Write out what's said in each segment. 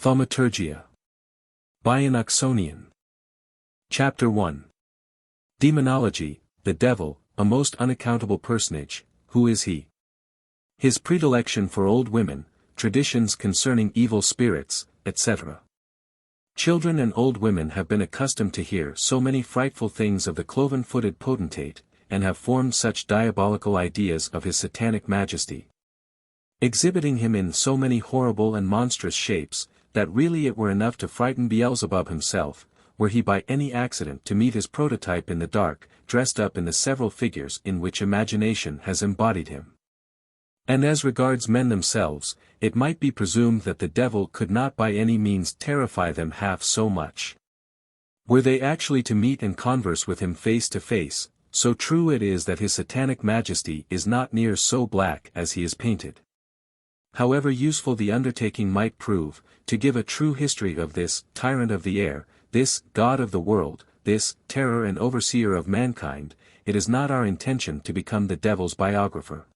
Thaumaturgia. By An Oxonian. Chapter 1. Demonology, the Devil, a most unaccountable personage, who is he? His predilection for old women, traditions concerning evil spirits, etc. Children and old women have been accustomed to hear so many frightful things of the cloven-footed potentate, and have formed such diabolical ideas of his satanic majesty, exhibiting him in so many horrible and monstrous shapes, that really it were enough to frighten Beelzebub himself, were he by any accident to meet his prototype in the dark, dressed up in the several figures in which imagination has embodied him. And as regards men themselves, it might be presumed that the devil could not by any means terrify them half so much. Were they actually to meet and converse with him face to face, so true it is that his satanic majesty is not near so black as he is painted. However useful the undertaking might prove, to give a true history of this tyrant of the air, this god of the world, this terror and overseer of mankind, it is not our intention to become the devil's biographer.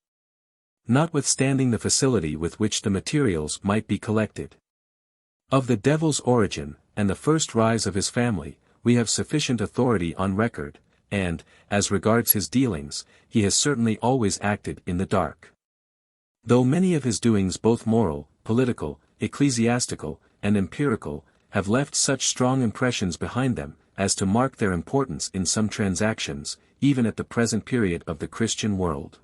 Notwithstanding the facility with which the materials might be collected. Of the devil's origin, and the first rise of his family, we have sufficient authority on record, and, as regards his dealings, he has certainly always acted in the dark. Though many of his doings both moral, political, ecclesiastical, and empirical, have left such strong impressions behind them, as to mark their importance in some transactions, even at the present period of the Christian world.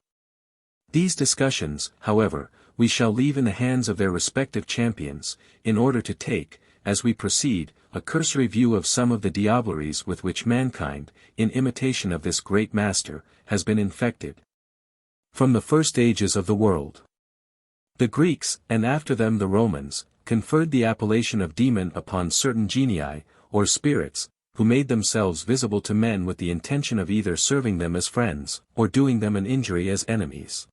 These discussions, however, we shall leave in the hands of their respective champions, in order to take, as we proceed, a cursory view of some of the diableries with which mankind, in imitation of this great master, has been infected from the first ages of the world. The Greeks, and after them the Romans, conferred the appellation of demon upon certain genii, or spirits, who made themselves visible to men with the intention of either serving them as friends, or doing them an injury as enemies.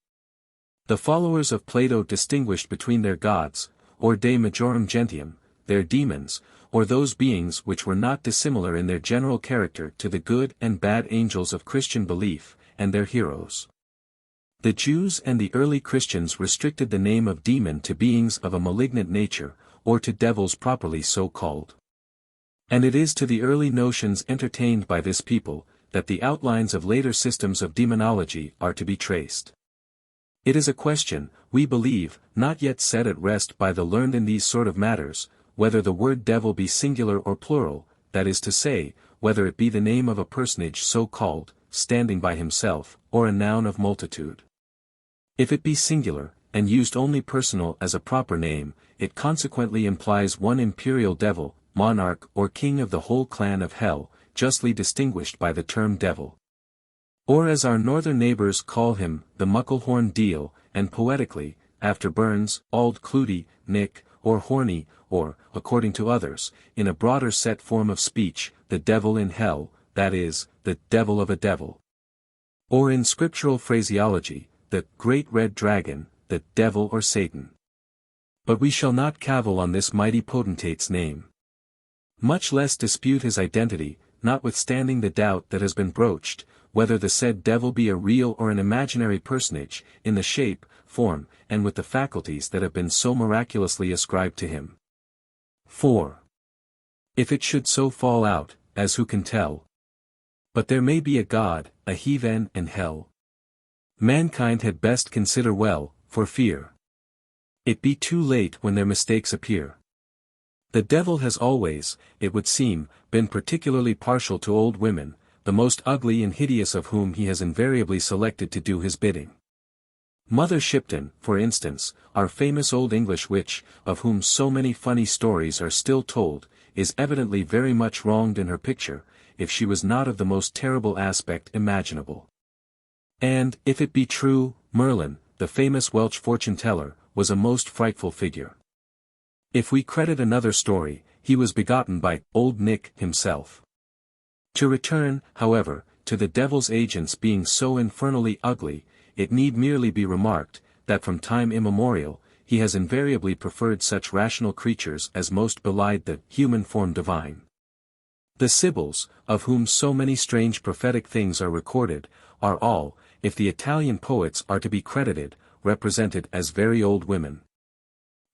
The followers of Plato distinguished between their gods, or de majorum gentium, their demons, or those beings which were not dissimilar in their general character to the good and bad angels of Christian belief, and their heroes. The Jews and the early Christians restricted the name of demon to beings of a malignant nature, or to devils properly so called. And it is to the early notions entertained by this people, that the outlines of later systems of demonology are to be traced. It is a question, we believe, not yet set at rest by the learned in these sort of matters, whether the word devil be singular or plural, that is to say, whether it be the name of a personage so called, standing by himself, or a noun of multitude. If it be singular, and used only personal as a proper name, it consequently implies one imperial devil, monarch or king of the whole clan of hell, justly distinguished by the term devil. Or as our northern neighbors call him, the muckle-horn deil, and poetically, after Burns, Auld Clootie, Nick, or Horny, or, according to others, in a broader set form of speech, the devil in hell, that is, the devil of a devil. Or in scriptural phraseology, the great red dragon, the devil or Satan. But we shall not cavil on this mighty potentate's name. Much less dispute his identity, notwithstanding the doubt that has been broached, whether the said devil be a real or an imaginary personage, in the shape, form, and with the faculties that have been so miraculously ascribed to him. 4. If it should so fall out, as who can tell? But there may be a God, a heaven and hell. Mankind had best consider well, for fear it be too late when their mistakes appear. The devil has always, it would seem, been particularly partial to old women, the most ugly and hideous of whom he has invariably selected to do his bidding. Mother Shipton, for instance, our famous old English witch, of whom so many funny stories are still told, is evidently very much wronged in her picture, if she was not of the most terrible aspect imaginable. And, if it be true, Merlin, the famous Welsh fortune-teller, was a most frightful figure. If we credit another story, he was begotten by Old Nick himself. To return, however, to the devil's agents being so infernally ugly, it need merely be remarked, that from time immemorial, he has invariably preferred such rational creatures as most belied the human form divine. The Sibyls, of whom so many strange prophetic things are recorded, are all, if the Italian poets are to be credited, represented as very old women.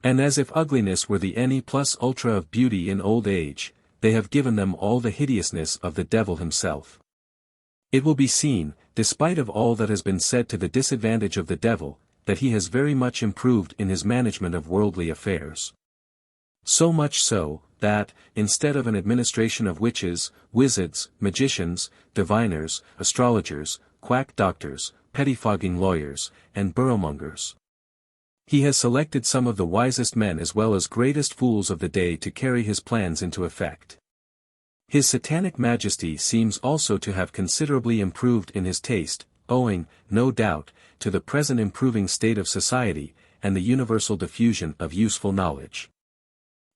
And as if ugliness were the ne plus ultra of beauty in old age, they have given them all the hideousness of the devil himself. It will be seen, despite of all that has been said to the disadvantage of the devil, that he has very much improved in his management of worldly affairs. So much so, that, instead of an administration of witches, wizards, magicians, diviners, astrologers, quack doctors, pettifogging lawyers, and boroughmongers, he has selected some of the wisest men as well as greatest fools of the day to carry his plans into effect. His satanic majesty seems also to have considerably improved in his taste, owing, no doubt, to the present improving state of society, and the universal diffusion of useful knowledge.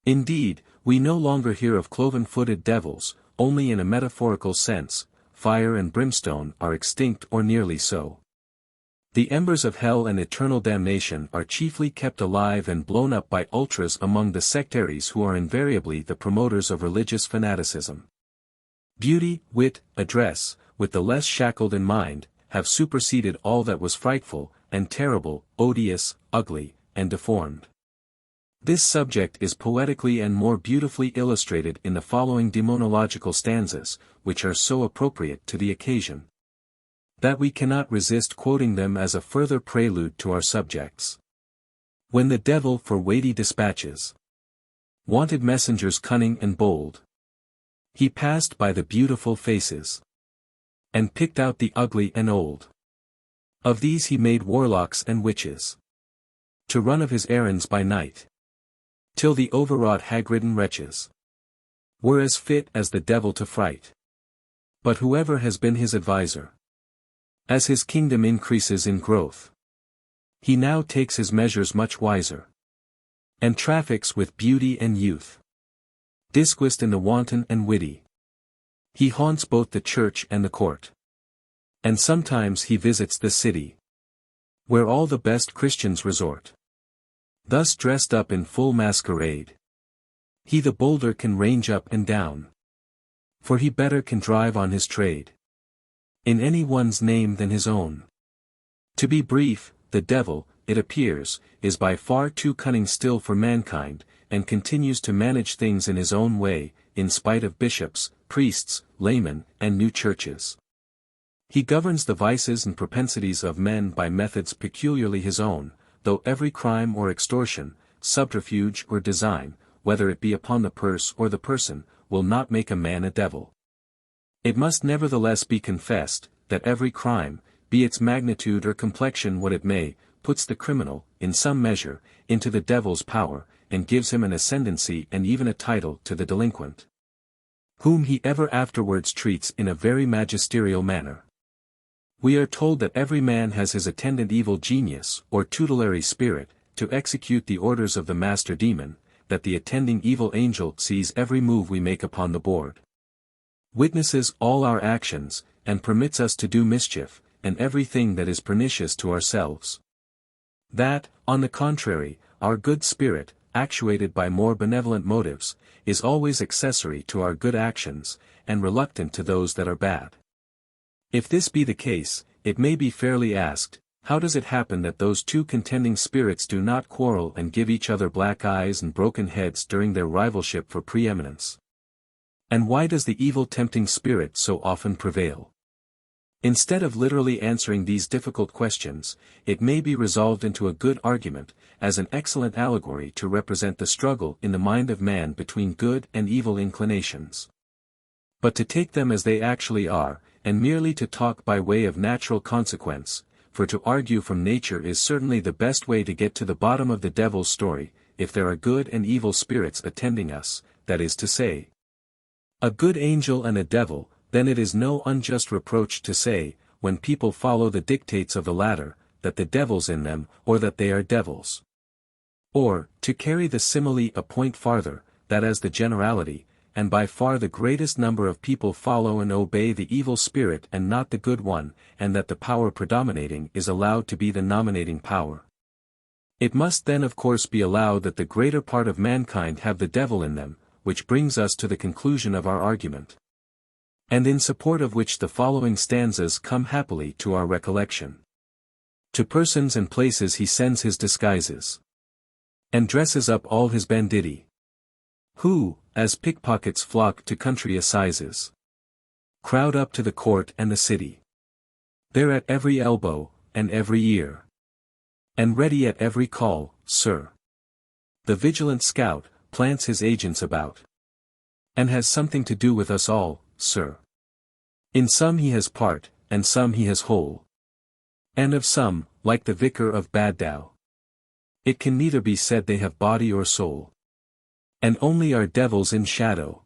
Indeed, we no longer hear of cloven-footed devils, only in a metaphorical sense. Fire and brimstone are extinct or nearly so. The embers of hell and eternal damnation are chiefly kept alive and blown up by ultras among the sectaries who are invariably the promoters of religious fanaticism. Beauty, wit, address, with the less shackled in mind, have superseded all that was frightful, and terrible, odious, ugly, and deformed. This subject is poetically and more beautifully illustrated in the following demonological stanzas, which are so appropriate to the occasion that we cannot resist quoting them as a further prelude to our subjects. When the devil for weighty dispatches wanted messengers cunning and bold, he passed by the beautiful faces, and picked out the ugly and old. Of these he made warlocks and witches, to run of his errands by night, till the overwrought hag-ridden wretches were as fit as the devil to fright. But whoever has been his adviser, as his kingdom increases in growth, he now takes his measures much wiser, and traffics with beauty and youth, disquised in the wanton and witty. He haunts both the church and the court, and sometimes he visits the city, where all the best Christians resort. Thus dressed up in full masquerade, he the bolder can range up and down, for he better can drive on his trade in any one's name than his own. To be brief, the devil, it appears, is by far too cunning still for mankind, and continues to manage things in his own way, in spite of bishops, priests, laymen, and new churches. He governs the vices and propensities of men by methods peculiarly his own, though every crime or extortion, subterfuge or design, whether it be upon the purse or the person, will not make a man a devil. It must nevertheless be confessed, that every crime, be its magnitude or complexion what it may, puts the criminal, in some measure, into the devil's power, and gives him an ascendancy and even a title to the delinquent, whom he ever afterwards treats in a very magisterial manner. We are told that every man has his attendant evil genius, or tutelary spirit, to execute the orders of the master demon, that the attending evil angel sees every move we make upon the board, witnesses all our actions, and permits us to do mischief, and everything that is pernicious to ourselves. That, on the contrary, our good spirit, actuated by more benevolent motives, is always accessory to our good actions, and reluctant to those that are bad. If this be the case, it may be fairly asked, how does it happen that those two contending spirits do not quarrel and give each other black eyes and broken heads during their rivalship for preeminence? And why does the evil tempting spirit so often prevail? Instead of literally answering these difficult questions, it may be resolved into a good argument, as an excellent allegory to represent the struggle in the mind of man between good and evil inclinations. But to take them as they actually are, and merely to talk by way of natural consequence, for to argue from nature is certainly the best way to get to the bottom of the devil's story, if there are good and evil spirits attending us, that is to say, a good angel and a devil, then it is no unjust reproach to say, when people follow the dictates of the latter, that the devil's in them, or that they are devils. Or, to carry the simile a point farther, that as the generality, and by far the greatest number of people follow and obey the evil spirit and not the good one, and that the power predominating is allowed to be the nominating power. It must then of course be allowed that the greater part of mankind have the devil in them, which brings us to the conclusion of our argument, and in support of which the following stanzas come happily to our recollection. To persons and places he sends his disguises, and dresses up all his banditti, who, as pickpockets flock to country assizes, crowd up to the court and the city. They're at every elbow, and every ear, and ready at every call, sir. The vigilant scout plants his agents about, and has something to do with us all, sir. In some he has part, and some he has whole. And of some, like the vicar of Baddow, it can neither be said they have body or soul, and only are devils in shadow.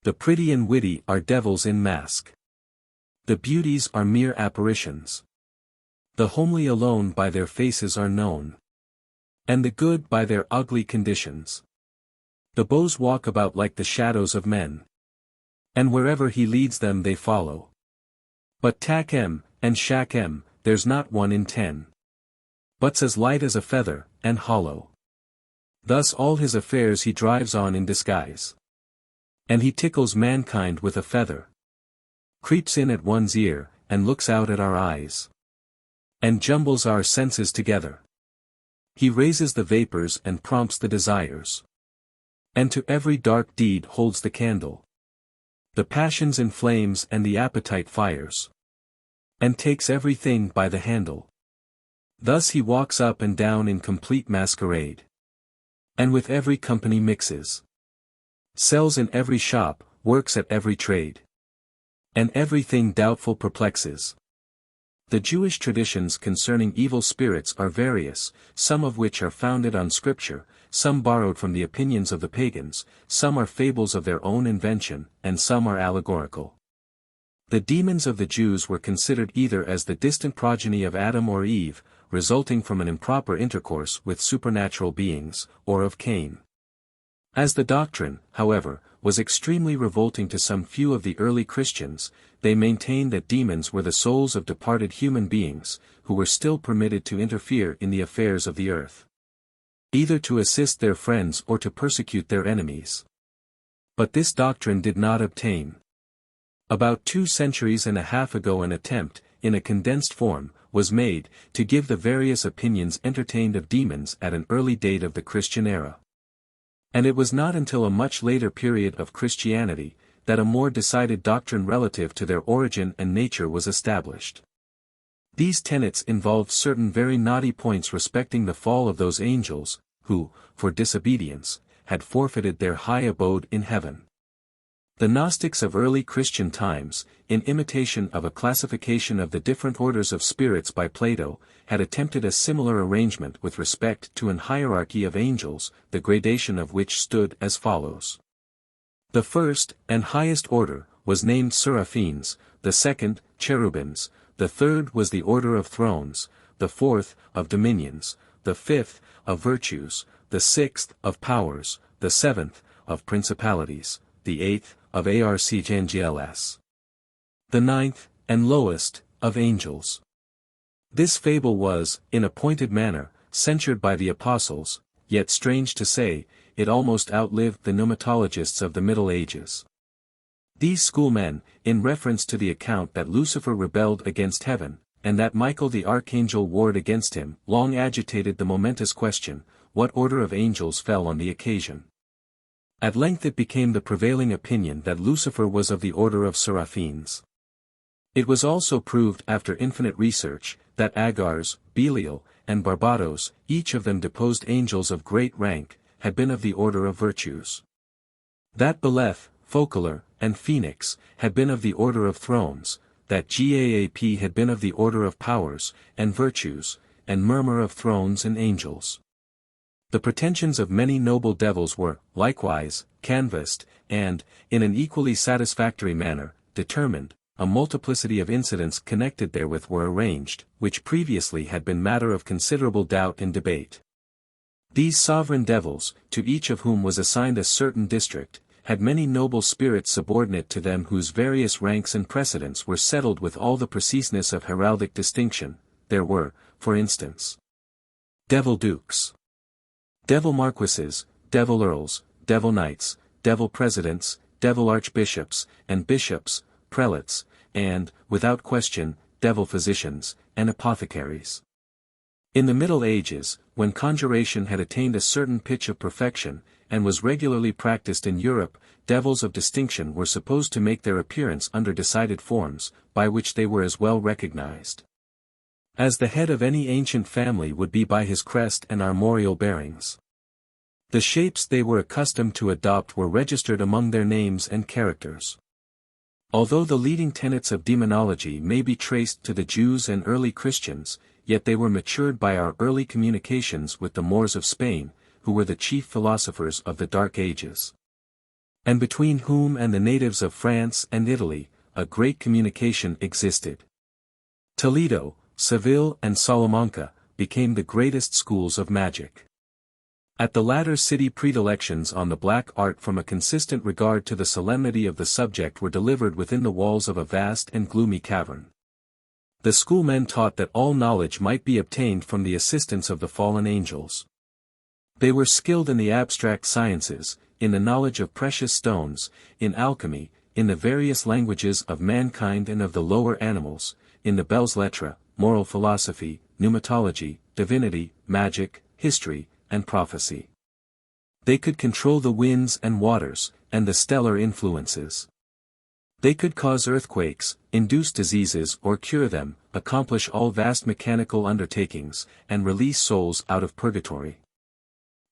The pretty and witty are devils in mask. The beauties are mere apparitions. The homely alone by their faces are known, and the good by their ugly conditions. The beaux walk about like the shadows of men, and wherever he leads them they follow. But tack em, and shack em, there's not one in 10. But's as light as a feather, and hollow. Thus all his affairs he drives on in disguise. And he tickles mankind with a feather, creeps in at one's ear, and looks out at our eyes, and jumbles our senses together. He raises the vapors and prompts the desires, and to every dark deed holds the candle. The passions inflames and the appetite fires, and takes everything by the handle. Thus he walks up and down in complete masquerade, and with every company mixes, sells in every shop, works at every trade, and everything doubtful perplexes. The Jewish traditions concerning evil spirits are various, some of which are founded on scripture, some borrowed from the opinions of the pagans, some are fables of their own invention, and some are allegorical. The demons of the Jews were considered either as the distant progeny of Adam or Eve, resulting from an improper intercourse with supernatural beings, or of Cain. As the doctrine, however, was extremely revolting to some few of the early Christians, they maintained that demons were the souls of departed human beings, who were still permitted to interfere in the affairs of the earth, either to assist their friends or to persecute their enemies. But this doctrine did not obtain. About 2 centuries and a half ago an attempt, in a condensed form, was made, to give the various opinions entertained of demons at an early date of the Christian era. And it was not until a much later period of Christianity, that a more decided doctrine relative to their origin and nature was established. These tenets involved certain very knotty points respecting the fall of those angels, who, for disobedience, had forfeited their high abode in heaven. The Gnostics of early Christian times, in imitation of a classification of the different orders of spirits by Plato, had attempted a similar arrangement with respect to an hierarchy of angels, the gradation of which stood as follows. The first, and highest order, was named Seraphins, the second, Cherubims, the third was the order of thrones, the fourth, of dominions, the fifth, of virtues, the sixth, of powers, the seventh, of principalities, the eighth, of archangels, the ninth, and lowest, of angels. This fable was, in a pointed manner, censured by the apostles, yet strange to say, it almost outlived the pneumatologists of the Middle Ages. These schoolmen, in reference to the account that Lucifer rebelled against heaven, and that Michael the archangel warred against him, long agitated the momentous question, what order of angels fell on the occasion. At length it became the prevailing opinion that Lucifer was of the order of Seraphins. It was also proved after infinite research, that Agars, Belial, and Barbados, each of them deposed angels of great rank, had been of the order of virtues. That Beleth, Focolor, and Phoenix, had been of the order of thrones, that Gaap had been of the order of powers, and virtues, and Murmur of thrones and angels. The pretensions of many noble devils were, likewise, canvassed, and, in an equally satisfactory manner, determined. A multiplicity of incidents connected therewith were arranged, which previously had been matter of considerable doubt and debate. These sovereign devils, to each of whom was assigned a certain district, had many noble spirits subordinate to them whose various ranks and precedents were settled with all the preciseness of heraldic distinction. There were, for instance, devil dukes, devil marquises, devil earls, devil knights, devil presidents, devil archbishops, and bishops, prelates, and, without question, devil physicians, and apothecaries. In the Middle Ages, when conjuration had attained a certain pitch of perfection, and was regularly practiced in Europe, devils of distinction were supposed to make their appearance under decided forms, by which they were as well recognized as the head of any ancient family would be by his crest and armorial bearings. The shapes they were accustomed to adopt were registered among their names and characters. Although the leading tenets of demonology may be traced to the Jews and early Christians, yet they were matured by our early communications with the Moors of Spain, who were the chief philosophers of the Dark Ages, and between whom and the natives of France and Italy, a great communication existed. Toledo, Seville and Salamanca became the greatest schools of magic. At the latter city predilections on the black art from a consistent regard to the solemnity of the subject were delivered within the walls of a vast and gloomy cavern. The schoolmen taught that all knowledge might be obtained from the assistance of the fallen angels. They were skilled in the abstract sciences, in the knowledge of precious stones, in alchemy, in the various languages of mankind and of the lower animals, in the belles lettres, moral philosophy, pneumatology, divinity, magic, history, and prophecy. They could control the winds and waters, and the stellar influences. They could cause earthquakes, induce diseases or cure them, accomplish all vast mechanical undertakings, and release souls out of purgatory.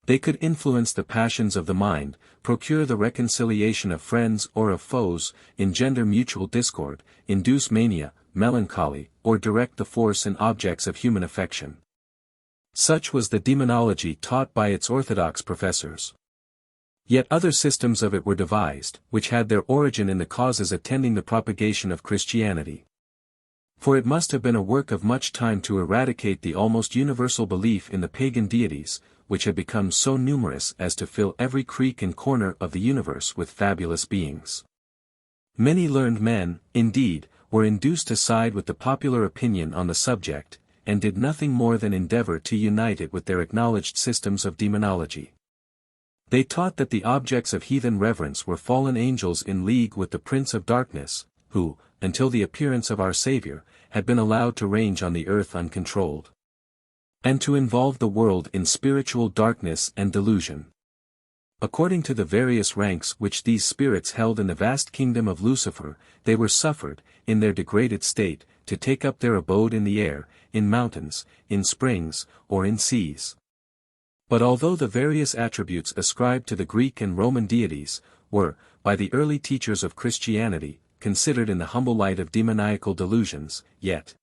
They could influence the passions of the mind, procure the reconciliation of friends or of foes, engender mutual discord, induce mania, melancholy, or direct the force and objects of human affection. Such was the demonology taught by its orthodox professors. Yet other systems of it were devised, which had their origin in the causes attending the propagation of Christianity. For it must have been a work of much time to eradicate the almost universal belief in the pagan deities, which had become so numerous as to fill every creek and corner of the universe with fabulous beings. Many learned men, indeed, were induced to side with the popular opinion on the subject, and did nothing more than endeavor to unite it with their acknowledged systems of demonology. They taught that the objects of heathen reverence were fallen angels in league with the Prince of Darkness, who, until the appearance of our Savior, had been allowed to range on the earth uncontrolled, and to involve the world in spiritual darkness and delusion. According to the various ranks which these spirits held in the vast kingdom of Lucifer, they were suffered, in their degraded state, to take up their abode in the air, in mountains, in springs, or in seas. But although the various attributes ascribed to the Greek and Roman deities, were, by the early teachers of Christianity, considered in the humble light of demoniacal delusions, yet,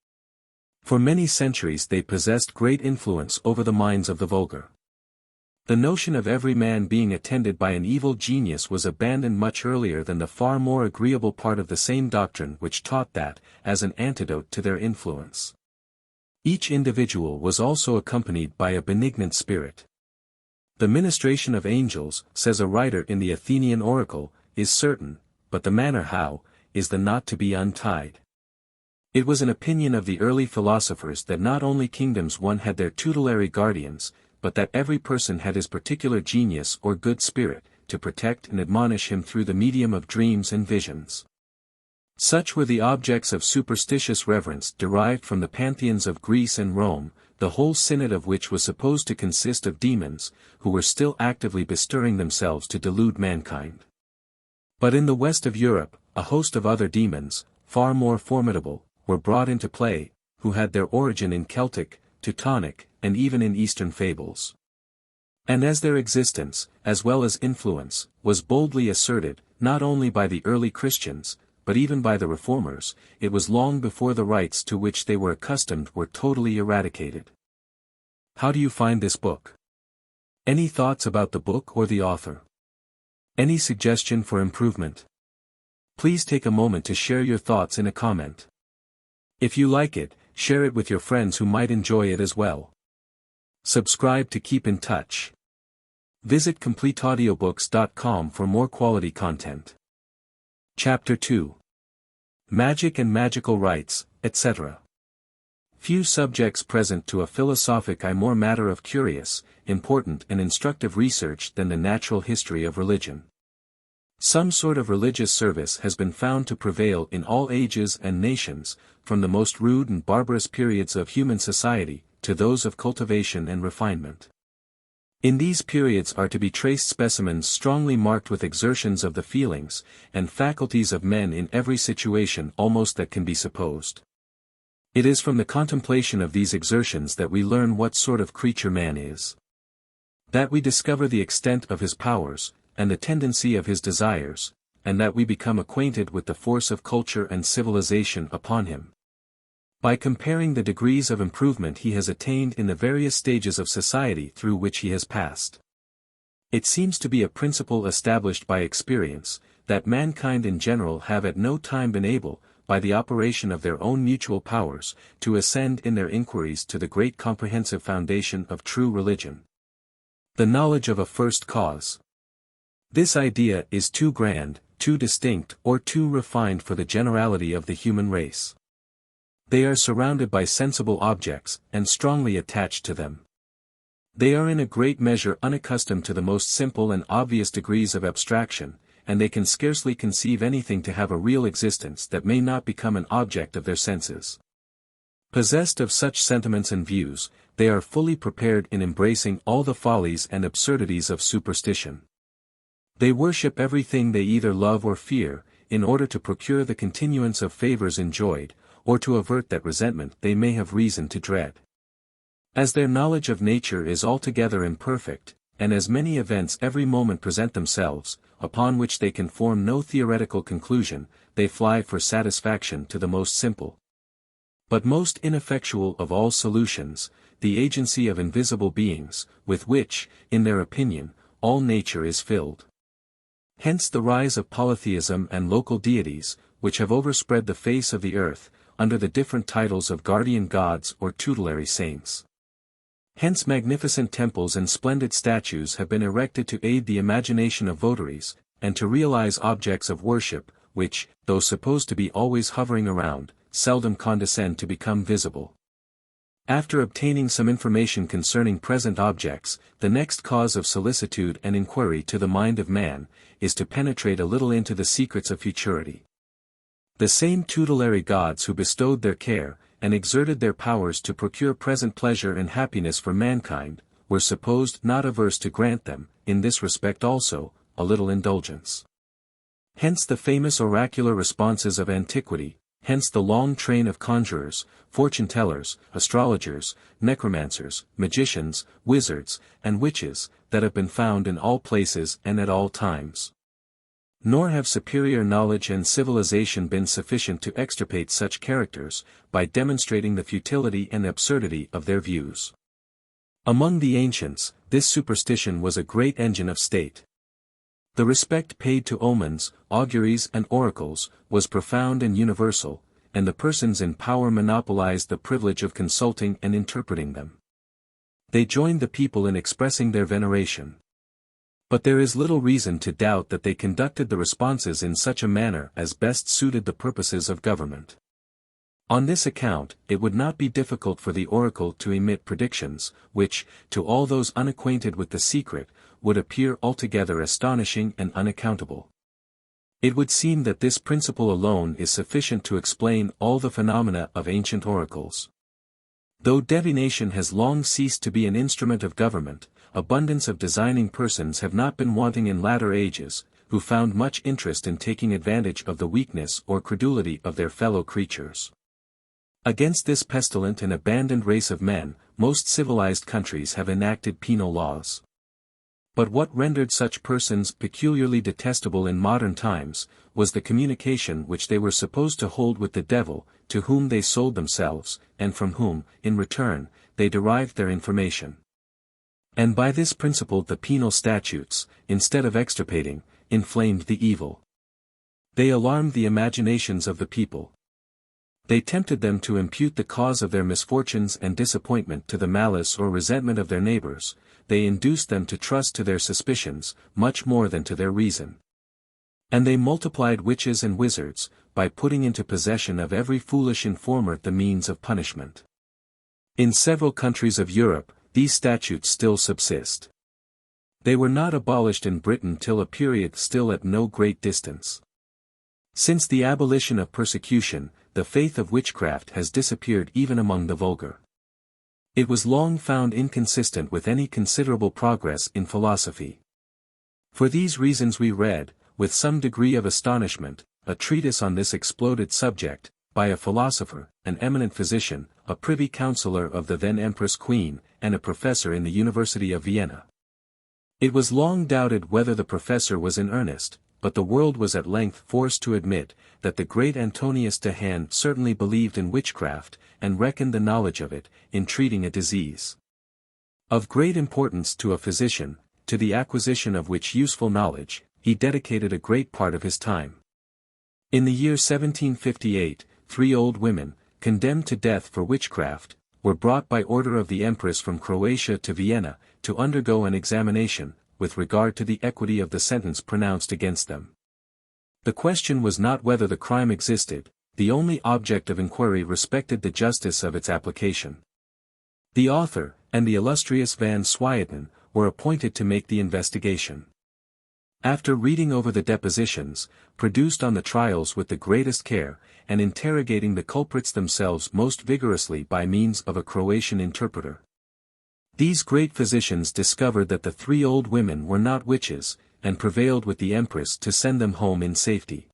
for many centuries they possessed great influence over the minds of the vulgar. The notion of every man being attended by an evil genius was abandoned much earlier than the far more agreeable part of the same doctrine which taught that, as an antidote to their influence, each individual was also accompanied by a benignant spirit. The ministration of angels, says a writer in the Athenian Oracle, is certain, but the manner how, is the knot to be untied. It was an opinion of the early philosophers that not only kingdoms one had their tutelary guardians, but that every person had his particular genius or good spirit, to protect and admonish him through the medium of dreams and visions. Such were the objects of superstitious reverence derived from the pantheons of Greece and Rome, the whole synod of which was supposed to consist of demons, who were still actively bestirring themselves to delude mankind. But in the west of Europe, a host of other demons, far more formidable, were brought into play, who had their origin in Celtic, Teutonic, and even in Eastern fables. And as their existence, as well as influence, was boldly asserted, not only by the early Christians, but even by the Reformers, it was long before the rites to which they were accustomed were totally eradicated. How do you find this book? Any thoughts about the book or the author? Any suggestion for improvement? Please take a moment to share your thoughts in a comment. If you like it, share it with your friends who might enjoy it as well. Subscribe to keep in touch. Visit CompleteAudiobooks.com for more quality content. Chapter 2. Magic and Magical Rites, etc. Few subjects present to a philosophic eye more matter of curious, important and instructive research than the natural history of religion. Some sort of religious service has been found to prevail in all ages and nations, from the most rude and barbarous periods of human society, to those of cultivation and refinement. In these periods are to be traced specimens strongly marked with exertions of the feelings and faculties of men in every situation almost that can be supposed. It is from the contemplation of these exertions that we learn what sort of creature man is. That we discover the extent of his powers, and the tendency of his desires, and that we become acquainted with the force of culture and civilization upon him. By comparing the degrees of improvement he has attained in the various stages of society through which he has passed. It seems to be a principle established by experience, that mankind in general have at no time been able, by the operation of their own mutual powers, to ascend in their inquiries to the great comprehensive foundation of true religion. The knowledge of a first cause. This idea is too grand, too distinct, or too refined for the generality of the human race. They are surrounded by sensible objects, and strongly attached to them. They are in a great measure unaccustomed to the most simple and obvious degrees of abstraction, and they can scarcely conceive anything to have a real existence that may not become an object of their senses. Possessed of such sentiments and views, they are fully prepared in embracing all the follies and absurdities of superstition. They worship everything they either love or fear, in order to procure the continuance of favors enjoyed, or to avert that resentment they may have reason to dread. As their knowledge of nature is altogether imperfect, and as many events every moment present themselves, upon which they can form no theoretical conclusion, they fly for satisfaction to the most simple, but most ineffectual of all solutions, the agency of invisible beings, with which, in their opinion, all nature is filled. Hence the rise of polytheism and local deities, which have overspread the face of the earth, under the different titles of guardian gods or tutelary saints. Hence magnificent temples and splendid statues have been erected to aid the imagination of votaries, and to realize objects of worship, which, though supposed to be always hovering around, seldom condescend to become visible. After obtaining some information concerning present objects, the next cause of solicitude and inquiry to the mind of man, is to penetrate a little into the secrets of futurity. The same tutelary gods who bestowed their care, and exerted their powers to procure present pleasure and happiness for mankind, were supposed not averse to grant them, in this respect also, a little indulgence. Hence the famous oracular responses of antiquity, hence the long train of conjurers, fortune-tellers, astrologers, necromancers, magicians, wizards, and witches, that have been found in all places and at all times. Nor have superior knowledge and civilization been sufficient to extirpate such characters, by demonstrating the futility and absurdity of their views. Among the ancients, this superstition was a great engine of state. The respect paid to omens, auguries and oracles, was profound and universal, and the persons in power monopolized the privilege of consulting and interpreting them. They joined the people in expressing their veneration. But there is little reason to doubt that they conducted the responses in such a manner as best suited the purposes of government. On this account, it would not be difficult for the oracle to emit predictions, which, to all those unacquainted with the secret, would appear altogether astonishing and unaccountable. It would seem that this principle alone is sufficient to explain all the phenomena of ancient oracles. Though divination has long ceased to be an instrument of government, abundance of designing persons have not been wanting in latter ages, who found much interest in taking advantage of the weakness or credulity of their fellow creatures. Against this pestilent and abandoned race of men, most civilized countries have enacted penal laws. But what rendered such persons peculiarly detestable in modern times, was the communication which they were supposed to hold with the devil, to whom they sold themselves, and from whom, in return, they derived their information. And by this principle the penal statutes, instead of extirpating, inflamed the evil. They alarmed the imaginations of the people. They tempted them to impute the cause of their misfortunes and disappointment to the malice or resentment of their neighbors. They induced them to trust to their suspicions, much more than to their reason. And they multiplied witches and wizards, by putting into possession of every foolish informer the means of punishment. In several countries of Europe, these statutes still subsist. They were not abolished in Britain till a period still at no great distance. Since the abolition of persecution, the faith of witchcraft has disappeared even among the vulgar. It was long found inconsistent with any considerable progress in philosophy. For these reasons we read, with some degree of astonishment, a treatise on this exploded subject, by a philosopher, an eminent physician, a privy councillor of the then Empress Queen, and a professor in the University of Vienna. It was long doubted whether the professor was in earnest, but the world was at length forced to admit, that the great Antonius de Hand certainly believed in witchcraft, and reckoned the knowledge of it, in treating a disease of great importance to a physician, to the acquisition of which useful knowledge, he dedicated a great part of his time. In the year 1758, 3 old women, condemned to death for witchcraft, were brought by order of the Empress from Croatia to Vienna, to undergo an examination, with regard to the equity of the sentence pronounced against them. The question was not whether the crime existed, the only object of inquiry respected the justice of its application. The author, and the illustrious Van Swieten, were appointed to make the investigation. After reading over the depositions, produced on the trials with the greatest care, and interrogating the culprits themselves most vigorously by means of a Croatian interpreter, these great physicians discovered that the 3 old women were not witches, and prevailed with the Empress to send them home in safety.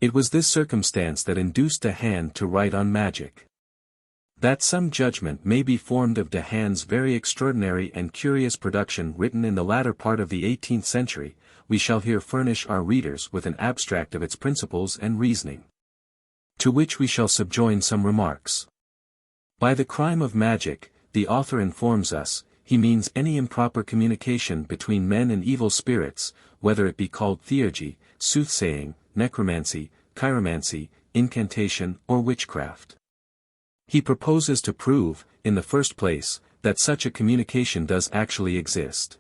It was this circumstance that induced de Hand to write on magic. That some judgment may be formed of de Hand's very extraordinary and curious production written in the latter part of the 18th century, we shall here furnish our readers with an abstract of its principles and reasoning, to which we shall subjoin some remarks. By the crime of magic, the author informs us, he means any improper communication between men and evil spirits, whether it be called theurgy, soothsaying, necromancy, chiromancy, incantation, or witchcraft. He proposes to prove, in the first place, that such a communication does actually exist.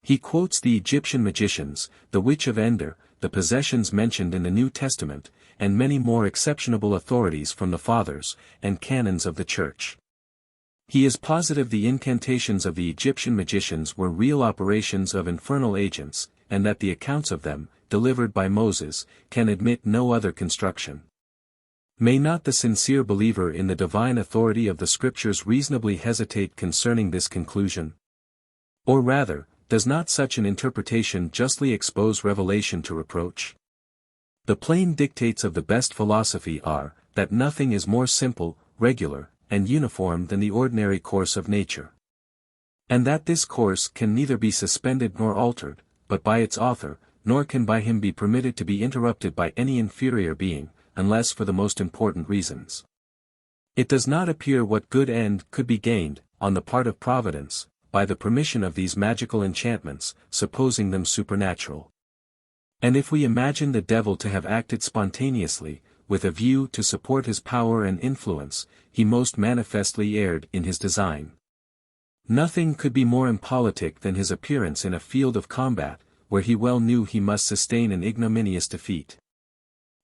He quotes the Egyptian magicians, the Witch of Endor, the possessions mentioned in the New Testament, and many more exceptionable authorities from the Fathers, and canons of the Church. He is positive the incantations of the Egyptian magicians were real operations of infernal agents, and that the accounts of them, delivered by Moses, can admit no other construction. May not the sincere believer in the divine authority of the Scriptures reasonably hesitate concerning this conclusion? Or rather, does not such an interpretation justly expose revelation to reproach? The plain dictates of the best philosophy are, that nothing is more simple, regular, and uniform than the ordinary course of nature. And that this course can neither be suspended nor altered, but by its author, nor can by him be permitted to be interrupted by any inferior being, unless for the most important reasons. It does not appear what good end could be gained, on the part of Providence, by the permission of these magical enchantments, supposing them supernatural. And if we imagine the devil to have acted spontaneously, with a view to support his power and influence, he most manifestly erred in his design. Nothing could be more impolitic than his appearance in a field of combat, where he well knew he must sustain an ignominious defeat.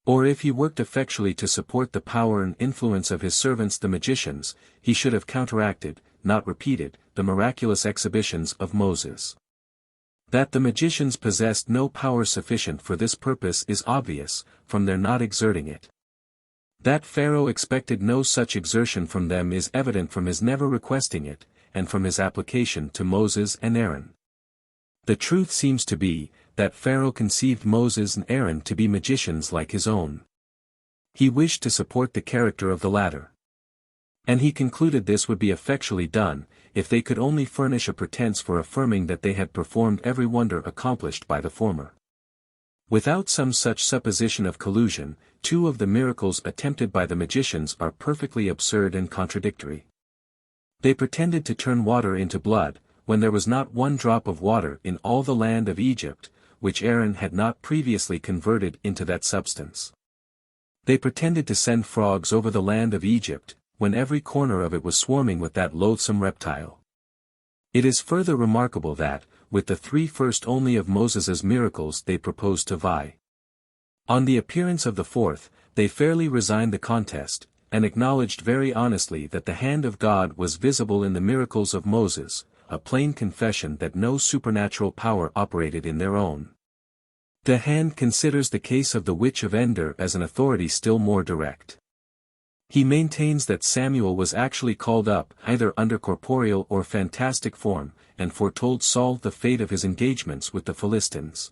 Or if he worked effectually to support the power and influence of his servants the magicians, he should have counteracted, not repeated, the miraculous exhibitions of Moses. That the magicians possessed no power sufficient for this purpose is obvious, from their not exerting it. That Pharaoh expected no such exertion from them is evident from his never requesting it, and from his application to Moses and Aaron. The truth seems to be, that Pharaoh conceived Moses and Aaron to be magicians like his own. He wished to support the character of the latter. And he concluded this would be effectually done, if they could only furnish a pretense for affirming that they had performed every wonder accomplished by the former. Without some such supposition of collusion, 2 of the miracles attempted by the magicians are perfectly absurd and contradictory. They pretended to turn water into blood, when there was not 1 drop of water in all the land of Egypt, which Aaron had not previously converted into that substance. They pretended to send frogs over the land of Egypt, when every corner of it was swarming with that loathsome reptile. It is further remarkable that, with the 3 first only of Moses's miracles they proposed to vie. On the appearance of the 4th, they fairly resigned the contest, and acknowledged very honestly that the hand of God was visible in the miracles of Moses, a plain confession that no supernatural power operated in their own. De Hand considers the case of the Witch of Endor as an authority still more direct. He maintains that Samuel was actually called up either under corporeal or fantastic form, and foretold Saul the fate of his engagements with the Philistines.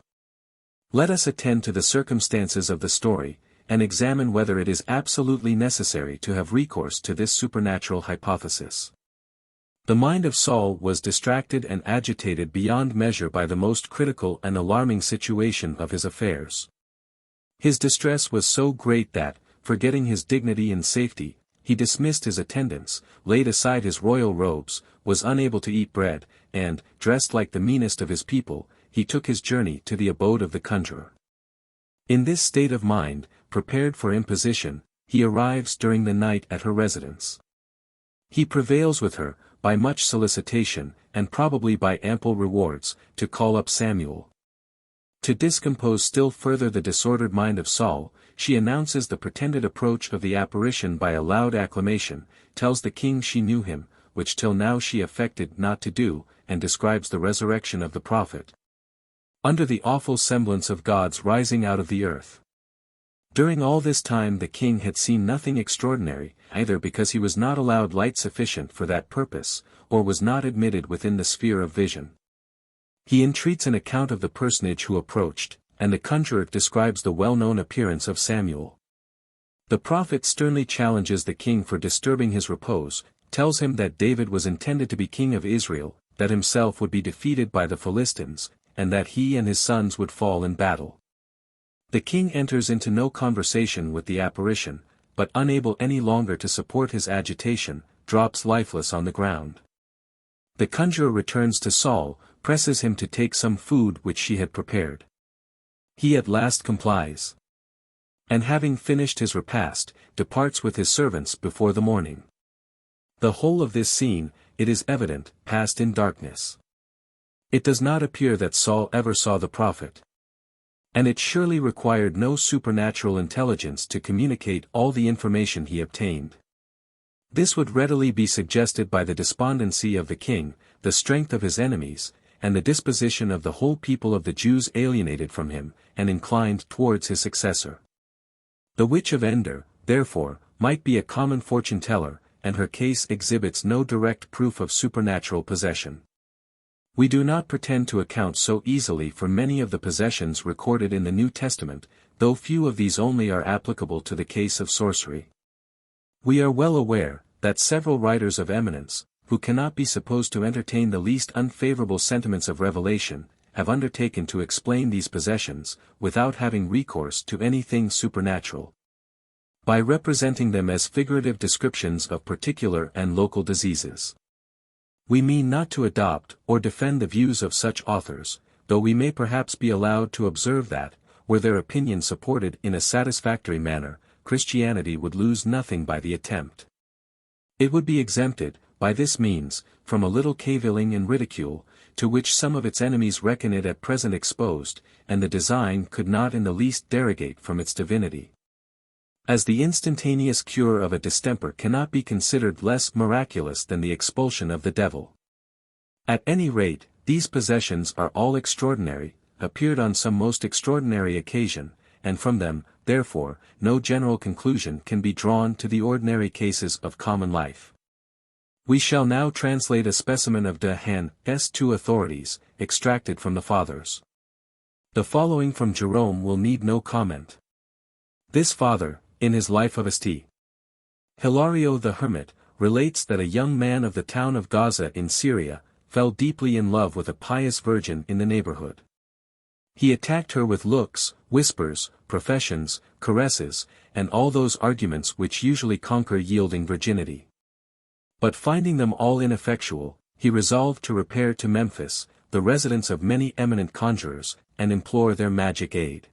Let us attend to the circumstances of the story, and examine whether it is absolutely necessary to have recourse to this supernatural hypothesis. The mind of Saul was distracted and agitated beyond measure by the most critical and alarming situation of his affairs. His distress was so great that, forgetting his dignity and safety, he dismissed his attendants, laid aside his royal robes, was unable to eat bread, and, dressed like the meanest of his people, he took his journey to the abode of the conjurer. In this state of mind, prepared for imposition, he arrives during the night at her residence. He prevails with her, by much solicitation, and probably by ample rewards, to call up Samuel. To discompose still further the disordered mind of Saul, she announces the pretended approach of the apparition by a loud acclamation, tells the king she knew him, which till now she affected not to do, and describes the resurrection of the prophet, under the awful semblance of God's rising out of the earth. During all this time the king had seen nothing extraordinary, either because he was not allowed light sufficient for that purpose, or was not admitted within the sphere of vision. He entreats an account of the personage who approached, and the conjurer describes the well-known appearance of Samuel. The prophet sternly challenges the king for disturbing his repose, tells him that David was intended to be king of Israel, that himself would be defeated by the Philistines, and that he and his sons would fall in battle. The king enters into no conversation with the apparition, but unable any longer to support his agitation, drops lifeless on the ground. The conjurer returns to Saul, presses him to take some food which she had prepared. He at last complies. And having finished his repast, departs with his servants before the morning. The whole of this scene, it is evident, passed in darkness. It does not appear that Saul ever saw the prophet. And it surely required no supernatural intelligence to communicate all the information he obtained. This would readily be suggested by the despondency of the king, the strength of his enemies, and the disposition of the whole people of the Jews alienated from him, and inclined towards his successor. The witch of Endor, therefore, might be a common fortune-teller, and her case exhibits no direct proof of supernatural possession. We do not pretend to account so easily for many of the possessions recorded in the New Testament, though few of these only are applicable to the case of sorcery. We are well aware, that several writers of eminence, who cannot be supposed to entertain the least unfavorable sentiments of revelation, have undertaken to explain these possessions, without having recourse to anything supernatural, by representing them as figurative descriptions of particular and local diseases. We mean not to adopt or defend the views of such authors, though we may perhaps be allowed to observe that, were their opinion supported in a satisfactory manner, Christianity would lose nothing by the attempt. It would be exempted, by this means, from a little cavilling and ridicule, to which some of its enemies reckon it at present exposed, and the design could not in the least derogate from its divinity. As the instantaneous cure of a distemper cannot be considered less miraculous than the expulsion of the devil. At any rate, these possessions are all extraordinary, appeared on some most extraordinary occasion, and from them, therefore, no general conclusion can be drawn to the ordinary cases of common life. We shall now translate a specimen of De Han's two authorities, extracted from the Fathers. The following from Jerome will need no comment. This father, in his life of St. Hilario the Hermit, relates that a young man of the town of Gaza in Syria, fell deeply in love with a pious virgin in the neighborhood. He attacked her with looks, whispers, professions, caresses, and all those arguments which usually conquer yielding virginity. But finding them all ineffectual, he resolved to repair to Memphis, the residence of many eminent conjurers, and implore their magic aid.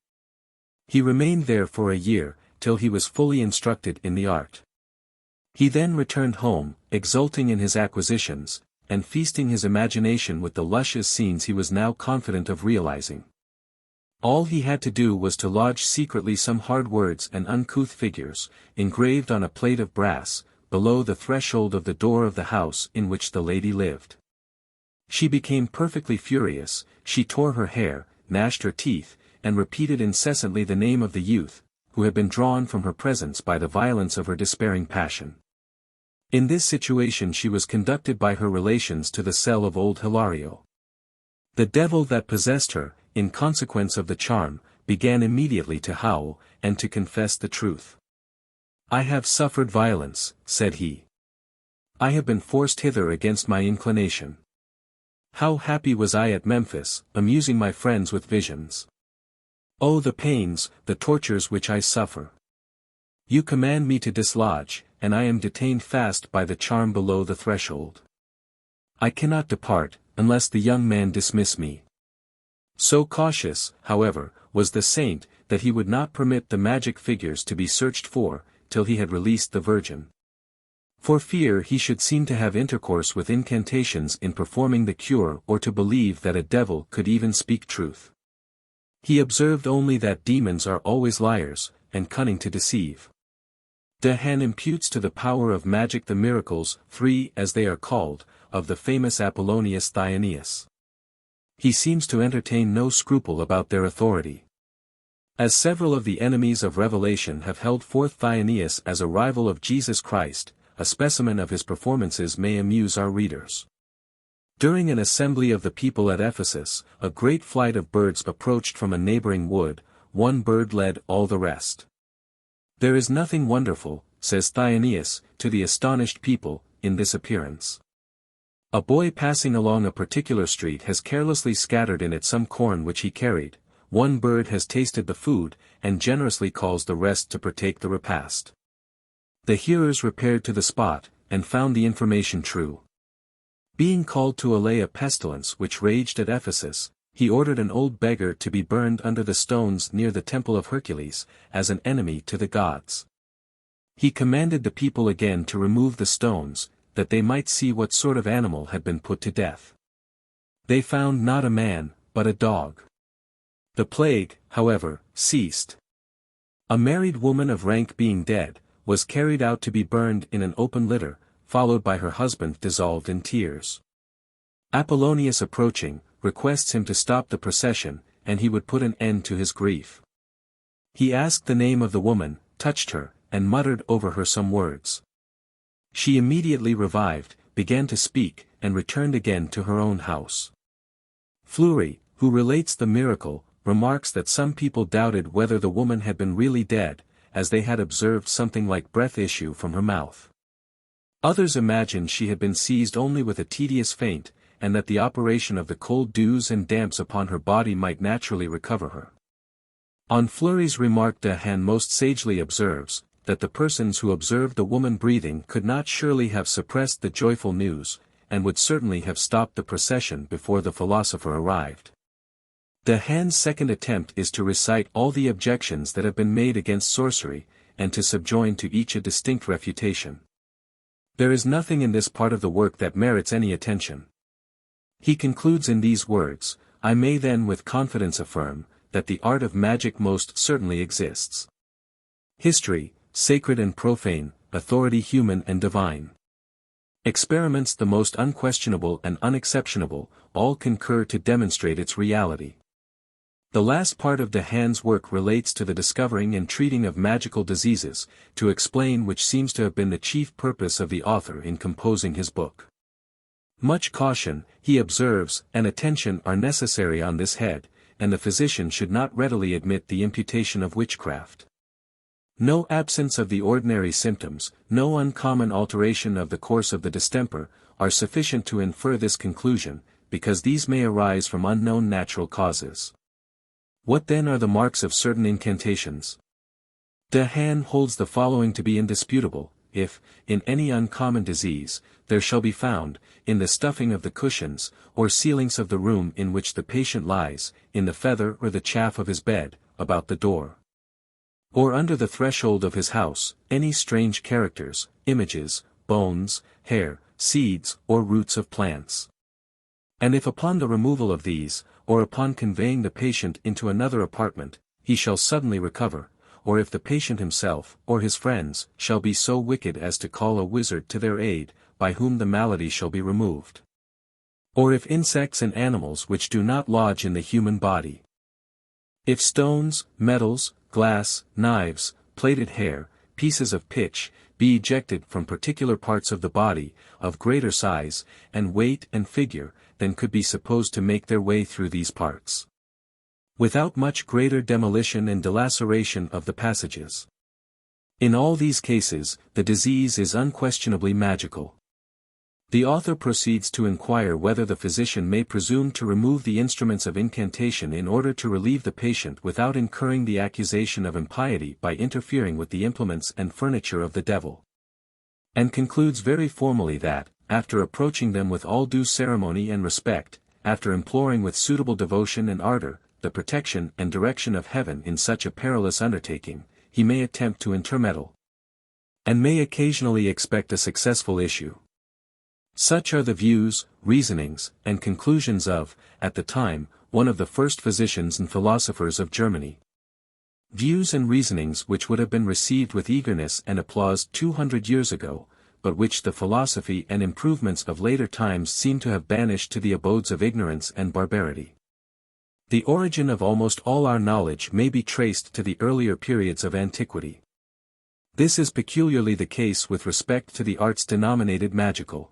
He remained there for a year, till he was fully instructed in the art. He then returned home, exulting in his acquisitions, and feasting his imagination with the luscious scenes he was now confident of realizing. All he had to do was to lodge secretly some hard words and uncouth figures, engraved on a plate of brass, below the threshold of the door of the house in which the lady lived. She became perfectly furious, she tore her hair, gnashed her teeth, and repeated incessantly the name of the youth, who had been drawn from her presence by the violence of her despairing passion. In this situation she was conducted by her relations to the cell of old Hilario. The devil that possessed her, in consequence of the charm, began immediately to howl, and to confess the truth. "I have suffered violence," said he. "I have been forced hither against my inclination. How happy was I at Memphis, amusing my friends with visions. Oh, the pains, the tortures which I suffer! You command me to dislodge, and I am detained fast by the charm below the threshold. I cannot depart, unless the young man dismiss me." So cautious, however, was the saint, that he would not permit the magic figures to be searched for, till he had released the virgin. For fear he should seem to have intercourse with incantations in performing the cure, or to believe that a devil could even speak truth. He observed only that demons are always liars, and cunning to deceive. Dehan imputes to the power of magic the miracles, 3 as they are called, of the famous Apollonius Thyaneus. He seems to entertain no scruple about their authority. As several of the enemies of revelation have held forth Thyaneus as a rival of Jesus Christ, a specimen of his performances may amuse our readers. During an assembly of the people at Ephesus, a great flight of birds approached from a neighboring wood. One bird led all the rest. "There is nothing wonderful," says Thyaneus, to the astonished people, "in this appearance. A boy passing along a particular street has carelessly scattered in it some corn which he carried. One bird has tasted the food, and generously calls the rest to partake the repast." The hearers repaired to the spot, and found the information true. Being called to allay a pestilence which raged at Ephesus, he ordered an old beggar to be burned under the stones near the temple of Hercules, as an enemy to the gods. He commanded the people again to remove the stones, that they might see what sort of animal had been put to death. They found not a man, but a dog. The plague, however, ceased. A married woman of rank being dead, was carried out to be burned in an open litter, followed by her husband dissolved in tears. Apollonius approaching, requests him to stop the procession, and he would put an end to his grief. He asked the name of the woman, touched her, and muttered over her some words. She immediately revived, began to speak, and returned again to her own house. Fleury, who relates the miracle, remarks that some people doubted whether the woman had been really dead, as they had observed something like breath issue from her mouth. Others imagined she had been seized only with a tedious faint, and that the operation of the cold dews and damps upon her body might naturally recover her. On Fleury's remark Dehan most sagely observes, that the persons who observed the woman breathing could not surely have suppressed the joyful news, and would certainly have stopped the procession before the philosopher arrived. Dehan's second attempt is to recite all the objections that have been made against sorcery, and to subjoin to each a distinct refutation. There is nothing in this part of the work that merits any attention. He concludes in these words, "I may then with confidence affirm, that the art of magic most certainly exists. History, sacred and profane, authority human and divine. Experiments the most unquestionable and unexceptionable, all concur to demonstrate its reality." The last part of Dehan's work relates to the discovering and treating of magical diseases, to explain which seems to have been the chief purpose of the author in composing his book. Much caution, he observes, and attention are necessary on this head, and the physician should not readily admit the imputation of witchcraft. No absence of the ordinary symptoms, no uncommon alteration of the course of the distemper, are sufficient to infer this conclusion, because these may arise from unknown natural causes. What then are the marks of certain incantations? Dehan holds the following to be indisputable: if, in any uncommon disease, there shall be found, in the stuffing of the cushions, or ceilings of the room in which the patient lies, in the feather or the chaff of his bed, about the door, or under the threshold of his house, any strange characters, images, bones, hair, seeds, or roots of plants. And if upon the removal of these, or upon conveying the patient into another apartment, he shall suddenly recover, or if the patient himself, or his friends, shall be so wicked as to call a wizard to their aid, by whom the malady shall be removed. Or if insects and animals which do not lodge in the human body. If stones, metals, glass, knives, plaited hair, pieces of pitch, be ejected from particular parts of the body, of greater size, and weight and figure, than could be supposed to make their way through these parts, without much greater demolition and delaceration of the passages. In all these cases, the disease is unquestionably magical. The author proceeds to inquire whether the physician may presume to remove the instruments of incantation in order to relieve the patient without incurring the accusation of impiety by interfering with the implements and furniture of the devil. And concludes very formally that, after approaching them with all due ceremony and respect, after imploring with suitable devotion and ardor, the protection and direction of heaven in such a perilous undertaking, he may attempt to intermeddle, and may occasionally expect a successful issue. Such are the views, reasonings, and conclusions of, at the time, one of the first physicians and philosophers of Germany. Views and reasonings which would have been received with eagerness and applause 200 years ago, but which the philosophy and improvements of later times seem to have banished to the abodes of ignorance and barbarity. The origin of almost all our knowledge may be traced to the earlier periods of antiquity. This is peculiarly the case with respect to the arts denominated magical.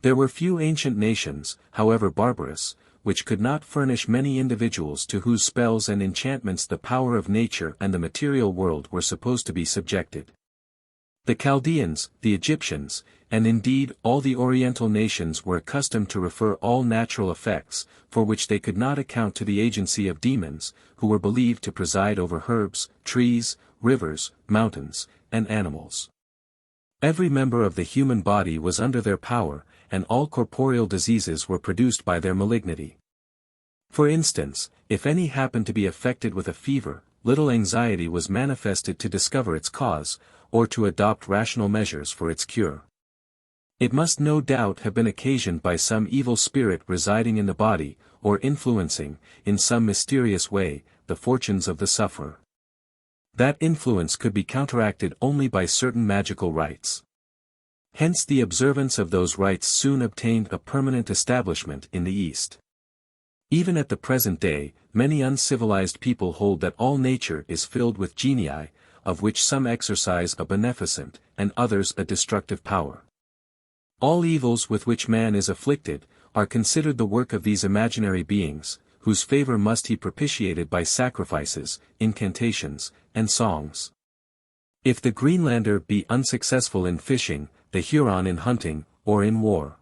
There were few ancient nations, however barbarous, which could not furnish many individuals to whose spells and enchantments the power of nature and the material world were supposed to be subjected. The Chaldeans, the Egyptians, and indeed all the Oriental nations were accustomed to refer all natural effects, for which they could not account to the agency of demons, who were believed to preside over herbs, trees, rivers, mountains, and animals. Every member of the human body was under their power, and all corporeal diseases were produced by their malignity. For instance, if any happened to be affected with a fever, little anxiety was manifested to discover its cause, or to adopt rational measures for its cure. It must no doubt have been occasioned by some evil spirit residing in the body, or influencing, in some mysterious way, the fortunes of the sufferer. That influence could be counteracted only by certain magical rites. Hence the observance of those rites soon obtained a permanent establishment in the East. Even at the present day, many uncivilized people hold that all nature is filled with genii, of which some exercise a beneficent, and others a destructive power. All evils with which man is afflicted, are considered the work of these imaginary beings, whose favor must he propitiated by sacrifices, incantations, and songs. If the Greenlander be unsuccessful in fishing, the Huron in hunting, or in war.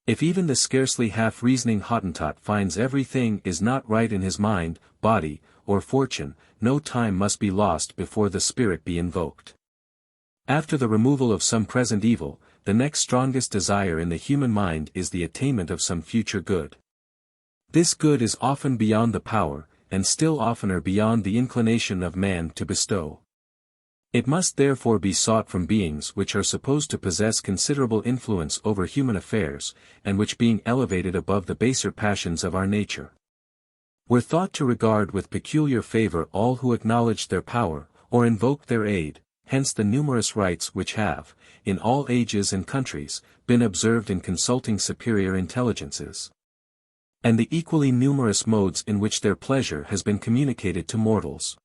If even the scarcely half-reasoning Hottentot finds everything is not right in his mind, body, or fortune, no time must be lost before the spirit be invoked. After the removal of some present evil, the next strongest desire in the human mind is the attainment of some future good. This good is often beyond the power, and still oftener beyond the inclination of man to bestow. It must therefore be sought from beings which are supposed to possess considerable influence over human affairs, and which being elevated above the baser passions of our nature, were thought to regard with peculiar favor all who acknowledged their power, or invoked their aid, hence the numerous rites which have, in all ages and countries, been observed in consulting superior intelligences, and the equally numerous modes in which their pleasure has been communicated to mortals.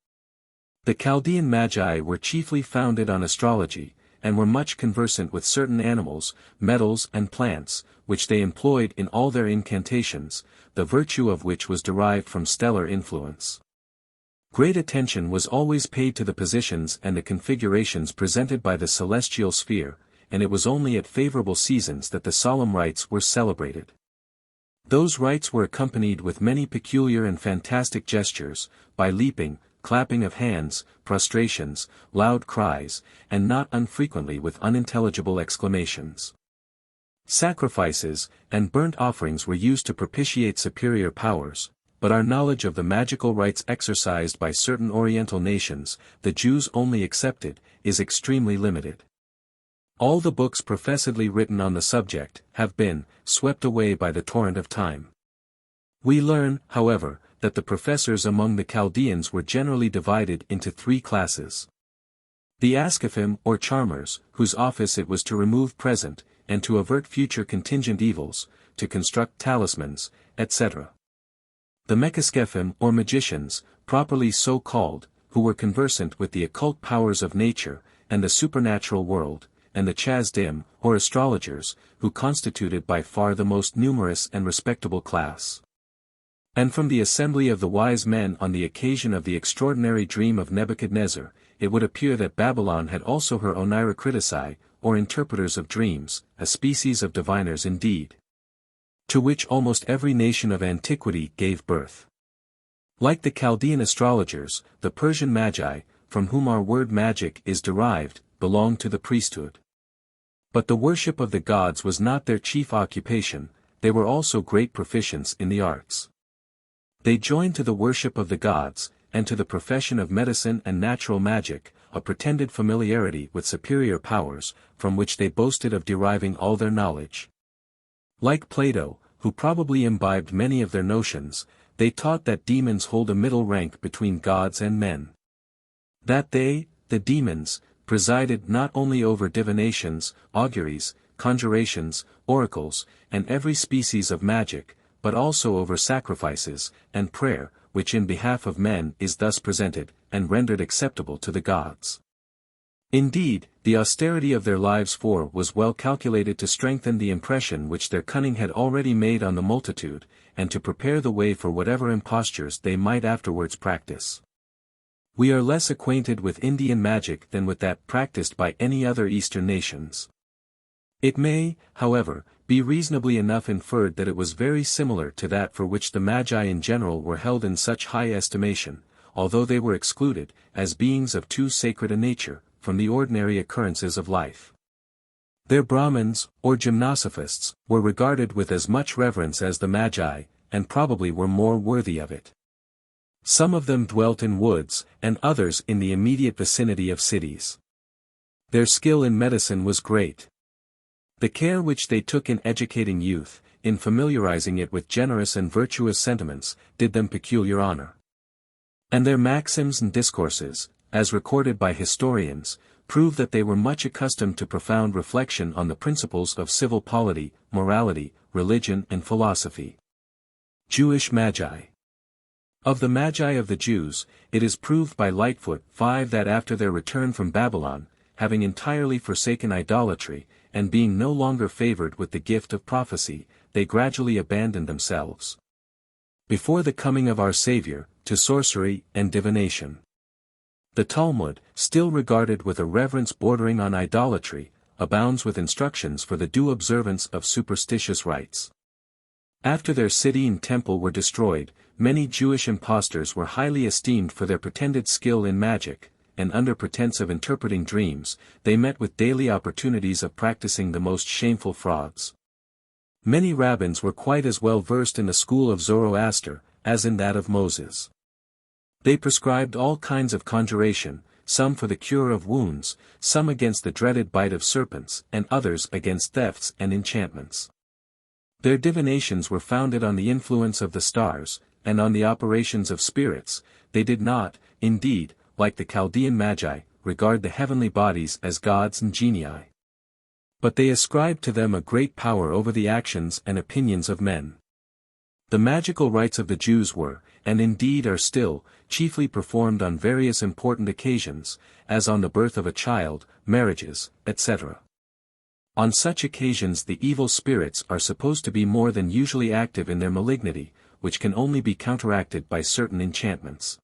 The Chaldean Magi were chiefly founded on astrology, and were much conversant with certain animals, metals and plants, which they employed in all their incantations, the virtue of which was derived from stellar influence. Great attention was always paid to the positions and the configurations presented by the celestial sphere, and it was only at favorable seasons that the solemn rites were celebrated. Those rites were accompanied with many peculiar and fantastic gestures, by leaping, clapping of hands, prostrations, loud cries, and not unfrequently with unintelligible exclamations. Sacrifices, and burnt offerings were used to propitiate superior powers, but our knowledge of the magical rites exercised by certain Oriental nations, the Jews only excepted, is extremely limited. All the books professedly written on the subject, have been, swept away by the torrent of time. We learn, however, that the professors among the Chaldeans were generally divided into three classes. The Asclepian or charmers, whose office it was to remove present, and to avert future contingent evils, to construct talismans, etc. The Medecine or magicians, properly so called, who were conversant with the occult powers of nature, and the supernatural world, and the Chasdim, or astrologers, who constituted by far the most numerous and respectable class. And from the assembly of the wise men on the occasion of the extraordinary dream of Nebuchadnezzar, it would appear that Babylon had also her Oneirocritici, or interpreters of dreams, a species of diviners indeed, to which almost every nation of antiquity gave birth. Like the Chaldean astrologers, the Persian Magi, from whom our word magic is derived, belonged to the priesthood. But the worship of the gods was not their chief occupation, they were also great proficients in the arts. They joined to the worship of the gods, and to the profession of medicine and natural magic, a pretended familiarity with superior powers, from which they boasted of deriving all their knowledge. Like Plato, who probably imbibed many of their notions, they taught that demons hold a middle rank between gods and men. That they, the demons, presided not only over divinations, auguries, conjurations, oracles, and every species of magic, but also over sacrifices, and prayer, which in behalf of men is thus presented, and rendered acceptable to the gods. Indeed, the austerity of their lives was well calculated to strengthen the impression which their cunning had already made on the multitude, and to prepare the way for whatever impostures they might afterwards practice. We are less acquainted with Indian magic than with that practiced by any other Eastern nations. It may, however, be reasonably enough inferred that it was very similar to that for which the Magi in general were held in such high estimation, although they were excluded, as beings of too sacred a nature, from the ordinary occurrences of life. Their Brahmins, or gymnosophists, were regarded with as much reverence as the Magi, and probably were more worthy of it. Some of them dwelt in woods, and others in the immediate vicinity of cities. Their skill in medicine was great. The care which they took in educating youth, in familiarizing it with generous and virtuous sentiments, did them peculiar honor. And their maxims and discourses, as recorded by historians, prove that they were much accustomed to profound reflection on the principles of civil polity, morality, religion and philosophy. Jewish Magi. Of the Magi of the Jews, it is proved by Lightfoot 5 that after their return from Babylon, having entirely forsaken idolatry, and being no longer favored with the gift of prophecy, they gradually abandoned themselves, before the coming of our Savior, to sorcery and divination. The Talmud, still regarded with a reverence bordering on idolatry, abounds with instructions for the due observance of superstitious rites. After their city and temple were destroyed, many Jewish impostors were highly esteemed for their pretended skill in magic, and under pretense of interpreting dreams, they met with daily opportunities of practicing the most shameful frauds. Many rabbins were quite as well versed in the school of Zoroaster, as in that of Moses. They prescribed all kinds of conjuration, some for the cure of wounds, some against the dreaded bite of serpents, and others against thefts and enchantments. Their divinations were founded on the influence of the stars, and on the operations of spirits. They did not, indeed, like the Chaldean Magi, regard the heavenly bodies as gods and genii. But they ascribed to them a great power over the actions and opinions of men. The magical rites of the Jews were, and indeed are still, chiefly performed on various important occasions, as on the birth of a child, marriages, etc. On such occasions the evil spirits are supposed to be more than usually active in their malignity, which can only be counteracted by certain enchantments.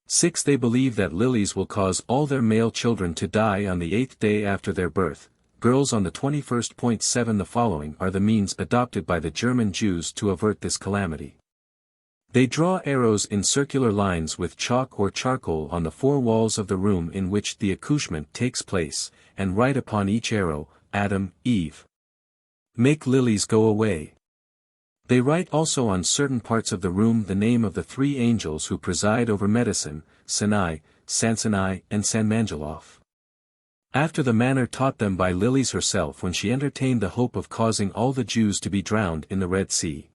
6. They believe that lilies will cause all their male children to die on the 8th day after their birth, girls on the 21st. 7. The following are the means adopted by the German Jews to avert this calamity. They draw arrows in circular lines with chalk or charcoal on the 4 walls of the room in which the accouchement takes place, and write upon each arrow, Adam, Eve. Make lilies go away. They write also on certain parts of the room the name of the 3 angels who preside over medicine, Sinai, Sansonai and Sanmangeloff. After the manner taught them by Lilies herself when she entertained the hope of causing all the Jews to be drowned in the Red Sea.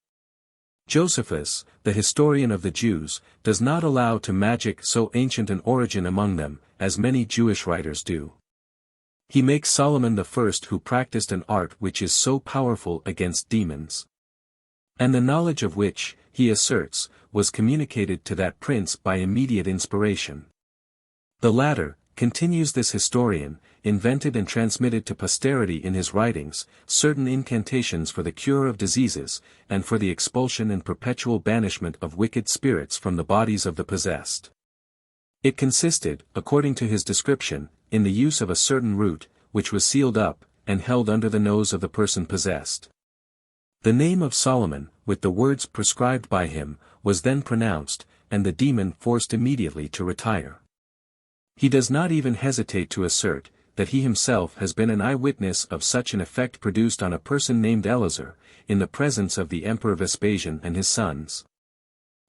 Josephus, the historian of the Jews, does not allow to magic so ancient an origin among them, as many Jewish writers do. He makes Solomon the first who practiced an art which is so powerful against demons, and the knowledge of which, he asserts, was communicated to that prince by immediate inspiration. The latter, continues this historian, invented and transmitted to posterity in his writings, certain incantations for the cure of diseases, and for the expulsion and perpetual banishment of wicked spirits from the bodies of the possessed. It consisted, according to his description, in the use of a certain root, which was sealed up, and held under the nose of the person possessed. The name of Solomon, with the words prescribed by him, was then pronounced, and the demon forced immediately to retire. He does not even hesitate to assert, that he himself has been an eyewitness of such an effect produced on a person named Eleazar, in the presence of the Emperor Vespasian and his sons.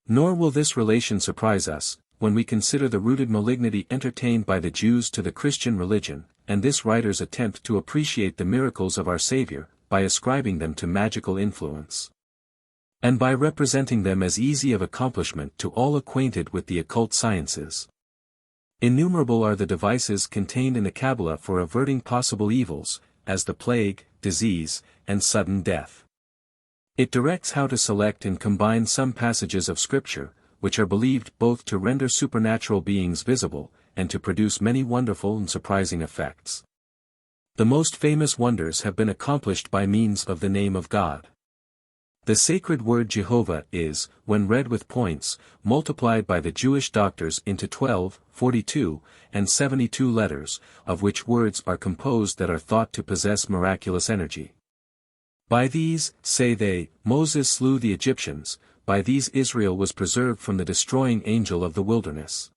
Nor will this relation surprise us, when we consider the rooted malignity entertained by the Jews to the Christian religion, and this writer's attempt to appreciate the miracles of our Savior, by ascribing them to magical influence, and by representing them as easy of accomplishment to all acquainted with the occult sciences. Innumerable are the devices contained in the Kabbalah for averting possible evils, as the plague, disease, and sudden death. It directs how to select and combine some passages of Scripture, which are believed both to render supernatural beings visible, and to produce many wonderful and surprising effects. The most famous wonders have been accomplished by means of the name of God. The sacred word Jehovah is, when read with points, multiplied by the Jewish doctors into 12, 42, and 72 letters, of which words are composed that are thought to possess miraculous energy. By these, say they, Moses slew the Egyptians, by these Israel was preserved from the destroying angel of the wilderness.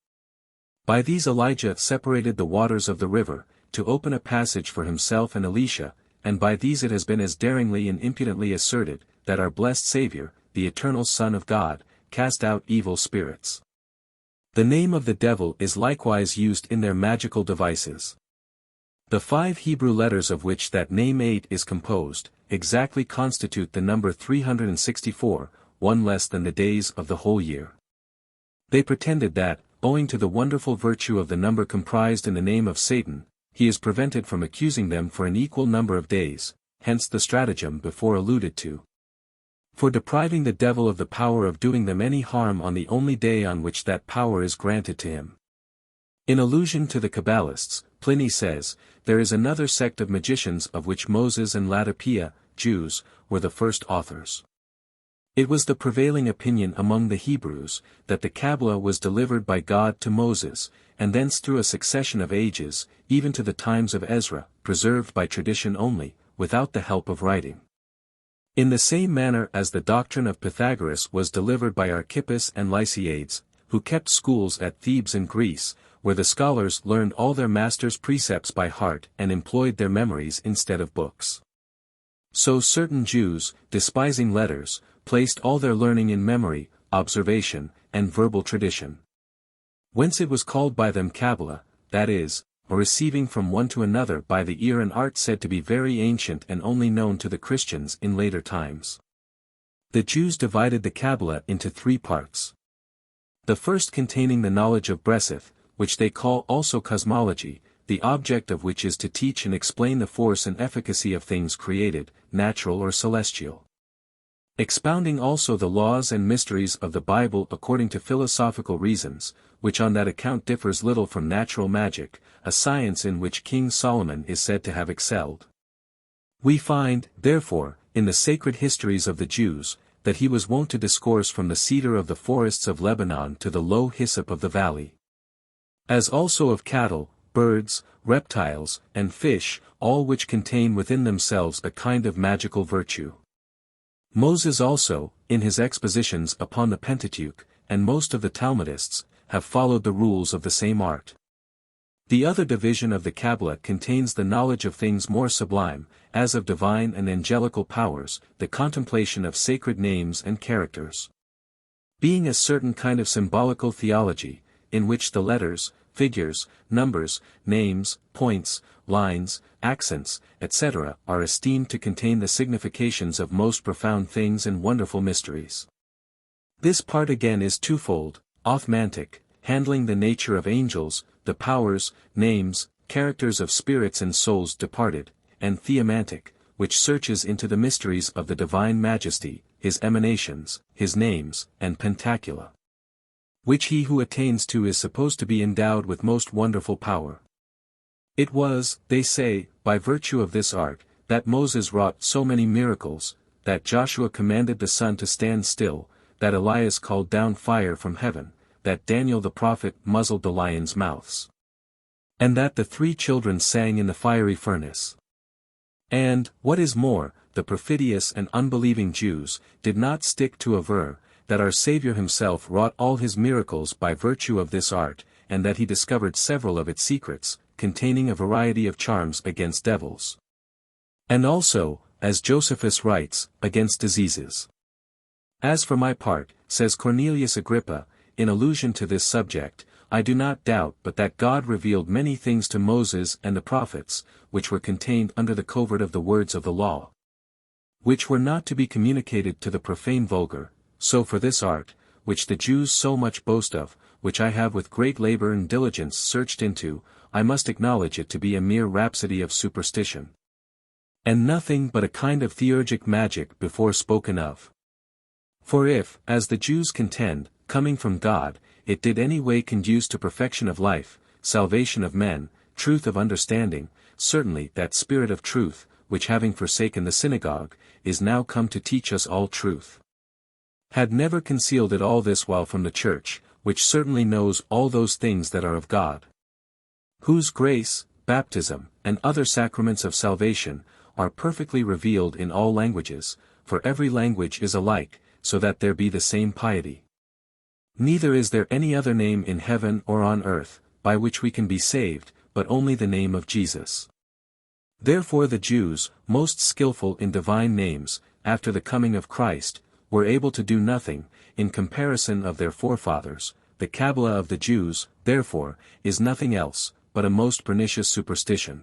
By these Elijah separated the waters of the river, to open a passage for himself and Elisha, and by these it has been as daringly and impudently asserted, that our blessed Saviour, the eternal Son of God, cast out evil spirits. The name of the devil is likewise used in their magical devices. The 5 Hebrew letters of which that name 8 is composed, exactly constitute the number 364, one less than the days of the whole year. They pretended that, owing to the wonderful virtue of the number comprised in the name of Satan, he is prevented from accusing them for an equal number of days, hence the stratagem before alluded to, for depriving the devil of the power of doing them any harm on the only day on which that power is granted to him. In allusion to the Kabbalists, Pliny says, there is another sect of magicians of which Moses and Laodicea, Jews, were the first authors. It was the prevailing opinion among the Hebrews, that the Kabbalah was delivered by God to Moses, and thence through a succession of ages, even to the times of Ezra, preserved by tradition only, without the help of writing. In the same manner as the doctrine of Pythagoras was delivered by Archippus and Lysiades, who kept schools at Thebes in Greece, where the scholars learned all their master's precepts by heart and employed their memories instead of books. So certain Jews, despising letters, placed all their learning in memory, observation, and verbal tradition. Whence it was called by them Kabbalah, that is, a receiving from one to another by the ear, an art said to be very ancient and only known to the Christians in later times. The Jews divided the Kabbalah into 3 parts. The first containing the knowledge of Breseth, which they call also cosmology, the object of which is to teach and explain the force and efficacy of things created, natural or celestial. Expounding also the laws and mysteries of the Bible according to philosophical reasons, which on that account differs little from natural magic, a science in which King Solomon is said to have excelled. We find, therefore, in the sacred histories of the Jews, that he was wont to discourse from the cedar of the forests of Lebanon to the low hyssop of the valley. As also of cattle, birds, reptiles, and fish, all which contain within themselves a kind of magical virtue. Moses also, in his expositions upon the Pentateuch, and most of the Talmudists, have followed the rules of the same art. The other division of the Kabbalah contains the knowledge of things more sublime, as of divine and angelical powers, the contemplation of sacred names and characters. Being a certain kind of symbolical theology, in which the letters, figures, numbers, names, points, lines, accents, etc., are esteemed to contain the significations of most profound things and wonderful mysteries. This part again is twofold: othmantic, handling the nature of angels, the powers, names, characters of spirits and souls departed, and theomantic, which searches into the mysteries of the divine majesty, his emanations, his names, and pentacula. which he who attains to is supposed to be endowed with most wonderful power. It was, they say, by virtue of this art, that Moses wrought so many miracles, that Joshua commanded the sun to stand still, that Elias called down fire from heaven, that Daniel the prophet muzzled the lions' mouths, and that the 3 children sang in the fiery furnace. And, what is more, the perfidious and unbelieving Jews did not stick to aver that our Saviour himself wrought all his miracles by virtue of this art, and that he discovered several of its secrets, containing a variety of charms against devils. And also, as Josephus writes, against diseases. As for my part, says Cornelius Agrippa, in allusion to this subject, I do not doubt but that God revealed many things to Moses and the prophets, which were contained under the covert of the words of the law, which were not to be communicated to the profane vulgar. So for this art, which the Jews so much boast of, which I have with great labor and diligence searched into, I must acknowledge it to be a mere rhapsody of superstition, and nothing but a kind of theurgic magic before spoken of. For if, as the Jews contend, coming from God, it did any way conduce to perfection of life, salvation of men, truth of understanding, certainly that Spirit of truth, which having forsaken the synagogue, is now come to teach us all truth, had never concealed it all this while from the Church, which certainly knows all those things that are of God, whose grace, baptism, and other sacraments of salvation, are perfectly revealed in all languages, for every language is alike, so that there be the same piety. Neither is there any other name in heaven or on earth, by which we can be saved, but only the name of Jesus. Therefore the Jews, most skillful in divine names, after the coming of Christ, were able to do nothing, in comparison of their forefathers. The Kabbalah of the Jews, therefore, is nothing else, but a most pernicious superstition,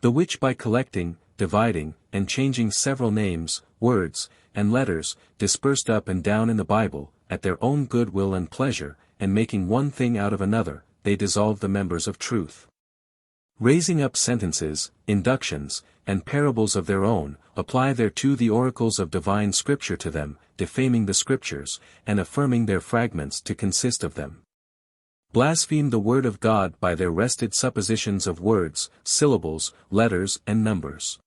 the which by collecting, dividing, and changing several names, words, and letters, dispersed up and down in the Bible, at their own good will and pleasure, and making one thing out of another, they dissolve the members of truth, raising up sentences, inductions, and parables of their own, apply thereto the oracles of divine Scripture to them, defaming the Scriptures, and affirming their fragments to consist of them, blaspheme the word of God by their wrested suppositions of words, syllables, letters and numbers,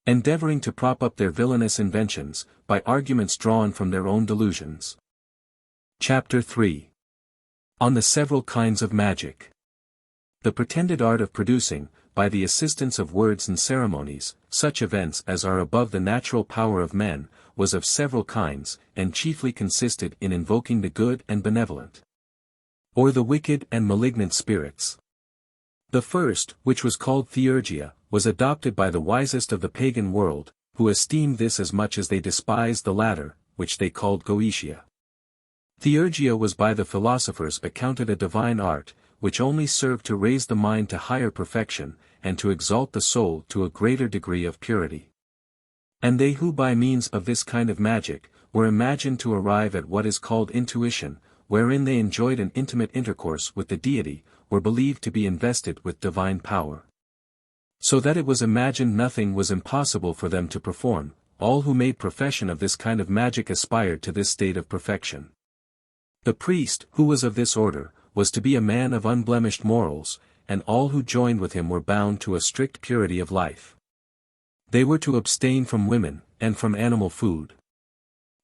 endeavoring to prop up their villainous inventions, by arguments drawn from their own delusions. Chapter 3. On the several kinds of magic. The pretended art of producing, by the assistance of words and ceremonies, such events as are above the natural power of men, was of several kinds, and chiefly consisted in invoking the good and benevolent, or the wicked and malignant spirits. The first, which was called Theurgia, was adopted by the wisest of the pagan world, who esteemed this as much as they despised the latter, which they called Goetia. Theurgia was by the philosophers accounted a divine art, which only served to raise the mind to higher perfection, and to exalt the soul to a greater degree of purity. And they who by means of this kind of magic, were imagined to arrive at what is called intuition, wherein they enjoyed an intimate intercourse with the deity, were believed to be invested with divine power, so that it was imagined nothing was impossible for them to perform. All who made profession of this kind of magic aspired to this state of perfection. The priest, who was of this order, was to be a man of unblemished morals, and all who joined with him were bound to a strict purity of life. They were to abstain from women, and from animal food,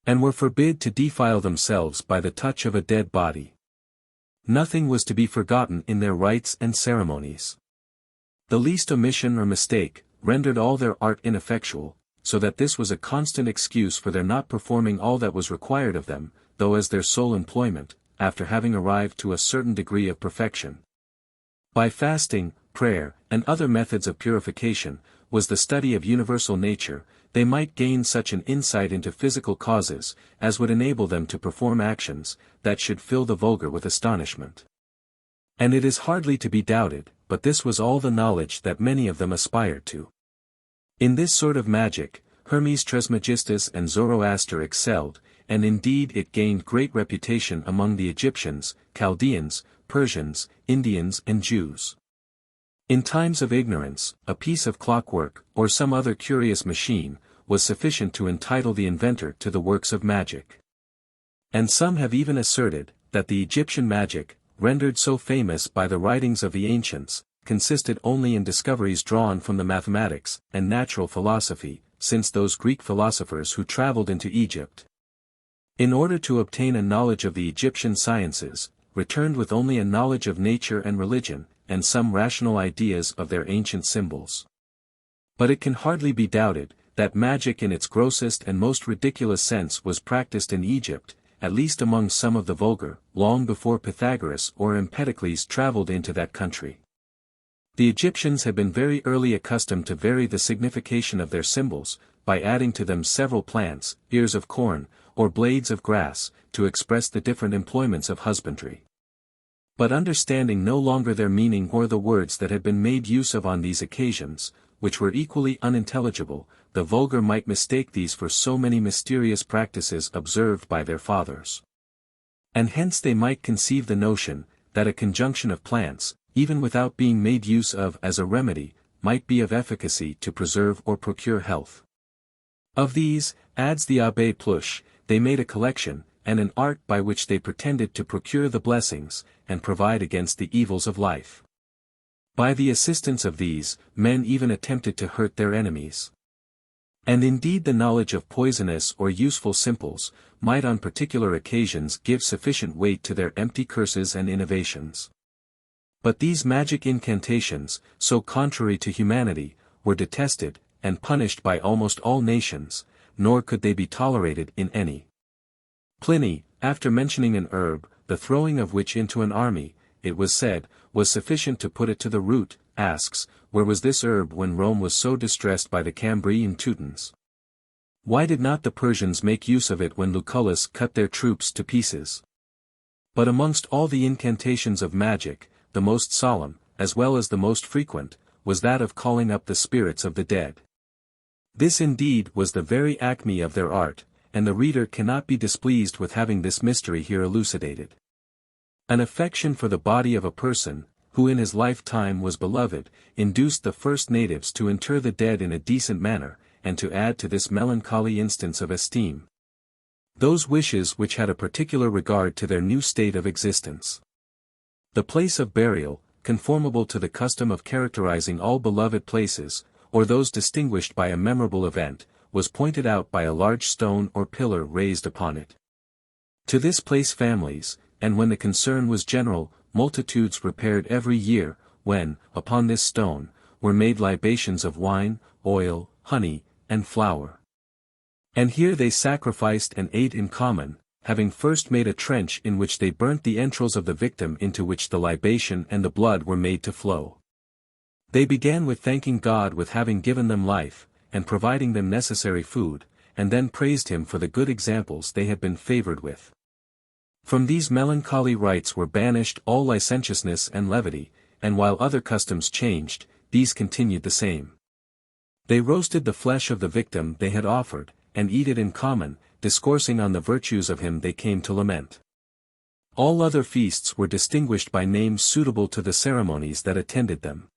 and were forbid to defile themselves by the touch of a dead body. Nothing was to be forgotten in their rites and ceremonies. The least omission or mistake, rendered all their art ineffectual, so that this was a constant excuse for their not performing all that was required of them, though as their sole employment, after having arrived to a certain degree of perfection, by fasting, prayer, and other methods of purification, was the study of universal nature, they might gain such an insight into physical causes, as would enable them to perform actions, that should fill the vulgar with astonishment. And it is hardly to be doubted, but this was all the knowledge that many of them aspired to. In this sort of magic, Hermes Trismegistus and Zoroaster excelled, and indeed it gained great reputation among the Egyptians, Chaldeans, Persians, Indians and Jews. In times of ignorance, a piece of clockwork, or some other curious machine, was sufficient to entitle the inventor to the works of magic. And some have even asserted, that the Egyptian magic, rendered so famous by the writings of the ancients, consisted only in discoveries drawn from the mathematics and natural philosophy, since those Greek philosophers who traveled into Egypt, in order to obtain a knowledge of the Egyptian sciences, returned with only a knowledge of nature and religion, and some rational ideas of their ancient symbols. But it can hardly be doubted, that magic in its grossest and most ridiculous sense was practiced in Egypt, at least among some of the vulgar, long before Pythagoras or Empedocles traveled into that country. The Egyptians had been very early accustomed to vary the signification of their symbols, by adding to them several plants, ears of corn, or blades of grass, to express the different employments of husbandry. But understanding no longer their meaning or the words that had been made use of on these occasions, which were equally unintelligible, the vulgar might mistake these for so many mysterious practices observed by their fathers. And hence they might conceive the notion, that a conjunction of plants, even without being made use of as a remedy, might be of efficacy to preserve or procure health. Of these, adds the Abbé Pluche, they made a collection, and an art by which they pretended to procure the blessings, and provide against the evils of life. By the assistance of these, men even attempted to hurt their enemies. And indeed the knowledge of poisonous or useful simples, might on particular occasions give sufficient weight to their empty curses and innovations. But these magic incantations, so contrary to humanity, were detested, and punished by almost all nations, nor could they be tolerated in any. Pliny, after mentioning an herb, the throwing of which into an army, it was said, was sufficient to put it to the root, asks, where was this herb when Rome was so distressed by the Cambrian Teutons? Why did not the Persians make use of it when Lucullus cut their troops to pieces? But amongst all the incantations of magic, the most solemn, as well as the most frequent, was that of calling up the spirits of the dead. This indeed was the very acme of their art, and the reader cannot be displeased with having this mystery here elucidated. An affection for the body of a person, who in his lifetime was beloved, induced the first natives to inter the dead in a decent manner, and to add to this melancholy instance of esteem those wishes which had a particular regard to their new state of existence. The place of burial, conformable to the custom of characterizing all beloved places, or those distinguished by a memorable event, was pointed out by a large stone or pillar raised upon it. To this place families, and when the concern was general, multitudes repaired every year, when, upon this stone, were made libations of wine, oil, honey, and flour. And here they sacrificed and ate in common, having first made a trench in which they burnt the entrails of the victim into which the libation and the blood were made to flow. They began with thanking God with having given them life, and providing them necessary food, and then praised him for the good examples they had been favored with. From these melancholy rites were banished all licentiousness and levity, and while other customs changed, these continued the same. They roasted the flesh of the victim they had offered, and eat it in common, discoursing on the virtues of him they came to lament. All other feasts were distinguished by names suitable to the ceremonies that attended them.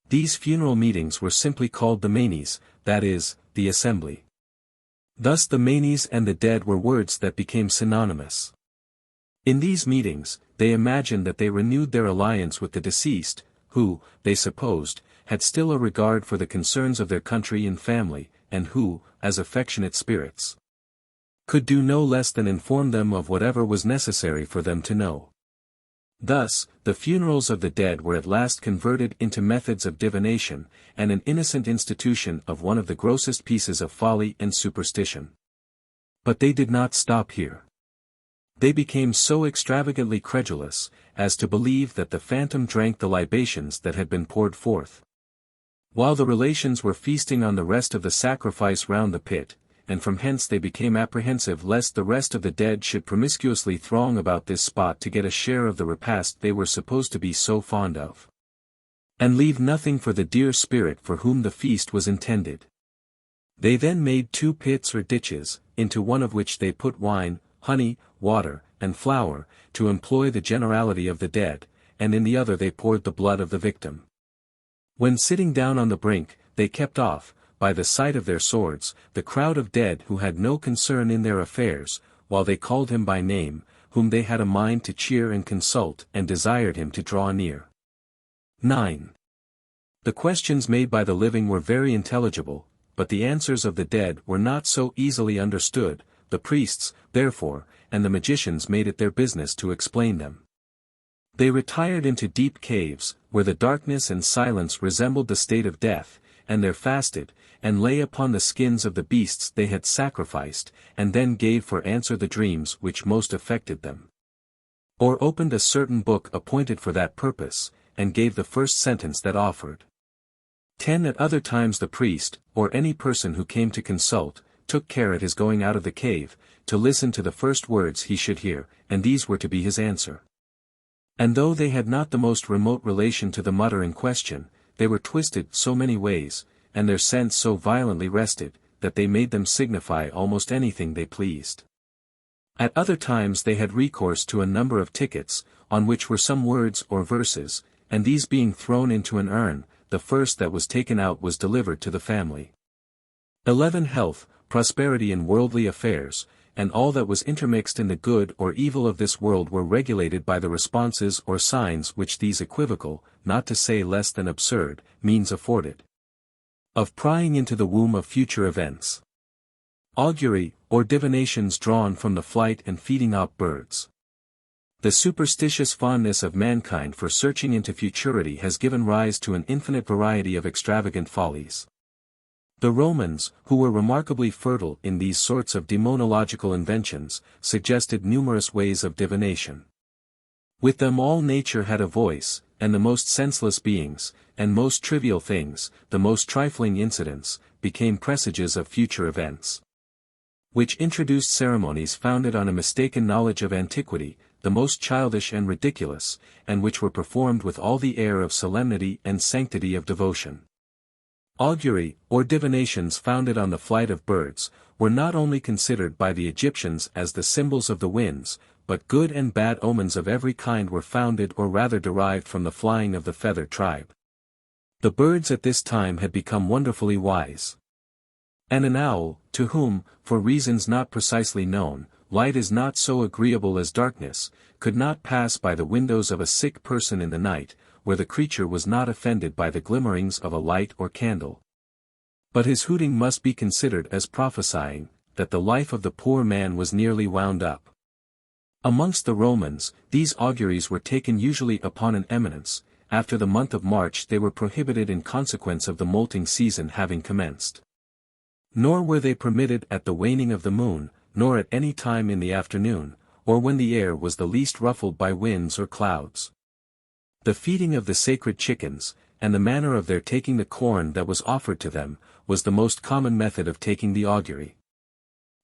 These funeral meetings were simply called the manes, that is, the assembly. Thus the manes and the dead were words that became synonymous. In these meetings, they imagined that they renewed their alliance with the deceased, who, they supposed, had still a regard for the concerns of their country and family, and who, as affectionate spirits, could do no less than inform them of whatever was necessary for them to know. Thus, the funerals of the dead were at last converted into methods of divination, and an innocent institution of one of the grossest pieces of folly and superstition. But they did not stop here. They became so extravagantly credulous, as to believe that the phantom drank the libations that had been poured forth, while the relations were feasting on the rest of the sacrifice round the pit, and from hence they became apprehensive lest the rest of the dead should promiscuously throng about this spot to get a share of the repast they were supposed to be so fond of, and leave nothing for the dear spirit for whom the feast was intended. They then made 2 pits or ditches, into one of which they put wine, honey, water, and flour, to employ the generality of the dead, and in the other they poured the blood of the victim. When sitting down on the brink, they kept off, by the sight of their swords, the crowd of dead who had no concern in their affairs, while they called him by name, whom they had a mind to cheer and consult and desired him to draw near. 9. The questions made by the living were very intelligible, but the answers of the dead were not so easily understood. The priests, therefore, and the magicians made it their business to explain them. They retired into deep caves, where the darkness and silence resembled the state of death, and there fasted, and lay upon the skins of the beasts they had sacrificed, and then gave for answer the dreams which most affected them. Or opened a certain book appointed for that purpose, and gave the first sentence that offered. 10. At other times the priest, or any person who came to consult, took care at his going out of the cave, to listen to the first words he should hear, and these were to be his answer. And though they had not the most remote relation to the matter in question, they were twisted so many ways, and their sense so violently rested, that they made them signify almost anything they pleased. At other times they had recourse to a number of tickets, on which were some words or verses, and these being thrown into an urn, the first that was taken out was delivered to the family. 11. Health, prosperity and worldly affairs, and all that was intermixed in the good or evil of this world were regulated by the responses or signs which these equivocal, not to say less than absurd, means afforded. Of prying into the womb of future events. Augury, or divinations drawn from the flight and feeding out birds. The superstitious fondness of mankind for searching into futurity has given rise to an infinite variety of extravagant follies. The Romans, who were remarkably fertile in these sorts of demonological inventions, suggested numerous ways of divination. With them all nature had a voice, and the most senseless beings, and most trivial things, the most trifling incidents, became presages of future events. Which introduced ceremonies founded on a mistaken knowledge of antiquity, the most childish and ridiculous, and which were performed with all the air of solemnity and sanctity of devotion. Augury, or divinations founded on the flight of birds, were not only considered by the Egyptians as the symbols of the winds, but good and bad omens of every kind were founded or rather derived from the flying of the feathered tribe. The birds at this time had become wonderfully wise. And an owl, to whom, for reasons not precisely known, light is not so agreeable as darkness, could not pass by the windows of a sick person in the night, where the creature was not offended by the glimmerings of a light or candle. But his hooting must be considered as prophesying, that the life of the poor man was nearly wound up. Amongst the Romans, these auguries were taken usually upon an eminence. After the month of March they were prohibited in consequence of the molting season having commenced. Nor were they permitted at the waning of the moon, nor at any time in the afternoon, or when the air was the least ruffled by winds or clouds. The feeding of the sacred chickens, and the manner of their taking the corn that was offered to them, was the most common method of taking the augury.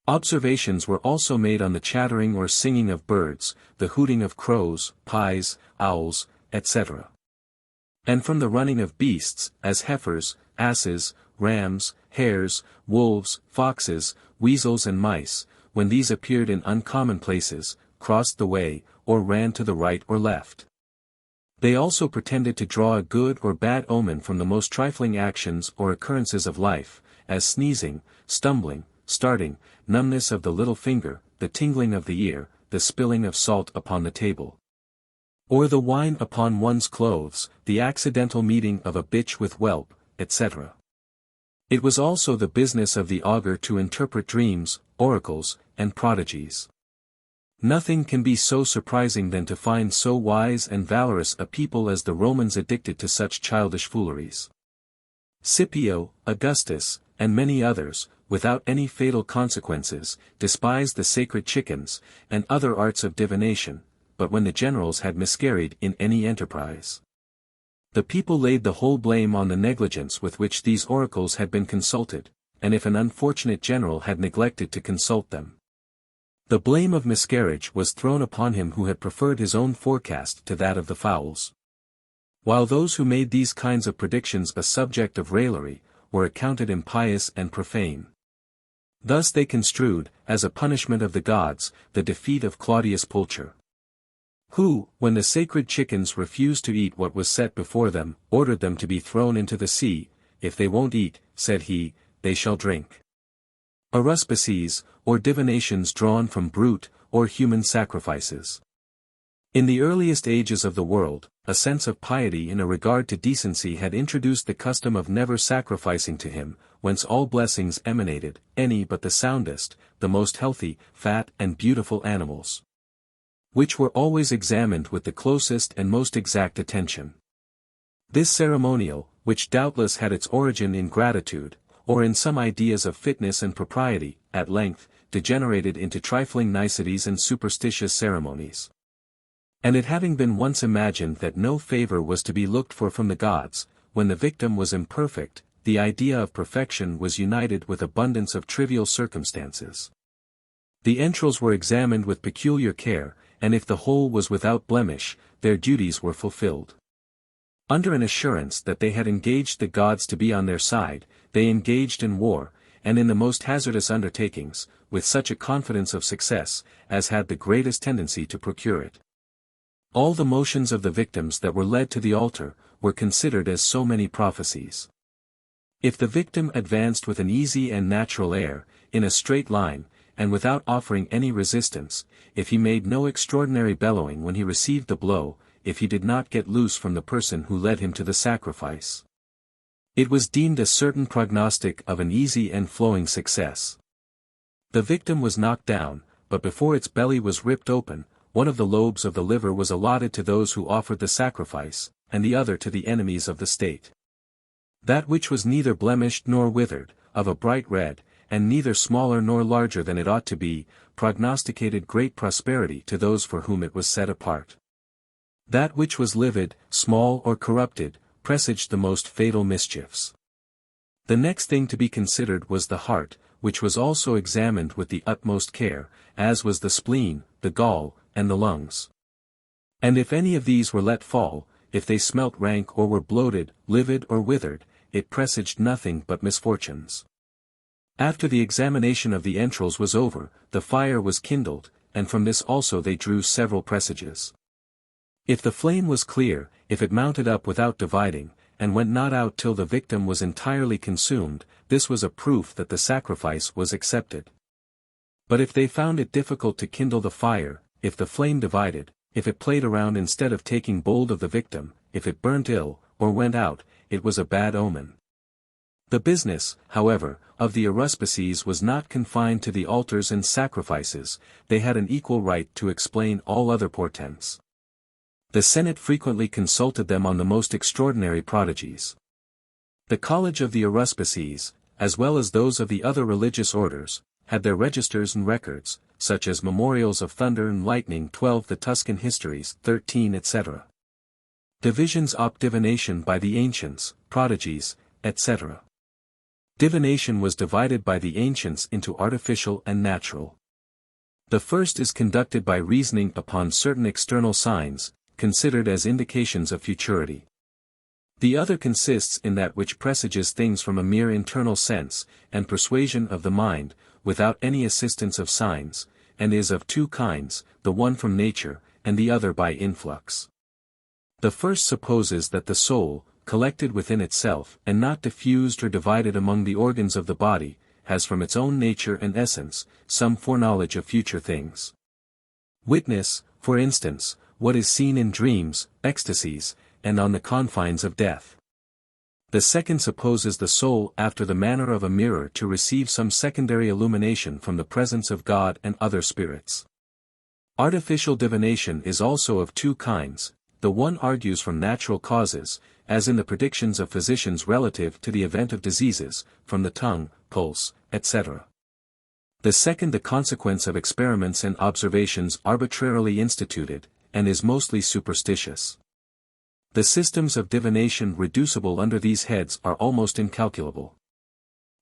Observations were also made on the chattering or singing of birds, the hooting of crows, pies, owls, etc. And from the running of beasts, as heifers, asses, rams, hares, wolves, foxes, weasels and mice, when these appeared in uncommon places, crossed the way, or ran to the right or left. They also pretended to draw a good or bad omen from the most trifling actions or occurrences of life, as sneezing, stumbling, starting, numbness of the little finger, the tingling of the ear, the spilling of salt upon the table, or the wine upon one's clothes, the accidental meeting of a bitch with whelp, etc. It was also the business of the augur to interpret dreams, oracles, and prodigies. Nothing can be so surprising than to find so wise and valorous a people as the Romans addicted to such childish fooleries. Scipio, Augustus, and many others, without any fatal consequences, despised the sacred chickens, and other arts of divination, but when the generals had miscarried in any enterprise, the people laid the whole blame on the negligence with which these oracles had been consulted, and if an unfortunate general had neglected to consult them, the blame of miscarriage was thrown upon him who had preferred his own forecast to that of the fowls. While those who made these kinds of predictions a subject of raillery, were accounted impious and profane. Thus they construed, as a punishment of the gods, the defeat of Claudius Pulcher, who, when the sacred chickens refused to eat what was set before them, ordered them to be thrown into the sea. If they won't eat, said he, they shall drink. Aruspices, or divinations drawn from brute, or human sacrifices. In the earliest ages of the world, a sense of piety in a regard to decency had introduced the custom of never sacrificing to him, whence all blessings emanated, any but the soundest, the most healthy, fat and beautiful animals, which were always examined with the closest and most exact attention. This ceremonial, which doubtless had its origin in gratitude, or in some ideas of fitness and propriety, at length, degenerated into trifling niceties and superstitious ceremonies. And it having been once imagined that no favor was to be looked for from the gods, when the victim was imperfect, the idea of perfection was united with abundance of trivial circumstances. The entrails were examined with peculiar care, and if the whole was without blemish, their duties were fulfilled. Under an assurance that they had engaged the gods to be on their side, they engaged in war, and in the most hazardous undertakings, with such a confidence of success, as had the greatest tendency to procure it. All the motions of the victims that were led to the altar, were considered as so many prophecies. If the victim advanced with an easy and natural air, in a straight line, and without offering any resistance, if he made no extraordinary bellowing when he received the blow, if he did not get loose from the person who led him to the sacrifice, it was deemed a certain prognostic of an easy and flowing success. The victim was knocked down, but before its belly was ripped open, one of the lobes of the liver was allotted to those who offered the sacrifice, and the other to the enemies of the state. That which was neither blemished nor withered, of a bright red, and neither smaller nor larger than it ought to be, prognosticated great prosperity to those for whom it was set apart. That which was livid, small or corrupted, presaged the most fatal mischiefs. The next thing to be considered was the heart, which was also examined with the utmost care, as was the spleen, the gall, and the lungs. And if any of these were let fall, if they smelt rank or were bloated, livid or withered, it presaged nothing but misfortunes. After the examination of the entrails was over, the fire was kindled, and from this also they drew several presages. If the flame was clear, if it mounted up without dividing, and went not out till the victim was entirely consumed, this was a proof that the sacrifice was accepted. But if they found it difficult to kindle the fire, if the flame divided, if it played around instead of taking hold of the victim, if it burnt ill, or went out, it was a bad omen. The business, however, of the aruspices was not confined to the altars and sacrifices, they had an equal right to explain all other portents. The Senate frequently consulted them on the most extraordinary prodigies. The College of the Aruspices, as well as those of the other religious orders, had their registers and records, such as memorials of thunder and lightning 12 the Tuscan histories 13 etc. Divisions op divination by the ancients, prodigies, etc. Divination was divided by the ancients into artificial and natural. The first is conducted by reasoning upon certain external signs, considered as indications of futurity. The other consists in that which presages things from a mere internal sense, and persuasion of the mind, without any assistance of signs, and is of two kinds, the one from nature, and the other by influx. The first supposes that the soul, collected within itself, and not diffused or divided among the organs of the body, has from its own nature and essence, some foreknowledge of future things. Witness, for instance, what is seen in dreams, ecstasies, and on the confines of death. The second supposes the soul after the manner of a mirror to receive some secondary illumination from the presence of God and other spirits. Artificial divination is also of two kinds, the one argues from natural causes, as in the predictions of physicians relative to the event of diseases, from the tongue, pulse, etc. The second the consequence of experiments and observations arbitrarily instituted, and is mostly superstitious. The systems of divination reducible under these heads are almost incalculable.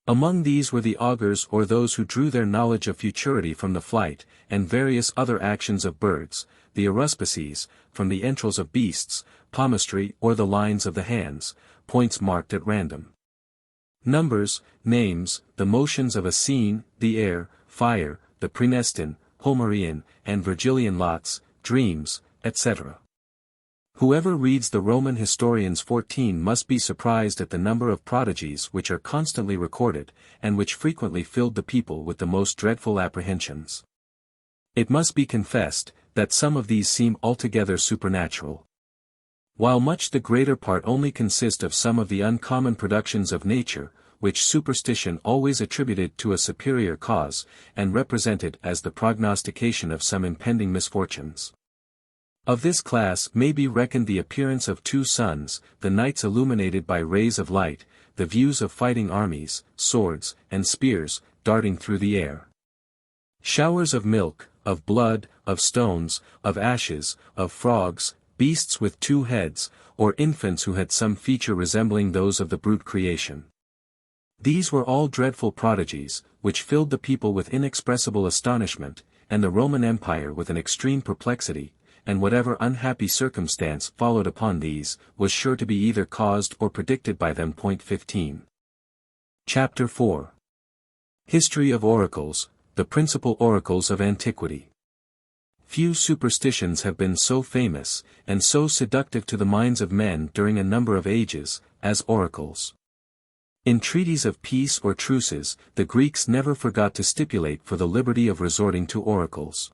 Among these were the augurs or those who drew their knowledge of futurity from the flight, and various other actions of birds, the aruspices, from the entrails of beasts, palmistry or the lines of the hands, points marked at random. Numbers, names, the motions of a scene, the air, fire, the Prenestin, Homerian, and Virgilian lots, dreams, etc. Whoever reads the Roman historians 14 must be surprised at the number of prodigies which are constantly recorded, and which frequently filled the people with the most dreadful apprehensions. It must be confessed, that some of these seem altogether supernatural. While much the greater part only consist of some of the uncommon productions of nature, which superstition always attributed to a superior cause, and represented as the prognostication of some impending misfortunes. Of this class may be reckoned the appearance of two suns, the nights illuminated by rays of light, the views of fighting armies, swords, and spears, darting through the air. Showers of milk, of blood, of stones, of ashes, of frogs, beasts with two heads, or infants who had some feature resembling those of the brute creation. These were all dreadful prodigies, which filled the people with inexpressible astonishment, and the Roman Empire with an extreme perplexity, and whatever unhappy circumstance followed upon these, was sure to be either caused or predicted by them. 15. Chapter 4. History of Oracles, the principal oracles of antiquity. Few superstitions have been so famous, and so seductive to the minds of men during a number of ages, as oracles. In treaties of peace or truces, the Greeks never forgot to stipulate for the liberty of resorting to oracles.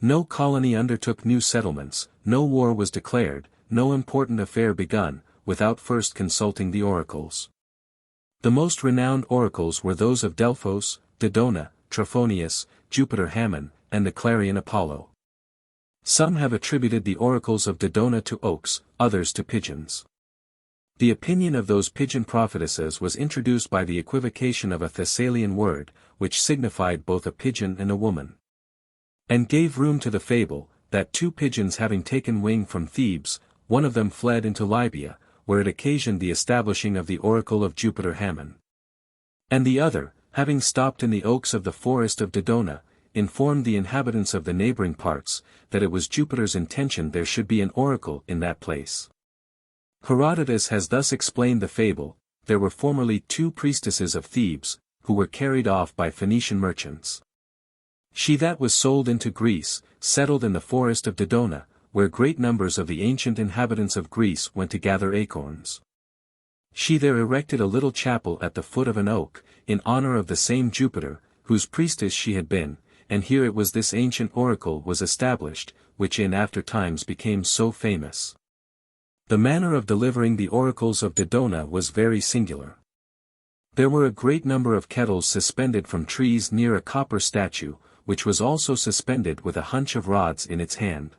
No colony undertook new settlements, no war was declared, no important affair begun, without first consulting the oracles. The most renowned oracles were those of Delphos, Dodona, Trophonius, Jupiter Hammon, and the Clarion Apollo. Some have attributed the oracles of Dodona to oaks, others to pigeons. The opinion of those pigeon prophetesses was introduced by the equivocation of a Thessalian word, which signified both a pigeon and a woman, and gave room to the fable, that two pigeons having taken wing from Thebes, one of them fled into Libya, where it occasioned the establishing of the oracle of Jupiter Hammon. And the other, having stopped in the oaks of the forest of Dodona, informed the inhabitants of the neighboring parts, that it was Jupiter's intention there should be an oracle in that place. Herodotus has thus explained the fable: there were formerly two priestesses of Thebes, who were carried off by Phoenician merchants. She that was sold into Greece, settled in the forest of Dodona, where great numbers of the ancient inhabitants of Greece went to gather acorns. She there erected a little chapel at the foot of an oak, in honor of the same Jupiter, whose priestess she had been, and here it was this ancient oracle was established, which in after times became so famous. The manner of delivering the oracles of Dodona was very singular. There were a great number of kettles suspended from trees near a copper statue, which was also suspended with a hunch of rods in its hand.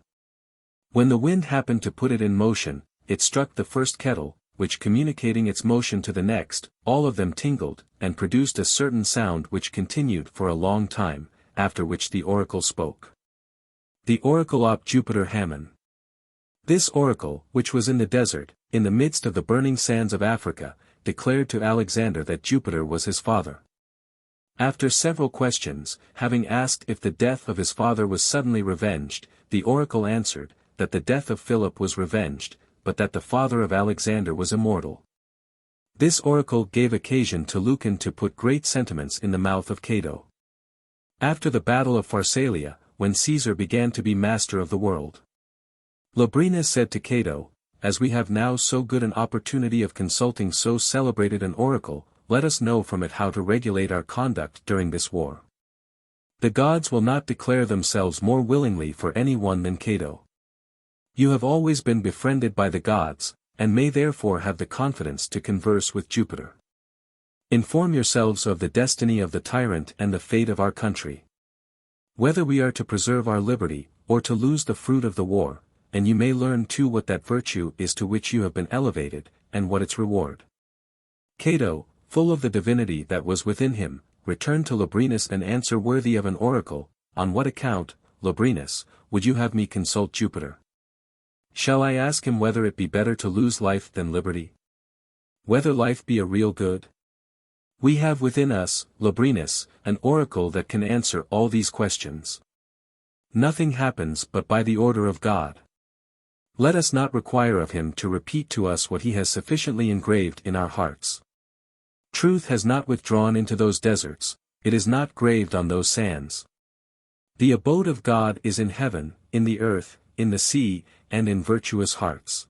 When the wind happened to put it in motion, it struck the first kettle, which communicating its motion to the next, all of them tingled, and produced a certain sound which continued for a long time, after which the oracle spoke. The oracle op Jupiter Hammon. This oracle, which was in the desert, in the midst of the burning sands of Africa, declared to Alexander that Jupiter was his father. After several questions, having asked if the death of his father was suddenly revenged, the oracle answered, that the death of Philip was revenged, but that the father of Alexander was immortal. This oracle gave occasion to Lucan to put great sentiments in the mouth of Cato. After the battle of Pharsalia, when Caesar began to be master of the world, Labrynus said to Cato, "As we have now so good an opportunity of consulting so celebrated an oracle, let us know from it how to regulate our conduct during this war. The gods will not declare themselves more willingly for any one than Cato. You have always been befriended by the gods, and may therefore have the confidence to converse with Jupiter. Inform yourselves of the destiny of the tyrant and the fate of our country. Whether we are to preserve our liberty, or to lose the fruit of the war, and you may learn too what that virtue is to which you have been elevated, and what its reward." Cato, full of the divinity that was within him, returned to Labrynus an answer worthy of an oracle: "On what account, Labrynus, would you have me consult Jupiter? Shall I ask him whether it be better to lose life than liberty? Whether life be a real good? We have within us, Labrynus, an oracle that can answer all these questions. Nothing happens but by the order of God. Let us not require of him to repeat to us what he has sufficiently engraved in our hearts. Truth has not withdrawn into those deserts, it is not graved on those sands. The abode of God is in heaven, in the earth, in the sea, and in virtuous hearts.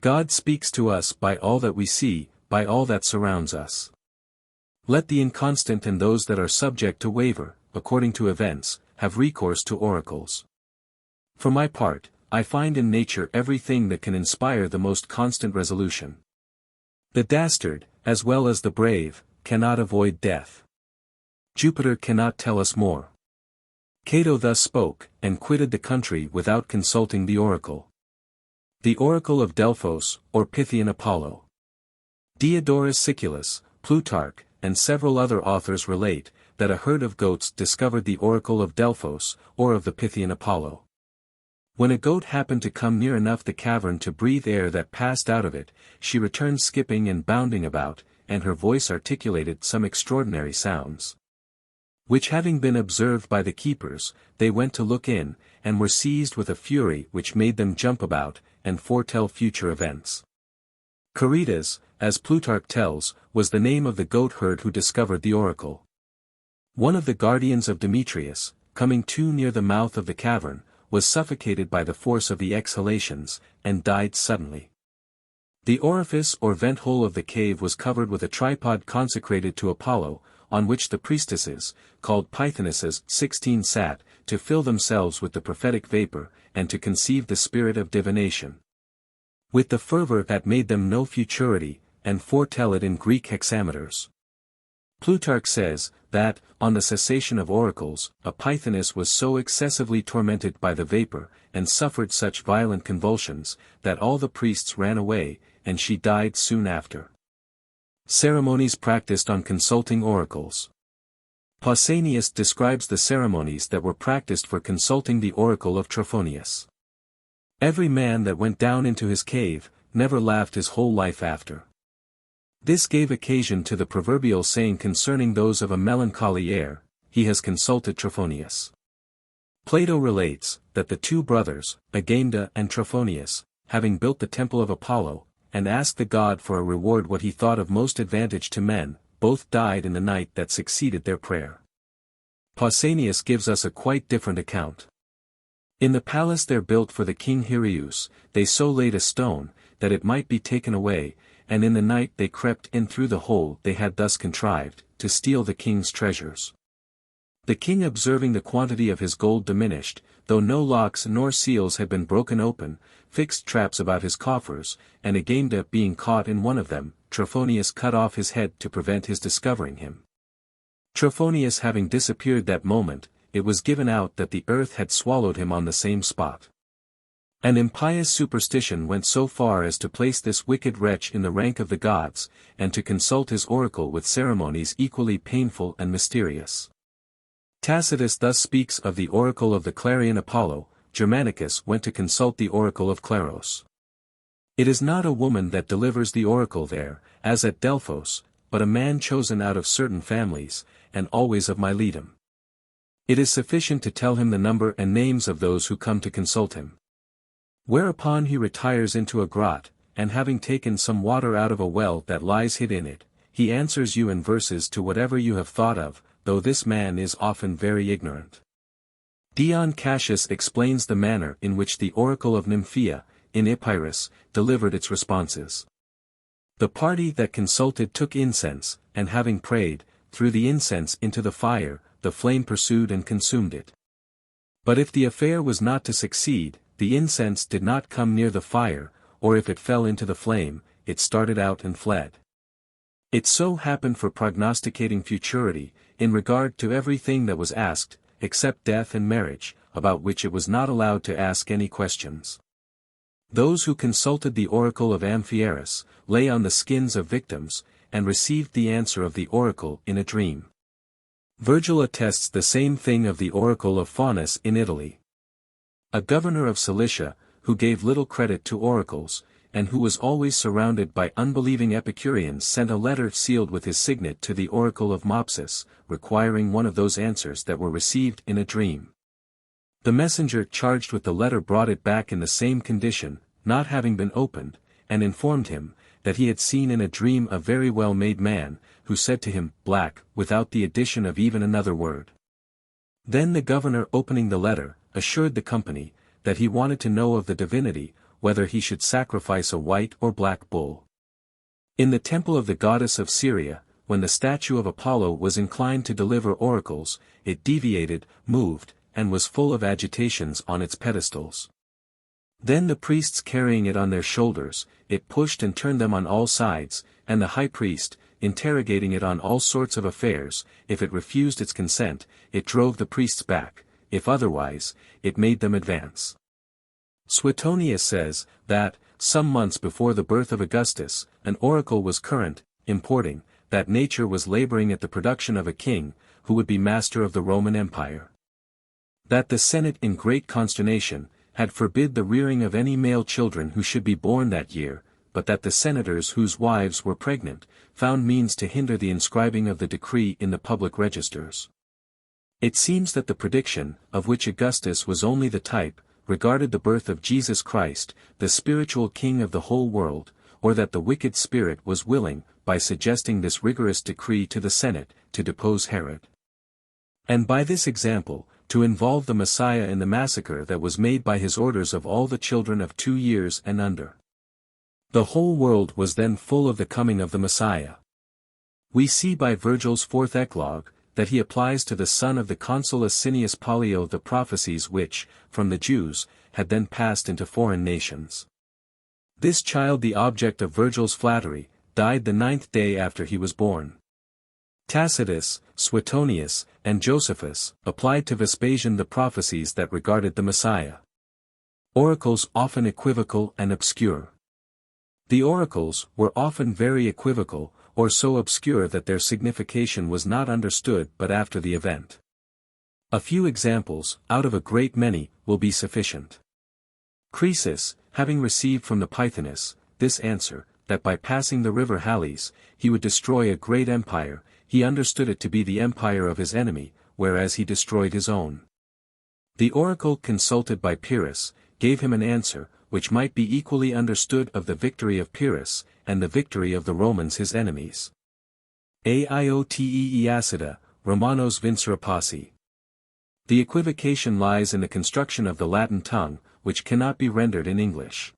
God speaks to us by all that we see, by all that surrounds us. Let the inconstant and those that are subject to waver, according to events, have recourse to oracles. For my part, I find in nature everything that can inspire the most constant resolution. The dastard, as well as the brave, cannot avoid death. Jupiter cannot tell us more. Cato thus spoke, and quitted the country without consulting the oracle. The oracle of Delphos, or Pythian Apollo. Diodorus Siculus, Plutarch, and several other authors relate, that a herd of goats discovered the oracle of Delphos, or of the Pythian Apollo. When a goat happened to come near enough the cavern to breathe air that passed out of it, she returned skipping and bounding about, and her voice articulated some extraordinary sounds. Which having been observed by the keepers, they went to look in, and were seized with a fury which made them jump about, and foretell future events. Caritas, as Plutarch tells, was the name of the goat herd who discovered the oracle. One of the guardians of Demetrius, coming too near the mouth of the cavern, was suffocated by the force of the exhalations, and died suddenly. The orifice or vent hole of the cave was covered with a tripod consecrated to Apollo, on which the priestesses, called Pythonesses, 16 sat, to fill themselves with the prophetic vapor, and to conceive the spirit of divination. With the fervor that made them know futurity, and foretell it in Greek hexameters. Plutarch says, that, on the cessation of oracles, a Pythoness was so excessively tormented by the vapor, and suffered such violent convulsions, that all the priests ran away, and she died soon after. Ceremonies practiced on consulting oracles. Pausanias describes the ceremonies that were practiced for consulting the oracle of Trophonius. Every man that went down into his cave, never laughed his whole life after. This gave occasion to the proverbial saying concerning those of a melancholy air, he has consulted Trophonius. Plato relates, that the two brothers, Agamemnon and Trophonius, having built the temple of Apollo, and asked the god for a reward what he thought of most advantage to men, both died in the night that succeeded their prayer. Pausanias gives us a quite different account. In the palace there built for the king Hyrieus, they so laid a stone, that it might be taken away, and in the night they crept in through the hole they had thus contrived, to steal the king's treasures. The king observing the quantity of his gold diminished, though no locks nor seals had been broken open, fixed traps about his coffers, and Agamemnon being caught in one of them, Trophonius cut off his head to prevent his discovering him. Trophonius having disappeared that moment, it was given out that the earth had swallowed him on the same spot. An impious superstition went so far as to place this wicked wretch in the rank of the gods, and to consult his oracle with ceremonies equally painful and mysterious. Tacitus thus speaks of the oracle of the Clarion Apollo. Germanicus went to consult the oracle of Claros. It is not a woman that delivers the oracle there, as at Delphos, but a man chosen out of certain families, and always of Miletum. It is sufficient to tell him the number and names of those who come to consult him. Whereupon he retires into a grot, and having taken some water out of a well that lies hid in it, he answers you in verses to whatever you have thought of, though this man is often very ignorant. Dion Cassius explains the manner in which the oracle of Nymphaea, in Epirus, delivered its responses. The party that consulted took incense, and having prayed, threw the incense into the fire, the flame pursued and consumed it. But if the affair was not to succeed, the incense did not come near the fire, or if it fell into the flame, it started out and fled. It so happened for prognosticating futurity, in regard to everything that was asked, except death and marriage, about which it was not allowed to ask any questions. Those who consulted the oracle of Amphiaraus, lay on the skins of victims, and received the answer of the oracle in a dream. Virgil attests the same thing of the oracle of Faunus in Italy. A governor of Cilicia, who gave little credit to oracles, and who was always surrounded by unbelieving Epicureans, sent a letter sealed with his signet to the oracle of Mopsus, requiring one of those answers that were received in a dream. The messenger charged with the letter brought it back in the same condition, not having been opened, and informed him, that he had seen in a dream a very well-made man, who said to him, black, without the addition of even another word. Then the governor opening the letter, assured the company, that he wanted to know of the divinity, whether he should sacrifice a white or black bull. In the temple of the goddess of Syria, when the statue of Apollo was inclined to deliver oracles, it deviated, moved, and was full of agitations on its pedestals. Then the priests carrying it on their shoulders, it pushed and turned them on all sides, and the high priest, interrogating it on all sorts of affairs, if it refused its consent, it drove the priests back, if otherwise, it made them advance. Suetonius says, that, some months before the birth of Augustus, an oracle was current, importing, that nature was laboring at the production of a king, who would be master of the Roman Empire. That the Senate in great consternation, had forbid the rearing of any male children who should be born that year, but that the senators whose wives were pregnant, found means to hinder the inscribing of the decree in the public registers. It seems that the prediction, of which Augustus was only the type, regarded the birth of Jesus Christ, the spiritual king of the whole world, or that the wicked spirit was willing, by suggesting this rigorous decree to the Senate, to depose Herod. And by this example, to involve the Messiah in the massacre that was made by his orders of all the children of 2 years and under. The whole world was then full of the coming of the Messiah. We see by Virgil's 4th Eclogue, that he applies to the son of the consul Asinius Pollio the prophecies which, from the Jews, had then passed into foreign nations. This child, the object of Virgil's flattery, died the 9th day after he was born. Tacitus, Suetonius, and Josephus, applied to Vespasian the prophecies that regarded the Messiah. Oracles often equivocal and obscure. The oracles were often very equivocal, or so obscure that their signification was not understood but after the event. A few examples, out of a great many, will be sufficient. Croesus, having received from the Pythoness, this answer, that by passing the river Halys, he would destroy a great empire, he understood it to be the empire of his enemy, whereas he destroyed his own. The oracle consulted by Pyrrhus, gave him an answer, which might be equally understood of the victory of Pyrrhus, and the victory of the Romans his enemies. Aiotee acida, Romanos vincere passi. The equivocation lies in the construction of the Latin tongue, which cannot be rendered in English.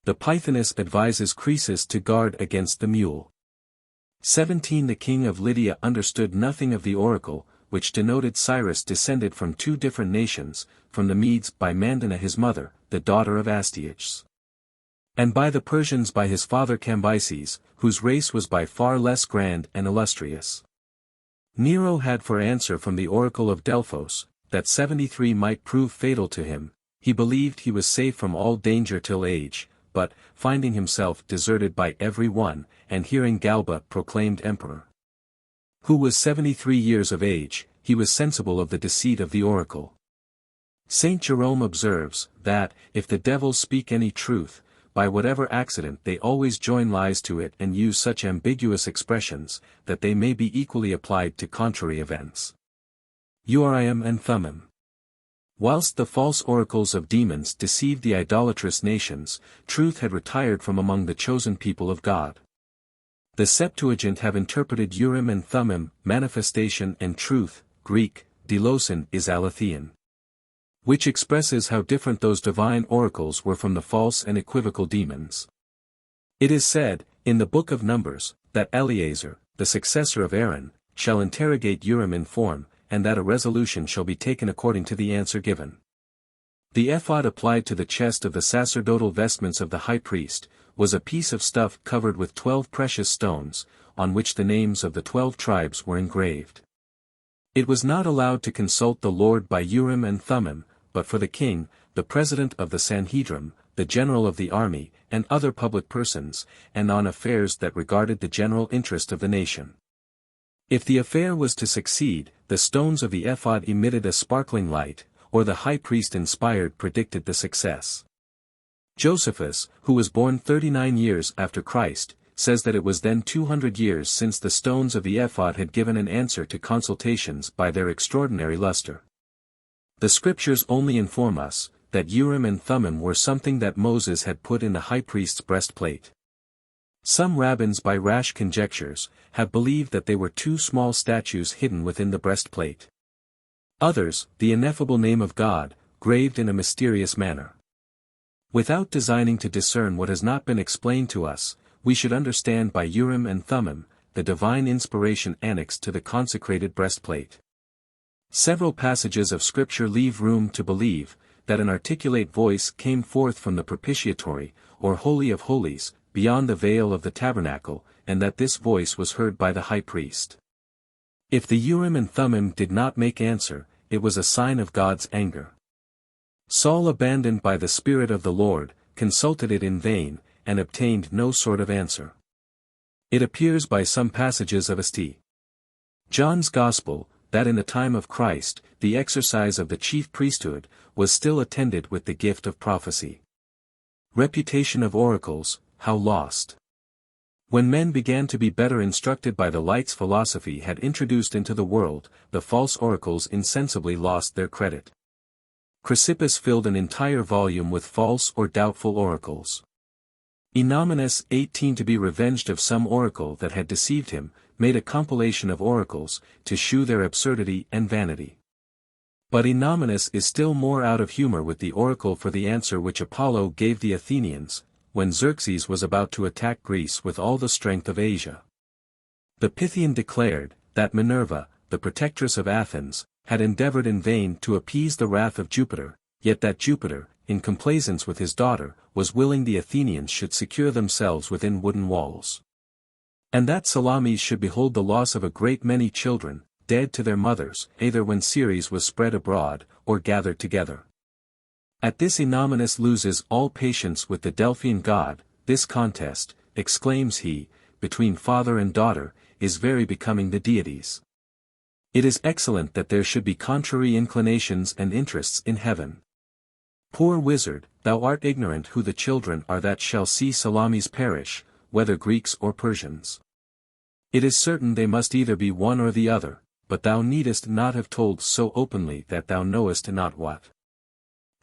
The Pythoness advises Croesus to guard against the mule. 17 The king of Lydia understood nothing of the oracle, which denoted Cyrus descended from 2 different nations, from the Medes by Mandana his mother, the daughter of Astyages. And by the Persians by his father Cambyses, whose race was by far less grand and illustrious. Nero had for answer from the oracle of Delphos, that 73 might prove fatal to him, he believed he was safe from all danger till age, but, finding himself deserted by every one, and hearing Galba proclaimed emperor, who was 73 years of age, he was sensible of the deceit of the oracle. Saint Jerome observes, that, if the devils speak any truth, by whatever accident they always join lies to it and use such ambiguous expressions, that they may be equally applied to contrary events. Urim and Thummim. Whilst the false oracles of demons deceived the idolatrous nations, truth had retired from among the chosen people of God. The Septuagint have interpreted Urim and Thummim, manifestation and truth, Greek, delosin is alethean, which expresses how different those divine oracles were from the false and equivocal demons. It is said, in the Book of Numbers, that Eleazar, the successor of Aaron, shall interrogate Urim in form, and that a resolution shall be taken according to the answer given. The ephod applied to the chest of the sacerdotal vestments of the high priest, was a piece of stuff covered with 12 precious stones, on which the names of the 12 tribes were engraved. It was not allowed to consult the Lord by Urim and Thummim, but for the king, the president of the Sanhedrim, the general of the army, and other public persons, and on affairs that regarded the general interest of the nation. If the affair was to succeed, the stones of the ephod emitted a sparkling light, or the high priest inspired predicted the success. Josephus, who was born 39 years after Christ, says that it was then 200 years since the stones of the ephod had given an answer to consultations by their extraordinary luster. The scriptures only inform us, that Urim and Thummim were something that Moses had put in the high priest's breastplate. Some rabbins by rash conjectures, have believed that they were 2 small statues hidden within the breastplate. Others, the ineffable name of God, graved in a mysterious manner. Without designing to discern what has not been explained to us, we should understand by Urim and Thummim, the divine inspiration annexed to the consecrated breastplate. Several passages of Scripture leave room to believe that an articulate voice came forth from the propitiatory, or Holy of Holies, beyond the veil of the tabernacle, and that this voice was heard by the high priest. If the Urim and Thummim did not make answer, it was a sign of God's anger. Saul, abandoned by the Spirit of the Lord, consulted it in vain, and obtained no sort of answer. It appears by some passages of St. John's Gospel, that in the time of Christ, the exercise of the chief priesthood was still attended with the gift of prophecy. Reputation of oracles, how lost! When men began to be better instructed by the lights philosophy had introduced into the world, the false oracles insensibly lost their credit. Chrysippus filled an entire volume with false or doubtful oracles. Ennominus, 18, to be revenged of some oracle that had deceived him, made a compilation of oracles, to shew their absurdity and vanity. But Ennominus is still more out of humor with the oracle for the answer which Apollo gave the Athenians, when Xerxes was about to attack Greece with all the strength of Asia. The Pythian declared, that Minerva, the protectress of Athens, had endeavored in vain to appease the wrath of Jupiter, yet that Jupiter, in complaisance with his daughter, was willing the Athenians should secure themselves within wooden walls. And that Salamis should behold the loss of a great many children, dead to their mothers, either when Ceres was spread abroad, or gathered together. At this Ennominus loses all patience with the Delphian god. This contest, exclaims he, between father and daughter, is very becoming the deities. It is excellent that there should be contrary inclinations and interests in heaven. Poor wizard, thou art ignorant who the children are that shall see Salamis perish, whether Greeks or Persians. It is certain they must either be one or the other, but thou needest not have told so openly that thou knowest not what.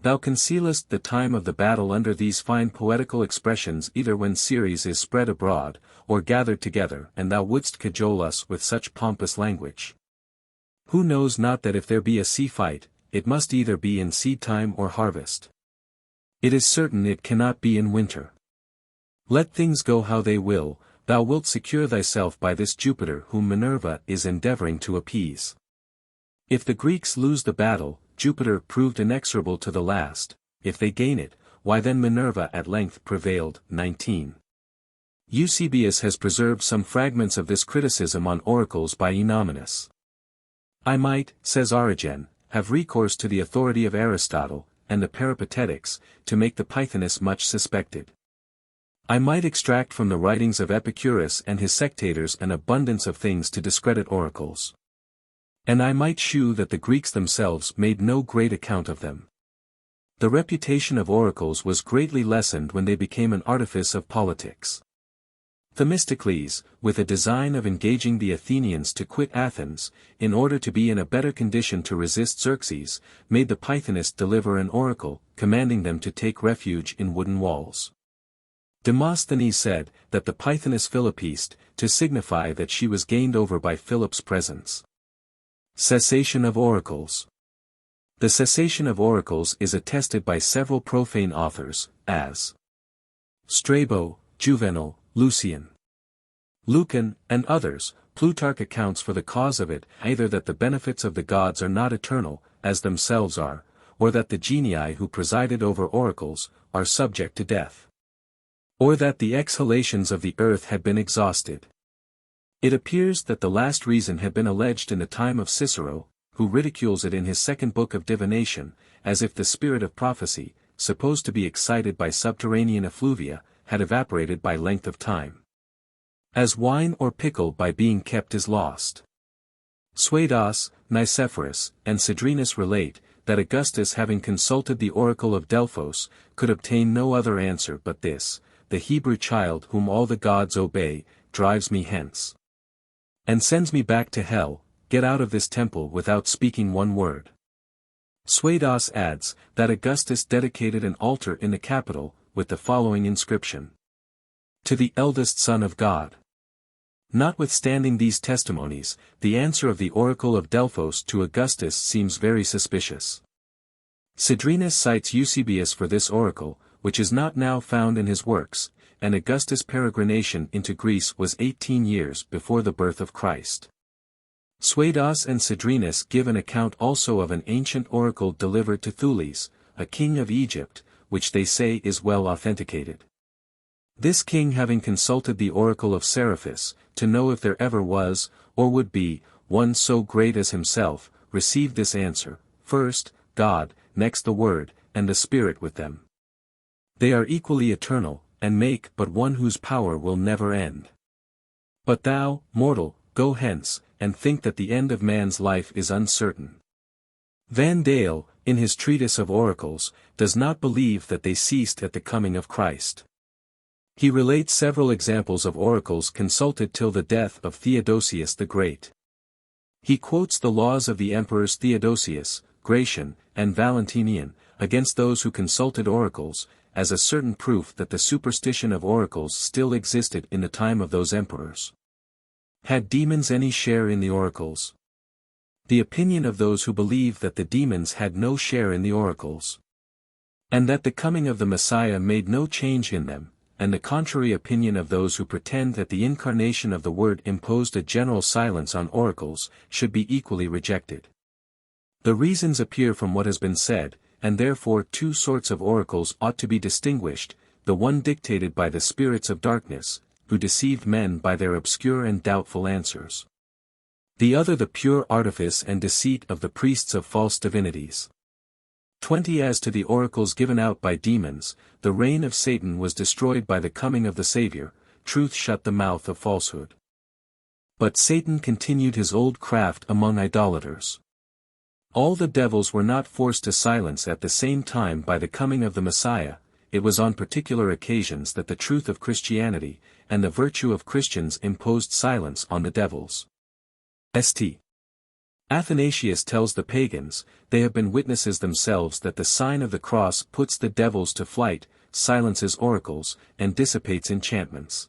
Thou concealest the time of the battle under these fine poetical expressions either when Ceres is spread abroad, or gathered together, and thou wouldst cajole us with such pompous language. Who knows not that if there be a sea fight, it must either be in seed time or harvest? It is certain it cannot be in winter. Let things go how they will, thou wilt secure thyself by this Jupiter whom Minerva is endeavoring to appease. If the Greeks lose the battle, Jupiter proved inexorable to the last; if they gain it, why then Minerva at length prevailed. 19. Eusebius has preserved some fragments of this criticism on oracles by Ennominus. I might, says Origen, have recourse to the authority of Aristotle, and the Peripatetics, to make the Pythoness much suspected. I might extract from the writings of Epicurus and his sectators an abundance of things to discredit oracles. And I might shew that the Greeks themselves made no great account of them. The reputation of oracles was greatly lessened when they became an artifice of politics. Themistocles, with a design of engaging the Athenians to quit Athens, in order to be in a better condition to resist Xerxes, made the Pythonists deliver an oracle, commanding them to take refuge in wooden walls. Demosthenes said, that the Pythoness Philippiste, to signify that she was gained over by Philip's presence. Cessation of oracles. The cessation of oracles is attested by several profane authors, as Strabo, Juvenal, Lucian, Lucan, and others. Plutarch accounts for the cause of it, either that the benefits of the gods are not eternal, as themselves are, or that the genii who presided over oracles, are subject to death, or that the exhalations of the earth had been exhausted. It appears that the last reason had been alleged in the time of Cicero, who ridicules it in his second book of Divination, as if the spirit of prophecy, supposed to be excited by subterranean effluvia, had evaporated by length of time. As wine or pickle by being kept is lost. Suidas, Nicephorus, and Cedrenus relate, that Augustus having consulted the oracle of Delphos, could obtain no other answer but this: the Hebrew child whom all the gods obey, drives me hence, and sends me back to hell. Get out of this temple without speaking one word. Suidas adds, that Augustus dedicated an altar in the Capitol, with the following inscription: To the eldest Son of God. Notwithstanding these testimonies, the answer of the oracle of Delphos to Augustus seems very suspicious. Cedrenus cites Eusebius for this oracle, which is not now found in his works, and Augustus' peregrination into Greece was 18 years before the birth of Christ. Suedas and Cedrenus give an account also of an ancient oracle delivered to Thules, a king of Egypt, which they say is well authenticated. This king, having consulted the oracle of Seriphus, to know if there ever was, or would be, one so great as himself, received this answer: first, God, next the Word, and the Spirit with them. They are equally eternal, and make but one whose power will never end. But thou, mortal, go hence, and think that the end of man's life is uncertain. Van Dale, in his treatise of oracles, does not believe that they ceased at the coming of Christ. He relates several examples of oracles consulted till the death of Theodosius the Great. He quotes the laws of the emperors Theodosius, Gratian, and Valentinian, against those who consulted oracles, as a certain proof that the superstition of oracles still existed in the time of those emperors. Had demons any share in the oracles? The opinion of those who believe that the demons had no share in the oracles, and that the coming of the Messiah made no change in them, and the contrary opinion of those who pretend that the incarnation of the Word imposed a general silence on oracles, should be equally rejected. The reasons appear from what has been said, and therefore two sorts of oracles ought to be distinguished, the one dictated by the spirits of darkness, who deceived men by their obscure and doubtful answers. The other the pure artifice and deceit of the priests of false divinities. 20 As to the oracles given out by demons, the reign of Satan was destroyed by the coming of the Saviour, truth shut the mouth of falsehood. But Satan continued his old craft among idolaters. All the devils were not forced to silence at the same time by the coming of the Messiah. It was on particular occasions that the truth of Christianity, and the virtue of Christians imposed silence on the devils. St. Athanasius tells the pagans, they have been witnesses themselves that the sign of the cross puts the devils to flight, silences oracles, and dissipates enchantments.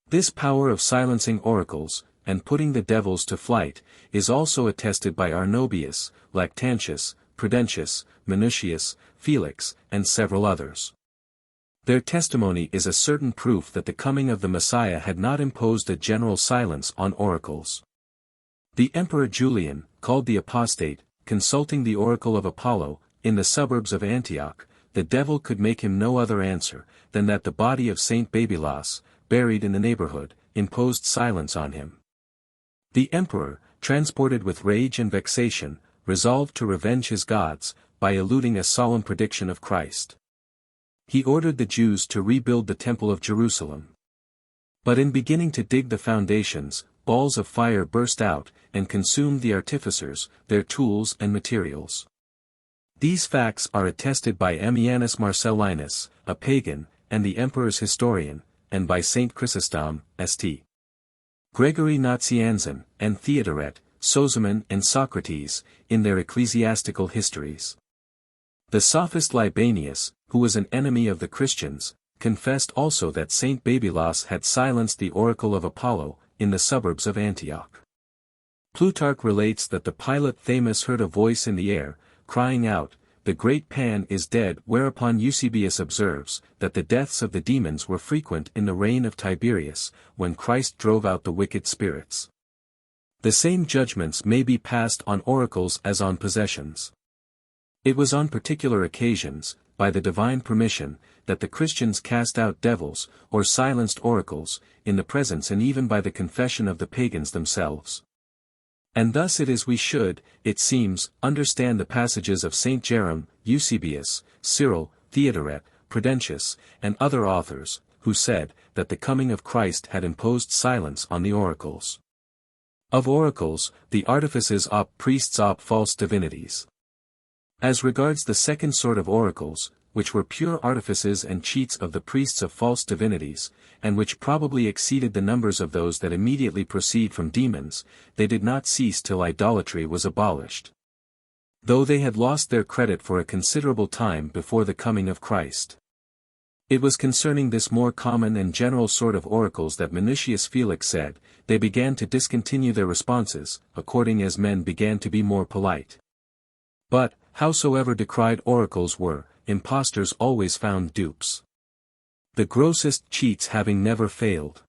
This power of silencing oracles, and putting the devils to flight, is also attested by Arnobius, Lactantius, Prudentius, Minucius, Felix, and several others. Their testimony is a certain proof that the coming of the Messiah had not imposed a general silence on oracles. The Emperor Julian, called the Apostate, consulting the oracle of Apollo, in the suburbs of Antioch, the devil could make him no other answer, than that the body of Saint Babylas, buried in the neighborhood, imposed silence on him. The emperor, transported with rage and vexation, resolved to revenge his gods, by eluding a solemn prediction of Christ. He ordered the Jews to rebuild the Temple of Jerusalem. But in beginning to dig the foundations, balls of fire burst out, and consumed the artificers, their tools and materials. These facts are attested by Ammianus Marcellinus, a pagan, and the emperor's historian, and by Saint Chrysostom, St. Gregory Nazianzen, and Theodoret, Sozomen and Socrates, in their ecclesiastical histories. The sophist Libanius, who was an enemy of the Christians, confessed also that Saint Babylas had silenced the oracle of Apollo, in the suburbs of Antioch. Plutarch relates that the pilot Thamus heard a voice in the air, crying out, "The great Pan is dead," whereupon Eusebius observes, that the deaths of the demons were frequent in the reign of Tiberius, when Christ drove out the wicked spirits. The same judgments may be passed on oracles as on possessions. It was on particular occasions, by the divine permission, that the Christians cast out devils, or silenced oracles, in the presence and even by the confession of the pagans themselves. And thus it is we should, it seems, understand the passages of St. Jerome, Eusebius, Cyril, Theodoret, Prudentius, and other authors, who said, that the coming of Christ had imposed silence on the oracles. Of oracles, the artifices op priests op false divinities. As regards the second sort of oracles, which were pure artifices and cheats of the priests of false divinities, and which probably exceeded the numbers of those that immediately proceed from demons, they did not cease till idolatry was abolished. Though they had lost their credit for a considerable time before the coming of Christ. It was concerning this more common and general sort of oracles that Minucius Felix said, they began to discontinue their responses, according as men began to be more polite. But, howsoever decried oracles were, impostors always found dupes. The grossest cheats having never failed.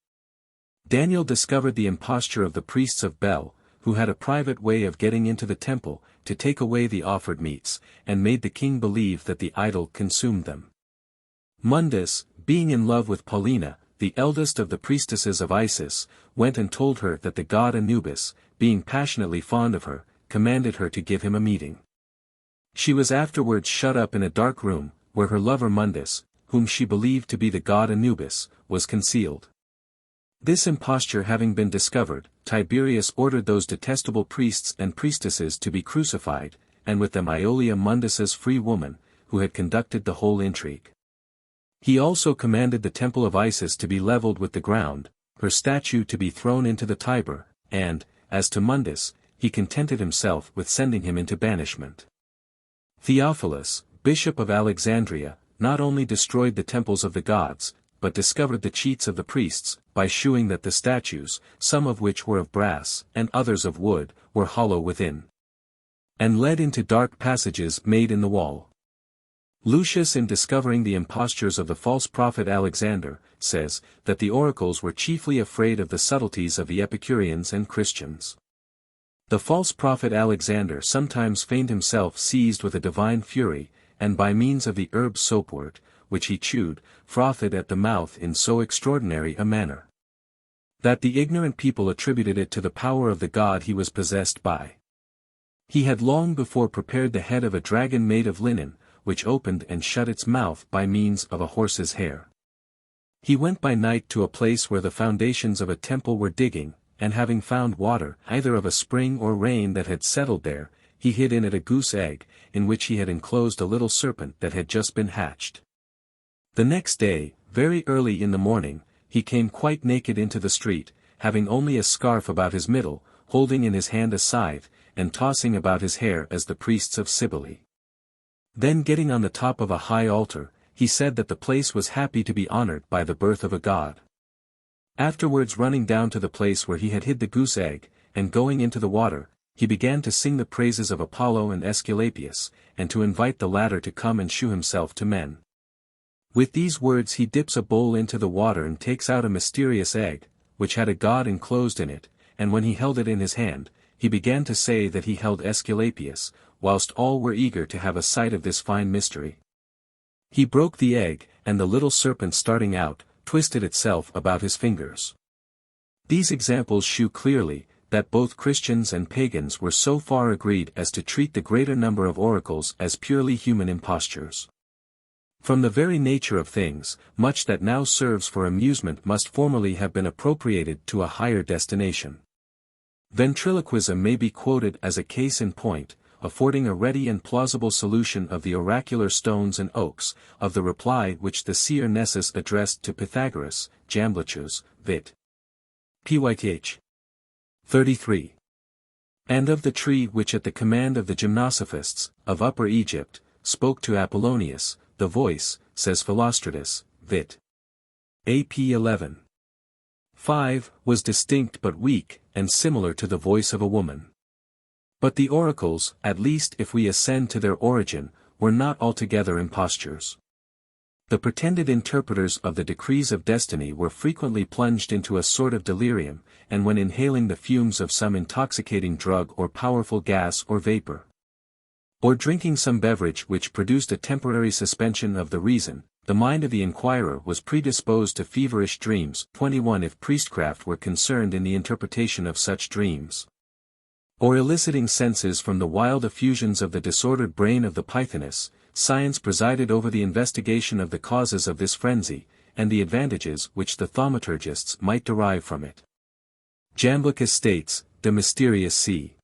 Daniel discovered the imposture of the priests of Bel, who had a private way of getting into the temple, to take away the offered meats, and made the king believe that the idol consumed them. Mundus, being in love with Paulina, the eldest of the priestesses of Isis, went and told her that the god Anubis, being passionately fond of her, commanded her to give him a meeting. She was afterwards shut up in a dark room, where her lover Mundus, whom she believed to be the god Anubis, was concealed. This imposture having been discovered, Tiberius ordered those detestable priests and priestesses to be crucified, and with them Iolia Mundus's free woman, who had conducted the whole intrigue. He also commanded the temple of Isis to be leveled with the ground, her statue to be thrown into the Tiber, and, as to Mundus, he contented himself with sending him into banishment. Theophilus, bishop of Alexandria, not only destroyed the temples of the gods, but discovered the cheats of the priests, by shewing that the statues, some of which were of brass, and others of wood, were hollow within, and led into dark passages made in the wall. Lucius, in discovering the impostures of the false prophet Alexander, says, that the oracles were chiefly afraid of the subtleties of the Epicureans and Christians. The false prophet Alexander sometimes feigned himself seized with a divine fury, and by means of the herb soapwort, which he chewed, frothed at the mouth in so extraordinary a manner, that the ignorant people attributed it to the power of the god he was possessed by. He had long before prepared the head of a dragon made of linen, which opened and shut its mouth by means of a horse's hair. He went by night to a place where the foundations of a temple were digging, and having found water, either of a spring or rain that had settled there, he hid in it a goose egg, in which he had enclosed a little serpent that had just been hatched. The next day, very early in the morning, he came quite naked into the street, having only a scarf about his middle, holding in his hand a scythe, and tossing about his hair as the priests of Cybele. Then getting on the top of a high altar, he said that the place was happy to be honored by the birth of a god. Afterwards running down to the place where he had hid the goose egg, and going into the water, he began to sing the praises of Apollo and Aesculapius, and to invite the latter to come and shew himself to men. With these words he dips a bowl into the water and takes out a mysterious egg, which had a god enclosed in it, and when he held it in his hand, he began to say that he held Aesculapius, whilst all were eager to have a sight of this fine mystery. He broke the egg, and the little serpent starting out, twisted itself about his fingers. These examples shew clearly, that both Christians and pagans were so far agreed as to treat the greater number of oracles as purely human impostures. From the very nature of things, much that now serves for amusement must formerly have been appropriated to a higher destination. Ventriloquism may be quoted as a case in point, affording a ready and plausible solution of the oracular stones and oaks, of the reply which the seer Nessus addressed to Pythagoras, Jamblichus, Vit. Pyth. 33. And of the tree which at the command of the Gymnosophists, of Upper Egypt, spoke to Apollonius, the voice, says Philostratus, Vit. Ap. 11. 5, was distinct but weak, and similar to the voice of a woman. But the oracles, at least if we ascend to their origin, were not altogether impostures. The pretended interpreters of the decrees of destiny were frequently plunged into a sort of delirium, and when inhaling the fumes of some intoxicating drug or powerful gas or vapor, or drinking some beverage which produced a temporary suspension of the reason, the mind of the inquirer was predisposed to feverish dreams. 21 If priestcraft were concerned in the interpretation of such dreams, or eliciting senses from the wild effusions of the disordered brain of the Pythoness, science presided over the investigation of the causes of this frenzy, and the advantages which the thaumaturgists might derive from it. Jamblichus states, De Mysteriis c.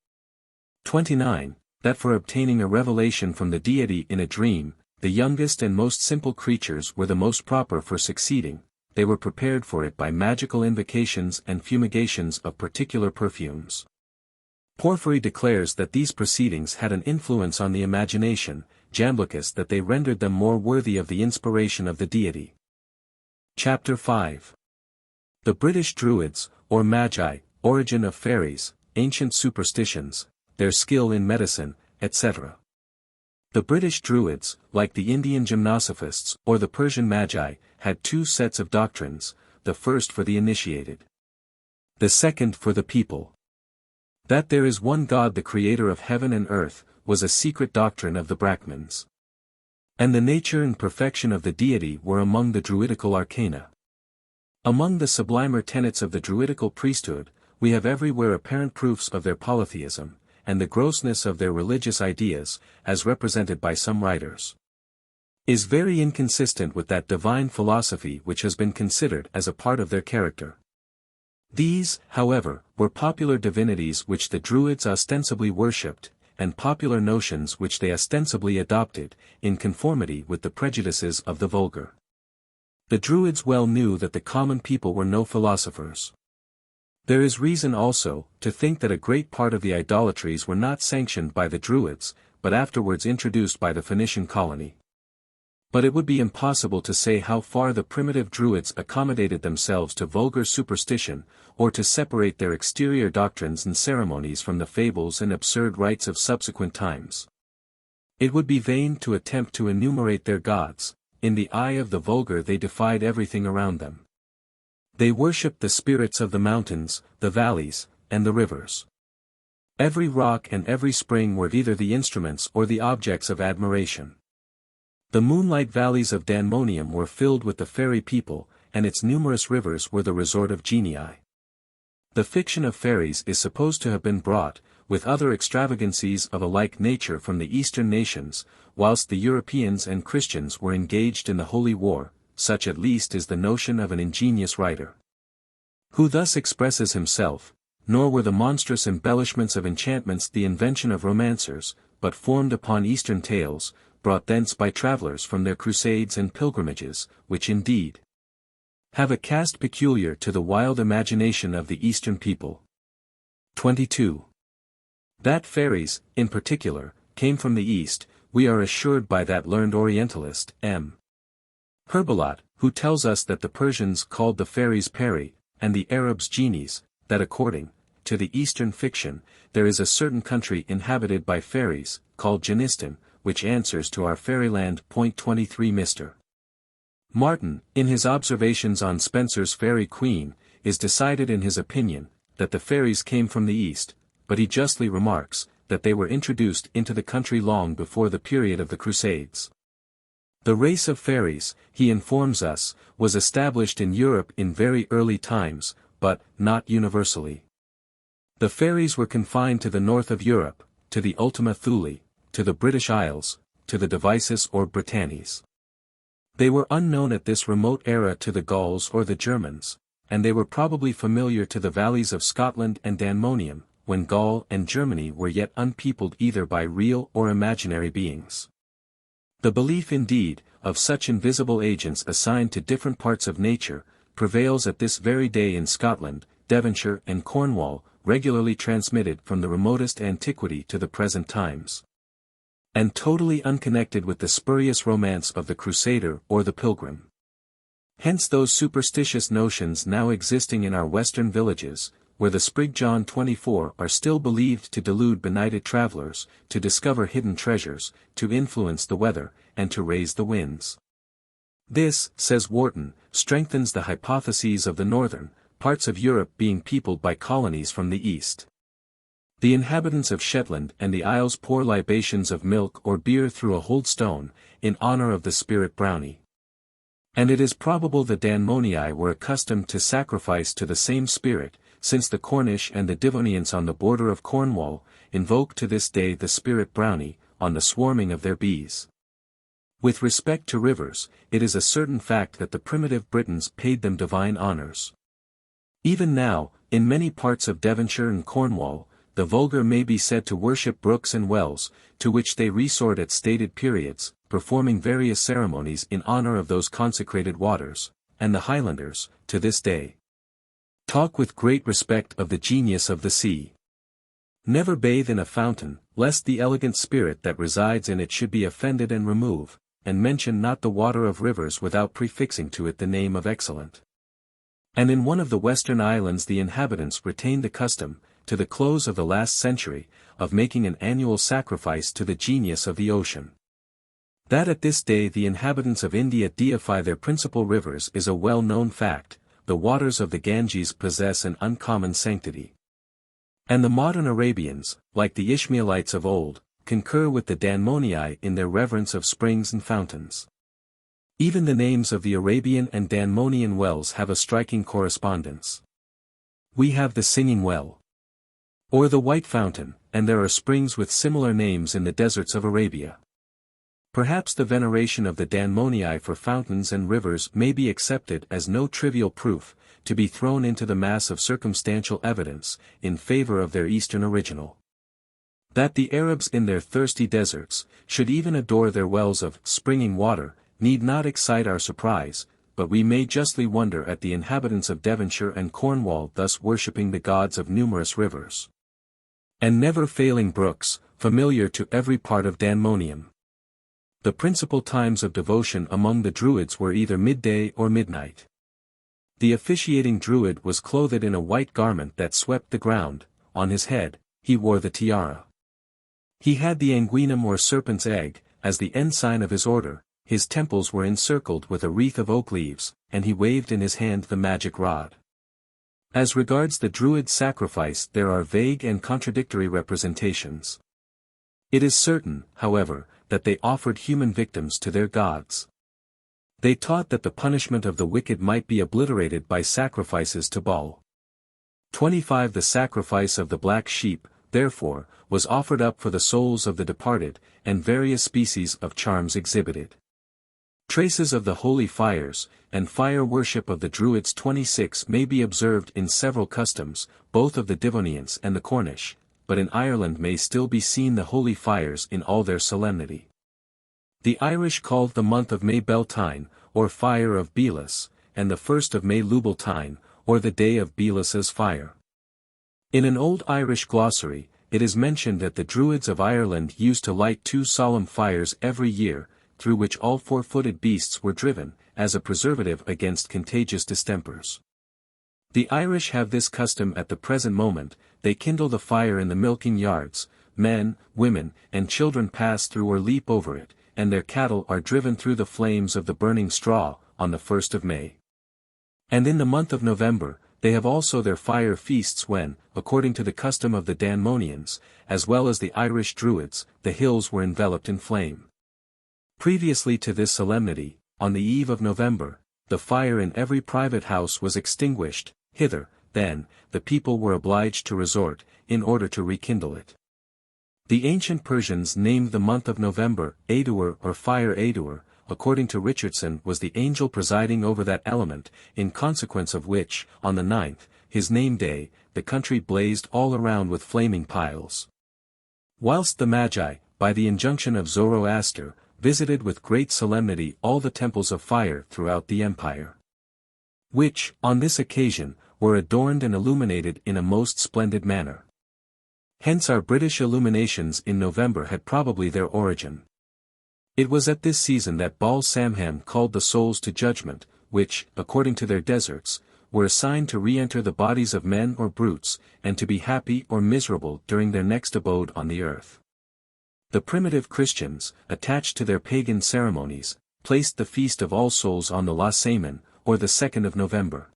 29, that for obtaining a revelation from the deity in a dream, the youngest and most simple creatures were the most proper for succeeding, they were prepared for it by magical invocations and fumigations of particular perfumes. Porphyry declares that these proceedings had an influence on the imagination, Jamblichus that they rendered them more worthy of the inspiration of the deity. Chapter 5. The British Druids, or Magi, origin of Fairies, ancient superstitions, their skill in medicine, etc. The British Druids, like the Indian Gymnosophists or the Persian Magi, had two sets of doctrines, the first for the initiated, the second for the people. That there is one God, the creator of heaven and earth, was a secret doctrine of the Brahmins. And the nature and perfection of the deity were among the Druidical arcana. Among the sublimer tenets of the Druidical priesthood, we have everywhere apparent proofs of their polytheism, and the grossness of their religious ideas, as represented by some writers, is very inconsistent with that divine philosophy which has been considered as a part of their character. These, however, were popular divinities which the Druids ostensibly worshipped, and popular notions which they ostensibly adopted, in conformity with the prejudices of the vulgar. The Druids well knew that the common people were no philosophers. There is reason also, to think that a great part of the idolatries were not sanctioned by the Druids, but afterwards introduced by the Phoenician colony. But it would be impossible to say how far the primitive Druids accommodated themselves to vulgar superstition, or to separate their exterior doctrines and ceremonies from the fables and absurd rites of subsequent times. It would be vain to attempt to enumerate their gods. In the eye of the vulgar they defied everything around them. They worshipped the spirits of the mountains, the valleys, and the rivers. Every rock and every spring were either the instruments or the objects of admiration. The moonlight valleys of Danmonium were filled with the fairy people, and its numerous rivers were the resort of genii. The fiction of fairies is supposed to have been brought, with other extravagancies of a like nature, from the Eastern nations, whilst the Europeans and Christians were engaged in the Holy War. Such at least is the notion of an ingenious writer, who thus expresses himself: nor were the monstrous embellishments of enchantments the invention of romancers, but formed upon Eastern tales, brought thence by travellers from their crusades and pilgrimages, which indeed have a cast peculiar to the wild imagination of the Eastern people. 22. That fairies, in particular, came from the East, we are assured by that learned Orientalist, M. Herbalat, who tells us that the Persians called the fairies peri, and the Arabs genies, that according to the Eastern fiction, there is a certain country inhabited by fairies, called Janistan, which answers to our fairyland. 23 Mr. Martin, in his observations on Spenser's Fairy Queen, is decided in his opinion, that the fairies came from the East, but he justly remarks, that they were introduced into the country long before the period of the Crusades. The race of fairies, he informs us, was established in Europe in very early times, but not universally. The fairies were confined to the north of Europe, to the Ultima Thule, to the British Isles, to the Devices or Britannies. They were unknown at this remote era to the Gauls or the Germans, and they were probably familiar to the valleys of Scotland and Danmonium, when Gaul and Germany were yet unpeopled either by real or imaginary beings. The belief indeed, of such invisible agents assigned to different parts of nature, prevails at this very day in Scotland, Devonshire and Cornwall, regularly transmitted from the remotest antiquity to the present times, and totally unconnected with the spurious romance of the Crusader or the Pilgrim. Hence those superstitious notions now existing in our western villages, where the Spriggan 24 are still believed to delude benighted travelers, to discover hidden treasures, to influence the weather, and to raise the winds. This, says Wharton, strengthens the hypotheses of the northern parts of Europe being peopled by colonies from the east. The inhabitants of Shetland and the Isles pour libations of milk or beer through a hold stone, in honor of the spirit brownie. And it is probable the Danmonii were accustomed to sacrifice to the same spirit, since the Cornish and the Devonians on the border of Cornwall, invoke to this day the spirit brownie, on the swarming of their bees. With respect to rivers, it is a certain fact that the primitive Britons paid them divine honors. Even now, in many parts of Devonshire and Cornwall, the vulgar may be said to worship brooks and wells, to which they resort at stated periods, performing various ceremonies in honor of those consecrated waters, and the Highlanders, to this day, talk with great respect of the genius of the sea. Never bathe in a fountain, lest the elegant spirit that resides in it should be offended and remove, and mention not the water of rivers without prefixing to it the name of excellent. And in one of the western islands the inhabitants retained the custom, to the close of the last century, of making an annual sacrifice to the genius of the ocean. That at this day the inhabitants of India deify their principal rivers is a well-known fact. The waters of the Ganges possess an uncommon sanctity. And the modern Arabians, like the Ishmaelites of old, concur with the Daimonia in their reverence of springs and fountains. Even the names of the Arabian and Daimonian wells have a striking correspondence. We have the Singing Well, or the White Fountain, and there are springs with similar names in the deserts of Arabia. Perhaps the veneration of the Daimoniae for fountains and rivers may be accepted as no trivial proof, to be thrown into the mass of circumstantial evidence, in favor of their Eastern original. That the Arabs in their thirsty deserts, should even adore their wells of springing water, need not excite our surprise, but we may justly wonder at the inhabitants of Devonshire and Cornwall thus worshipping the gods of numerous rivers and never-failing brooks, familiar to every part of Daimonium. The principal times of devotion among the Druids were either midday or midnight. The officiating Druid was clothed in a white garment that swept the ground, on his head, he wore the tiara. He had the anguinum or serpent's egg, as the ensign of his order, his temples were encircled with a wreath of oak leaves, and he waved in his hand the magic rod. As regards the Druid sacrifice there are vague and contradictory representations. It is certain, however, that they offered human victims to their gods. They taught that the punishment of the wicked might be obliterated by sacrifices to Baal. 25 The sacrifice of the black sheep, therefore, was offered up for the souls of the departed, and various species of charms exhibited. Traces of the holy fires, and fire worship of the Druids 26 may be observed in several customs, both of the Devonians and the Cornish, but in Ireland may still be seen the holy fires in all their solemnity. The Irish called the month of May Beltane, or Fire of Belus, and the 1st of May Lubaltine, or the day of Belus's fire. In an old Irish glossary, it is mentioned that the Druids of Ireland used to light 2 solemn fires every year, through which all 4-footed beasts were driven, as a preservative against contagious distempers. The Irish have this custom at the present moment. They kindle the fire in the milking yards, men, women, and children pass through or leap over it, and their cattle are driven through the flames of the burning straw, on the 1st of May. And in the month of November, they have also their fire feasts when, according to the custom of the Daimonians, as well as the Irish Druids, the hills were enveloped in flame. Previously to this solemnity, on the eve of November, the fire in every private house was extinguished. Hither, then, the people were obliged to resort, in order to rekindle it. The ancient Persians named the month of November, Adur or Fire Adur, according to Richardson was the angel presiding over that element, in consequence of which, on the 9th, his name day, the country blazed all around with flaming piles. Whilst the Magi, by the injunction of Zoroaster, visited with great solemnity all the temples of fire throughout the empire, which, on this occasion, were adorned and illuminated in a most splendid manner. Hence our British illuminations in November had probably their origin. It was at this season that Baal Samham called the souls to judgment, which, according to their deserts, were assigned to re-enter the bodies of men or brutes, and to be happy or miserable during their next abode on the earth. The primitive Christians, attached to their pagan ceremonies, placed the Feast of All Souls on the Lassamen, or the 2nd of November.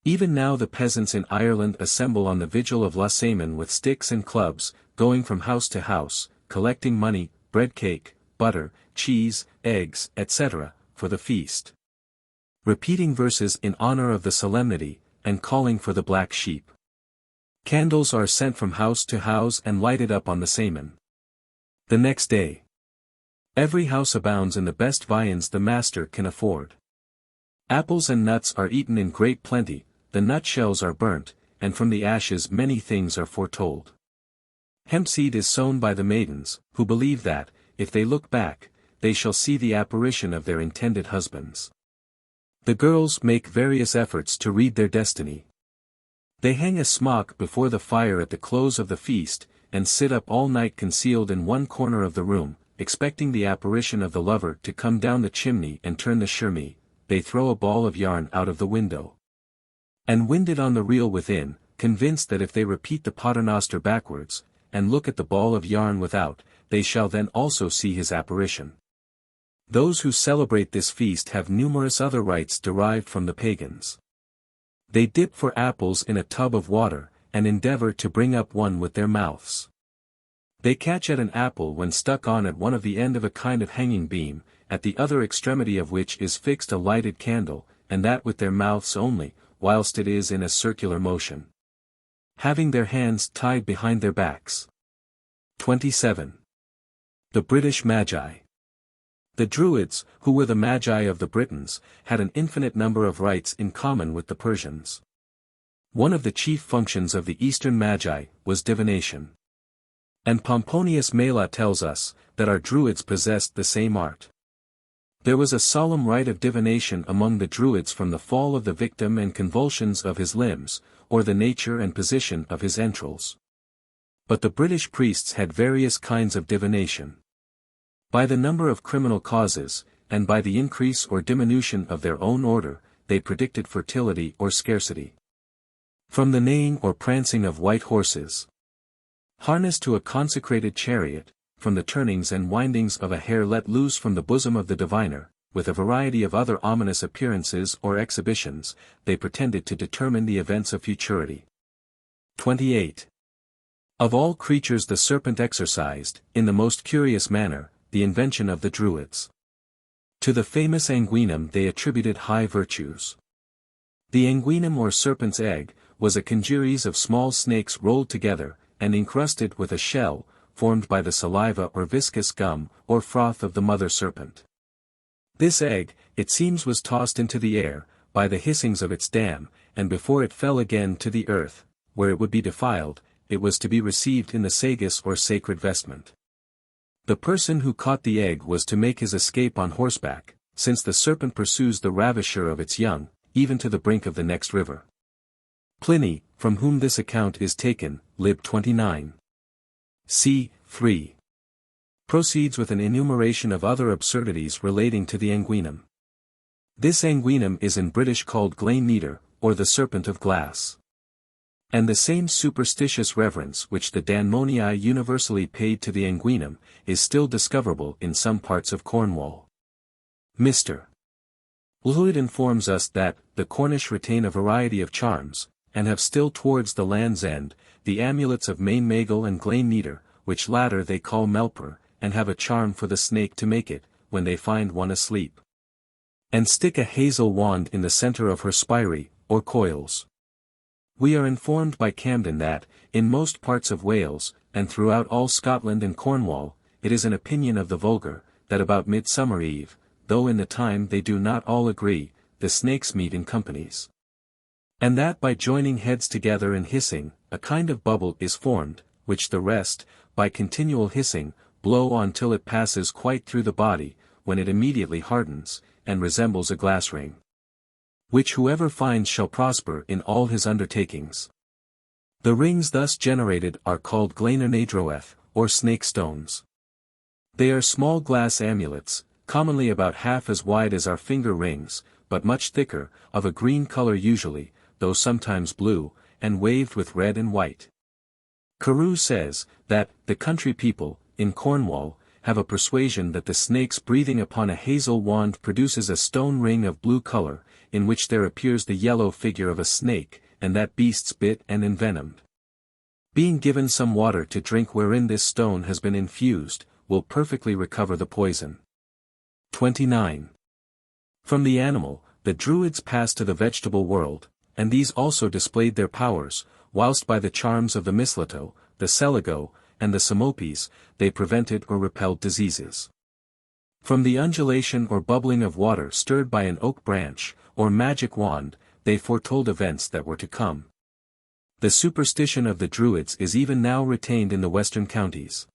Even now the peasants in Ireland assemble on the vigil of Lassamen with sticks and clubs, going from house to house, collecting money, bread cake, butter, cheese, eggs, etc., for the feast. Repeating verses in honor of the solemnity, and calling for the black sheep. Candles are sent from house to house and lighted up on the Samen. The next day, every house abounds in the best viands the master can afford. Apples and nuts are eaten in great plenty, the nutshells are burnt, and from the ashes many things are foretold. Hempseed is sown by the maidens, who believe that, if they look back, they shall see the apparition of their intended husbands. The girls make various efforts to read their destiny. They hang a smock before the fire at the close of the feast, and sit up all night concealed in one corner of the room, expecting the apparition of the lover to come down the chimney and turn the shirmey. They throw a ball of yarn out of the window, and wind it on the reel within, convinced that if they repeat the paternoster backwards, and look at the ball of yarn without, they shall then also see his apparition. Those who celebrate this feast have numerous other rites derived from the pagans. They dip for apples in a tub of water, and endeavor to bring up one with their mouths. They catch at an apple when stuck on at one of the end of a kind of hanging beam, at the other extremity of which is fixed a lighted candle, and that with their mouths only, whilst it is in a circular motion, having their hands tied behind their backs. 27. The British Magi. The Druids, who were the Magi of the Britons, had an infinite number of rites in common with the Persians. One of the chief functions of the Eastern Magi was divination. And Pomponius Mela tells us that our Druids possessed the same art. There was a solemn rite of divination among the Druids from the fall of the victim and convulsions of his limbs, or the nature and position of his entrails. But the British priests had various kinds of divination. By the number of criminal causes, and by the increase or diminution of their own order, they predicted fertility or scarcity. From the neighing or prancing of white horses, harnessed to a consecrated chariot, from the turnings and windings of a hair let loose from the bosom of the diviner, with a variety of other ominous appearances or exhibitions, they pretended to determine the events of futurity. 28. Of all creatures the serpent exercised, in the most curious manner, the invention of the Druids. To the famous anguinum they attributed high virtues. The anguinum or serpent's egg, was a congeries of small snakes rolled together, and encrusted with a shell, formed by the saliva or viscous gum, or froth of the mother serpent. This egg, it seems was tossed into the air, by the hissings of its dam, and before it fell again to the earth, where it would be defiled, it was to be received in the sagus or sacred vestment. The person who caught the egg was to make his escape on horseback, since the serpent pursues the ravisher of its young, even to the brink of the next river. Pliny, from whom this account is taken, lib 29. c. 3. Proceeds with an enumeration of other absurdities relating to the anguinum. This anguinum is in British called glain neater, or the serpent of glass. And the same superstitious reverence which the Danmonii universally paid to the anguinum, is still discoverable in some parts of Cornwall. Mr. Lloyd informs us that, the Cornish retain a variety of charms, and have still towards the Land's End, the amulets of Main Magle and Glain Neater, which latter they call Melper, and have a charm for the snake to make it, when they find one asleep, and stick a hazel wand in the centre of her spiry, or coils. We are informed by Camden that, in most parts of Wales, and throughout all Scotland and Cornwall, it is an opinion of the vulgar, that about Midsummer Eve, though in the time they do not all agree, the snakes meet in companies. And that by joining heads together and hissing, a kind of bubble is formed, which the rest, by continual hissing, blow on till it passes quite through the body, when it immediately hardens, and resembles a glass ring, which whoever finds shall prosper in all his undertakings. The rings thus generated are called glainernadroeth, or snake stones. They are small glass amulets, commonly about half as wide as our finger rings, but much thicker, of a green color usually, though sometimes blue, and waved with red and white. Carew says, that, the country people, in Cornwall, have a persuasion that the snake's breathing upon a hazel wand produces a stone ring of blue color, in which there appears the yellow figure of a snake, and that beasts bit and envenomed, being given some water to drink wherein this stone has been infused, will perfectly recover the poison. 29. From the animal, the Druids passed to the vegetable world, and these also displayed their powers, whilst by the charms of the mistletoe, the celigo, and the samopes, they prevented or repelled diseases. From the undulation or bubbling of water stirred by an oak branch, or magic wand, they foretold events that were to come. The superstition of the Druids is even now retained in the western counties.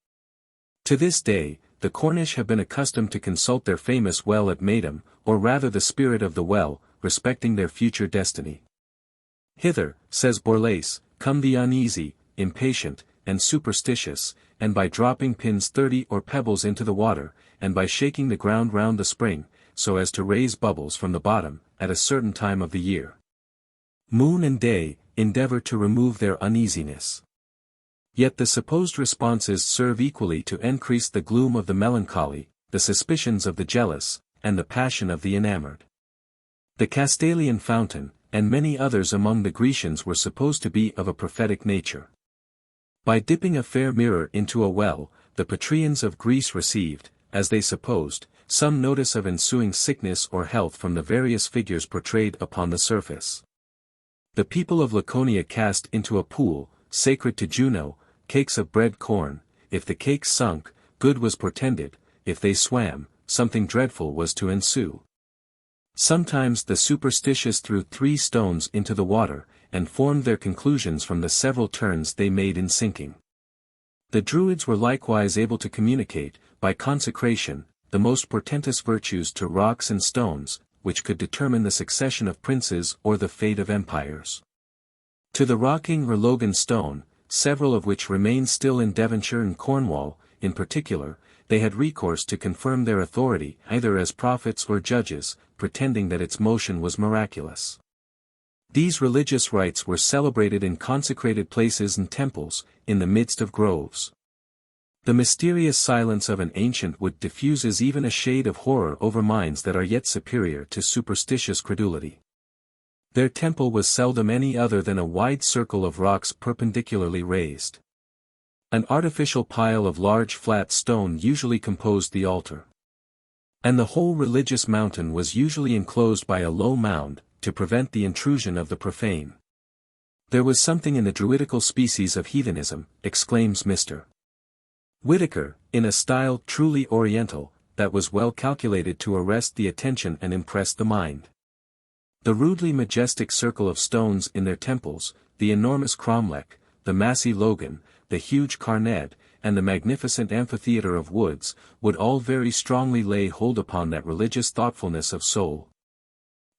To this day, the Cornish have been accustomed to consult their famous well at Maydom, or rather the spirit of the well, respecting their future destiny. Hither, says Borlase, come the uneasy, impatient, and superstitious, and by dropping pins 30 or pebbles into the water, and by shaking the ground round the spring, so as to raise bubbles from the bottom, at a certain time of the year. Moon and day, endeavor to remove their uneasiness. Yet the supposed responses serve equally to increase the gloom of the melancholy, the suspicions of the jealous, and the passion of the enamored. The Castalian fountain, and many others among the Grecians were supposed to be of a prophetic nature. By dipping a fair mirror into a well, the patricians of Greece received, as they supposed, some notice of ensuing sickness or health from the various figures portrayed upon the surface. The people of Laconia cast into a pool, sacred to Juno, cakes of bread corn. If the cakes sunk, good was portended; if they swam, something dreadful was to ensue. Sometimes the superstitious threw 3 stones into the water, and formed their conclusions from the several turns they made in sinking. The Druids were likewise able to communicate, by consecration, the most portentous virtues to rocks and stones, which could determine the succession of princes or the fate of empires. To the rocking or Logan stone, several of which remain still in Devonshire and Cornwall, in particular, they had recourse to confirm their authority either as prophets or judges, pretending that its motion was miraculous. These religious rites were celebrated in consecrated places and temples, in the midst of groves. The mysterious silence of an ancient wood diffuses even a shade of horror over minds that are yet superior to superstitious credulity. Their temple was seldom any other than a wide circle of rocks perpendicularly raised. An artificial pile of large flat stone usually composed the altar. And the whole religious mountain was usually enclosed by a low mound, to prevent the intrusion of the profane. There was something in the druidical species of heathenism, exclaims Mr. Whitaker, in a style truly oriental, that was well calculated to arrest the attention and impress the mind. The rudely majestic circle of stones in their temples, the enormous cromlech, the massy Logan, the huge carned, and the magnificent amphitheatre of woods, would all very strongly lay hold upon that religious thoughtfulness of soul,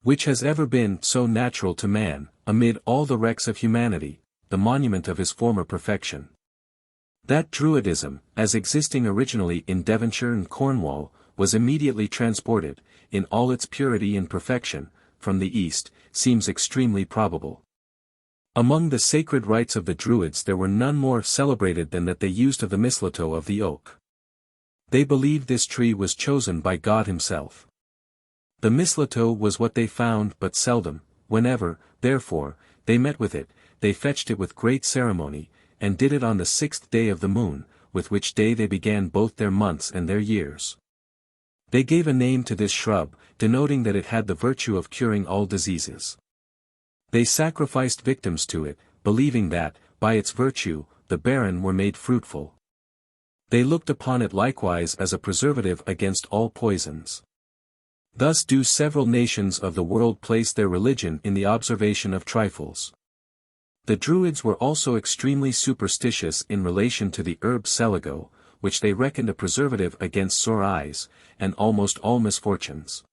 which has ever been so natural to man, amid all the wrecks of humanity, the monument of his former perfection. That Druidism, as existing originally in Devonshire and Cornwall, was immediately transported, in all its purity and perfection, from the East, seems extremely probable. Among the sacred rites of the Druids there were none more celebrated than that they used of the mistletoe of the oak. They believed this tree was chosen by God himself. The mistletoe was what they found but seldom; whenever, therefore, they met with it, they fetched it with great ceremony, and did it on the 6th day of the moon, with which day they began both their months and their years. They gave a name to this shrub, denoting that it had the virtue of curing all diseases. They sacrificed victims to it, believing that, by its virtue, the barren were made fruitful. They looked upon it likewise as a preservative against all poisons. Thus do several nations of the world place their religion in the observation of trifles. The Druids were also extremely superstitious in relation to the herb seligo, which they reckoned a preservative against sore eyes, and almost all misfortunes.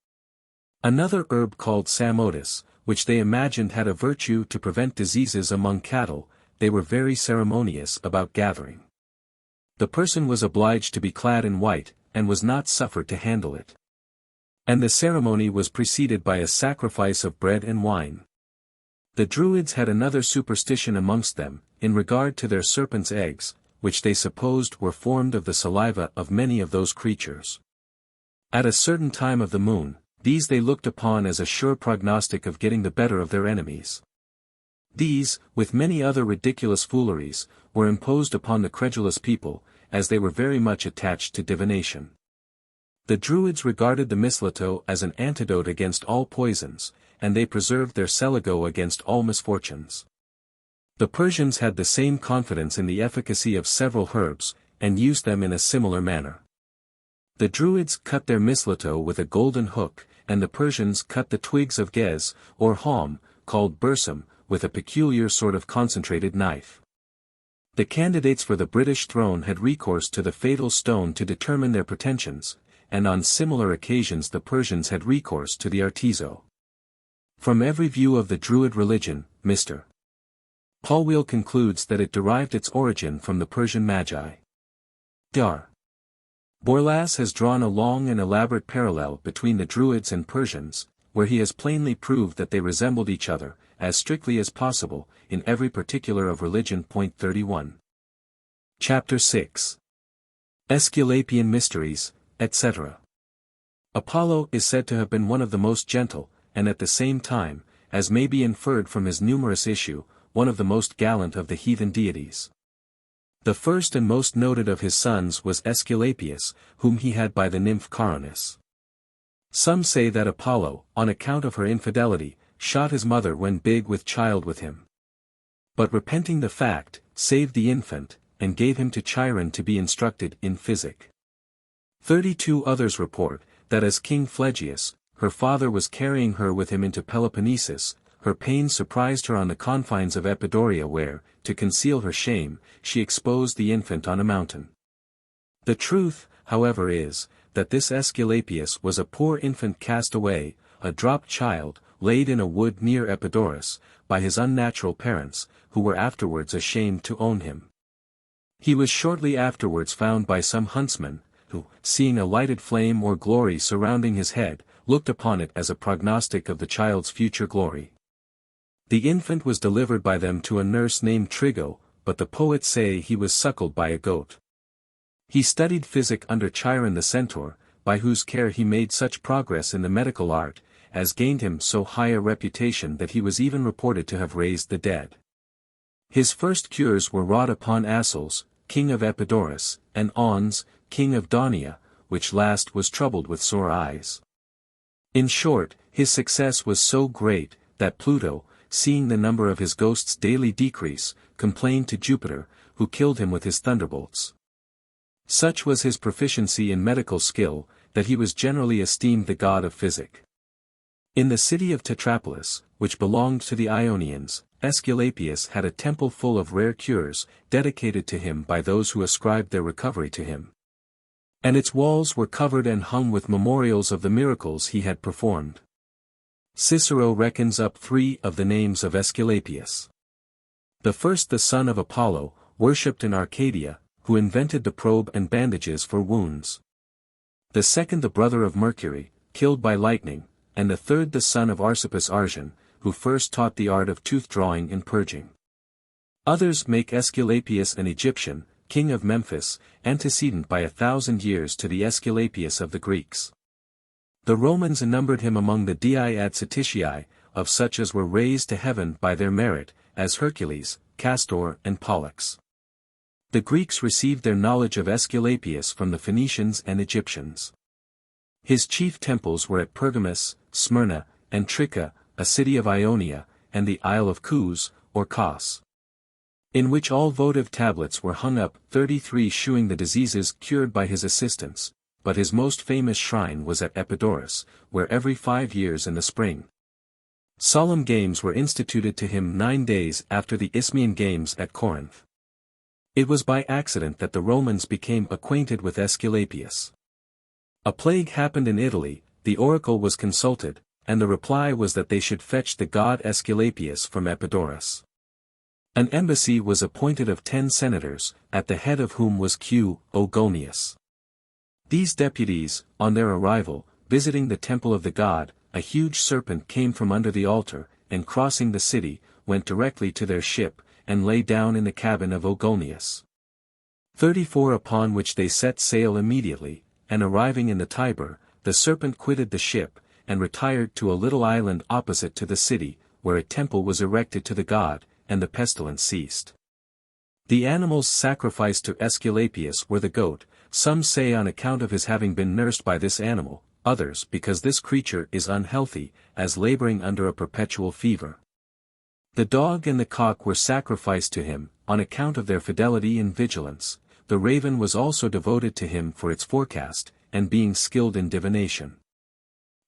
Another herb called samotis, which they imagined had a virtue to prevent diseases among cattle, they were very ceremonious about gathering. The person was obliged to be clad in white, and was not suffered to handle it. And the ceremony was preceded by a sacrifice of bread and wine. The Druids had another superstition amongst them, in regard to their serpents' eggs, which they supposed were formed of the saliva of many of those creatures. At a certain time of the moon, these they looked upon as a sure prognostic of getting the better of their enemies. These, with many other ridiculous fooleries, were imposed upon the credulous people, as they were very much attached to divination. The Druids regarded the mistletoe as an antidote against all poisons, and they preserved their seligo against all misfortunes. The Persians had the same confidence in the efficacy of several herbs, and used them in a similar manner. The Druids cut their mistletoe with a golden hook, and the Persians cut the twigs of gez, or halm, called bersum, with a peculiar sort of concentrated knife. The candidates for the British throne had recourse to the fatal stone to determine their pretensions, and on similar occasions the Persians had recourse to the artiso. From every view of the Druid religion, Mr. Polwheel concludes that it derived its origin from the Persian Magi. Dar. Borlas has drawn a long and elaborate parallel between the Druids and Persians, where he has plainly proved that they resembled each other, as strictly as possible, in every particular of religion. 31. Chapter 6. Aesculapian Mysteries, etc. Apollo is said to have been one of the most gentle, and at the same time, as may be inferred from his numerous issue, one of the most gallant of the heathen deities. The first and most noted of his sons was Aesculapius, whom he had by the nymph Coronis. Some say that Apollo, on account of her infidelity, shot his mother when big with child with him. But repenting the fact, saved the infant, and gave him to Chiron to be instructed in physic. 32 others report, that as King Phlegyas, her father was carrying her with him into Peloponnesus, her pain surprised her on the confines of Epidaurus where, to conceal her shame, she exposed the infant on a mountain. The truth, however is, that this Aesculapius was a poor infant cast away, a dropped child, laid in a wood near Epidaurus, by his unnatural parents, who were afterwards ashamed to own him. He was shortly afterwards found by some huntsmen, who, seeing a lighted flame or glory surrounding his head, looked upon it as a prognostic of the child's future glory. The infant was delivered by them to a nurse named Trigo, but the poets say he was suckled by a goat. He studied physic under Chiron the centaur, by whose care he made such progress in the medical art, as gained him so high a reputation that he was even reported to have raised the dead. His first cures were wrought upon Ascles, king of Epidaurus, and Ons, king of Daunia, which last was troubled with sore eyes. In short, his success was so great, that Pluto, seeing the number of his ghosts daily decrease, complained to Jupiter, who killed him with his thunderbolts. Such was his proficiency in medical skill, that he was generally esteemed the god of physic. In the city of Tetrapolis, which belonged to the Ionians, Aesculapius had a temple full of rare cures, dedicated to him by those who ascribed their recovery to him. And its walls were covered and hung with memorials of the miracles he had performed. Cicero reckons up 3 of the names of Aesculapius. The first the son of Apollo, worshipped in Arcadia, who invented the probe and bandages for wounds. The second the brother of Mercury, killed by lightning, and the third the son of Archippus Argian, who first taught the art of tooth-drawing and purging. Others make Aesculapius an Egyptian, king of Memphis, antecedent by 1,000 years to the Aesculapius of the Greeks. The Romans numbered him among the dii ad Saticii, of such as were raised to heaven by their merit, as Hercules, Castor and Pollux. The Greeks received their knowledge of Aesculapius from the Phoenicians and Egyptians. His chief temples were at Pergamus, Smyrna, and Tricca, a city of Ionia, and the Isle of Kos, or Kos, in which all votive tablets were hung up, 33 shewing the diseases cured by his assistance, but his most famous shrine was at Epidaurus, where every 5 years in the spring, solemn games were instituted to him 9 days after the Isthmian games at Corinth. It was by accident that the Romans became acquainted with Aesculapius. A plague happened in Italy, the oracle was consulted, and the reply was that they should fetch the god Aesculapius from Epidaurus. An embassy was appointed of 10 senators, at the head of whom was Q. Ogonius. These deputies, on their arrival, visiting the temple of the god, a huge serpent came from under the altar, and crossing the city, went directly to their ship, and lay down in the cabin of Ogonius. 34 upon which they set sail immediately, and arriving in the Tiber, the serpent quitted the ship, and retired to a little island opposite to the city, where a temple was erected to the god, and the pestilence ceased. The animals sacrificed to Aesculapius were the goat, some say on account of his having been nursed by this animal, others because this creature is unhealthy, as laboring under a perpetual fever. The dog and the cock were sacrificed to him, on account of their fidelity and vigilance. The raven was also devoted to him for its forecast, and being skilled in divination.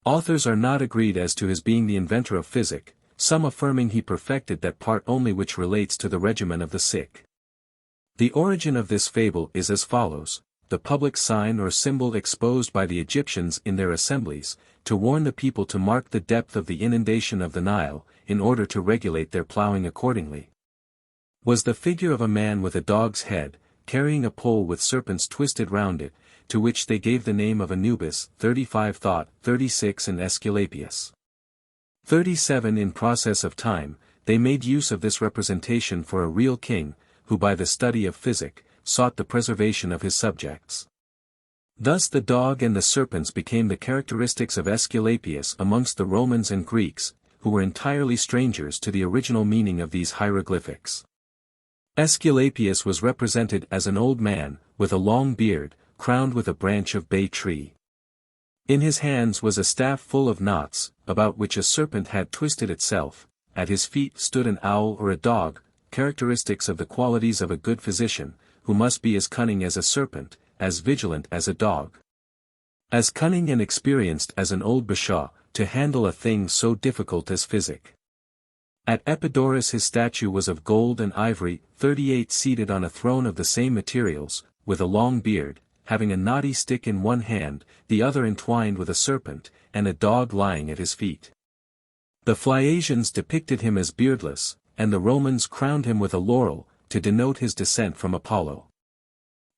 Authors are not agreed as to his being the inventor of physic, some affirming he perfected that part only which relates to the regimen of the sick. The origin of this fable is as follows: the public sign or symbol exposed by the Egyptians in their assemblies, to warn the people to mark the depth of the inundation of the Nile, in order to regulate their plowing accordingly, was the figure of a man with a dog's head, carrying a pole with serpents twisted round it, to which they gave the name of Anubis, 35 thought, 36 and Aesculapius. 37 In process of time, they made use of this representation for a real king, who by the study of physic, sought the preservation of his subjects. Thus the dog and the serpents became the characteristics of Aesculapius amongst the Romans and Greeks, who were entirely strangers to the original meaning of these hieroglyphics. Aesculapius was represented as an old man, with a long beard, crowned with a branch of bay tree. In his hands was a staff full of knots, about which a serpent had twisted itself. At his feet stood an owl or a dog, characteristics of the qualities of a good physician, who must be as cunning as a serpent, as vigilant as a dog. As cunning and experienced as an old bashaw, to handle a thing so difficult as physic. At Epidaurus his statue was of gold and ivory, 38 seated on a throne of the same materials, with a long beard, having a knotty stick in one hand, the other entwined with a serpent, and a dog lying at his feet. The Phaeacians depicted him as beardless, and the Romans crowned him with a laurel, to denote his descent from Apollo.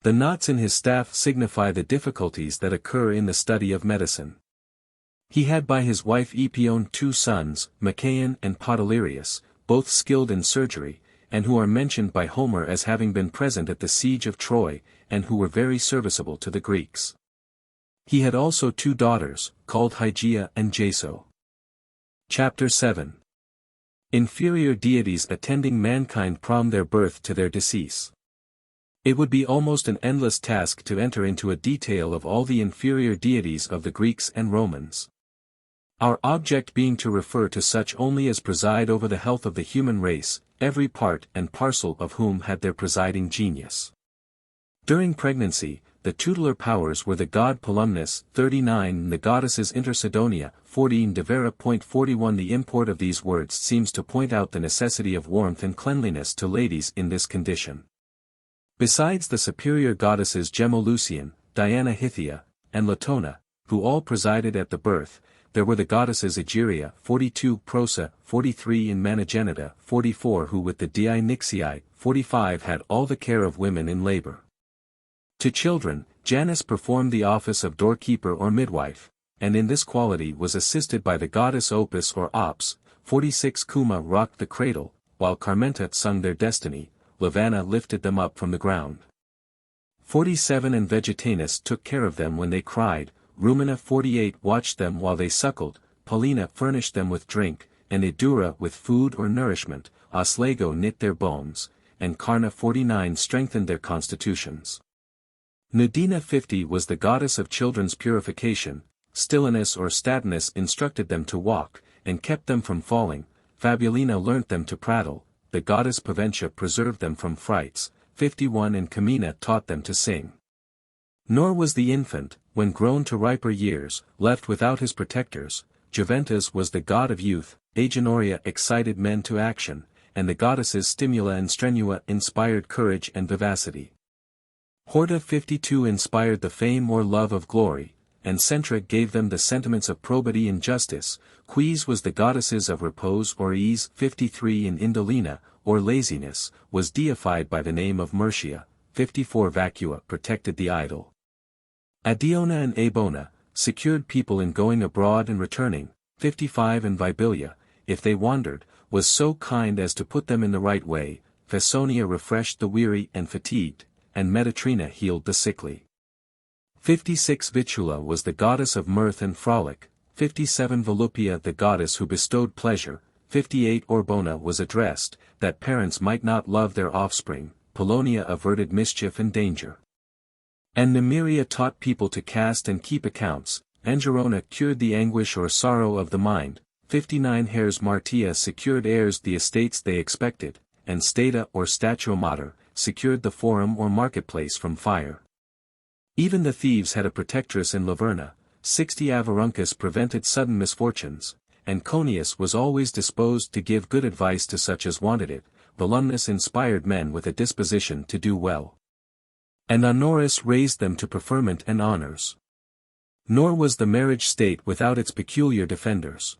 The knots in his staff signify the difficulties that occur in the study of medicine. He had by his wife Epione 2 sons, Machaon and Podalirius, both skilled in surgery, and who are mentioned by Homer as having been present at the siege of Troy, and who were very serviceable to the Greeks. He had also 2 daughters, called Hygeia and Jaso. Chapter 7. Inferior deities attending mankind from their birth to their decease. It would be almost an endless task to enter into a detail of all the inferior deities of the Greeks and Romans. Our object being to refer to such only as preside over the health of the human race, every part and parcel of whom had their presiding genius. During pregnancy, the tutelar powers were the god Polymnus, 39, and the goddesses Intersidonia, 14. Devera.41. The import of these words seems to point out the necessity of warmth and cleanliness to ladies in this condition. Besides the superior goddesses Gemolucian, Diana Hythia, and Latona, who all presided at the birth, there were the goddesses Egeria, 42, Prosa, 43, and Manigenita, 44, who with the Dii Nixii, 45, had all the care of women in labor. To children, Janus performed the office of doorkeeper or midwife, and in this quality was assisted by the goddess Opis or Ops, 46. Cuma rocked the cradle, while Carmenta sung their destiny, Lavanna lifted them up from the ground. 47. And Vegetanus took care of them when they cried, Rumina 48 watched them while they suckled, Paulina furnished them with drink, and Idura with food or nourishment, Oslago knit their bones, and Carna 49 strengthened their constitutions. Nudina 50 was the goddess of children's purification, Stylinus or Statinus instructed them to walk, and kept them from falling, Fabulina learnt them to prattle, the goddess Paventia preserved them from frights, 51, and Camina taught them to sing. Nor was the infant, when grown to riper years, left without his protectors. Juventus was the god of youth, Agenoria excited men to action, and the goddesses Stimula and Strenua inspired courage and vivacity. Horta 52 inspired the fame or love of glory, and Centra gave them the sentiments of probity and justice. Quis was the goddesses of repose or ease. 53 and Indolina, or laziness, was deified by the name of Mercia. 54 Vacua protected the idle. Adiona and Abona, secured people in going abroad and returning. 55 and Vibilia, if they wandered, was so kind as to put them in the right way. Fessonia refreshed the weary and fatigued, and Metatrina healed the sickly. 56 Vitula was the goddess of mirth and frolic. 57 Volupia the goddess who bestowed pleasure. 58 Orbona was addressed, that parents might not love their offspring. Polonia averted mischief and danger. And Nymeria taught people to cast and keep accounts. Angerona cured the anguish or sorrow of the mind. 59 Hares Martia secured heirs the estates they expected, and Stata or Statio Mater secured the forum or marketplace from fire. Even the thieves had a protectress in Laverna. 60 Avaruncus prevented sudden misfortunes, and Conius was always disposed to give good advice to such as wanted it. Volumnus inspired men with a disposition to do well. And Honoris raised them to preferment and honors. Nor was the marriage state without its peculiar defenders.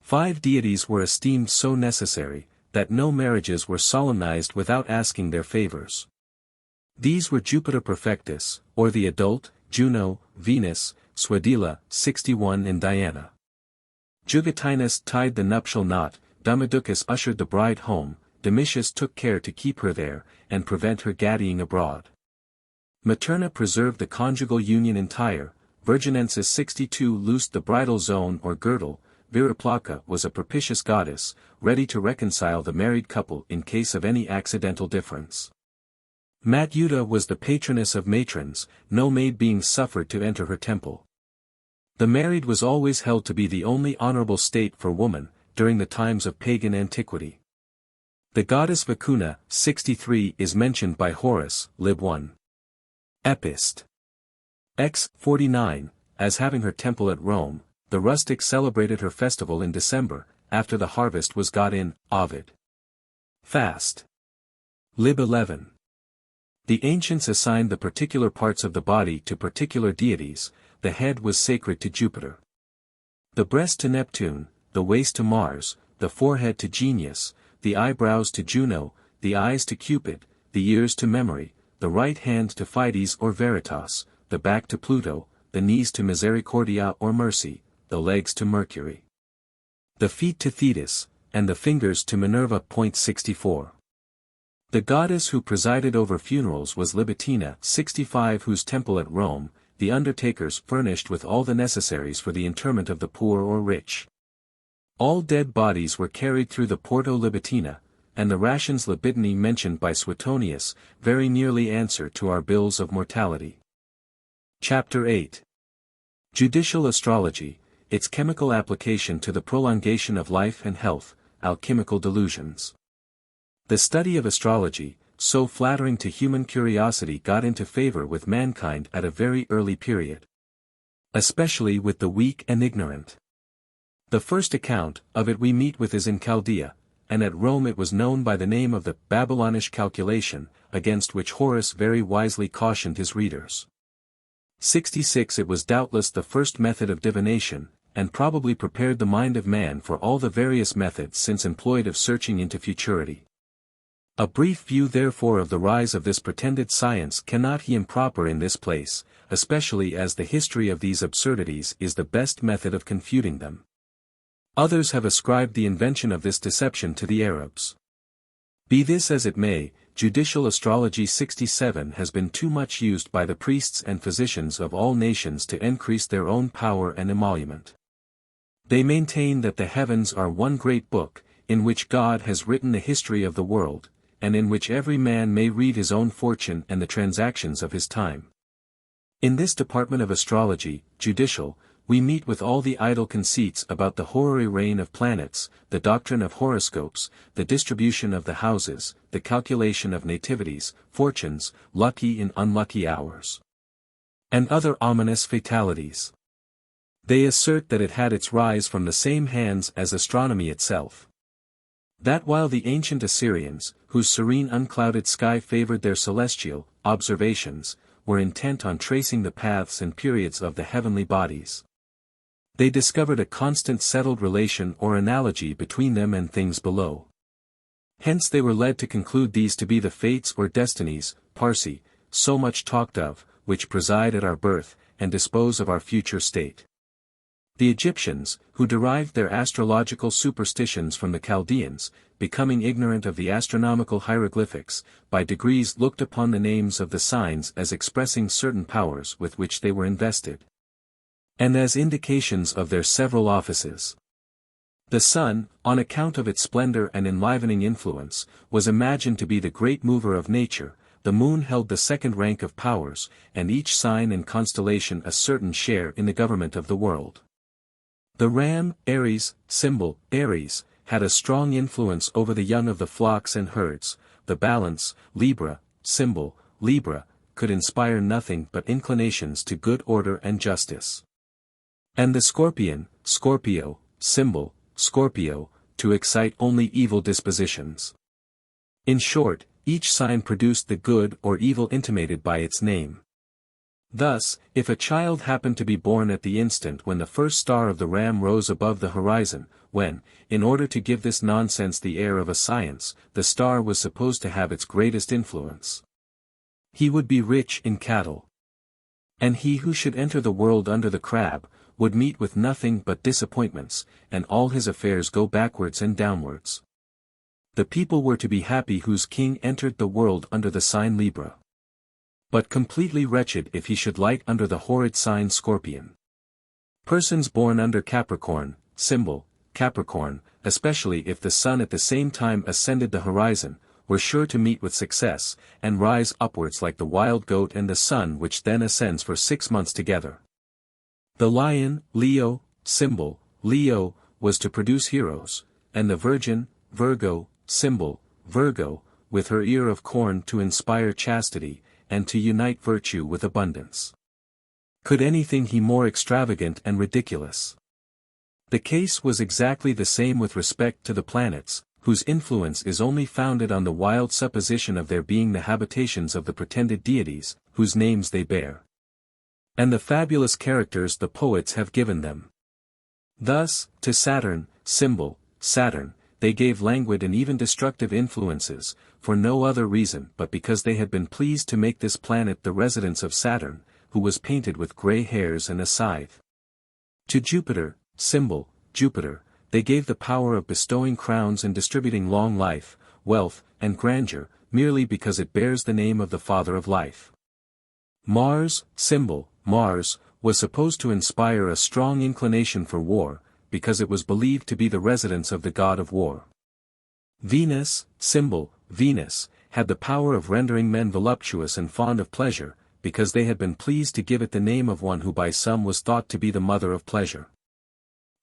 5 deities were esteemed so necessary, that no marriages were solemnized without asking their favors. These were Jupiter Perfectus, or the adult, Juno, Venus, Suadila, 61 and Diana. Jugutinus tied the nuptial knot, Damodocus ushered the bride home, Domitius took care to keep her there, and prevent her gaddying abroad. Materna preserved the conjugal union entire, Virginensis 62 loosed the bridal zone or girdle, Viraplaka was a propitious goddess, ready to reconcile the married couple in case of any accidental difference. Matyuta was the patroness of matrons, no maid being suffered to enter her temple. The married was always held to be the only honorable state for woman, during the times of pagan antiquity. The goddess Vicuna, 63, is mentioned by Horace, Lib 1. Epist. X. 49, as having her temple at Rome. The rustics celebrated her festival in December, after the harvest was got in. Ovid. Fast. Lib 11. The ancients assigned the particular parts of the body to particular deities. The head was sacred to Jupiter, the breast to Neptune, the waist to Mars, the forehead to Genius, the eyebrows to Juno, the eyes to Cupid, the ears to Memory, the right hand to Fides or Veritas, the back to Pluto, the knees to Misericordia or Mercy, the legs to Mercury, the feet to Thetis, and the fingers to Minerva. 64. The goddess who presided over funerals was Libitina, 65, whose temple at Rome, the undertakers furnished with all the necessaries for the interment of the poor or rich. All dead bodies were carried through the Porto Libitina, and the rations libidini mentioned by Suetonius very nearly answer to our bills of mortality. Chapter 8. Judicial Astrology, its chemical application to the prolongation of life and health, alchemical delusions. The study of astrology, so flattering to human curiosity, got into favor with mankind at a very early period, especially with the weak and ignorant. The first account of it we meet with is in Chaldea, and at Rome it was known by the name of the Babylonish calculation, against which Horace very wisely cautioned his readers. 66. It was doubtless the first method of divination, and probably prepared the mind of man for all the various methods since employed of searching into futurity. A brief view therefore of the rise of this pretended science cannot be improper in this place, especially as the history of these absurdities is the best method of confuting them. Others have ascribed the invention of this deception to the Arabs. Be this as it may, judicial astrology 67 has been too much used by the priests and physicians of all nations to increase their own power and emolument. They maintain that the heavens are one great book, in which God has written the history of the world, and in which every man may read his own fortune and the transactions of his time. In this department of astrology, judicial, we meet with all the idle conceits about the horary reign of planets, the doctrine of horoscopes, the distribution of the houses, the calculation of nativities, fortunes, lucky and unlucky hours, and other ominous fatalities. They assert that it had its rise from the same hands as astronomy itself. That while the ancient Assyrians, whose serene unclouded sky favored their celestial observations, were intent on tracing the paths and periods of the heavenly bodies, they discovered a constant settled relation or analogy between them and things below. Hence they were led to conclude these to be the fates or destinies, Parsi, so much talked of, which preside at our birth, and dispose of our future state. The Egyptians, who derived their astrological superstitions from the Chaldeans, becoming ignorant of the astronomical hieroglyphics, by degrees looked upon the names of the signs as expressing certain powers with which they were invested, and as indications of their several offices. The sun, on account of its splendor and enlivening influence, was imagined to be the great mover of nature, the moon held the second rank of powers, and each sign and constellation a certain share in the government of the world. The ram, Aries, symbol, Aries, had a strong influence over the young of the flocks and herds. The balance, Libra, symbol, Libra, could inspire nothing but inclinations to good order and justice. And the scorpion, Scorpio, symbol, Scorpio, to excite only evil dispositions. In short, each sign produced the good or evil intimated by its name. Thus, if a child happened to be born at the instant when the first star of the ram rose above the horizon, when, in order to give this nonsense the air of a science, the star was supposed to have its greatest influence, he would be rich in cattle. And he who should enter the world under the crab, would meet with nothing but disappointments, and all his affairs go backwards and downwards. The people were to be happy whose king entered the world under the sign Libra, but completely wretched if he should light under the horrid sign Scorpion. Persons born under Capricorn, symbol, Capricorn, especially if the sun at the same time ascended the horizon, were sure to meet with success, and rise upwards like the wild goat and the sun which then ascends for 6 months together. The lion, Leo, symbol, Leo, was to produce heroes, and the Virgin, Virgo, symbol, Virgo, with her ear of corn to inspire chastity, and to unite virtue with abundance. Could anything be more extravagant and ridiculous? The case was exactly the same with respect to the planets, whose influence is only founded on the wild supposition of their being the habitations of the pretended deities, whose names they bear, and the fabulous characters the poets have given them. Thus, to Saturn, symbol, Saturn, they gave languid and even destructive influences, for no other reason but because they had been pleased to make this planet the residence of Saturn, who was painted with grey hairs and a scythe. To Jupiter, symbol, Jupiter, they gave the power of bestowing crowns and distributing long life, wealth, and grandeur, merely because it bears the name of the father of life. Mars, symbol, Mars, was supposed to inspire a strong inclination for war, because it was believed to be the residence of the god of war. Venus, symbol, Venus, had the power of rendering men voluptuous and fond of pleasure, because they had been pleased to give it the name of one who by some was thought to be the mother of pleasure.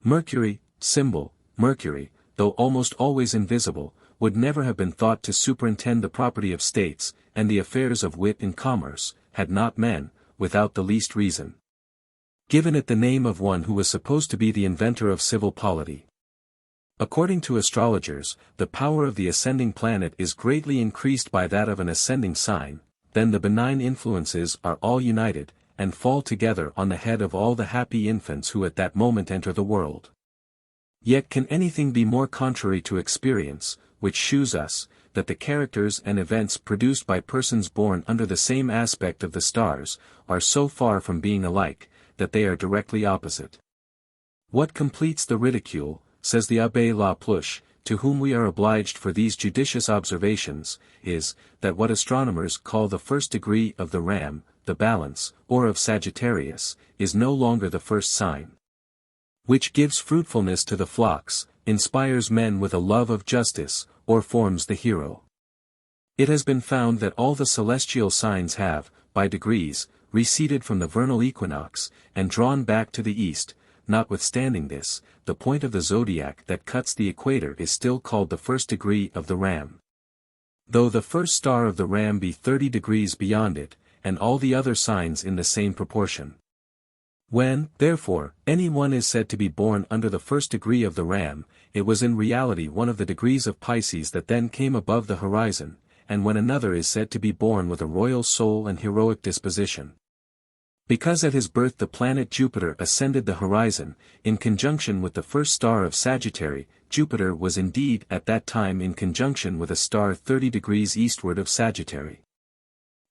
Mercury, symbol, Mercury, though almost always invisible, would never have been thought to superintend the property of states, and the affairs of wit and commerce, had not men, without the least reason, given it the name of one who was supposed to be the inventor of civil polity. According to astrologers, the power of the ascending planet is greatly increased by that of an ascending sign, then the benign influences are all united, and fall together on the head of all the happy infants who at that moment enter the world. Yet can anything be more contrary to experience, which shews us, that the characters and events produced by persons born under the same aspect of the stars, are so far from being alike, that they are directly opposite. What completes the ridicule, says the Abbé La Pluche, to whom we are obliged for these judicious observations, is, that what astronomers call the first degree of the ram, the balance, or of Sagittarius, is no longer the first sign, which gives fruitfulness to the flocks, inspires men with a love of justice, or forms the hero. It has been found that all the celestial signs have, by degrees, receded from the vernal equinox, and drawn back to the east. Notwithstanding this, the point of the zodiac that cuts the equator is still called the first degree of the ram, though the first star of the ram be 30 degrees beyond it, and all the other signs in the same proportion. When, therefore, any one is said to be born under the first degree of the ram, it was in reality one of the degrees of Pisces that then came above the horizon, and when another is said to be born with a royal soul and heroic disposition, because at his birth the planet Jupiter ascended the horizon, in conjunction with the first star of Sagittary. Jupiter was indeed at that time in conjunction with a star 30 degrees eastward of Sagittary.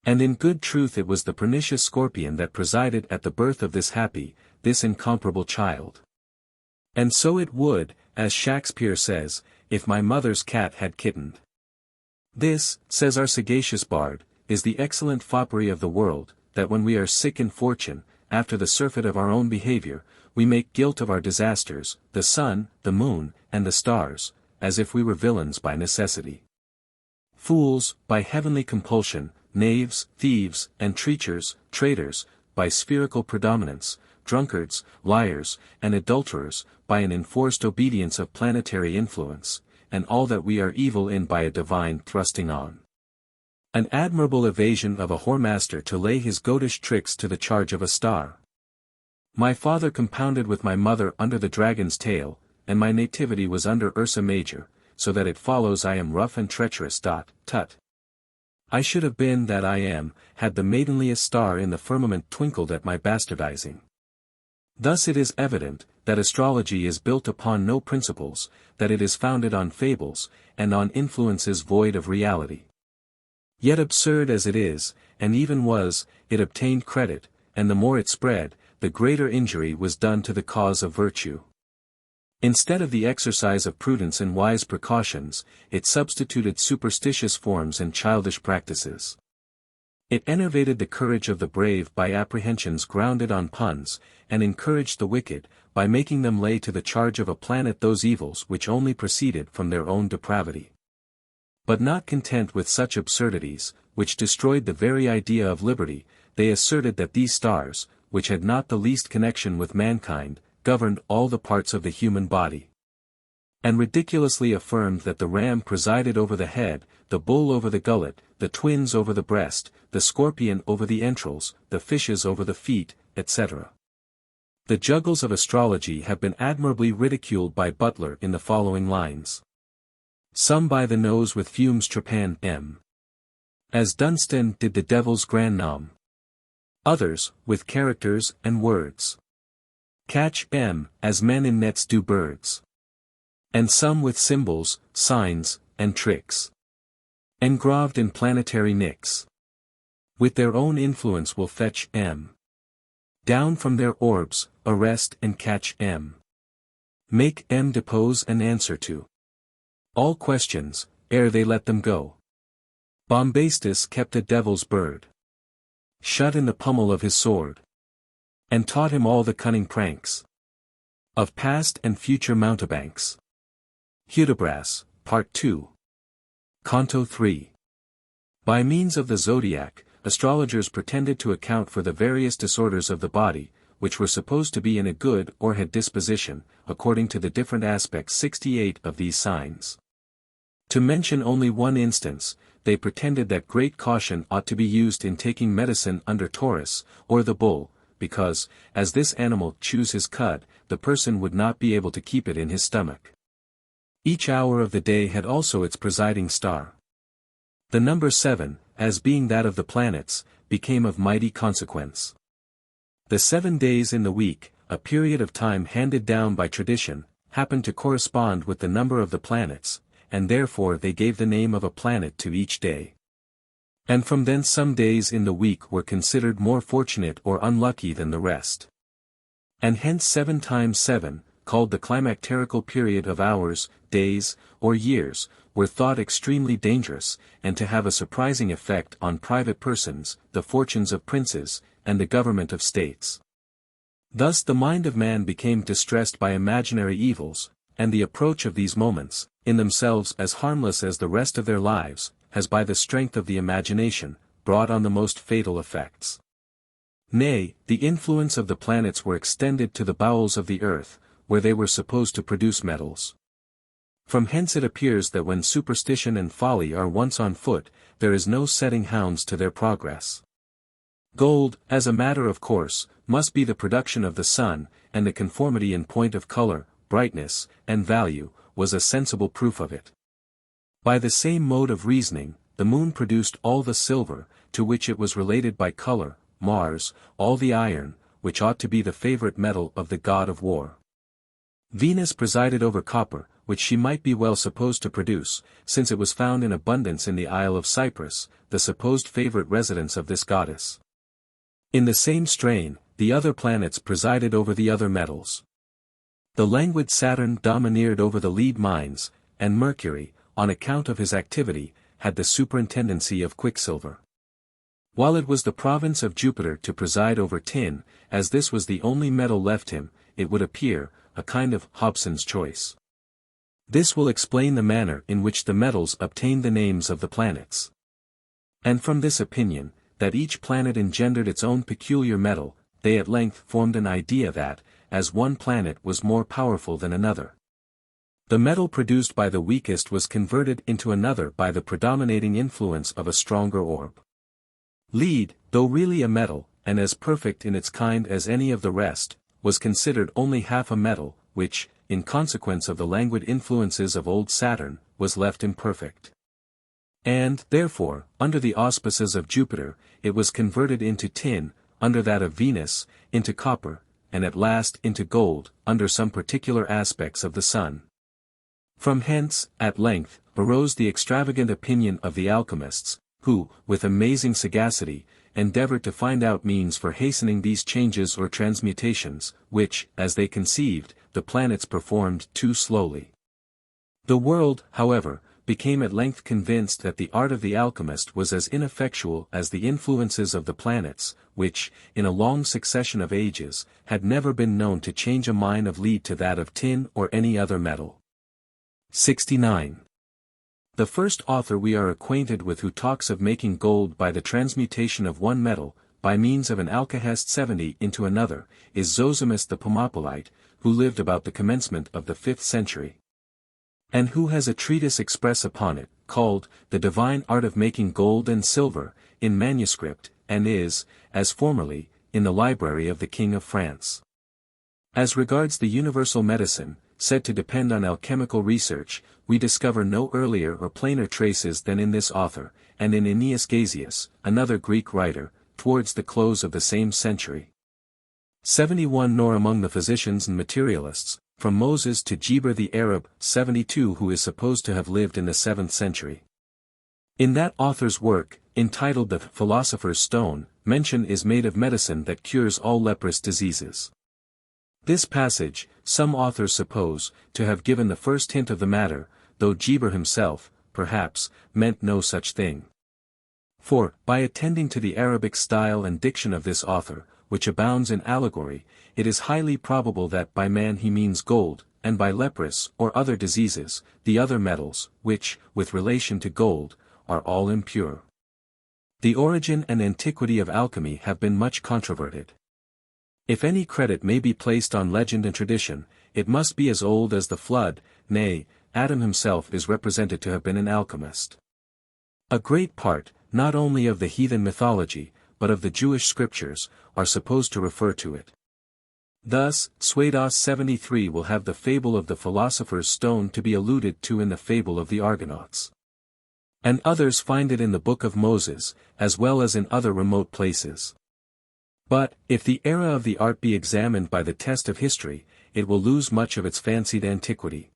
And in good truth it was the pernicious Scorpion that presided at the birth of this happy, this incomparable child. And so it would, as Shakespeare says, if my mother's cat had kittened. This, says our sagacious bard, is the excellent foppery of the world, that when we are sick in fortune, after the surfeit of our own behavior, we make guilt of our disasters, the sun, the moon, and the stars, as if we were villains by necessity, fools, by heavenly compulsion, knaves, thieves, and traitors, by spherical predominance, drunkards, liars, and adulterers, by an enforced obedience of planetary influence, and all that we are evil in by a divine thrusting on. An admirable evasion of a whoremaster to lay his goatish tricks to the charge of a star. My father compounded with my mother under the dragon's tail, and my nativity was under Ursa Major, so that it follows I am rough and treacherous. Tut. I should have been that I am, had the maidenliest star in the firmament twinkled at my bastardizing. Thus it is evident, that astrology is built upon no principles, that it is founded on fables, and on influences void of reality. Yet absurd as it is, and even was, it obtained credit, and the more it spread, the greater injury was done to the cause of virtue. Instead of the exercise of prudence and wise precautions, it substituted superstitious forms and childish practices. It enervated the courage of the brave by apprehensions grounded on puns, and encouraged the wicked, by making them lay to the charge of a planet those evils which only proceeded from their own depravity. But not content with such absurdities, which destroyed the very idea of liberty, they asserted that these stars, which had not the least connection with mankind, governed all the parts of the human body. And ridiculously affirmed that the ram presided over the head, the bull over the gullet, the twins over the breast, the scorpion over the entrails, the fishes over the feet, etc. The juggles of astrology have been admirably ridiculed by Butler in the following lines. Some by the nose with fumes trepan m. As Dunstan did the devil's grand nom. Others, with characters and words. Catch m, as men in nets do birds. And some with symbols, signs, and tricks. Engraved in planetary nicks. With their own influence will fetch m. Down from their orbs, arrest and catch m. Make m depose and answer to all questions, ere they let them go. Bombastus kept the devil's bird shut in the pummel of his sword, and taught him all the cunning pranks of past and future mountebanks. Hudibras, Part 2. Canto 3. By means of the zodiac, astrologers pretended to account for the various disorders of the body, which were supposed to be in a good or had disposition, according to the different aspects 68 of these signs. To mention only one instance, they pretended that great caution ought to be used in taking medicine under Taurus, or the bull, because, as this animal chews his cud, the person would not be able to keep it in his stomach. Each hour of the day had also its presiding star. The number 7, as being that of the planets, became of mighty consequence. The 7 days in the week, a period of time handed down by tradition, happened to correspond with the number of the planets, and therefore they gave the name of a planet to each day. And from thence some days in the week were considered more fortunate or unlucky than the rest. And hence 7 times 7, called the climacterical period of hours, days, or years, were thought extremely dangerous, and to have a surprising effect on private persons, the fortunes of princes, and the government of states. Thus the mind of man became distressed by imaginary evils, and the approach of these moments, in themselves as harmless as the rest of their lives, has by the strength of the imagination, brought on the most fatal effects. Nay, the influence of the planets were extended to the bowels of the earth, where they were supposed to produce metals. From hence it appears that when superstition and folly are once on foot, there is no setting hounds to their progress. Gold, as a matter of course, must be the production of the sun, and the conformity in point of color, brightness, and value, was a sensible proof of it. By the same mode of reasoning, the moon produced all the silver, to which it was related by color, Mars, all the iron, which ought to be the favorite metal of the god of war. Venus presided over copper, which she might be well supposed to produce, since it was found in abundance in the Isle of Cyprus, the supposed favorite residence of this goddess. In the same strain, the other planets presided over the other metals. The languid Saturn domineered over the lead mines, and Mercury, on account of his activity, had the superintendency of quicksilver. While it was the province of Jupiter to preside over tin, as this was the only metal left him, it would appear, a kind of Hobson's choice. This will explain the manner in which the metals obtained the names of the planets. And from this opinion, that each planet engendered its own peculiar metal, they at length formed an idea that, as one planet was more powerful than another, the metal produced by the weakest was converted into another by the predominating influence of a stronger orb. Lead, though really a metal, and as perfect in its kind as any of the rest, was considered only half a metal, which, in consequence of the languid influences of old Saturn, was left imperfect. And, therefore, under the auspices of Jupiter, it was converted into tin, under that of Venus, into copper, and at last into gold, under some particular aspects of the sun. From hence, at length, arose the extravagant opinion of the alchemists, who, with amazing sagacity, endeavored to find out means for hastening these changes or transmutations, which, as they conceived, the planets performed too slowly. The world, however, became at length convinced that the art of the alchemist was as ineffectual as the influences of the planets, which, in a long succession of ages, had never been known to change a mine of lead to that of tin or any other metal. 69. The first author we are acquainted with who talks of making gold by the transmutation of one metal, by means of an alkahest 70 into another, is Zosimus the Pomopolite, who lived about the commencement of the 5th century. And who has a treatise express upon it, called, The Divine Art of Making Gold and Silver, in manuscript, and is, as formerly, in the library of the King of France. As regards the universal medicine, said to depend on alchemical research, we discover no earlier or plainer traces than in this author, and in Aeneas Gazius, another Greek writer, towards the close of the same century. 71. Nor among the physicians and materialists, from Moses to Geber the Arab, 72, who is supposed to have lived in the 7th century. In that author's work, entitled The Philosopher's Stone, mention is made of medicine that cures all leprous diseases. This passage, some authors suppose, to have given the first hint of the matter, though Geber himself, perhaps, meant no such thing. For, by attending to the Arabic style and diction of this author, which abounds in allegory, it is highly probable that by man he means gold, and by leprous or other diseases, the other metals, which, with relation to gold, are all impure. The origin and antiquity of alchemy have been much controverted. If any credit may be placed on legend and tradition, it must be as old as the flood, nay, Adam himself is represented to have been an alchemist. A great part, not only of the heathen mythology, but of the Jewish scriptures, are supposed to refer to it. Thus, Suedas 73 will have the fable of the philosopher's stone to be alluded to in the fable of the Argonauts. And others find it in the Book of Moses, as well as in other remote places. But, if the era of the art be examined by the test of history, it will lose much of its fancied antiquity.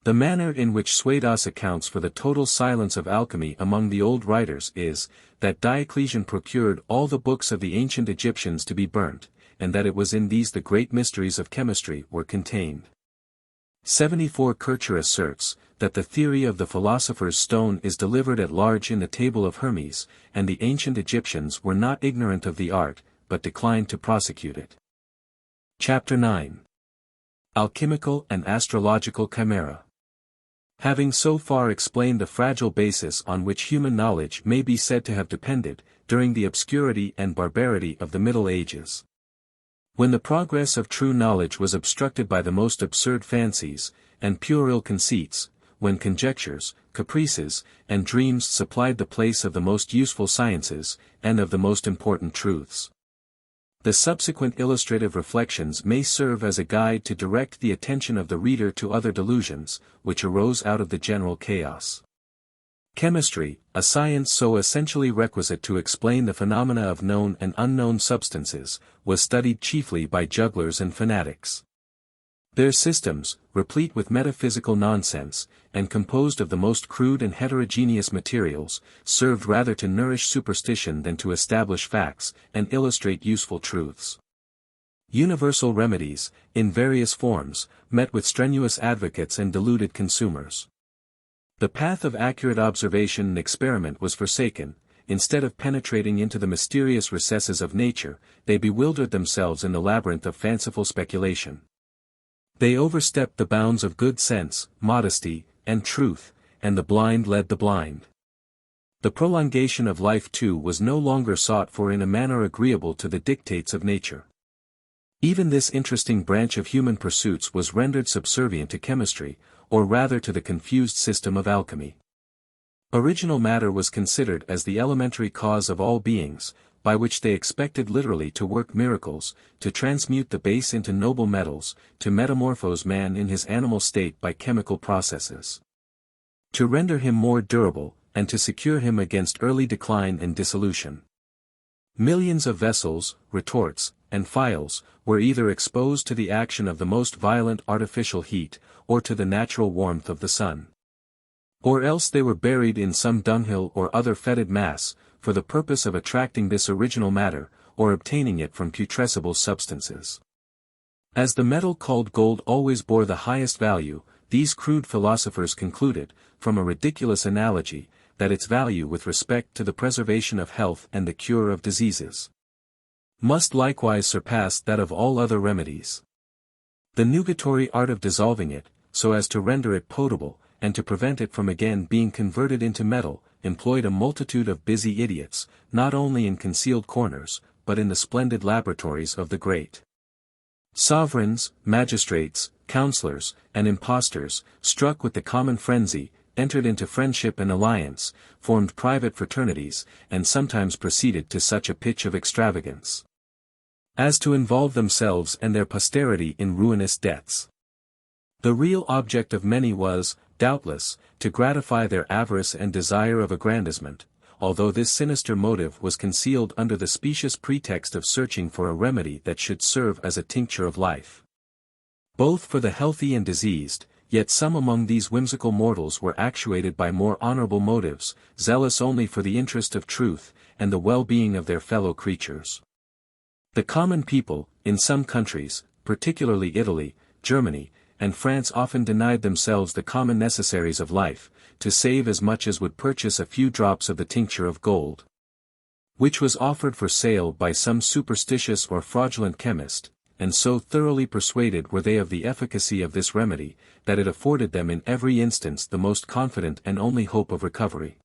The manner in which Suedas accounts for the total silence of alchemy among the old writers is, that Diocletian procured all the books of the ancient Egyptians to be burnt, and that it was in these the great mysteries of chemistry were contained. 74. Kircher asserts, that the theory of the philosopher's stone is delivered at large in the Table of Hermes, and the ancient Egyptians were not ignorant of the art, but declined to prosecute it. Chapter 9. Alchemical and Astrological Chimera. Having so far explained the fragile basis on which human knowledge may be said to have depended, during the obscurity and barbarity of the Middle Ages, when the progress of true knowledge was obstructed by the most absurd fancies, and puerile conceits, when conjectures, caprices, and dreams supplied the place of the most useful sciences, and of the most important truths. The subsequent illustrative reflections may serve as a guide to direct the attention of the reader to other delusions, which arose out of the general chaos. Chemistry, a science so essentially requisite to explain the phenomena of known and unknown substances, was studied chiefly by jugglers and fanatics. Their systems, replete with metaphysical nonsense, and composed of the most crude and heterogeneous materials, served rather to nourish superstition than to establish facts, and illustrate useful truths. Universal remedies, in various forms, met with strenuous advocates and deluded consumers. The path of accurate observation and experiment was forsaken. Instead of penetrating into the mysterious recesses of nature, they bewildered themselves in the labyrinth of fanciful speculation. They overstepped the bounds of good sense, modesty, and truth, and the blind led the blind. The prolongation of life too was no longer sought for in a manner agreeable to the dictates of nature. Even this interesting branch of human pursuits was rendered subservient to chemistry, or rather to the confused system of alchemy. Original matter was considered as the elementary cause of all beings, by which they expected literally to work miracles, to transmute the base into noble metals, to metamorphose man in his animal state by chemical processes, to render him more durable, and to secure him against early decline and dissolution. Millions of vessels, retorts, and phials, were either exposed to the action of the most violent artificial heat, or to the natural warmth of the sun. Or else they were buried in some dunghill or other fetid mass, for the purpose of attracting this original matter, or obtaining it from putrescible substances. As the metal called gold always bore the highest value, these crude philosophers concluded, from a ridiculous analogy, that its value with respect to the preservation of health and the cure of diseases must likewise surpass that of all other remedies. The nugatory art of dissolving it, so as to render it potable, and to prevent it from again being converted into metal, employed a multitude of busy idiots, not only in concealed corners, but in the splendid laboratories of the great. Sovereigns, magistrates, counselors, and impostors, struck with the common frenzy, entered into friendship and alliance, formed private fraternities, and sometimes proceeded to such a pitch of extravagance as to involve themselves and their posterity in ruinous debts. The real object of many was, doubtless, to gratify their avarice and desire of aggrandizement, although this sinister motive was concealed under the specious pretext of searching for a remedy that should serve as a tincture of life, both for the healthy and diseased. Yet some among these whimsical mortals were actuated by more honorable motives, zealous only for the interest of truth, and the well-being of their fellow creatures. The common people, in some countries, particularly Italy, Germany, and France, often denied themselves the common necessaries of life, to save as much as would purchase a few drops of the tincture of gold, which was offered for sale by some superstitious or fraudulent chemist, and so thoroughly persuaded were they of the efficacy of this remedy, that it afforded them in every instance the most confident and only hope of recovery.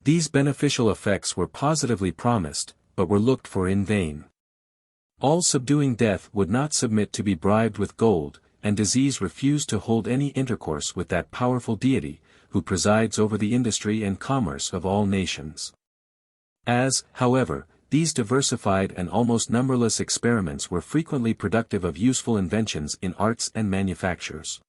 These beneficial effects were positively promised, but were looked for in vain. All subduing death would not submit to be bribed with gold, and disease refused to hold any intercourse with that powerful deity, who presides over the industry and commerce of all nations. As, however, these diversified and almost numberless experiments were frequently productive of useful inventions in arts and manufactures,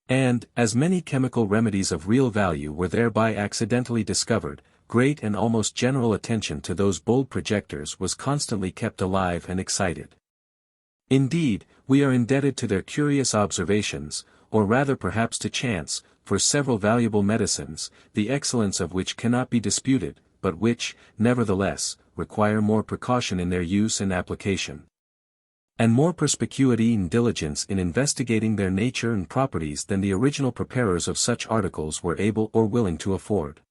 and, as many chemical remedies of real value were thereby accidentally discovered, great and almost general attention to those bold projectors was constantly kept alive and excited. Indeed, we are indebted to their curious observations, or rather perhaps to chance, for several valuable medicines, the excellence of which cannot be disputed, but which, nevertheless, require more precaution in their use and application, and more perspicuity and diligence in investigating their nature and properties than the original preparers of such articles were able or willing to afford.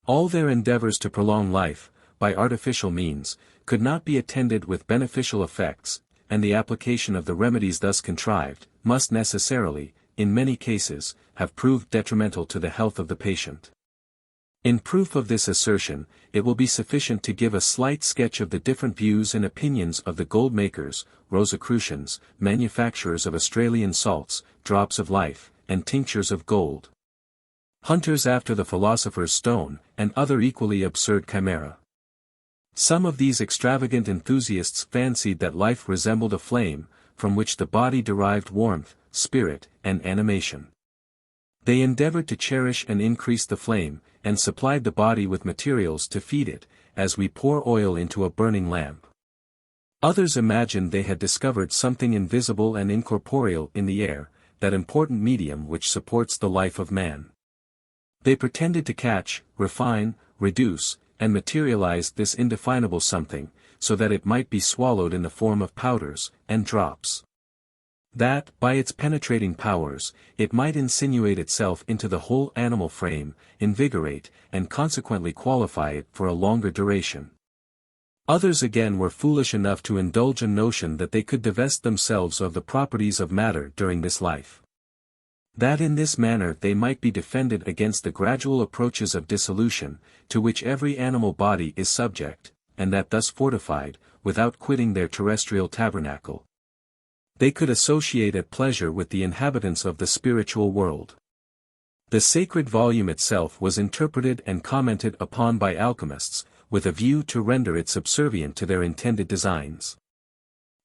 All their endeavors to prolong life, by artificial means, could not be attended with beneficial effects, and the application of the remedies thus contrived, must necessarily, in many cases, have proved detrimental to the health of the patient. In proof of this assertion, it will be sufficient to give a slight sketch of the different views and opinions of the gold makers, Rosicrucians, manufacturers of Australian salts, drops of life, and tinctures of gold, hunters after the philosopher's stone, and other equally absurd chimera. Some of these extravagant enthusiasts fancied that life resembled a flame, from which the body derived warmth, spirit, and animation. They endeavored to cherish and increase the flame, and supplied the body with materials to feed it, as we pour oil into a burning lamp. Others imagined they had discovered something invisible and incorporeal in the air, that important medium which supports the life of man. They pretended to catch, refine, reduce, and materialize this indefinable something, so that it might be swallowed in the form of powders, and drops. That, by its penetrating powers, it might insinuate itself into the whole animal frame, invigorate, and consequently qualify it for a longer duration. Others again were foolish enough to indulge a notion that they could divest themselves of the properties of matter during this life, that in this manner they might be defended against the gradual approaches of dissolution, to which every animal body is subject, and that thus fortified, without quitting their terrestrial tabernacle, they could associate at pleasure with the inhabitants of the spiritual world. The sacred volume itself was interpreted and commented upon by alchemists, with a view to render it subservient to their intended designs.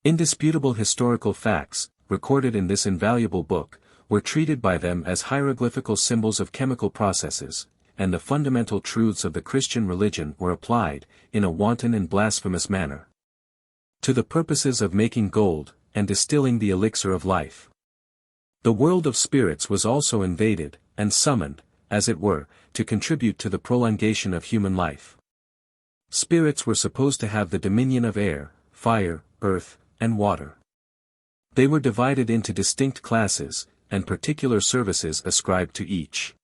Indisputable historical facts, recorded in this invaluable book, were treated by them as hieroglyphical symbols of chemical processes, and the fundamental truths of the Christian religion were applied, in a wanton and blasphemous manner, to the purposes of making gold, and distilling the elixir of life. The world of spirits was also invaded, and summoned, as it were, to contribute to the prolongation of human life. Spirits were supposed to have the dominion of air, fire, earth, and water. They were divided into distinct classes, and particular services ascribed to each.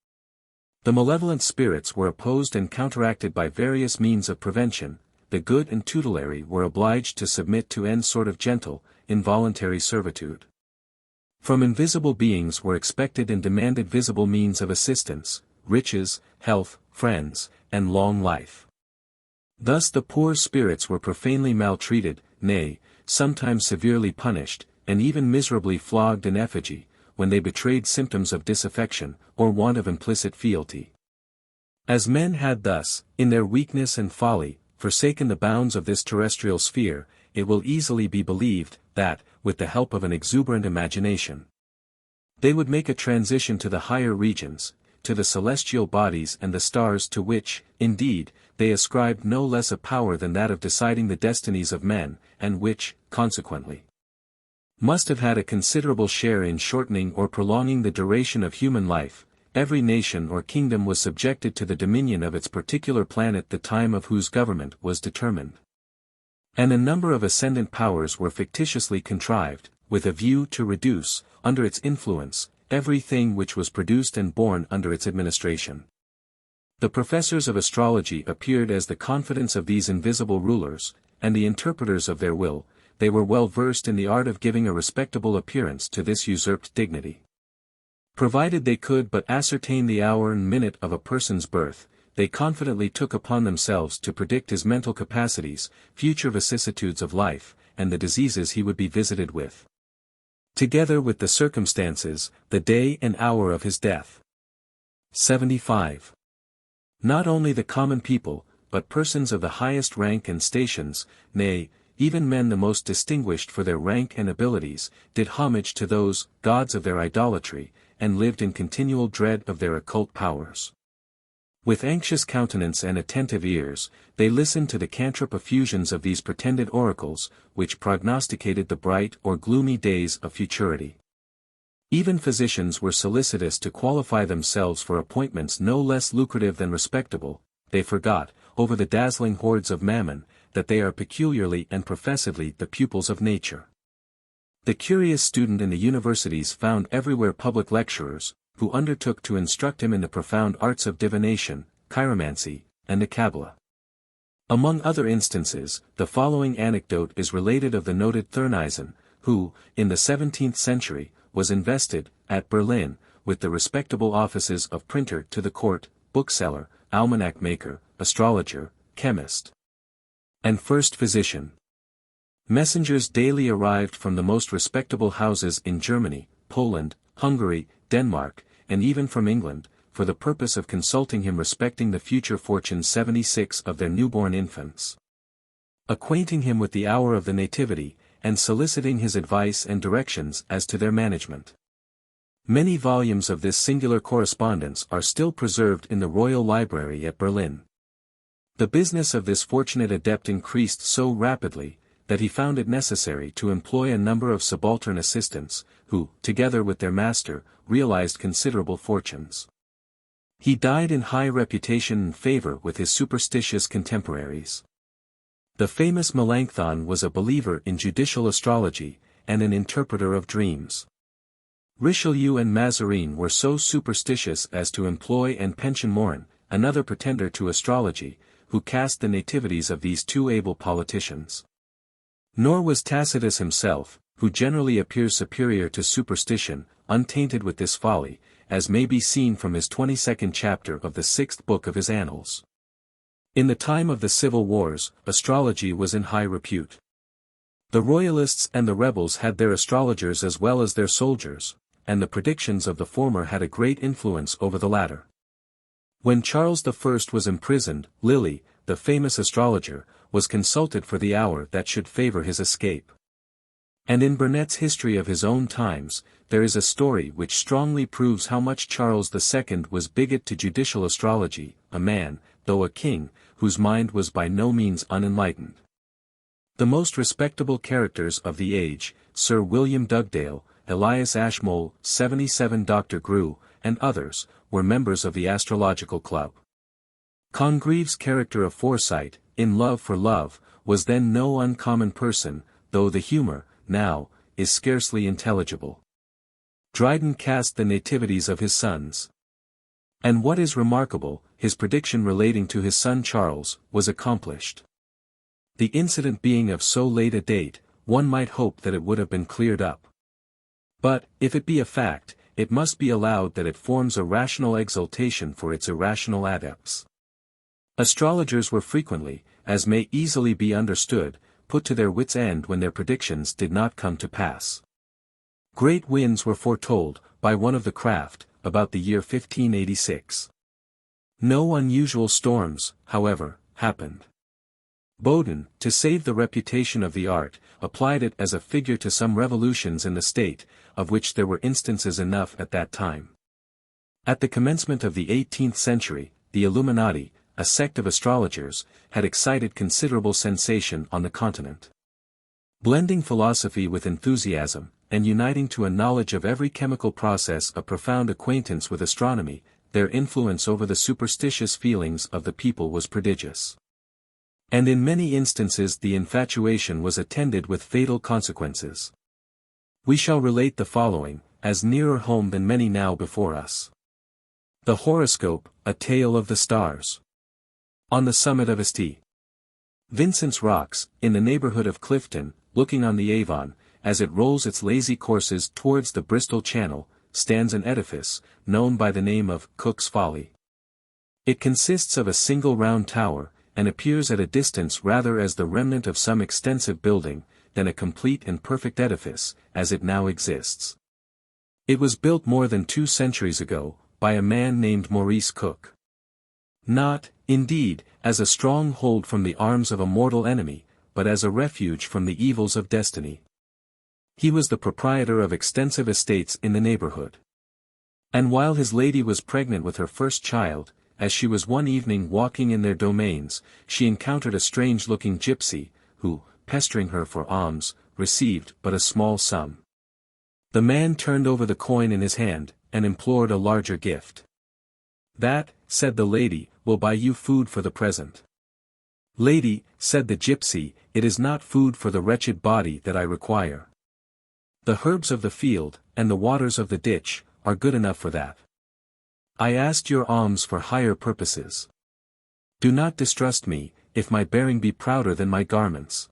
The malevolent spirits were opposed and counteracted by various means of prevention. The good and tutelary were obliged to submit to any sort of gentle, involuntary servitude. From invisible beings were expected and demanded visible means of assistance, riches, health, friends, and long life. Thus the poor spirits were profanely maltreated, nay, sometimes severely punished, and even miserably flogged in effigy, when they betrayed symptoms of disaffection, or want of implicit fealty. As men had thus, in their weakness and folly, forsaken the bounds of this terrestrial sphere, it will easily be believed, that, with the help of an exuberant imagination, they would make a transition to the higher regions, to the celestial bodies and the stars, to which, indeed, they ascribed no less a power than that of deciding the destinies of men, and which, consequently, must have had a considerable share in shortening or prolonging the duration of human life. Every nation or kingdom was subjected to the dominion of its particular planet, the time of whose government was determined. And a number of ascendant powers were fictitiously contrived, with a view to reduce, under its influence, everything which was produced and born under its administration. The professors of astrology appeared as the confidants of these invisible rulers, and the interpreters of their will. They were well versed in the art of giving a respectable appearance to this usurped dignity. Provided they could but ascertain the hour and minute of a person's birth, they confidently took upon themselves to predict his mental capacities, future vicissitudes of life, and the diseases he would be visited with, together with the circumstances, the day and hour of his death. 75. Not only the common people, but persons of the highest rank and stations, nay, even men the most distinguished for their rank and abilities, did homage to those gods of their idolatry, and lived in continual dread of their occult powers. With anxious countenance and attentive ears, they listened to the cantrip effusions of these pretended oracles, which prognosticated the bright or gloomy days of futurity. Even physicians were solicitous to qualify themselves for appointments no less lucrative than respectable. They forgot, over the dazzling hordes of mammon, that they are peculiarly and professedly the pupils of nature. The curious student in the universities found everywhere public lecturers, who undertook to instruct him in the profound arts of divination, chiromancy, and the Kabbalah. Among other instances, the following anecdote is related of the noted Thurneisen, who, in the 17th century, was invested, at Berlin, with the respectable offices of printer to the court, bookseller, almanac maker, astrologer, chemist, and first physician. Messengers daily arrived from the most respectable houses in Germany, Poland, Hungary, Denmark, and even from England, for the purpose of consulting him respecting the future fortunes 76 of their newborn infants, acquainting him with the hour of the nativity, and soliciting his advice and directions as to their management. Many volumes of this singular correspondence are still preserved in the Royal Library at Berlin. The business of this fortunate adept increased so rapidly, that he found it necessary to employ a number of subaltern assistants, who, together with their master, realized considerable fortunes. He died in high reputation and favor with his superstitious contemporaries. The famous Melanchthon was a believer in judicial astrology, and an interpreter of dreams. Richelieu and Mazarin were so superstitious as to employ and pension Morin, another pretender to astrology, who cast the nativities of these two able politicians. Nor was Tacitus himself, who generally appears superior to superstition, untainted with this folly, as may be seen from his 22nd chapter of the 6th book of his Annals. In the time of the civil wars, astrology was in high repute. The royalists and the rebels had their astrologers as well as their soldiers, and the predictions of the former had a great influence over the latter. When Charles I was imprisoned, Lilly, the famous astrologer, was consulted for the hour that should favor his escape. And in Burnet's history of his own times, there is a story which strongly proves how much Charles II was bigot to judicial astrology, a man, though a king, whose mind was by no means unenlightened. The most respectable characters of the age, Sir William Dugdale, Elias Ashmole, 77 Dr. Grew, and others, were members of the Astrological Club. Congreve's character of Foresight, in Love for Love, was then no uncommon person, though the humor, now, is scarcely intelligible. Dryden cast the nativities of his sons. And what is remarkable, his prediction relating to his son Charles, was accomplished. The incident being of so late a date, one might hope that it would have been cleared up. But, if it be a fact, it must be allowed that it forms a rational exultation for its irrational adepts. Astrologers were frequently, as may easily be understood, put to their wits' end when their predictions did not come to pass. Great winds were foretold, by one of the craft, about the year 1586. No unusual storms, however, happened. Bodin, to save the reputation of the art, applied it as a figure to some revolutions in the state, of which there were instances enough at that time. At the commencement of the 18th century, the Illuminati, a sect of astrologers, had excited considerable sensation on the continent. Blending philosophy with enthusiasm, and uniting to a knowledge of every chemical process a profound acquaintance with astronomy, their influence over the superstitious feelings of the people was prodigious. And in many instances the infatuation was attended with fatal consequences. We shall relate the following, as nearer home than many now before us. The Horoscope, a Tale of the Stars. On the summit of St. Vincent's Rocks, in the neighbourhood of Clifton, looking on the Avon, as it rolls its lazy courses towards the Bristol Channel, stands an edifice, known by the name of Cook's Folly. It consists of a single round tower, and appears at a distance rather as the remnant of some extensive building, than a complete and perfect edifice, as it now exists. It was built more than 2 centuries ago, by a man named Maurice Cook. Not, indeed, as a stronghold from the arms of a mortal enemy, but as a refuge from the evils of destiny. He was the proprietor of extensive estates in the neighborhood. And while his lady was pregnant with her first child, as she was one evening walking in their domains, she encountered a strange-looking gypsy, who, pestering her for alms, received but a small sum. The man turned over the coin in his hand, and implored a larger gift. "That," said the lady, "will buy you food for the present." "Lady," said the gypsy, "it is not food for the wretched body that I require. The herbs of the field, and the waters of the ditch, are good enough for that. I asked your alms for higher purposes. Do not distrust me, if my bearing be prouder than my garments.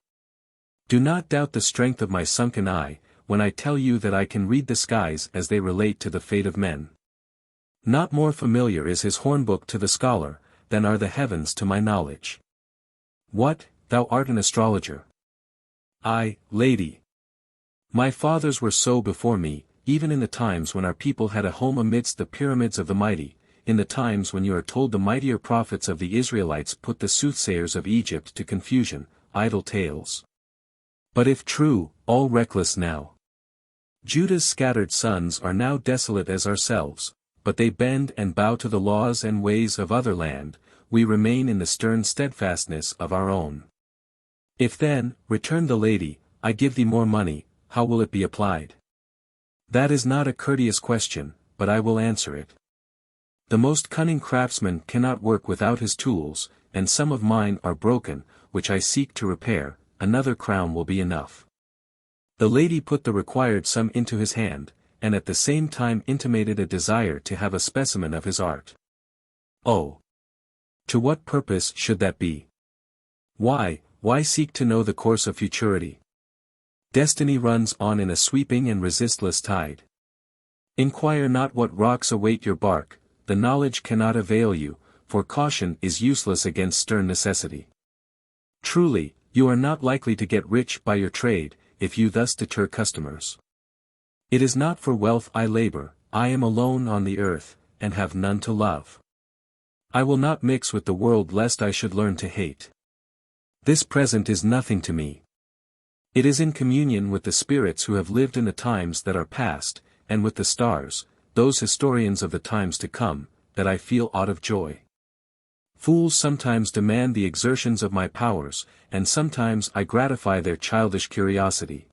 Do not doubt the strength of my sunken eye, when I tell you that I can read the skies as they relate to the fate of men. Not more familiar is his hornbook to the scholar, than are the heavens to my knowledge. What, thou art an astrologer?" "Aye, lady. My fathers were so before me, even in the times when our people had a home amidst the pyramids of the mighty, in the times when you are told the mightier prophets of the Israelites put the soothsayers of Egypt to confusion, idle tales. But if true, all reckless now. Judah's scattered sons are now desolate as ourselves, but they bend and bow to the laws and ways of other land, we remain in the stern steadfastness of our own. If then, returned the lady, I give thee more money, how will it be applied? That is not a courteous question, but I will answer it. The most cunning craftsman cannot work without his tools, and some of mine are broken, which I seek to repair, another crown will be enough." The lady put the required sum into his hand, and at the same time intimated a desire to have a specimen of his art. "Oh! To what purpose should that be? Why seek to know the course of futurity? Destiny runs on in a sweeping and resistless tide. Inquire not what rocks await your bark, the knowledge cannot avail you, for caution is useless against stern necessity. Truly, you are not likely to get rich by your trade, if you thus deter customers. It is not for wealth I labor, I am alone on the earth, and have none to love. I will not mix with the world lest I should learn to hate. This present is nothing to me. It is in communion with the spirits who have lived in the times that are past, and with the stars, those historians of the times to come, that I feel aught of joy. Fools sometimes demand the exertions of my powers, and sometimes I gratify their childish curiosity.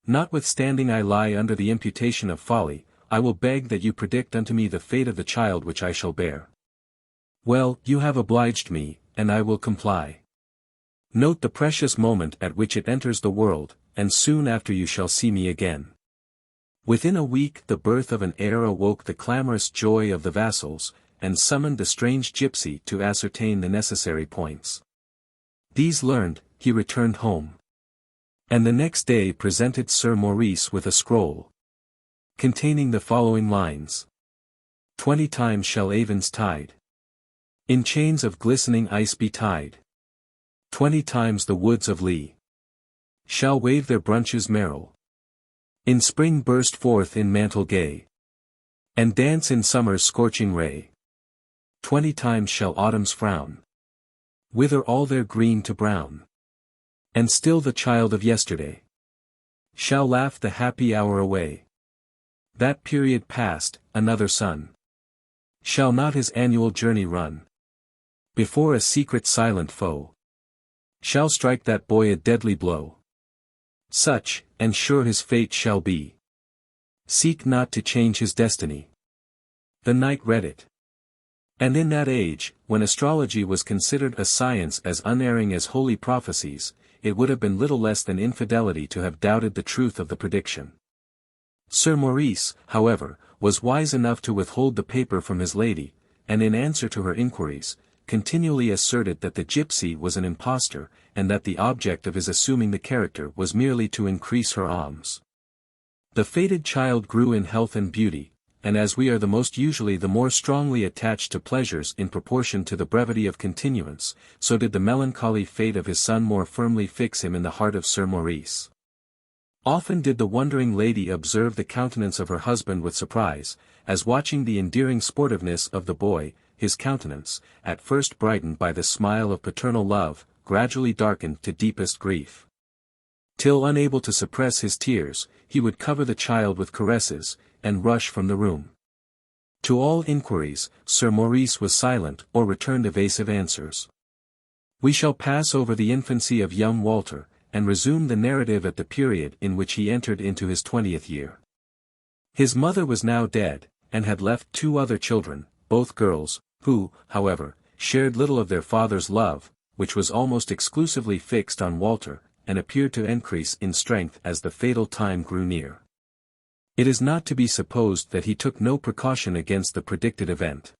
Notwithstanding I lie under the imputation of folly, I will beg that you predict unto me the fate of the child which I shall bear. Well, you have obliged me, and I will comply. Note the precious moment at which it enters the world, and soon after you shall see me again. Within a week the birth of an heir awoke the clamorous joy of the vassals, and summoned the strange gypsy to ascertain the necessary points. These learned, he returned home. And the next day presented Sir Maurice with a scroll, containing the following lines. 20 times shall Avon's tide in chains of glistening ice be tied. 20 times the woods of Lee shall wave their branches merrill. In spring burst forth in mantle gay, and dance in summer's scorching ray. 20 times shall autumn's frown wither all their green to brown. And still the child of yesterday shall laugh the happy hour away. That period past, another sun shall not his annual journey run. Before a secret silent foe shall strike that boy a deadly blow. Such, and sure his fate shall be. Seek not to change his destiny. The knight read it. And in that age, when astrology was considered a science as unerring as holy prophecies, it would have been little less than infidelity to have doubted the truth of the prediction. Sir Maurice, however, was wise enough to withhold the paper from his lady, and in answer to her inquiries, continually asserted that the gypsy was an impostor, and that the object of his assuming the character was merely to increase her alms. The fated child grew in health and beauty, and as we are the most usually the more strongly attached to pleasures in proportion to the brevity of continuance, so did the melancholy fate of his son more firmly fix him in the heart of Sir Maurice. Often did the wondering lady observe the countenance of her husband with surprise, as watching the endearing sportiveness of the boy, his countenance, at first brightened by the smile of paternal love, gradually darkened to deepest grief. Till unable to suppress his tears, he would cover the child with caresses, and rush from the room. To all inquiries, Sir Maurice was silent or returned evasive answers. We shall pass over the infancy of young Walter, and resume the narrative at the period in which he entered into his 20th year. His mother was now dead, and had left 2 other children, both girls, who, however, shared little of their father's love, which was almost exclusively fixed on Walter, and appeared to increase in strength as the fatal time grew near. It is not to be supposed that he took no precaution against the predicted event.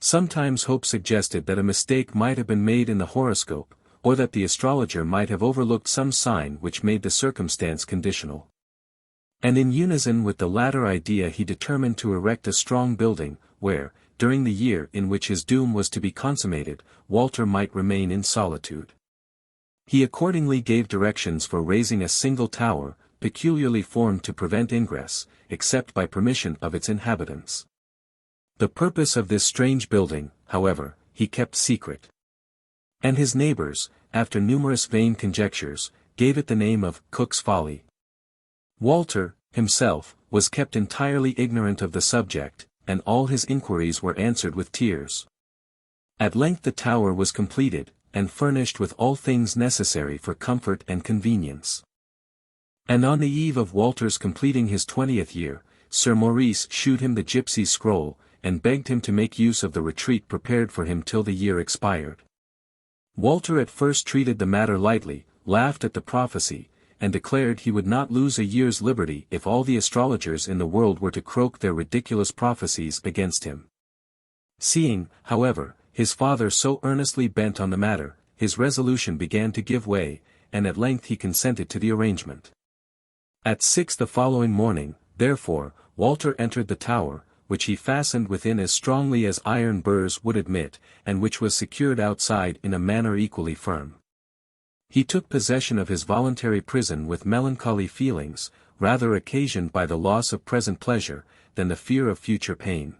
Sometimes hope suggested that a mistake might have been made in the horoscope, or that the astrologer might have overlooked some sign which made the circumstance conditional. And in unison with the latter idea he determined to erect a strong building, where, during the year in which his doom was to be consummated, Walter might remain in solitude. He accordingly gave directions for raising a single tower, peculiarly formed to prevent ingress, except by permission of its inhabitants. The purpose of this strange building, however, he kept secret. And his neighbors, after numerous vain conjectures, gave it the name of Cook's Folly. Walter, himself, was kept entirely ignorant of the subject, and all his inquiries were answered with tears. At length the tower was completed, and furnished with all things necessary for comfort and convenience. And on the eve of Walter's completing his 20th year, Sir Maurice shewed him the gypsy's scroll, and begged him to make use of the retreat prepared for him till the year expired. Walter at first treated the matter lightly, laughed at the prophecy, and declared he would not lose a year's liberty if all the astrologers in the world were to croak their ridiculous prophecies against him. Seeing, however, his father so earnestly bent on the matter, his resolution began to give way, and at length he consented to the arrangement. At 6 the following morning, therefore, Walter entered the tower, which he fastened within as strongly as iron burrs would admit, and which was secured outside in a manner equally firm. He took possession of his voluntary prison with melancholy feelings, rather occasioned by the loss of present pleasure, than the fear of future pain.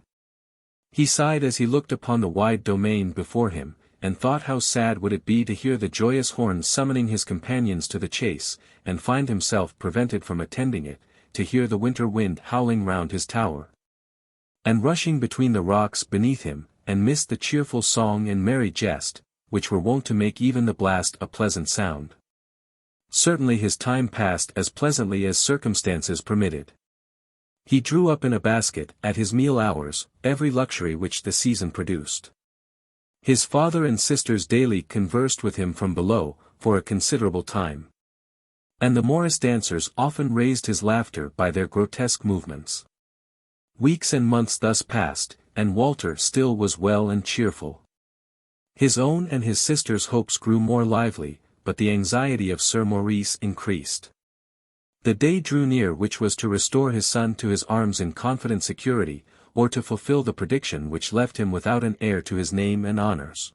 He sighed as he looked upon the wide domain before him, and thought how sad would it be to hear the joyous horn summoning his companions to the chase, and find himself prevented from attending it, to hear the winter wind howling round his tower, and rushing between the rocks beneath him, and miss the cheerful song and merry jest, which were wont to make even the blast a pleasant sound. Certainly his time passed as pleasantly as circumstances permitted. He drew up in a basket, at his meal hours, every luxury which the season produced. His father and sisters daily conversed with him from below, for a considerable time. And the Morris dancers often raised his laughter by their grotesque movements. Weeks and months thus passed, and Walter still was well and cheerful. His own and his sister's hopes grew more lively, but the anxiety of Sir Maurice increased. The day drew near which was to restore his son to his arms in confident security, or to fulfill the prediction which left him without an heir to his name and honors.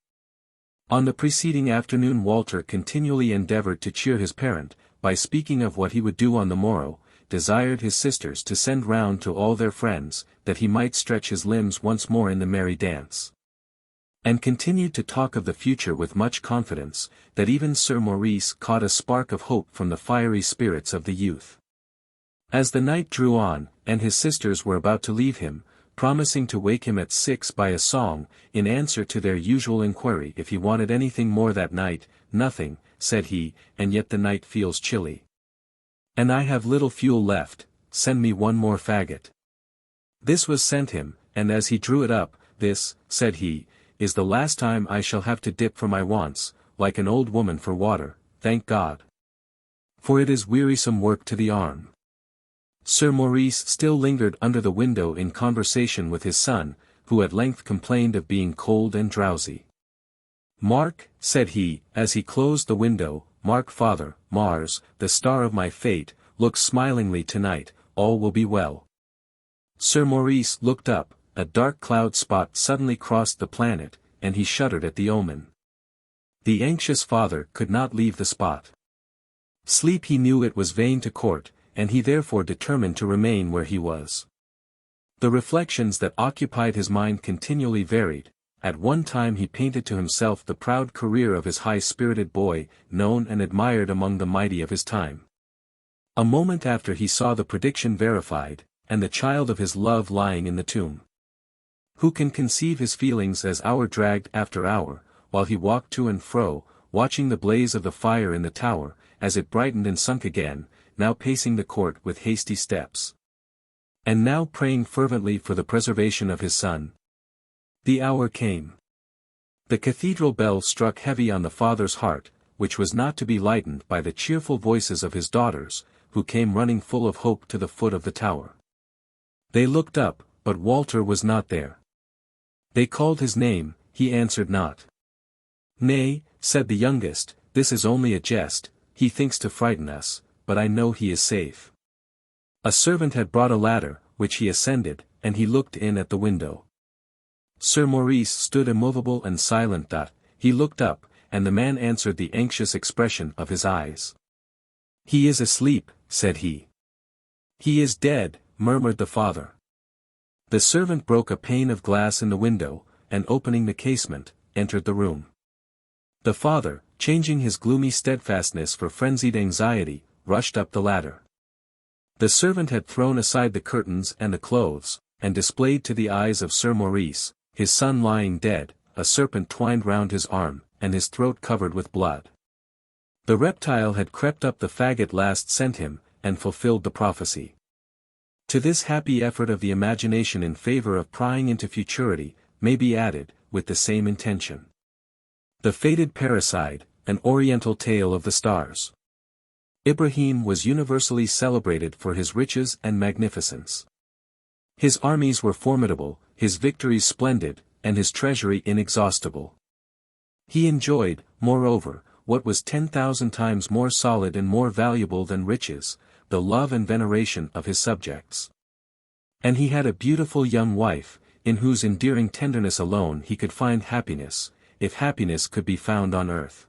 On the preceding afternoon Walter continually endeavored to cheer his parent, by speaking of what he would do on the morrow, desired his sisters to send round to all their friends, that he might stretch his limbs once more in the merry dance. And continued to talk of the future with much confidence, that even Sir Maurice caught a spark of hope from the fiery spirits of the youth. As the night drew on, and his sisters were about to leave him, promising to wake him at 6 by a song, in answer to their usual inquiry if he wanted anything more that night, "Nothing," said he, "and yet the night feels chilly. And I have little fuel left, send me one more faggot." This was sent him, and as he drew it up, "This," said he, "is the last time I shall have to dip for my wants, like an old woman for water, thank God. For it is wearisome work to the arm." Sir Maurice still lingered under the window in conversation with his son, who at length complained of being cold and drowsy. "Mark," said he, as he closed the window, "Mark father, Mars, the star of my fate, looks smilingly tonight, all will be well." Sir Maurice looked up, a dark cloud spot suddenly crossed the planet, and he shuddered at the omen. The anxious father could not leave the spot. Sleep he knew it was vain to court, and he therefore determined to remain where he was. The reflections that occupied his mind continually varied. At one time he painted to himself the proud career of his high-spirited boy, known and admired among the mighty of his time. A moment after he saw the prediction verified, and the child of his love lying in the tomb. Who can conceive his feelings as hour dragged after hour, while he walked to and fro, watching the blaze of the fire in the tower, as it brightened and sunk again, now pacing the court with hasty steps, and now praying fervently for the preservation of his son? The hour came. The cathedral bell struck heavy on the father's heart, which was not to be lightened by the cheerful voices of his daughters, who came running full of hope to the foot of the tower. They looked up, but Walter was not there. They called his name, he answered not. "Nay," said the youngest, "this is only a jest, he thinks to frighten us, but I know he is safe." A servant had brought a ladder, which he ascended, and he looked in at the window. Sir Maurice stood immovable and silent. He looked up, and the man answered the anxious expression of his eyes. "He is asleep," said he. "He is dead," murmured the father. The servant broke a pane of glass in the window, and opening the casement, entered the room. The father, changing his gloomy steadfastness for frenzied anxiety, rushed up the ladder. The servant had thrown aside the curtains and the clothes, and displayed to the eyes of Sir Maurice, his son lying dead, a serpent twined round his arm, and his throat covered with blood. The reptile had crept up the faggot last sent him, and fulfilled the prophecy. To this happy effort of the imagination in favor of prying into futurity, may be added, with the same intention, the fated parricide, an oriental tale of the stars. Ibrahim was universally celebrated for his riches and magnificence. His armies were formidable, his victories splendid, and his treasury inexhaustible. He enjoyed, moreover, what was 10,000 times more solid and more valuable than riches, the love and veneration of his subjects. And he had a beautiful young wife, in whose endearing tenderness alone he could find happiness, if happiness could be found on earth.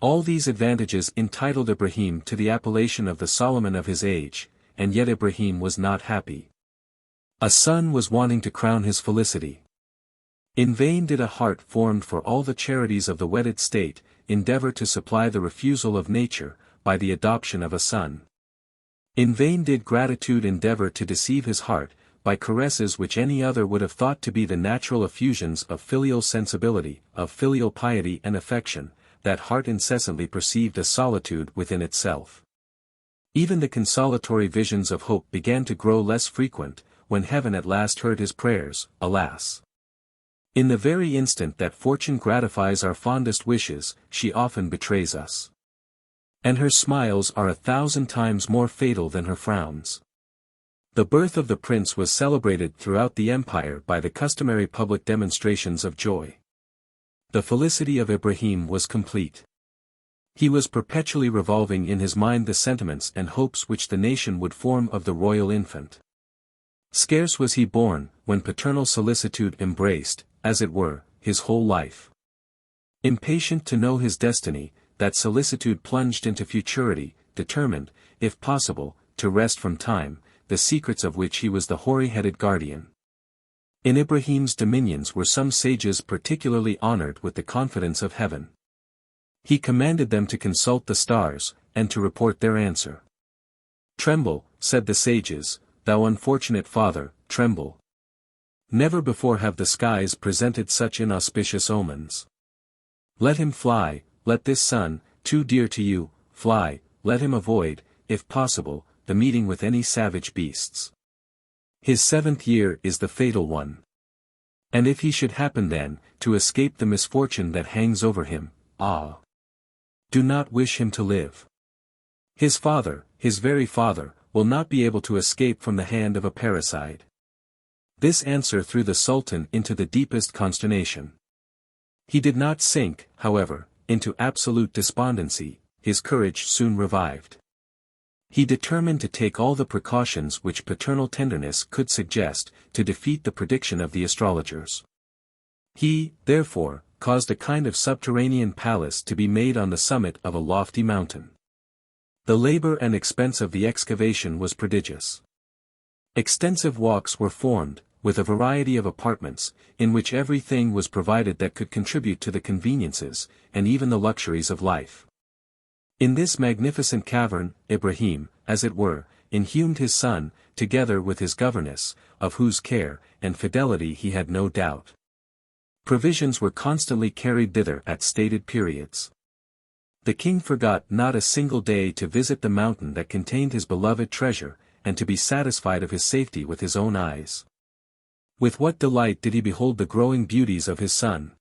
All these advantages entitled Ibrahim to the appellation of the Solomon of his age, and yet Ibrahim was not happy. A son was wanting to crown his felicity. In vain did a heart formed for all the charities of the wedded state, endeavor to supply the refusal of nature, by the adoption of a son. In vain did gratitude endeavor to deceive his heart, by caresses which any other would have thought to be the natural effusions of filial sensibility, of filial piety and affection, that heart incessantly perceived a solitude within itself. Even the consolatory visions of hope began to grow less frequent, when heaven at last heard his prayers, alas! In the very instant that fortune gratifies our fondest wishes, she often betrays us. And her smiles are 1,000 times more fatal than her frowns. The birth of the prince was celebrated throughout the empire by the customary public demonstrations of joy. The felicity of Ibrahim was complete. He was perpetually revolving in his mind the sentiments and hopes which the nation would form of the royal infant. Scarce was he born, when paternal solicitude embraced, as it were, his whole life. Impatient to know his destiny, that solicitude plunged into futurity, determined, if possible, to wrest from time, the secrets of which he was the hoary-headed guardian. In Ibrahim's dominions were some sages particularly honored with the confidence of heaven. He commanded them to consult the stars, and to report their answer. "Tremble," said the sages, "thou unfortunate father, tremble. Never before have the skies presented such inauspicious omens. Let him fly, let this son, too dear to you, fly, let him avoid, if possible, the meeting with any savage beasts. His 7th year is the fatal one. And if he should happen then, to escape the misfortune that hangs over him, do not wish him to live. His father, his very father, will not be able to escape from the hand of a parricide." This answer threw the Sultan into the deepest consternation. He did not sink, however, into absolute despondency. His courage soon revived. He determined to take all the precautions which paternal tenderness could suggest, to defeat the prediction of the astrologers. He, therefore, caused a kind of subterranean palace to be made on the summit of a lofty mountain. The labor and expense of the excavation was prodigious. Extensive walks were formed, with a variety of apartments, in which every thing was provided that could contribute to the conveniences, and even the luxuries of life. In this magnificent cavern, Ibrahim, as it were, inhumed his son, together with his governess, of whose care and fidelity he had no doubt. Provisions were constantly carried thither at stated periods. The king forgot not a single day to visit the mountain that contained his beloved treasure, and to be satisfied of his safety with his own eyes. With what delight did he behold the growing beauties of his son!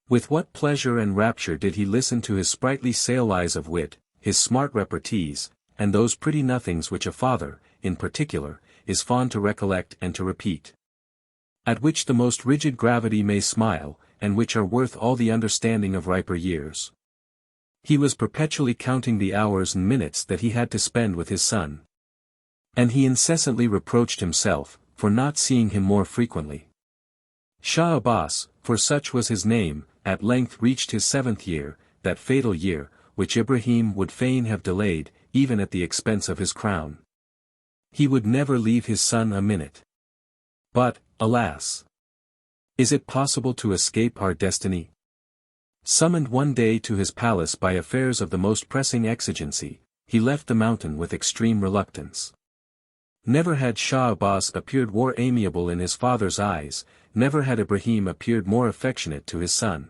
With what pleasure and rapture did he listen to his sprightly salies of wit, his smart repartees, and those pretty nothings which a father, in particular, is fond to recollect and to repeat. At which the most rigid gravity may smile, and which are worth all the understanding of riper years. He was perpetually counting the hours and minutes that he had to spend with his son. And he incessantly reproached himself, for not seeing him more frequently. Shah Abbas, for such was his name, at length reached his 7th year, that fatal year, which Ibrahim would fain have delayed, even at the expense of his crown. He would never leave his son a minute. But, alas! Is it possible to escape our destiny? Summoned one day to his palace by affairs of the most pressing exigency, he left the mountain with extreme reluctance. Never had Shah Abbas appeared more amiable in his father's eyes, never had Ibrahim appeared more affectionate to his son.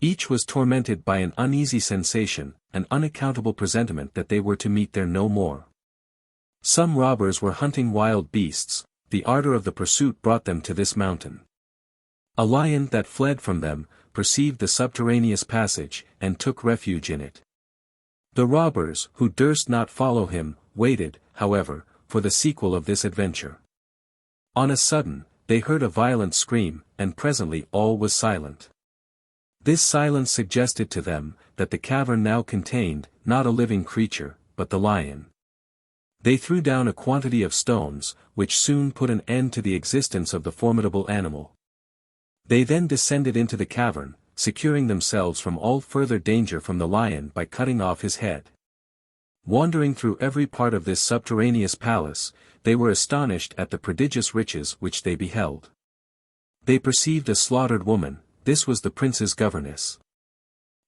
Each was tormented by an uneasy sensation, an unaccountable presentiment that they were to meet there no more. Some robbers were hunting wild beasts, the ardor of the pursuit brought them to this mountain. A lion that fled from them, perceived the subterraneous passage, and took refuge in it. The robbers, who durst not follow him, waited, however, for the sequel of this adventure. On a sudden, they heard a violent scream, and presently all was silent. This silence suggested to them, that the cavern now contained, not a living creature, but the lion. They threw down a quantity of stones, which soon put an end to the existence of the formidable animal. They then descended into the cavern, securing themselves from all further danger from the lion by cutting off his head. Wandering through every part of this subterraneous palace, they were astonished at the prodigious riches which they beheld. They perceived a slaughtered woman, this was the prince's governess.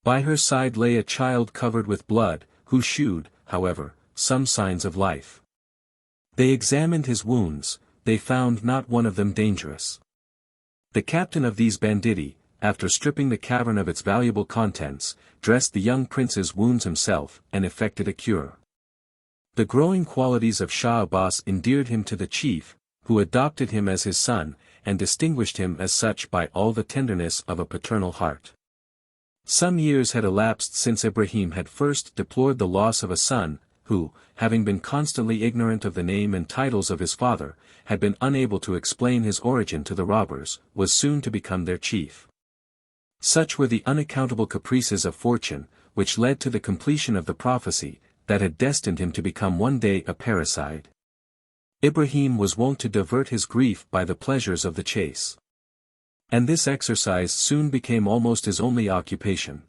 By her side lay a child covered with blood, who shewed, however, some signs of life. They examined his wounds, they found not one of them dangerous. The captain of these banditti, after stripping the cavern of its valuable contents, dressed the young prince's wounds himself, and effected a cure. The growing qualities of Shah Abbas endeared him to the chief, who adopted him as his son, and distinguished him as such by all the tenderness of a paternal heart. Some years had elapsed since Ibrahim had first deplored the loss of a son, who, having been constantly ignorant of the name and titles of his father, had been unable to explain his origin to the robbers, was soon to become their chief. Such were the unaccountable caprices of fortune, which led to the completion of the prophecy, that had destined him to become one day a parricide. Ibrahim was wont to divert his grief by the pleasures of the chase. And this exercise soon became almost his only occupation.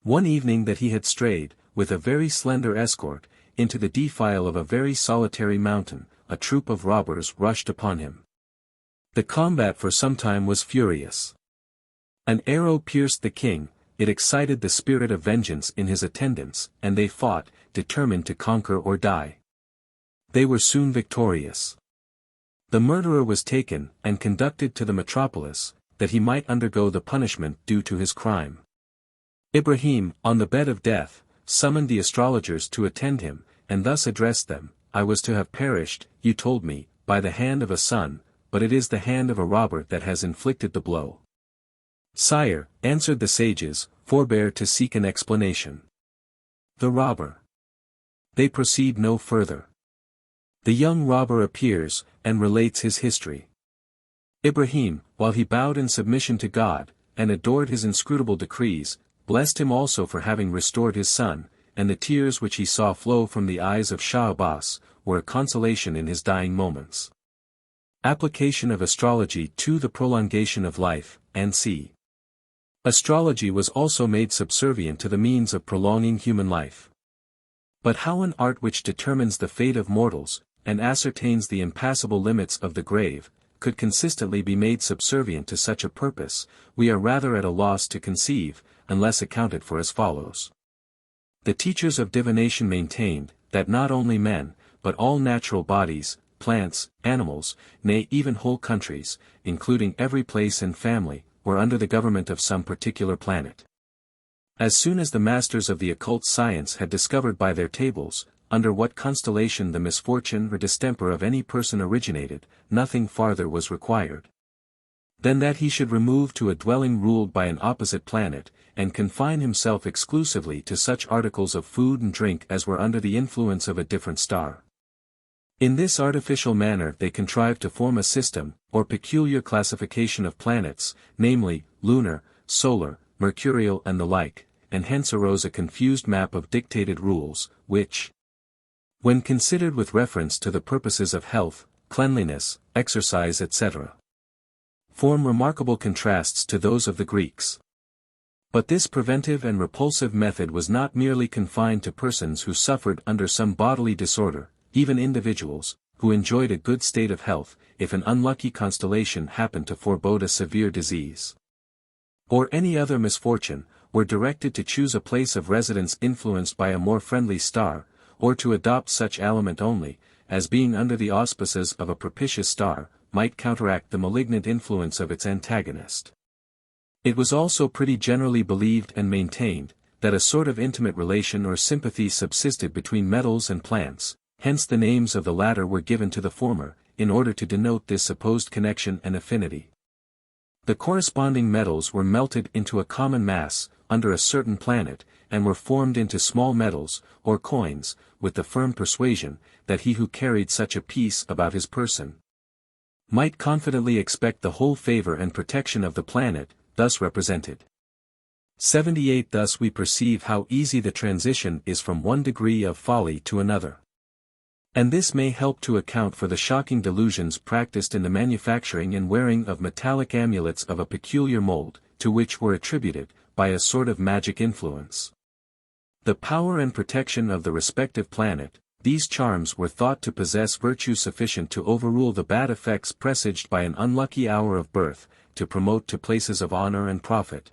One evening that he had strayed, with a very slender escort, into the defile of a very solitary mountain, a troop of robbers rushed upon him. The combat for some time was furious. An arrow pierced the king, it excited the spirit of vengeance in his attendants, and they fought, determined to conquer or die. They were soon victorious. The murderer was taken, and conducted to the metropolis, that he might undergo the punishment due to his crime. Ibrahim, on the bed of death, summoned the astrologers to attend him, and thus addressed them: I was to have perished, you told me, by the hand of a son, but it is the hand of a robber that has inflicted the blow. Sire, answered the sages, forbear to seek an explanation. The robber. They proceed no further. The young robber appears, and relates his history. Ibrahim, while he bowed in submission to God, and adored his inscrutable decrees, blessed him also for having restored his son, and the tears which he saw flow from the eyes of Shah Abbas, were a consolation in his dying moments. Application of astrology to the prolongation of life, and c. Astrology was also made subservient to the means of prolonging human life. But how an art which determines the fate of mortals, and ascertains the impassable limits of the grave, could consistently be made subservient to such a purpose, we are rather at a loss to conceive, unless accounted for as follows. The teachers of divination maintained, that not only men, but all natural bodies, plants, animals, nay even whole countries, including every place and family, were under the government of some particular planet. As soon as the masters of the occult science had discovered by their tables, under what constellation the misfortune or distemper of any person originated, nothing farther was required than that he should remove to a dwelling ruled by an opposite planet, and confine himself exclusively to such articles of food and drink as were under the influence of a different star. In this artificial manner they contrived to form a system, or peculiar classification of planets, namely, lunar, solar, mercurial and the like, and hence arose a confused map of dictated rules, which, when considered with reference to the purposes of health, cleanliness, exercise etc., form remarkable contrasts to those of the Greeks. But this preventive and repulsive method was not merely confined to persons who suffered under some bodily disorder, even individuals, who enjoyed a good state of health, if an unlucky constellation happened to forebode a severe disease, or any other misfortune, were directed to choose a place of residence influenced by a more friendly star, or to adopt such aliment only, as being under the auspices of a propitious star, might counteract the malignant influence of its antagonist. It was also pretty generally believed and maintained, that a sort of intimate relation or sympathy subsisted between metals and plants, hence the names of the latter were given to the former, in order to denote this supposed connection and affinity. The corresponding metals were melted into a common mass, under a certain planet, and were formed into small medals, or coins, with the firm persuasion, that he who carried such a piece about his person might confidently expect the whole favor and protection of the planet, thus represented. 78. Thus we perceive how easy the transition is from one degree of folly to another. And this may help to account for the shocking delusions practiced in the manufacturing and wearing of metallic amulets of a peculiar mold, to which were attributed, by a sort of magic influence, the power and protection of the respective planet. These charms were thought to possess virtue sufficient to overrule the bad effects presaged by an unlucky hour of birth, to promote to places of honor and profit,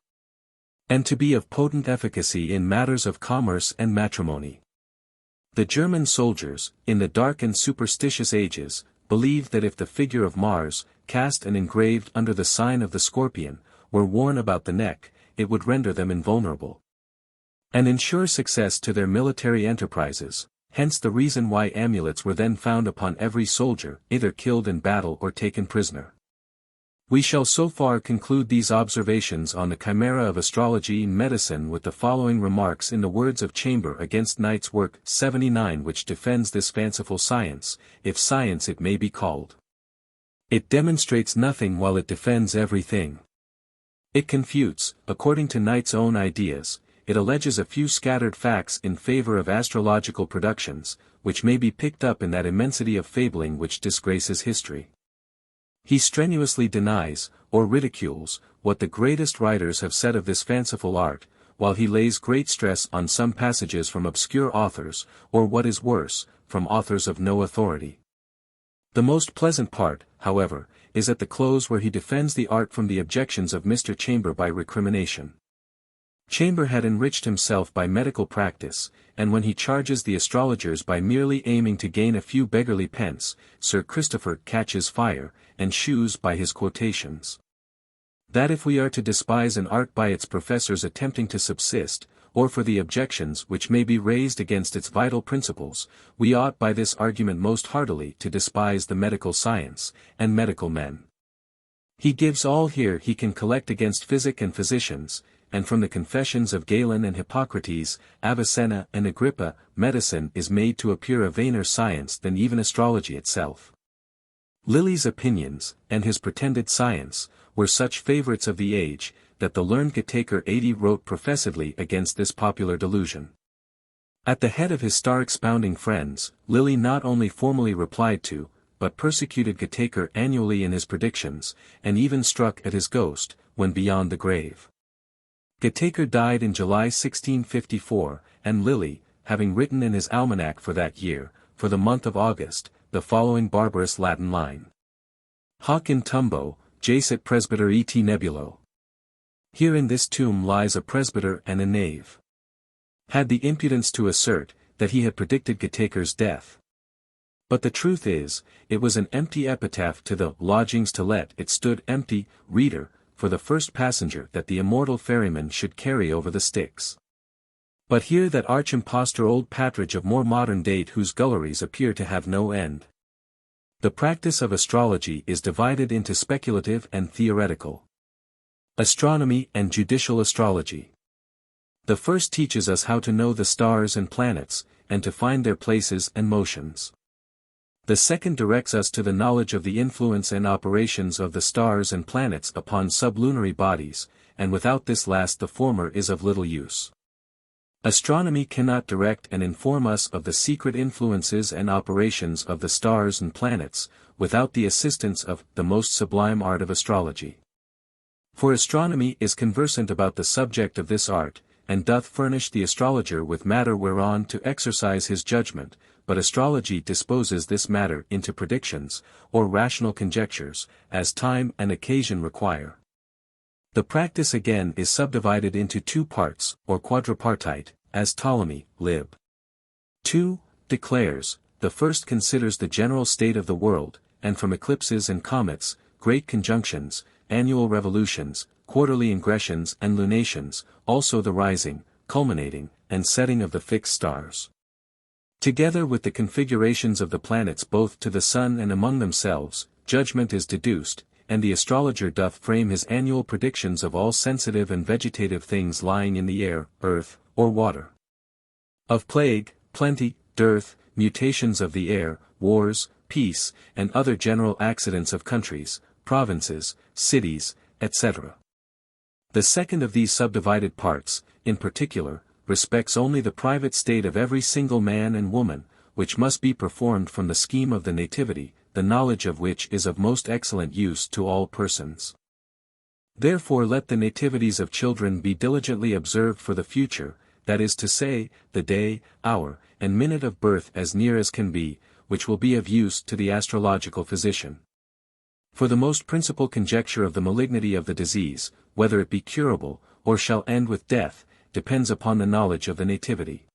and to be of potent efficacy in matters of commerce and matrimony. The German soldiers, in the dark and superstitious ages, believed that if the figure of Mars, cast and engraved under the sign of the scorpion, were worn about the neck, it would render them invulnerable, and ensure success to their military enterprises. Hence the reason why amulets were then found upon every soldier, either killed in battle or taken prisoner. We shall so far conclude these observations on the chimera of astrology and medicine with the following remarks in the words of Chamber against Knight's work 79, which defends this fanciful science, if science it may be called. It demonstrates nothing while it defends everything. It confutes, according to Knight's own ideas, it alleges a few scattered facts in favor of astrological productions, which may be picked up in that immensity of fabling which disgraces history. He strenuously denies, or ridicules, what the greatest writers have said of this fanciful art, while he lays great stress on some passages from obscure authors, or what is worse, from authors of no authority. The most pleasant part, however, is at the close where he defends the art from the objections of Mr. Chamber by recrimination. Chamber had enriched himself by medical practice, and when he charges the astrologers by merely aiming to gain a few beggarly pence, Sir Christopher catches fire, and shews by his quotations. That if we are to despise an art by its professors attempting to subsist, or for the objections which may be raised against its vital principles, we ought by this argument most heartily to despise the medical science, and medical men. He gives all here he can collect against physic and physicians, and from the confessions of Galen and Hippocrates, Avicenna and Agrippa, medicine is made to appear a vainer science than even astrology itself. Lilly's opinions, and his pretended science, were such favorites of the age, that the learned Gataker 80 wrote professedly against this popular delusion. At the head of his star-expounding friends, Lilly not only formally replied to, but persecuted Gataker annually in his predictions, and even struck at his ghost, when beyond the grave. Gataker died in July 1654, and Lilly, having written in his almanac for that year, for the month of August, the following barbarous Latin line. Hoc in tumbo, jacet presbyter et nebulo. Here in this tomb lies a presbyter and a knave. Had the impudence to assert, that he had predicted Gataker's death. But the truth is, it was an empty epitaph to the lodgings to let. It stood empty, reader, for the first passenger that the immortal ferryman should carry over the Styx. But here that arch-impostor old Patridge of more modern date whose gulleries appear to have no end. The practice of astrology is divided into speculative and theoretical. Astronomy and judicial astrology. The first teaches us how to know the stars and planets, and to find their places and motions. The second directs us to the knowledge of the influence and operations of the stars and planets upon sublunary bodies, and without this last the former is of little use. Astronomy cannot direct and inform us of the secret influences and operations of the stars and planets, without the assistance of the most sublime art of astrology. For astronomy is conversant about the subject of this art, and doth furnish the astrologer with matter whereon to exercise his judgment, but astrology disposes this matter into predictions, or rational conjectures, as time and occasion require. The practice again is subdivided into two parts, or quadripartite, as Ptolemy, lib. 2, declares. The first considers the general state of the world, and from eclipses and comets, great conjunctions, annual revolutions, quarterly ingressions and lunations, also the rising, culminating, and setting of the fixed stars. Together with the configurations of the planets both to the sun and among themselves, judgment is deduced, and the astrologer doth frame his annual predictions of all sensitive and vegetative things lying in the air, earth, or water. Of plague, plenty, dearth, mutations of the air, wars, peace, and other general accidents of countries, provinces, cities, etc. The second of these subdivided parts, in particular, respects only the private state of every single man and woman, which must be performed from the scheme of the nativity, the knowledge of which is of most excellent use to all persons. Therefore let the nativities of children be diligently observed for the future, that is to say, the day, hour, and minute of birth as near as can be, which will be of use to the astrological physician. For the most principal conjecture of the malignity of the disease, whether it be curable, or shall end with death, depends upon the knowledge of the nativity.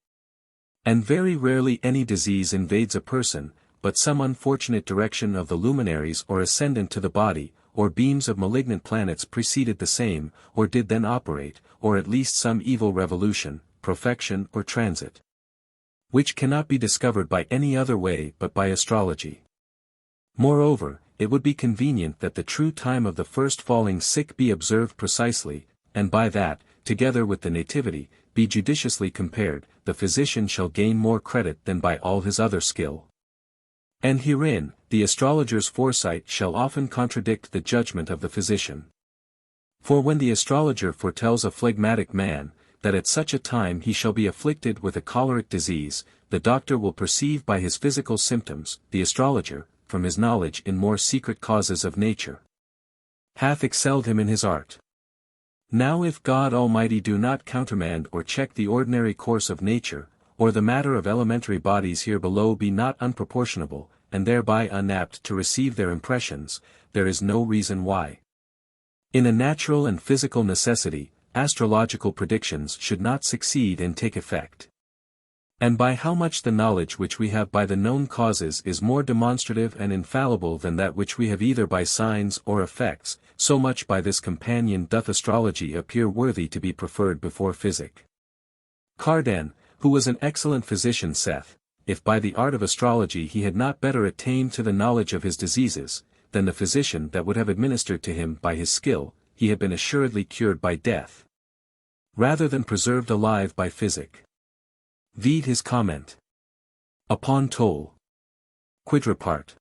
And very rarely any disease invades a person, but some unfortunate direction of the luminaries or ascendant to the body, or beams of malignant planets preceded the same, or did then operate, or at least some evil revolution, profection or transit, which cannot be discovered by any other way but by astrology. Moreover, it would be convenient that the true time of the first falling sick be observed precisely, and by that, together with the nativity, be judiciously compared, the physician shall gain more credit than by all his other skill. And herein, the astrologer's foresight shall often contradict the judgment of the physician. For when the astrologer foretells a phlegmatic man, that at such a time he shall be afflicted with a choleric disease, the doctor will perceive by his physical symptoms, the astrologer, from his knowledge in more secret causes of nature, hath excelled him in his art. Now if God Almighty do not countermand or check the ordinary course of nature, or the matter of elementary bodies here below be not unproportionable, and thereby unapt to receive their impressions, there is no reason why. In a natural and physical necessity, astrological predictions should not succeed and take effect. And by how much the knowledge which we have by the known causes is more demonstrative and infallible than that which we have either by signs or effects, so much by this companion doth astrology appear worthy to be preferred before physic. Cardan, who was an excellent physician, saith, if by the art of astrology he had not better attained to the knowledge of his diseases, than the physician that would have administered to him by his skill, he had been assuredly cured by death, rather than preserved alive by physic. Vide his comment upon Toll. Quidripart.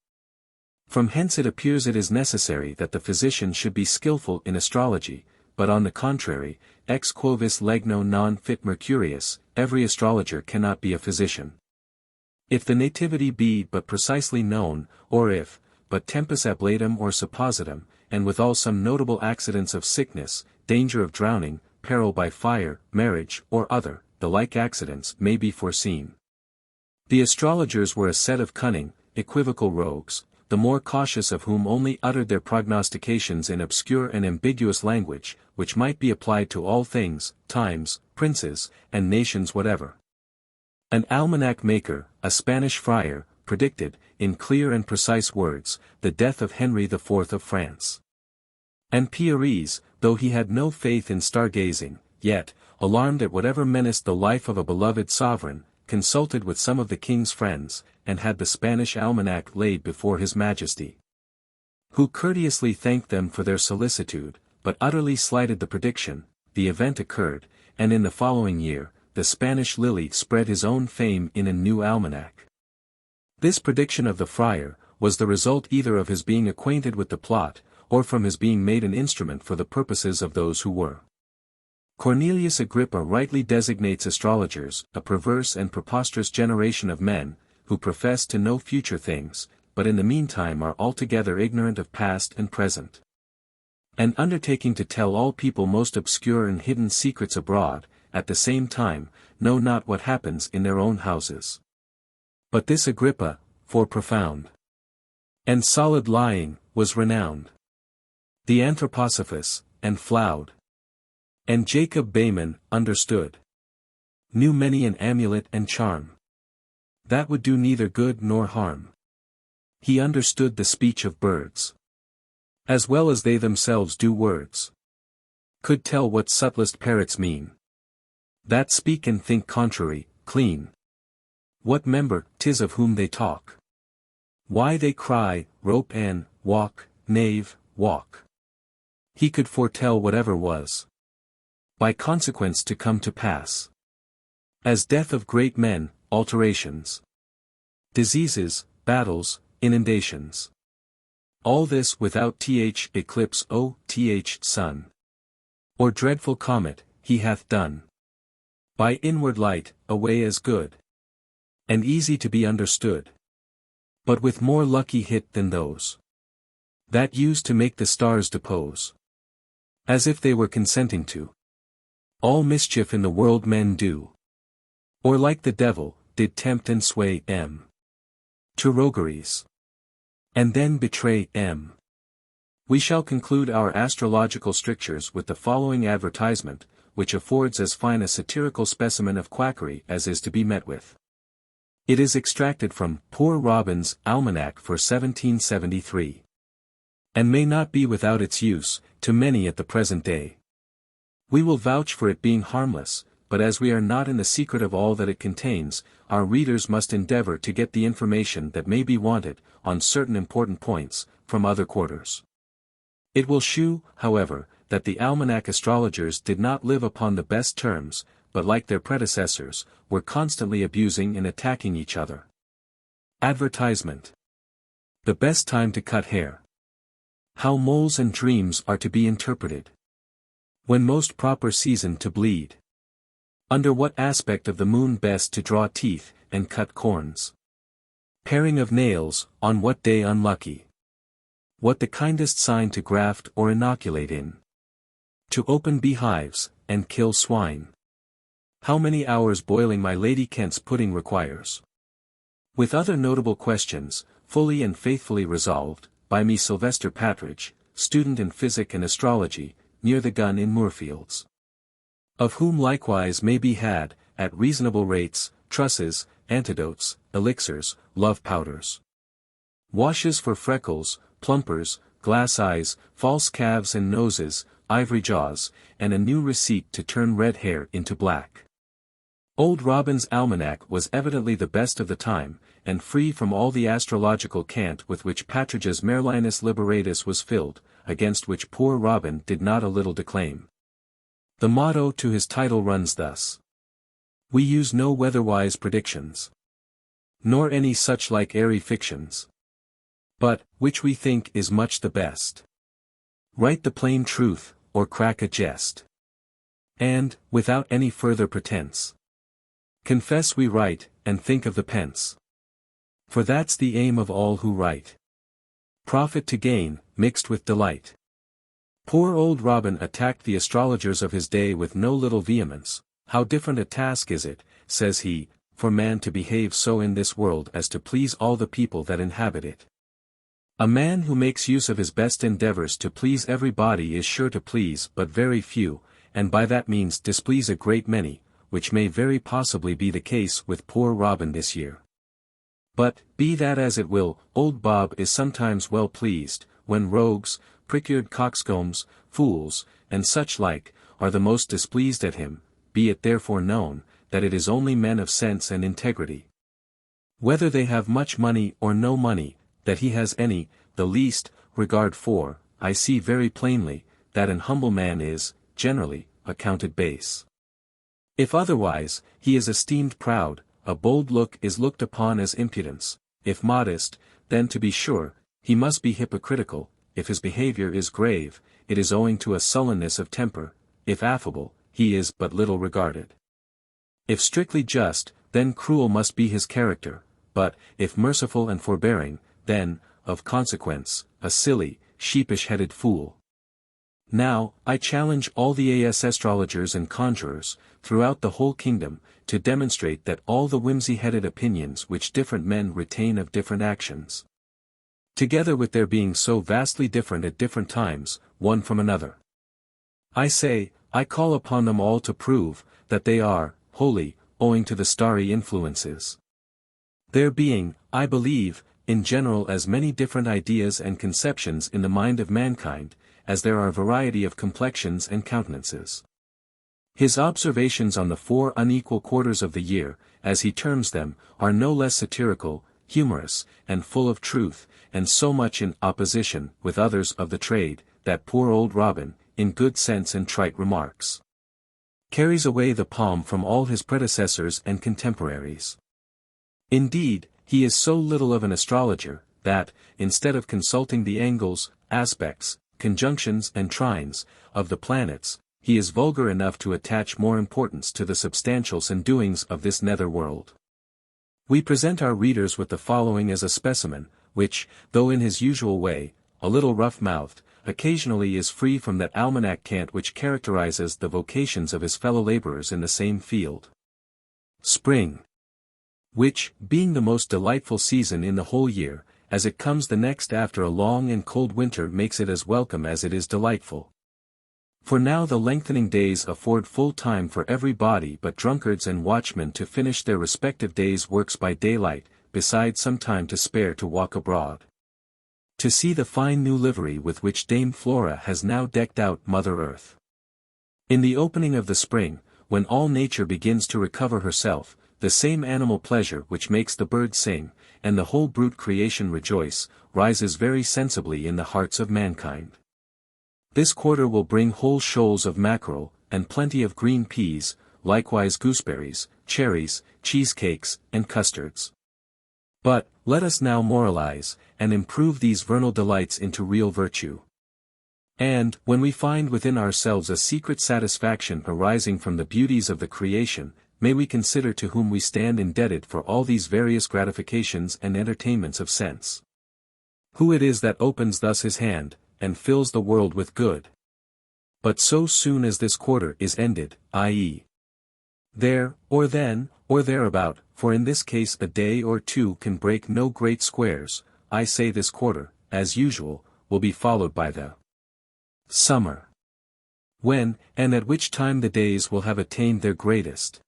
From hence it appears it is necessary that the physician should be skilful in astrology, but on the contrary, ex quovis legno non fit Mercurius, every astrologer cannot be a physician. If the nativity be but precisely known, or if, but tempus ablatum or suppositum, and withal some notable accidents of sickness, danger of drowning, peril by fire, marriage, or other, the like accidents may be foreseen. The astrologers were a set of cunning, equivocal rogues, the more cautious of whom only uttered their prognostications in obscure and ambiguous language, which might be applied to all things, times, princes, and nations whatever. An almanac maker, a Spanish friar, predicted, in clear and precise words, the death of Henry IV of France. And Pierres, though he had no faith in star-gazing, yet, alarmed at whatever menaced the life of a beloved sovereign, consulted with some of the king's friends, and had the Spanish almanac laid before his majesty, who courteously thanked them for their solicitude, but utterly slighted the prediction. The event occurred, and in the following year, the Spanish Lily spread his own fame in a new almanac. This prediction of the friar, was the result either of his being acquainted with the plot, or from his being made an instrument for the purposes of those who were. Cornelius Agrippa rightly designates astrologers, a perverse and preposterous generation of men, who profess to know future things, but in the meantime are altogether ignorant of past and present. And undertaking to tell all people most obscure and hidden secrets abroad, at the same time, know not what happens in their own houses. But this Agrippa, for profound and solid lying, was renowned. The Anthroposophist, and Floud, and Jacob Bayman, understood. Knew many an amulet and charm that would do neither good nor harm. He understood the speech of birds, as well as they themselves do words. Could tell what subtlest parrots mean, that speak and think contrary, clean. What member 'tis of whom they talk, why they cry, rope and walk, knave, walk. He could foretell whatever was by consequence to come to pass, as death of great men, alterations, diseases, battles, inundations. All this without eclipse sun, or dreadful comet, he hath done. By inward light, a way as good, and easy to be understood, but with more lucky hit than those that use to make the stars depose, as if they were consenting to all mischief in the world men do, or like the devil, did tempt and sway to rogueries, and then betray We shall conclude our astrological strictures with the following advertisement, which affords as fine a satirical specimen of quackery as is to be met with. It is extracted from Poor Robin's Almanac for 1773. And may not be without its use, to many at the present day. We will vouch for it being harmless, but as we are not in the secret of all that it contains, our readers must endeavor to get the information that may be wanted, on certain important points, from other quarters. It will shew, however, that the almanac astrologers did not live upon the best terms, but like their predecessors, were constantly abusing and attacking each other. Advertisement. The best time to cut hair. How moles and dreams are to be interpreted. When most proper season to bleed. Under what aspect of the moon best to draw teeth, and cut corns. Paring of nails, on what day unlucky. What the kindest sign to graft or inoculate in. To open beehives, and kill swine. How many hours boiling my Lady Kent's pudding requires. With other notable questions, fully and faithfully resolved, by me Sylvester Patridge, student in physic and astrology, near the gun in Moorfields. Of whom likewise may be had, at reasonable rates, trusses, antidotes, elixirs, love powders. Washes for freckles, plumpers, glass eyes, false calves and noses, ivory jaws, and a new receipt to turn red hair into black. Old Robin's almanac was evidently the best of the time, and free from all the astrological cant with which Patridge's Merlinus Liberatus was filled, against which poor Robin did not a little declaim. The motto to his title runs thus. We use no weatherwise predictions. Nor any such like airy fictions. But, which we think is much the best. Write the plain truth, or crack a jest. And, without any further pretense. Confess we write, and think of the pence. For that's the aim of all who write. Profit to gain, mixed with delight. Poor old Robin attacked the astrologers of his day with no little vehemence. How different a task is it, says he, for man to behave so in this world as to please all the people that inhabit it. A man who makes use of his best endeavors to please everybody is sure to please but very few, and by that means displease a great many, which may very possibly be the case with poor Robin this year. But, be that as it will, old Bob is sometimes well pleased, when rogues, prick-eared coxcombs, fools, and such like, are the most displeased at him, be it therefore known, that it is only men of sense and integrity. Whether they have much money or no money, that he has any, the least, regard for, I see very plainly, that an humble man is, generally, accounted base. If otherwise, he is esteemed proud, a bold look is looked upon as impudence; if modest, then to be sure, he must be hypocritical; if his behavior is grave, it is owing to a sullenness of temper; if affable, he is but little regarded. If strictly just, then cruel must be his character, but, if merciful and forbearing, then, of consequence, a silly, sheepish-headed fool. Now, I challenge all the astrologers and conjurers, throughout the whole kingdom, to demonstrate that all the whimsy-headed opinions which different men retain of different actions, together with their being so vastly different at different times, one from another. I call upon them all to prove, that they are, wholly, owing to the starry influences. There being, I believe, in general as many different ideas and conceptions in the mind of mankind, as there are variety of complexions and countenances. His observations on the 4 unequal quarters of the year, as he terms them, are no less satirical, humorous, and full of truth, and so much in opposition with others of the trade, that poor old Robin, in good sense and trite remarks, carries away the palm from all his predecessors and contemporaries. Indeed, he is so little of an astrologer, that, instead of consulting the angles, aspects, conjunctions and trines, of the planets, he is vulgar enough to attach more importance to the substantials and doings of this nether world. We present our readers with the following as a specimen, which, though in his usual way, a little rough-mouthed, occasionally is free from that almanac cant which characterizes the vocations of his fellow laborers in the same field. Spring. Which, being the most delightful season in the whole year, as it comes the next after a long and cold winter, makes it as welcome as it is delightful. For now the lengthening days afford full time for every body but drunkards and watchmen to finish their respective days' works by daylight, besides some time to spare to walk abroad, to see the fine new livery with which Dame Flora has now decked out Mother Earth. In the opening of the spring, when all nature begins to recover herself, the same animal pleasure which makes the bird sing, and the whole brute creation rejoice, rises very sensibly in the hearts of mankind. This quarter will bring whole shoals of mackerel, and plenty of green peas, likewise gooseberries, cherries, cheesecakes, and custards. But, let us now moralize, and improve these vernal delights into real virtue. And, when we find within ourselves a secret satisfaction arising from the beauties of the creation, may we consider to whom we stand indebted for all these various gratifications and entertainments of sense. Who it is that opens thus his hand, and fills the world with good. But so soon as this quarter is ended, i.e. there, or then, or thereabout, for in this case a day or two can break no great squares, I say this quarter, as usual, will be followed by the summer. When, and at which time the days will have attained their greatest,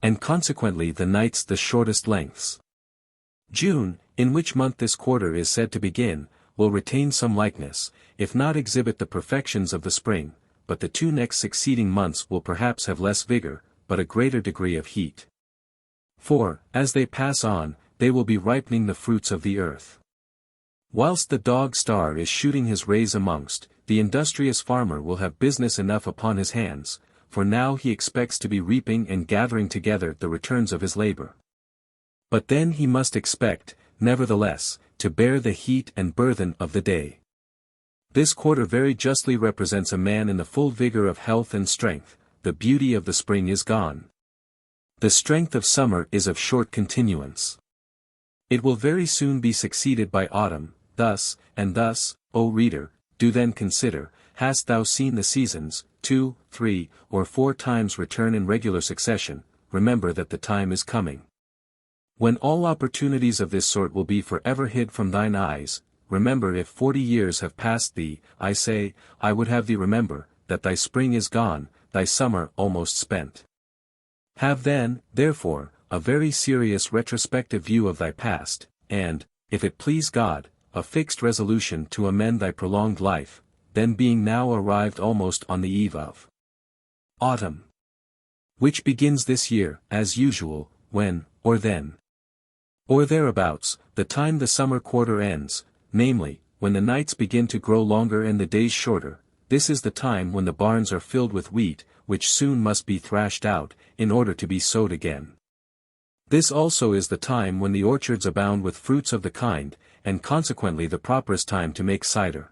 and consequently the nights the shortest lengths. June, in which month this quarter is said to begin, will retain some likeness, if not exhibit the perfections of the spring, but the two next succeeding months will perhaps have less vigor, but a greater degree of heat. For, as they pass on, they will be ripening the fruits of the earth. Whilst the dog star is shooting his rays amongst, the industrious farmer will have business enough upon his hands, for now he expects to be reaping and gathering together the returns of his labor. But then he must expect, nevertheless, to bear the heat and burthen of the day. This quarter very justly represents a man in the full vigor of health and strength. The beauty of the spring is gone. The strength of summer is of short continuance. It will very soon be succeeded by autumn. Thus, and thus, O reader, do then consider, hast thou seen the seasons, 2, 3, or 4 times return in regular succession, remember that the time is coming when all opportunities of this sort will be for ever hid from thine eyes. Remember, if 40 years have passed thee, I say, I would have thee remember, that thy spring is gone, thy summer almost spent. Have then, therefore, a very serious retrospective view of thy past, and, if it please God, a fixed resolution to amend thy prolonged life, then being now arrived almost on the eve of autumn, which begins this year, as usual, when, or then, or thereabouts, the time the summer quarter ends, namely, when the nights begin to grow longer and the days shorter, this is the time when the barns are filled with wheat, which soon must be thrashed out, in order to be sowed again. This also is the time when the orchards abound with fruits of the kind, and consequently the properest time to make cider.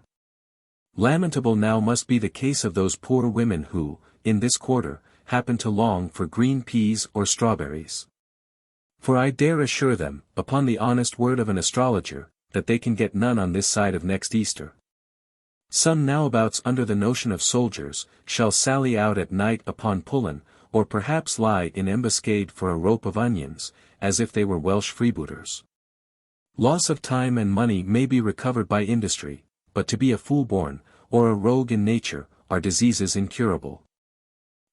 Lamentable now must be the case of those poor women who, in this quarter, happen to long for green peas or strawberries. For I dare assure them, upon the honest word of an astrologer, that they can get none on this side of next Easter. Some nowabouts under the notion of soldiers, shall sally out at night upon Pullen, or perhaps lie in ambuscade for a rope of onions, as if they were Welsh freebooters. Loss of time and money may be recovered by industry, but to be a fool born, or a rogue in nature, are diseases incurable.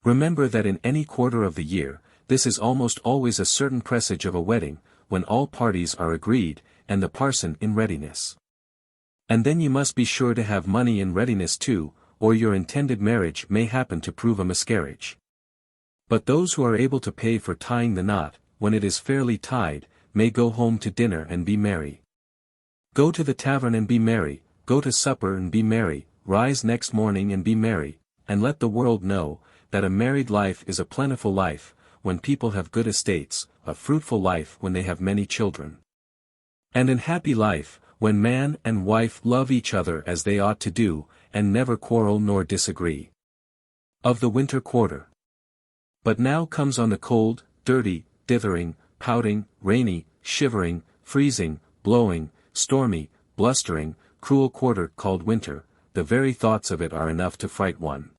Remember that in any quarter of the year, this is almost always a certain presage of a wedding, when all parties are agreed, and the parson in readiness. And then you must be sure to have money in readiness too, or your intended marriage may happen to prove a miscarriage. But those who are able to pay for tying the knot, when it is fairly tied, may go home to dinner and be merry. Go to the tavern and be merry, go to supper and be merry, rise next morning and be merry, and let the world know, that a married life is a plentiful life, when people have good estates, a fruitful life when they have many children, and an happy life, when man and wife love each other as they ought to do, and never quarrel nor disagree. Of the winter quarter. But now comes on the cold, dirty, dithering, pouting, rainy, shivering, freezing, blowing, stormy, blustering, cruel quarter called winter. The very thoughts of it are enough to fright one.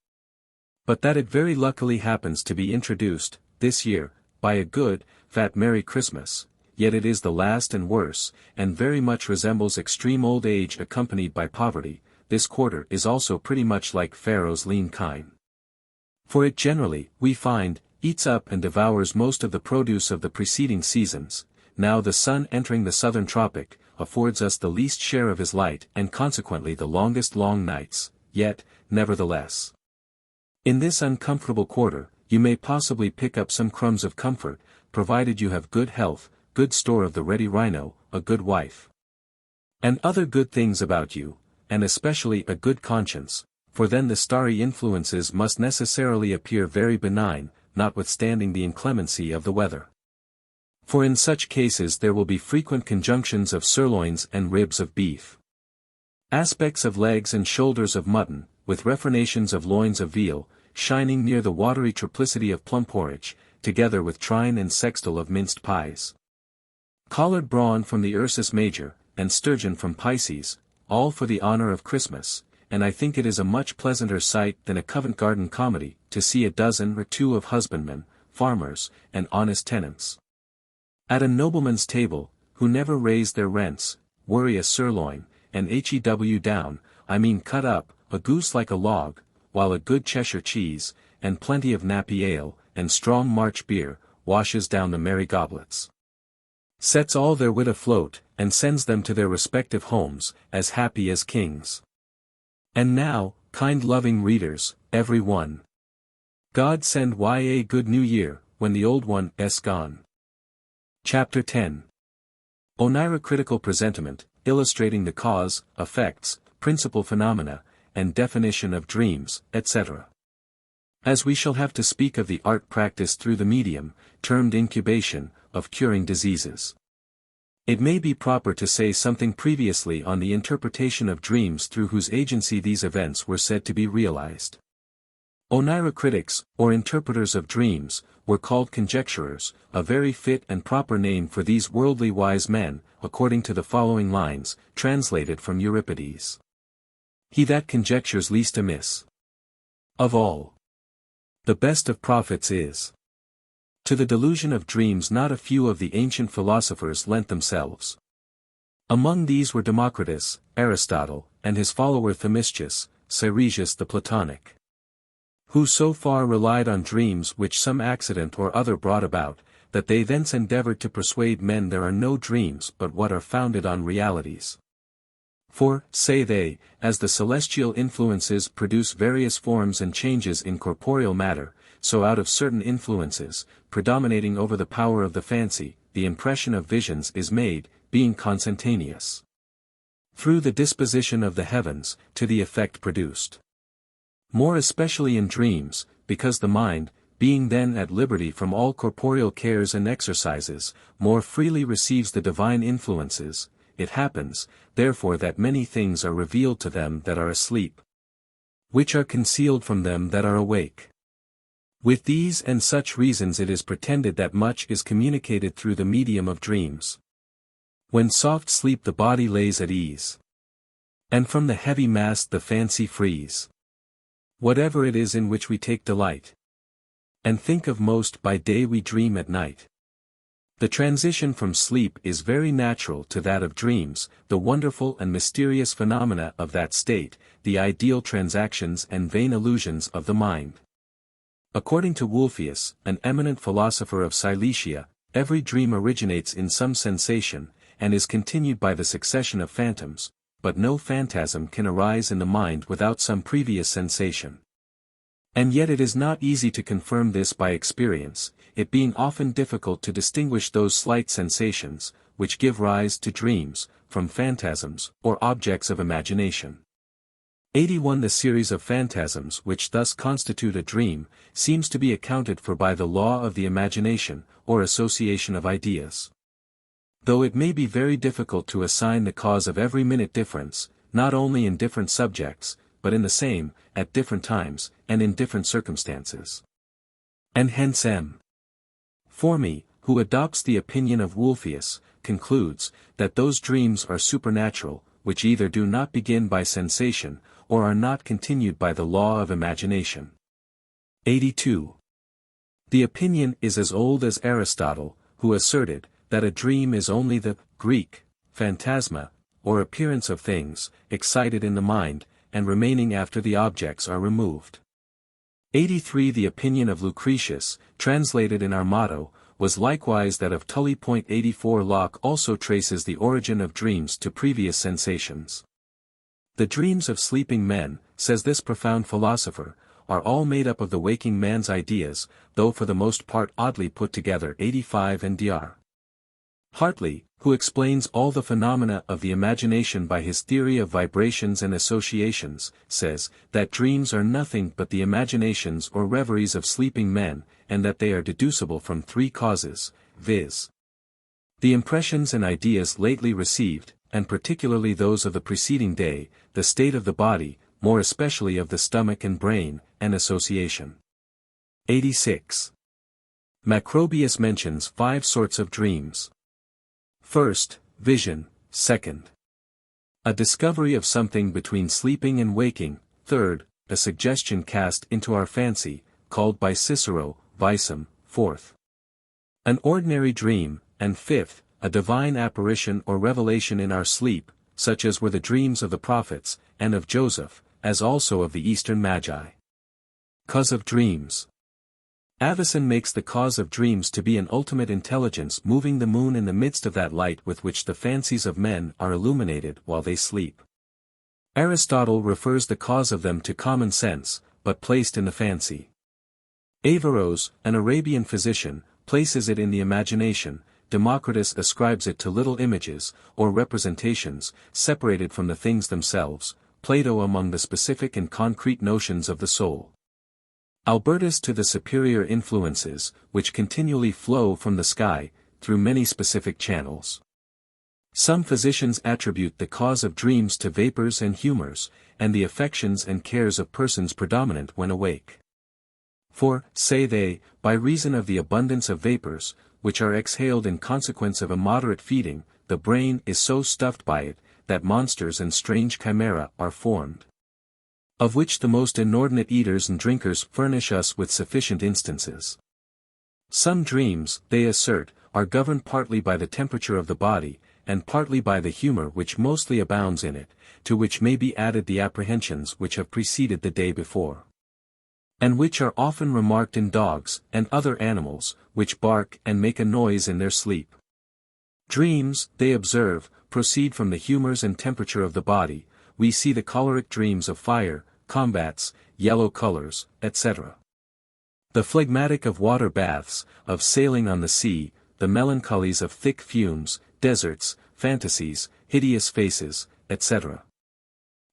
But that it very luckily happens to be introduced, this year, by a good, fat Merry Christmas, yet it is the last and worse, and very much resembles extreme old age accompanied by poverty. This quarter is also pretty much like Pharaoh's lean kine. For it generally, we find, eats up and devours most of the produce of the preceding seasons. Now the sun entering the southern tropic, affords us the least share of his light and consequently the longest long nights, yet, nevertheless, in this uncomfortable quarter, you may possibly pick up some crumbs of comfort, provided you have good health, good store of the ready rhino, a good wife. And other good things about you, and especially a good conscience, for then the starry influences must necessarily appear very benign, notwithstanding the inclemency of the weather. For in such cases there will be frequent conjunctions of sirloins and ribs of beef. Aspects of legs and shoulders of mutton, with refernations of loins of veal, shining near the watery triplicity of plum porridge, together with trine and sextal of minced pies. Collared brawn from the Ursus Major, and sturgeon from Pisces, all for the honor of Christmas, and I think it is a much pleasanter sight than a Covent Garden comedy, to see a dozen or two of husbandmen, farmers, and honest tenants at a nobleman's table, who never raise their rents, worry a sirloin, and hew down, I mean cut up, a goose like a log, while a good Cheshire cheese, and plenty of nappy ale, and strong March beer, washes down the merry goblets. Sets all their wit afloat, and sends them to their respective homes, as happy as kings. And now, kind loving readers, every one. God send a good new year, when the old one is gone. Chapter 10. Oneirocritical Presentiment, illustrating the cause, effects, principal phenomena, and definition of dreams, etc. As we shall have to speak of the art practiced through the medium, termed incubation, of curing diseases, it may be proper to say something previously on the interpretation of dreams through whose agency these events were said to be realized. Oneirocritics, or interpreters of dreams, were called conjecturers, a very fit and proper name for these worldly wise men, according to the following lines, translated from Euripides. He that conjectures least amiss of all the best of prophets is. To the delusion of dreams not a few of the ancient philosophers lent themselves. Among these were Democritus, Aristotle, and his follower Themistius, Cyresius the Platonic, who so far relied on dreams which some accident or other brought about, that they thence endeavored to persuade men there are no dreams but what are founded on realities. For, say they, as the celestial influences produce various forms and changes in corporeal matter, so out of certain influences, predominating over the power of the fancy, the impression of visions is made, being consentaneous through the disposition of the heavens, to the effect produced. More especially in dreams, because the mind, being then at liberty from all corporeal cares and exercises, more freely receives the divine influences, it happens, therefore that many things are revealed to them that are asleep, which are concealed from them that are awake. With these and such reasons it is pretended that much is communicated through the medium of dreams. When soft sleep the body lays at ease, and from the heavy mast the fancy frees. Whatever it is in which we take delight, and think of most by day we dream at night. The transition from sleep is very natural to that of dreams, the wonderful and mysterious phenomena of that state, the ideal transactions and vain illusions of the mind. According to Wolfius, an eminent philosopher of Cilicia, every dream originates in some sensation, and is continued by the succession of phantoms, but no phantasm can arise in the mind without some previous sensation. And yet it is not easy to confirm this by experience, it being often difficult to distinguish those slight sensations, which give rise to dreams, from phantasms, or objects of imagination. 81 The series of phantasms which thus constitute a dream, seems to be accounted for by the law of the imagination, or association of ideas. Though it may be very difficult to assign the cause of every minute difference, not only in different subjects, but in the same, at different times, and in different circumstances. And hence M. Formy, who adopts the opinion of Wolfius, concludes, that those dreams are supernatural, which either do not begin by sensation, or are not continued by the law of imagination. 82. The opinion is as old as Aristotle, who asserted, that a dream is only the Greek phantasma, or appearance of things, excited in the mind, and remaining after the objects are removed. 83 The opinion of Lucretius, translated in our motto, was likewise that of Tully. 84 Locke also traces the origin of dreams to previous sensations. The dreams of sleeping men, says this profound philosopher, are all made up of the waking man's ideas, though for the most part oddly put together. 85 And Dr. Hartley, who explains all the phenomena of the imagination by his theory of vibrations and associations, says that dreams are nothing but the imaginations or reveries of sleeping men, and that they are deducible from three causes, viz. The impressions and ideas lately received, and particularly those of the preceding day, the state of the body, more especially of the stomach and brain, and association. 86. Macrobius mentions 5 sorts of dreams. First, vision; second, a discovery of something between sleeping and waking; third, a suggestion cast into our fancy, called by Cicero, visum; fourth, an ordinary dream; and fifth, a divine apparition or revelation in our sleep, such as were the dreams of the prophets, and of Joseph, as also of the Eastern Magi. Cause of dreams. Avicen makes the cause of dreams to be an ultimate intelligence moving the moon in the midst of that light with which the fancies of men are illuminated while they sleep. Aristotle refers the cause of them to common sense, but placed in the fancy. Averroes, an Arabian physician, places it in the imagination. Democritus ascribes it to little images, or representations, separated from the things themselves, Plato among the specific and concrete notions of the soul. Albertus to the superior influences, which continually flow from the sky, through many specific channels. Some physicians attribute the cause of dreams to vapors and humors, and the affections and cares of persons predominant when awake. For, say they, by reason of the abundance of vapors, which are exhaled in consequence of immoderate feeding, the brain is so stuffed by it, that monsters and strange chimera are formed. Of which the most inordinate eaters and drinkers furnish us with sufficient instances. Some dreams, they assert, are governed partly by the temperature of the body, and partly by the humor which mostly abounds in it, to which may be added the apprehensions which have preceded the day before. And which are often remarked in dogs, and other animals, which bark and make a noise in their sleep. Dreams, they observe, proceed from the humors and temperature of the body. We see the choleric dreams of fire, combats, yellow colors, etc. The phlegmatic of water baths, of sailing on the sea, the melancholies of thick fumes, deserts, fantasies, hideous faces, etc.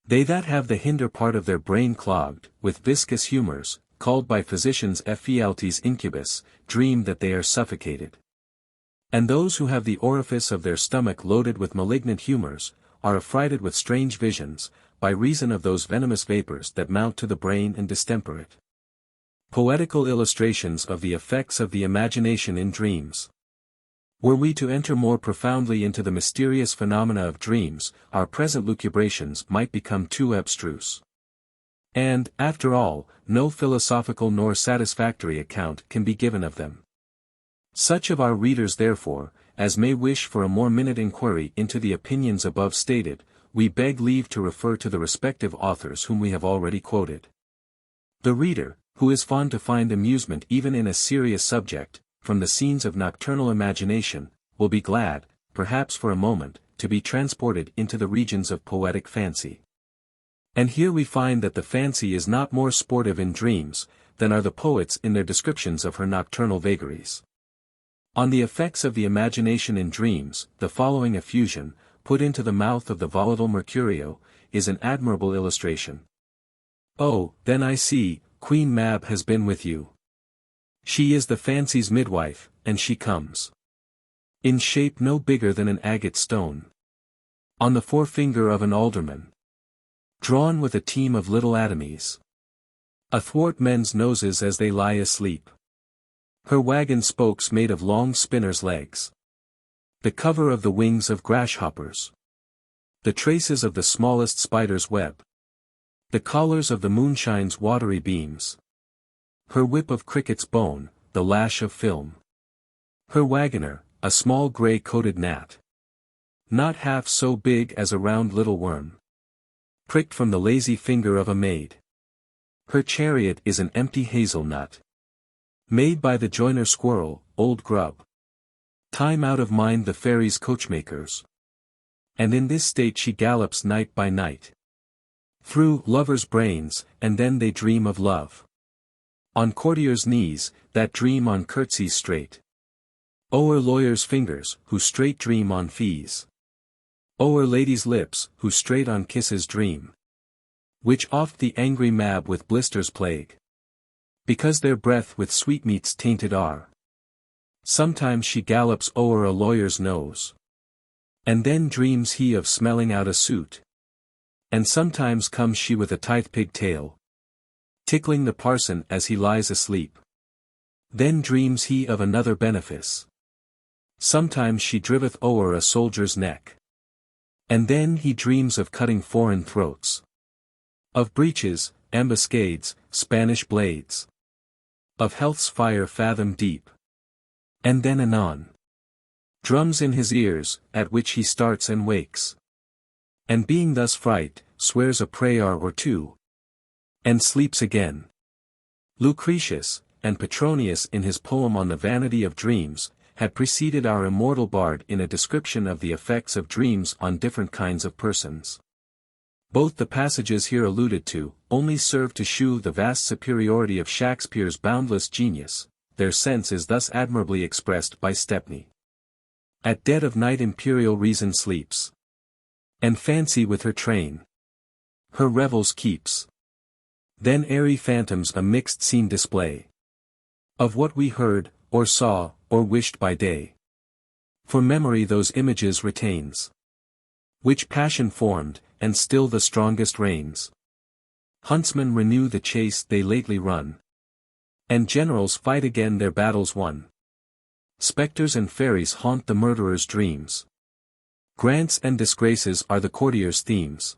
They that have the hinder part of their brain clogged, with viscous humors, called by physicians ephialtes incubus, dream that they are suffocated. And those who have the orifice of their stomach loaded with malignant humors, are affrighted with strange visions, by reason of those venomous vapors that mount to the brain and distemper it. Poetical illustrations of the effects of the imagination in dreams. Were we to enter more profoundly into the mysterious phenomena of dreams, our present lucubrations might become too abstruse. And, after all, no philosophical nor satisfactory account can be given of them. Such of our readers therefore, as may wish for a more minute inquiry into the opinions above stated, we beg leave to refer to the respective authors whom we have already quoted. The reader, who is fond to find amusement even in a serious subject, from the scenes of nocturnal imagination, will be glad, perhaps for a moment, to be transported into the regions of poetic fancy. And here we find that the fancy is not more sportive in dreams, than are the poets in their descriptions of her nocturnal vagaries. On the effects of the imagination in dreams, the following effusion, put into the mouth of the volatile Mercurio, is an admirable illustration. Oh, then I see, Queen Mab has been with you. She is the fancy's midwife, and she comes. In shape no bigger than an agate stone. On the forefinger of an alderman. Drawn with a team of little atomies. Athwart men's noses as they lie asleep. Her wagon spokes made of long spinners' legs. The cover of the wings of grasshoppers. The traces of the smallest spider's web. The collars of the moonshine's watery beams. Her whip of cricket's bone, the lash of film. Her wagoner, a small grey-coated gnat. Not half so big as a round little worm. Pricked from the lazy finger of a maid. Her chariot is an empty hazelnut. Made by the joiner squirrel, old grub. Time out of mind the fairies' coachmakers. And in this state she gallops night by night. Through lovers' brains, and then they dream of love. On courtiers' knees, that dream on curtsies straight. O'er lawyers' fingers, who straight dream on fees. O'er ladies' lips, who straight on kisses dream. Which oft the angry mab with blisters plague. Because their breath with sweetmeats tainted are. Sometimes she gallops o'er a lawyer's nose. And then dreams he of smelling out a suit. And sometimes comes she with a tithe pig tail, tickling the parson as he lies asleep. Then dreams he of another benefice. Sometimes she driveth o'er a soldier's neck. And then he dreams of cutting foreign throats. Of breaches, ambuscades, Spanish blades. Of health's fire fathom deep. And then anon. Drums in his ears, at which he starts and wakes. And being thus fright, swears a prayer or two. And sleeps again. Lucretius, and Petronius in his poem on the vanity of dreams, had preceded our immortal bard in a description of the effects of dreams on different kinds of persons. Both the passages here alluded to, only serve to shew the vast superiority of Shakespeare's boundless genius. Their sense is thus admirably expressed by Stepney. At dead of night imperial reason sleeps. And fancy with her train. Her revels keeps. Then airy phantoms a mixed scene display. Of what we heard, or saw, or wished by day. For memory those images retains. Which passion formed, and still the strongest reigns. Huntsmen renew the chase they lately run. And generals fight again their battles won. Spectres and fairies haunt the murderer's dreams. Grants and disgraces are the courtier's themes.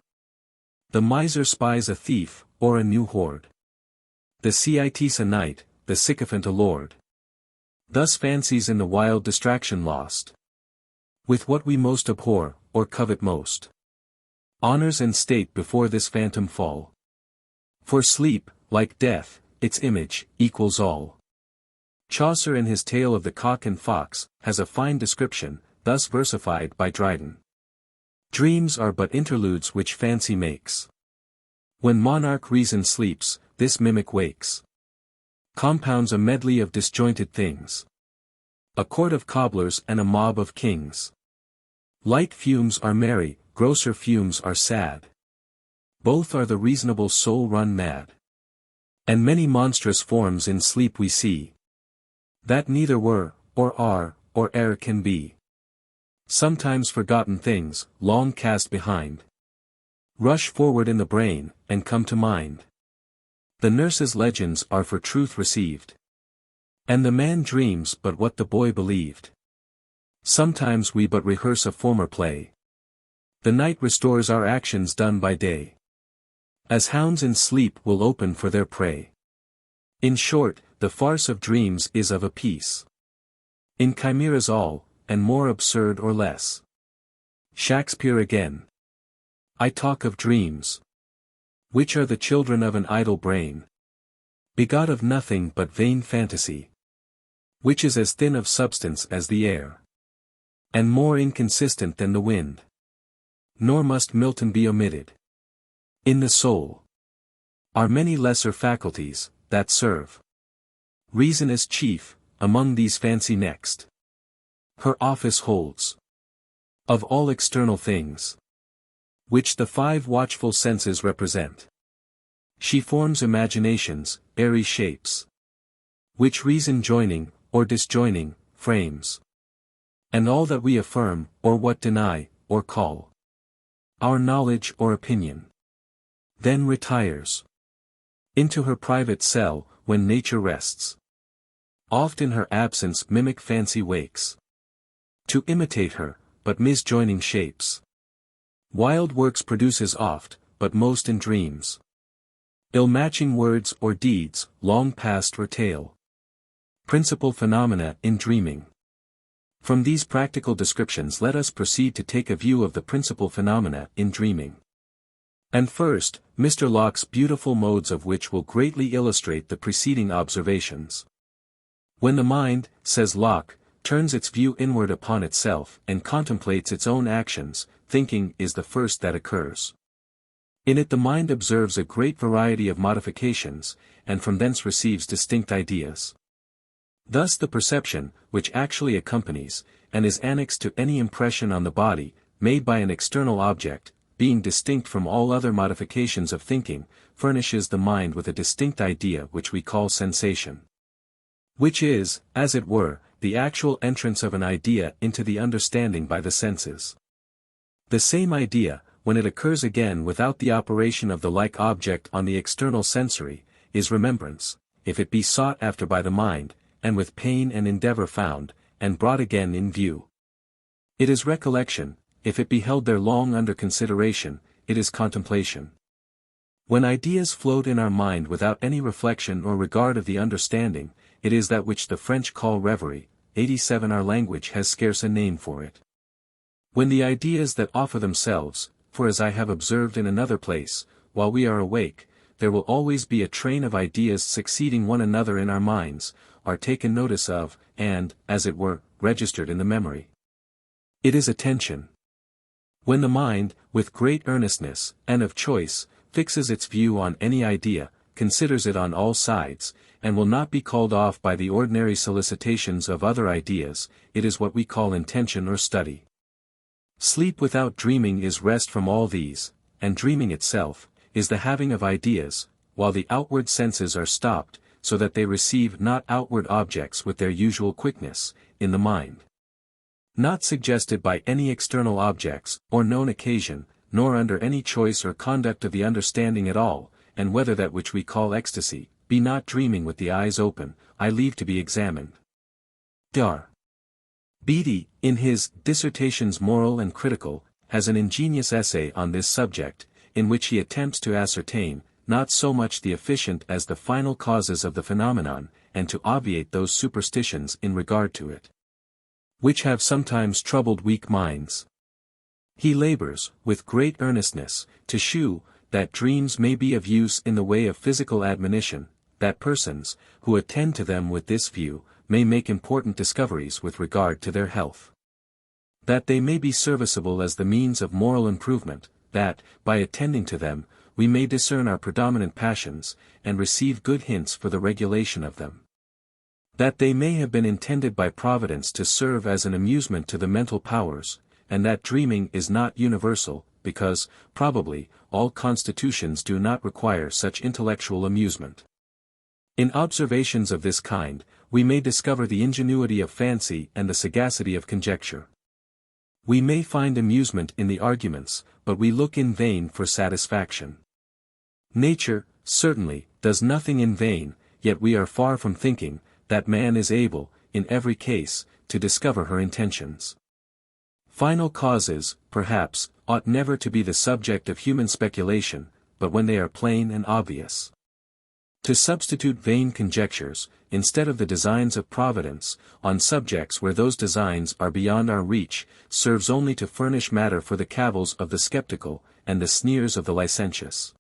The miser spies a thief, or a new hoard. The Cites a knight, the sycophant a lord. Thus fancies in the wild distraction lost. With what we most abhor, or covet most. Honors and state before this phantom fall. For sleep, like death, its image, equals all. Chaucer in his tale of the Cock and Fox, has a fine description, thus versified by Dryden. Dreams are but interludes which fancy makes. When monarch reason sleeps, this mimic wakes. Compounds a medley of disjointed things. A court of cobblers and a mob of kings. Light fumes are merry, grosser fumes are sad. Both are the reasonable soul run mad. And many monstrous forms in sleep we see. That neither were, or are, or e'er can be. Sometimes forgotten things, long cast behind. Rush forward in the brain, and come to mind. The nurse's legends are for truth received. And the man dreams but what the boy believed. Sometimes we but rehearse a former play. The night restores our actions done by day. As hounds in sleep will open for their prey. In short, the farce of dreams is of a piece. In chimeras all, and more absurd or less. Shakespeare again. I talk of dreams. Which are the children of an idle brain. Begot of nothing but vain fantasy. Which is as thin of substance as the air. And more inconsistent than the wind. Nor must Milton be omitted. In the soul are many lesser faculties, that serve. Reason is chief, among these fancy next. Her office holds. Of all external things. Which the 5 watchful senses represent. She forms imaginations, airy shapes. Which reason joining, or disjoining, frames. And all that we affirm, or what deny, or call. Our knowledge or opinion. Then retires. Into her private cell, when nature rests. Oft in her absence mimic fancy wakes. To imitate her, but misjoining shapes. Wild works produces oft, but most in dreams. Ill-matching words or deeds, long past retail. Principal phenomena in dreaming. From these practical descriptions let us proceed to take a view of the principal phenomena in dreaming. And first, Mr. Locke's beautiful modes of which will greatly illustrate the preceding observations. When the mind, says Locke, turns its view inward upon itself and contemplates its own actions, thinking is the first that occurs. In it the mind observes a great variety of modifications, and from thence receives distinct ideas. Thus the perception, which actually accompanies, and is annexed to any impression on the body, made by an external object, being distinct from all other modifications of thinking, furnishes the mind with a distinct idea which we call sensation. Which is, as it were, the actual entrance of an idea into the understanding by the senses. The same idea, when it occurs again without the operation of the like object on the external sensory, is remembrance, if it be sought after by the mind, and with pain and endeavor found, and brought again in view. It is recollection, if it be held there long under consideration, it is contemplation. When ideas float in our mind without any reflection or regard of the understanding, it is that which the French call reverie. 87 Our language has scarce a name for it. When the ideas that offer themselves, for as I have observed in another place, while we are awake, there will always be a train of ideas succeeding one another in our minds, are taken notice of, and, as it were, registered in the memory. It is attention. When the mind, with great earnestness, and of choice, fixes its view on any idea, considers it on all sides, and will not be called off by the ordinary solicitations of other ideas, it is what we call intention or study. Sleep without dreaming is rest from all these, and dreaming itself, is the having of ideas, while the outward senses are stopped, so that they receive not outward objects with their usual quickness, in the mind. Not suggested by any external objects, or known occasion, nor under any choice or conduct of the understanding at all, and whether that which we call ecstasy, be not dreaming with the eyes open, I leave to be examined. Dar. Beattie, in his Dissertations Moral and Critical, has an ingenious essay on this subject, in which he attempts to ascertain, not so much the efficient as the final causes of the phenomenon, and to obviate those superstitions in regard to it, which have sometimes troubled weak minds. He labors, with great earnestness, to shew, that dreams may be of use in the way of physical admonition, that persons, who attend to them with this view, may make important discoveries with regard to their health. That they may be serviceable as the means of moral improvement, that, by attending to them, we may discern our predominant passions, and receive good hints for the regulation of them. That they may have been intended by Providence to serve as an amusement to the mental powers, and that dreaming is not universal, because, probably, all constitutions do not require such intellectual amusement. In observations of this kind, we may discover the ingenuity of fancy and the sagacity of conjecture. We may find amusement in the arguments, but we look in vain for satisfaction. Nature, certainly, does nothing in vain, yet we are far from thinking, that man is able, in every case, to discover her intentions. Final causes, perhaps, ought never to be the subject of human speculation, but when they are plain and obvious. To substitute vain conjectures, instead of the designs of Providence, on subjects where those designs are beyond our reach, serves only to furnish matter for the cavils of the skeptical, and the sneers of the licentious.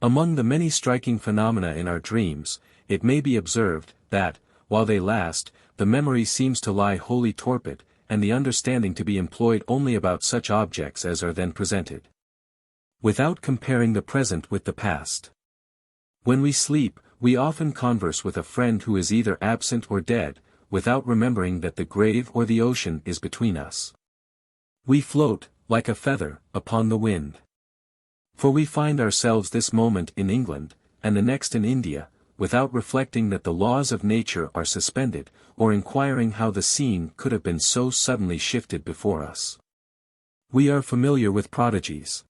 Among the many striking phenomena in our dreams, it may be observed, that, while they last, the memory seems to lie wholly torpid, and the understanding to be employed only about such objects as are then presented, without comparing the present with the past. When we sleep, we often converse with a friend who is either absent or dead, without remembering that the grave or the ocean is between us. We float, like a feather, upon the wind. For we find ourselves this moment in England, and the next in India, without reflecting that the laws of nature are suspended, or inquiring how the scene could have been so suddenly shifted before us. We are familiar with prodigies.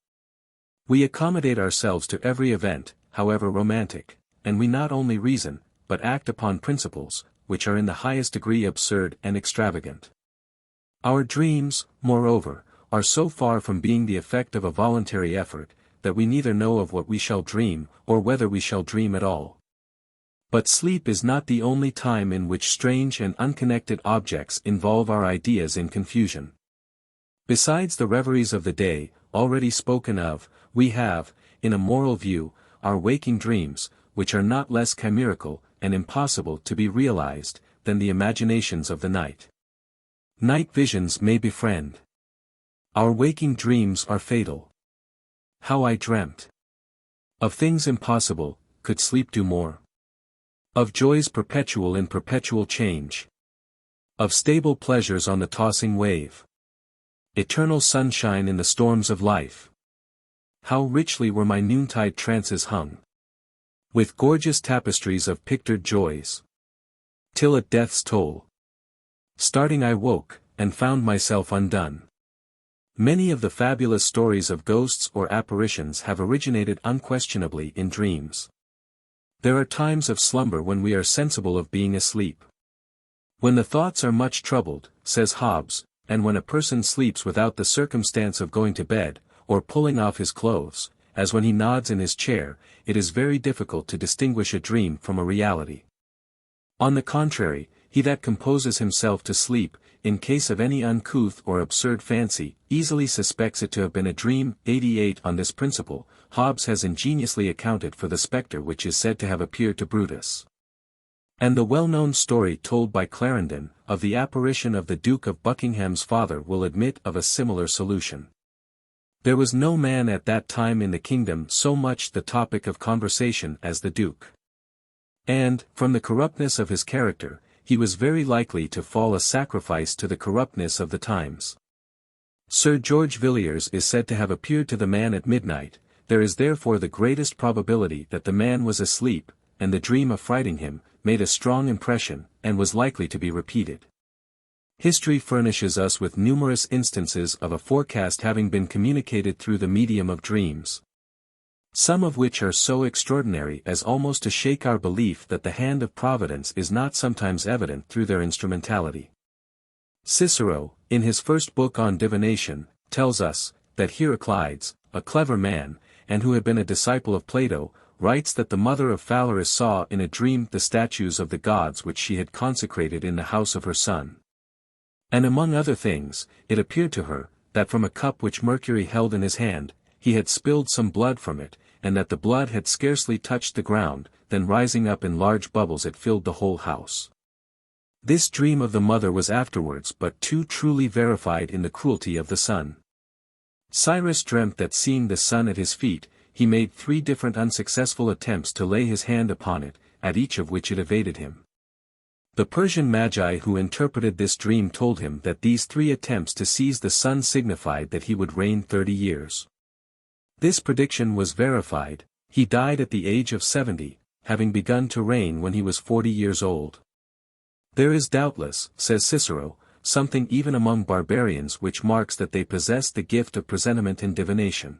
We accommodate ourselves to every event, however romantic, and we not only reason, but act upon principles, which are in the highest degree absurd and extravagant. Our dreams, moreover, are so far from being the effect of a voluntary effort, that we neither know of what we shall dream, or whether we shall dream at all. But sleep is not the only time in which strange and unconnected objects involve our ideas in confusion. Besides the reveries of the day, already spoken of, we have, in a moral view, our waking dreams, which are not less chimerical, and impossible to be realized, than the imaginations of the night. Night visions may befriend. Our waking dreams are fatal. How I dreamt of things impossible, could sleep do more? Of joys perpetual in perpetual change. Of stable pleasures on the tossing wave. Eternal sunshine in the storms of life. How richly were my noontide trances hung with gorgeous tapestries of pictured joys. Till at death's toll, starting I woke, and found myself undone. Many of the fabulous stories of ghosts or apparitions have originated unquestionably in dreams. There are times of slumber when we are sensible of being asleep. When the thoughts are much troubled, says Hobbes, and when a person sleeps without the circumstance of going to bed, or pulling off his clothes, as when he nods in his chair, it is very difficult to distinguish a dream from a reality. On the contrary, he that composes himself to sleep, in case of any uncouth or absurd fancy, easily suspects it to have been a dream. 88 On this principle, Hobbes has ingeniously accounted for the spectre which is said to have appeared to Brutus. And the well-known story told by Clarendon, of the apparition of the Duke of Buckingham's father will admit of a similar solution. There was no man at that time in the kingdom so much the topic of conversation as the Duke. And, from the corruptness of his character, he was very likely to fall a sacrifice to the corruptness of the times. Sir George Villiers is said to have appeared to the man at midnight. There is therefore the greatest probability that the man was asleep, and the dream affrighting him, made a strong impression, and was likely to be repeated. History furnishes us with numerous instances of a forecast having been communicated through the medium of dreams. Some of which are so extraordinary as almost to shake our belief that the hand of Providence is not sometimes evident through their instrumentality. Cicero, in his first book on Divination, tells us, that Heraclides, a clever man, and who had been a disciple of Plato, writes that the mother of Phalaris saw in a dream the statues of the gods which she had consecrated in the house of her son. And among other things, it appeared to her, that from a cup which Mercury held in his hand, he had spilled some blood from it, and that the blood had scarcely touched the ground, then rising up in large bubbles it filled the whole house. This dream of the mother was afterwards but too truly verified in the cruelty of the son. Cyrus dreamt that seeing the sun at his feet, he made 3 different unsuccessful attempts to lay his hand upon it, at each of which it evaded him. The Persian Magi who interpreted this dream told him that these 3 attempts to seize the sun signified that he would reign 30 years. This prediction was verified. He died at the age of 70, having begun to reign when he was 40 years old. There is doubtless, says Cicero, something even among barbarians which marks that they possess the gift of presentiment and divination.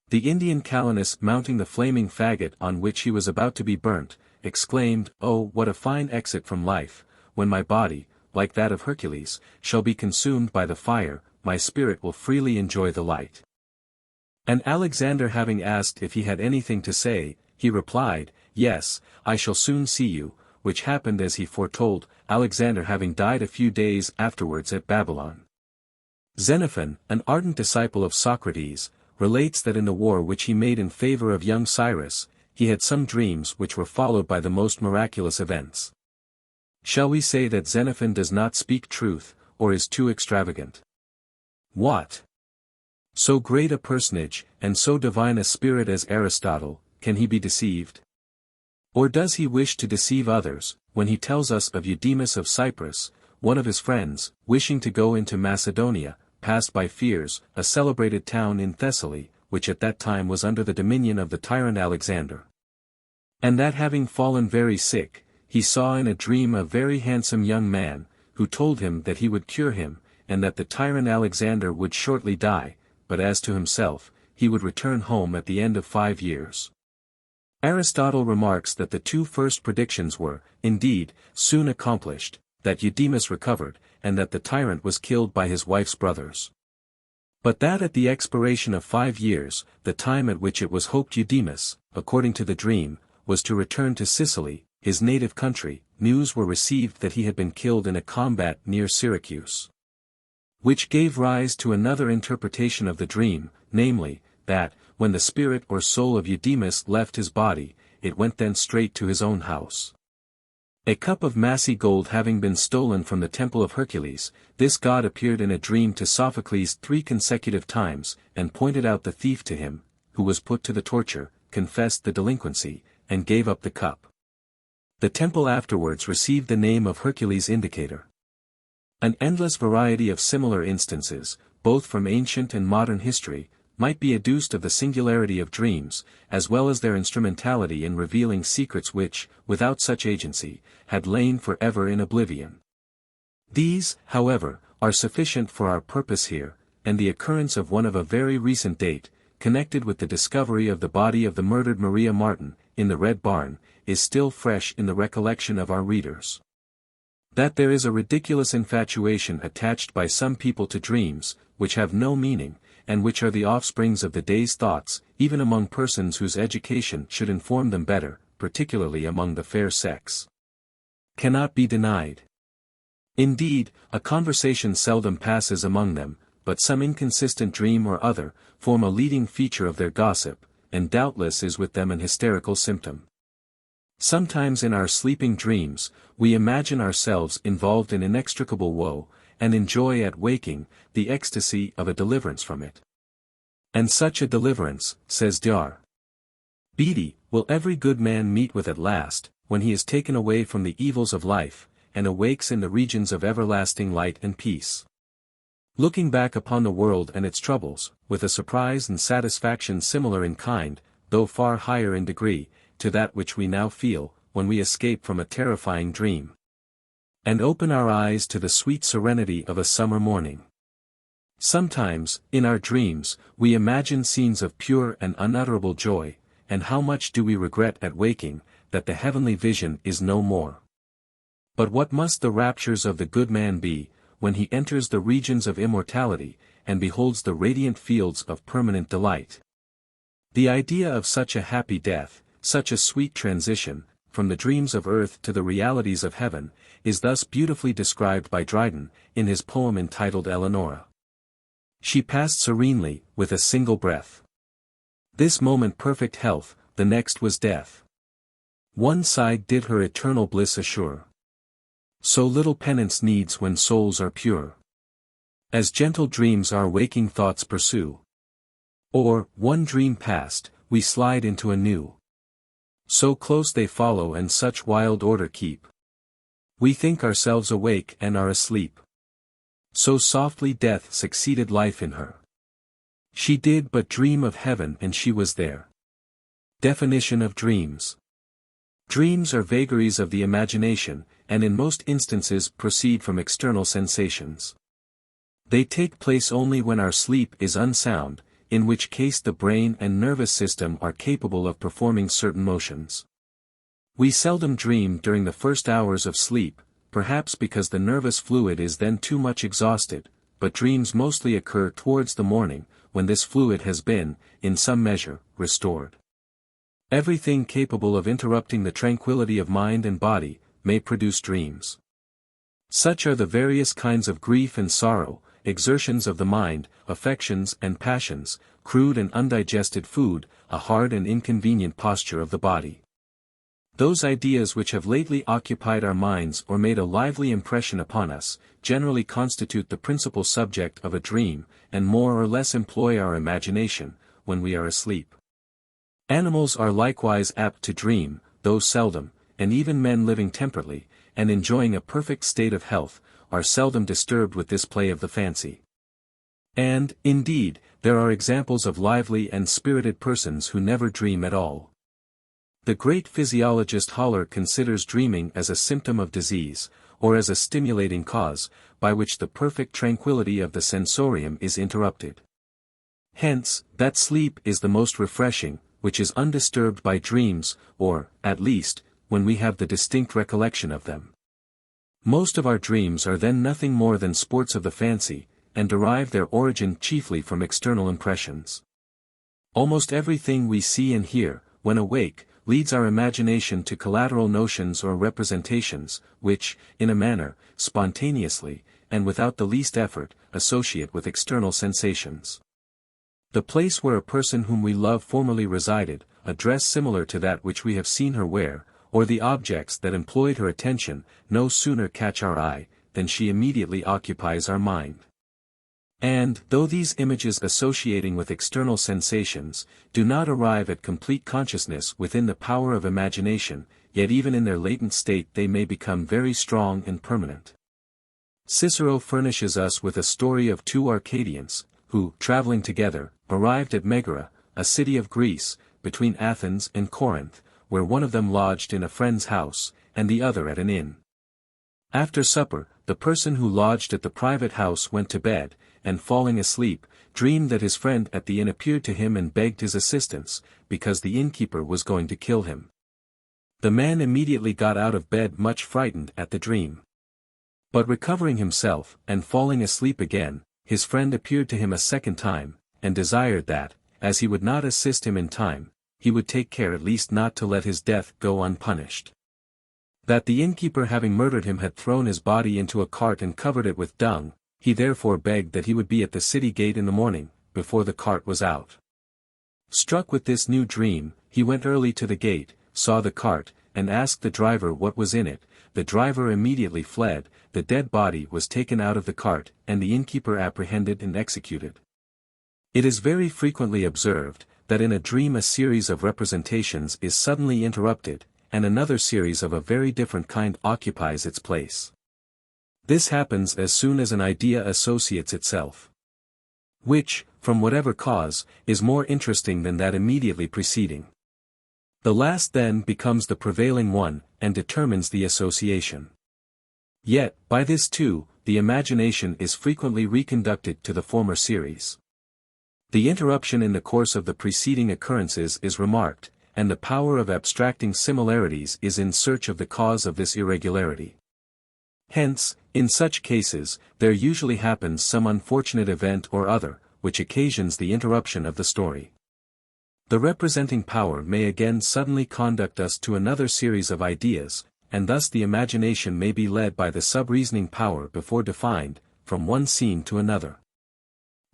The Indian Calenus, mounting the flaming faggot on which he was about to be burnt, exclaimed, "Oh, what a fine exit from life, when my body, like that of Hercules, shall be consumed by the fire, my spirit will freely enjoy the light." And Alexander having asked if he had anything to say, he replied, "Yes, I shall soon see you," which happened as he foretold, Alexander having died a few days afterwards at Babylon. Xenophon, an ardent disciple of Socrates, relates that in the war which he made in favor of young Cyrus, he had some dreams which were followed by the most miraculous events. Shall we say that Xenophon does not speak truth, or is too extravagant? What? So great a personage, and so divine a spirit as Aristotle, can he be deceived? Or does he wish to deceive others, when he tells us of Eudemus of Cyprus, one of his friends, wishing to go into Macedonia, passed by Pheres, a celebrated town in Thessaly, which at that time was under the dominion of the tyrant Alexander. And that having fallen very sick, he saw in a dream a very handsome young man, who told him that he would cure him, and that the tyrant Alexander would shortly die, but as to himself, he would return home at the end of 5 years. Aristotle remarks that the 2 first predictions were, indeed, soon accomplished, that Eudemus recovered, and that the tyrant was killed by his wife's brothers. But that at the expiration of 5 years, the time at which it was hoped Eudemus, according to the dream, was to return to Sicily, his native country, news were received that he had been killed in a combat near Syracuse. Which gave rise to another interpretation of the dream, namely, that, when the spirit or soul of Eudemus left his body, it went then straight to his own house. A cup of massy gold having been stolen from the temple of Hercules, this god appeared in a dream to Sophocles 3 consecutive times, and pointed out the thief to him, who was put to the torture, confessed the delinquency, and gave up the cup. The temple afterwards received the name of Hercules' Indicator. An endless variety of similar instances, both from ancient and modern history, might be adduced of the singularity of dreams, as well as their instrumentality in revealing secrets which, without such agency, had lain forever in oblivion. These, however, are sufficient for our purpose here, and the occurrence of one of a very recent date, connected with the discovery of the body of the murdered Maria Martin, in the Red Barn, is still fresh in the recollection of our readers. That there is a ridiculous infatuation attached by some people to dreams, which have no meaning, and which are the offsprings of the day's thoughts, even among persons whose education should inform them better, particularly among the fair sex, cannot be denied. Indeed, a conversation seldom passes among them, but some inconsistent dream or other, form a leading feature of their gossip, and doubtless is with them an hysterical symptom. Sometimes in our sleeping dreams, we imagine ourselves involved in inextricable woe, and enjoy at waking, the ecstasy of a deliverance from it. And such a deliverance, says Dr. Beattie, will every good man meet with at last, when he is taken away from the evils of life, and awakes in the regions of everlasting light and peace. Looking back upon the world and its troubles, with a surprise and satisfaction similar in kind, though far higher in degree, to that which we now feel, when we escape from a terrifying dream, and open our eyes to the sweet serenity of a summer morning. Sometimes, in our dreams, we imagine scenes of pure and unutterable joy, and how much do we regret at waking, that the heavenly vision is no more. But what must the raptures of the good man be, when he enters the regions of immortality, and beholds the radiant fields of permanent delight? The idea of such a happy death, such a sweet transition, from the dreams of earth to the realities of heaven, is thus beautifully described by Dryden, in his poem entitled Eleonora. She passed serenely, with a single breath. This moment perfect health, the next was death. One side did her eternal bliss assure. So little penance needs when souls are pure. As gentle dreams our waking thoughts pursue. Or, one dream past, we slide into a new. So close they follow and such wild order keep. We think ourselves awake and are asleep. So softly death succeeded life in her. She did but dream of heaven and she was there. Definition of dreams. Dreams are vagaries of the imagination, and in most instances proceed from external sensations. They take place only when our sleep is unsound, in which case the brain and nervous system are capable of performing certain motions. We seldom dream during the first hours of sleep, perhaps because the nervous fluid is then too much exhausted, but dreams mostly occur towards the morning, when this fluid has been, in some measure, restored. Everything capable of interrupting the tranquility of mind and body, may produce dreams. Such are the various kinds of grief and sorrow, exertions of the mind, affections and passions, crude and undigested food, a hard and inconvenient posture of the body. Those ideas which have lately occupied our minds or made a lively impression upon us, generally constitute the principal subject of a dream, and more or less employ our imagination, when we are asleep. Animals are likewise apt to dream, though seldom, and even men living temperately, and enjoying a perfect state of health, are seldom disturbed with this play of the fancy. And, indeed, there are examples of lively and spirited persons who never dream at all. The great physiologist Haller considers dreaming as a symptom of disease, or as a stimulating cause, by which the perfect tranquility of the sensorium is interrupted. Hence, that sleep is the most refreshing, which is undisturbed by dreams, or, at least, when we have the distinct recollection of them. Most of our dreams are then nothing more than sports of the fancy, and derive their origin chiefly from external impressions. Almost everything we see and hear, when awake, leads our imagination to collateral notions or representations, which, in a manner, spontaneously, and without the least effort, associate with external sensations. The place where a person whom we love formerly resided, a dress similar to that which we have seen her wear, or the objects that employed her attention, no sooner catch our eye, than she immediately occupies our mind. And, though these images associating with external sensations, do not arrive at complete consciousness within the power of imagination, yet even in their latent state they may become very strong and permanent. Cicero furnishes us with a story of two Arcadians, who, traveling together, arrived at Megara, a city of Greece, between Athens and Corinth, where one of them lodged in a friend's house, and the other at an inn. After supper, the person who lodged at the private house went to bed, and falling asleep, dreamed that his friend at the inn appeared to him and begged his assistance, because the innkeeper was going to kill him. The man immediately got out of bed much frightened at the dream. But recovering himself, and falling asleep again, his friend appeared to him a second time, and desired that, as he would not assist him in time, he would take care at least not to let his death go unpunished. That the innkeeper having murdered him had thrown his body into a cart and covered it with dung, he therefore begged that he would be at the city gate in the morning, before the cart was out. Struck with this new dream, he went early to the gate, saw the cart, and asked the driver what was in it. The driver immediately fled, the dead body was taken out of the cart, and the innkeeper apprehended and executed. It is very frequently observed, that in a dream a series of representations is suddenly interrupted, and another series of a very different kind occupies its place. This happens as soon as an idea associates itself, which, from whatever cause, is more interesting than that immediately preceding. The last then becomes the prevailing one, and determines the association. Yet, by this too, the imagination is frequently reconducted to the former series. The interruption in the course of the preceding occurrences is remarked, and the power of abstracting similarities is in search of the cause of this irregularity. Hence, in such cases, there usually happens some unfortunate event or other, which occasions the interruption of the story. The representing power may again suddenly conduct us to another series of ideas, and thus the imagination may be led by the sub-reasoning power before defined, from one scene to another.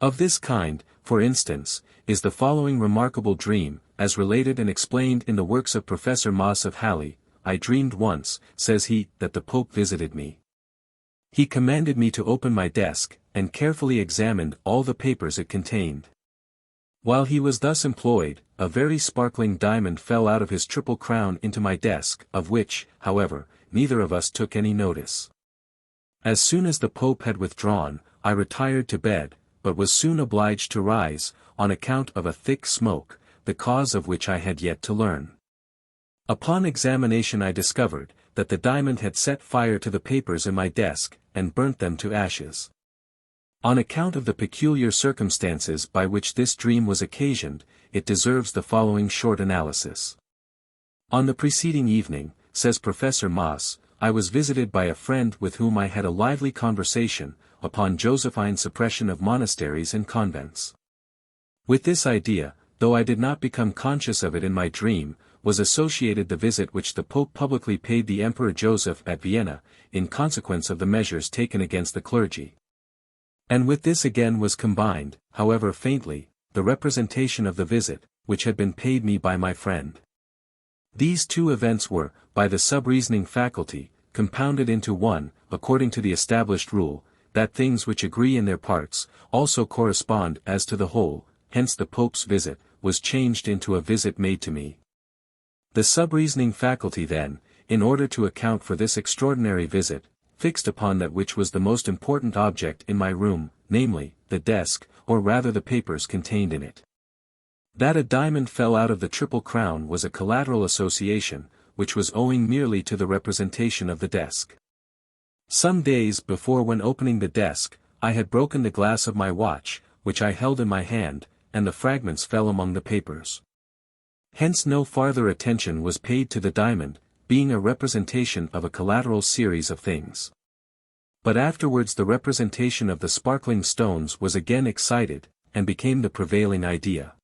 Of this kind, for instance, is the following remarkable dream, as related and explained in the works of Professor Moss of Halle. I dreamed once, says he, that the Pope visited me. He commanded me to open my desk, and carefully examined all the papers it contained. While he was thus employed, a very sparkling diamond fell out of his triple crown into my desk, of which, however, neither of us took any notice. As soon as the Pope had withdrawn, I retired to bed, but was soon obliged to rise, on account of a thick smoke, the cause of which I had yet to learn. Upon examination I discovered, that the diamond had set fire to the papers in my desk, and burnt them to ashes. On account of the peculiar circumstances by which this dream was occasioned, it deserves the following short analysis. On the preceding evening, says Professor Moss, I was visited by a friend with whom I had a lively conversation, upon Josephine suppression of monasteries and convents. With this idea, though I did not become conscious of it in my dream, was associated the visit which the Pope publicly paid the Emperor Joseph at Vienna, in consequence of the measures taken against the clergy. And with this again was combined, however faintly, the representation of the visit, which had been paid me by my friend. These two events were, by the sub-reasoning faculty, compounded into one, according to the established rule, that things which agree in their parts, also correspond as to the whole, hence the Pope's visit, was changed into a visit made to me. The sub-reasoning faculty then, in order to account for this extraordinary visit, fixed upon that which was the most important object in my room, namely, the desk, or rather the papers contained in it. That a diamond fell out of the triple crown was a collateral association, which was owing merely to the representation of the desk. Some days before, when opening the desk, I had broken the glass of my watch, which I held in my hand, and the fragments fell among the papers. Hence no farther attention was paid to the diamond, being a representation of a collateral series of things. But afterwards the representation of the sparkling stones was again excited, and became the prevailing idea.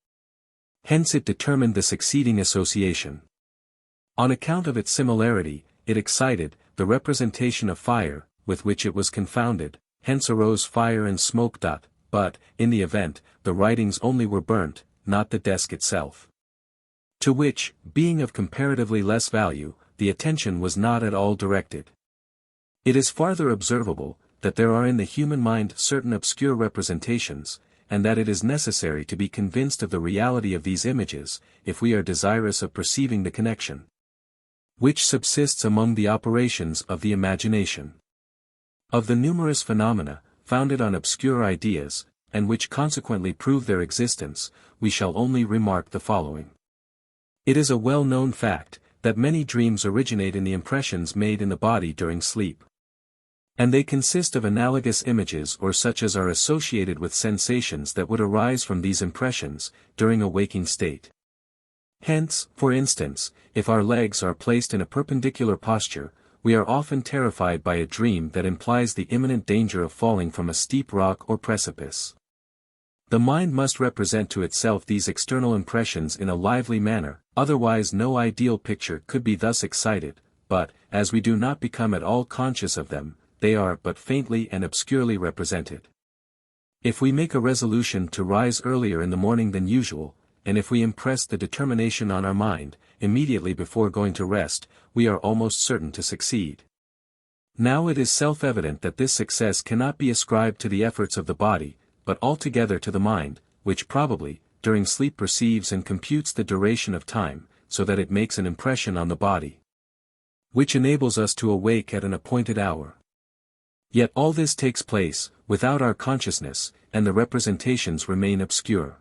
Hence it determined the succeeding association. On account of its similarity, it excited the representation of fire, with which it was confounded, hence arose fire and smoke. But, in the event, the writings only were burnt, not the desk itself. To which, being of comparatively less value, the attention was not at all directed. It is farther observable, that there are in the human mind certain obscure representations, and that it is necessary to be convinced of the reality of these images, if we are desirous of perceiving the connection. which subsists among the operations of the imagination. Of the numerous phenomena, founded on obscure ideas, and which consequently prove their existence, we shall only remark the following. It is a well-known fact, that many dreams originate in the impressions made in the body during sleep. And they consist of analogous images or such as are associated with sensations that would arise from these impressions, during a waking state. Hence, for instance, if our legs are placed in a perpendicular posture, we are often terrified by a dream that implies the imminent danger of falling from a steep rock or precipice. The mind must represent to itself these external impressions in a lively manner, otherwise no ideal picture could be thus excited, but, as we do not become at all conscious of them, they are but faintly and obscurely represented. If we make a resolution to rise earlier in the morning than usual, and if we impress the determination on our mind, immediately before going to rest, we are almost certain to succeed. Now it is self-evident that this success cannot be ascribed to the efforts of the body, but altogether to the mind, which probably, during sleep perceives and computes the duration of time, so that it makes an impression on the body, which enables us to awake at an appointed hour. Yet all this takes place, without our consciousness, and the representations remain obscure.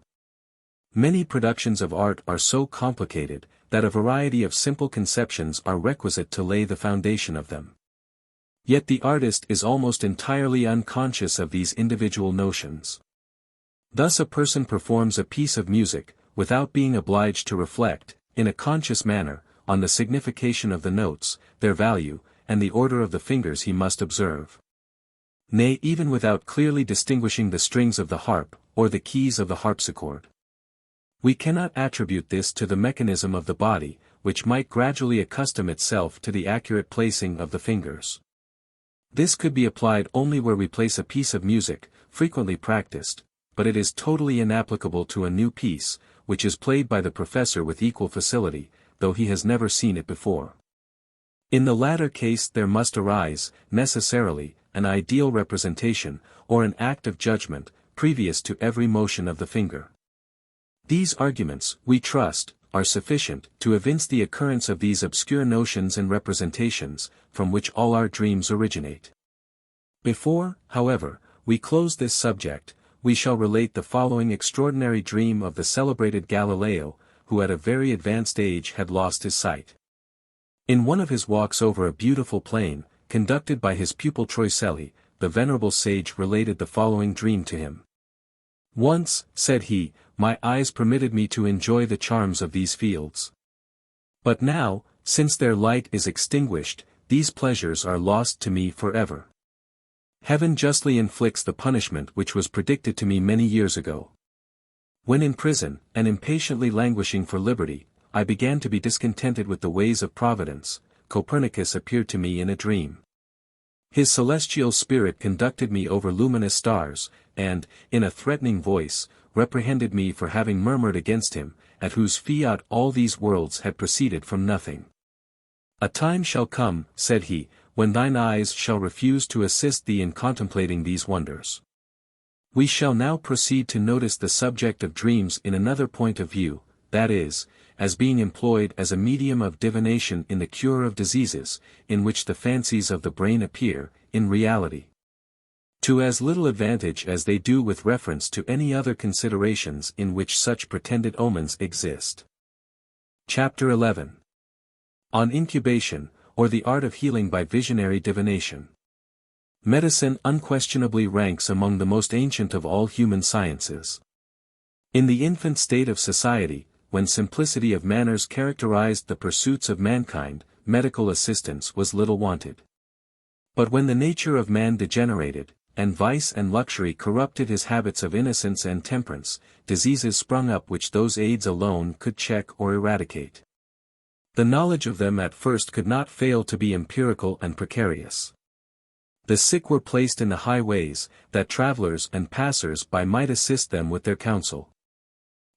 Many productions of art are so complicated, that a variety of simple conceptions are requisite to lay the foundation of them. Yet the artist is almost entirely unconscious of these individual notions. Thus a person performs a piece of music, without being obliged to reflect, in a conscious manner, on the signification of the notes, their value, and the order of the fingers he must observe. Nay, even without clearly distinguishing the strings of the harp, or the keys of the harpsichord. We cannot attribute this to the mechanism of the body, which might gradually accustom itself to the accurate placing of the fingers. This could be applied only where we place a piece of music, frequently practiced, but it is totally inapplicable to a new piece, which is played by the professor with equal facility, though he has never seen it before. In the latter case there must arise, necessarily, an ideal representation, or an act of judgment, previous to every motion of the finger. These arguments, we trust, are sufficient to evince the occurrence of these obscure notions and representations, from which all our dreams originate. Before, however, we close this subject, we shall relate the following extraordinary dream of the celebrated Galileo, who at a very advanced age had lost his sight. In one of his walks over a beautiful plain, conducted by his pupil Troiselli, the venerable sage related the following dream to him. Once, said he, my eyes permitted me to enjoy the charms of these fields. But now, since their light is extinguished, these pleasures are lost to me forever. Heaven justly inflicts the punishment which was predicted to me many years ago. When in prison, and impatiently languishing for liberty, I began to be discontented with the ways of Providence. Copernicus appeared to me in a dream. His celestial spirit conducted me over luminous stars, and, in a threatening voice, reprehended me for having murmured against him, at whose fiat all these worlds had proceeded from nothing. A time shall come, said he, when thine eyes shall refuse to assist thee in contemplating these wonders. We shall now proceed to notice the subject of dreams in another point of view, that is, as being employed as a medium of divination in the cure of diseases, in which the fancies of the brain appear, in reality, to as little advantage as they do with reference to any other considerations in which such pretended omens exist. Chapter 11. On Incubation, or the Art of Healing by Visionary Divination. Medicine unquestionably ranks among the most ancient of all human sciences. In the infant state of society, when simplicity of manners characterized the pursuits of mankind, medical assistance was little wanted. But when the nature of man degenerated, and vice and luxury corrupted his habits of innocence and temperance, diseases sprung up which those aids alone could check or eradicate. The knowledge of them at first could not fail to be empirical and precarious. The sick were placed in the highways, that travelers and passers-by might assist them with their counsel.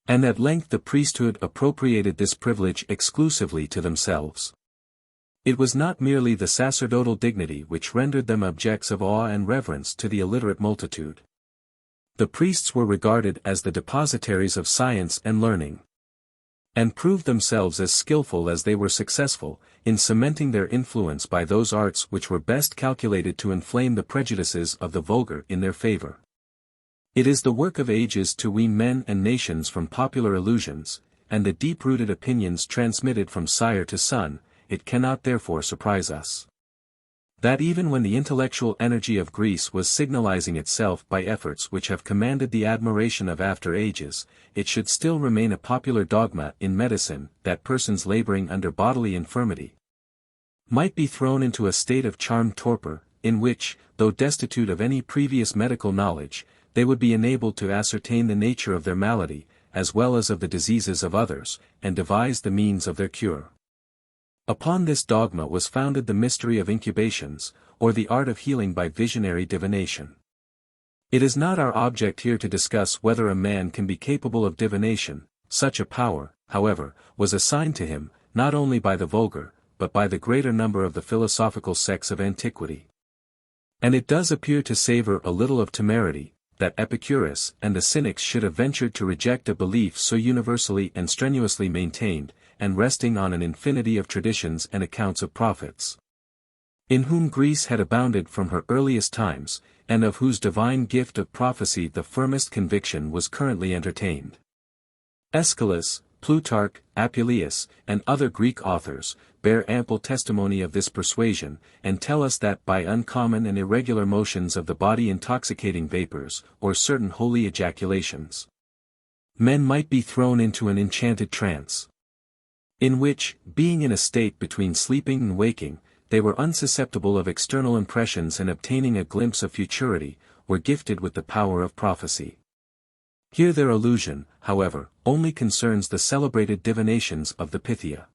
And at length the priesthood appropriated this privilege exclusively to themselves. It was not merely the sacerdotal dignity which rendered them objects of awe and reverence to the illiterate multitude. The priests were regarded as the depositaries of science and learning, and proved themselves as skillful as they were successful, in cementing their influence by those arts which were best calculated to inflame the prejudices of the vulgar in their favor. It is the work of ages to wean men and nations from popular illusions, and the deep-rooted opinions transmitted from sire to son. It cannot therefore surprise us that even when the intellectual energy of Greece was signalizing itself by efforts which have commanded the admiration of after ages, it should still remain a popular dogma in medicine that persons laboring under bodily infirmity might be thrown into a state of charmed torpor, in which, though destitute of any previous medical knowledge, they would be enabled to ascertain the nature of their malady, as well as of the diseases of others, and devise the means of their cure. Upon this dogma was founded the mystery of incubations, or the art of healing by visionary divination. It is not our object here to discuss whether a man can be capable of divination. Such a power, however, was assigned to him, not only by the vulgar, but by the greater number of the philosophical sects of antiquity. And it does appear to savor a little of temerity, that Epicurus and the Cynics should have ventured to reject a belief so universally and strenuously maintained, and resting on an infinity of traditions and accounts of prophets, in whom Greece had abounded from her earliest times, and of whose divine gift of prophecy the firmest conviction was currently entertained. Aeschylus, Plutarch, Apuleius, and other Greek authors, bear ample testimony of this persuasion, and tell us that by uncommon and irregular motions of the body intoxicating vapors, or certain holy ejaculations, men might be thrown into an enchanted trance, in which, being in a state between sleeping and waking, they were unsusceptible of external impressions and obtaining a glimpse of futurity, were gifted with the power of prophecy. Here their allusion, however, only concerns the celebrated divinations of the Pythia.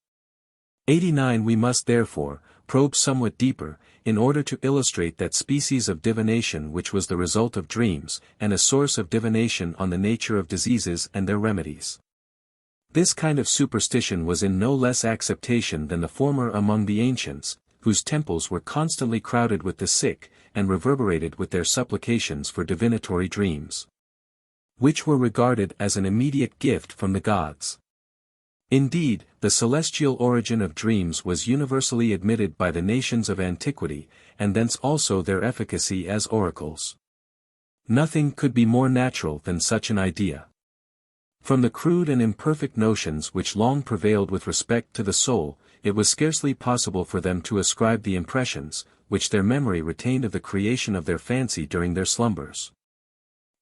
89. We must therefore probe somewhat deeper, in order to illustrate that species of divination which was the result of dreams, and a source of divination on the nature of diseases and their remedies. This kind of superstition was in no less acceptation than the former among the ancients, whose temples were constantly crowded with the sick, and reverberated with their supplications for divinatory dreams, which were regarded as an immediate gift from the gods. Indeed, the celestial origin of dreams was universally admitted by the nations of antiquity, and thence also their efficacy as oracles. Nothing could be more natural than such an idea. From the crude and imperfect notions which long prevailed with respect to the soul, it was scarcely possible for them to ascribe the impressions, which their memory retained of the creation of their fancy during their slumbers,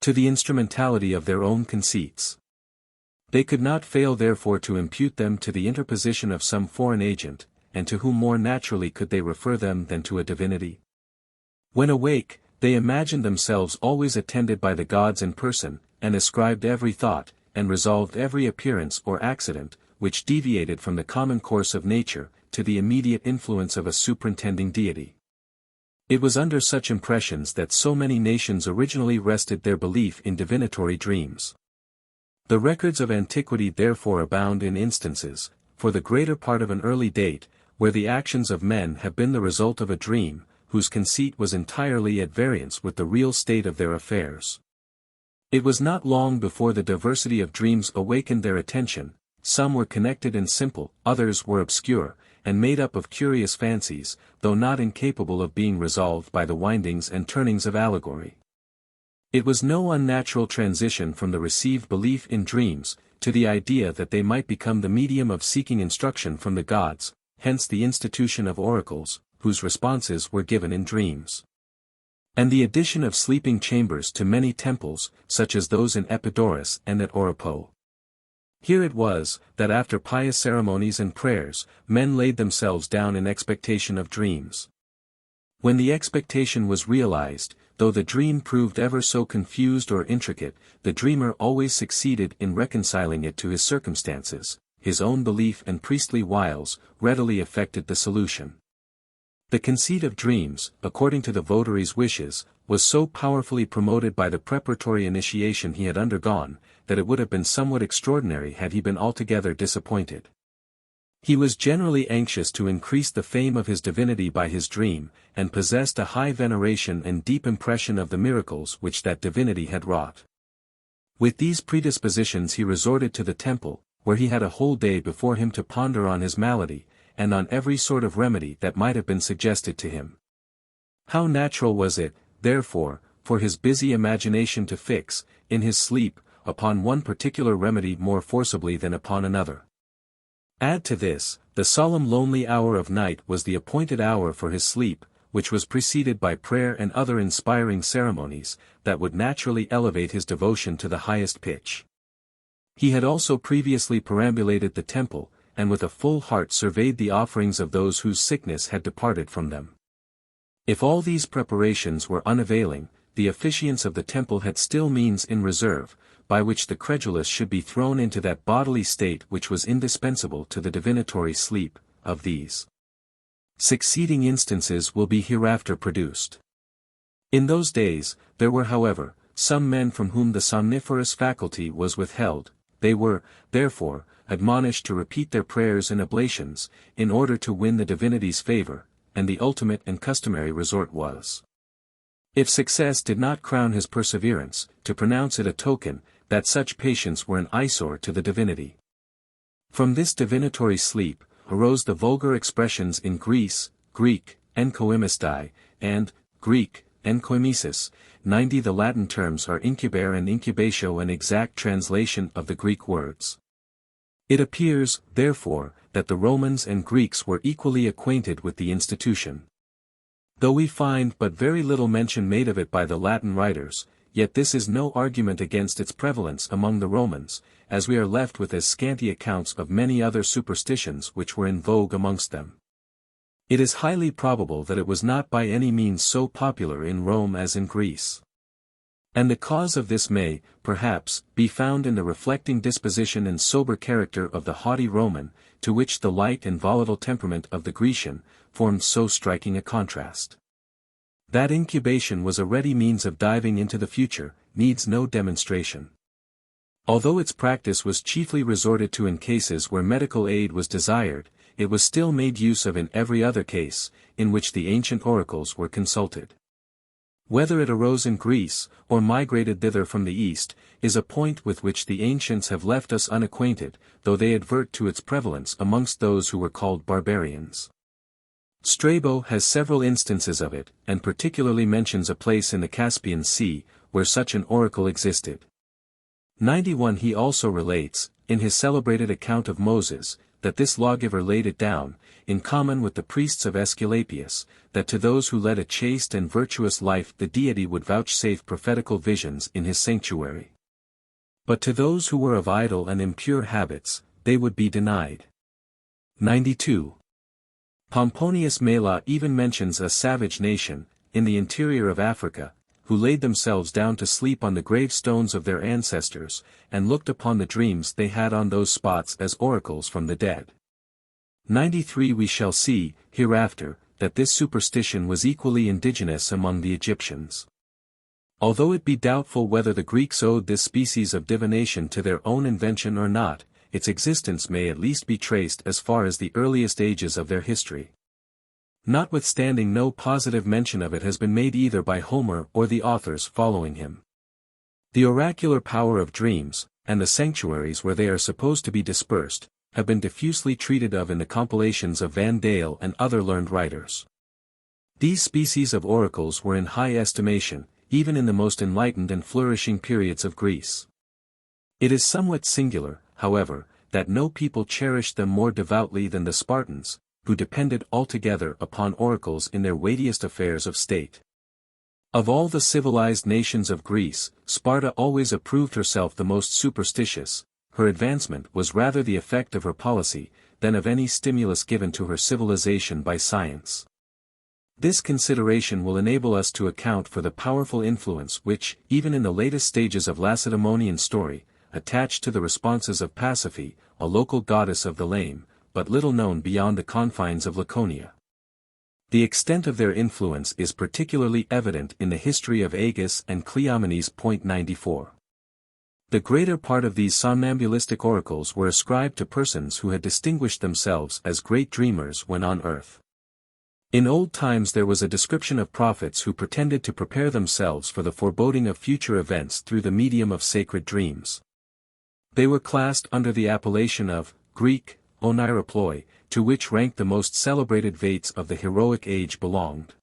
to the instrumentality of their own conceits. They could not fail therefore to impute them to the interposition of some foreign agent, and to whom more naturally could they refer them than to a divinity? When awake, they imagined themselves always attended by the gods in person, and ascribed every thought, and resolved every appearance or accident, which deviated from the common course of nature, to the immediate influence of a superintending deity. It was under such impressions that so many nations originally rested their belief in divinatory dreams. The records of antiquity therefore abound in instances, for the greater part of an early date, where the actions of men have been the result of a dream, whose conceit was entirely at variance with the real state of their affairs. It was not long before the diversity of dreams awakened their attention. Some were connected and simple, others were obscure, and made up of curious fancies, though not incapable of being resolved by the windings and turnings of allegory. It was no unnatural transition from the received belief in dreams, to the idea that they might become the medium of seeking instruction from the gods, hence the institution of oracles, whose responses were given in dreams. And the addition of sleeping chambers to many temples, such as those in Epidaurus and at Oripo. Here it was, that after pious ceremonies and prayers, men laid themselves down in expectation of dreams. When the expectation was realized, though the dream proved ever so confused or intricate, the dreamer always succeeded in reconciling it to his circumstances. His own belief and priestly wiles readily effected the solution. The conceit of dreams, according to the votary's wishes, was so powerfully promoted by the preparatory initiation he had undergone, that it would have been somewhat extraordinary had he been altogether disappointed. He was generally anxious to increase the fame of his divinity by his dream, and possessed a high veneration and deep impression of the miracles which that divinity had wrought. With these predispositions he resorted to the temple, where he had a whole day before him to ponder on his malady, and on every sort of remedy that might have been suggested to him. How natural was it, therefore, for his busy imagination to fix, in his sleep, upon one particular remedy more forcibly than upon another. Add to this, the solemn lonely hour of night was the appointed hour for his sleep, which was preceded by prayer and other inspiring ceremonies, that would naturally elevate his devotion to the highest pitch. He had also previously perambulated the temple, and with a full heart surveyed the offerings of those whose sickness had departed from them. If all these preparations were unavailing, the officiants of the temple had still means in reserve, by which the credulous should be thrown into that bodily state which was indispensable to the divinatory sleep. Of these succeeding instances will be hereafter produced. In those days, there were however, some men from whom the somniferous faculty was withheld. They were, therefore, admonished to repeat their prayers and oblations, in order to win the divinity's favor, and the ultimate and customary resort was, if success did not crown his perseverance, to pronounce it a token, that such patients were an eyesore to the divinity. From this divinatory sleep, arose the vulgar expressions in Greece, Greek, enkoimestai, and, Greek, enkoimesis. 90 The Latin terms are incubare and incubatio, an exact translation of the Greek words. It appears, therefore, that the Romans and Greeks were equally acquainted with the institution. Though we find but very little mention made of it by the Latin writers, yet this is no argument against its prevalence among the Romans, as we are left with as scanty accounts of many other superstitions which were in vogue amongst them. It is highly probable that it was not by any means so popular in Rome as in Greece. And the cause of this may, perhaps, be found in the reflecting disposition and sober character of the haughty Roman, to which the light and volatile temperament of the Grecian formed so striking a contrast. That incubation was a ready means of diving into the future, needs no demonstration. Although its practice was chiefly resorted to in cases where medical aid was desired, it was still made use of in every other case, in which the ancient oracles were consulted. Whether it arose in Greece, or migrated thither from the East, is a point with which the ancients have left us unacquainted, though they advert to its prevalence amongst those who were called barbarians. Strabo has several instances of it, and particularly mentions a place in the Caspian Sea, where such an oracle existed. 91 He also relates, in his celebrated account of Moses, that this lawgiver laid it down, in common with the priests of Aesculapius, that to those who led a chaste and virtuous life the deity would vouchsafe prophetical visions in his sanctuary. But to those who were of idle and impure habits, they would be denied. 92. Pomponius Mela even mentions a savage nation, in the interior of Africa, who laid themselves down to sleep on the gravestones of their ancestors, and looked upon the dreams they had on those spots as oracles from the dead. 93 We shall see, hereafter, that this superstition was equally indigenous among the Egyptians. Although it be doubtful whether the Greeks owed this species of divination to their own invention or not, its existence may at least be traced as far as the earliest ages of their history. Notwithstanding no positive mention of it has been made either by Homer or the authors following him. The oracular power of dreams, and the sanctuaries where they are supposed to be dispersed, have been diffusely treated of in the compilations of Van Dale and other learned writers. These species of oracles were in high estimation, even in the most enlightened and flourishing periods of Greece. It is somewhat singular, however, that no people cherished them more devoutly than the Spartans, who depended altogether upon oracles in their weightiest affairs of state. Of all the civilized nations of Greece, Sparta always approved herself the most superstitious. Her advancement was rather the effect of her policy, than of any stimulus given to her civilization by science. This consideration will enable us to account for the powerful influence which, even in the latest stages of Lacedaemonian story, attached to the responses of Pasiphae, a local goddess of the lame, but little known beyond the confines of Laconia. The extent of their influence is particularly evident in the history of Agis and Cleomenes. 94. The greater part of these somnambulistic oracles were ascribed to persons who had distinguished themselves as great dreamers when on earth. In old times there was a description of prophets who pretended to prepare themselves for the foreboding of future events through the medium of sacred dreams. They were classed under the appellation of Greek, Oneiroploi, to which rank the most celebrated Vates of the heroic age belonged.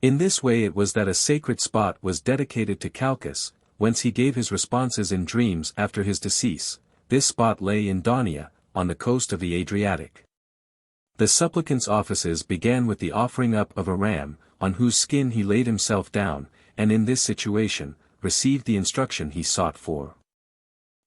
In this way it was that a sacred spot was dedicated to Calchas, whence he gave his responses in dreams after his decease. This spot lay in Daunia, on the coast of the Adriatic. The supplicant's offices began with the offering up of a ram, on whose skin he laid himself down, and in this situation, received the instruction he sought for.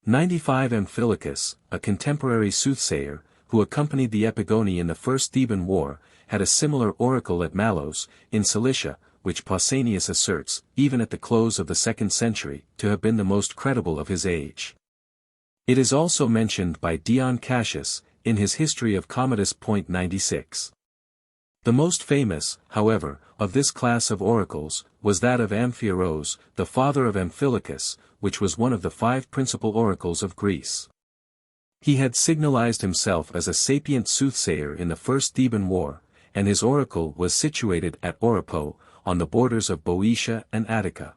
95 Amphilochus, a contemporary soothsayer, who accompanied the Epigoni in the First Theban War, had a similar oracle at Malos, in Cilicia, which Pausanias asserts, even at the close of the 2nd century, to have been the most credible of his age. It is also mentioned by Dion Cassius, in his History of Commodus. 96. The most famous, however, of this class of oracles, was that of Amphieros, the father of Amphilochus, which was one of the 5 principal oracles of Greece. He had signalized himself as a sapient soothsayer in the First Theban War, and his oracle was situated at Oripo, on the borders of Boeotia and Attica.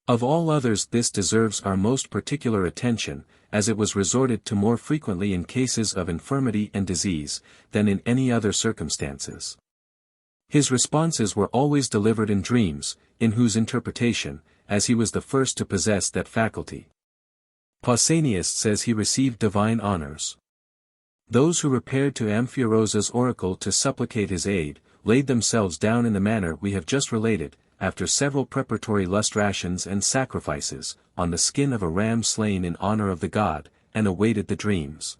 Of all others this deserves our most particular attention, as it was resorted to more frequently in cases of infirmity and disease, than in any other circumstances. His responses were always delivered in dreams, in whose interpretation, as he was the first to possess that faculty, Pausanias says he received divine honors. Those who repaired to Amphieros' oracle to supplicate his aid, laid themselves down in the manner we have just related, after several preparatory lustrations and sacrifices, on the skin of a ram slain in honor of the god, and awaited the dreams,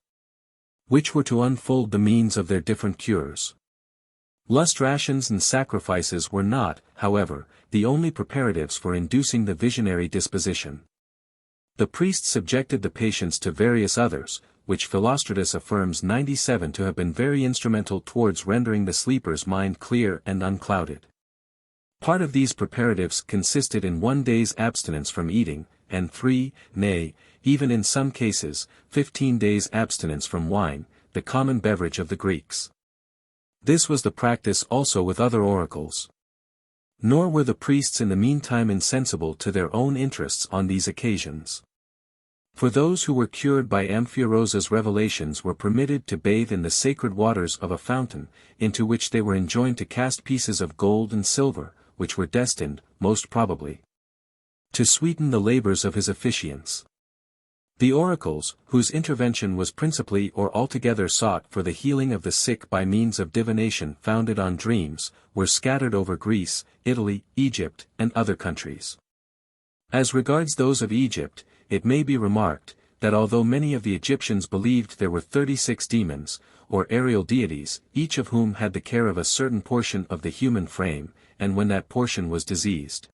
which were to unfold the means of their different cures. Lustrations and sacrifices were not, however, the only preparatives for inducing the visionary disposition. The priests subjected the patients to various others, which Philostratus affirms 97 to have been very instrumental towards rendering the sleeper's mind clear and unclouded. Part of these preparatives consisted in 1 day's abstinence from eating, and 3, nay, even in some cases, 15 days' abstinence from wine, the common beverage of the Greeks. This was the practice also with other oracles. Nor were the priests in the meantime insensible to their own interests on these occasions. For those who were cured by Amphieros' revelations were permitted to bathe in the sacred waters of a fountain, into which they were enjoined to cast pieces of gold and silver, which were destined, most probably, to sweeten the labors of his officiants. The oracles, whose intervention was principally or altogether sought for the healing of the sick by means of divination founded on dreams, were scattered over Greece, Italy, Egypt, and other countries. As regards those of Egypt, it may be remarked, that although many of the Egyptians believed there were 36 demons, or aerial deities, each of whom had the care of a certain portion of the human frame, and when that portion was diseased,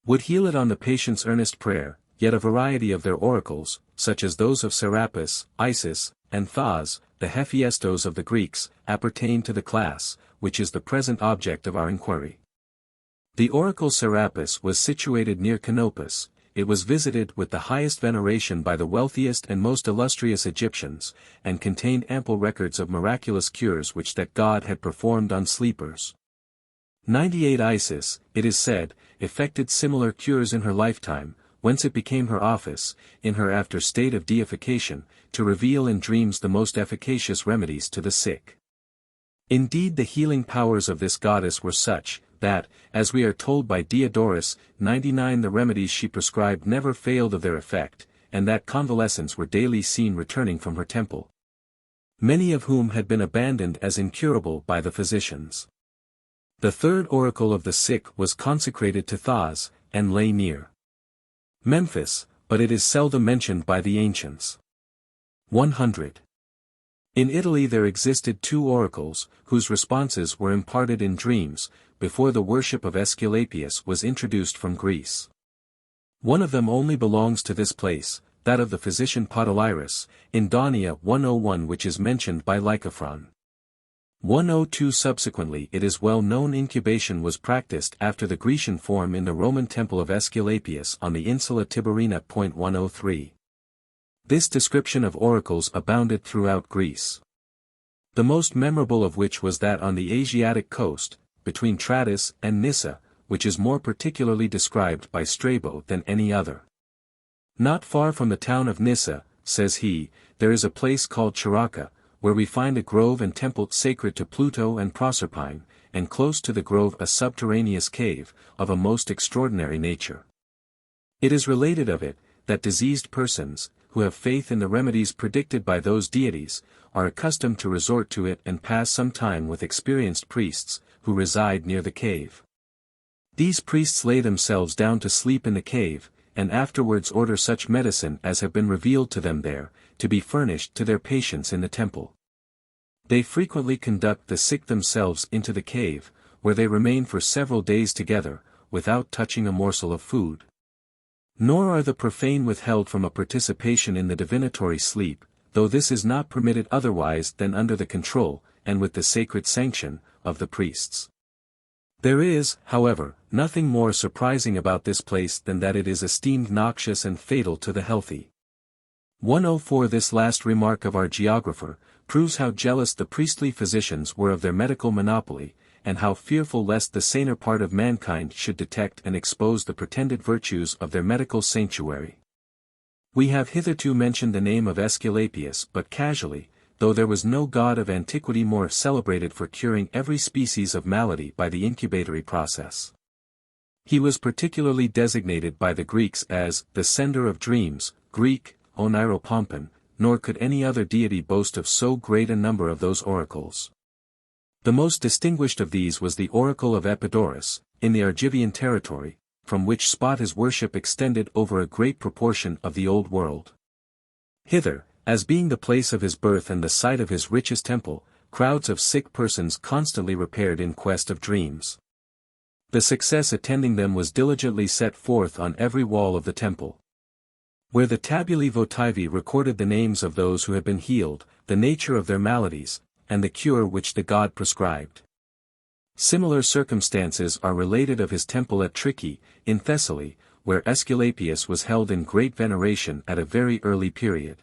would heal it on the patient's earnest prayer, yet a variety of their oracles, such as those of Serapis, Isis, and Thas, the Hephaestos of the Greeks, appertain to the class, which is the present object of our inquiry. The oracle Serapis was situated near Canopus. It was visited with the highest veneration by the wealthiest and most illustrious Egyptians, and contained ample records of miraculous cures which that god had performed on sleepers. 98 Isis, it is said, effected similar cures in her lifetime, whence it became her office, in her after state of deification, to reveal in dreams the most efficacious remedies to the sick. Indeed the healing powers of this goddess were such, that, as we are told by Diodorus, 99 the remedies she prescribed never failed of their effect, and that convalescents were daily seen returning from her temple, many of whom had been abandoned as incurable by the physicians. The third oracle of the sick was consecrated to Thas, and lay near Memphis, but it is seldom mentioned by the ancients. 100. In Italy there existed 2 oracles, whose responses were imparted in dreams, before the worship of Aesculapius was introduced from Greece. One of them only belongs to this place, that of the physician Podalyrus, in Daunia 101, which is mentioned by Lycophron. 102 Subsequently it is well known incubation was practiced after the Grecian form in the Roman temple of Aesculapius on the Insula Tiberina. 103. This description of oracles abounded throughout Greece, the most memorable of which was that on the Asiatic coast, between Trachis and Nyssa, which is more particularly described by Strabo than any other. Not far from the town of Nyssa, says he, there is a place called Characa, where we find a grove and temple sacred to Pluto and Proserpine, and close to the grove a subterraneous cave, of a most extraordinary nature. It is related of it, that diseased persons, who have faith in the remedies predicted by those deities, are accustomed to resort to it and pass some time with experienced priests, who reside near the cave. These priests lay themselves down to sleep in the cave, and afterwards order such medicine as have been revealed to them there, to be furnished to their patients in the temple. They frequently conduct the sick themselves into the cave, where they remain for several days together, without touching a morsel of food. Nor are the profane withheld from a participation in the divinatory sleep, though this is not permitted otherwise than under the control, and with the sacred sanction, of the priests. There is, however, nothing more surprising about this place than that it is esteemed noxious and fatal to the healthy. 104 This last remark of our geographer, proves how jealous the priestly physicians were of their medical monopoly, and how fearful lest the saner part of mankind should detect and expose the pretended virtues of their medical sanctuary. We have hitherto mentioned the name of Aesculapius but casually, though there was no god of antiquity more celebrated for curing every species of malady by the incubatory process. He was particularly designated by the Greeks as the sender of dreams, Greek, Oneirocritical, nor could any other deity boast of so great a number of those oracles. The most distinguished of these was the oracle of Epidaurus, in the Argivian territory, from which spot his worship extended over a great proportion of the Old World. Hither, as being the place of his birth and the site of his richest temple, crowds of sick persons constantly repaired in quest of dreams. The success attending them was diligently set forth on every wall of the temple. Where the tabulae votivi recorded the names of those who had been healed, the nature of their maladies, and the cure which the god prescribed. Similar circumstances are related of his temple at Trichy, in Thessaly, where Aesculapius was held in great veneration at a very early period.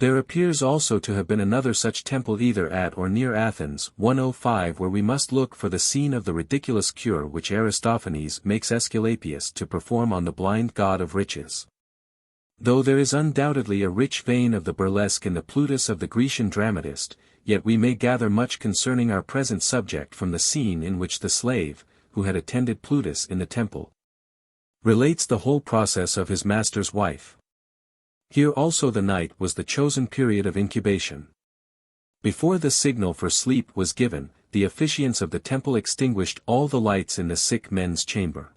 There appears also to have been another such temple either at or near Athens 105 where we must look for the scene of the ridiculous cure which Aristophanes makes Aesculapius to perform on the blind god of riches. Though there is undoubtedly a rich vein of the burlesque in the Plutus of the Grecian dramatist, yet we may gather much concerning our present subject from the scene in which the slave, who had attended Plutus in the temple, relates the whole process of his master's wife. Here also the night was the chosen period of incubation. Before the signal for sleep was given, the officiants of the temple extinguished all the lights in the sick men's chamber,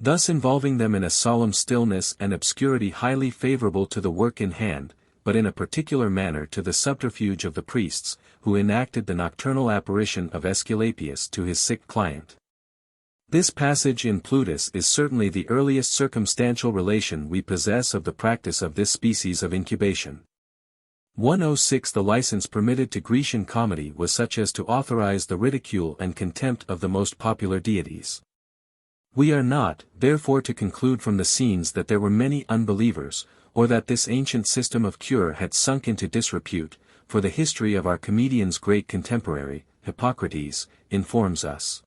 thus involving them in a solemn stillness and obscurity highly favorable to the work in hand, but in a particular manner to the subterfuge of the priests, who enacted the nocturnal apparition of Aesculapius to his sick client. This passage in Plutus is certainly the earliest circumstantial relation we possess of the practice of this species of incubation. 106 The license permitted to Grecian comedy was such as to authorize the ridicule and contempt of the most popular deities. We are not, therefore, to conclude from the scenes that there were many unbelievers, or that this ancient system of cure had sunk into disrepute, for the history of our comedian's great contemporary, Hippocrates, informs us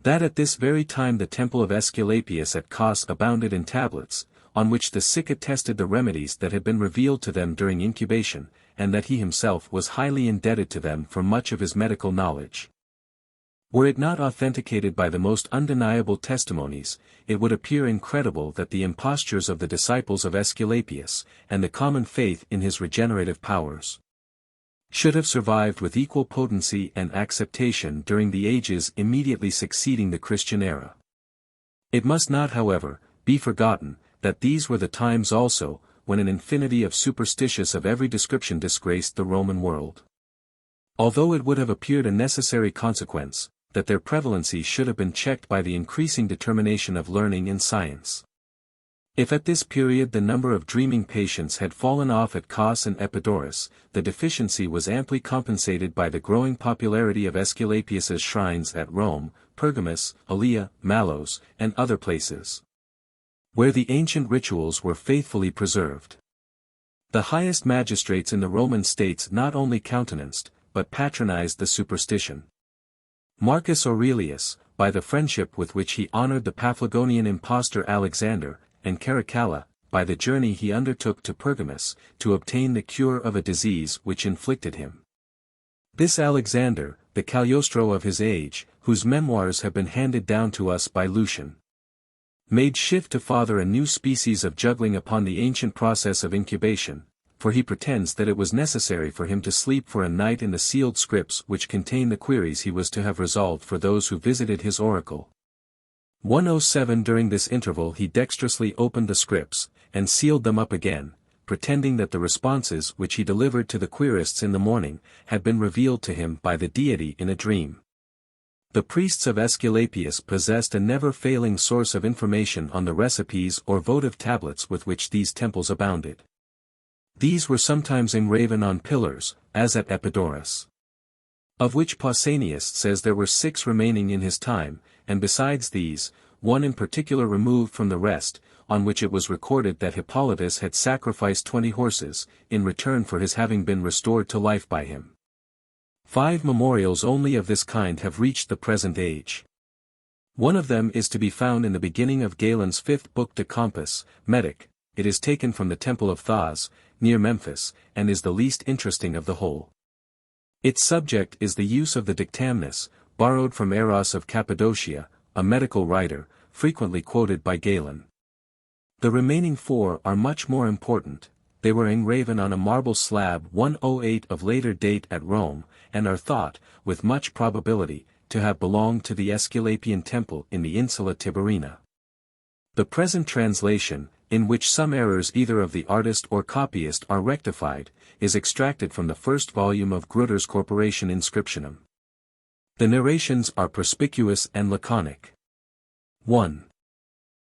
that at this very time the temple of Aesculapius at Kos abounded in tablets, on which the sick attested the remedies that had been revealed to them during incubation, and that he himself was highly indebted to them for much of his medical knowledge. Were it not authenticated by the most undeniable testimonies, it would appear incredible that the impostures of the disciples of Aesculapius, and the common faith in his regenerative powers, should have survived with equal potency and acceptation during the ages immediately succeeding the Christian era. It must not, however, be forgotten, that these were the times also, when an infinity of superstitious of every description disgraced the Roman world. Although it would have appeared a necessary consequence, that their prevalency should have been checked by the increasing determination of learning and science. If at this period the number of dreaming patients had fallen off at Kos and Epidaurus, the deficiency was amply compensated by the growing popularity of Aesculapius's shrines at Rome, Pergamus, Alea, Malos, and other places, where the ancient rituals were faithfully preserved. The highest magistrates in the Roman states not only countenanced, but patronized the superstition. Marcus Aurelius, by the friendship with which he honored the Paphlagonian impostor Alexander, and Caracalla, by the journey he undertook to Pergamus, to obtain the cure of a disease which inflicted him. This Alexander, the Cagliostro of his age, whose memoirs have been handed down to us by Lucian, made shift to father a new species of juggling upon the ancient process of incubation, for he pretends that it was necessary for him to sleep for a night in the sealed scripts which contain the queries he was to have resolved for those who visited his oracle. 107 During this interval he dexterously opened the scripts, and sealed them up again, pretending that the responses which he delivered to the querists in the morning, had been revealed to him by the deity in a dream. The priests of Aesculapius possessed a never-failing source of information on the recipes or votive tablets with which these temples abounded. These were sometimes engraven on pillars, as at Epidaurus, of which Pausanias says there were 6 remaining in his time, and besides these, one in particular removed from the rest, on which it was recorded that Hippolytus had sacrificed 20 horses, in return for his having been restored to life by him. 5 memorials only of this kind have reached the present age. One of them is to be found in the beginning of Galen's 5th book De Compos, Medic. It is taken from the temple of Thos, near Memphis, and is the least interesting of the whole. Its subject is the use of the dictamnus, borrowed from Eros of Cappadocia, a medical writer, frequently quoted by Galen. The remaining 4 are much more important. They were engraven on a marble slab 108 of later date at Rome, and are thought, with much probability, to have belonged to the Aesculapian temple in the Insula Tiberina. The present translation, in which some errors either of the artist or copyist are rectified, is extracted from the first volume of Grutter's Corporation Inscriptionum. The narrations are perspicuous and laconic. 1.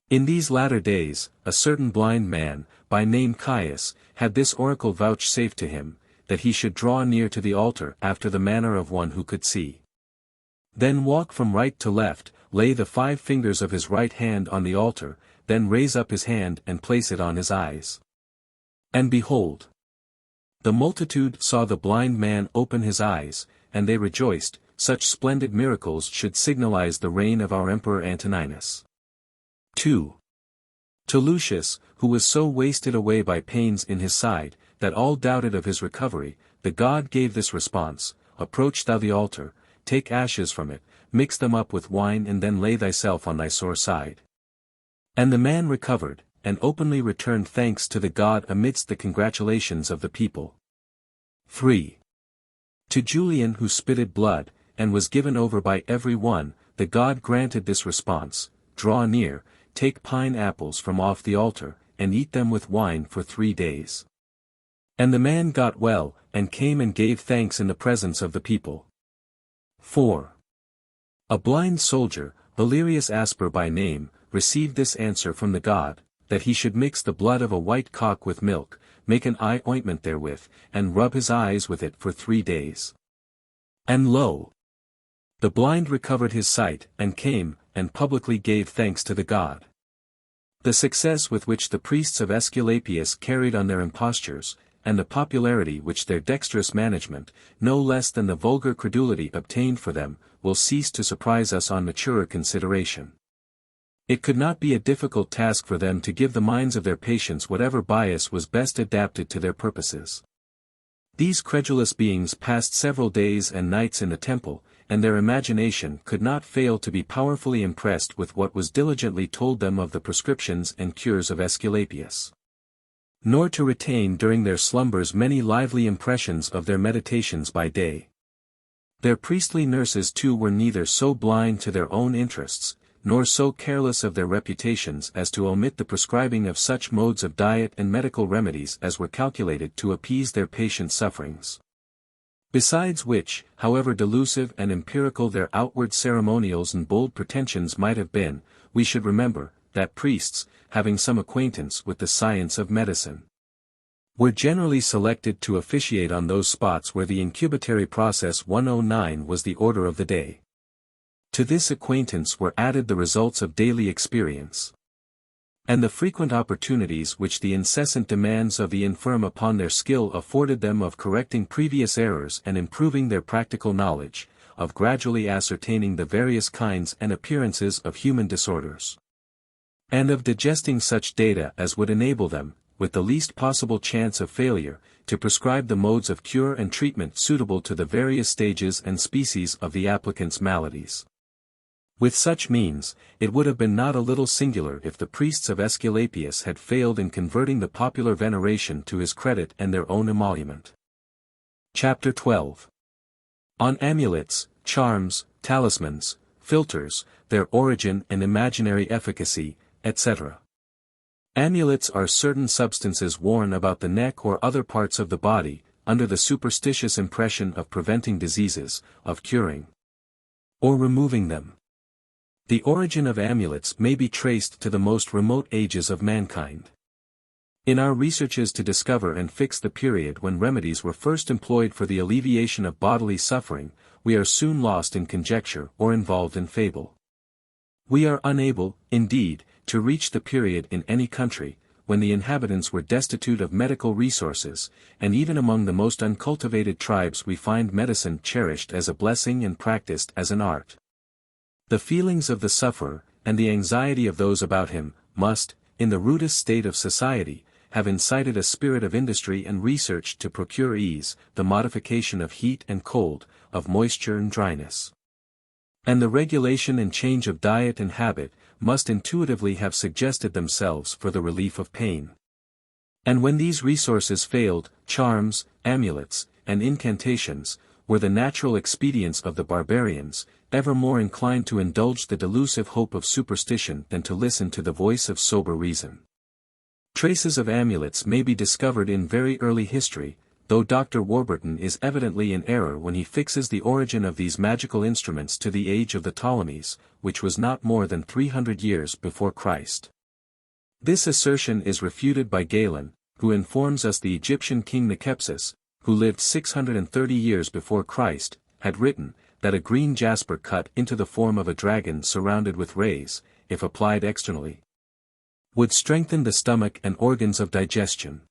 In these latter days, a certain blind man, by name Caius, had this oracle vouchsafed to him, that he should draw near to the altar after the manner of one who could see. Then walk from right to left, lay the 5 fingers of his right hand on the altar, then raise up his hand and place it on his eyes. And behold, the multitude saw the blind man open his eyes, and they rejoiced. Such splendid miracles should signalize the reign of our Emperor Antoninus. 2. To Lucius, who was so wasted away by pains in his side, that all doubted of his recovery, the god gave this response: Approach thou the altar, take ashes from it, mix them up with wine and then lay thyself on thy sore side. And the man recovered, and openly returned thanks to the god amidst the congratulations of the people. 3. To Julian who spitted blood, and was given over by every one, the god granted this response: Draw near, take pine apples from off the altar, and eat them with wine for 3 days. And the man got well, and came and gave thanks in the presence of the people. 4. A blind soldier, Valerius Asper by name, received this answer from the god, that he should mix the blood of a white cock with milk, make an eye ointment therewith, and rub his eyes with it for 3 days. And lo! The blind recovered his sight, and came, and publicly gave thanks to the god. The success with which the priests of Aesculapius carried on their impostures, and the popularity which their dexterous management, no less than the vulgar credulity obtained for them, will cease to surprise us on maturer consideration. It could not be a difficult task for them to give the minds of their patients whatever bias was best adapted to their purposes. These credulous beings passed several days and nights in the temple, and their imagination could not fail to be powerfully impressed with what was diligently told them of the prescriptions and cures of Aesculapius. Nor to retain during their slumbers many lively impressions of their meditations by day. Their priestly nurses too were neither so blind to their own interests, nor so careless of their reputations as to omit the prescribing of such modes of diet and medical remedies as were calculated to appease their patients' sufferings. Besides which, however delusive and empirical their outward ceremonials and bold pretensions might have been, we should remember, that priests, having some acquaintance with the science of medicine, were generally selected to officiate on those spots where the incubatory process 109 was the order of the day. To this acquaintance were added the results of daily experience, and the frequent opportunities which the incessant demands of the infirm upon their skill afforded them of correcting previous errors and improving their practical knowledge, of gradually ascertaining the various kinds and appearances of human disorders. and of digesting such data as would enable them, with the least possible chance of failure, to prescribe the modes of cure and treatment suitable to the various stages and species of the applicant's maladies. With such means, it would have been not a little singular if the priests of Aesculapius had failed in converting the popular veneration to his credit and their own emolument. Chapter 12. On amulets, charms, talismans, philters, their origin and imaginary efficacy, etc. Amulets are certain substances worn about the neck or other parts of the body, under the superstitious impression of preventing diseases, of curing, or removing them. The origin of amulets may be traced to the most remote ages of mankind. In our researches to discover and fix the period when remedies were first employed for the alleviation of bodily suffering, we are soon lost in conjecture or involved in fable. We are unable, indeed, to reach the period in any country, when the inhabitants were destitute of medical resources, and even among the most uncultivated tribes we find medicine cherished as a blessing and practiced as an art. The feelings of the sufferer, and the anxiety of those about him, must, in the rudest state of society, have incited a spirit of industry and research to procure ease, the modification of heat and cold, of moisture and dryness. And the regulation and change of diet and habit, must intuitively have suggested themselves for the relief of pain. And when these resources failed, charms, amulets, and incantations, were the natural expedients of the barbarians, ever more inclined to indulge the delusive hope of superstition than to listen to the voice of sober reason. Traces of amulets may be discovered in very early history, though Dr. Warburton is evidently in error when he fixes the origin of these magical instruments to the age of the Ptolemies, which was not more than 300 years before Christ. This assertion is refuted by Galen, who informs us the Egyptian king Nekepsis, who lived 630 years before Christ, had written, that a green jasper cut into the form of a dragon surrounded with rays, if applied externally, would strengthen the stomach and organs of digestion.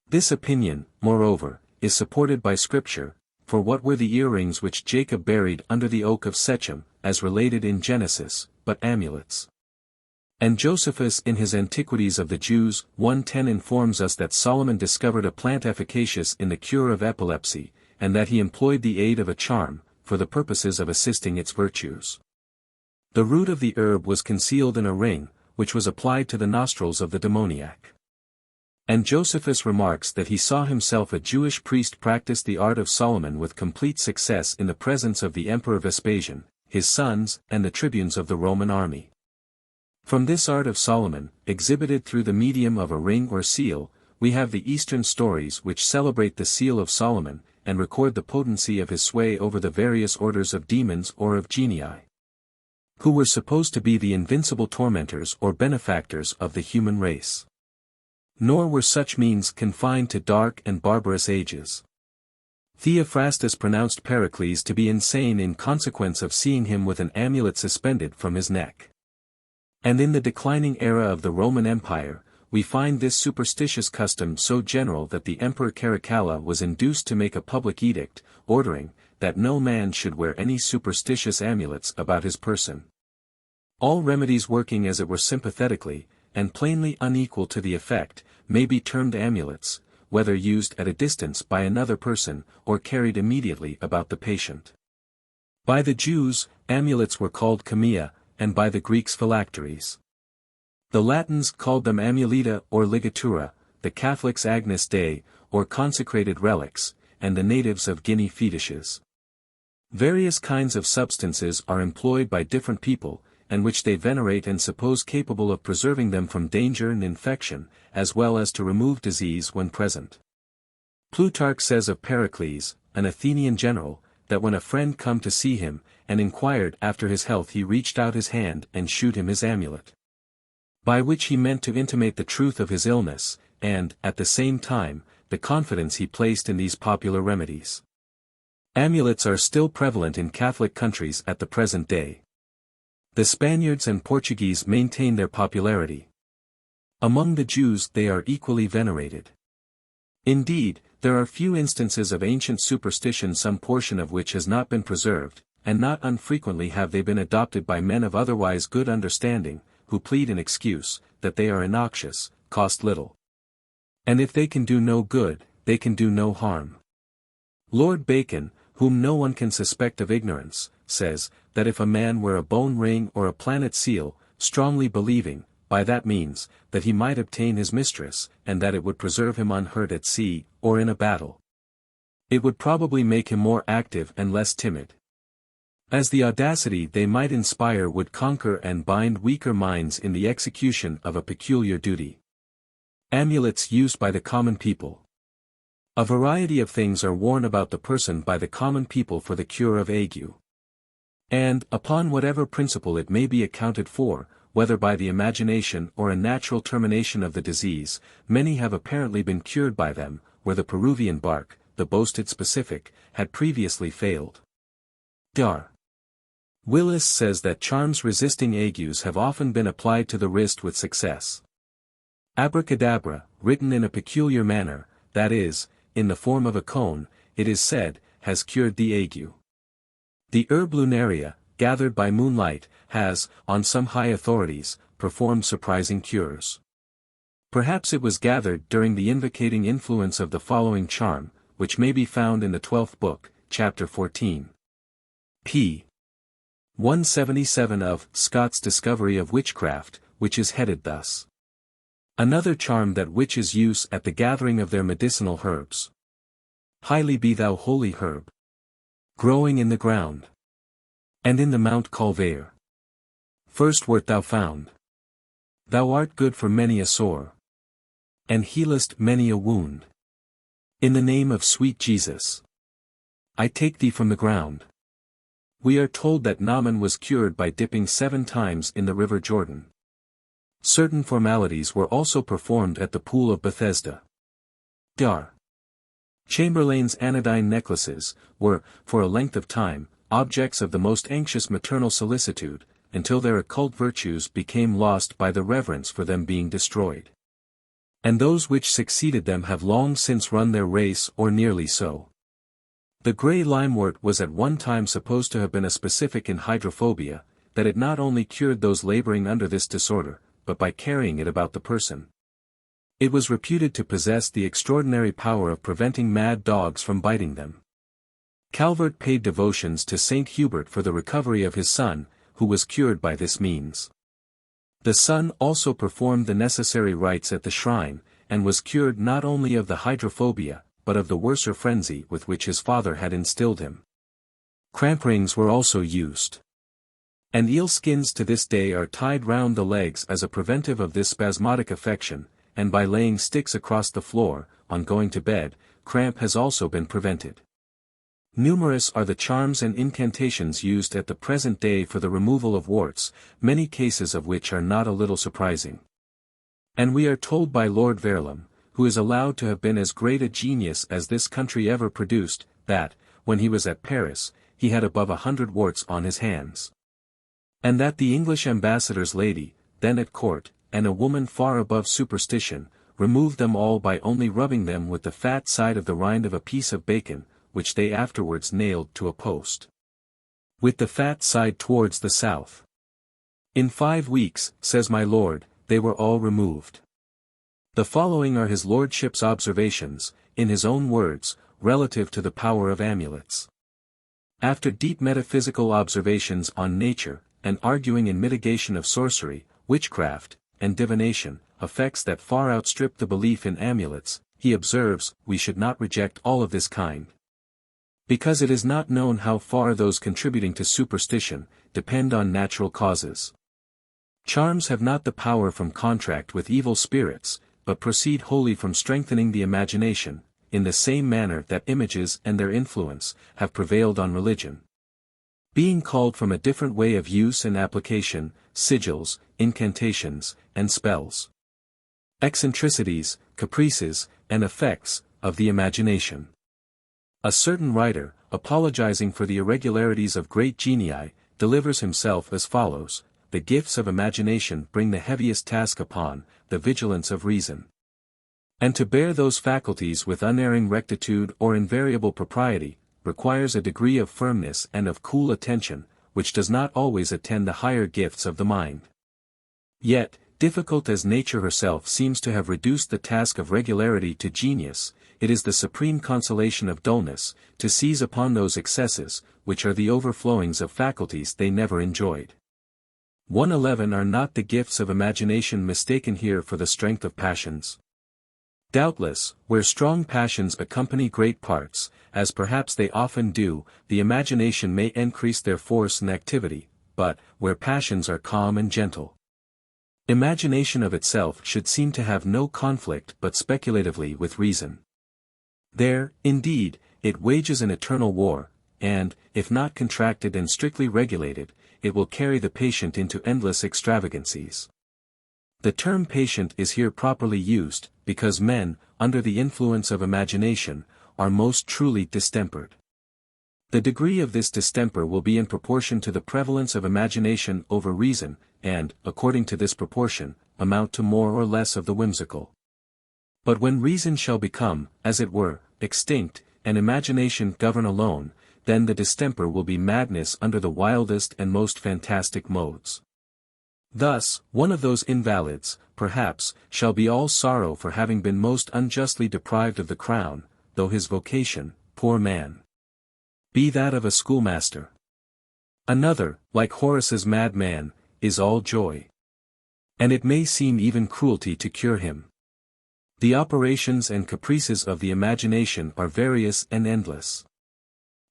This opinion, moreover, is supported by Scripture, for what were the earrings which Jacob buried under the oak of Shechem, as related in Genesis, but amulets? And Josephus in his Antiquities of the Jews 1:10 informs us that Solomon discovered a plant efficacious in the cure of epilepsy, and that he employed the aid of a charm, for the purposes of assisting its virtues. The root of the herb was concealed in a ring, which was applied to the nostrils of the demoniac. And Josephus remarks that he saw himself a Jewish priest practice the art of Solomon with complete success in the presence of the Emperor Vespasian, his sons, and the tribunes of the Roman army. From this art of Solomon, exhibited through the medium of a ring or seal, we have the Eastern stories which celebrate the seal of Solomon, and record the potency of his sway over the various orders of demons or of genii, who were supposed to be the invincible tormentors or benefactors of the human race. Nor were such means confined to dark and barbarous ages. Theophrastus pronounced Pericles to be insane in consequence of seeing him with an amulet suspended from his neck. And in the declining era of the Roman Empire, we find this superstitious custom so general that the Emperor Caracalla was induced to make a public edict, ordering, that no man should wear any superstitious amulets about his person. All remedies working as it were sympathetically, and plainly unequal to the effect, may be termed amulets, whether used at a distance by another person, or carried immediately about the patient. By the Jews, amulets were called chimea, and by the Greeks phylacteries. The Latins called them amuleta or ligatura, the Catholics agnus Dei, or consecrated relics, and the natives of Guinea fetishes. Various kinds of substances are employed by different people, and which they venerate and suppose capable of preserving them from danger and infection, as well as to remove disease when present. Plutarch says of Pericles, an Athenian general, that when a friend come to see him, and inquired after his health he reached out his hand and shewed him his amulet, by which he meant to intimate the truth of his illness, and, at the same time, the confidence he placed in these popular remedies. Amulets are still prevalent in Catholic countries at the present day. The Spaniards and Portuguese maintain their popularity. Among the Jews they are equally venerated. Indeed, there are few instances of ancient superstition some portion of which has not been preserved, and not unfrequently have they been adopted by men of otherwise good understanding, who plead in excuse, that they are innoxious, cost little. And if they can do no good, they can do no harm. Lord Bacon, whom no one can suspect of ignorance, says, that if a man wear a bone ring or a planet seal, strongly believing, by that means, that he might obtain his mistress, and that it would preserve him unhurt at sea, or in a battle, it would probably make him more active and less timid. As the audacity they might inspire would conquer and bind weaker minds in the execution of a peculiar duty. Amulets used by the common people. A variety of things are worn about the person by the common people for the cure of ague. And, upon whatever principle it may be accounted for, whether by the imagination or a natural termination of the disease, many have apparently been cured by them, where the Peruvian bark, the boasted specific, had previously failed. Dar. Willis says that charms resisting agues have often been applied to the wrist with success. Abracadabra, written in a peculiar manner, that is, in the form of a cone, it is said, has cured the ague. The herb lunaria, gathered by moonlight, has, on some high authorities, performed surprising cures. Perhaps it was gathered during the invocating influence of the following charm, which may be found in the 12th book, chapter 14. p. 177 of Scott's Discovery of Witchcraft, which is headed thus. Another charm that witches use at the gathering of their medicinal herbs. Highly be thou holy herb, growing in the ground, and in the Mount Calvaire. First wert thou found. Thou art good for many a sore, and healest many a wound. In the name of sweet Jesus, I take thee from the ground. We are told that Naaman was cured by dipping 7 times in the river Jordan. Certain formalities were also performed at the pool of Bethesda. Dar. Chamberlain's anodyne necklaces were, for a length of time, objects of the most anxious maternal solicitude, until their occult virtues became lost by the reverence for them being destroyed. And those which succeeded them have long since run their race or nearly so. The grey limewort was at one time supposed to have been a specific in hydrophobia, that it not only cured those laboring under this disorder, but by carrying it about the person. It was reputed to possess the extraordinary power of preventing mad dogs from biting them. Calvert paid devotions to Saint Hubert for the recovery of his son, who was cured by this means. The son also performed the necessary rites at the shrine, and was cured not only of the hydrophobia, but of the worser frenzy with which his father had instilled him. Cramp rings were also used. And eel skins to this day are tied round the legs as a preventive of this spasmodic affection, and by laying sticks across the floor, on going to bed, cramp has also been prevented. Numerous are the charms and incantations used at the present day for the removal of warts, many cases of which are not a little surprising. And we are told by Lord Verulam, who is allowed to have been as great a genius as this country ever produced, that, when he was at Paris, he had above 100 warts on his hands. And that the English ambassador's lady, then at court, and a woman far above superstition, removed them all by only rubbing them with the fat side of the rind of a piece of bacon, which they afterwards nailed to a post, with the fat side towards the south. In 5 weeks, says my lord, they were all removed. The following are his lordship's observations, in his own words, relative to the power of amulets. After deep metaphysical observations on nature, and arguing in mitigation of sorcery, witchcraft, and divination, effects that far outstrip the belief in amulets, he observes, we should not reject all of this kind, because it is not known how far those contributing to superstition, depend on natural causes. Charms have not the power from contract with evil spirits, but proceed wholly from strengthening the imagination, in the same manner that images and their influence, have prevailed on religion. Being called from a different way of use and application, sigils, incantations, and spells. Eccentricities, caprices, and effects, of the imagination. A certain writer, apologizing for the irregularities of great genii, delivers himself as follows: the gifts of imagination bring the heaviest task upon the vigilance of reason. And to bear those faculties with unerring rectitude or invariable propriety, requires a degree of firmness and of cool attention, which does not always attend the higher gifts of the mind. Yet, difficult as nature herself seems to have reduced the task of regularity to genius, it is the supreme consolation of dullness, to seize upon those excesses, which are the overflowings of faculties they never enjoyed. 111 Are not the gifts of imagination mistaken here for the strength of passions? Doubtless, where strong passions accompany great parts, as perhaps they often do, the imagination may increase their force and activity, but, where passions are calm and gentle, imagination of itself should seem to have no conflict but speculatively with reason. There, indeed, it wages an eternal war, and, if not contracted and strictly regulated, it will carry the patient into endless extravagancies. The term patient is here properly used, because men, under the influence of imagination, are most truly distempered. The degree of this distemper will be in proportion to the prevalence of imagination over reason, and, according to this proportion, amount to more or less of the whimsical. But when reason shall become, as it were, extinct, and imagination govern alone, then the distemper will be madness under the wildest and most fantastic modes. Thus, one of those invalids, perhaps, shall be all sorrow for having been most unjustly deprived of the crown, though his vocation, poor man, be that of a schoolmaster. Another, like Horace's madman, is all joy. And it may seem even cruelty to cure him. The operations and caprices of the imagination are various and endless.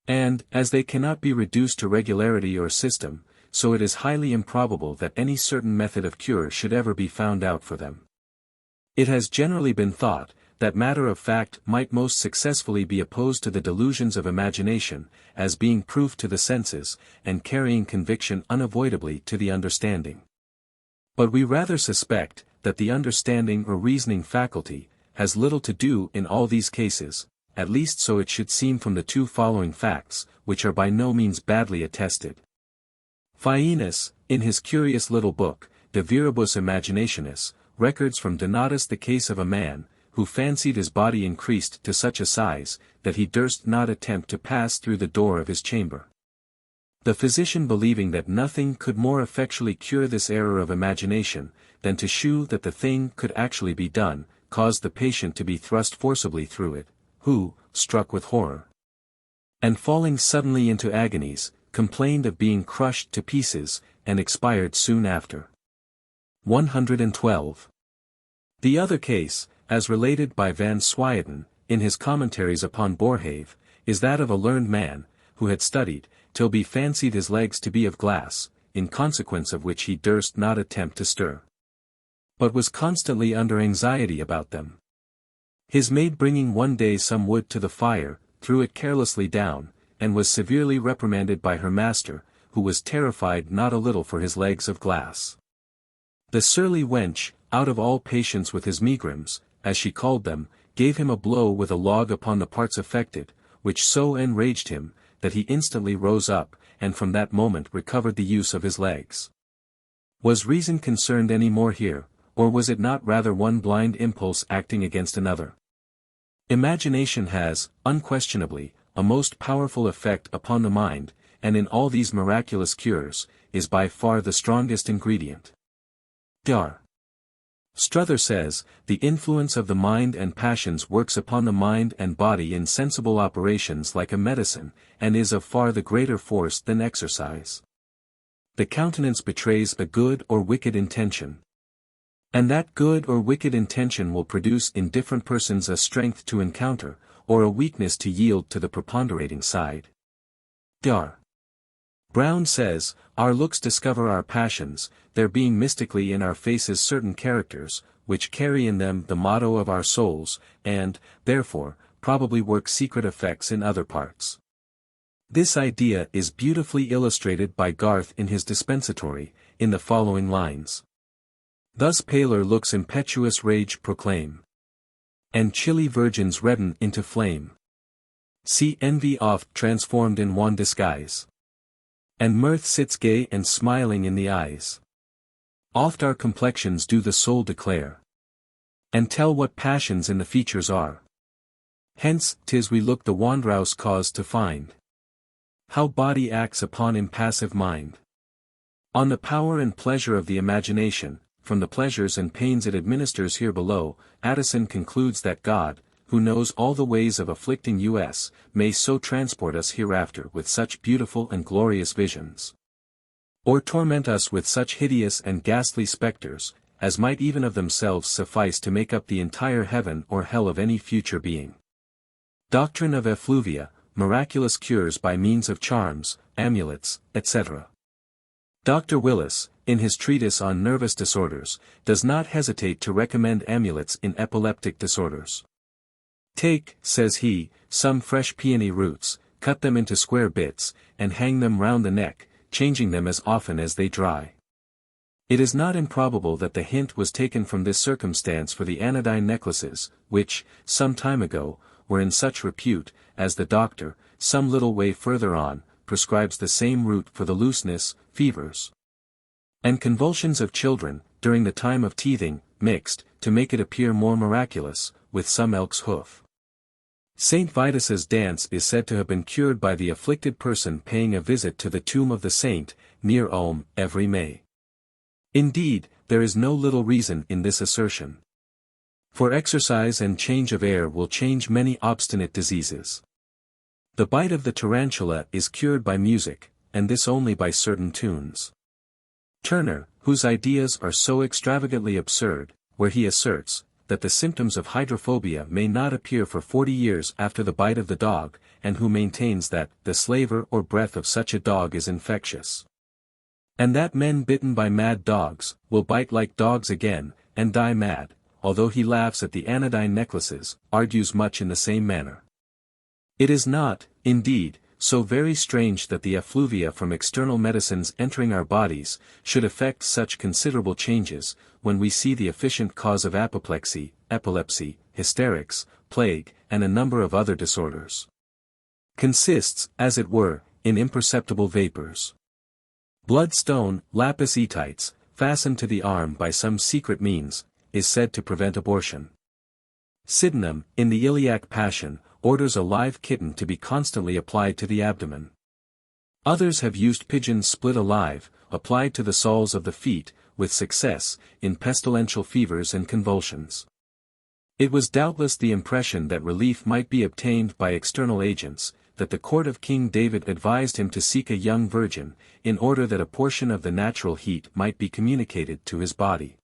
And, as they cannot be reduced to regularity or system, so it is highly improbable that any certain method of cure should ever be found out for them. It has generally been thought, that matter of fact might most successfully be opposed to the delusions of imagination, as being proof to the senses, and carrying conviction unavoidably to the understanding. But we rather suspect, that the understanding or reasoning faculty, has little to do in all these cases, at least so it should seem from the two following facts, which are by no means badly attested. Fienus, in his curious little book, De Viribus Imaginationis, records from Donatus the case of a man, who fancied his body increased to such a size, that he durst not attempt to pass through the door of his chamber. The physician, believing that nothing could more effectually cure this error of imagination, than to shew that the thing could actually be done, caused the patient to be thrust forcibly through it, who, struck with horror, and falling suddenly into agonies, complained of being crushed to pieces, and expired soon after. 112. The other case, as related by Van Swieten, in his commentaries upon Boerhaave, is that of a learned man, who had studied, till he fancied his legs to be of glass, in consequence of which he durst not attempt to stir, but was constantly under anxiety about them. His maid bringing one day some wood to the fire, threw it carelessly down, and was severely reprimanded by her master, who was terrified not a little for his legs of glass. The surly wench, out of all patience with his megrims, as she called them, gave him a blow with a log upon the parts affected, which so enraged him, that he instantly rose up, and from that moment recovered the use of his legs. Was reason concerned any more here, or was it not rather one blind impulse acting against another? Imagination has, unquestionably, a most powerful effect upon the mind, and in all these miraculous cures, is by far the strongest ingredient. Dar. Struther says, the influence of the mind and passions works upon the mind and body in sensible operations like a medicine, and is of far the greater force than exercise. The countenance betrays a good or wicked intention. And that good or wicked intention will produce in different persons a strength to encounter, or a weakness to yield to the preponderating side. Dar. Brown says, our looks discover our passions, there being mystically in our faces certain characters, which carry in them the motto of our souls, and, therefore, probably work secret effects in other parts. This idea is beautifully illustrated by Garth in his dispensatory, in the following lines. Thus paler looks impetuous rage proclaim, and chilly virgins redden into flame. See envy oft transformed in wan disguise, and mirth sits gay and smiling in the eyes. Oft our complexions do the soul declare, and tell what passions in the features are. Hence 'tis we look the wanderous cause to find, how body acts upon impassive mind. On the power and pleasure of the imagination, from the pleasures and pains it administers here below, Addison concludes that God, who knows all the ways of afflicting us, may so transport us hereafter with such beautiful and glorious visions, or torment us with such hideous and ghastly spectres, as might even of themselves suffice to make up the entire heaven or hell of any future being. Doctrine of effluvia, miraculous cures by means of charms, amulets, etc. Dr. Willis, in his treatise on nervous disorders, does not hesitate to recommend amulets in epileptic disorders. Take, says he, some fresh peony roots, cut them into square bits, and hang them round the neck, changing them as often as they dry. It is not improbable that the hint was taken from this circumstance for the anodyne necklaces, which, some time ago, were in such repute, as the doctor, some little way further on, prescribes the same root for the looseness, fevers, and convulsions of children, during the time of teething, mixed, to make it appear more miraculous, with some elk's hoof. Saint Vitus's dance is said to have been cured by the afflicted person paying a visit to the tomb of the saint, near Ulm, every May. Indeed, there is no little reason in this assertion. For exercise and change of air will change many obstinate diseases. The bite of the tarantula is cured by music, and this only by certain tunes. Turner, whose ideas are so extravagantly absurd, where he asserts, that the symptoms of hydrophobia may not appear for 40 years after the bite of the dog, and who maintains that the slaver or breath of such a dog is infectious, and that men bitten by mad dogs, will bite like dogs again, and die mad, although he laughs at the anodyne necklaces, argues much in the same manner. It is not, indeed, so very strange that the effluvia from external medicines entering our bodies, should effect such considerable changes, when we see the efficient cause of apoplexy, epilepsy, hysterics, plague, and a number of other disorders, consists, as it were, in imperceptible vapors. Bloodstone, lapis etites, fastened to the arm by some secret means, is said to prevent abortion. Sydenham, in the Iliac Passion, orders a live kitten to be constantly applied to the abdomen. Others have used pigeons split alive, applied to the soles of the feet, with success, in pestilential fevers and convulsions. It was doubtless the impression that relief might be obtained by external agents, that the court of King David advised him to seek a young virgin, in order that a portion of the natural heat might be communicated to his body,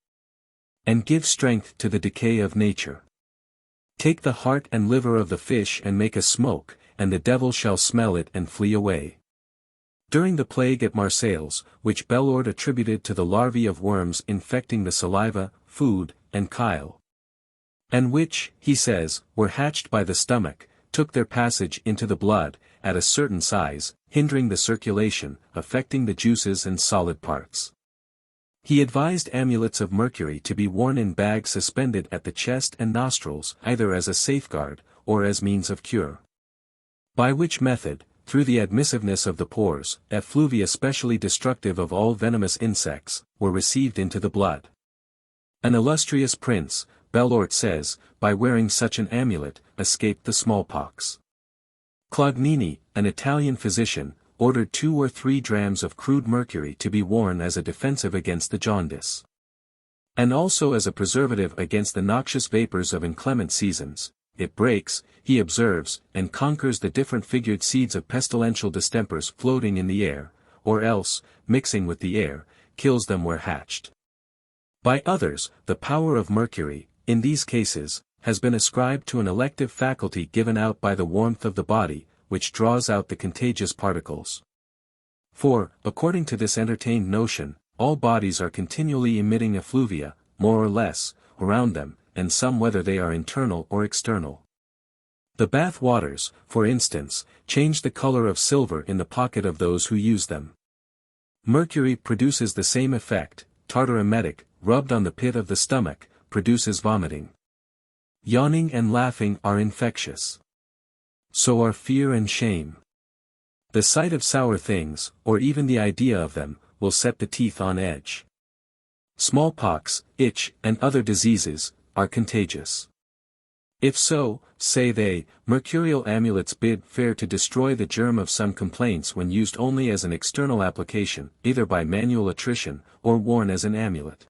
and give strength to the decay of nature. Take the heart and liver of the fish and make a smoke, and the devil shall smell it and flee away. During the plague at Marseilles, which Bellord attributed to the larvae of worms infecting the saliva, food, and chyle, and which, he says, were hatched by the stomach, took their passage into the blood, at a certain size, hindering the circulation, affecting the juices and solid parts. He advised amulets of mercury to be worn in bags suspended at the chest and nostrils, either as a safeguard, or as means of cure. By which method, through the admissiveness of the pores, effluvia specially destructive of all venomous insects, were received into the blood. An illustrious prince, Bellort says, by wearing such an amulet, escaped the smallpox. Clagnini, an Italian physician, ordered 2 or 3 drams of crude mercury to be worn as a defensive against the jaundice, and also as a preservative against the noxious vapors of inclement seasons. It breaks, he observes, and conquers the different figured seeds of pestilential distempers floating in the air, or else, mixing with the air, kills them where hatched. By others, the power of mercury, in these cases, has been ascribed to an elective faculty given out by the warmth of the body, which draws out the contagious particles. For, according to this entertained notion, all bodies are continually emitting effluvia, more or less, around them, and some whether they are internal or external. The bath waters, for instance, change the color of silver in the pocket of those who use them. Mercury produces the same effect. Tartar emetic, rubbed on the pit of the stomach, produces vomiting. Yawning and laughing are infectious. So are fear and shame. The sight of sour things, or even the idea of them, will set the teeth on edge. Smallpox, itch, and other diseases, are contagious. If so, say they, mercurial amulets bid fair to destroy the germ of some complaints when used only as an external application, either by manual attrition, or worn as an amulet.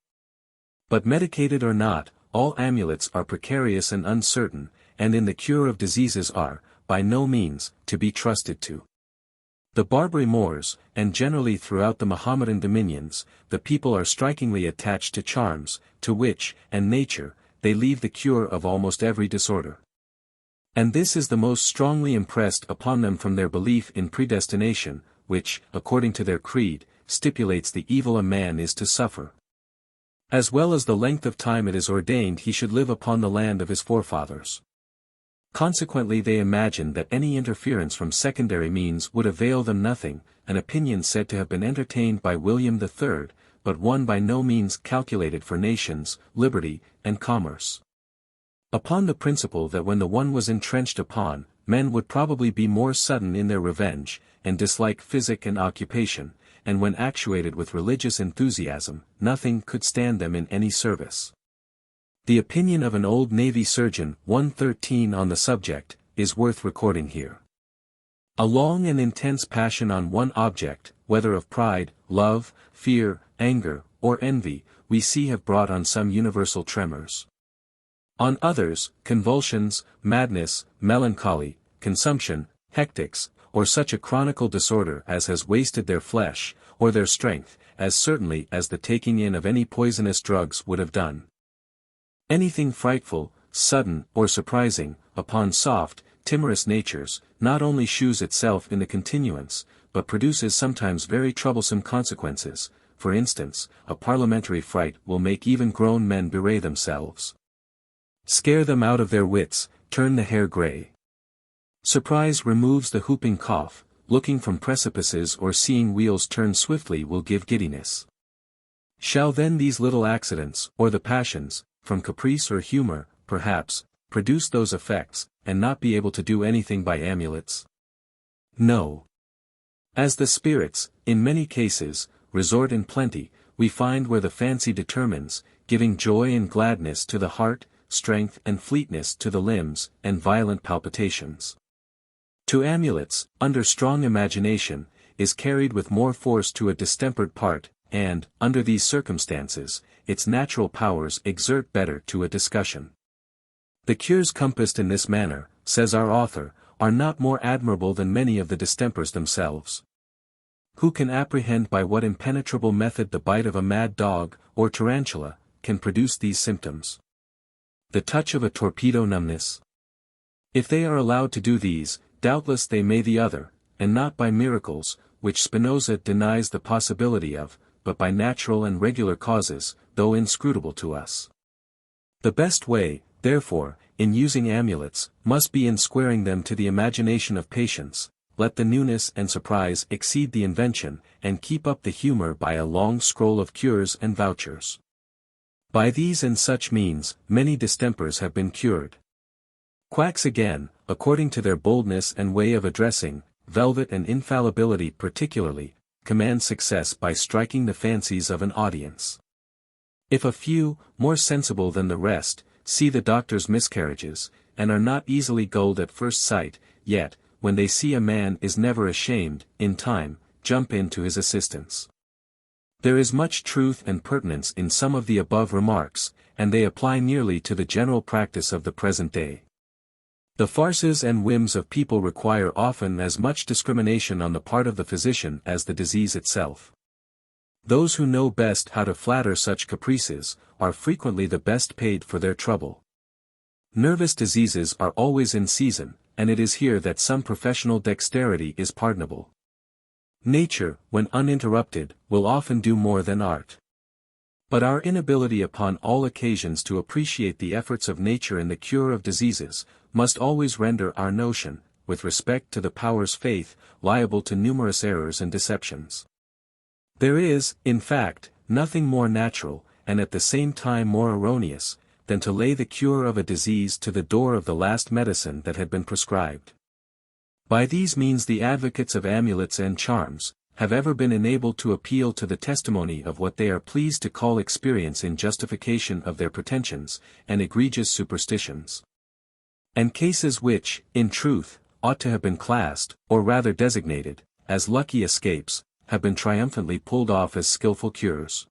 But medicated or not, all amulets are precarious and uncertain, and in the cure of diseases are, by no means, to be trusted to. The Barbary Moors, and generally throughout the Mohammedan dominions, the people are strikingly attached to charms, to which, and nature, they leave the cure of almost every disorder. And this is the most strongly impressed upon them from their belief in predestination, which, according to their creed, stipulates the evil a man is to suffer, as well as the length of time it is ordained he should live upon the land of his forefathers. Consequently they imagine that any interference from secondary means would avail them nothing, an opinion said to have been entertained by William III, but one by no means calculated for nations, liberty, and commerce. Upon the principle that when the one was entrenched upon, men would probably be more sudden in their revenge, and dislike physic and occupation, and when actuated with religious enthusiasm, nothing could stand them in any service. The opinion of an old Navy surgeon, 113 on the subject, is worth recording here. A long and intense passion on one object, whether of pride, love, fear, anger, or envy, we see have brought on some universal tremors. On others, convulsions, madness, melancholy, consumption, hectics, or such a chronical disorder as has wasted their flesh, or their strength, as certainly as the taking in of any poisonous drugs would have done. Anything frightful, sudden, or surprising, upon soft, timorous natures, not only shews itself in the continuance, but produces sometimes very troublesome consequences. For instance, a parliamentary fright will make even grown men bewray themselves, scare them out of their wits, turn the hair grey. Surprise removes the whooping cough, looking from precipices or seeing wheels turn swiftly will give giddiness. Shall then these little accidents, or the passions, from caprice or humor, perhaps, produce those effects, and not be able to do anything by amulets? No. As the spirits, in many cases, resort in plenty, we find where the fancy determines, giving joy and gladness to the heart, strength and fleetness to the limbs, and violent palpitations. To amulets, under strong imagination, is carried with more force to a distempered part, and, under these circumstances, its natural powers exert better to a discussion. The cures compassed in this manner, says our author, are not more admirable than many of the distempers themselves. Who can apprehend by what impenetrable method the bite of a mad dog, or tarantula, can produce these symptoms? The touch of a torpedo numbness? If they are allowed to do these, doubtless they may the other, and not by miracles, which Spinoza denies the possibility of, but by natural and regular causes, though inscrutable to us. The best way, therefore, in using amulets, must be in squaring them to the imagination of patients. Let the newness and surprise exceed the invention, and keep up the humor by a long scroll of cures and vouchers. By these and such means, many distempers have been cured. Quacks again, according to their boldness and way of addressing, velvet and infallibility particularly, command success by striking the fancies of an audience. If a few, more sensible than the rest, see the doctor's miscarriages, and are not easily gulled at first sight, yet, when they see a man is never ashamed, in time, jump in to his assistance. There is much truth and pertinence in some of the above remarks, and they apply nearly to the general practice of the present day. The farces and whims of people require often as much discrimination on the part of the physician as the disease itself. Those who know best how to flatter such caprices, are frequently the best paid for their trouble. Nervous diseases are always in season, and it is here that some professional dexterity is pardonable. Nature, when uninterrupted, will often do more than art. But our inability upon all occasions to appreciate the efforts of nature in the cure of diseases, must always render our notion, with respect to the power's faith, liable to numerous errors and deceptions. There is, in fact, nothing more natural, and at the same time more erroneous, than to lay the cure of a disease to the door of the last medicine that had been prescribed. By these means the advocates of amulets and charms, have ever been enabled to appeal to the testimony of what they are pleased to call experience in justification of their pretensions, and egregious superstitions. And cases which, in truth, ought to have been classed, or rather designated, as lucky escapes, have been triumphantly pulled off as skillful cures.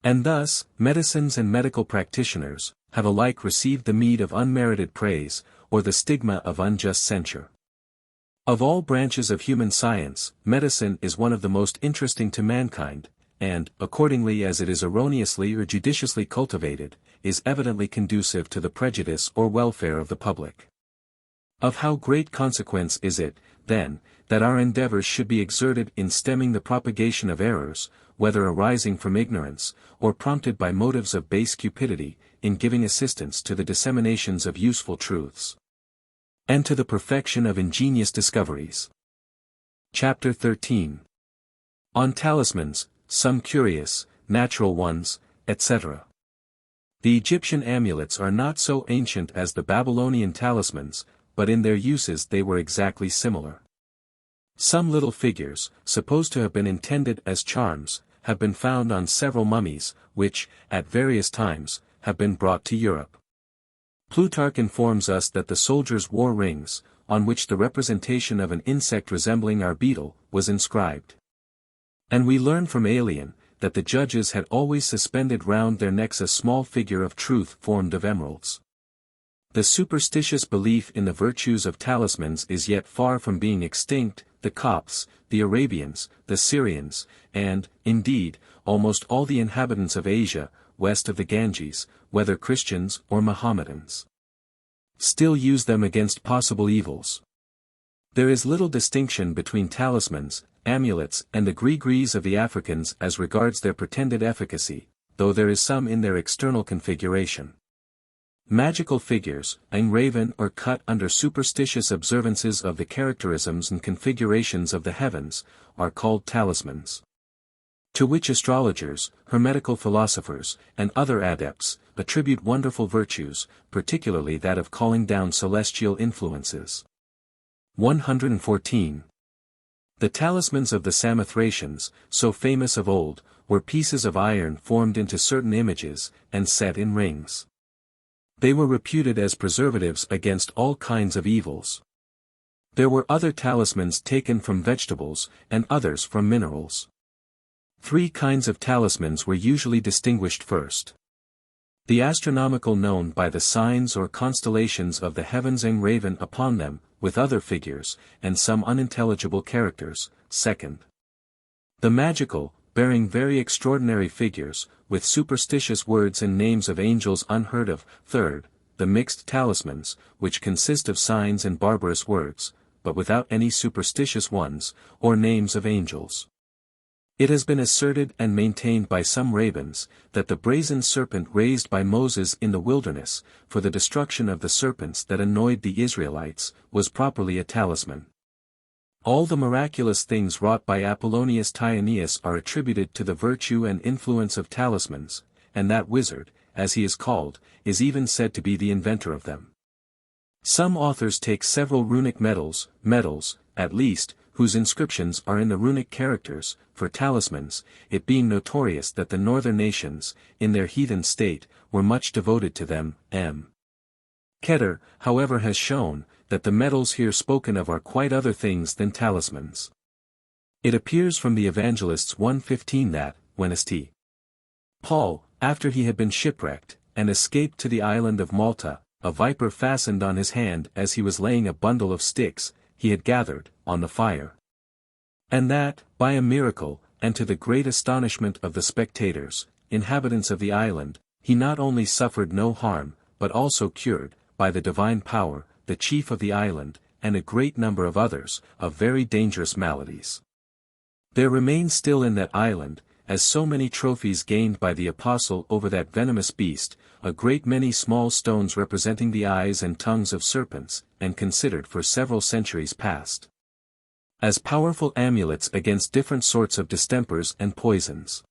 And thus, medicines and medical practitioners, have alike received the meed of unmerited praise, or the stigma of unjust censure. Of all branches of human science, medicine is one of the most interesting to mankind, and, accordingly as it is erroneously or judiciously cultivated, is evidently conducive to the prejudice or welfare of the public. Of how great consequence is it, then, that our endeavors should be exerted in stemming the propagation of errors, whether arising from ignorance, or prompted by motives of base cupidity, in giving assistance to the disseminations of useful truths, and to the perfection of ingenious discoveries. Chapter 13. On Talismans, some curious, natural ones, etc. The Egyptian amulets are not so ancient as the Babylonian talismans, but in their uses they were exactly similar. Some little figures, supposed to have been intended as charms, have been found on several mummies, which, at various times, have been brought to Europe. Plutarch informs us that the soldiers wore rings, on which the representation of an insect resembling our beetle was inscribed. And we learn from Aelian, that the judges had always suspended round their necks a small figure of truth formed of emeralds. The superstitious belief in the virtues of talismans is yet far from being extinct. The Copts, the Arabians, the Syrians, and, indeed, almost all the inhabitants of Asia, west of the Ganges, whether Christians or Mohammedans, still use them against possible evils. There is little distinction between talismans, amulets and the gree-grees of the Africans as regards their pretended efficacy, though there is some in their external configuration. Magical figures, engraven or cut under superstitious observances of the characterisms and configurations of the heavens, are called talismans. To which astrologers, hermetical philosophers, and other adepts, attribute wonderful virtues, particularly that of calling down celestial influences. 114. The talismans of the Samothracians, so famous of old, were pieces of iron formed into certain images, and set in rings. They were reputed as preservatives against all kinds of evils. There were other talismans taken from vegetables, and others from minerals. 3 kinds of talismans were usually distinguished first. The astronomical, known by the signs or constellations of the heavens engraven upon them, with other figures, and some unintelligible characters, second. The magical, bearing very extraordinary figures, with superstitious words and names of angels unheard of, third. The mixed talismans, which consist of signs and barbarous words, but without any superstitious ones, or names of angels. It has been asserted and maintained by some rabbins, that the brazen serpent raised by Moses in the wilderness, for the destruction of the serpents that annoyed the Israelites, was properly a talisman. All the miraculous things wrought by Apollonius Tyaneus are attributed to the virtue and influence of talismans, and that wizard, as he is called, is even said to be the inventor of them. Some authors take several runic medals, at least, whose inscriptions are in the runic characters, for talismans, it being notorious that the northern nations, in their heathen state, were much devoted to them. M. Keter, however, has shown, that the medals here spoken of are quite other things than talismans. It appears from the Evangelists 1:15 that, when St. Paul, after he had been shipwrecked, and escaped to the island of Malta, a viper fastened on his hand as he was laying a bundle of sticks, he had gathered, on the fire. And that, by a miracle, and to the great astonishment of the spectators, inhabitants of the island, he not only suffered no harm, but also cured, by the divine power, the chief of the island, and a great number of others, of very dangerous maladies. There remains still in that island, as so many trophies gained by the apostle over that venomous beast, a great many small stones representing the eyes and tongues of serpents, and considered for several centuries past as powerful amulets against different sorts of distempers and poisons.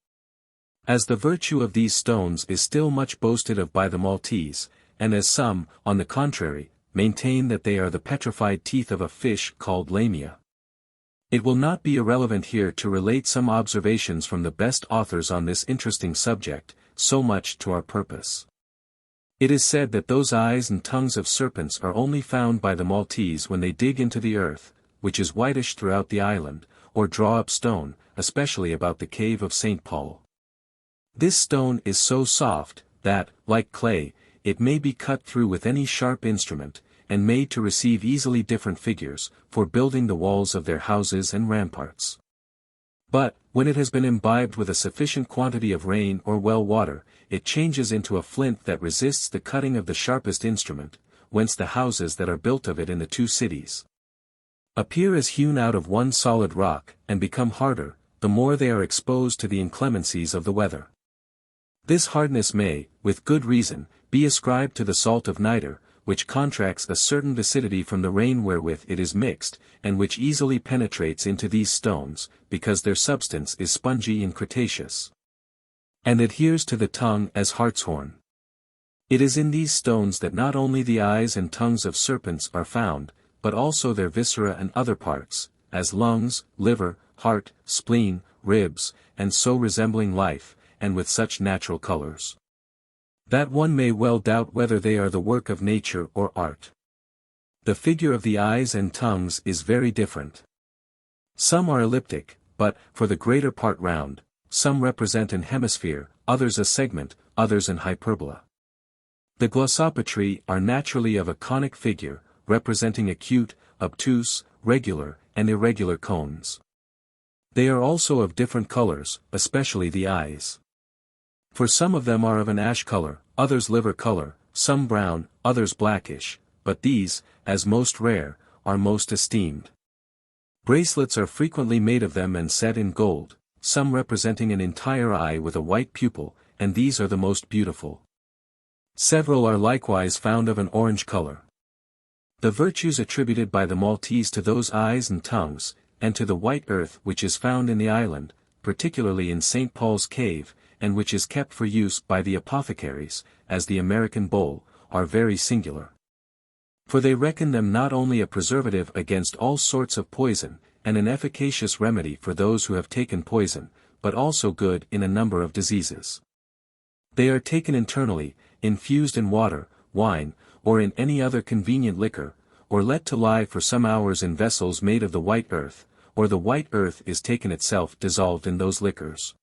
As the virtue of these stones is still much boasted of by the Maltese, and as some, on the contrary, maintain that they are the petrified teeth of a fish called lamia. It will not be irrelevant here to relate some observations from the best authors on this interesting subject, so much to our purpose. It is said that those eyes and tongues of serpents are only found by the Maltese when they dig into the earth, which is whitish throughout the island, or draw up stone, especially about the cave of St. Paul. This stone is so soft, that, like clay, it may be cut through with any sharp instrument, and made to receive easily different figures, for building the walls of their houses and ramparts. But, when it has been imbibed with a sufficient quantity of rain or well water, it changes into a flint that resists the cutting of the sharpest instrument, whence the houses that are built of it in the two cities appear as hewn out of one solid rock, and become harder, the more they are exposed to the inclemencies of the weather. This hardness may, with good reason, be ascribed to the salt of nitre, which contracts a certain viscidity from the rain wherewith it is mixed, and which easily penetrates into these stones, because their substance is spongy and cretaceous, and adheres to the tongue as hartshorn. It is in these stones that not only the eyes and tongues of serpents are found, but also their viscera and other parts, as lungs, liver, heart, spleen, ribs, and so resembling life, and with such natural colors, that one may well doubt whether they are the work of nature or art. The figure of the eyes and tongues is very different. Some are elliptic, but, for the greater part round, some represent an hemisphere, others a segment, others an hyperbola. The glossopatry are naturally of a conic figure, representing acute, obtuse, regular, and irregular cones. They are also of different colors, especially the eyes. For some of them are of an ash color, others liver color, some brown, others blackish, but these, as most rare, are most esteemed. Bracelets are frequently made of them and set in gold, some representing an entire eye with a white pupil, and these are the most beautiful. Several are likewise found of an orange color. The virtues attributed by the Maltese to those eyes and tongues, and to the white earth which is found in the island, particularly in St. Paul's Cave, and which is kept for use by the apothecaries, as the American bowl, are very singular. For they reckon them not only a preservative against all sorts of poison, and an efficacious remedy for those who have taken poison, but also good in a number of diseases. They are taken internally, infused in water, wine, or in any other convenient liquor, or let to lie for some hours in vessels made of the white earth, or the white earth is taken itself dissolved in those liquors.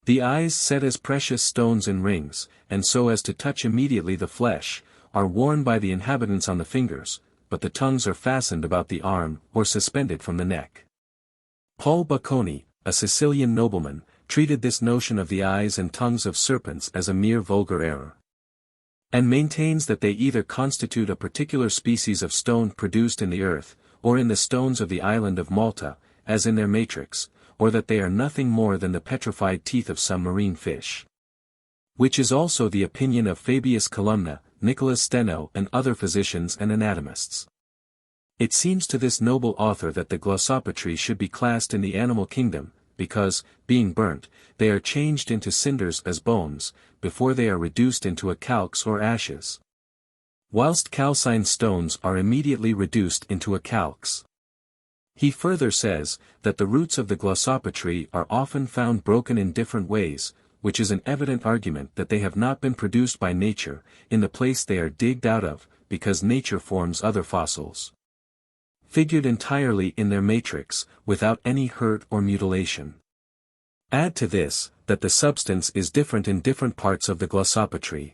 The eyes set as precious stones in rings, and so as to touch immediately the flesh, are worn by the inhabitants on the fingers, but the tongues are fastened about the arm or suspended from the neck. Paul Bocconi, a Sicilian nobleman, treated this notion of the eyes and tongues of serpents as a mere vulgar error, and maintains that they either constitute a particular species of stone produced in the earth, or in the stones of the island of Malta, as in their matrix, or that they are nothing more than the petrified teeth of some marine fish. Which is also the opinion of Fabius Columna, Nicholas Steno and other physicians and anatomists. It seems to this noble author that the glossopatry should be classed in the animal kingdom, because, being burnt, they are changed into cinders as bones, before they are reduced into calx or ashes. Whilst calcined stones are immediately reduced into a calx. He further says, that the roots of the glossopatry are often found broken in different ways, which is an evident argument that they have not been produced by nature, in the place they are digged out of, because nature forms other fossils, figured entirely in their matrix, without any hurt or mutilation. Add to this, that the substance is different in different parts of the glossopatry.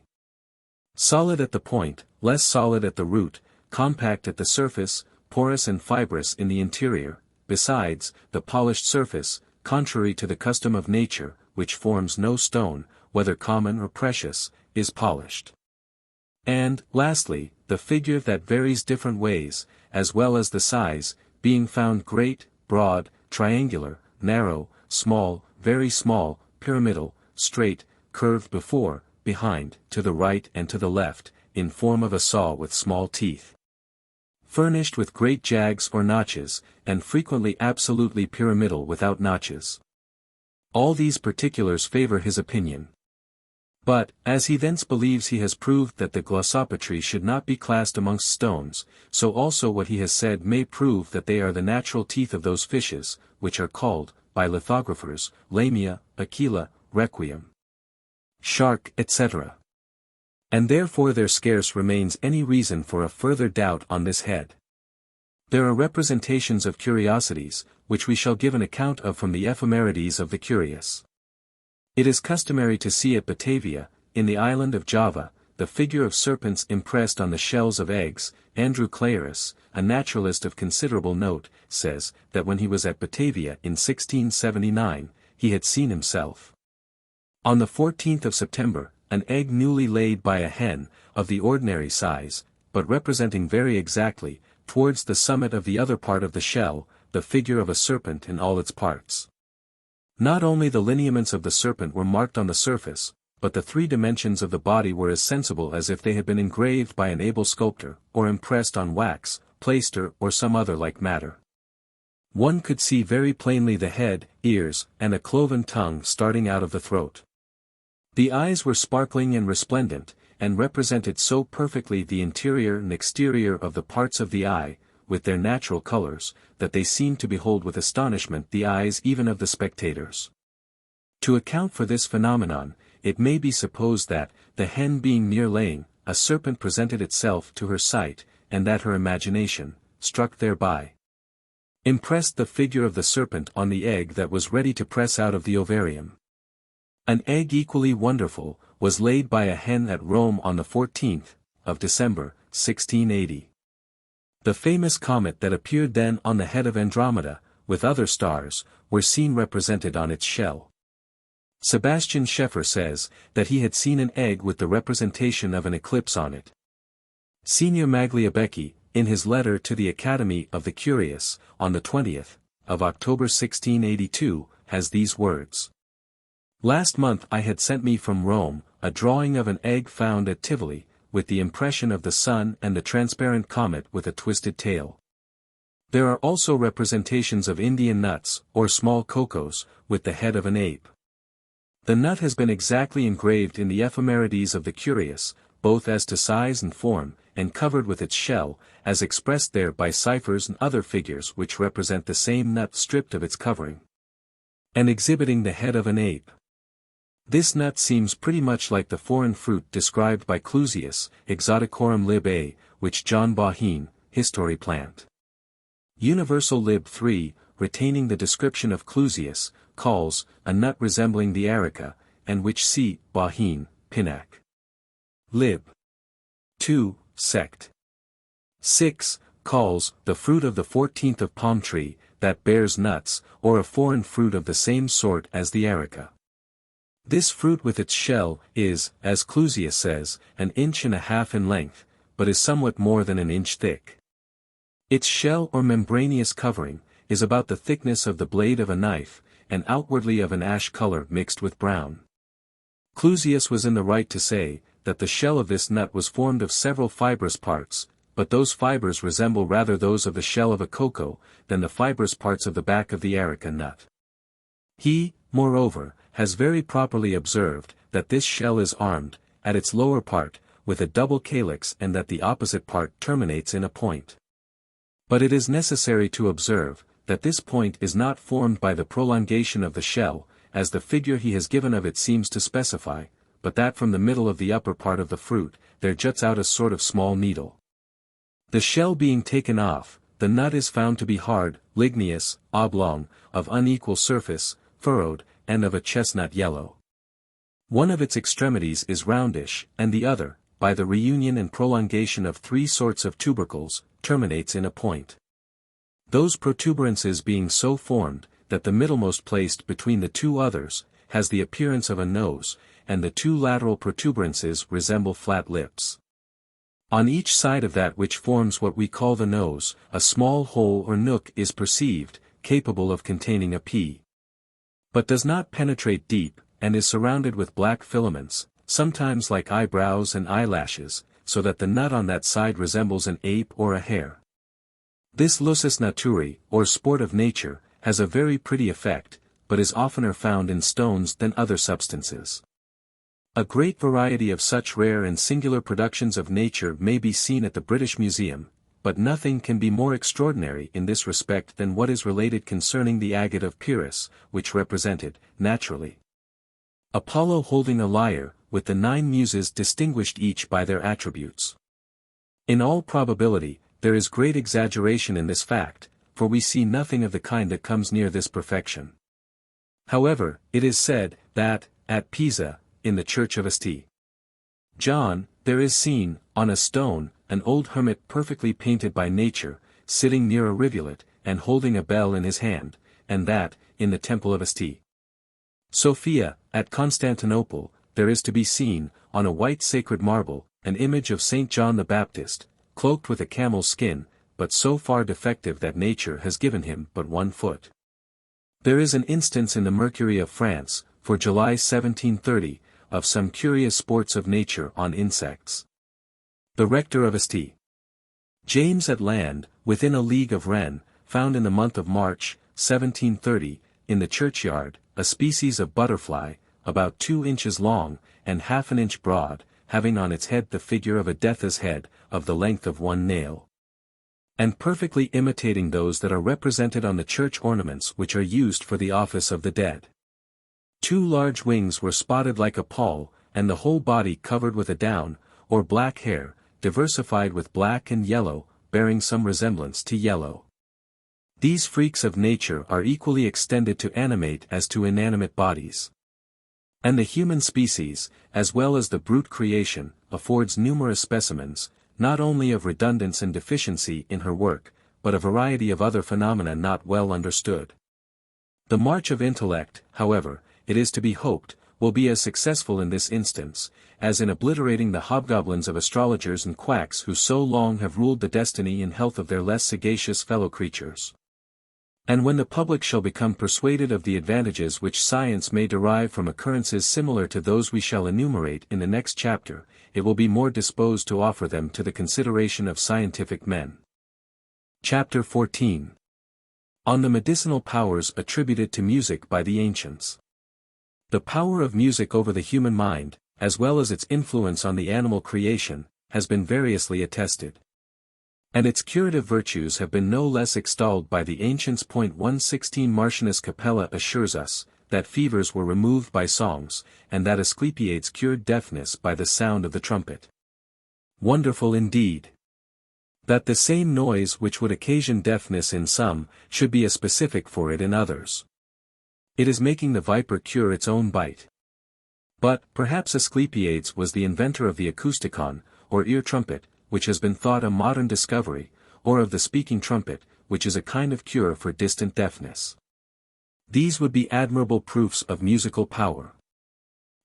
Solid at the point, less solid at the root, compact at the surface, porous and fibrous in the interior. Besides, the polished surface, contrary to the custom of nature, which forms no stone, whether common or precious, is polished. And, lastly, the figure that varies different ways, as well as the size, being found great, broad, triangular, narrow, small, very small, pyramidal, straight, curved before, behind, to the right and to the left, in form of a saw with small teeth, furnished with great jags or notches, and frequently absolutely pyramidal without notches. All these particulars favor his opinion. But, as he thence believes he has proved that the glossopatry should not be classed amongst stones, so also what he has said may prove that they are the natural teeth of those fishes, which are called, by lithographers, lamia, aquila, requiem, shark, etc. And therefore there scarce remains any reason for a further doubt on this head. There are representations of curiosities, which we shall give an account of from the ephemerides of the curious. It is customary to see at Batavia, in the island of Java, the figure of serpents impressed on the shells of eggs. Andrew Claris, a naturalist of considerable note, says that when he was at Batavia in 1679, he had seen himself. On the 14th of September, an egg newly laid by a hen, of the ordinary size, but representing very exactly, towards the summit of the other part of the shell, the figure of a serpent in all its parts. Not only the lineaments of the serpent were marked on the surface, but the 3 dimensions of the body were as sensible as if they had been engraved by an able sculptor, or impressed on wax, plaster or some other like matter. One could see very plainly the head, ears, and a cloven tongue starting out of the throat. The eyes were sparkling and resplendent, and represented so perfectly the interior and exterior of the parts of the eye, with their natural colors, that they seemed to behold with astonishment the eyes even of the spectators. To account for this phenomenon, it may be supposed that, the hen being near laying, a serpent presented itself to her sight, and that her imagination, struck thereby, impressed the figure of the serpent on the egg that was ready to press out of the ovarium. An egg equally wonderful, was laid by a hen at Rome on the 14th of December, 1680. The famous comet that appeared then on the head of Andromeda, with other stars, were seen represented on its shell. Sebastian Scheffer says, that he had seen an egg with the representation of an eclipse on it. Signor Magliabecchi, in his letter to the Academy of the Curious, on the 20th of October 1682, has these words. Last month I had sent me from Rome, a drawing of an egg found at Tivoli, with the impression of the sun and the transparent comet with a twisted tail. There are also representations of Indian nuts, or small cocoas, with the head of an ape. The nut has been exactly engraved in the ephemerides of the curious, both as to size and form, and covered with its shell, as expressed there by ciphers and other figures which represent the same nut stripped of its covering, and exhibiting the head of an ape. This nut seems pretty much like the foreign fruit described by Clusius, Exoticorum lib A, which John Bauhin, History plant. Universal lib 3, retaining the description of Clusius, calls, a nut resembling the areca, and which C. Bauhin, Pinac. Lib. 2, sect. 6, calls, the fruit of the 14th of palm tree, that bears nuts, or a foreign fruit of the same sort as the areca. This fruit with its shell, is, as Clusius says, 1.5 inches in length, but is somewhat more than 1 inch thick. Its shell or membranous covering, is about the thickness of the blade of a knife, and outwardly of an ash color mixed with brown. Clusius was in the right to say, that the shell of this nut was formed of several fibrous parts, but those fibers resemble rather those of the shell of a cocoa, than the fibrous parts of the back of the areca nut. He, moreover, has very properly observed, that this shell is armed, at its lower part, with a double calyx and that the opposite part terminates in a point. But it is necessary to observe, that this point is not formed by the prolongation of the shell, as the figure he has given of it seems to specify, but that from the middle of the upper part of the fruit, there juts out a sort of small needle. The shell being taken off, the nut is found to be hard, ligneous, oblong, of unequal surface, furrowed, and of a chestnut yellow. One of its extremities is roundish, and the other, by the reunion and prolongation of 3 sorts of tubercles, terminates in a point. Those protuberances being so formed, that the middlemost placed between the 2 others, has the appearance of a nose, and the 2 lateral protuberances resemble flat lips. On each side of that which forms what we call the nose, a small hole or nook is perceived, capable of containing a pea, but does not penetrate deep, and is surrounded with black filaments, sometimes like eyebrows and eyelashes, so that the nut on that side resembles an ape or a hare. This lusus naturae, or sport of nature, has a very pretty effect, but is oftener found in stones than other substances. A great variety of such rare and singular productions of nature may be seen at the British Museum, but nothing can be more extraordinary in this respect than what is related concerning the agate of Pyrrhus, which represented, naturally, Apollo holding a lyre, with the 9 muses distinguished each by their attributes. In all probability, there is great exaggeration in this fact, for we see nothing of the kind that comes near this perfection. However, it is said, that, at Pisa, in the church of St. John, there is seen, on a stone, an old hermit perfectly painted by nature, sitting near a rivulet, and holding a bell in his hand, and that, in the temple of St. Sophia, at Constantinople, there is to be seen, on a white sacred marble, an image of Saint John the Baptist, cloaked with a camel's skin, but so far defective that nature has given him but 1 foot. There is an instance in the Mercury of France, for July 1730, of some curious sports of nature on insects. The rector of St. James at Land, within a league of Rennes, found in the month of March, 1730, in the churchyard, a species of butterfly, about 2 inches long, and half an inch broad, having on its head the figure of a death's head, of the length of 1 nail. And perfectly imitating those that are represented on the church ornaments which are used for the office of the dead. 2 large wings were spotted like a pall, and the whole body covered with a down, or black hair, diversified with black and yellow, bearing some resemblance to yellow. These freaks of nature are equally extended to animate as to inanimate bodies. And the human species, as well as the brute creation, affords numerous specimens, not only of redundance and deficiency in her work, but a variety of other phenomena not well understood. The march of intellect, however, it is to be hoped, will be as successful in this instance, as in obliterating the hobgoblins of astrologers and quacks who so long have ruled the destiny and health of their less sagacious fellow creatures. And when the public shall become persuaded of the advantages which science may derive from occurrences similar to those we shall enumerate in the next chapter, it will be more disposed to offer them to the consideration of scientific men. Chapter 14. On the medicinal powers attributed to music by the ancients. The power of music over the human mind, as well as its influence on the animal creation, has been variously attested. And its curative virtues have been no less extolled by the ancients. 116 Martianus Capella assures us, that fevers were removed by songs, and that Asclepiades cured deafness by the sound of the trumpet. Wonderful indeed! That the same noise which would occasion deafness in some, should be a specific for it in others. It is making the viper cure its own bite. But, perhaps Asclepiades was the inventor of the acousticon, or ear trumpet, which has been thought a modern discovery, or of the speaking trumpet, which is a kind of cure for distant deafness. These would be admirable proofs of musical power.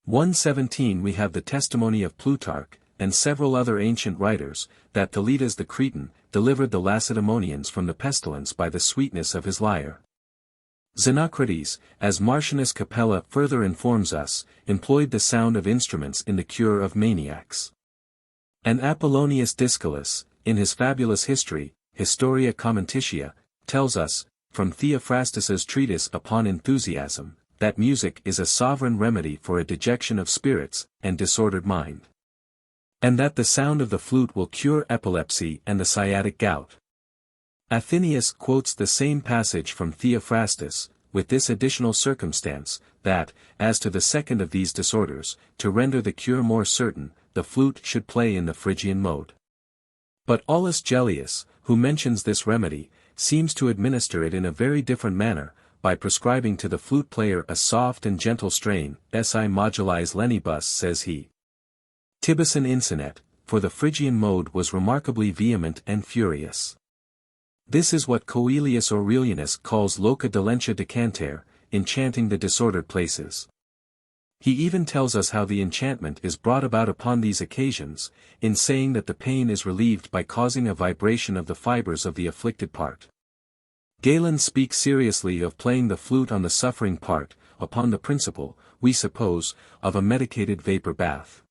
117 We have the testimony of Plutarch, and several other ancient writers, that Thaletas the Cretan, delivered the Lacedaemonians from the pestilence by the sweetness of his lyre. Xenocrates, as Martianus Capella further informs us, employed the sound of instruments in the cure of maniacs. And Apollonius Discalus, in his fabulous history, Historia Commentitia, tells us, from Theophrastus's treatise upon enthusiasm, that music is a sovereign remedy for a dejection of spirits, and disordered mind. And that the sound of the flute will cure epilepsy and the sciatic gout. Athenaeus quotes the same passage from Theophrastus, with this additional circumstance, that, as to the second of these disorders, to render the cure more certain, the flute should play in the Phrygian mode. But Aulus Gellius, who mentions this remedy, seems to administer it in a very different manner, by prescribing to the flute player a soft and gentle strain. Si modulis lenibus, says he. Tibicin insinet, for the Phrygian mode was remarkably vehement and furious. This is what Coelius Aurelianus calls loca dolentia decantare, enchanting the disordered places. He even tells us how the enchantment is brought about upon these occasions, in saying that the pain is relieved by causing a vibration of the fibers of the afflicted part. Galen speaks seriously of playing the flute on the suffering part, upon the principle, we suppose, of a medicated vapor bath.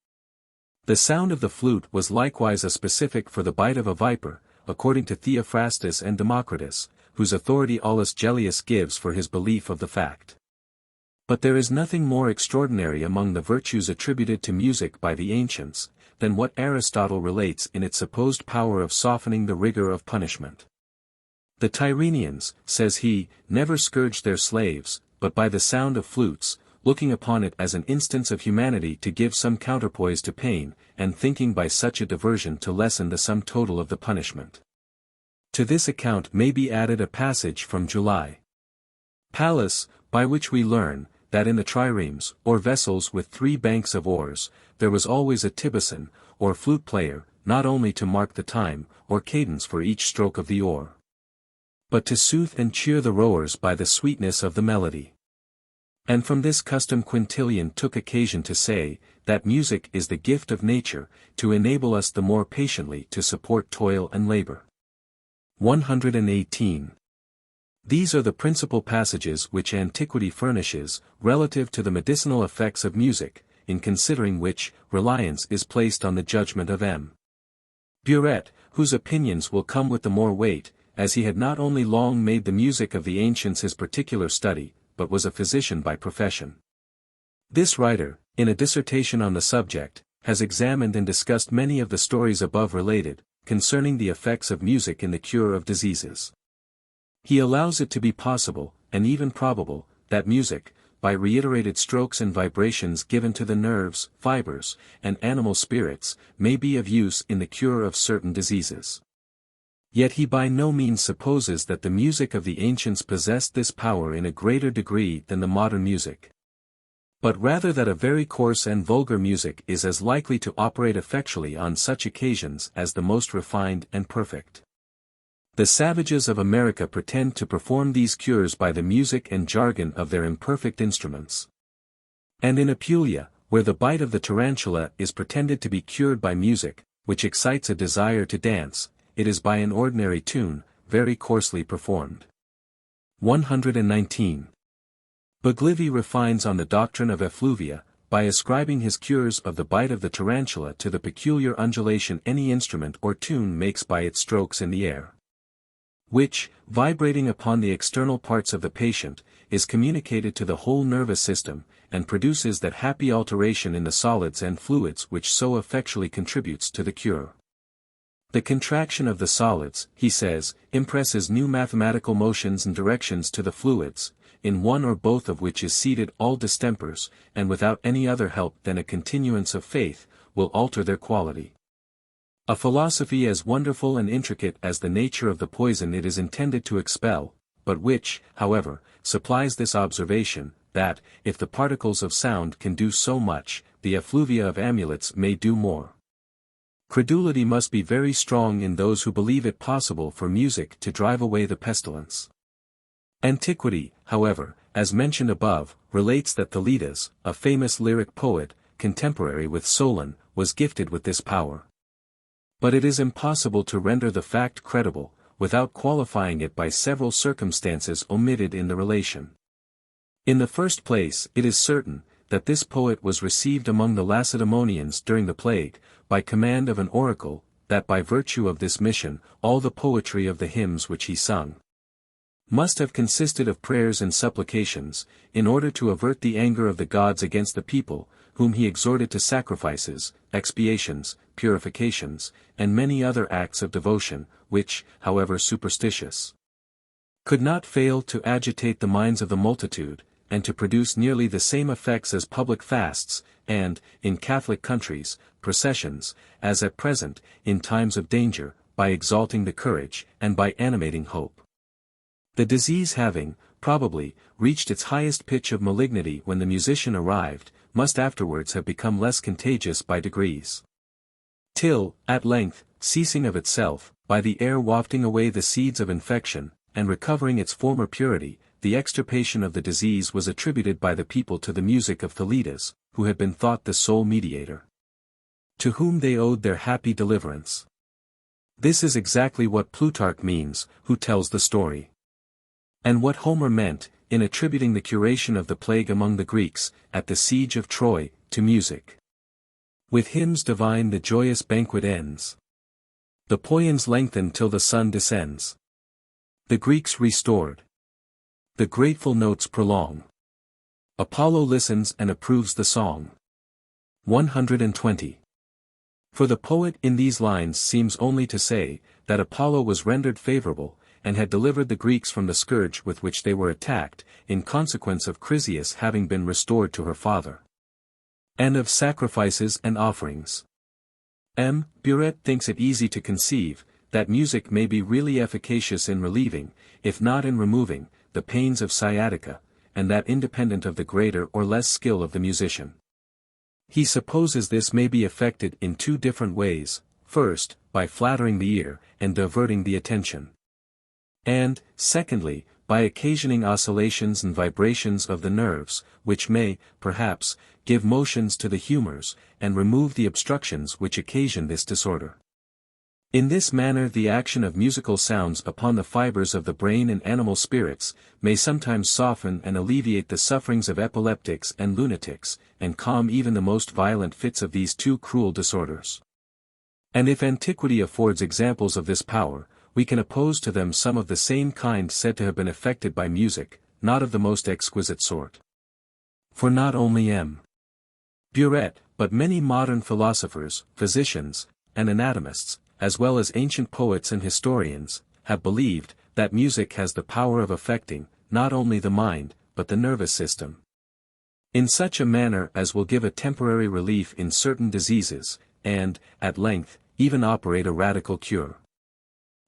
The sound of the flute was likewise a specific for the bite of a viper, according to Theophrastus and Democritus, whose authority Aulus Gellius gives for his belief of the fact. But there is nothing more extraordinary among the virtues attributed to music by the ancients, than what Aristotle relates in its supposed power of softening the rigor of punishment. The Tyrrhenians, says he, never scourged their slaves, but by the sound of flutes, looking upon it as an instance of humanity to give some counterpoise to pain, and thinking by such a diversion to lessen the sum total of the punishment. To this account may be added a passage from July. Pallas, by which we learn, that in the triremes, or vessels with 3 banks of oars, there was always a tibosin, or flute player, not only to mark the time, or cadence for each stroke of the oar, but to soothe and cheer the rowers by the sweetness of the melody. And from this custom Quintilian took occasion to say, that music is the gift of nature, to enable us the more patiently to support toil and labor. 118. These are the principal passages which Antiquity furnishes, relative to the medicinal effects of music, in considering which, reliance is placed on the judgment of M. Buret, whose opinions will come with the more weight, as he had not only long made the music of the ancients his particular study, but was a physician by profession. This writer, in a dissertation on the subject, has examined and discussed many of the stories above related, concerning the effects of music in the cure of diseases. He allows it to be possible, and even probable, that music, by reiterated strokes and vibrations given to the nerves, fibers, and animal spirits, may be of use in the cure of certain diseases. Yet he by no means supposes that the music of the ancients possessed this power in a greater degree than the modern music, but rather that a very coarse and vulgar music is as likely to operate effectually on such occasions as the most refined and perfect. The savages of America pretend to perform these cures by the music and jargon of their imperfect instruments. And in Apulia, where the bite of the tarantula is pretended to be cured by music, which excites a desire to dance, it is by an ordinary tune, very coarsely performed. 119. Baglivi refines on the doctrine of effluvia, by ascribing his cures of the bite of the tarantula to the peculiar undulation any instrument or tune makes by its strokes in the air, which, vibrating upon the external parts of the patient, is communicated to the whole nervous system, and produces that happy alteration in the solids and fluids which so effectually contributes to the cure. The contraction of the solids, he says, impresses new mathematical motions and directions to the fluids, in one or both of which is seated all distempers, and without any other help than a continuance of faith, will alter their quality. A philosophy as wonderful and intricate as the nature of the poison it is intended to expel, but which, however, supplies this observation, that, if the particles of sound can do so much, the effluvia of amulets may do more. Credulity must be very strong in those who believe it possible for music to drive away the pestilence. Antiquity, however, as mentioned above, relates that Thalidas, a famous lyric poet, contemporary with Solon, was gifted with this power. But it is impossible to render the fact credible, without qualifying it by several circumstances omitted in the relation. In the first place, it is certain, that this poet was received among the Lacedaemonians during the plague, by command of an oracle, that by virtue of this mission, all the poetry of the hymns which he sung must have consisted of prayers and supplications, in order to avert the anger of the gods against the people, whom he exhorted to sacrifices, expiations, purifications, and many other acts of devotion, which, however superstitious, could not fail to agitate the minds of the multitude, and to produce nearly the same effects as public fasts, and, in Catholic countries, processions, as at present, in times of danger, by exalting the courage, and by animating hope. The disease having, probably, reached its highest pitch of malignity when the musician arrived, must afterwards have become less contagious by degrees, till, at length, ceasing of itself, by the air wafting away the seeds of infection, and recovering its former purity, the extirpation of the disease was attributed by the people to the music of Thalidas, who had been thought the sole mediator, to whom they owed their happy deliverance. This is exactly what Plutarch means, who tells the story, and what Homer meant, in attributing the curation of the plague among the Greeks, at the siege of Troy, to music. With hymns divine the joyous banquet ends. The poions lengthen till the sun descends. The Greeks restored. The grateful notes prolong. Apollo listens and approves the song. 120. For the poet in these lines seems only to say, that Apollo was rendered favorable, and had delivered the Greeks from the scourge with which they were attacked, in consequence of Chryseis having been restored to her father, and of sacrifices and offerings. M. Buret thinks it easy to conceive, that music may be really efficacious in relieving, if not in removing, the pains of sciatica, and that independent of the greater or less skill of the musician. He supposes this may be effected in two different ways: first, by flattering the ear, and diverting the attention. And, secondly, by occasioning oscillations and vibrations of the nerves, which may, perhaps, give motions to the humors, and remove the obstructions which occasion this disorder. In this manner the action of musical sounds upon the fibers of the brain and animal spirits, may sometimes soften and alleviate the sufferings of epileptics and lunatics, and calm even the most violent fits of these two cruel disorders. And if antiquity affords examples of this power, we can oppose to them some of the same kind said to have been effected by music, not of the most exquisite sort. For not only M. Buret, but many modern philosophers, physicians, and anatomists, as well as ancient poets and historians, have believed that music has the power of affecting, not only the mind, but the nervous system, in such a manner as will give a temporary relief in certain diseases, and, at length, even operate a radical cure.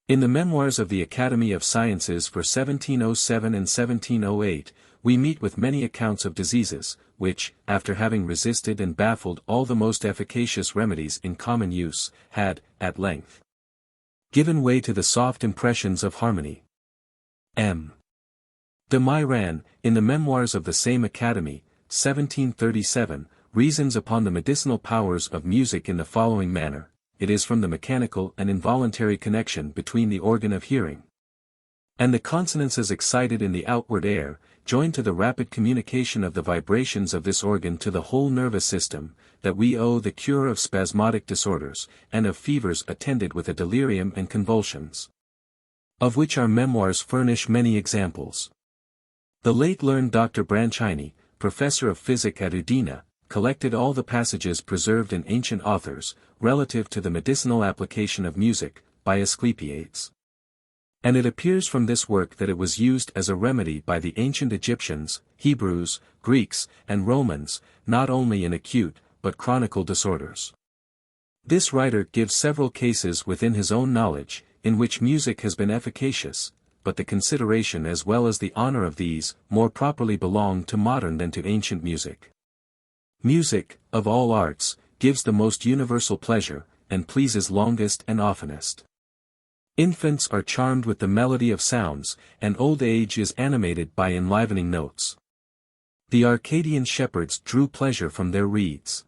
In the Memoirs of the Academy of Sciences for 1707 and 1708, we meet with many accounts of diseases, which, after having resisted and baffled all the most efficacious remedies in common use, had, at length, given way to the soft impressions of harmony. M. de Myran, in the Memoirs of the same Academy, 1737, reasons upon the medicinal powers of music in the following manner: it is from the mechanical and involuntary connection between the organ of hearing and the consonances excited in the outward air, joined to the rapid communication of the vibrations of this organ to the whole nervous system, that we owe the cure of spasmodic disorders, and of fevers attended with a delirium and convulsions, of which our memoirs furnish many examples. The late learned Dr. Branchini, professor of physic at Udine, collected all the passages preserved in ancient authors, relative to the medicinal application of music, by Asclepius. And it appears from this work that it was used as a remedy by the ancient Egyptians, Hebrews, Greeks, and Romans, not only in acute, but chronic disorders. This writer gives several cases within his own knowledge, in which music has been efficacious, but the consideration as well as the honor of these, more properly belong to modern than to ancient music. Music, of all arts, gives the most universal pleasure, and pleases longest and oftenest. Infants are charmed with the melody of sounds, and old age is animated by enlivening notes. The Arcadian shepherds drew pleasure from their reeds.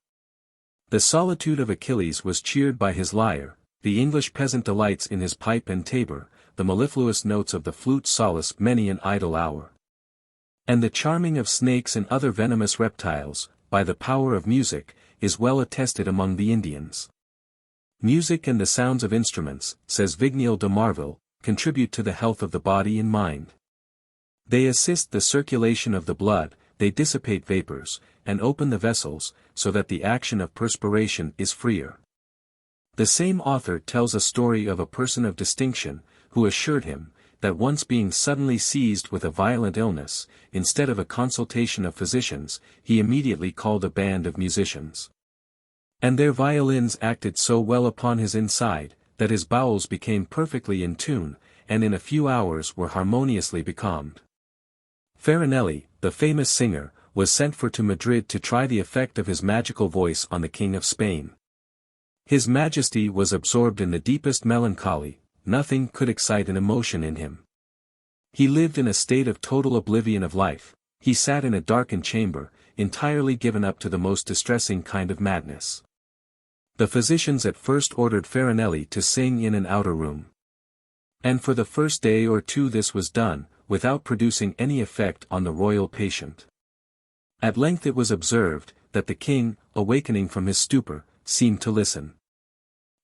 The solitude of Achilles was cheered by his lyre, the English peasant delights in his pipe and tabor, the mellifluous notes of the flute solace many an idle hour. And the charming of snakes and other venomous reptiles, by the power of music, is well attested among the Indians. Music and the sounds of instruments, says Vignal de Marville, contribute to the health of the body and mind. They assist the circulation of the blood, they dissipate vapors, and open the vessels, so that the action of perspiration is freer. The same author tells a story of a person of distinction, who assured him, that once being suddenly seized with a violent illness, instead of a consultation of physicians, he immediately called a band of musicians. And their violins acted so well upon his inside, that his bowels became perfectly in tune, and in a few hours were harmoniously becalmed. Farinelli, the famous singer, was sent for to Madrid to try the effect of his magical voice on the King of Spain. His Majesty was absorbed in the deepest melancholy, nothing could excite an emotion in him. He lived in a state of total oblivion of life, he sat in a darkened chamber, entirely given up to the most distressing kind of madness. The physicians at first ordered Farinelli to sing in an outer room. And for the first day or two this was done, without producing any effect on the royal patient. At length it was observed, that the king, awakening from his stupor, seemed to listen.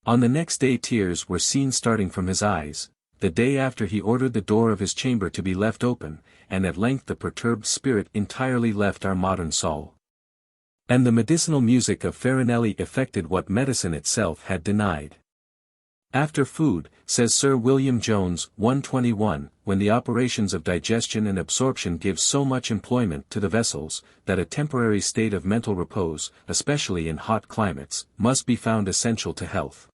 On the next day tears were seen starting from his eyes, the day after he ordered the door of his chamber to be left open, and at length the perturbed spirit entirely left our modern Saul. And the medicinal music of Farinelli effected what medicine itself had denied. After food, says Sir William Jones, 121, when the operations of digestion and absorption give so much employment to the vessels, that a temporary state of mental repose, especially in hot climates, must be found essential to health.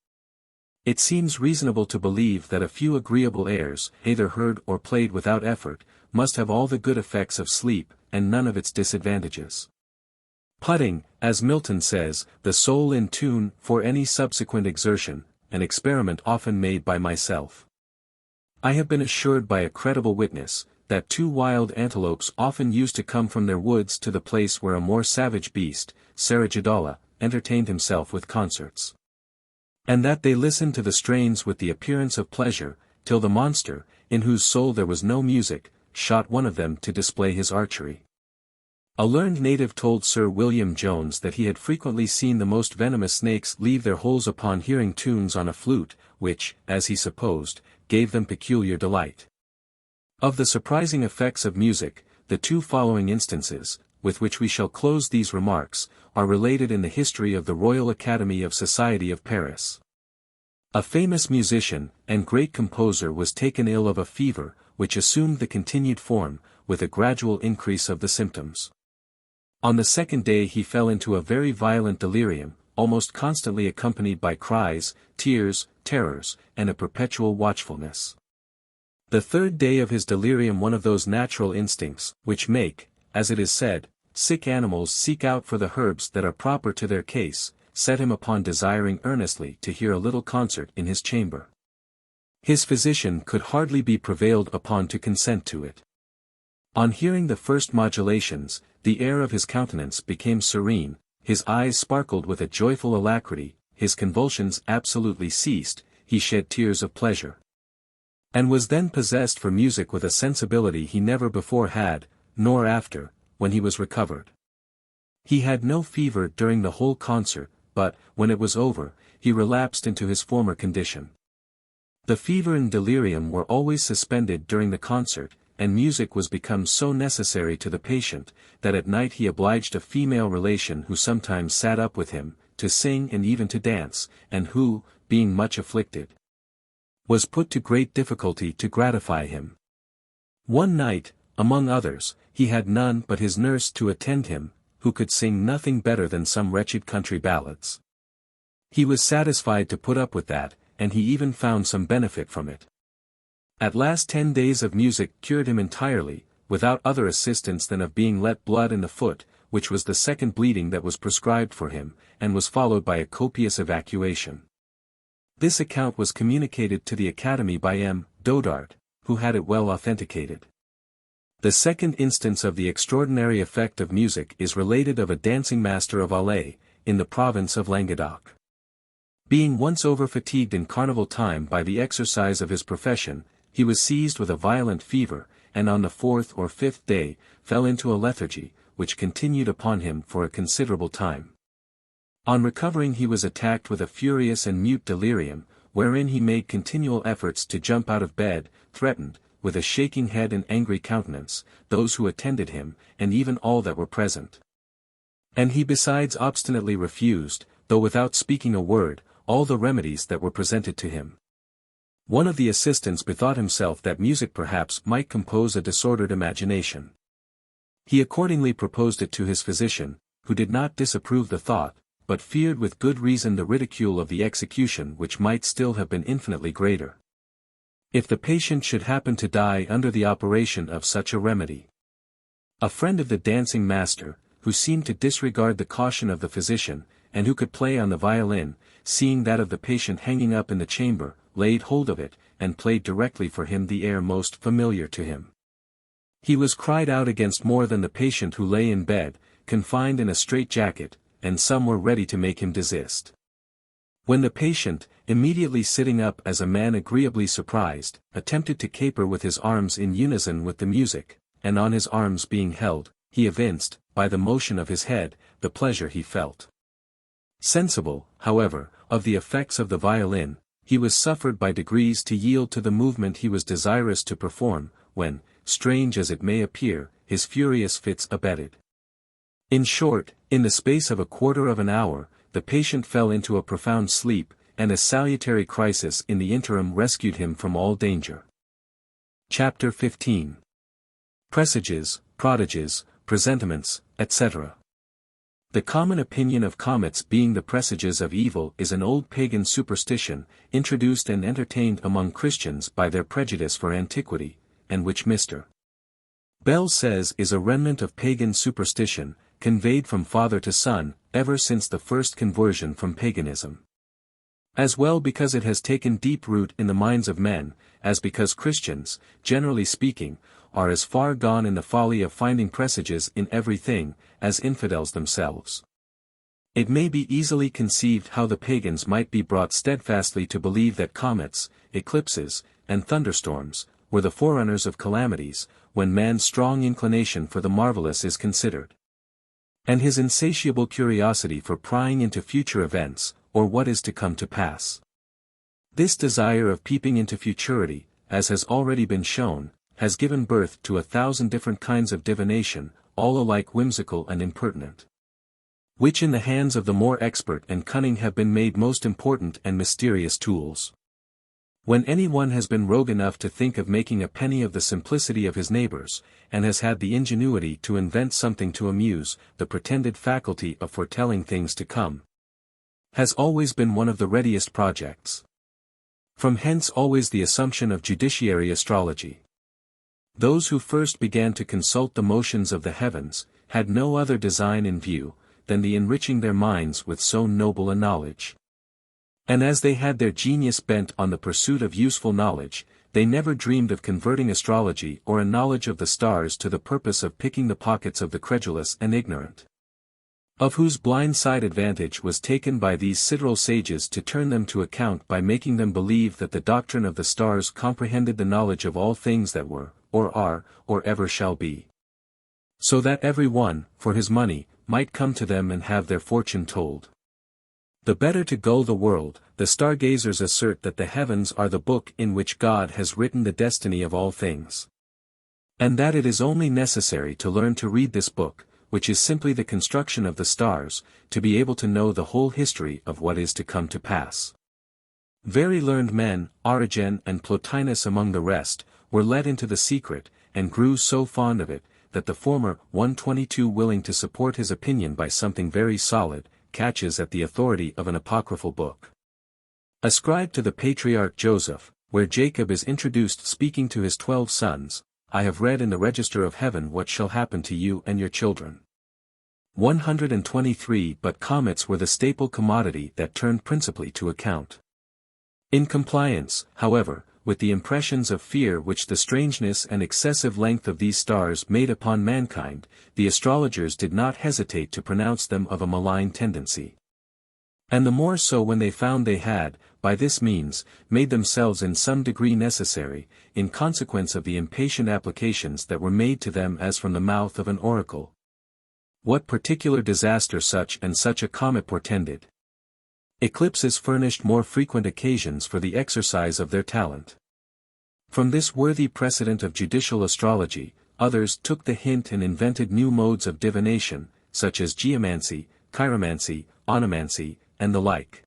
It seems reasonable to believe that a few agreeable airs, either heard or played without effort, must have all the good effects of sleep, and none of its disadvantages. Putting, as Milton says, the soul in tune for any subsequent exertion, an experiment often made by myself. I have been assured by a credible witness, that 2 wild antelopes often used to come from their woods to the place where a more savage beast, Saragidola, entertained himself with concerts. And that they listened to the strains with the appearance of pleasure, till the monster, in whose soul there was no music, shot one of them to display his archery. A learned native told Sir William Jones that he had frequently seen the most venomous snakes leave their holes upon hearing tunes on a flute, which, as he supposed, gave them peculiar delight. Of the surprising effects of music, the 2 following instances, with which we shall close these remarks, are related in the history of the Royal Academy of Society of Paris. A famous musician and great composer was taken ill of a fever, which assumed the continued form, with a gradual increase of the symptoms. On the 2nd day he fell into a very violent delirium, almost constantly accompanied by cries, tears, terrors, and a perpetual watchfulness. The 3rd day of his delirium one of those natural instincts, which make, as it is said, sick animals seek out for the herbs that are proper to their case, set him upon desiring earnestly to hear a little concert in his chamber. His physician could hardly be prevailed upon to consent to it. On hearing the first modulations, the air of his countenance became serene, his eyes sparkled with a joyful alacrity, his convulsions absolutely ceased, he shed tears of pleasure. And was then possessed for music with a sensibility he never before had, nor after, when he was recovered. He had no fever during the whole concert, but, when it was over, he relapsed into his former condition. The fever and delirium were always suspended during the concert, and music was become so necessary to the patient, that at night he obliged a female relation who sometimes sat up with him, to sing and even to dance, and who, being much afflicted, was put to great difficulty to gratify him. One night, among others, he had none but his nurse to attend him, who could sing nothing better than some wretched country ballads. He was satisfied to put up with that, and he even found some benefit from it. At last 10 days of music cured him entirely, without other assistance than of being let blood in the foot, which was the 2nd bleeding that was prescribed for him, and was followed by a copious evacuation. This account was communicated to the Academy by M. Dodart, who had it well authenticated. The 2nd instance of the extraordinary effect of music is related of a dancing master of Alais, in the province of Languedoc. Being once over-fatigued in carnival time by the exercise of his profession, he was seized with a violent fever, and on the 4th or 5th day, fell into a lethargy, which continued upon him for a considerable time. On recovering he was attacked with a furious and mute delirium, wherein he made continual efforts to jump out of bed, threatened, with a shaking head and angry countenance, those who attended him, and even all that were present. And he besides obstinately refused, though without speaking a word, all the remedies that were presented to him. One of the assistants bethought himself that music perhaps might compose a disordered imagination. He accordingly proposed it to his physician, who did not disapprove the thought, but feared with good reason the ridicule of the execution which might still have been infinitely greater, if the patient should happen to die under the operation of such a remedy. A friend of the dancing master, who seemed to disregard the caution of the physician, and who could play on the violin, seeing that of the patient hanging up in the chamber, laid hold of it, and played directly for him the air most familiar to him. He was cried out against more than the patient who lay in bed, confined in a strait-jacket, and some were ready to make him desist. When the patient, immediately sitting up as a man agreeably surprised, attempted to caper with his arms in unison with the music, and on his arms being held, he evinced, by the motion of his head, the pleasure he felt. Sensible, however, of the effects of the violin, he was suffered by degrees to yield to the movement he was desirous to perform, when, strange as it may appear, his furious fits abated. In short, in the space of a quarter of an hour, the patient fell into a profound sleep, and a salutary crisis in the interim rescued him from all danger. Chapter 15. Presages, Prodiges, Presentiments, etc. The common opinion of comets being the presages of evil is an old pagan superstition, introduced and entertained among Christians by their prejudice for antiquity, and which Mr. Bell says is a remnant of pagan superstition, conveyed from father to son, ever since the first conversion from paganism. As well because it has taken deep root in the minds of men, as because Christians, generally speaking, are as far gone in the folly of finding presages in everything, as infidels themselves. It may be easily conceived how the pagans might be brought steadfastly to believe that comets, eclipses, and thunderstorms, were the forerunners of calamities, when man's strong inclination for the marvelous is considered. And his insatiable curiosity for prying into future events, or what is to come to pass. This desire of peeping into futurity, as has already been shown, has given birth to 1,000 different kinds of divination, all alike whimsical and impertinent, which in the hands of the more expert and cunning have been made most important and mysterious tools. When anyone has been rogue enough to think of making a penny of the simplicity of his neighbors, and has had the ingenuity to invent something to amuse, the pretended faculty of foretelling things to come, has always been one of the readiest projects. From hence always the assumption of judiciary astrology. Those who first began to consult the motions of the heavens, had no other design in view, than the enriching their minds with so noble a knowledge. And as they had their genius bent on the pursuit of useful knowledge, they never dreamed of converting astrology or a knowledge of the stars to the purpose of picking the pockets of the credulous and ignorant, of whose blind-side advantage was taken by these sidereal sages to turn them to account by making them believe that the doctrine of the stars comprehended the knowledge of all things that were, or are, or ever shall be. So that every one, for his money, might come to them and have their fortune told. The better to gull the world, the stargazers assert that the heavens are the book in which God has written the destiny of all things. And that it is only necessary to learn to read this book, which is simply the construction of the stars, to be able to know the whole history of what is to come to pass. Very learned men, Origen and Plotinus among the rest, were let into the secret, and grew so fond of it, that the former, 122 willing to support his opinion by something very solid, catches at the authority of an apocryphal book ascribed to the patriarch Joseph, where Jacob is introduced speaking to his 12 sons, I have read in the register of heaven what shall happen to you and your children. 123 But comets were the staple commodity that turned principally to account. In compliance, however, with the impressions of fear which the strangeness and excessive length of these stars made upon mankind, the astrologers did not hesitate to pronounce them of a malign tendency. And the more so when they found they had, by this means, made themselves in some degree necessary, in consequence of the impatient applications that were made to them as from the mouth of an oracle. What particular disaster such and such a comet portended. Eclipses furnished more frequent occasions for the exercise of their talent. From this worthy precedent of judicial astrology, others took the hint and invented new modes of divination, such as geomancy, chiromancy, onomancy, and the like.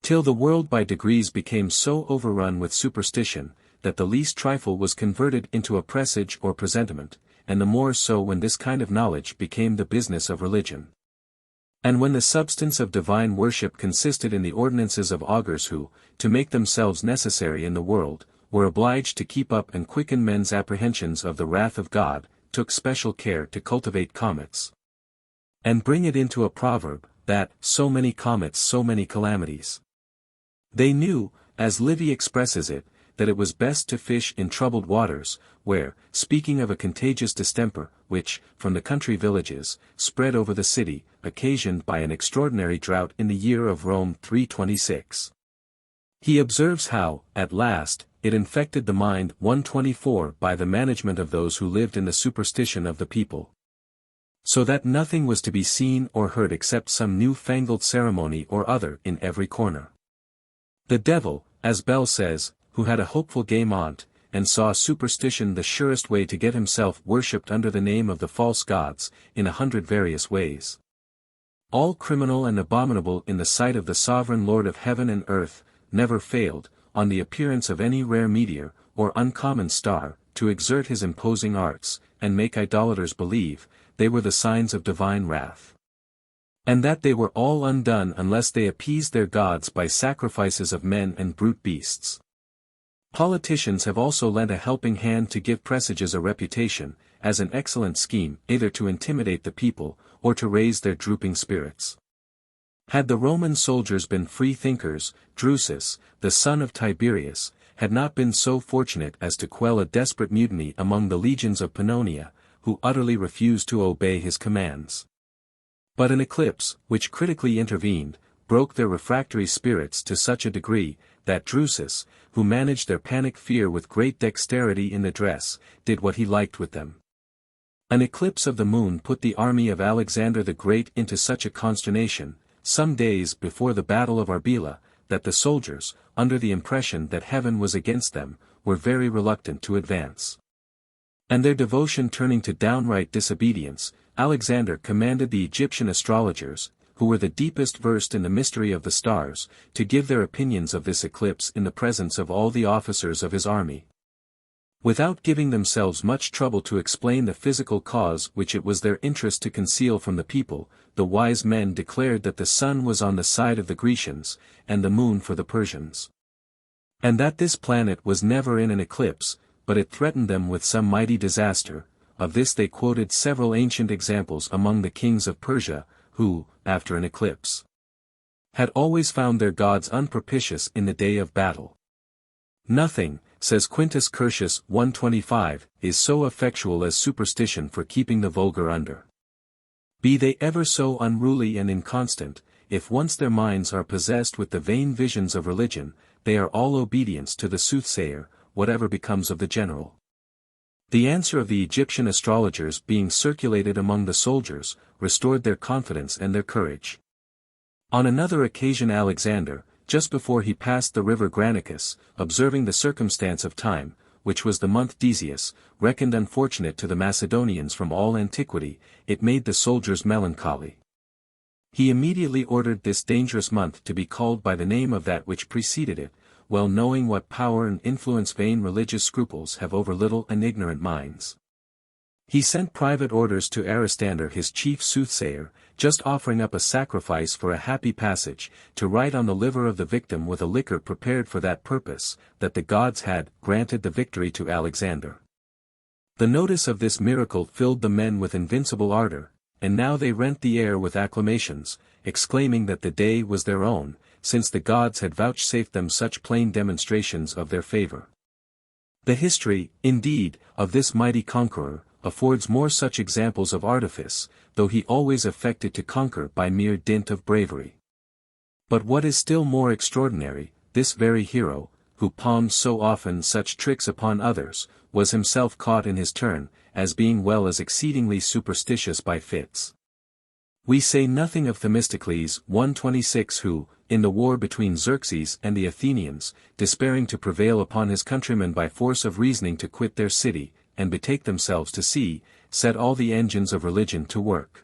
Till the world by degrees became so overrun with superstition, that the least trifle was converted into a presage or presentiment, and the more so when this kind of knowledge became the business of religion. And when the substance of divine worship consisted in the ordinances of augurs who, to make themselves necessary in the world, were obliged to keep up and quicken men's apprehensions of the wrath of God, took special care to cultivate comets, and bring it into a proverb, that, so many comets so many calamities. They knew, as Livy expresses it, that it was best to fish in troubled waters, where, speaking of a contagious distemper, which, from the country villages, spread over the city, occasioned by an extraordinary drought in the year of Rome 326. He observes how, at last, it infected the mind 124 by the management of those who lived in the superstition of the people. So that nothing was to be seen or heard except some new-fangled ceremony or other in every corner. The devil, as Bell says, who had a hopeful game on't, and saw superstition the surest way to get himself worshipped under the name of the false gods, in 100 various ways, all criminal and abominable in the sight of the sovereign Lord of heaven and earth, never failed, on the appearance of any rare meteor, or uncommon star, to exert his imposing arts, and make idolaters believe, they were the signs of divine wrath, and that they were all undone unless they appeased their gods by sacrifices of men and brute beasts. Politicians have also lent a helping hand to give presages a reputation, as an excellent scheme either to intimidate the people, or to raise their drooping spirits. Had the Roman soldiers been free thinkers, Drusus, the son of Tiberius, had not been so fortunate as to quell a desperate mutiny among the legions of Pannonia, who utterly refused to obey his commands. But an eclipse, which critically intervened, broke their refractory spirits to such a degree, that Drusus, who managed their panic fear with great dexterity in the dress, did what he liked with them. An eclipse of the moon put the army of Alexander the Great into such a consternation, some days before the battle of Arbela, that the soldiers, under the impression that heaven was against them, were very reluctant to advance. And their devotion turning to downright disobedience, Alexander commanded the Egyptian astrologers, who were the deepest versed in the mystery of the stars, to give their opinions of this eclipse in the presence of all the officers of his army. Without giving themselves much trouble to explain the physical cause which it was their interest to conceal from the people, the wise men declared that the sun was on the side of the Grecians, and the moon for the Persians. And that this planet was never in an eclipse, but it threatened them with some mighty disaster. Of this they quoted several ancient examples among the kings of Persia, who, after an eclipse, had always found their gods unpropitious in the day of battle. Nothing, says Quintus Curtius 125, is so effectual as superstition for keeping the vulgar under. Be they ever so unruly and inconstant, if once their minds are possessed with the vain visions of religion, they are all obedience to the soothsayer, whatever becomes of the general. The answer of the Egyptian astrologers being circulated among the soldiers, restored their confidence and their courage. On another occasion Alexander, just before he passed the river Granicus, observing the circumstance of time, which was the month Decius, reckoned unfortunate to the Macedonians from all antiquity, it made the soldiers melancholy. He immediately ordered this dangerous month to be called by the name of that which preceded it, well knowing what power and influence vain religious scruples have over little and ignorant minds. He sent private orders to Aristander his chief soothsayer, just offering up a sacrifice for a happy passage, to write on the liver of the victim with a liquor prepared for that purpose, that the gods had granted the victory to Alexander. The notice of this miracle filled the men with invincible ardor, and now they rent the air with acclamations, exclaiming that the day was their own, since the gods had vouchsafed them such plain demonstrations of their favor. The history, indeed, of this mighty conqueror, affords more such examples of artifice, though he always affected to conquer by mere dint of bravery. But what is still more extraordinary, this very hero, who palmed so often such tricks upon others, was himself caught in his turn, as being well as exceedingly superstitious by fits. We say nothing of Themistocles 126 who, in the war between Xerxes and the Athenians, despairing to prevail upon his countrymen by force of reasoning to quit their city, and betake themselves to sea, set all the engines of religion to work.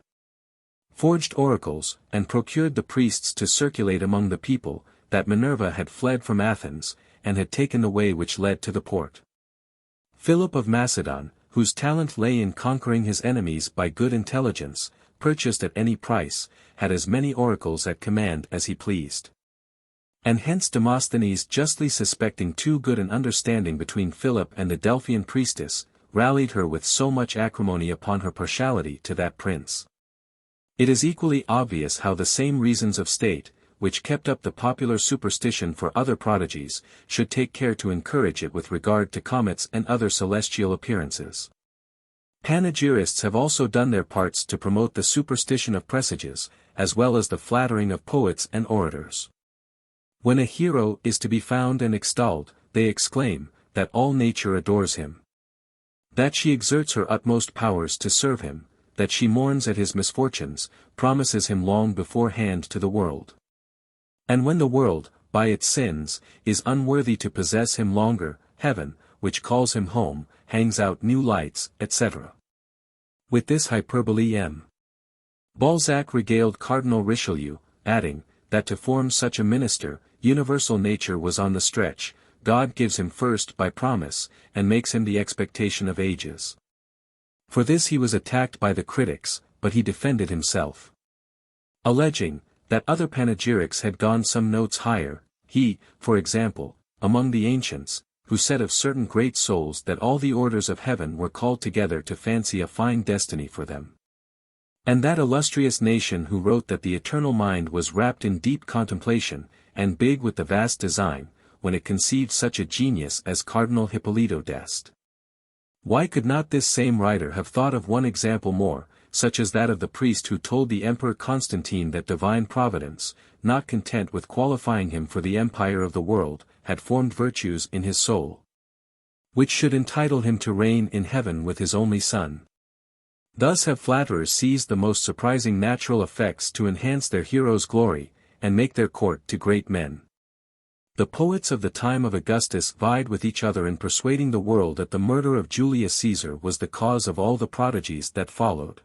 Forged oracles, and procured the priests to circulate among the people, that Minerva had fled from Athens, and had taken the way which led to the port. Philip of Macedon, whose talent lay in conquering his enemies by good intelligence, purchased at any price, had as many oracles at command as he pleased. And hence Demosthenes, justly suspecting too good an understanding between Philip and the Delphian priestess, rallied her with so much acrimony upon her partiality to that prince. It is equally obvious how the same reasons of state, which kept up the popular superstition for other prodigies, should take care to encourage it with regard to comets and other celestial appearances. Panegyrists have also done their parts to promote the superstition of presages, as well as the flattering of poets and orators. When a hero is to be found and extolled, they exclaim, that all nature adores him, that she exerts her utmost powers to serve him, that she mourns at his misfortunes, promises him long beforehand to the world. And when the world, by its sins, is unworthy to possess him longer, heaven, which calls him home, hangs out new lights, etc. With this hyperbole M. Balzac regaled Cardinal Richelieu, adding, that to form such a minister, universal nature was on the stretch, God gives him first by promise, and makes him the expectation of ages. For this he was attacked by the critics, but he defended himself. Alleging, that other panegyrics had gone some notes higher, he, for example, among the ancients, who said of certain great souls that all the orders of heaven were called together to fancy a fine destiny for them. And that illustrious nation who wrote that the eternal mind was wrapped in deep contemplation, and big with the vast design, when it conceived such a genius as Cardinal Hippolito d'Este. Why could not this same writer have thought of one example more, such as that of the priest who told the Emperor Constantine that divine providence, not content with qualifying him for the empire of the world, had formed virtues in his soul, which should entitle him to reign in heaven with his only son? Thus have flatterers seized the most surprising natural effects to enhance their hero's glory, and make their court to great men. The poets of the time of Augustus vied with each other in persuading the world that the murder of Julius Caesar was the cause of all the prodigies that followed.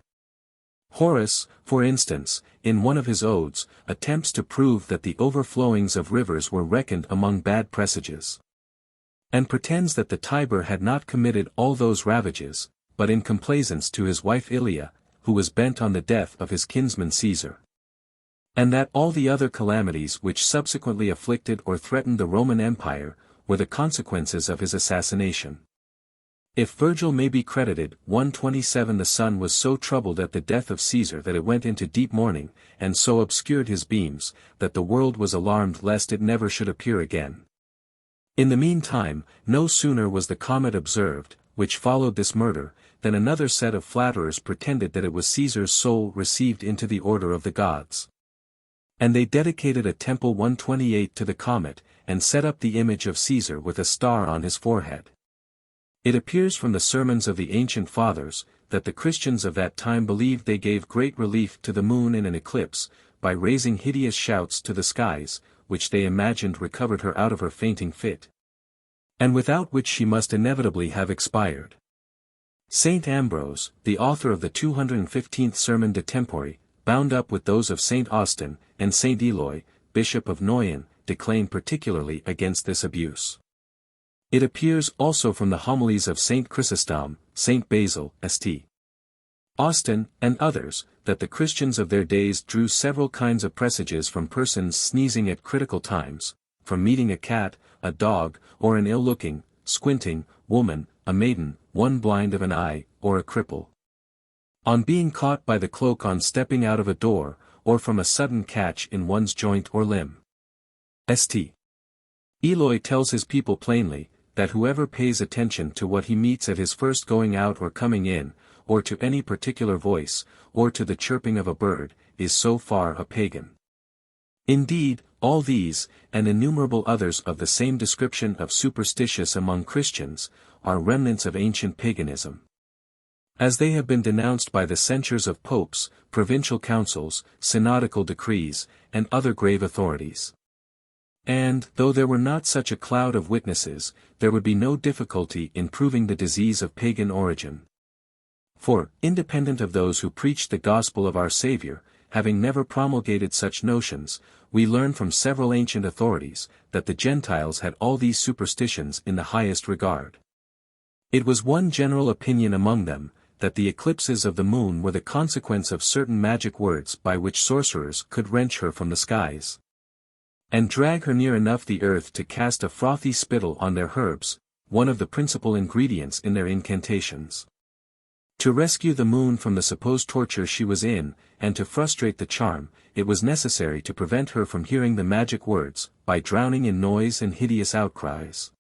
Horace, for instance, in one of his odes, attempts to prove that the overflowings of rivers were reckoned among bad presages, and pretends that the Tiber had not committed all those ravages, but in complaisance to his wife Ilia, who was bent on the death of his kinsman Caesar, and that all the other calamities which subsequently afflicted or threatened the Roman Empire, were the consequences of his assassination. If Virgil may be credited, 127 the sun was so troubled at the death of Caesar that it went into deep mourning, and so obscured his beams, that the world was alarmed lest it never should appear again. In the meantime, no sooner was the comet observed, which followed this murder, than another set of flatterers pretended that it was Caesar's soul received into the order of the gods. And they dedicated a temple 128 to the comet, and set up the image of Caesar with a star on his forehead. It appears from the sermons of the ancient fathers, that the Christians of that time believed they gave great relief to the moon in an eclipse, by raising hideous shouts to the skies, which they imagined recovered her out of her fainting fit, and without which she must inevitably have expired. Saint Ambrose, the author of the 215th Sermon de Tempore, bound up with those of Saint Austin, and Saint Eloy, Bishop of Noyon, declaimed particularly against this abuse. It appears also from the homilies of Saint Chrysostom, Saint Basil, St. Austin, and others, that the Christians of their days drew several kinds of presages from persons sneezing at critical times, from meeting a cat, a dog, or an ill-looking, squinting, woman, a maiden, one blind of an eye, or a cripple, on being caught by the cloak on stepping out of a door, or from a sudden catch in one's joint or limb. St. Eloy tells his people plainly, that whoever pays attention to what he meets at his first going out or coming in, or to any particular voice, or to the chirping of a bird, is so far a pagan. Indeed, all these, and innumerable others of the same description of superstitious among Christians, are remnants of ancient paganism, as they have been denounced by the censures of popes, provincial councils, synodical decrees, and other grave authorities. And, though there were not such a cloud of witnesses, there would be no difficulty in proving the disease of pagan origin. For, independent of those who preached the gospel of our Saviour, having never promulgated such notions, we learn from several ancient authorities, that the Gentiles had all these superstitions in the highest regard. It was one general opinion among them, that the eclipses of the moon were the consequence of certain magic words by which sorcerers could wrench her from the skies, and drag her near enough the earth to cast a frothy spittle on their herbs, one of the principal ingredients in their incantations. To rescue the moon from the supposed torture she was in, and to frustrate the charm, it was necessary to prevent her from hearing the magic words, by drowning in noise and hideous outcries.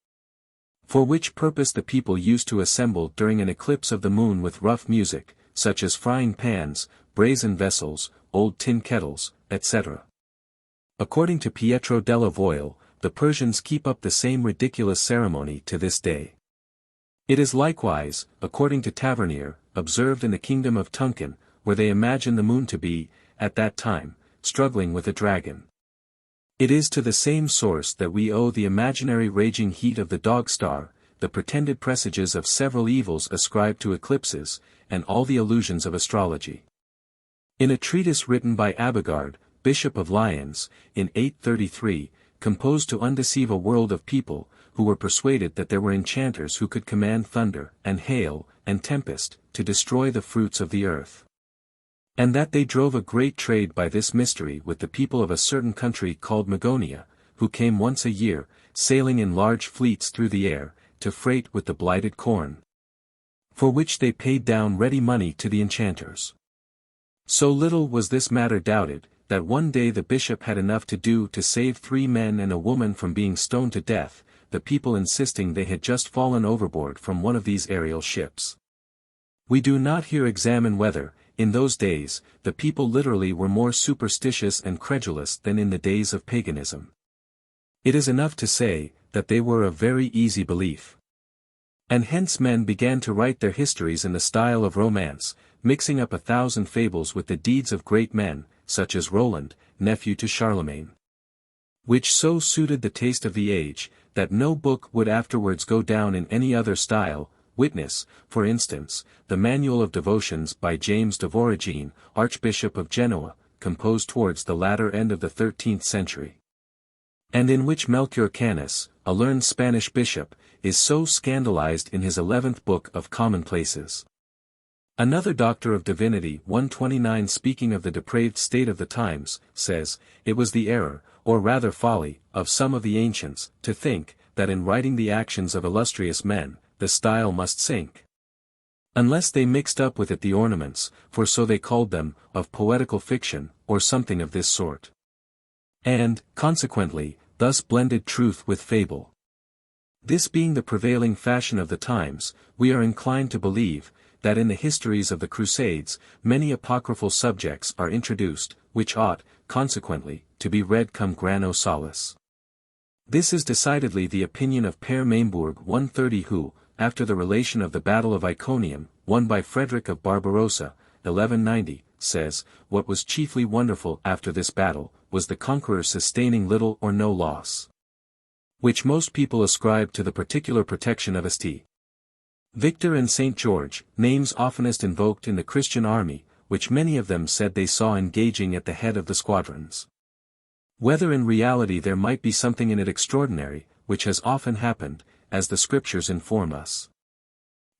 For which purpose the people used to assemble during an eclipse of the moon with rough music, such as frying pans, brazen vessels, old tin kettles, etc. According to Pietro della Voile, the Persians keep up the same ridiculous ceremony to this day. It is likewise, according to Tavernier, observed in the kingdom of Tuncan, where they imagine the moon to be, at that time, struggling with a dragon. It is to the same source that we owe the imaginary raging heat of the dog star, the pretended presages of several evils ascribed to eclipses, and all the illusions of astrology. In a treatise written by Abigard, Bishop of Lyons, in 833, composed to undeceive a world of people, who were persuaded that there were enchanters who could command thunder, and hail, and tempest, to destroy the fruits of the earth, and that they drove a great trade by this mystery with the people of a certain country called Magonia, who came once a year, sailing in large fleets through the air, to freight with the blighted corn. For which they paid down ready money to the enchanters. So little was this matter doubted, that one day the bishop had enough to do to save 3 men and a woman from being stoned to death, the people insisting they had just fallen overboard from one of these aerial ships. We do not here examine whether, in those days, the people literally were more superstitious and credulous than in the days of paganism. It is enough to say, that they were of very easy belief. And hence men began to write their histories in the style of romance, mixing up 1,000 fables with the deeds of great men, such as Roland, nephew to Charlemagne. Which so suited the taste of the age, that no book would afterwards go down in any other style. Witness, for instance, the Manual of Devotions by James de Voragine, Archbishop of Genoa, composed towards the latter end of the 13th century. And in which Melchior Canis, a learned Spanish bishop, is so scandalized in his 11th book of Commonplaces. Another doctor of divinity 129 speaking of the depraved state of the times, says, it was the error, or rather folly, of some of the ancients, to think, that in writing the actions of illustrious men, the style must sink. Unless they mixed up with it the ornaments, for so they called them, of poetical fiction, or something of this sort. And, consequently, thus blended truth with fable. This being the prevailing fashion of the times, we are inclined to believe, that in the histories of the Crusades, many apocryphal subjects are introduced, which ought, consequently, to be read cum grano salis. This is decidedly the opinion of Père Maimbourg 130 who, after the relation of the Battle of Iconium, won by Frederick of Barbarossa, 1190, says, what was chiefly wonderful after this battle, was the conqueror sustaining little or no loss. Which most people ascribe to the particular protection of St. Victor and St. George, names oftenest invoked in the Christian army, which many of them said they saw engaging at the head of the squadrons. Whether in reality there might be something in it extraordinary, which has often happened, as the scriptures inform us.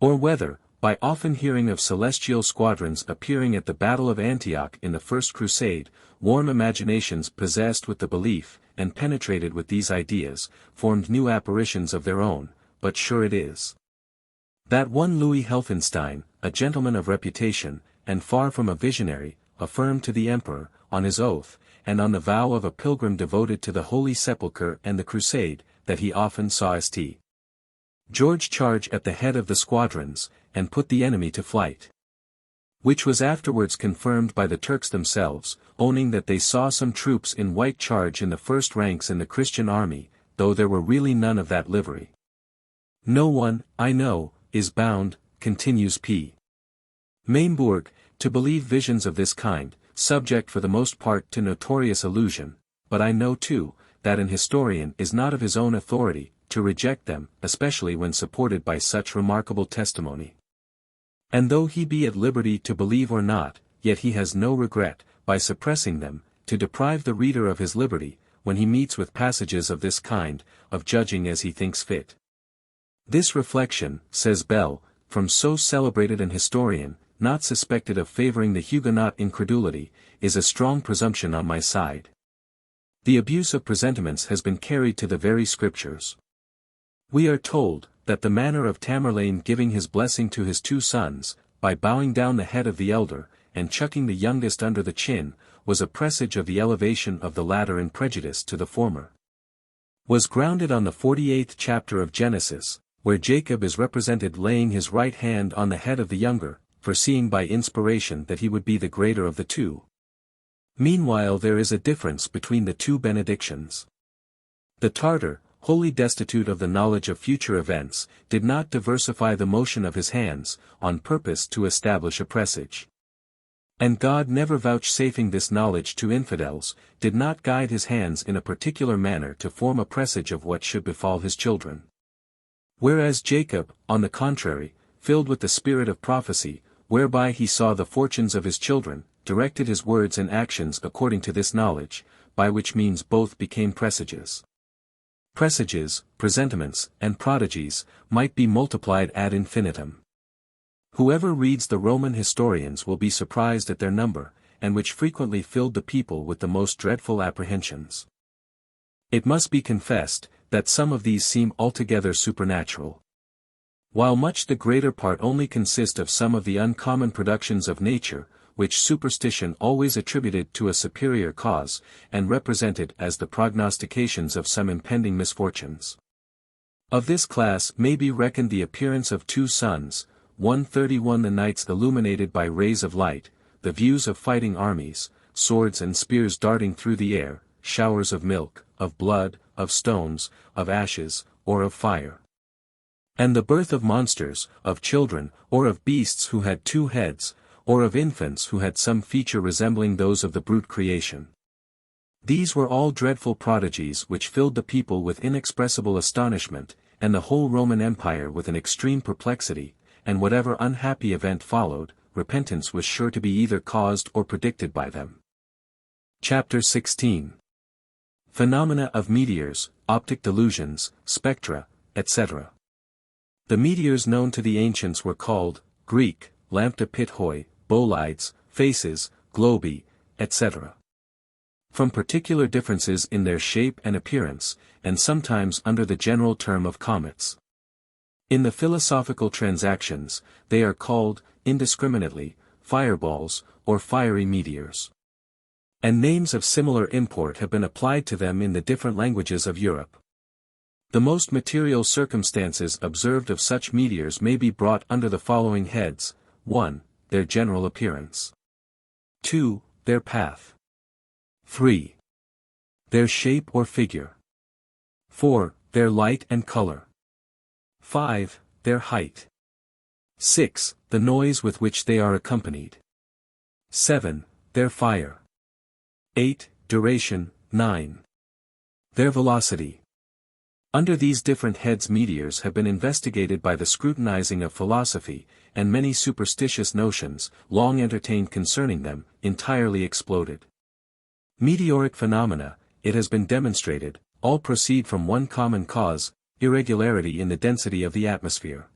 Or whether, by often hearing of celestial squadrons appearing at the Battle of Antioch in the First Crusade, warm imaginations possessed with the belief, and penetrated with these ideas, formed new apparitions of their own, but sure it is. That one Louis Helfenstein, a gentleman of reputation, and far from a visionary, affirmed to the emperor, on his oath, and on the vow of a pilgrim devoted to the Holy Sepulchre and the Crusade, that he often saw St. George charge at the head of the squadrons, and put the enemy to flight. Which was afterwards confirmed by the Turks themselves, owning that they saw some troops in white charge in the first ranks in the Christian army, though there were really none of that livery. No one, I know, is bound, continues P. Maimbourg, to believe visions of this kind, subject for the most part to notorious illusion, but I know too, that an historian is not of his own authority, to reject them, especially when supported by such remarkable testimony. And though he be at liberty to believe or not, yet he has no regret, by suppressing them, to deprive the reader of his liberty, when he meets with passages of this kind, of judging as he thinks fit. This reflection, says Bell, from so celebrated an historian, not suspected of favoring the Huguenot incredulity, is a strong presumption on my side. The abuse of presentiments has been carried to the very scriptures. We are told, that the manner of Tamerlane giving his blessing to his 2 sons, by bowing down the head of the elder, and chucking the youngest under the chin, was a presage of the elevation of the latter in prejudice to the former. Was grounded on the 48th chapter of Genesis, where Jacob is represented laying his right hand on the head of the younger, foreseeing by inspiration that he would be the greater of the 2. Meanwhile there is a difference between the 2 benedictions. The Tartar, wholly destitute of the knowledge of future events, did not diversify the motion of his hands, on purpose to establish a presage. And God never vouchsafing this knowledge to infidels, did not guide his hands in a particular manner to form a presage of what should befall his children. Whereas Jacob, on the contrary, filled with the spirit of prophecy, whereby he saw the fortunes of his children, directed his words and actions according to this knowledge, by which means both became presages. Presages, presentiments, and prodigies, might be multiplied ad infinitum. Whoever reads the Roman historians will be surprised at their number, and which frequently filled the people with the most dreadful apprehensions. It must be confessed, that some of these seem altogether supernatural. While much the greater part only consist of some of the uncommon productions of nature, which superstition always attributed to a superior cause, and represented as the prognostications of some impending misfortunes. Of this class may be reckoned the appearance of two suns, 131 the nights illuminated by rays of light, the views of fighting armies, swords and spears darting through the air, showers of milk, of blood, of stones, of ashes, or of fire. And the birth of monsters, of children, or of beasts who had two heads, or of infants who had some feature resembling those of the brute creation. These were all dreadful prodigies which filled the people with inexpressible astonishment, and the whole Roman Empire with an extreme perplexity, and whatever unhappy event followed, repentance was sure to be either caused or predicted by them. Chapter 16. Phenomena of meteors, optic delusions, spectra, etc. The meteors known to the ancients were called, Greek, lambda pithoi, bolides, faces, globi, etc. From particular differences in their shape and appearance, and sometimes under the general term of comets. In the philosophical transactions, they are called, indiscriminately, fireballs, or fiery meteors. And names of similar import have been applied to them in the different languages of Europe. The most material circumstances observed of such meteors may be brought under the following heads: 1. Their general appearance. 2. Their path. 3. Their shape or figure. 4. Their light and color. 5. Their height. 6. The noise with which they are accompanied. 7. Their fire. 8. Duration. 9. Their velocity. Under these different heads meteors have been investigated by the scrutinizing of philosophy, and many superstitious notions, long entertained concerning them, entirely exploded. Meteoric phenomena, it has been demonstrated, all proceed from one common cause, irregularity in the density of the atmosphere.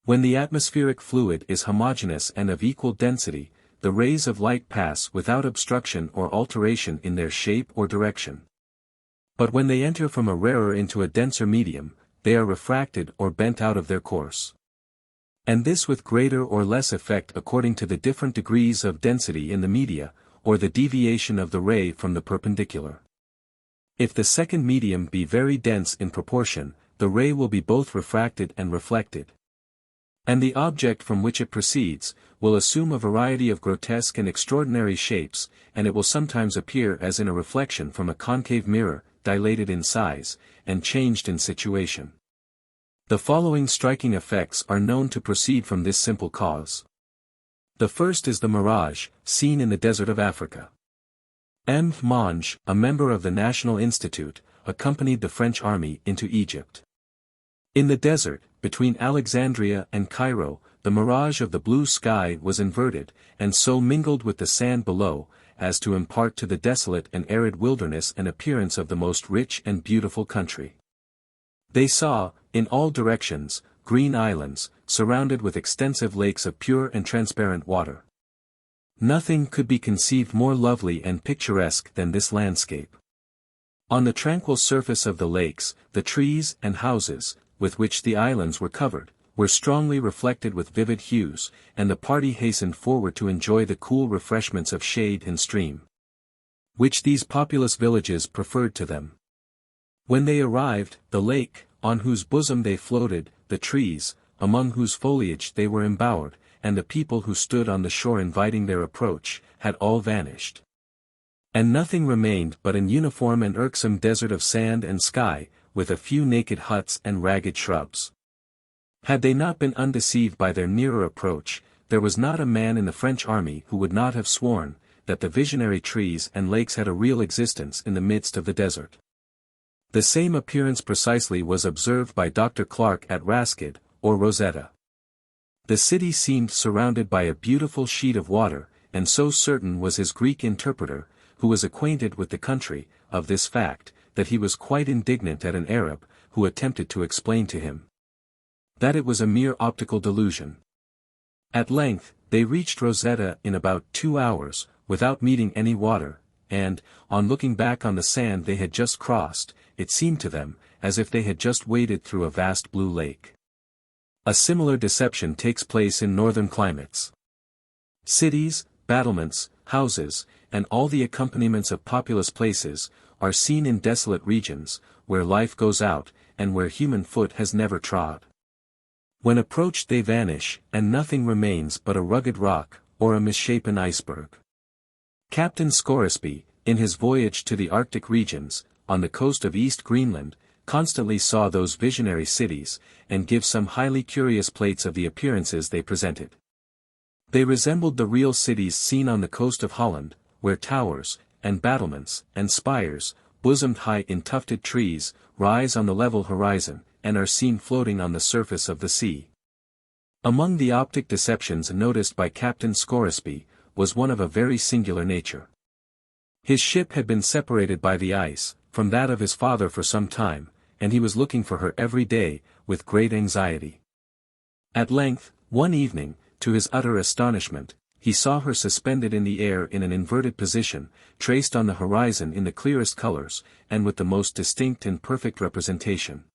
When the atmospheric fluid is homogeneous and of equal density, the rays of light pass without obstruction or alteration in their shape or direction. But when they enter from a rarer into a denser medium, they are refracted or bent out of their course. And this with greater or less effect according to the different degrees of density in the media, or the deviation of the ray from the perpendicular. If the second medium be very dense in proportion, the ray will be both refracted and reflected. And the object from which it proceeds, will assume a variety of grotesque and extraordinary shapes, and it will sometimes appear as in a reflection from a concave mirror, dilated in size, and changed in situation. The following striking effects are known to proceed from this simple cause. The first is the mirage, seen in the desert of Africa. M. Monge, a member of the National Institute, accompanied the French army into Egypt. In the desert, between Alexandria and Cairo, the mirage of the blue sky was inverted, and so mingled with the sand below, as to impart to the desolate and arid wilderness an appearance of the most rich and beautiful country. They saw, in all directions, green islands, surrounded with extensive lakes of pure and transparent water. Nothing could be conceived more lovely and picturesque than this landscape. On the tranquil surface of the lakes, the trees and houses, with which the islands were covered, were strongly reflected with vivid hues, and the party hastened forward to enjoy the cool refreshments of shade and stream, which these populous villages preferred to them. When they arrived, the lake, on whose bosom they floated, the trees, among whose foliage they were embowered, and the people who stood on the shore inviting their approach, had all vanished. And nothing remained but an uniform and irksome desert of sand and sky, with a few naked huts and ragged shrubs. Had they not been undeceived by their nearer approach, there was not a man in the French army who would not have sworn, that the visionary trees and lakes had a real existence in the midst of the desert. The same appearance precisely was observed by Dr. Clarke at Raskid, or Rosetta. The city seemed surrounded by a beautiful sheet of water, and so certain was his Greek interpreter, who was acquainted with the country, of this fact, that he was quite indignant at an Arab, who attempted to explain to him that it was a mere optical delusion. At length, they reached Rosetta in about 2 hours, without meeting any water, and, on looking back on the sand they had just crossed, it seemed to them, as if they had just waded through a vast blue lake. A similar deception takes place in northern climates. Cities, battlements, houses, and all the accompaniments of populous places, are seen in desolate regions, where life goes out, and where human foot has never trod. When approached they vanish, and nothing remains but a rugged rock, or a misshapen iceberg. Captain Scoresby, in his voyage to the Arctic regions, on the coast of East Greenland, constantly saw those visionary cities, and gives some highly curious plates of the appearances they presented. They resembled the real cities seen on the coast of Holland, where towers, and battlements, and spires, bosomed high in tufted trees, rise on the level horizon, and are seen floating on the surface of the sea. Among the optic deceptions noticed by Captain Scoresby, was one of a very singular nature. His ship had been separated by the ice, from that of his father for some time, and he was looking for her every day, with great anxiety. At length, one evening, to his utter astonishment, he saw her suspended in the air in an inverted position, traced on the horizon in the clearest colors, and with the most distinct and perfect representation.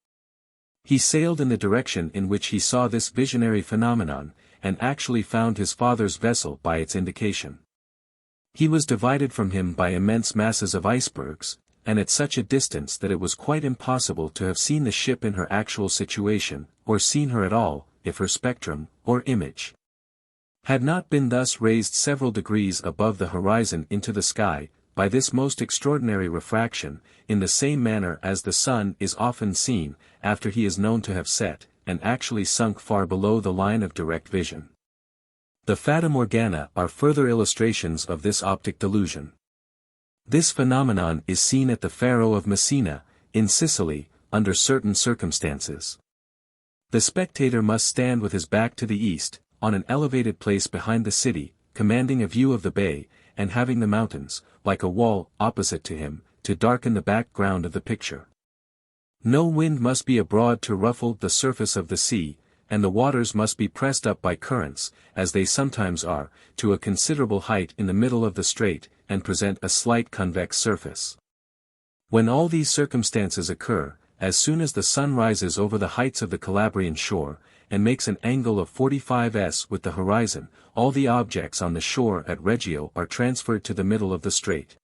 He sailed in the direction in which he saw this visionary phenomenon, and actually found his father's vessel by its indication. He was divided from him by immense masses of icebergs, and at such a distance that it was quite impossible to have seen the ship in her actual situation, or seen her at all, if her spectrum, or image, had not been thus raised several degrees above the horizon into the sky, by this most extraordinary refraction, in the same manner as the sun is often seen, after he is known to have set, and actually sunk far below the line of direct vision. The Fata Morgana are further illustrations of this optic delusion. This phenomenon is seen at the Faro of Messina, in Sicily, under certain circumstances. The spectator must stand with his back to the east, on an elevated place behind the city, commanding a view of the bay, and having the mountains, like a wall, opposite to him, to darken the background of the picture. No wind must be abroad to ruffle the surface of the sea, and the waters must be pressed up by currents, as they sometimes are, to a considerable height in the middle of the strait, and present a slight convex surface. When all these circumstances occur, as soon as the sun rises over the heights of the Calabrian shore, and makes an angle of 45° with the horizon, all the objects on the shore at Reggio are transferred to the middle of the strait,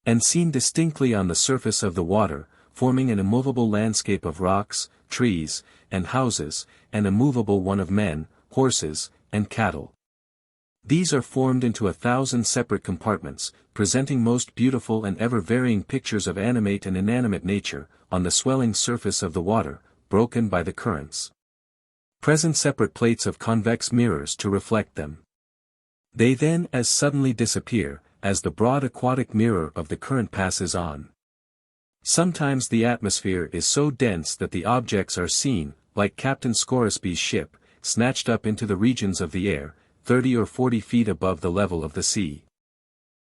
and seen distinctly on the surface of the water, forming an immovable landscape of rocks, trees, and houses, and a movable one of men, horses, and cattle. These are formed into 1,000 separate compartments, presenting most beautiful and ever-varying pictures of animate and inanimate nature, on the swelling surface of the water, broken by the currents. Present separate plates of convex mirrors to reflect them. They then as suddenly disappear, as the broad aquatic mirror of the current passes on. Sometimes the atmosphere is so dense that the objects are seen, like Captain Scoresby's ship, snatched up into the regions of the air, 30 or 40 feet above the level of the sea.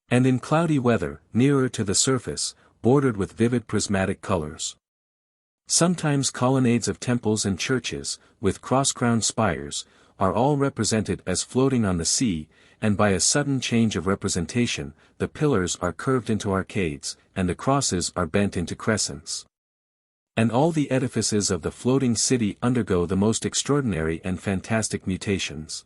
And in cloudy weather, nearer to the surface, bordered with vivid prismatic colors. Sometimes colonnades of temples and churches, with cross-crowned spires, are all represented as floating on the sea, and by a sudden change of representation, the pillars are curved into arcades, and the crosses are bent into crescents. And all the edifices of the floating city undergo the most extraordinary and fantastic mutations.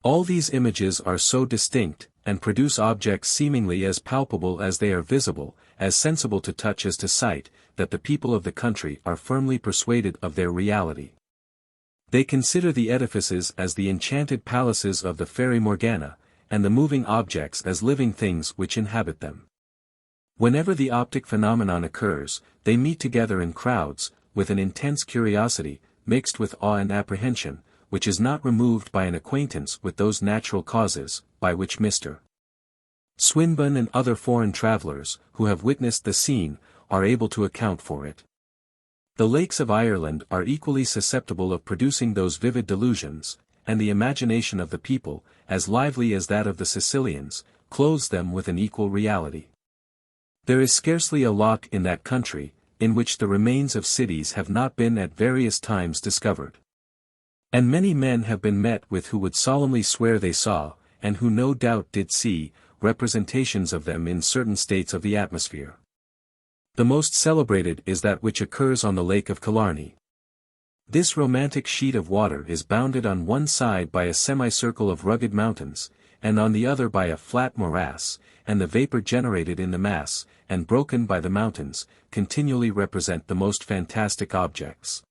All these images are so distinct, and produce objects seemingly as palpable as they are visible, as sensible to touch as to sight, that the people of the country are firmly persuaded of their reality. They consider the edifices as the enchanted palaces of the Fairy Morgana, and the moving objects as living things which inhabit them. Whenever the optic phenomenon occurs, they meet together in crowds, with an intense curiosity, mixed with awe and apprehension, which is not removed by an acquaintance with those natural causes, by which Mr. Swinburne and other foreign travelers, who have witnessed the scene, are able to account for it. The lakes of Ireland are equally susceptible of producing those vivid delusions, and the imagination of the people, as lively as that of the Sicilians, clothes them with an equal reality. There is scarcely a loch in that country, in which the remains of cities have not been at various times discovered. And many men have been met with who would solemnly swear they saw, and who no doubt did see, representations of them in certain states of the atmosphere. The most celebrated is that which occurs on the Lake of Killarney. This romantic sheet of water is bounded on one side by a semicircle of rugged mountains, and on the other by a flat morass, and the vapor generated in the mass, and broken by the mountains, continually represent the most fantastic objects.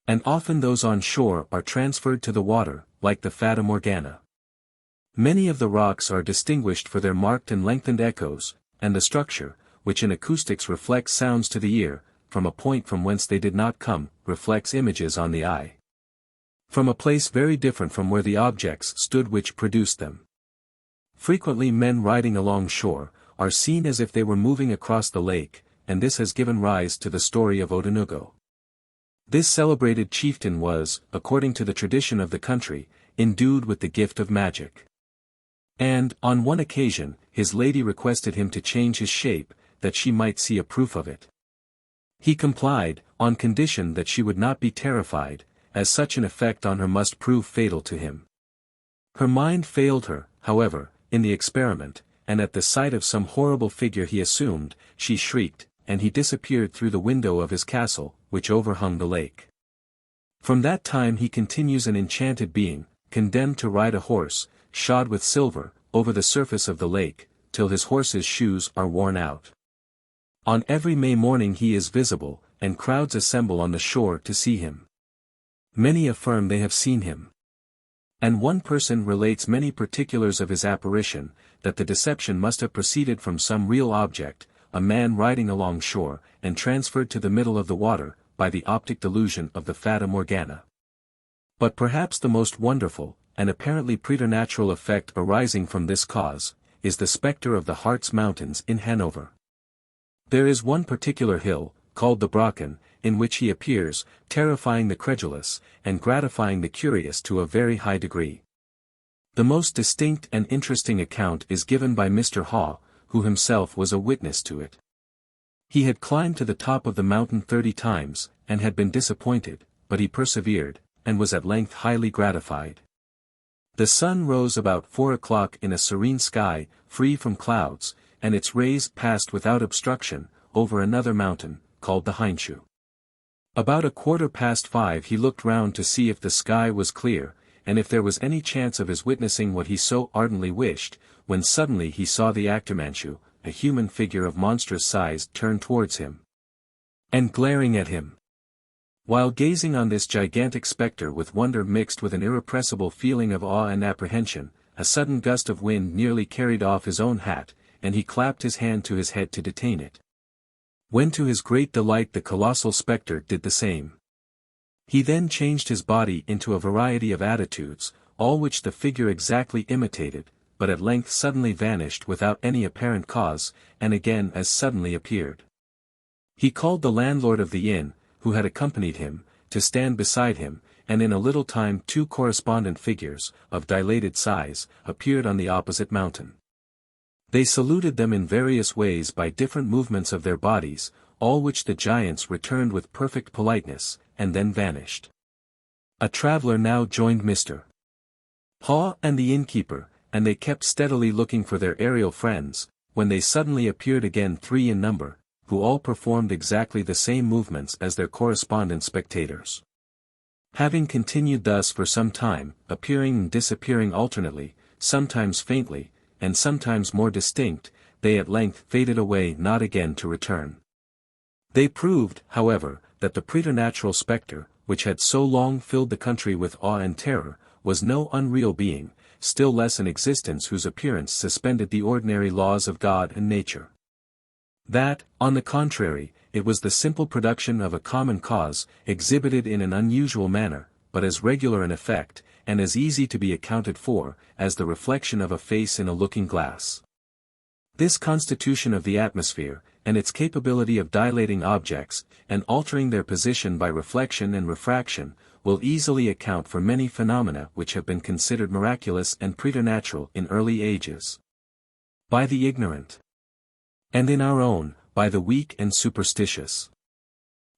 And often those on shore are transferred to the water, like the Fata Morgana. Many of the rocks are distinguished for their marked and lengthened echoes, and the structure, which in acoustics reflects sounds to the ear, from a point from whence they did not come, reflects images on the eye. From a place very different from where the objects stood which produced them. Frequently men riding along shore, are seen as if they were moving across the lake, and this has given rise to the story of Odenuga. This celebrated chieftain was, according to the tradition of the country, endued with the gift of magic. And, on one occasion, his lady requested him to change his shape, that she might see a proof of it. He complied, on condition that she would not be terrified, as such an effect on her must prove fatal to him. Her mind failed her, however, in the experiment, and at the sight of some horrible figure he assumed, she shrieked, and he disappeared through the window of his castle, which overhung the lake. From that time he continues an enchanted being, condemned to ride a horse, shod with silver, over the surface of the lake, till his horse's shoes are worn out. On every May morning he is visible, and crowds assemble on the shore to see him. Many affirm they have seen him. And one person relates many particulars of his apparition, that the deception must have proceeded from some real object, a man riding along shore, and transferred to the middle of the water, by the optic delusion of the Fata Morgana. But perhaps the most wonderful, and apparently preternatural effect arising from this cause, is the spectre of the Harz Mountains in Hanover. There is one particular hill, called the Brocken, in which he appears, terrifying the credulous, and gratifying the curious to a very high degree. The most distinct and interesting account is given by Mr. Haw, who himself was a witness to it. He had climbed to the top of the mountain 30 times, and had been disappointed, but he persevered, and was at length highly gratified. The sun rose about 4 o'clock in a serene sky, free from clouds, and its rays passed without obstruction, over another mountain, called the Hindschuh. About 5:15 he looked round to see if the sky was clear, and if there was any chance of his witnessing what he so ardently wished, when suddenly he saw the Achtermannschuh, a human figure of monstrous size, turn towards him, and glaring at him. While gazing on this gigantic spectre with wonder mixed with an irrepressible feeling of awe and apprehension, a sudden gust of wind nearly carried off his own hat, and he clapped his hand to his head to detain it. When to his great delight the colossal spectre did the same. He then changed his body into a variety of attitudes, all which the figure exactly imitated, but at length suddenly vanished without any apparent cause, and again as suddenly appeared. He called the landlord of the inn, who had accompanied him, to stand beside him, and in a little time 2 correspondent figures, of dilated size, appeared on the opposite mountain. They saluted them in various ways by different movements of their bodies, all which the giants returned with perfect politeness, and then vanished. A traveller now joined Mr. Haw and the innkeeper, and they kept steadily looking for their aerial friends, when they suddenly appeared again 3 in number, who all performed exactly the same movements as their correspondent spectators. Having continued thus for some time, appearing and disappearing alternately, sometimes faintly, and sometimes more distinct, they at length faded away not again to return. They proved, however, that the preternatural spectre, which had so long filled the country with awe and terror, was no unreal being, still less an existence whose appearance suspended the ordinary laws of God and nature. That, on the contrary, it was the simple production of a common cause, exhibited in an unusual manner, but as regular in effect, and as easy to be accounted for, as the reflection of a face in a looking-glass. This constitution of the atmosphere, and its capability of dilating objects, and altering their position by reflection and refraction, will easily account for many phenomena which have been considered miraculous and preternatural in early ages. By the ignorant. And in our own, by the weak and superstitious.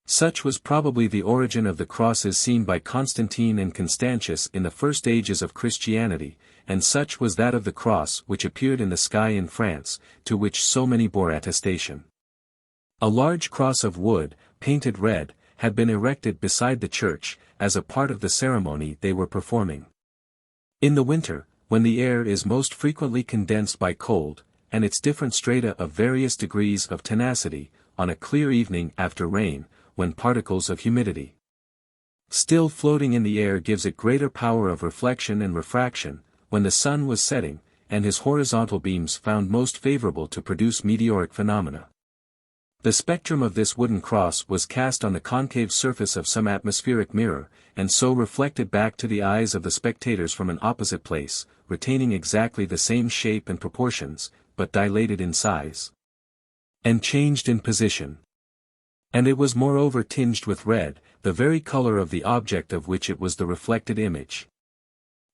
Such was probably the origin of the crosses seen by Constantine and Constantius in the first ages of Christianity, and such was that of the cross which appeared in the sky in France, to which so many bore attestation. A large cross of wood, painted red, had been erected beside the church, as a part of the ceremony they were performing. In the winter, when the air is most frequently condensed by cold, and its different strata of various degrees of tenacity, on a clear evening after rain, when particles of humidity still floating in the air gives it greater power of reflection and refraction, when the sun was setting, and his horizontal beams found most favorable to produce meteoric phenomena. The spectrum of this wooden cross was cast on the concave surface of some atmospheric mirror, and so reflected back to the eyes of the spectators from an opposite place, retaining exactly the same shape and proportions, but dilated in size and changed in position. And it was moreover tinged with red, the very color of the object of which it was the reflected image.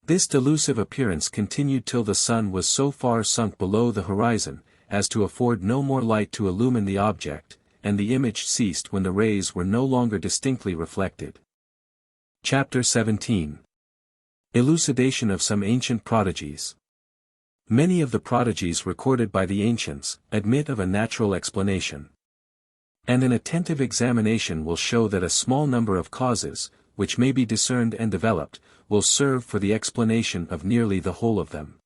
This delusive appearance continued till the sun was so far sunk below the horizon, as to afford no more light to illumine the object, and the image ceased when the rays were no longer distinctly reflected. Chapter 17. Elucidation of some ancient prodigies. Many of the prodigies recorded by the ancients admit of a natural explanation. And an attentive examination will show that a small number of causes, which may be discerned and developed, will serve for the explanation of nearly the whole of them.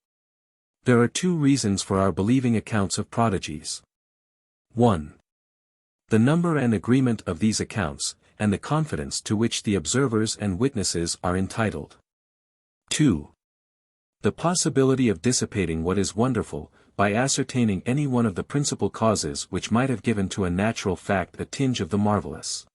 There are two reasons for our believing accounts of prodigies. 1. The number and agreement of these accounts, and the confidence to which the observers and witnesses are entitled. 2. The possibility of dissipating what is wonderful, by ascertaining any one of the principal causes which might have given to a natural fact a tinge of the marvelous.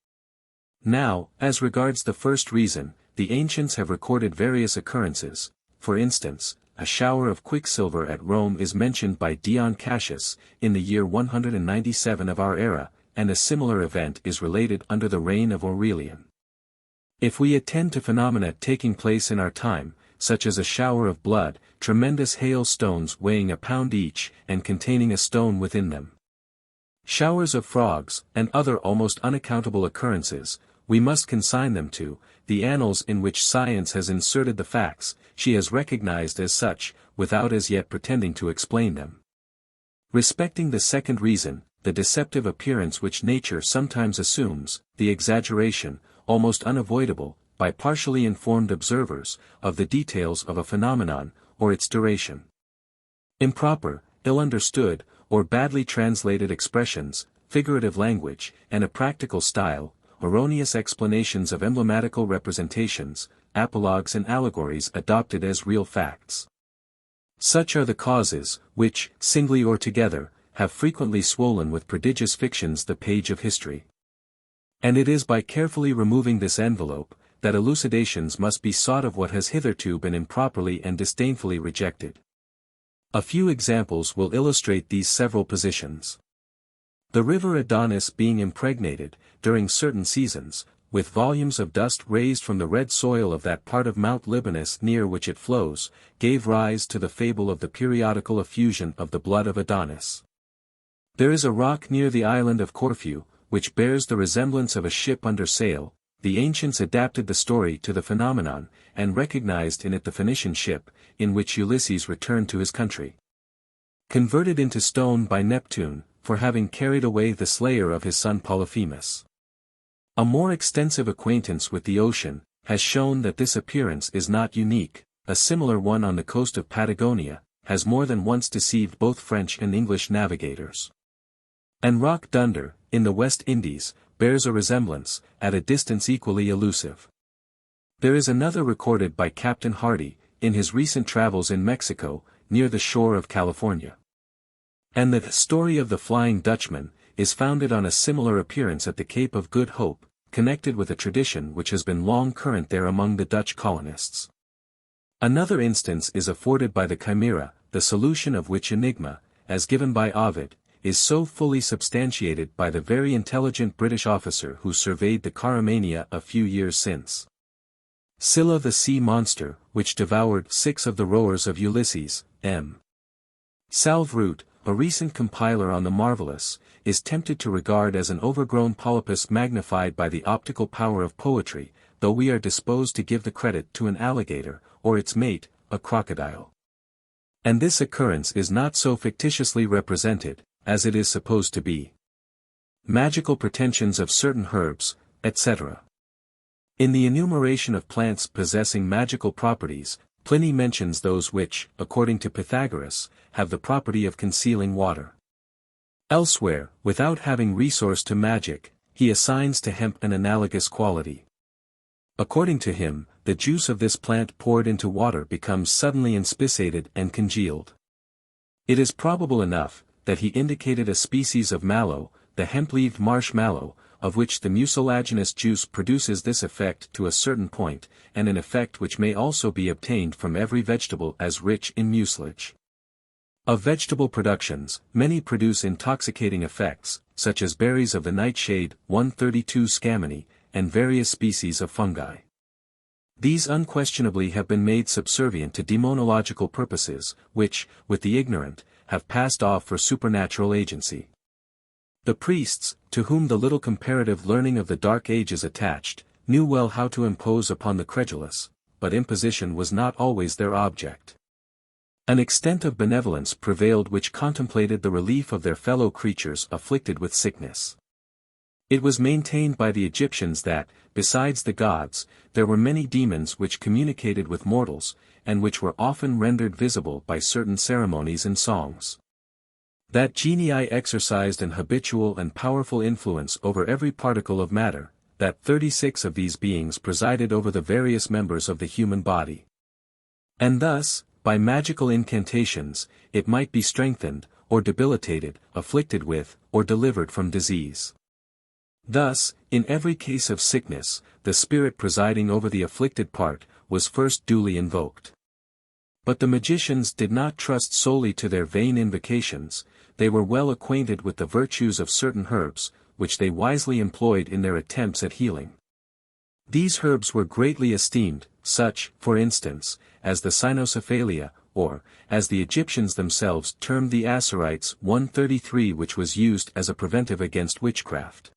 Now, as regards the first reason, the ancients have recorded various occurrences. For instance, a shower of quicksilver at Rome is mentioned by Dion Cassius, in the year 197 of our era, and a similar event is related under the reign of Aurelian. If we attend to phenomena taking place in our time, such as a shower of blood, tremendous hail stones weighing a pound each and containing a stone within them, showers of frogs, and other almost unaccountable occurrences, we must consign them to the annals in which science has inserted the facts she has recognized as such, without as yet pretending to explain them. Respecting the second reason, the deceptive appearance which nature sometimes assumes, the exaggeration, almost unavoidable, by partially informed observers, of the details of a phenomenon, or its duration. Improper, ill-understood, or badly translated expressions, figurative language, and a practical style, erroneous explanations of emblematical representations, apologues and allegories adopted as real facts. Such are the causes, which, singly or together, have frequently swollen with prodigious fictions the page of history. And it is by carefully removing this envelope, that elucidations must be sought of what has hitherto been improperly and disdainfully rejected. A few examples will illustrate these several positions. The river Adonis being impregnated, during certain seasons, with volumes of dust raised from the red soil of that part of Mount Libanus near which it flows, gave rise to the fable of the periodical effusion of the blood of Adonis. There is a rock near the island of Corfu, which bears the resemblance of a ship under sail. The ancients adapted the story to the phenomenon, and recognized in it the Phoenician ship, in which Ulysses returned to his country. Converted into stone by Neptune, for having carried away the slayer of his son Polyphemus. A more extensive acquaintance with the ocean, has shown that this appearance is not unique. A similar one on the coast of Patagonia, has more than once deceived both French and English navigators. And Rock Dunder, in the West Indies, bears a resemblance, at a distance equally elusive. There is another recorded by Captain Hardy, in his recent travels in Mexico, near the shore of California. And the story of the Flying Dutchman, is founded on a similar appearance at the Cape of Good Hope, connected with a tradition which has been long current there among the Dutch colonists. Another instance is afforded by the Chimera, the solution of which enigma, as given by Ovid, is so fully substantiated by the very intelligent British officer who surveyed the Caramania a few years since. Scylla the sea monster, which devoured 6 of the rowers of Ulysses, M. Salve Root, a recent compiler on the marvelous, is tempted to regard as an overgrown polypus magnified by the optical power of poetry, though we are disposed to give the credit to an alligator, or its mate, a crocodile. And this occurrence is not so fictitiously represented, as it is supposed to be. Magical pretensions of certain herbs, etc. In the enumeration of plants possessing magical properties, Pliny mentions those which, according to Pythagoras, have the property of concealing water. Elsewhere, without having recourse to magic, he assigns to hemp an analogous quality. According to him, the juice of this plant poured into water becomes suddenly inspissated and congealed. It is probable enough, that he indicated a species of mallow, the hemp-leaved marshmallow, of which the mucilaginous juice produces this effect to a certain point, and an effect which may also be obtained from every vegetable as rich in mucilage. Of vegetable productions, many produce intoxicating effects, such as berries of the nightshade, 132 scamini, and various species of fungi. These unquestionably have been made subservient to demonological purposes, which, with the ignorant, have passed off for supernatural agency. The priests, to whom the little comparative learning of the Dark Ages attached, knew well how to impose upon the credulous, but imposition was not always their object. An extent of benevolence prevailed which contemplated the relief of their fellow creatures afflicted with sickness. It was maintained by the Egyptians that, besides the gods, there were many demons which communicated with mortals, and which were often rendered visible by certain ceremonies and songs. That genii exercised an habitual and powerful influence over every particle of matter, that 36 of these beings presided over the various members of the human body. And thus, by magical incantations, it might be strengthened, or debilitated, afflicted with, or delivered from disease. Thus, in every case of sickness, the spirit presiding over the afflicted part, was first duly invoked. But the magicians did not trust solely to their vain invocations, they were well acquainted with the virtues of certain herbs, which they wisely employed in their attempts at healing. These herbs were greatly esteemed, such, for instance, as the cynocephalia, or, as the Egyptians themselves termed the acerites 133, which was used as a preventive against witchcraft.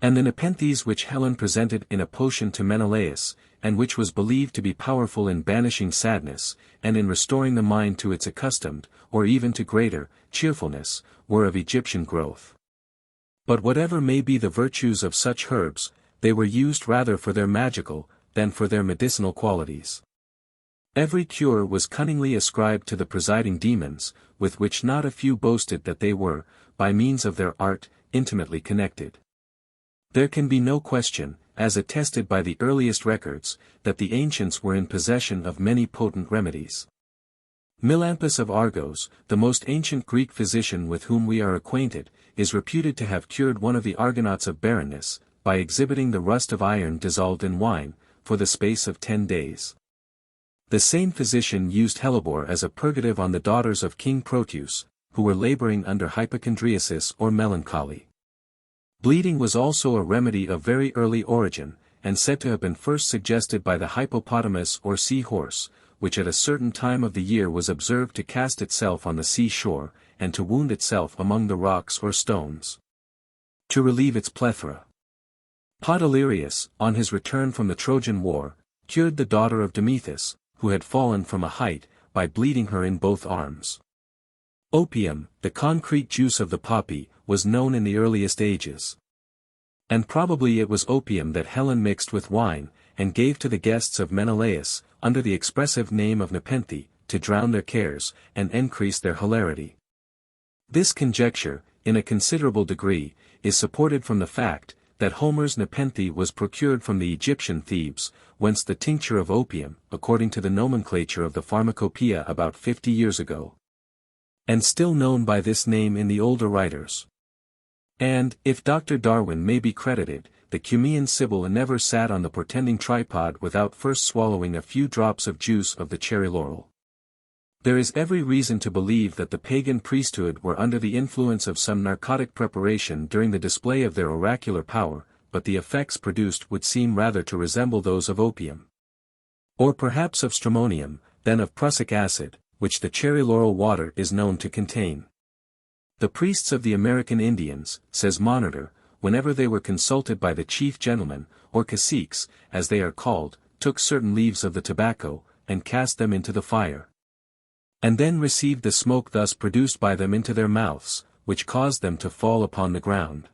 And the nepenthes which Helen presented in a potion to Menelaus, and which was believed to be powerful in banishing sadness, and in restoring the mind to its accustomed, or even to greater, cheerfulness, were of Egyptian growth. But whatever may be the virtues of such herbs, they were used rather for their magical, than for their medicinal qualities. Every cure was cunningly ascribed to the presiding demons, with which not a few boasted that they were, by means of their art, intimately connected. There can be no question, as attested by the earliest records, that the ancients were in possession of many potent remedies. Melampus of Argos, the most ancient Greek physician with whom we are acquainted, is reputed to have cured one of the Argonauts of barrenness, by exhibiting the rust of iron dissolved in wine, for the space of 10 days. The same physician used hellebore as a purgative on the daughters of King Proteus, who were laboring under hypochondriasis or melancholy. Bleeding was also a remedy of very early origin, and said to have been first suggested by the hippopotamus or sea-horse, which at a certain time of the year was observed to cast itself on the sea-shore, and to wound itself among the rocks or stones, to relieve its plethora. Podalirius, on his return from the Trojan War, cured the daughter of Demethus, who had fallen from a height, by bleeding her in both arms. Opium, the concrete juice of the poppy, was known in the earliest ages. And probably it was opium that Helen mixed with wine, and gave to the guests of Menelaus, under the expressive name of Nepenthe, to drown their cares, and increase their hilarity. This conjecture, in a considerable degree, is supported from the fact, that Homer's Nepenthe was procured from the Egyptian Thebes, whence the tincture of opium, according to the nomenclature of the Pharmacopoeia about 50 years ago. And still known by this name in the older writers. And, if Dr. Darwin may be credited, the Cumean Sibyl never sat on the portending tripod without first swallowing a few drops of juice of the cherry laurel. There is every reason to believe that the pagan priesthood were under the influence of some narcotic preparation during the display of their oracular power, but the effects produced would seem rather to resemble those of opium. Or perhaps of stramonium, than of prussic acid, which the cherry laurel water is known to contain. The priests of the American Indians, says Monitor, whenever they were consulted by the chief gentlemen, or caciques, as they are called, took certain leaves of the tobacco, and cast them into the fire. And then received the smoke thus produced by them into their mouths, which caused them to fall upon the ground.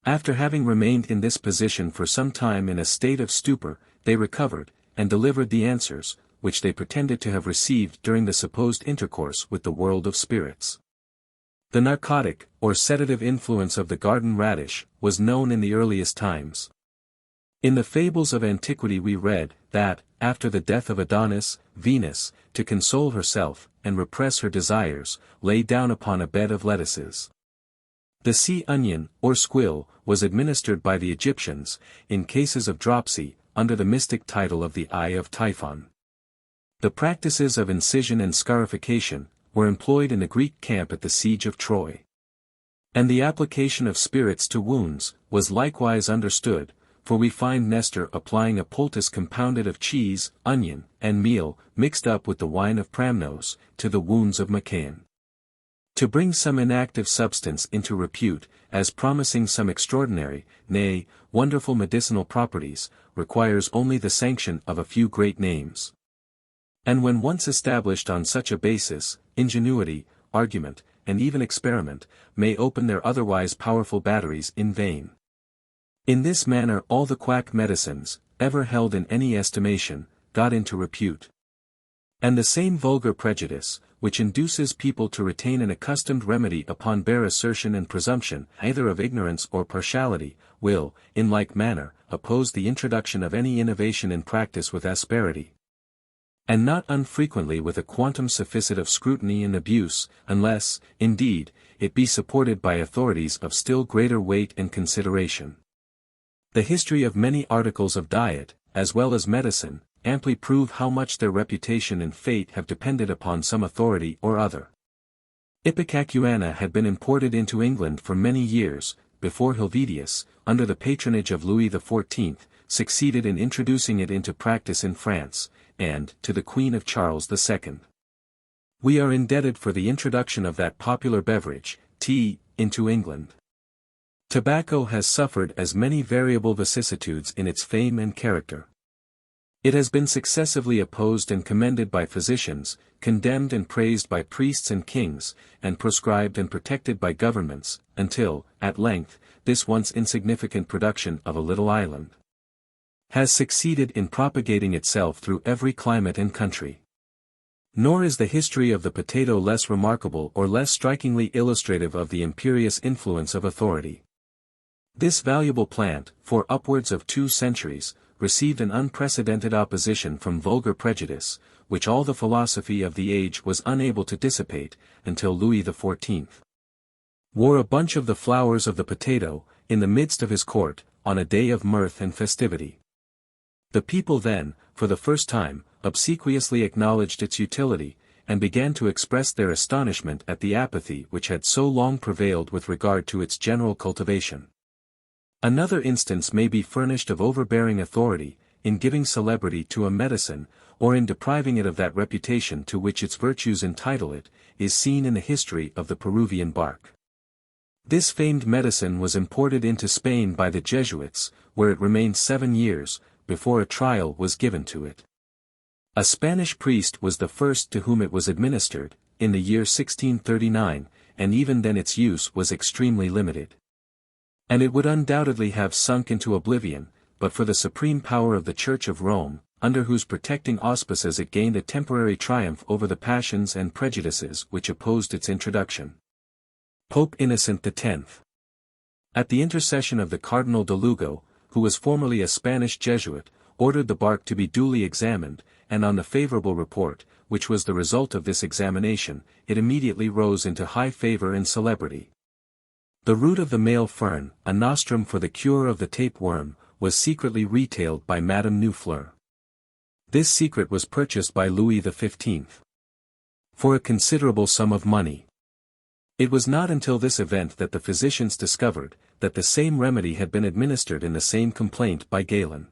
After having remained in this position for some time in a state of stupor, they recovered, and delivered the answers, which they pretended to have received during the supposed intercourse with the world of spirits. The narcotic, or sedative influence of the garden radish, was known in the earliest times. In the fables of antiquity we read, that, after the death of Adonis, Venus, to console herself, and repress her desires, lay down upon a bed of lettuces. The sea onion, or squill, was administered by the Egyptians, in cases of dropsy, under the mystic title of the Eye of Typhon. The practices of incision and scarification, were employed in the Greek camp at the siege of Troy. And the application of spirits to wounds, was likewise understood, for we find Nestor applying a poultice compounded of cheese, onion, and meal, mixed up with the wine of Pramnos, to the wounds of Machaon. To bring some inactive substance into repute, as promising some extraordinary, nay, wonderful medicinal properties, requires only the sanction of a few great names. And when once established on such a basis, ingenuity, argument, and even experiment, may open their otherwise powerful batteries in vain. In this manner all the quack medicines, ever held in any estimation, got into repute. And the same vulgar prejudice, which induces people to retain an accustomed remedy upon bare assertion and presumption, either of ignorance or partiality, will, in like manner, oppose the introduction of any innovation in practice with asperity. And not unfrequently with a quantum sufficit of scrutiny and abuse, unless, indeed, it be supported by authorities of still greater weight and consideration. The history of many articles of diet, as well as medicine, amply prove how much their reputation and fate have depended upon some authority or other. Ipecacuanha had been imported into England for many years, before Helvetius, under the patronage of Louis XIV, succeeded in introducing it into practice in France, and, to the Queen of Charles II. We are indebted for the introduction of that popular beverage, tea, into England. Tobacco has suffered as many variable vicissitudes in its fame and character. It has been successively opposed and commended by physicians, condemned and praised by priests and kings, and proscribed and protected by governments, until, at length, this once insignificant production of a little island has succeeded in propagating itself through every climate and country. Nor is the history of the potato less remarkable or less strikingly illustrative of the imperious influence of authority. This valuable plant, for upwards of 2 centuries, received an unprecedented opposition from vulgar prejudice, which all the philosophy of the age was unable to dissipate, until Louis XIV wore a bunch of the flowers of the potato, in the midst of his court, on a day of mirth and festivity. The people then, for the first time, obsequiously acknowledged its utility, and began to express their astonishment at the apathy which had so long prevailed with regard to its general cultivation. Another instance may be furnished of overbearing authority, in giving celebrity to a medicine, or in depriving it of that reputation to which its virtues entitle it, is seen in the history of the Peruvian bark. This famed medicine was imported into Spain by the Jesuits, where it remained 7 years, before a trial was given to it. A Spanish priest was the first to whom it was administered, in the year 1639, and even then its use was extremely limited. And it would undoubtedly have sunk into oblivion, but for the supreme power of the Church of Rome, under whose protecting auspices it gained a temporary triumph over the passions and prejudices which opposed its introduction. Pope Innocent X, at the intercession of the Cardinal de Lugo, who was formerly a Spanish Jesuit, ordered the bark to be duly examined, and on the favorable report, which was the result of this examination, it immediately rose into high favor and celebrity. The root of the male fern, a nostrum for the cure of the tapeworm, was secretly retailed by Madame Neufleur. This secret was purchased by Louis XV for a considerable sum of money. It was not until this event that the physicians discovered that the same remedy had been administered in the same complaint by Galen.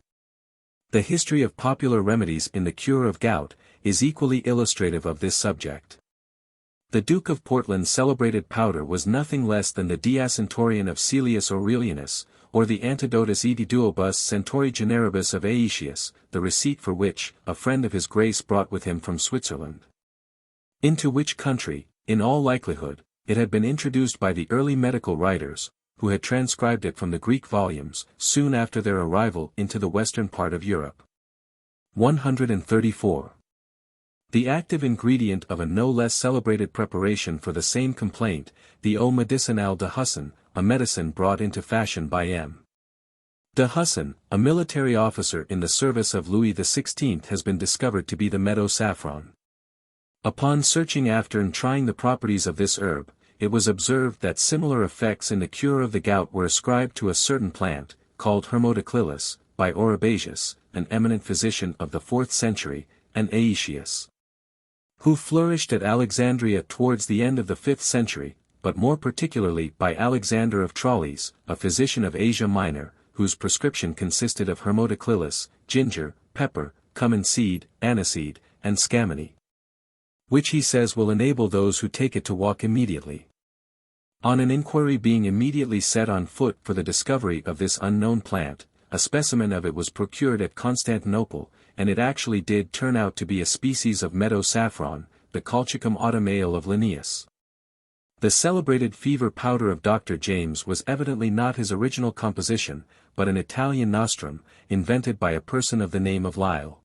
The history of popular remedies in the cure of gout is equally illustrative of this subject. The Duke of Portland's celebrated powder was nothing less than the Diacentorian of Caelius Aurelianus, or the Antidotus Ediduobus Centauri Generibus of Aetius, the receipt for which, a friend of his grace brought with him from Switzerland. Into which country, in all likelihood, it had been introduced by the early medical writers, who had transcribed it from the Greek volumes, soon after their arrival into the western part of Europe. 134. The active ingredient of a no less celebrated preparation for the same complaint, the eau médicinale de Husson, a medicine brought into fashion by M. de Husson, a military officer in the service of Louis XVI, has been discovered to be the meadow saffron. Upon searching after and trying the properties of this herb, it was observed that similar effects in the cure of the gout were ascribed to a certain plant, called Hermodoclylus, by Oribasius, an eminent physician of the 4th century, and Aetius, who flourished at Alexandria towards the end of the 5th century, but more particularly by Alexander of Tralles, a physician of Asia Minor, whose prescription consisted of Hermodoclylus, ginger, pepper, cumin seed, aniseed, and scammony, which he says will enable those who take it to walk immediately. On an inquiry being immediately set on foot for the discovery of this unknown plant, a specimen of it was procured at Constantinople, and it actually did turn out to be a species of meadow saffron, the Colchicum autumnale of Linnaeus. The celebrated fever powder of Dr. James was evidently not his original composition, but an Italian nostrum, invented by a person of the name of Lyle.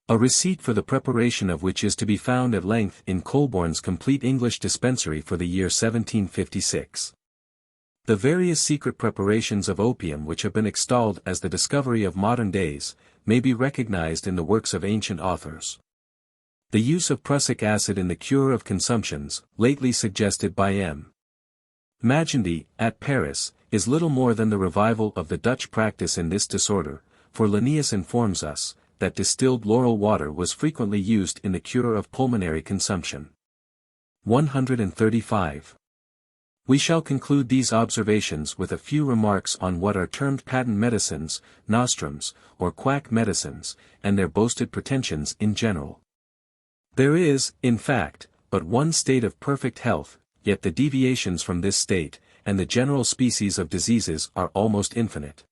A receipt for the preparation of which is to be found at length in Colborne's Complete English Dispensary for the year 1756. The various secret preparations of opium which have been extolled as the discovery of modern days, may be recognized in the works of ancient authors. The use of prussic acid in the cure of consumptions, lately suggested by M. Magendie, at Paris, is little more than the revival of the Dutch practice in this disorder, for Linnaeus informs us, that distilled laurel water was frequently used in the cure of pulmonary consumption. 135. We shall conclude these observations with a few remarks on what are termed patent medicines, nostrums, or quack medicines, and their boasted pretensions in general. There is, in fact, but one state of perfect health, yet the deviations from this state, and the general species of diseases are almost infinite.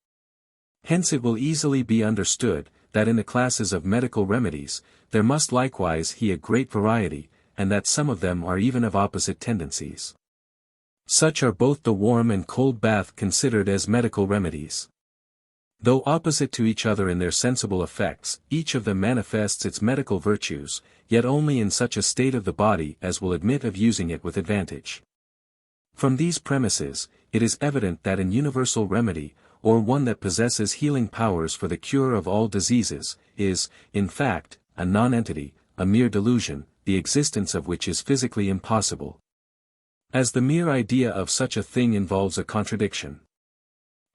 Hence it will easily be understood, that in the classes of medical remedies, there must likewise be a great variety, and that some of them are even of opposite tendencies. Such are both the warm and cold bath considered as medical remedies. Though opposite to each other in their sensible effects, each of them manifests its medical virtues, yet only in such a state of the body as will admit of using it with advantage. From these premises, it is evident that an universal remedy, or one that possesses healing powers for the cure of all diseases, is, in fact, a non-entity, a mere delusion, the existence of which is physically impossible. As the mere idea of such a thing involves a contradiction.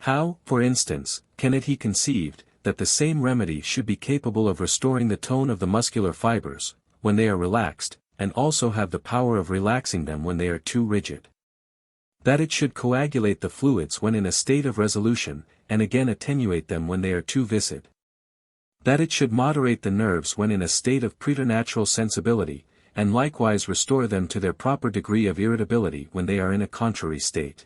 How, for instance, can it be conceived, that the same remedy should be capable of restoring the tone of the muscular fibers, when they are relaxed, and also have the power of relaxing them when they are too rigid? That it should coagulate the fluids when in a state of resolution, and again attenuate them when they are too viscid? That it should moderate the nerves when in a state of preternatural sensibility, and likewise restore them to their proper degree of irritability when they are in a contrary state?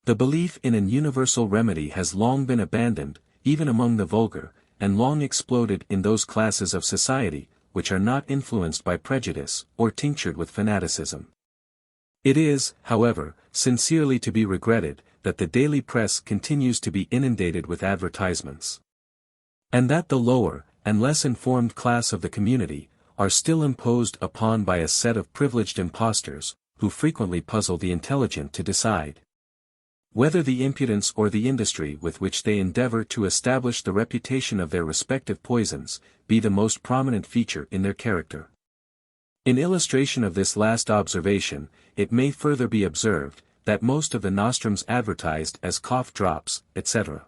The belief in an universal remedy has long been abandoned, even among the vulgar, and long exploded in those classes of society, which are not influenced by prejudice, or tinctured with fanaticism. It is, however, sincerely to be regretted, that the daily press continues to be inundated with advertisements. And that the lower, and less informed class of the community, are still imposed upon by a set of privileged impostors, who frequently puzzle the intelligent to decide whether the impudence or the industry with which they endeavor to establish the reputation of their respective poisons, be the most prominent feature in their character. In illustration of this last observation, it may further be observed, that most of the nostrums advertised as cough drops, etc.,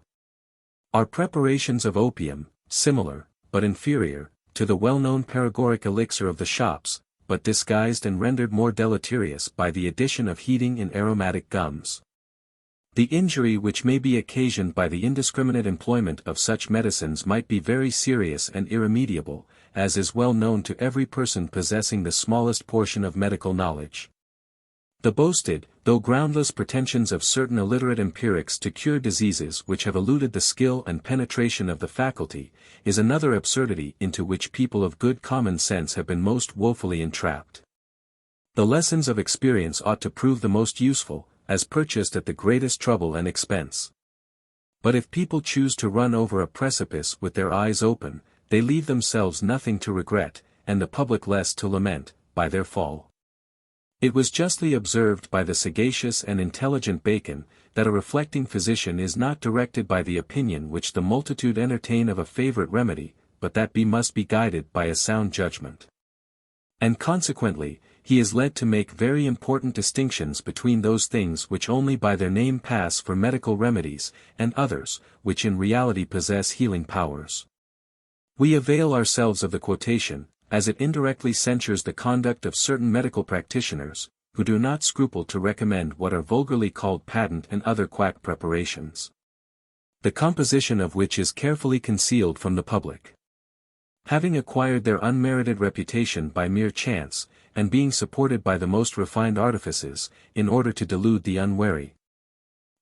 are preparations of opium, similar, but inferior, to the well-known paregoric elixir of the shops, but disguised and rendered more deleterious by the addition of heating in aromatic gums. The injury which may be occasioned by the indiscriminate employment of such medicines might be very serious and irremediable, as is well known to every person possessing the smallest portion of medical knowledge. The boasted, though groundless pretensions of certain illiterate empirics to cure diseases which have eluded the skill and penetration of the faculty, is another absurdity into which people of good common sense have been most woefully entrapped. The lessons of experience ought to prove the most useful, as purchased at the greatest trouble and expense. But if people choose to run over a precipice with their eyes open, they leave themselves nothing to regret, and the public less to lament, by their fall. It was justly observed by the sagacious and intelligent Bacon, that a reflecting physician is not directed by the opinion which the multitude entertain of a favourite remedy, but that must be guided by a sound judgment. And consequently, he is led to make very important distinctions between those things which only by their name pass for medical remedies, and others, which in reality possess healing powers. We avail ourselves of the quotation, as it indirectly censures the conduct of certain medical practitioners, who do not scruple to recommend what are vulgarly called patent and other quack preparations, the composition of which is carefully concealed from the public. Having acquired their unmerited reputation by mere chance, and being supported by the most refined artifices, in order to delude the unwary,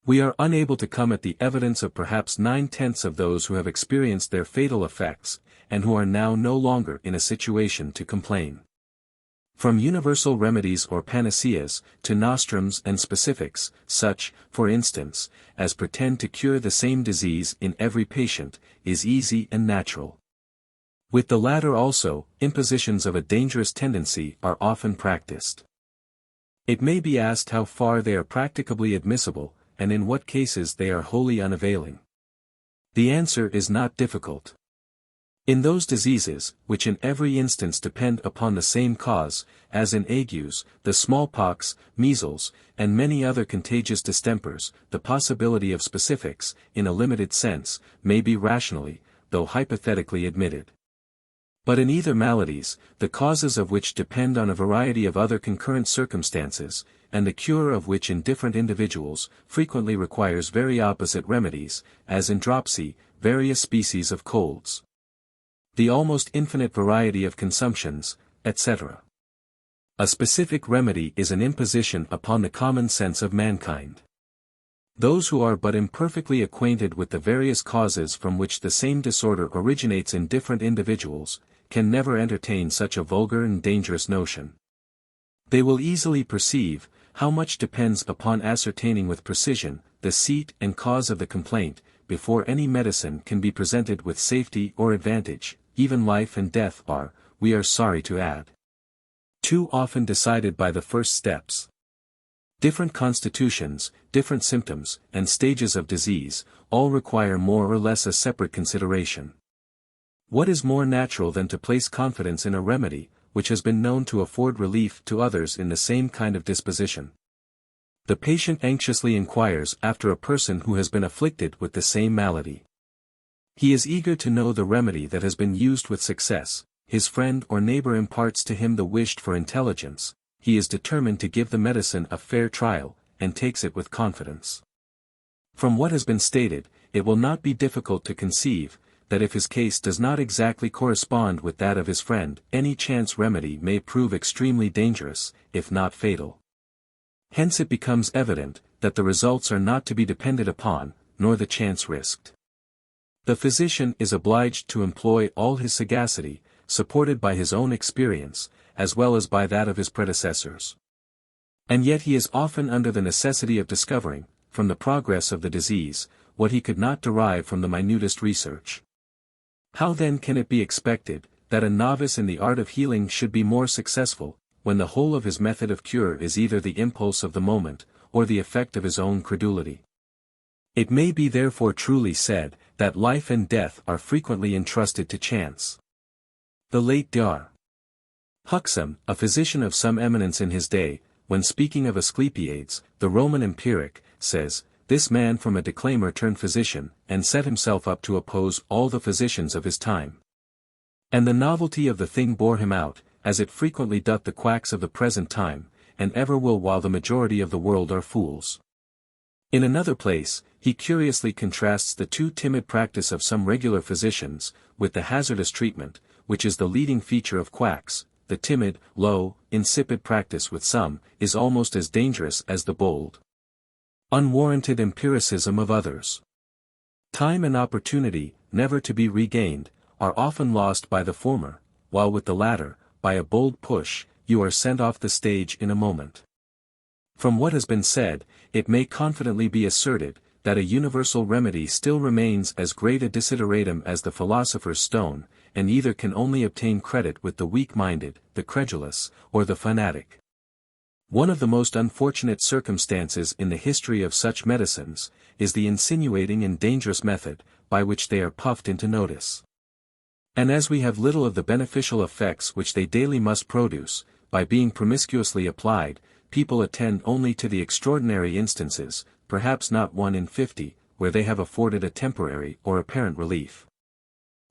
we are unable to come at the evidence of perhaps 9/10 of those who have experienced their fatal effects, and who are now no longer in a situation to complain. From universal remedies or panaceas, to nostrums and specifics, such, for instance, as pretend to cure the same disease in every patient, is easy and natural. With the latter also, impositions of a dangerous tendency are often practiced. It may be asked how far they are practicably admissible, and in what cases they are wholly unavailing. The answer is not difficult. In those diseases, which in every instance depend upon the same cause, as in agues, the smallpox, measles, and many other contagious distempers, the possibility of specifics, in a limited sense, may be rationally, though hypothetically admitted. But in either maladies, the causes of which depend on a variety of other concurrent circumstances, and the cure of which in different individuals, frequently requires very opposite remedies, as in dropsy, various species of colds, the almost infinite variety of consumptions, etc. A specific remedy is an imposition upon the common sense of mankind. Those who are but imperfectly acquainted with the various causes from which the same disorder originates in different individuals, can never entertain such a vulgar and dangerous notion. They will easily perceive how much depends upon ascertaining with precision the seat and cause of the complaint, before any medicine can be presented with safety or advantage. Even life and death are, we are sorry to add, too often decided by the first steps. Different constitutions, different symptoms, and stages of disease, all require more or less a separate consideration. What is more natural than to place confidence in a remedy, which has been known to afford relief to others in the same kind of disposition? The patient anxiously inquires after a person who has been afflicted with the same malady. He is eager to know the remedy that has been used with success. His friend or neighbor imparts to him the wished for intelligence. He is determined to give the medicine a fair trial, and takes it with confidence. From what has been stated, it will not be difficult to conceive, that if his case does not exactly correspond with that of his friend, any chance remedy may prove extremely dangerous, if not fatal. Hence it becomes evident, that the results are not to be depended upon, nor the chance risked. The physician is obliged to employ all his sagacity, supported by his own experience, as well as by that of his predecessors. And yet he is often under the necessity of discovering, from the progress of the disease, what he could not derive from the minutest research. How then can it be expected, that a novice in the art of healing should be more successful, when the whole of his method of cure is either the impulse of the moment, or the effect of his own credulity? It may be therefore truly said, that life and death are frequently entrusted to chance. The late Dr. Huxham, a physician of some eminence in his day, when speaking of Asclepius, the Roman empiric, says, "This man from a declaimer turned physician, and set himself up to oppose all the physicians of his time. And the novelty of the thing bore him out, as it frequently doth the quacks of the present time, and ever will while the majority of the world are fools." In another place, he curiously contrasts the too timid practice of some regular physicians, with the hazardous treatment, which is the leading feature of quacks, the timid, low, insipid practice with some, is almost as dangerous as the bold, unwarranted empiricism of others. Time and opportunity, never to be regained, are often lost by the former, while with the latter, by a bold push, you are sent off the stage in a moment. From what has been said, it may confidently be asserted, that a universal remedy still remains as great a desideratum as the philosopher's stone, and either can only obtain credit with the weak-minded, the credulous, or the fanatic. One of the most unfortunate circumstances in the history of such medicines, is the insinuating and dangerous method, by which they are puffed into notice. And as we have little of the beneficial effects which they daily must produce, by being promiscuously applied, people attend only to the extraordinary instances, perhaps not 1 in 50, where they have afforded a temporary or apparent relief.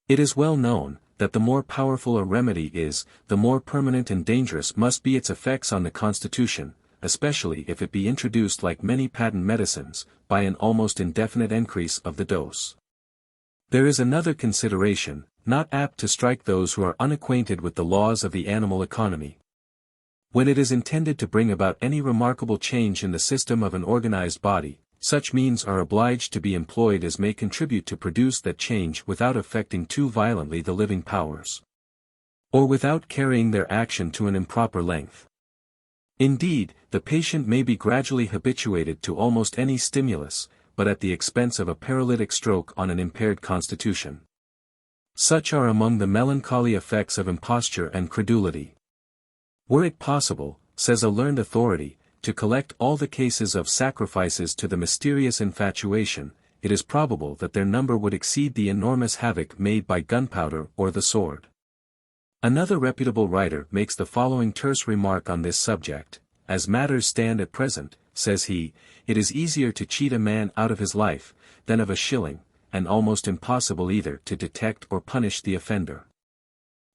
It is well known, that the more powerful a remedy is, the more permanent and dangerous must be its effects on the constitution, especially if it be introduced like many patent medicines, by an almost indefinite increase of the dose. There is another consideration, not apt to strike those who are unacquainted with the laws of the animal economy. When it is intended to bring about any remarkable change in the system of an organized body, such means are obliged to be employed as may contribute to produce that change without affecting too violently the living powers, or without carrying their action to an improper length. Indeed, the patient may be gradually habituated to almost any stimulus, but at the expense of a paralytic stroke on an impaired constitution. Such are among the melancholy effects of imposture and credulity. Were it possible, says a learned authority, to collect all the cases of sacrifices to the mysterious infatuation, it is probable that their number would exceed the enormous havoc made by gunpowder or the sword. Another reputable writer makes the following terse remark on this subject: as matters stand at present, says he, it is easier to cheat a man out of his life, than of a shilling, and almost impossible either to detect or punish the offender.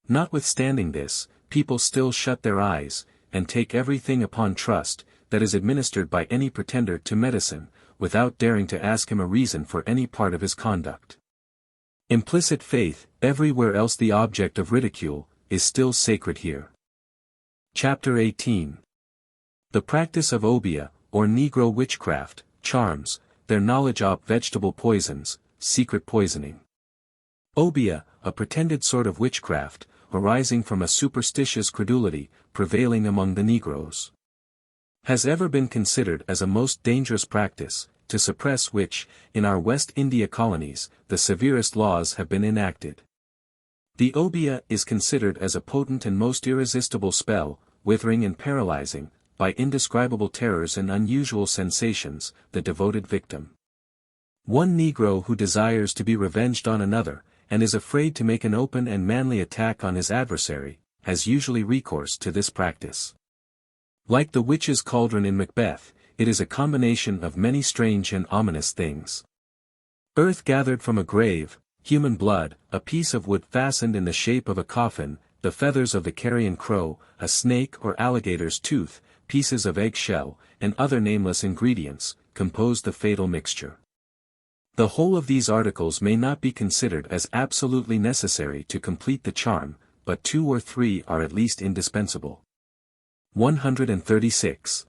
Notwithstanding this, people still shut their eyes, and take everything upon trust, that is administered by any pretender to medicine, without daring to ask him a reason for any part of his conduct. Implicit faith, everywhere else the object of ridicule, is still sacred here. Chapter 18. The practice of obeah, or Negro witchcraft, charms, their knowledge of vegetable poisons, secret poisoning. Obeah, a pretended sort of witchcraft, arising from a superstitious credulity, prevailing among the Negroes, has ever been considered as a most dangerous practice, to suppress which, in our West India colonies, the severest laws have been enacted. The obeah is considered as a potent and most irresistible spell, withering and paralyzing, by indescribable terrors and unusual sensations, the devoted victim. One Negro who desires to be revenged on another, and is afraid to make an open and manly attack on his adversary, has usually recourse to this practice. Like the witch's cauldron in Macbeth, it is a combination of many strange and ominous things. Earth gathered from a grave, human blood, a piece of wood fastened in the shape of a coffin, the feathers of the carrion crow, a snake or alligator's tooth, pieces of egg shell, and other nameless ingredients, compose the fatal mixture. The whole of these articles may not be considered as absolutely necessary to complete the charm, but 2 or 3 are at least indispensable. 136.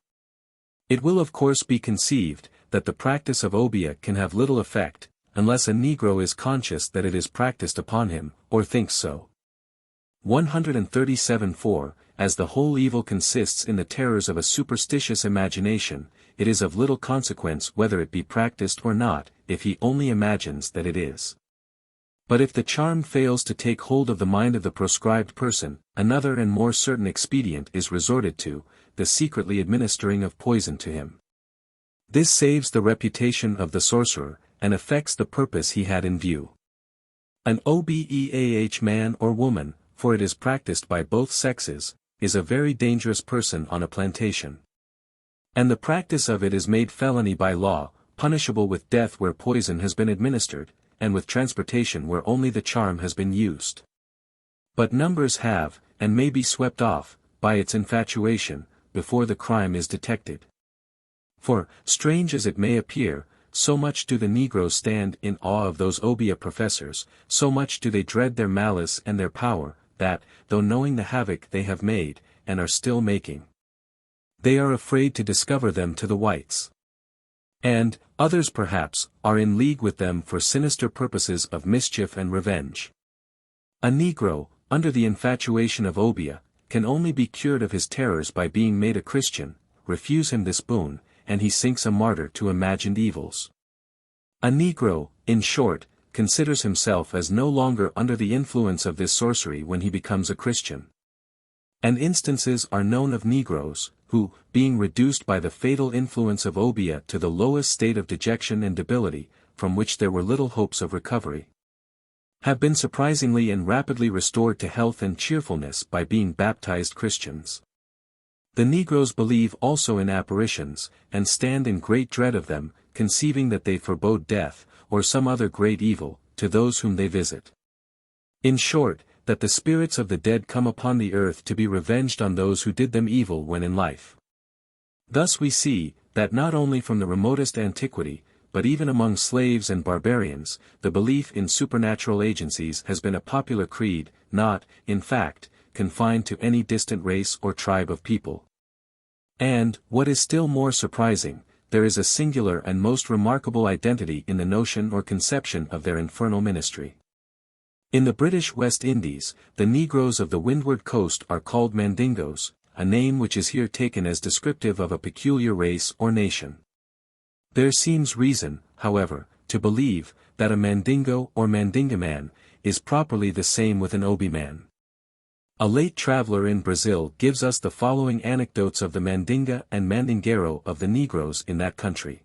It will of course be conceived, that the practice of obeah can have little effect, unless a Negro is conscious that it is practiced upon him, or thinks so. 137. For, as the whole evil consists in the terrors of a superstitious imagination, it is of little consequence whether it be practiced or not, if he only imagines that it is. But if the charm fails to take hold of the mind of the proscribed person, another and more certain expedient is resorted to, the secretly administering of poison to him. This saves the reputation of the sorcerer, and effects the purpose he had in view. An obeah man or woman, for it is practiced by both sexes, is a very dangerous person on a plantation. And the practice of it is made felony by law, punishable with death where poison has been administered, and with transportation where only the charm has been used. But numbers have, and may be swept off, by its infatuation, before the crime is detected. For, strange as it may appear, so much do the Negroes stand in awe of those obeah professors, so much do they dread their malice and their power, that, though knowing the havoc they have made, and are still making, they are afraid to discover them to the whites. And, others perhaps, are in league with them for sinister purposes of mischief and revenge. A Negro, under the infatuation of Obeah, can only be cured of his terrors by being made a Christian. Refuse him this boon, and he sinks a martyr to imagined evils. A Negro, in short, considers himself as no longer under the influence of this sorcery when he becomes a Christian. And instances are known of Negroes, who, being reduced by the fatal influence of Obeah to the lowest state of dejection and debility, from which there were little hopes of recovery, have been surprisingly and rapidly restored to health and cheerfulness by being baptized Christians. The Negroes believe also in apparitions, and stand in great dread of them, conceiving that they forebode death, or some other great evil, to those whom they visit. In short, that the spirits of the dead come upon the earth to be revenged on those who did them evil when in life. Thus we see, that not only from the remotest antiquity, but even among slaves and barbarians, the belief in supernatural agencies has been a popular creed, not, in fact, confined to any distant race or tribe of people. And, what is still more surprising, there is a singular and most remarkable identity in the notion or conception of their infernal ministry. In the British West Indies, the Negroes of the windward coast are called Mandingos, a name which is here taken as descriptive of a peculiar race or nation. There seems reason, however, to believe, that a Mandingo or Mandingaman, is properly the same with an Obeah. A late traveler in Brazil gives us the following anecdotes of the Mandinga and Mandingueiro of the Negroes in that country.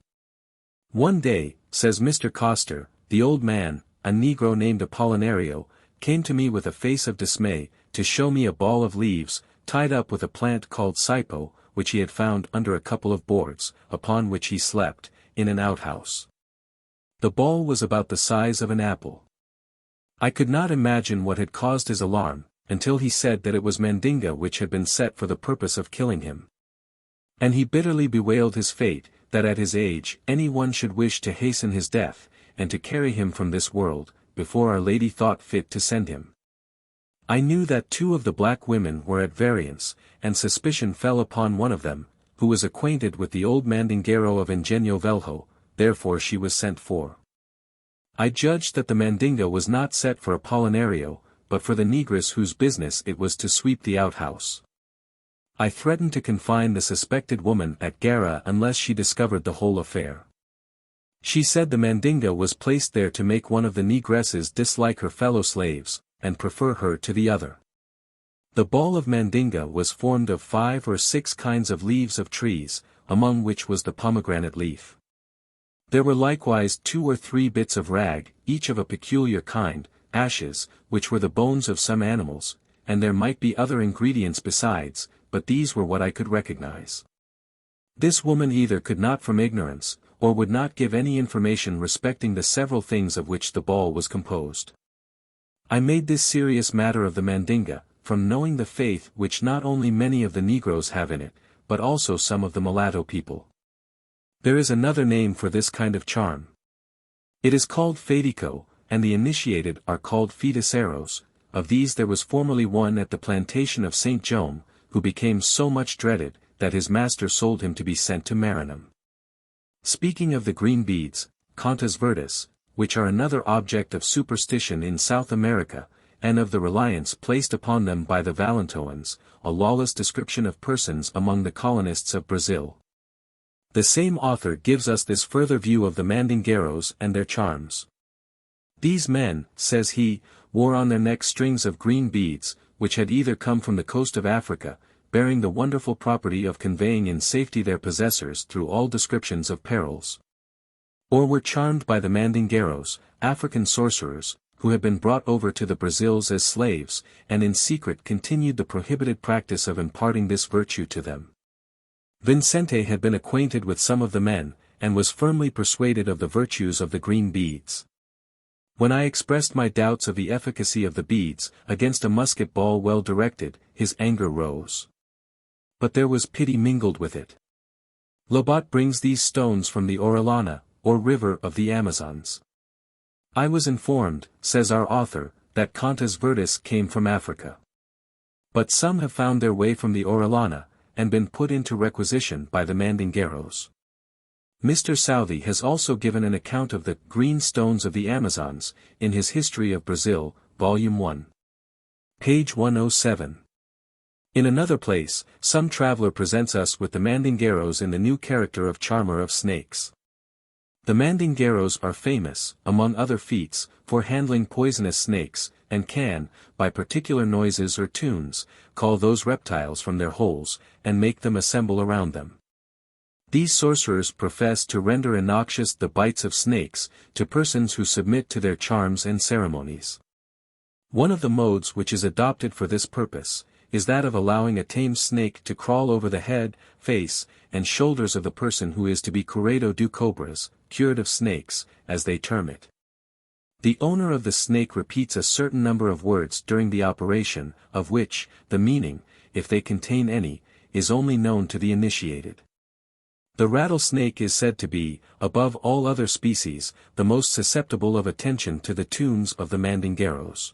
One day, says Mr. Coster, the old man, a Negro named Apollinario, came to me with a face of dismay, to show me a ball of leaves, tied up with a plant called saipo, which he had found under a couple of boards, upon which he slept, in an outhouse. The ball was about the size of an apple. I could not imagine what had caused his alarm, until he said that it was Mandinga which had been set for the purpose of killing him. And he bitterly bewailed his fate, that at his age any one should wish to hasten his death, and to carry him from this world, before Our Lady thought fit to send him. I knew that two of the black women were at variance, and suspicion fell upon one of them, who was acquainted with the old Mandingueiro of Ingenio Velho, therefore she was sent for. I judged that the Mandinga was not set for Apollinario, but for the negress whose business it was to sweep the outhouse. I threatened to confine the suspected woman at Gara unless she discovered the whole affair. She said the Mandinga was placed there to make one of the negresses dislike her fellow slaves, and prefer her to the other. The ball of Mandinga was formed of 5 or 6 kinds of leaves of trees, among which was the pomegranate leaf. There were likewise 2 or 3 bits of rag, each of a peculiar kind, ashes, which were the bones of some animals, and there might be other ingredients besides, but these were what I could recognize. This woman either could not from ignorance, or would not give any information respecting the several things of which the ball was composed. I made this serious matter of the Mandinga, from knowing the faith which not only many of the Negroes have in it, but also some of the mulatto people. There is another name for this kind of charm. It is called Fadico, and the initiated are called feiticeiros. Of these there was formerly one at the plantation of St. Jaume, who became so much dreaded, that his master sold him to be sent to Maranham. Speaking of the green beads, contas verdes, which are another object of superstition in South America, and of the reliance placed upon them by the Valentoans, a lawless description of persons among the colonists of Brazil. The same author gives us this further view of the Mandingueiros and their charms. These men, says he, wore on their necks strings of green beads, which had either come from the coast of Africa, bearing the wonderful property of conveying in safety their possessors through all descriptions of perils, or were charmed by the Mandingueiros, African sorcerers, who had been brought over to the Brazils as slaves, and in secret continued the prohibited practice of imparting this virtue to them. Vincente had been acquainted with some of the men, and was firmly persuaded of the virtues of the green beads. When I expressed my doubts of the efficacy of the beads, against a musket ball well directed, his anger rose. But there was pity mingled with it. Lobot brings these stones from the Orellana, or river of the Amazons. I was informed, says our author, that Cantus Virtus came from Africa. But some have found their way from the Orellana, and been put into requisition by the Mandingueros. Mr. Southey has also given an account of the green stones of the Amazons, in his History of Brazil, Volume 1. Page 107. In another place, some traveler presents us with the Mandingueros in the new character of charmer of snakes. The Mandingueros are famous, among other feats, for handling poisonous snakes, and can, by particular noises or tunes, call those reptiles from their holes, and make them assemble around them. These sorcerers profess to render innoxious the bites of snakes, to persons who submit to their charms and ceremonies. One of the modes which is adopted for this purpose, is that of allowing a tame snake to crawl over the head, face, and shoulders of the person who is to be curado do cobras, cured of snakes, as they term it. The owner of the snake repeats a certain number of words during the operation, of which, the meaning, if they contain any, is only known to the initiated. The rattlesnake is said to be, above all other species, the most susceptible of attention to the tunes of the Mandingueros.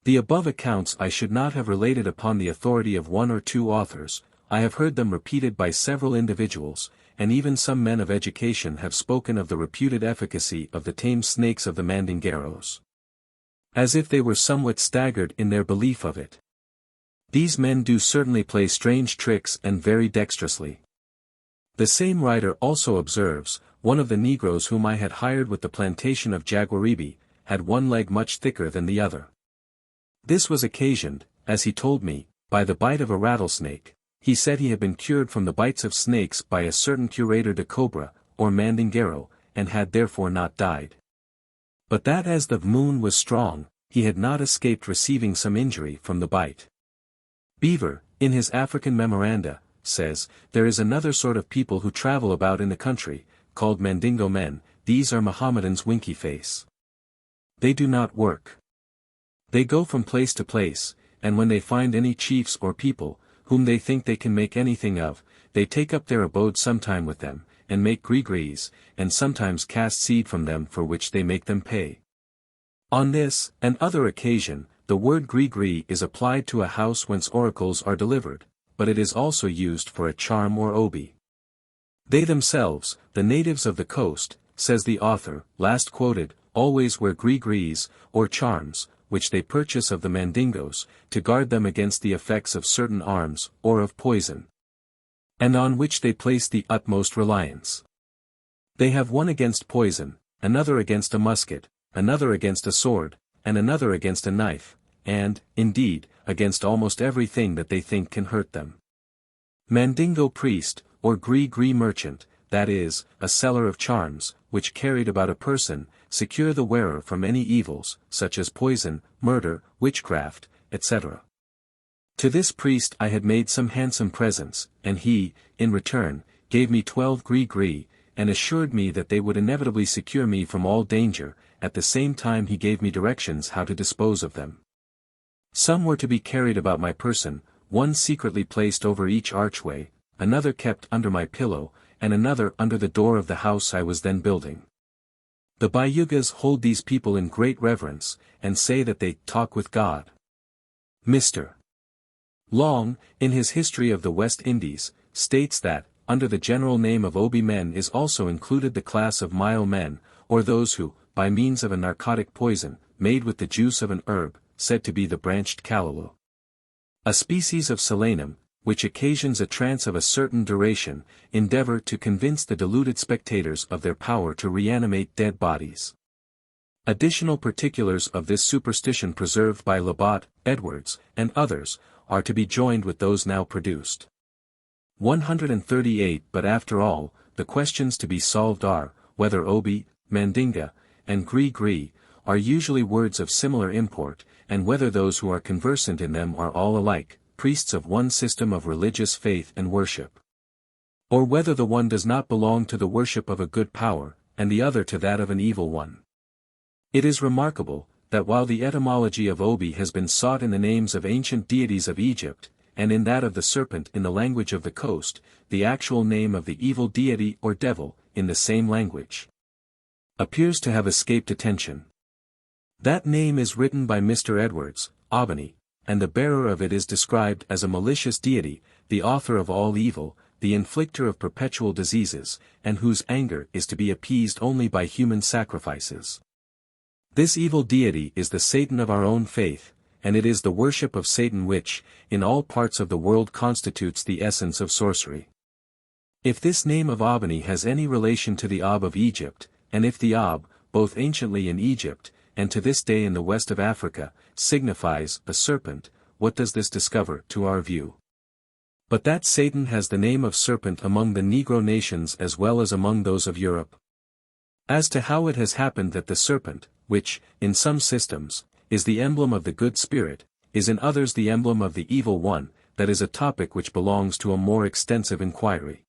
The above accounts I should not have related upon the authority of one or two authors. I have heard them repeated by several individuals, and even some men of education have spoken of the reputed efficacy of the tame snakes of the Mandingueros. As if they were somewhat staggered in their belief of it. These men do certainly play strange tricks and very dexterously. The same writer also observes, one of the negroes whom I had hired with the plantation of Jaguaribe, had one leg much thicker than the other. This was occasioned, as he told me, by the bite of a rattlesnake. He said he had been cured from the bites of snakes by a certain curador de cobra, or Mandinguero, and had therefore not died. But that as the moon was strong, he had not escaped receiving some injury from the bite. Beaver, in his African Memoranda, says, there is another sort of people who travel about in the country, called Mandingo men. These are Mohammedans winky face. They do not work. They go from place to place, and when they find any chiefs or people, whom they think they can make anything of, they take up their abode sometime with them, and make gris-gris, and sometimes cast seed from them for which they make them pay. On this, and other occasion, the word gris-gris is applied to a house whence oracles are delivered, but it is also used for a charm or obi. They themselves, the natives of the coast, says the author, last quoted, always wear gris-gris, or charms, which they purchase of the Mandingos, to guard them against the effects of certain arms, or of poison. And on which they place the utmost reliance. They have one against poison, another against a musket, another against a sword, and another against a knife, and, indeed, against almost everything that they think can hurt them. Mandingo priest, or gris-gris merchant, that is, a seller of charms, which carried about a person, secure the wearer from any evils, such as poison, murder, witchcraft, etc. To this priest I had made some handsome presents, and he, in return, gave me 12 gris-gris, and assured me that they would inevitably secure me from all danger. At the same time he gave me directions how to dispose of them. Some were to be carried about my person, one secretly placed over each archway, another kept under my pillow, and another under the door of the house I was then building. The Bayugas hold these people in great reverence, and say that they talk with God. Mr. Long, in his History of the West Indies, states that, under the general name of Obi men is also included the class of Mile men, or those who, by means of a narcotic poison, made with the juice of an herb, said to be the branched callaloo, a species of solanum, which occasions a trance of a certain duration, endeavor to convince the deluded spectators of their power to reanimate dead bodies. Additional particulars of this superstition preserved by Labat, Edwards, and others, are to be joined with those now produced. 138 But after all, the questions to be solved are, whether Obi, Mandinga, and gris-gris, are usually words of similar import, and whether those who are conversant in them are all alike, priests of one system of religious faith and worship. Or whether the one does not belong to the worship of a good power, and the other to that of an evil one. It is remarkable, that while the etymology of Obi has been sought in the names of ancient deities of Egypt, and in that of the serpent in the language of the coast, the actual name of the evil deity or devil, in the same language, appears to have escaped attention. That name is written by Mr. Edwards, Albany, and the bearer of it is described as a malicious deity, the author of all evil, the inflictor of perpetual diseases, and whose anger is to be appeased only by human sacrifices. This evil deity is the Satan of our own faith, and it is the worship of Satan which, in all parts of the world constitutes the essence of sorcery. If this name of Albany has any relation to the Ob of Egypt, and if the Ob, both anciently in Egypt, and to this day in the west of Africa, signifies a serpent, what does this discover to our view? But that Satan has the name of serpent among the Negro nations as well as among those of Europe. As to how it has happened that the serpent, which, in some systems, is the emblem of the good spirit, is in others the emblem of the evil one, that is a topic which belongs to a more extensive inquiry.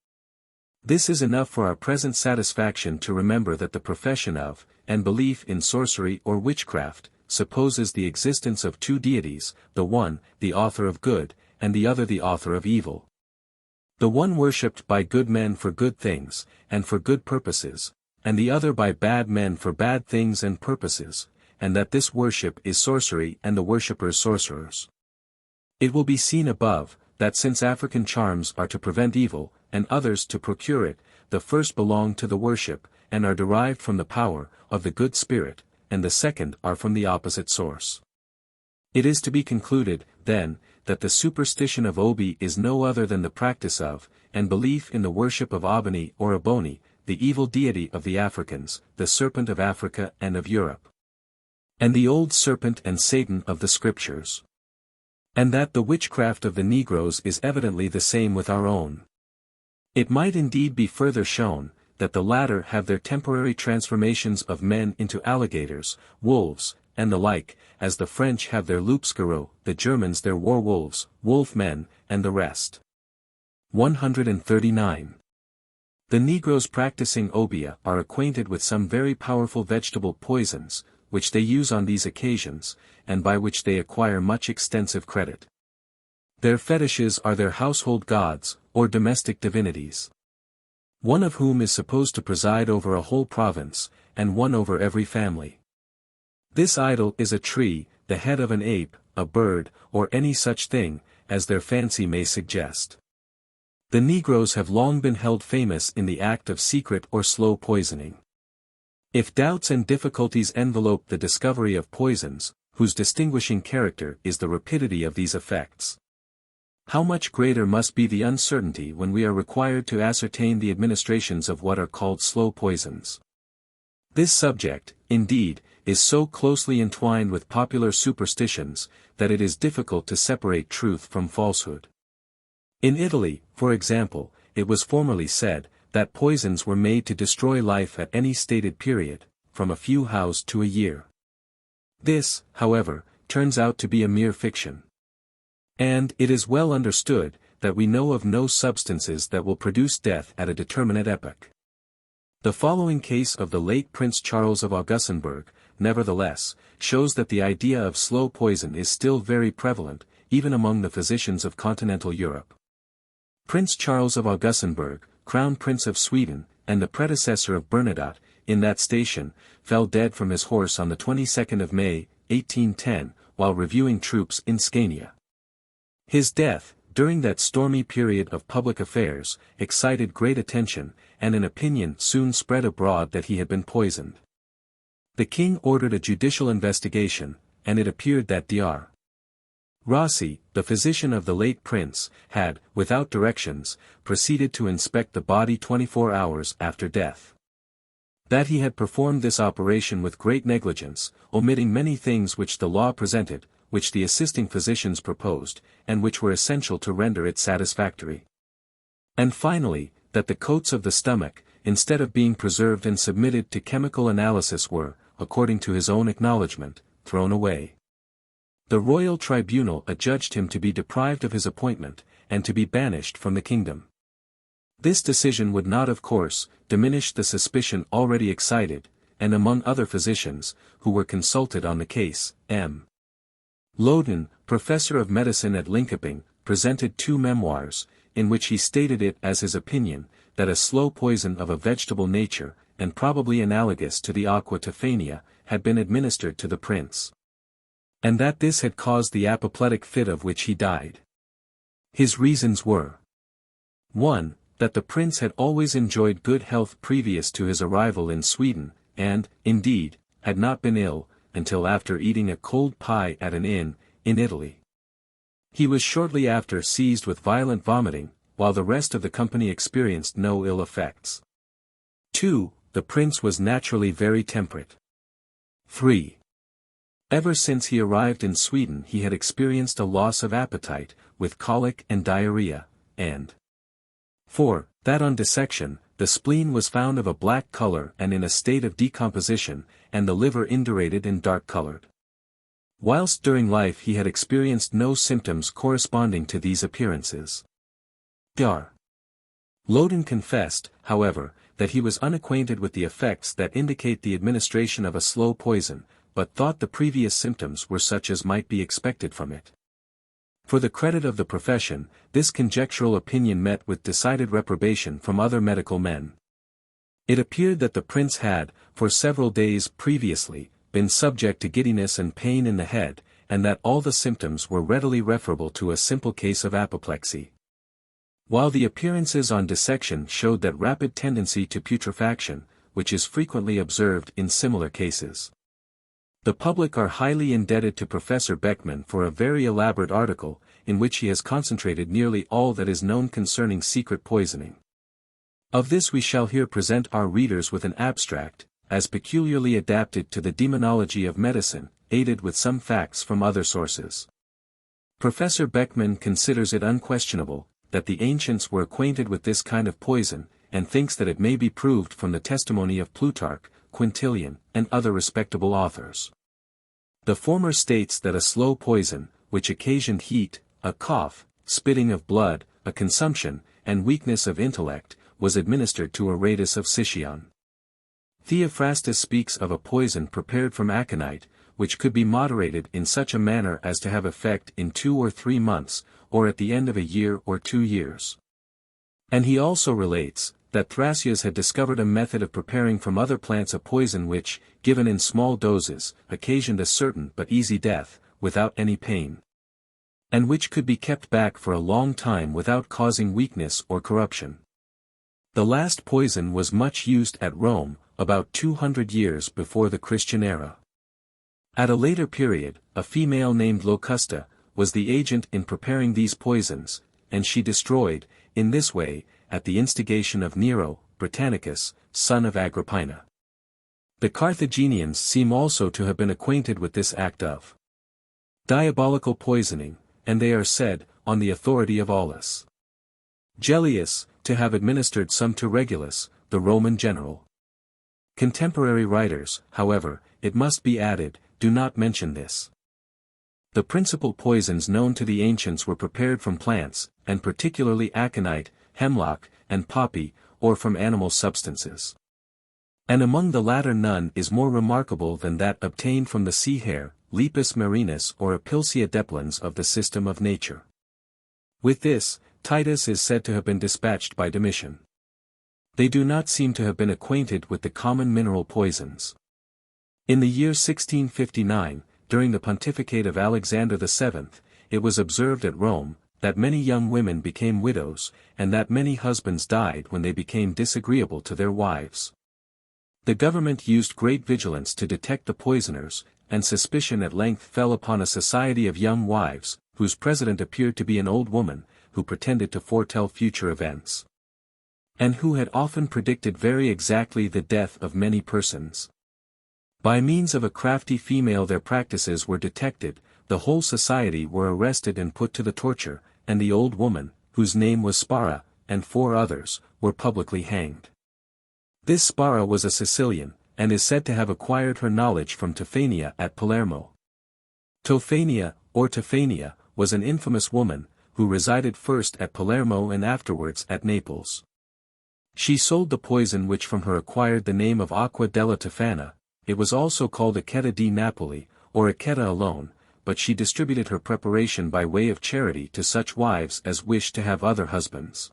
This is enough for our present satisfaction to remember that the profession of, and belief in sorcery or witchcraft, supposes the existence of two deities, the one, the author of good, and the other the author of evil. The one worshipped by good men for good things, and for good purposes, and the other by bad men for bad things and purposes, and that this worship is sorcery and the worshippers sorcerers. It will be seen above, that since African charms are to prevent evil, and others to procure it, the first belong to the worship, and are derived from the power, of the good spirit, and the second are from the opposite source. It is to be concluded, then, that the superstition of Obi is no other than the practice of, and belief in the worship of Abani or Aboni, the evil deity of the Africans, the serpent of Africa and of Europe. And the old serpent and Satan of the Scriptures. And that the witchcraft of the Negroes is evidently the same with our own. It might indeed be further shown, that the latter have their temporary transformations of men into alligators, wolves, and the like, as the French have their loups-garous, the Germans their werewolves, wolf-men, and the rest. 139. The Negroes practicing obeah are acquainted with some very powerful vegetable poisons, which they use on these occasions, and by which they acquire much extensive credit. Their fetishes are their household gods, or domestic divinities. One of whom is supposed to preside over a whole province, and one over every family. This idol is a tree, the head of an ape, a bird, or any such thing, as their fancy may suggest. The Negroes have long been held famous in the act of secret or slow poisoning. If doubts and difficulties envelope the discovery of poisons, whose distinguishing character is the rapidity of these effects, how much greater must be the uncertainty when we are required to ascertain the administrations of what are called slow poisons. This subject, indeed, is so closely entwined with popular superstitions, that it is difficult to separate truth from falsehood. In Italy, for example, it was formerly said, that poisons were made to destroy life at any stated period, from a few hours to a year. This, however, turns out to be a mere fiction. And it is well understood, that we know of no substances that will produce death at a determinate epoch. The following case of the late Prince Charles of Augustenburg, nevertheless, shows that the idea of slow poison is still very prevalent, even among the physicians of continental Europe. Prince Charles of Augustenburg, Crown Prince of Sweden, and the predecessor of Bernadotte, in that station, fell dead from his horse on the 22nd of May, 1810, while reviewing troops in Scania. His death, during that stormy period of public affairs, excited great attention, and an opinion soon spread abroad that he had been poisoned. The king ordered a judicial investigation, and it appeared that Dr. Rossi, the physician of the late prince, had, without directions, proceeded to inspect the body 24 hours after death. That he had performed this operation with great negligence, omitting many things which the law presented, which the assisting physicians proposed, and which were essential to render it satisfactory. And finally, that the coats of the stomach, instead of being preserved and submitted to chemical analysis were, according to his own acknowledgment, thrown away. The royal tribunal adjudged him to be deprived of his appointment, and to be banished from the kingdom. This decision would not of course, diminish the suspicion already excited, and among other physicians, who were consulted on the case, M. Loden, professor of medicine at Linköping, presented 2 memoirs, in which he stated it as his opinion, that a slow poison of a vegetable nature, and probably analogous to the aqua Tefania, had been administered to the prince. And that this had caused the apoplectic fit of which he died. His reasons were: 1. That the prince had always enjoyed good health previous to his arrival in Sweden, and, indeed, had not been ill, until after eating a cold pie at an inn, in Italy. He was shortly after seized with violent vomiting, while the rest of the company experienced no ill effects. 2. The prince was naturally very temperate. 3. Ever since he arrived in Sweden he had experienced a loss of appetite, with colic and diarrhea, and 4. That on dissection, the spleen was found of a black color and in a state of decomposition, and the liver indurated and dark-colored. Whilst during life he had experienced no symptoms corresponding to these appearances. Dr. Loden confessed, however, that he was unacquainted with the effects that indicate the administration of a slow poison, but thought the previous symptoms were such as might be expected from it. For the credit of the profession, this conjectural opinion met with decided reprobation from other medical men. It appeared that the prince had, for several days previously, been subject to giddiness and pain in the head, and that all the symptoms were readily referable to a simple case of apoplexy. While the appearances on dissection showed that rapid tendency to putrefaction, which is frequently observed in similar cases. The public are highly indebted to Professor Beckmann for a very elaborate article, in which he has concentrated nearly all that is known concerning secret poisoning. Of this we shall here present our readers with an abstract, as peculiarly adapted to the demonology of medicine, aided with some facts from other sources. Professor Beckmann considers it unquestionable, that the ancients were acquainted with this kind of poison, and thinks that it may be proved from the testimony of Plutarch, Quintilian, and other respectable authors. The former states that a slow poison, which occasioned heat, a cough, spitting of blood, a consumption, and weakness of intellect, was administered to Aradus of Sicyon. Theophrastus speaks of a poison prepared from aconite, which could be moderated in such a manner as to have effect in 2 or 3 months, or at the end of a year or 2 years. And he also relates, that Thracias had discovered a method of preparing from other plants a poison which, given in small doses, occasioned a certain but easy death, without any pain. And which could be kept back for a long time without causing weakness or corruption. The last poison was much used at Rome, about 200 years before the Christian era. At a later period, a female named Locusta, was the agent in preparing these poisons, and she destroyed, in this way, at the instigation of Nero, Britannicus, son of Agrippina. The Carthaginians seem also to have been acquainted with this act of diabolical poisoning, and they are said, on the authority of Aulus Gellius, to have administered some to Regulus, the Roman general. Contemporary writers, however, it must be added, do not mention this. The principal poisons known to the ancients were prepared from plants, and particularly aconite, hemlock, and poppy, or from animal substances. And among the latter none is more remarkable than that obtained from the sea hare, Lepus marinus or Apilcia deplans of the system of nature. With this, Titus is said to have been dispatched by Domitian. They do not seem to have been acquainted with the common mineral poisons. In the year 1659, during the pontificate of Alexander VII, it was observed at Rome, that many young women became widows, and that many husbands died when they became disagreeable to their wives. The government used great vigilance to detect the poisoners, and suspicion at length fell upon a society of young wives, whose president appeared to be an old woman, who pretended to foretell future events, and who had often predicted very exactly the death of many persons. By means of a crafty female their practices were detected, the whole society were arrested and put to the torture, and the old woman, whose name was Spara, and 4 others, were publicly hanged. This Spara was a Sicilian, and is said to have acquired her knowledge from Tefania at Palermo. Tofania, or Tefania, was an infamous woman, who resided first at Palermo and afterwards at Naples. She sold the poison which from her acquired the name of Aqua della Tofana. It was also called Acquetta di Napoli, or Acquetta alone, but she distributed her preparation by way of charity to such wives as wished to have other husbands.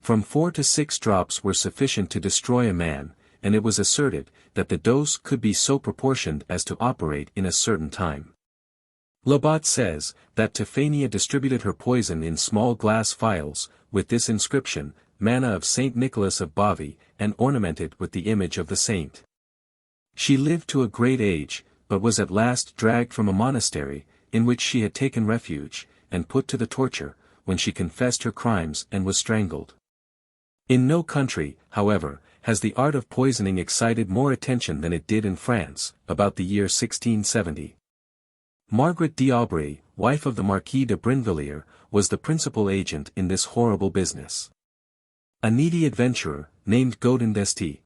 From 4 to 6 drops were sufficient to destroy a man, and it was asserted that the dose could be so proportioned as to operate in a certain time. Labat says that Tefania distributed her poison in small glass phials, with this inscription, Manna of Saint Nicholas of Bari, and ornamented with the image of the saint. She lived to a great age, but was at last dragged from a monastery, in which she had taken refuge, and put to the torture, when she confessed her crimes and was strangled. In no country, however, has the art of poisoning excited more attention than it did in France, about the year 1670. Margaret d'Aubray, wife of the Marquis de Brinvilliers, was the principal agent in this horrible business. A needy adventurer, named Godin d'Este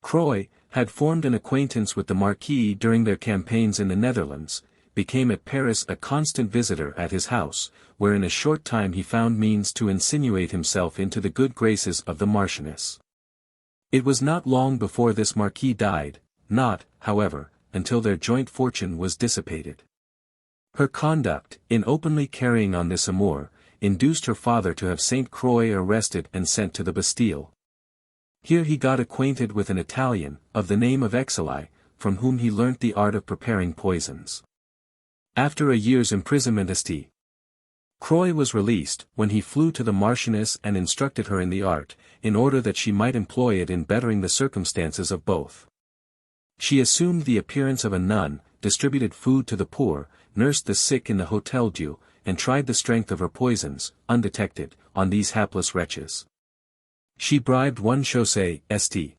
Croix, had formed an acquaintance with the Marquis during their campaigns in the Netherlands, became at Paris a constant visitor at his house, where in a short time he found means to insinuate himself into the good graces of the Marchioness. It was not long before this Marquis died, not, however, until their joint fortune was dissipated. Her conduct, in openly carrying on this amour, induced her father to have Saint Croix arrested and sent to the Bastille. Here he got acquainted with an Italian, of the name of Exili, from whom he learnt the art of preparing poisons. After a year's imprisonment St. Croix was released, when he flew to the Marchioness and instructed her in the art, in order that she might employ it in bettering the circumstances of both. She assumed the appearance of a nun, distributed food to the poor, nursed the sick in the Hôtel Dieu, and tried the strength of her poisons, undetected, on these hapless wretches. She bribed one Chaussee, St.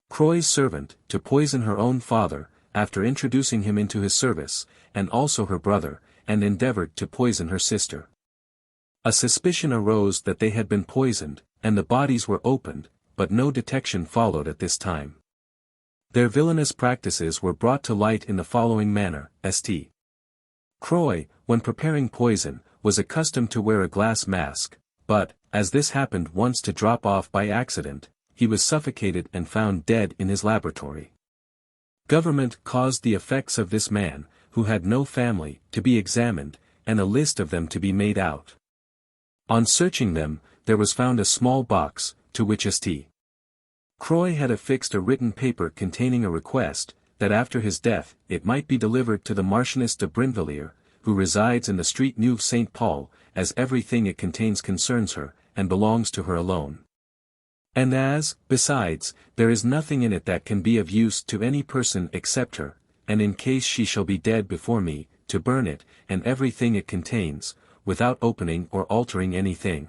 Croix's servant, to poison her own father, after introducing him into his service, and also her brother, and endeavored to poison her sister. A suspicion arose that they had been poisoned, and the bodies were opened, but no detection followed at this time. Their villainous practices were brought to light in the following manner. St. Croix, when preparing poison, was accustomed to wear a glass mask, but, as this happened once to drop off by accident, he was suffocated and found dead in his laboratory. Government caused the effects of this man, who had no family, to be examined, and a list of them to be made out. On searching them, there was found a small box, to which St. Croix had affixed a written paper containing a request, that after his death, it might be delivered to the Marchioness de Brinvilliers, who resides in the street Neuve Saint Paul, as everything it contains concerns her, and belongs to her alone. And as, besides, there is nothing in it that can be of use to any person except her, and in case she shall be dead before me, to burn it, and everything it contains, without opening or altering anything.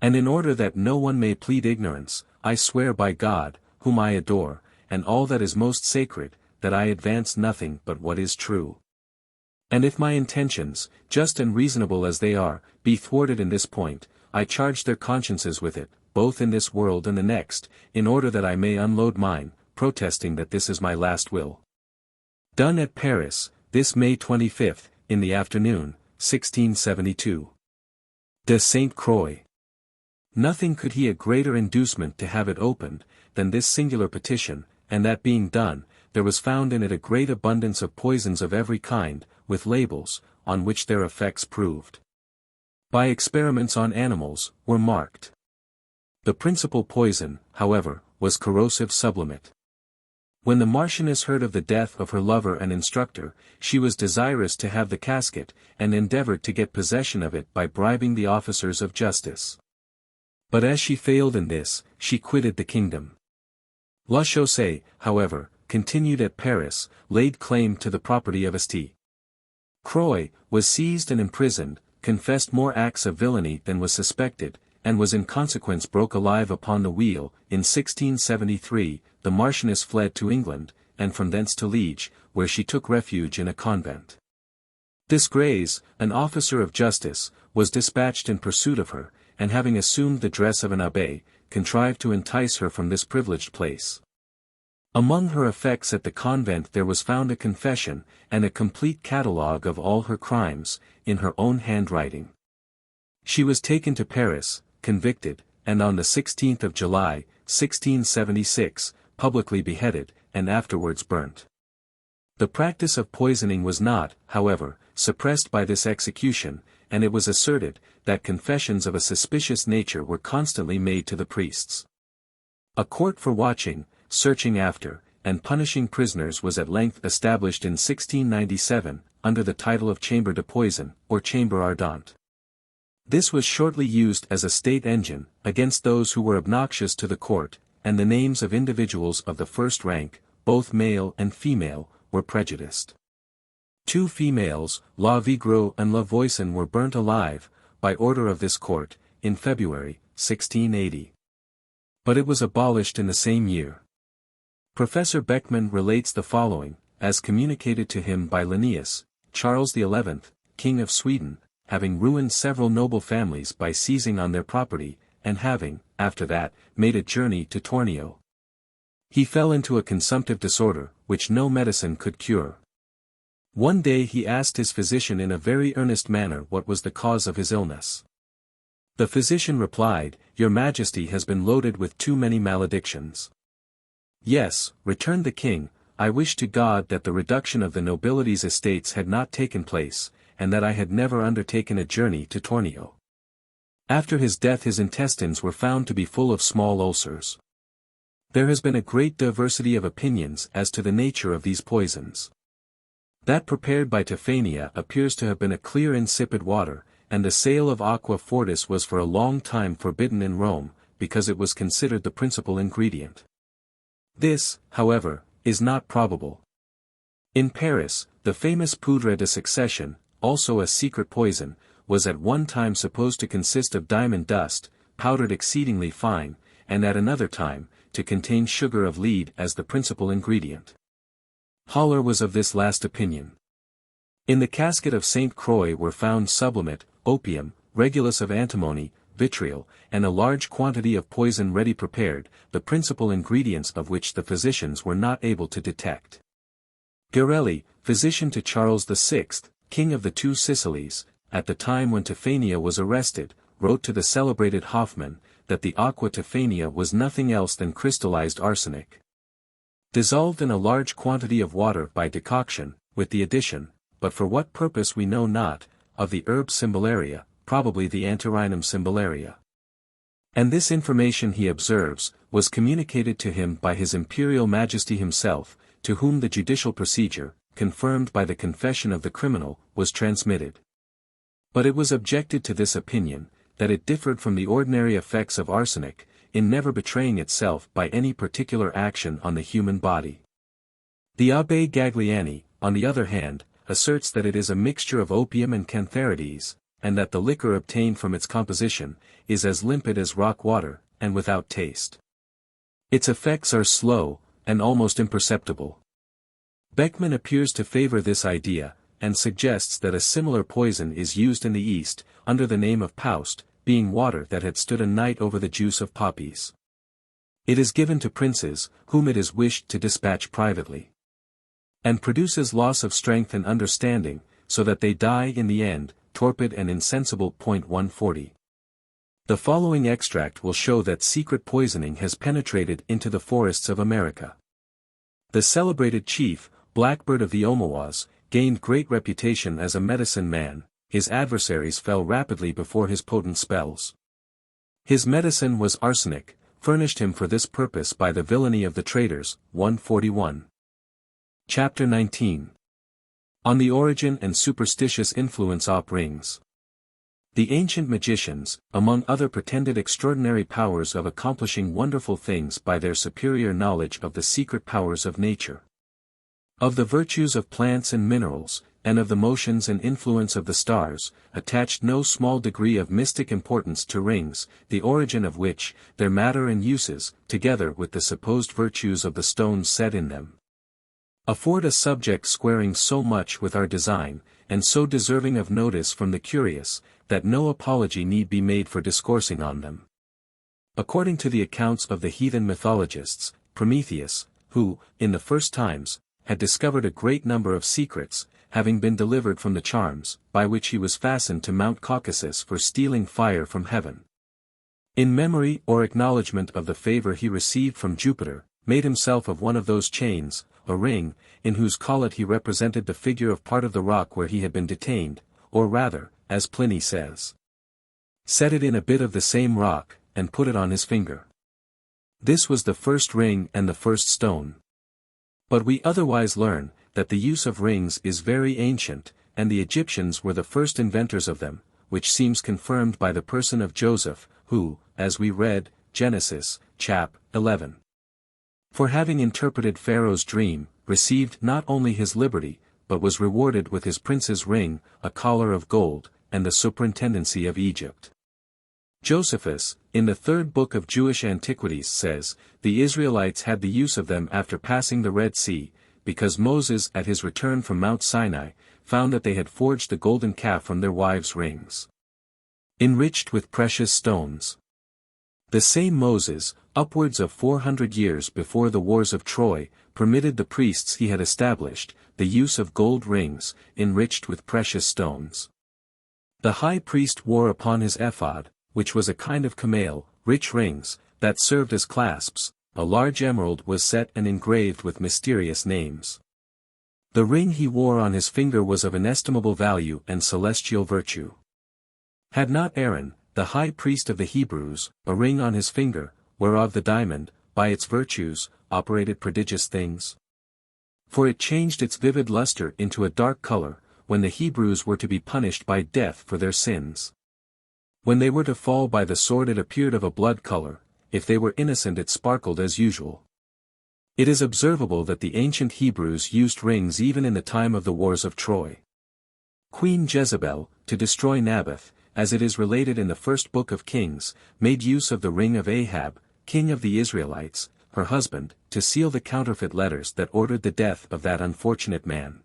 And in order that no one may plead ignorance, I swear by God, whom I adore, and all that is most sacred, that I advance nothing but what is true. And if my intentions, just and reasonable as they are, be thwarted in this point, I charge their consciences with it, both in this world and the next, in order that I may unload mine, protesting that this is my last will. Done at Paris, this May 25th, in the afternoon, 1672. De Saint Croix. Nothing could he a greater inducement to have it opened, than this singular petition, and that being done, there was found in it a great abundance of poisons of every kind, with labels, on which their effects proved. By experiments on animals, were marked. The principal poison, however, was corrosive sublimate. When the Marchioness heard of the death of her lover and instructor, she was desirous to have the casket, and endeavored to get possession of it by bribing the officers of justice. But as she failed in this, she quitted the kingdom. La Chaussee, however, continued at Paris, laid claim to the property of St. Croix, was seized and imprisoned, confessed more acts of villainy than was suspected, and was in consequence broke alive upon the wheel. In 1673, the Marchioness fled to England, and from thence to Liege, where she took refuge in a convent. Desgrais, an officer of justice, was dispatched in pursuit of her, and having assumed the dress of an abbé, contrived to entice her from this privileged place. Among her effects at the convent there was found a confession, and a complete catalogue of all her crimes, in her own handwriting. She was taken to Paris, convicted, and on the 16th of July, 1676, publicly beheaded, and afterwards burnt. The practice of poisoning was not, however, suppressed by this execution, and it was asserted, that confessions of a suspicious nature were constantly made to the priests. A court for watching, searching after, and punishing prisoners was at length established in 1697, under the title of Chambre de Poison, or Chambre Ardente. This was shortly used as a state engine, against those who were obnoxious to the court, and the names of individuals of the first rank, both male and female, were prejudiced. 2 females, La Vigreau and La Voisin, were burnt alive, by order of this court, in February, 1680. But it was abolished in the same year. Professor Beckmann relates the following, as communicated to him by Linnaeus: Charles XI, King of Sweden, having ruined several noble families by seizing on their property, and having, after that, made a journey to Tornio. He fell into a consumptive disorder, which no medicine could cure. One day he asked his physician in a very earnest manner what was the cause of his illness. The physician replied, "Your Majesty has been loaded with too many maledictions." "Yes," returned the king, "I wish to God that the reduction of the nobility's estates had not taken place, and that I had never undertaken a journey to Tornio." After his death his intestines were found to be full of small ulcers. There has been a great diversity of opinions as to the nature of these poisons. That prepared by Tefania appears to have been a clear insipid water, and the sale of aqua fortis was for a long time forbidden in Rome, because it was considered the principal ingredient. This, however, is not probable. In Paris, the famous poudre de succession, also a secret poison, was at one time supposed to consist of diamond dust, powdered exceedingly fine, and at another time, to contain sugar of lead as the principal ingredient. Haller was of this last opinion. In the casket of St. Croix were found sublimate, opium, regulus of antimony, vitriol, and a large quantity of poison ready prepared, the principal ingredients of which the physicians were not able to detect. Garelli, physician to Charles VI, King of the Two Sicilies, at the time when Tefania was arrested, wrote to the celebrated Hoffmann, that the aqua Tefania was nothing else than crystallized arsenic. Dissolved in a large quantity of water by decoction, with the addition, but for what purpose we know not, of the herb Cymbalaria, probably the Antirrhinum Cymbalaria. And this information, he observes, was communicated to him by His Imperial Majesty himself, to whom the judicial procedure, confirmed by the confession of the criminal, was transmitted. But it was objected to this opinion, that it differed from the ordinary effects of arsenic, in never betraying itself by any particular action on the human body. The Abbé Gagliani, on the other hand, asserts that it is a mixture of opium and cantharides, and that the liquor obtained from its composition, is as limpid as rock water, and without taste. Its effects are slow, and almost imperceptible. Beckmann appears to favor this idea, and suggests that a similar poison is used in the East, under the name of paust, being water that had stood a night over the juice of poppies. It is given to princes, whom it is wished to dispatch privately, and produces loss of strength and understanding, so that they die in the end, torpid and insensible. 140. The following extract will show that secret poisoning has penetrated into the forests of America. The celebrated chief, Blackbird of the Omawas, gained great reputation as a medicine man. His adversaries fell rapidly before his potent spells. His medicine was arsenic, furnished him for this purpose by the villainy of the traders. 141. Chapter 19. On the origin and superstitious influence of rings. The ancient magicians, among other pretended extraordinary powers of accomplishing wonderful things by their superior knowledge of the secret powers of nature, of the virtues of plants and minerals, and of the motions and influence of the stars, attached no small degree of mystic importance to rings, the origin of which, their matter and uses, together with the supposed virtues of the stones set in them, afford a subject squaring so much with our design, and so deserving of notice from the curious, that no apology need be made for discoursing on them. According to the accounts of the heathen mythologists, Prometheus, who, in the first times, had discovered a great number of secrets, having been delivered from the charms, by which he was fastened to Mount Caucasus for stealing fire from heaven, in memory or acknowledgement of the favor he received from Jupiter, made himself of one of those chains, a ring, in whose collet he represented the figure of part of the rock where he had been detained, or rather, as Pliny says, set it in a bit of the same rock, and put it on his finger. This was the first ring and the first stone. But we otherwise learn, that the use of rings is very ancient, and the Egyptians were the first inventors of them, which seems confirmed by the person of Joseph, who, as we read, Genesis, chap. 11. For having interpreted Pharaoh's dream, received not only his liberty, but was rewarded with his prince's ring, a collar of gold, and the superintendency of Egypt. Josephus, in the third book of Jewish Antiquities says, the Israelites had the use of them after passing the Red Sea, because Moses at his return from Mount Sinai, found that they had forged the golden calf from their wives' rings, enriched with precious stones. The same Moses, upwards of 400 years before the wars of Troy, permitted the priests he had established, the use of gold rings, enriched with precious stones. The high priest wore upon his ephod, which was a kind of camail, rich rings, that served as clasps. A large emerald was set and engraved with mysterious names. The ring he wore on his finger was of inestimable value and celestial virtue. Had not Aaron, the high priest of the Hebrews, a ring on his finger, whereof the diamond, by its virtues, operated prodigious things? For it changed its vivid luster into a dark color, when the Hebrews were to be punished by death for their sins. When they were to fall by the sword it appeared of a blood color, if they were innocent it sparkled as usual. It is observable that the ancient Hebrews used rings even in the time of the wars of Troy. Queen Jezebel, to destroy Naboth, as it is related in the first book of Kings, made use of the ring of Ahab, king of the Israelites, her husband, to seal the counterfeit letters that ordered the death of that unfortunate man.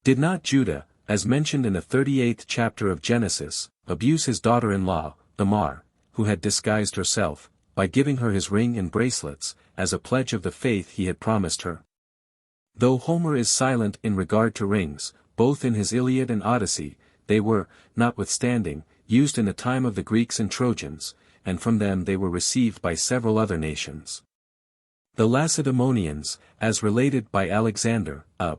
Did not Judah, as mentioned in the 38th chapter of Genesis, abuse his daughter-in-law, Tamar, who had disguised herself, by giving her his ring and bracelets, as a pledge of the faith he had promised her? Though Homer is silent in regard to rings, both in his Iliad and Odyssey, they were, notwithstanding, used in the time of the Greeks and Trojans, and from them they were received by several other nations. The Lacedaemonians, as related by Alexander, An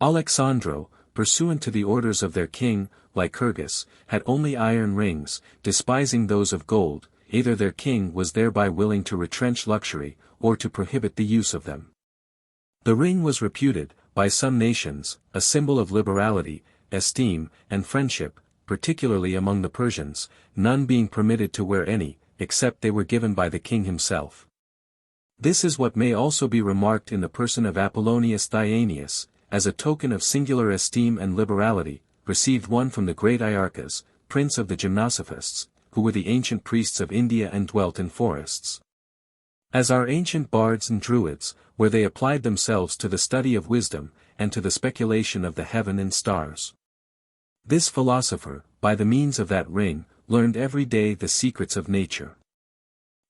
Alexandro, pursuant to the orders of their king, Lycurgus, had only iron rings, despising those of gold. Either their king was thereby willing to retrench luxury, or to prohibit the use of them. The ring was reputed, by some nations, a symbol of liberality, esteem, and friendship, particularly among the Persians, none being permitted to wear any, except they were given by the king himself. This is what may also be remarked in the person of Apollonius Thyaneus, as a token of singular esteem and liberality, received one from the great Iarchas, prince of the Gymnosophists, who were the ancient priests of India and dwelt in forests. As our ancient bards and druids, where they applied themselves to the study of wisdom, and to the speculation of the heaven and stars. This philosopher, by the means of that ring, learned every day the secrets of nature.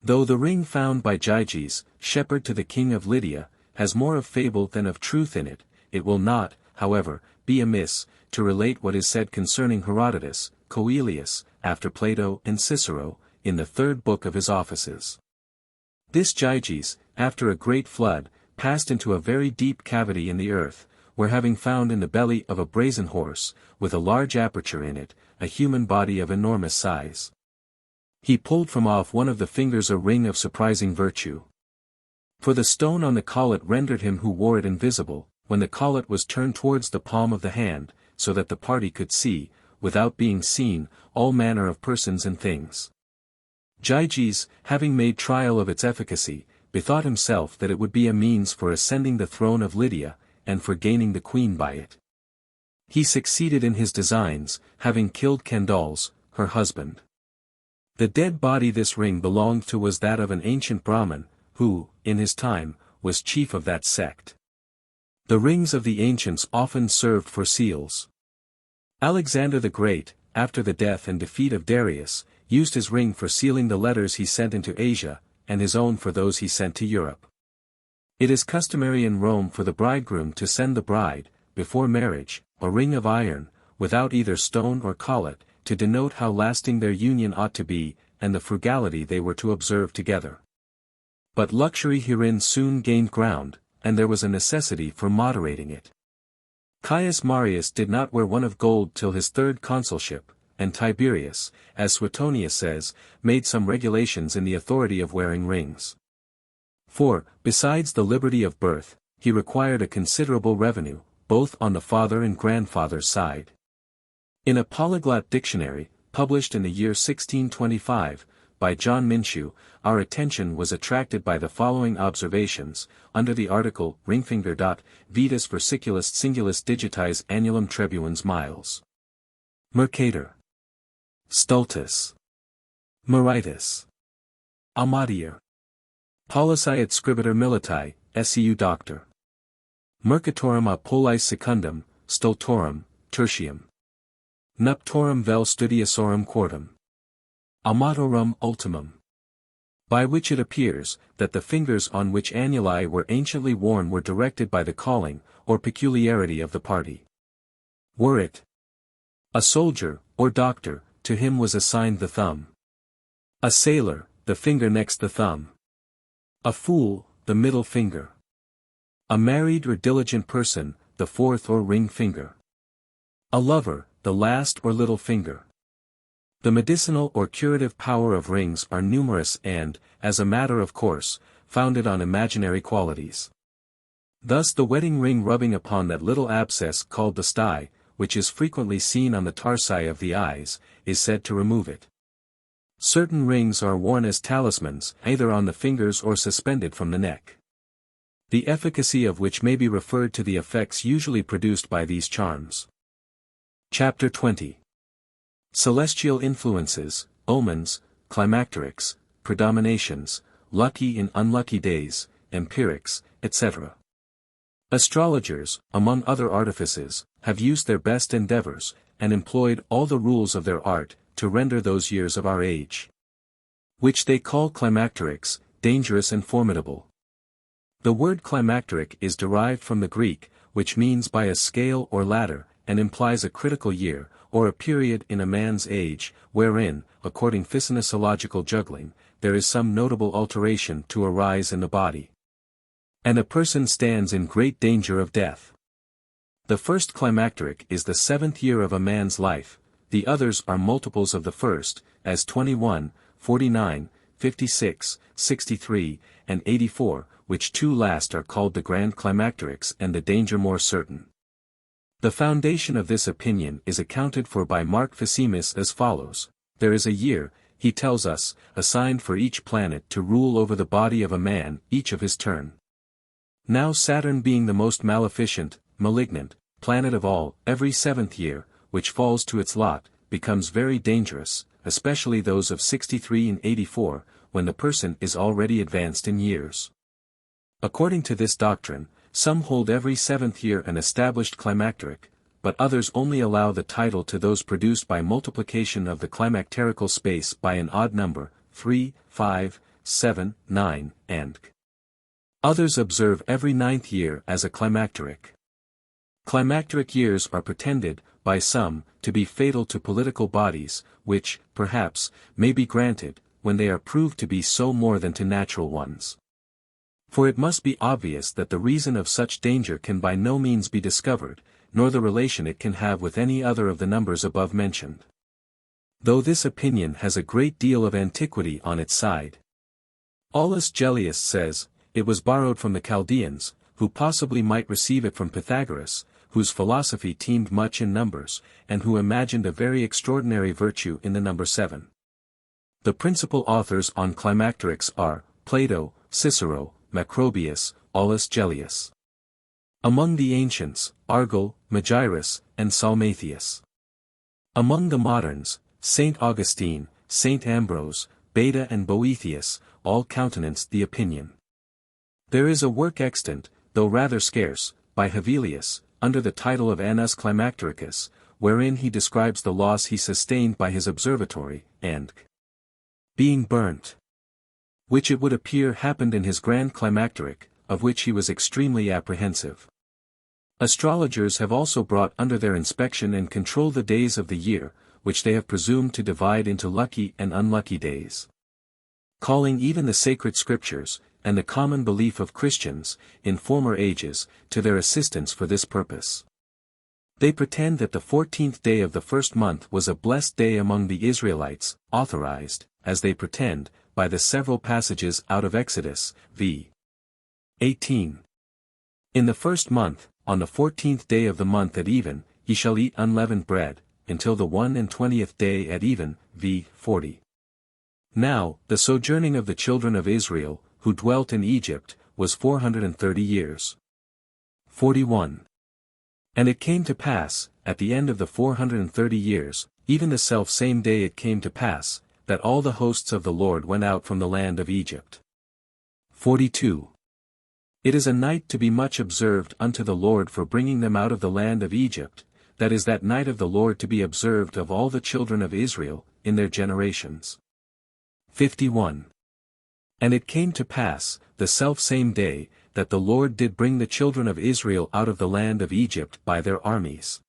Though the ring found by Gyges, shepherd to the king of Lydia, has more of fable than of truth in it, it will not, however, be amiss, to relate what is said concerning Herodotus, Coelius, after Plato and Cicero, in the third book of his Offices. This Gyges, after a great flood, passed into a very deep cavity in the earth, where having found in the belly of a brazen horse, with a large aperture in it, a human body of enormous size, he pulled from off one of the fingers a ring of surprising virtue. For the stone on the collet rendered him who wore it invisible, when the collet was turned towards the palm of the hand, so that the party could see, without being seen, all manner of persons and things. Gyges, having made trial of its efficacy, bethought himself that it would be a means for ascending the throne of Lydia, and for gaining the queen by it. He succeeded in his designs, having killed Candaules, her husband. The dead body this ring belonged to was that of an ancient Brahmin, who, in his time, was chief of that sect. The rings of the ancients often served for seals. Alexander the Great, after the death and defeat of Darius, used his ring for sealing the letters he sent into Asia, and his own for those he sent to Europe. It is customary in Rome for the bridegroom to send the bride, before marriage, a ring of iron, without either stone or collet, to denote how lasting their union ought to be, and the frugality they were to observe together. But luxury herein soon gained ground, and there was a necessity for moderating it. Caius Marius did not wear one of gold till his third consulship, and Tiberius, as Suetonius says, made some regulations in the authority of wearing rings. For, besides the liberty of birth, he required a considerable revenue, both on the father and grandfather's side. In a polyglot dictionary, published in the year 1625, by John Minshew, our attention was attracted by the following observations, under the article Ringfinger. Vetus versiculus singulus digitis annulum tribuans miles. Mercator. Stultus. Meritus. Amadier. Polici et scribiter militi, seu doctor. Mercatorum a polis secundum, stultorum, tertium. Nuptorum vel studiosorum quartum. Amatorum ultimum. By which it appears, that the fingers on which annuli were anciently worn were directed by the calling, or peculiarity of the party. Were it a soldier, or doctor, to him was assigned the thumb. A sailor, the finger next the thumb. A fool, the middle finger. A married or diligent person, the fourth or ring finger. A lover, the last or little finger. The medicinal or curative power of rings are numerous and, as a matter of course, founded on imaginary qualities. Thus the wedding ring rubbing upon that little abscess called the stye, which is frequently seen on the tarsi of the eyes, is said to remove it. Certain rings are worn as talismans, either on the fingers or suspended from the neck. The efficacy of which may be referred to the effects usually produced by these charms. Chapter 20. Celestial influences, omens, climacterics, predominations, lucky and unlucky days, empirics, etc. Astrologers, among other artifices, have used their best endeavors, and employed all the rules of their art, to render those years of our age, which they call climacterics, dangerous and formidable. The word climacteric is derived from the Greek, which means by a scale or ladder, and implies a critical year, or a period in a man's age, wherein, according physiological juggling, there is some notable alteration to arise in the body, and a person stands in great danger of death. The first climacteric is the 7th year of a man's life, the others are multiples of the first, as 21, 49, 56, 63, and 84, which two last are called the grand climacterics and the danger more certain. The foundation of this opinion is accounted for by Mark Fissimus as follows: there is a year, he tells us, assigned for each planet to rule over the body of a man, each of his turn. Now Saturn being the most maleficent, malignant, planet of all, every 7th year, which falls to its lot, becomes very dangerous, especially those of 63 and 84, when the person is already advanced in years. According to this doctrine, some hold every 7th year an established climacteric, but others only allow the title to those produced by multiplication of the climacterical space by an odd number, 3, 5, 7, 9, and others observe every 9th year as a climacteric. Climacteric years are pretended, by some, to be fatal to political bodies, which, perhaps, may be granted, when they are proved to be so more than to natural ones. For it must be obvious that the reason of such danger can by no means be discovered, nor the relation it can have with any other of the numbers above mentioned. Though this opinion has a great deal of antiquity on its side. Aulus Gellius says, it was borrowed from the Chaldeans, who possibly might receive it from Pythagoras, whose philosophy teemed much in numbers, and who imagined a very extraordinary virtue in the number 7. The principal authors on climacterics are, Plato, Cicero, Macrobius, Aulus Gellius. Among the ancients, Argal, Magirus, and Salmathius. Among the moderns, Saint Augustine, Saint Ambrose, Beda and Boethius, all countenanced the opinion. There is a work extant, though rather scarce, by Hevelius, under the title of Annus Climactericus, wherein he describes the loss he sustained by his observatory, and being burnt, which it would appear happened in his grand climacteric, of which he was extremely apprehensive. Astrologers have also brought under their inspection and control the days of the year, which they have presumed to divide into lucky and unlucky days. Calling even the sacred scriptures, and the common belief of Christians, in former ages, to their assistance for this purpose. They pretend that the 14th day of the first month was a blessed day among the Israelites, authorized, as they pretend, by the several passages out of Exodus, v. 18. In the first month, on the 14th day of the month at even, ye shall eat unleavened bread, until the 21st day at even, v. 40. Now, the sojourning of the children of Israel, who dwelt in Egypt, was 430 years. 41. And it came to pass, at the end of the 430 years, even the self-same day it came to pass, that all the hosts of the Lord went out from the land of Egypt. 42. It is a night to be much observed unto the Lord for bringing them out of the land of Egypt, that is that night of the Lord to be observed of all the children of Israel, in their generations. 51. And it came to pass, the selfsame day, that the Lord did bring the children of Israel out of the land of Egypt by their armies.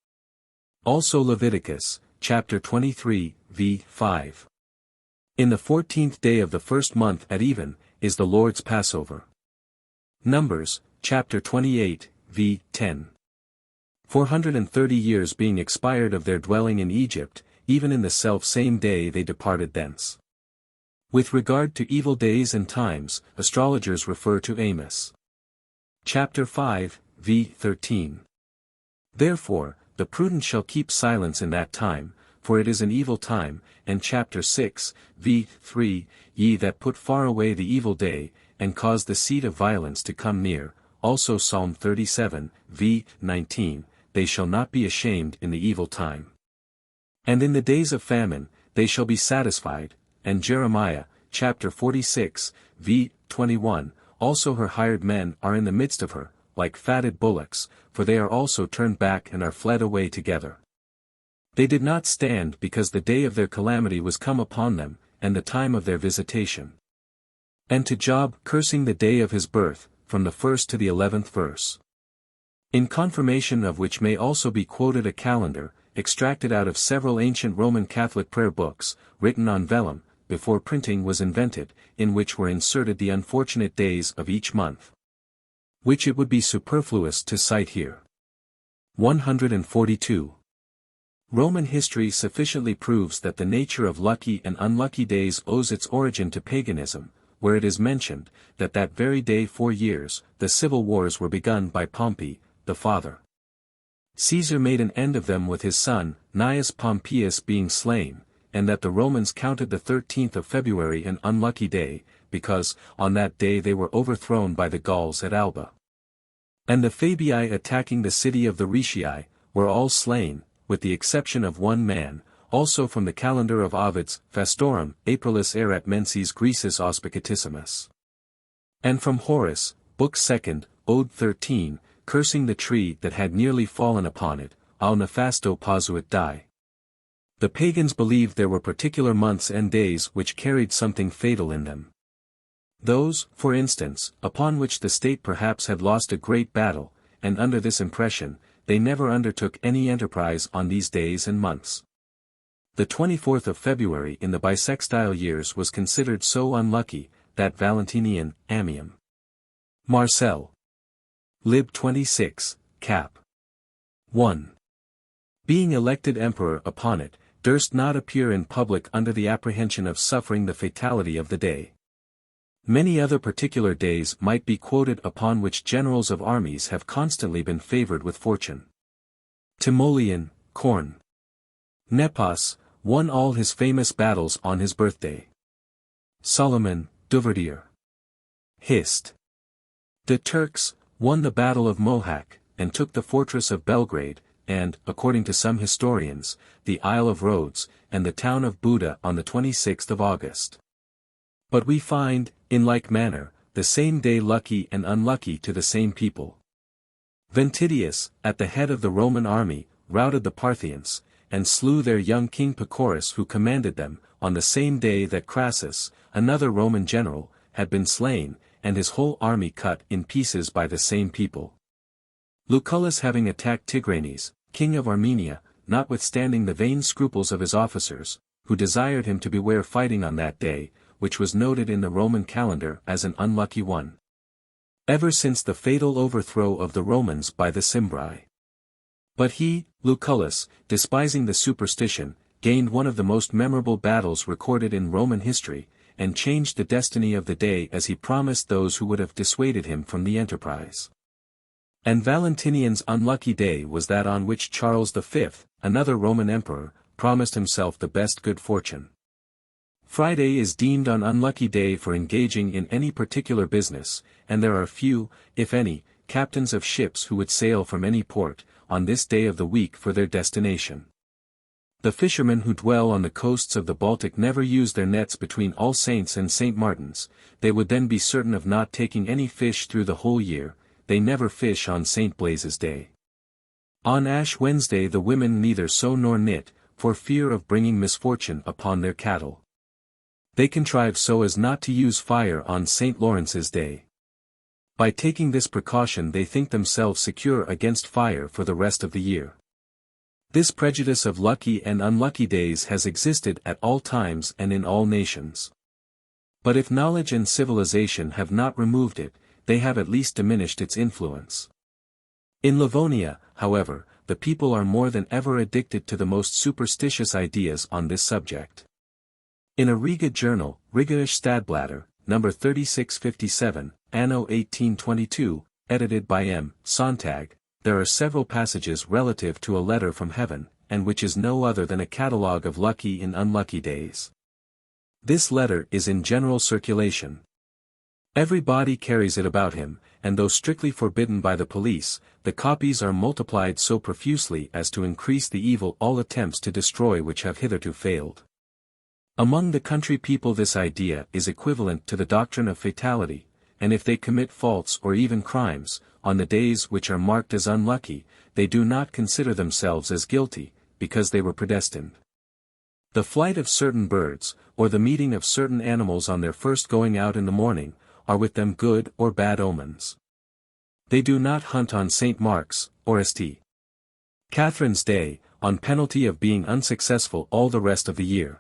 Also Leviticus, chapter 23, v. 5. In the 14th day of the first month at even, is the Lord's Passover. Numbers, chapter 28, v. 10. 430 years being expired of their dwelling in Egypt, even in the self-same day they departed thence. With regard to evil days and times, astrologers refer to Amos. Chapter 5, v. 13. Therefore, the prudent shall keep silence in that time, for it is an evil time, and chapter 6, v. 3, ye that put far away the evil day, and cause the seed of violence to come near, also Psalm 37, v. 19, they shall not be ashamed in the evil time. And in the days of famine, they shall be satisfied, and Jeremiah, chapter 46, v. 21, also her hired men are in the midst of her, like fatted bullocks, for they are also turned back and are fled away together. They did not stand because the day of their calamity was come upon them, and the time of their visitation. And to Job cursing the day of his birth, from the 1st to the 11th verse. In confirmation of which may also be quoted a calendar, extracted out of several ancient Roman Catholic prayer books, written on vellum, before printing was invented, in which were inserted the unfortunate days of each month. Which it would be superfluous to cite here. 142. Roman history sufficiently proves that the nature of lucky and unlucky days owes its origin to paganism, where it is mentioned, that very day 4 years, the civil wars were begun by Pompey, the father. Caesar made an end of them with his son, Gnaeus Pompeius being slain, and that the Romans counted the 13th of February an unlucky day, because, on that day they were overthrown by the Gauls at Alba. And the Fabii attacking the city of the Rhaetii, were all slain, with the exception of one man, also from the calendar of Ovid's, Fastorum, Aprilis erat mensis grisis auspicatissimus. And from Horace, Book 2, Ode 13, cursing the tree that had nearly fallen upon it, au nefasto posuit die. The pagans believed there were particular months and days which carried something fatal in them. Those, for instance, upon which the state perhaps had lost a great battle, and under this impression, they never undertook any enterprise on these days and months. The 24th of February in the bisextile years was considered so unlucky, that Valentinian, Amium. Marcel. Lib 26, cap. 1. Being elected emperor upon it, durst not appear in public under the apprehension of suffering the fatality of the day. Many other particular days might be quoted upon which generals of armies have constantly been favored with fortune. Timoleon, Corn. Nepos, won all his famous battles on his birthday. Solomon, Duverdier. Hist. The Turks, won the Battle of Mohac, and took the fortress of Belgrade, and, according to some historians, the Isle of Rhodes, and the town of Buda on the 26th of August. But we find, in like manner, the same day lucky and unlucky to the same people. Ventidius, at the head of the Roman army, routed the Parthians, and slew their young king Pacorus who commanded them, on the same day that Crassus, another Roman general, had been slain, and his whole army cut in pieces by the same people. Lucullus having attacked Tigranes, king of Armenia, notwithstanding the vain scruples of his officers, who desired him to beware fighting on that day, which was noted in the Roman calendar as an unlucky one. Ever since the fatal overthrow of the Romans by the Cimbri. But he, Lucullus, despising the superstition, gained one of the most memorable battles recorded in Roman history, and changed the destiny of the day as he promised those who would have dissuaded him from the enterprise. And Valentinian's unlucky day was that on which Charles V, another Roman emperor, promised himself the best good fortune. Friday is deemed an unlucky day for engaging in any particular business, and there are few, if any, captains of ships who would sail from any port, on this day of the week for their destination. The fishermen who dwell on the coasts of the Baltic never use their nets between All Saints and St. Martin's, they would then be certain of not taking any fish through the whole year, they never fish on St. Blaise's day. On Ash Wednesday the women neither sew nor knit, for fear of bringing misfortune upon their cattle. They contrive so as not to use fire on St. Lawrence's day. By taking this precaution they think themselves secure against fire for the rest of the year. This prejudice of lucky and unlucky days has existed at all times and in all nations. But if knowledge and civilization have not removed it, they have at least diminished its influence. In Livonia, however, the people are more than ever addicted to the most superstitious ideas on this subject. In a Riga journal, Rigaische Stadtblatter, No. 3657, Anno 1822, edited by M. Sontag, there are several passages relative to a letter from heaven, and which is no other than a catalogue of lucky and unlucky days. This letter is in general circulation. Everybody carries it about him, and though strictly forbidden by the police, the copies are multiplied so profusely as to increase the evil all attempts to destroy which have hitherto failed. Among the country people this idea is equivalent to the doctrine of fatality, and if they commit faults or even crimes, on the days which are marked as unlucky, they do not consider themselves as guilty, because they were predestined. The flight of certain birds, or the meeting of certain animals on their first going out in the morning, are with them good or bad omens. They do not hunt on St. Mark's, or St. Catherine's Day, on penalty of being unsuccessful all the rest of the year.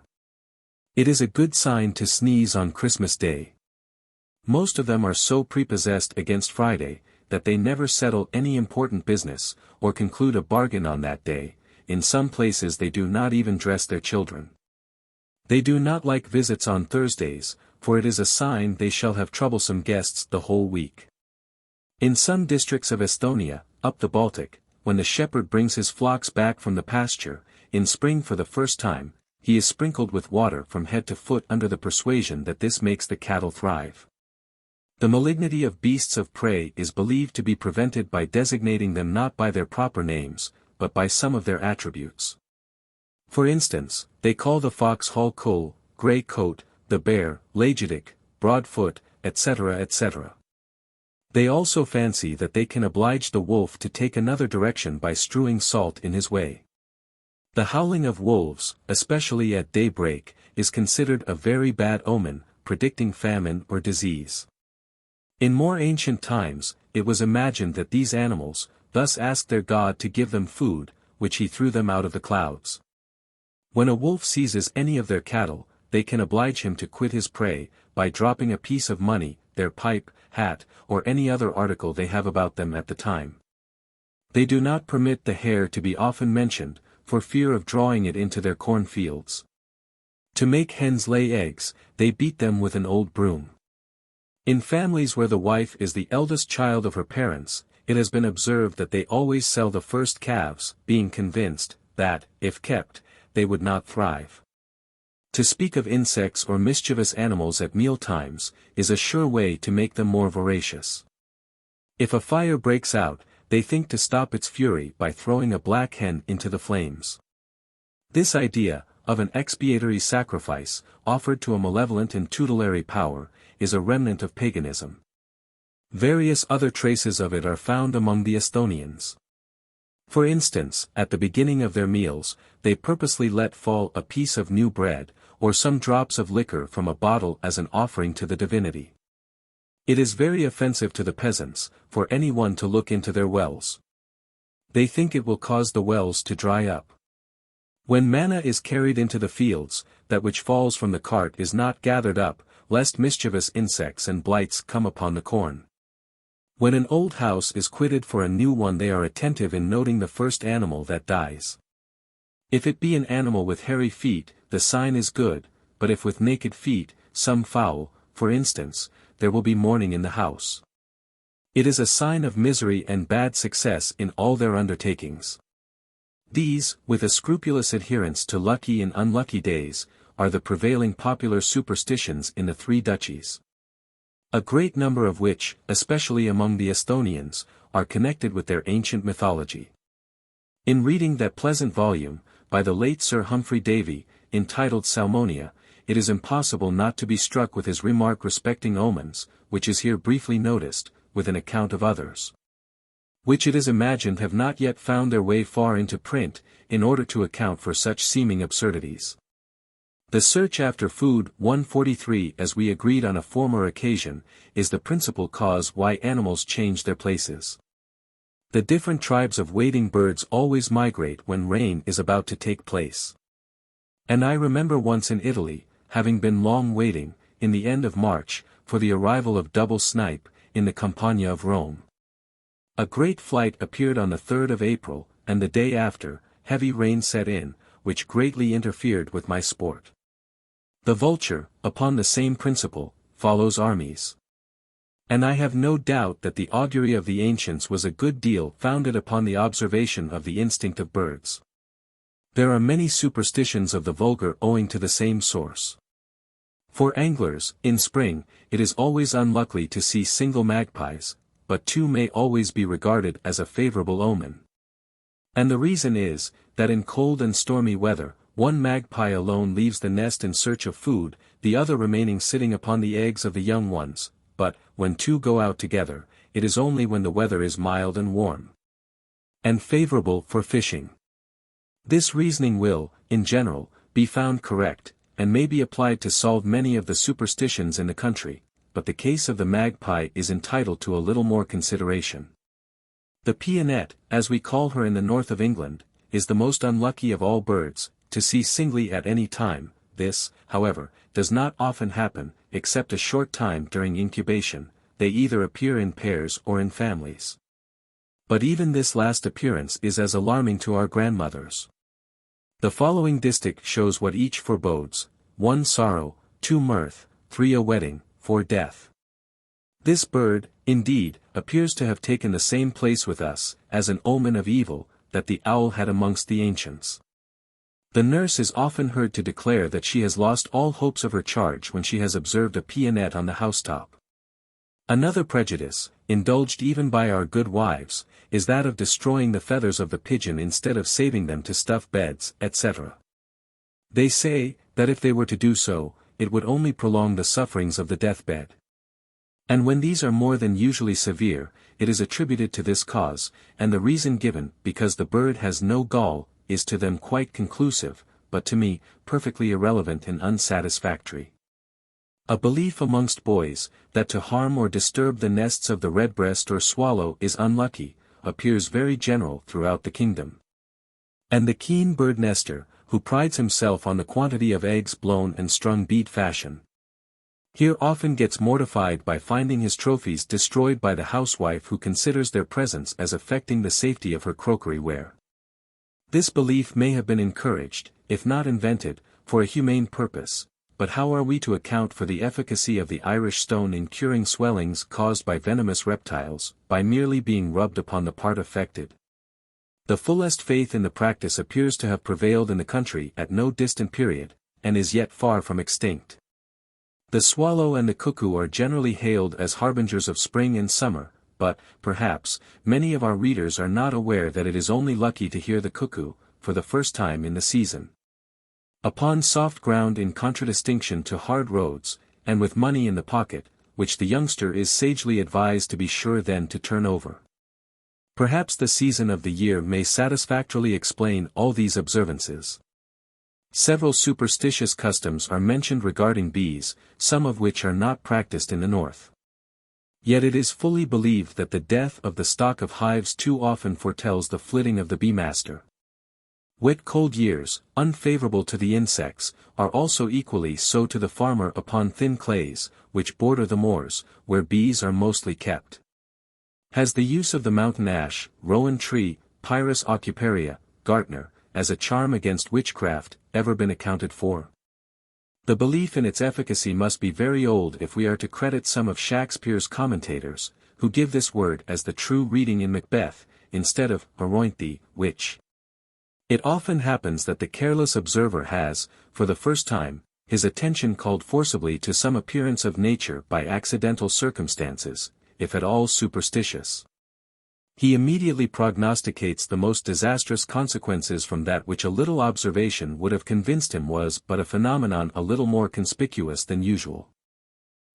It is a good sign to sneeze on Christmas Day. Most of them are so prepossessed against Friday, that they never settle any important business, or conclude a bargain on that day. In some places they do not even dress their children. They do not like visits on Thursdays, for it is a sign they shall have troublesome guests the whole week. In some districts of Estonia, up the Baltic, when the shepherd brings his flocks back from the pasture, in spring for the first time, he is sprinkled with water from head to foot under the persuasion that this makes the cattle thrive. The malignity of beasts of prey is believed to be prevented by designating them not by their proper names, but by some of their attributes. For instance, they call the fox hall coal, grey coat, the bear, lagidic, broad-foot, etc. etc. They also fancy that they can oblige the wolf to take another direction by strewing salt in his way. The howling of wolves, especially at daybreak, is considered a very bad omen, predicting famine or disease. In more ancient times, it was imagined that these animals, thus asked their god to give them food, which he threw them out of the clouds. When a wolf seizes any of their cattle, they can oblige him to quit his prey, by dropping a piece of money, their pipe, hat, or any other article they have about them at the time. They do not permit the hare to be often mentioned, for fear of drawing it into their cornfields. To make hens lay eggs, they beat them with an old broom. In families where the wife is the eldest child of her parents, it has been observed that they always sell the first calves, being convinced, that, if kept, they would not thrive. To speak of insects or mischievous animals at meal times, is a sure way to make them more voracious. If a fire breaks out, they think to stop its fury by throwing a black hen into the flames. This idea, of an expiatory sacrifice, offered to a malevolent and tutelary power, is a remnant of paganism. Various other traces of it are found among the Estonians. For instance, at the beginning of their meals, they purposely let fall a piece of new bread, or some drops of liquor from a bottle as an offering to the divinity. It is very offensive to the peasants, for anyone to look into their wells. They think it will cause the wells to dry up. When manna is carried into the fields, that which falls from the cart is not gathered up, lest mischievous insects and blights come upon the corn. When an old house is quitted for a new one, they are attentive in noting the first animal that dies. If it be an animal with hairy feet, the sign is good, but if with naked feet, some fowl, for instance, there will be mourning in the house. It is a sign of misery and bad success in all their undertakings. These, with a scrupulous adherence to lucky and unlucky days, are the prevailing popular superstitions in the three duchies. A great number of which, especially among the Esthonians, are connected with their ancient mythology. In reading that pleasant volume, by the late Sir Humphrey Davy, entitled Salmonia, it is impossible not to be struck with his remark respecting omens, which is here briefly noticed, with an account of others, which it is imagined have not yet found their way far into print, in order to account for such seeming absurdities. The search after food, 143, as we agreed on a former occasion, is the principal cause why animals change their places. The different tribes of wading birds always migrate when rain is about to take place. And I remember once in Italy, having been long waiting, in the end of March, for the arrival of double snipe, in the Campagna of Rome. A great flight appeared on the 3rd of April, and the day after, heavy rain set in, which greatly interfered with my sport. The vulture, upon the same principle, follows armies. And I have no doubt that the augury of the ancients was a good deal founded upon the observation of the instinct of birds. There are many superstitions of the vulgar owing to the same source. For anglers, in spring, it is always unlucky to see single magpies, but two may always be regarded as a favorable omen. And the reason is, that in cold and stormy weather, one magpie alone leaves the nest in search of food, the other remaining sitting upon the eggs of the young ones, but, when two go out together, it is only when the weather is mild and warm, and favorable for fishing. This reasoning will, in general, be found correct, and may be applied to solve many of the superstitions in the country, but the case of the magpie is entitled to a little more consideration. The peonet, as we call her in the north of England, is the most unlucky of all birds, to see singly at any time. This, however, does not often happen, except a short time during incubation. They either appear in pairs or in families. But even this last appearance is as alarming to our grandmothers. The following distich shows what each forebodes: 1 sorrow, 2 mirth, 3 a wedding, 4 death. This bird, indeed, appears to have taken the same place with us, as an omen of evil, that the owl had amongst the ancients. The nurse is often heard to declare that she has lost all hopes of her charge when she has observed a peonet on the housetop. Another prejudice, indulged even by our good wives, is that of destroying the feathers of the pigeon instead of saving them to stuff beds, etc. They say, that if they were to do so, it would only prolong the sufferings of the deathbed. And when these are more than usually severe, it is attributed to this cause, and the reason given, because the bird has no gall, is to them quite conclusive, but to me, perfectly irrelevant and unsatisfactory. A belief amongst boys, that to harm or disturb the nests of the redbreast or swallow is unlucky, appears very general throughout the kingdom. And the keen bird nester, who prides himself on the quantity of eggs blown and strung bead fashion, here often gets mortified by finding his trophies destroyed by the housewife who considers their presence as affecting the safety of her crockery ware. This belief may have been encouraged, if not invented, for a humane purpose, but how are we to account for the efficacy of the Irish stone in curing swellings caused by venomous reptiles, by merely being rubbed upon the part affected? The fullest faith in the practice appears to have prevailed in the country at no distant period, and is yet far from extinct. The swallow and the cuckoo are generally hailed as harbingers of spring and summer, but, perhaps, many of our readers are not aware that it is only lucky to hear the cuckoo, for the first time in the season, upon soft ground in contradistinction to hard roads, and with money in the pocket, which the youngster is sagely advised to be sure then to turn over. Perhaps the season of the year may satisfactorily explain all these observances. Several superstitious customs are mentioned regarding bees, some of which are not practiced in the north. Yet it is fully believed that the death of the stock of hives too often foretells the flitting of the bee-master. Wet cold years, unfavorable to the insects, are also equally so to the farmer upon thin clays, which border the moors, where bees are mostly kept. Has the use of the mountain ash, rowan tree, Pyrus aucuparia, Gartner, as a charm against witchcraft, ever been accounted for? The belief in its efficacy must be very old if we are to credit some of Shakespeare's commentators, who give this word as the true reading in Macbeth, instead of "Arointhe, witch." It often happens that the careless observer has, for the first time, his attention called forcibly to some appearance of nature by accidental circumstances, if at all superstitious. He immediately prognosticates the most disastrous consequences from that which a little observation would have convinced him was but a phenomenon a little more conspicuous than usual.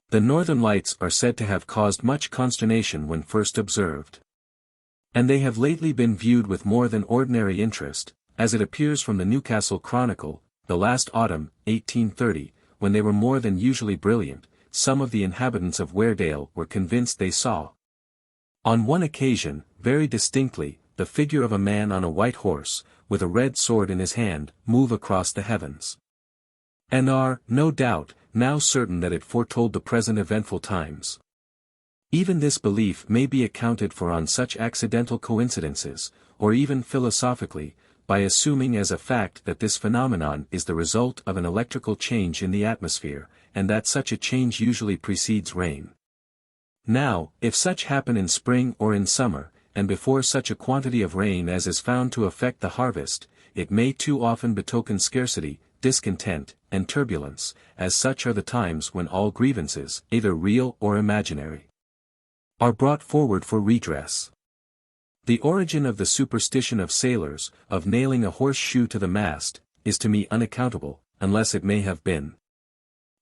The northern lights are said to have caused much consternation when first observed. And they have lately been viewed with more than ordinary interest, as it appears from the Newcastle Chronicle, the last autumn, 1830, when they were more than usually brilliant. Some of the inhabitants of Weardale were convinced they saw, on one occasion, very distinctly, the figure of a man on a white horse, with a red sword in his hand, move across the heavens. And are, no doubt, now certain that it foretold the present eventful times. Even this belief may be accounted for on such accidental coincidences, or even philosophically, by assuming as a fact that this phenomenon is the result of an electrical change in the atmosphere, and that such a change usually precedes rain. Now, if such happen in spring or in summer, and before such a quantity of rain as is found to affect the harvest, it may too often betoken scarcity, discontent, and turbulence, as such are the times when all grievances, either real or imaginary, are brought forward for redress. The origin of the superstition of sailors, of nailing a horseshoe to the mast, is to me unaccountable, unless it may have been,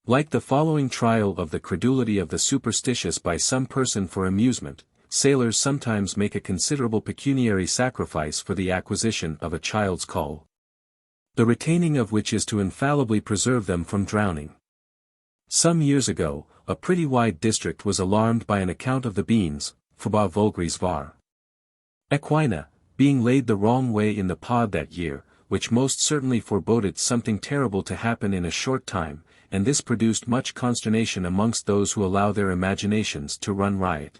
like the following trial of the credulity of the superstitious by some person for amusement. Sailors sometimes make a considerable pecuniary sacrifice for the acquisition of a child's caul, the retaining of which is to infallibly preserve them from drowning. Some years ago, a pretty wide district was alarmed by an account of the beans, Foba vulgris var. Equina, being laid the wrong way in the pod that year, which most certainly foreboded something terrible to happen in a short time, and this produced much consternation amongst those who allow their imaginations to run riot.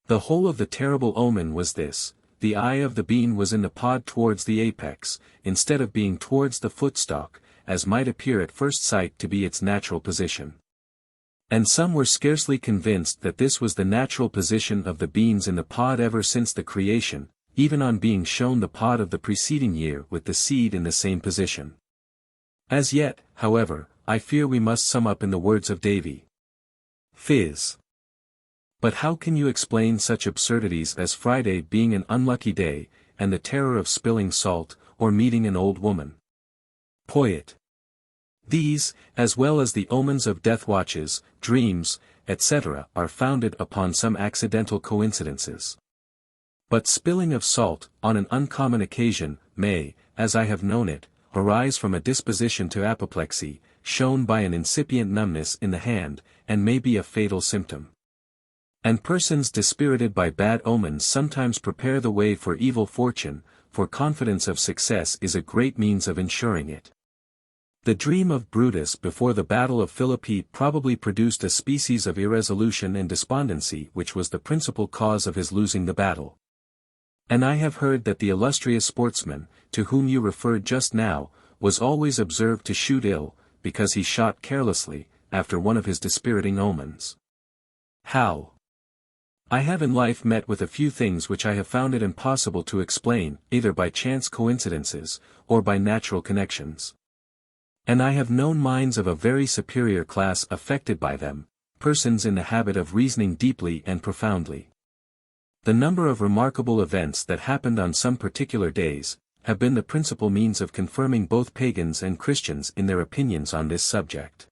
The whole of the terrible omen was this: the eye of the bean was in the pod towards the apex, instead of being towards the footstalk, as might appear at first sight to be its natural position. And some were scarcely convinced that this was the natural position of the beans in the pod ever since the creation, even on being shown the pod of the preceding year with the seed in the same position. As yet, however, I fear we must sum up in the words of Davy. Phys. But how can you explain such absurdities as Friday being an unlucky day, and the terror of spilling salt, or meeting an old woman? Poet. These, as well as the omens of death watches, dreams, etc., are founded upon some accidental coincidences. But spilling of salt, on an uncommon occasion, may, as I have known it, arise from a disposition to apoplexy, shown by an incipient numbness in the hand, and may be a fatal symptom. And persons dispirited by bad omens sometimes prepare the way for evil fortune, for confidence of success is a great means of ensuring it. The dream of Brutus before the battle of Philippi probably produced a species of irresolution and despondency which was the principal cause of his losing the battle. And I have heard that the illustrious sportsman, to whom you referred just now, was always observed to shoot ill, because he shot carelessly, after one of his dispiriting omens. How? I have in life met with a few things which I have found it impossible to explain, either by chance coincidences, or by natural connections. And I have known minds of a very superior class affected by them, persons in the habit of reasoning deeply and profoundly. The number of remarkable events that happened on some particular days, have been the principal means of confirming both pagans and Christians in their opinions on this subject.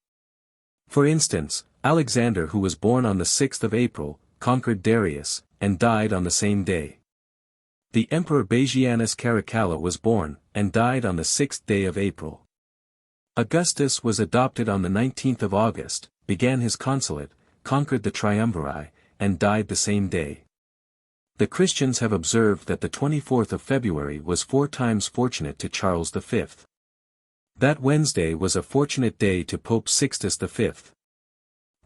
For instance, Alexander, who was born on the 6th of April, conquered Darius, and died on the same day. The Emperor Baesianus Caracalla was born, and died on the 6th day of April. Augustus was adopted on the 19th of August, began his consulate, conquered the Triumviri, and died the same day. The Christians have observed that the 24th of February was 4 times fortunate to Charles V. That Wednesday was a fortunate day to Pope Sixtus V.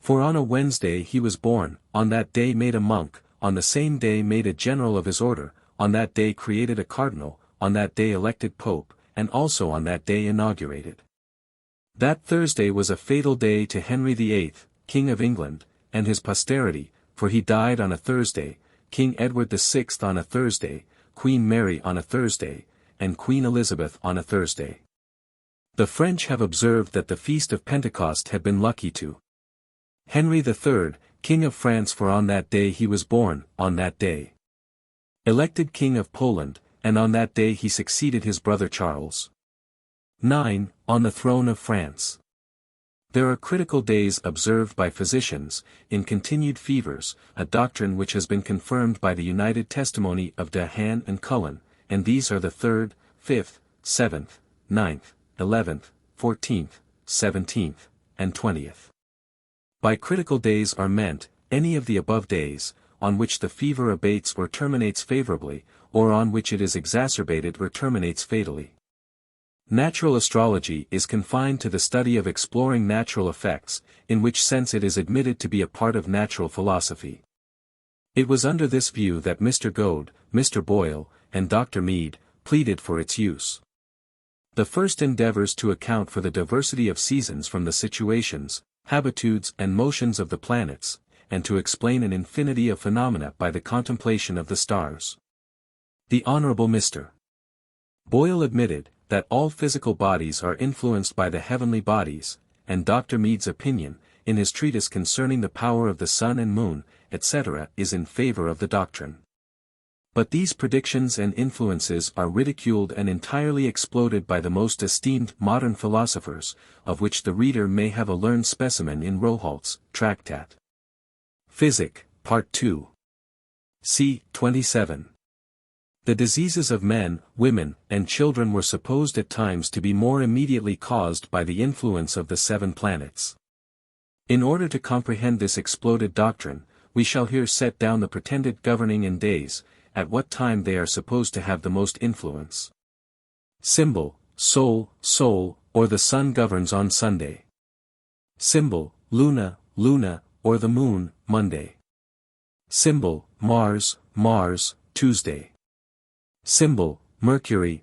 For on a Wednesday he was born, on that day made a monk, on the same day made a general of his order, on that day created a cardinal, on that day elected pope, and also on that day inaugurated. That Thursday was a fatal day to Henry VIII, King of England, and his posterity, for he died on a Thursday, King Edward VI on a Thursday, Queen Mary on a Thursday, and Queen Elizabeth on a Thursday. The French have observed that the feast of Pentecost had been lucky to Henry III, King of France, for on that day he was born, on that day elected King of Poland, and on that day he succeeded his brother Charles IX, on the throne of France. There are critical days observed by physicians, in continued fevers, a doctrine which has been confirmed by the united testimony of De Haan and Cullen, and these are the 3rd, 5th, 7th, 9th, 11th, 14th, 17th, and 20th. By critical days are meant, any of the above days, on which the fever abates or terminates favorably, or on which it is exacerbated or terminates fatally. Natural astrology is confined to the study of exploring natural effects, in which sense it is admitted to be a part of natural philosophy. It was under this view that Mr. Goad, Mr. Boyle, and Dr. Mead pleaded for its use. The first endeavors to account for the diversity of seasons from the situations, habitudes and motions of the planets, and to explain an infinity of phenomena by the contemplation of the stars. The Honorable Mr. Boyle admitted that all physical bodies are influenced by the heavenly bodies, and Dr. Mead's opinion, in his treatise concerning the power of the sun and moon, etc., is in favor of the doctrine. But these predictions and influences are ridiculed and entirely exploded by the most esteemed modern philosophers, of which the reader may have a learned specimen in Rohalt's Tractat. Physic, Part 2. c. 27. The diseases of men, women, and children were supposed at times to be more immediately caused by the influence of the 7 planets. In order to comprehend this exploded doctrine, we shall here set down the pretended governing in days, at what time they are supposed to have the most influence. Symbol, Sol, or the sun governs on Sunday. Symbol, Luna, or the moon, Monday. Symbol, Mars, Tuesday. Symbol, Mercury,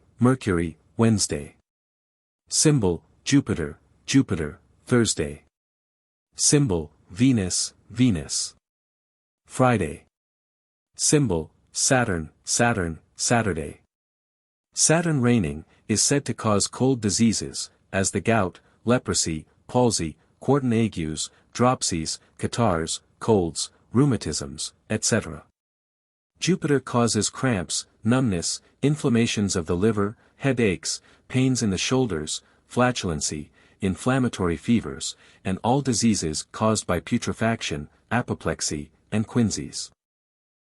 Wednesday. Symbol, Jupiter, Thursday. Symbol, Venus, Friday. Symbol, Saturn, Saturday. Saturn reigning is said to cause cold diseases, as the gout, leprosy, palsy, quartan agues, dropsies, catarrhs, colds, rheumatisms, etc. Jupiter causes cramps, numbness, inflammations of the liver, headaches, pains in the shoulders, flatulency, inflammatory fevers, and all diseases caused by putrefaction, apoplexy, and quinsys.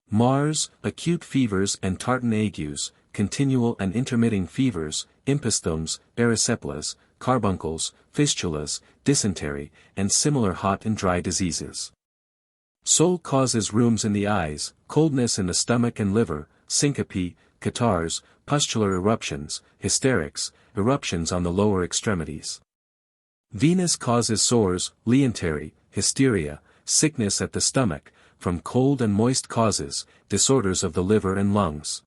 Mars, acute fevers and tartan agues, continual and intermitting fevers, impisthomes, erysipelas, carbuncles, fistulas, dysentery, and similar hot and dry diseases. Sol causes rheums in the eyes, coldness in the stomach and liver, syncope, catarrhs, pustular eruptions, hysterics, eruptions on the lower extremities. Venus causes sores, leantary, hysteria, sickness at the stomach, from cold and moist causes, disorders of the liver and lungs.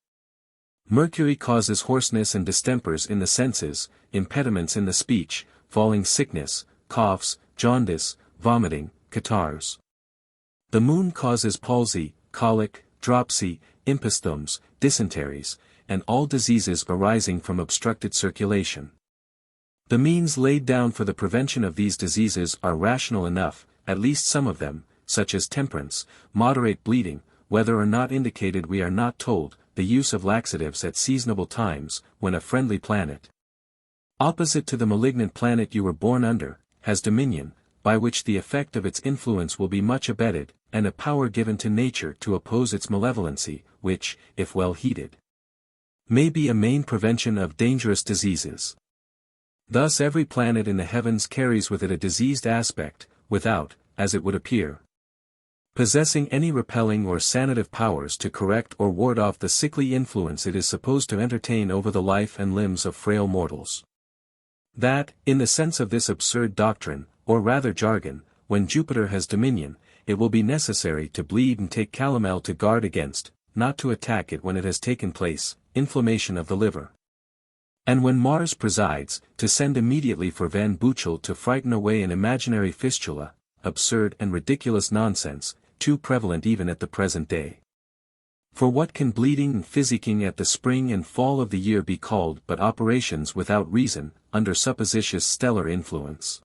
Mercury causes hoarseness and distempers in the senses, impediments in the speech, falling sickness, coughs, jaundice, vomiting, catarrhs. The moon causes palsy, colic, dropsy, impisthomes, dysenteries, and all diseases arising from obstructed circulation. The means laid down for the prevention of these diseases are rational enough, at least some of them, such as temperance, moderate bleeding, whether or not indicated we are not told, the use of laxatives at seasonable times, when a friendly planet, opposite to the malignant planet you were born under, has dominion, by which the effect of its influence will be much abated, and a power given to nature to oppose its malevolency, which, if well heeded, may be a main prevention of dangerous diseases. Thus every planet in the heavens carries with it a diseased aspect, without, as it would appear, possessing any repelling or sanative powers to correct or ward off the sickly influence it is supposed to entertain over the life and limbs of frail mortals. That, in the sense of this absurd doctrine, or rather jargon, when Jupiter has dominion, it will be necessary to bleed and take calomel to guard against, not to attack it when it has taken place, inflammation of the liver. And when Mars presides, to send immediately for Van Buchel to frighten away an imaginary fistula, absurd and ridiculous nonsense, too prevalent even at the present day. For what can bleeding and physicking at the spring and fall of the year be called but operations without reason, under supposititious stellar influence?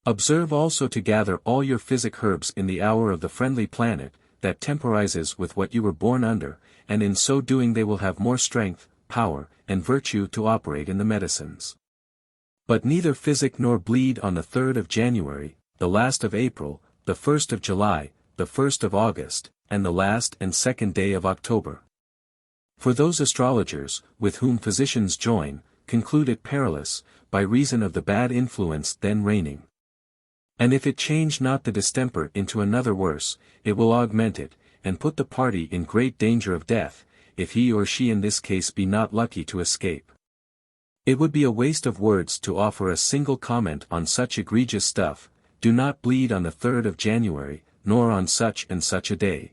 Observe also to gather all your physic herbs in the hour of the friendly planet, that temporizes with what you were born under, and in so doing they will have more strength, power, and virtue to operate in the medicines. But neither physic nor bleed on the 3rd of January, the last of April, the 1st of July, the 1st of August, and the last and 2nd day of October. For those astrologers, with whom physicians join, conclude it perilous, by reason of the bad influence then reigning. And if it change not the distemper into another worse, it will augment it, and put the party in great danger of death, if he or she in this case be not lucky to escape. It would be a waste of words to offer a single comment on such egregious stuff. Do not bleed on the 3rd of January, nor on such and such a day.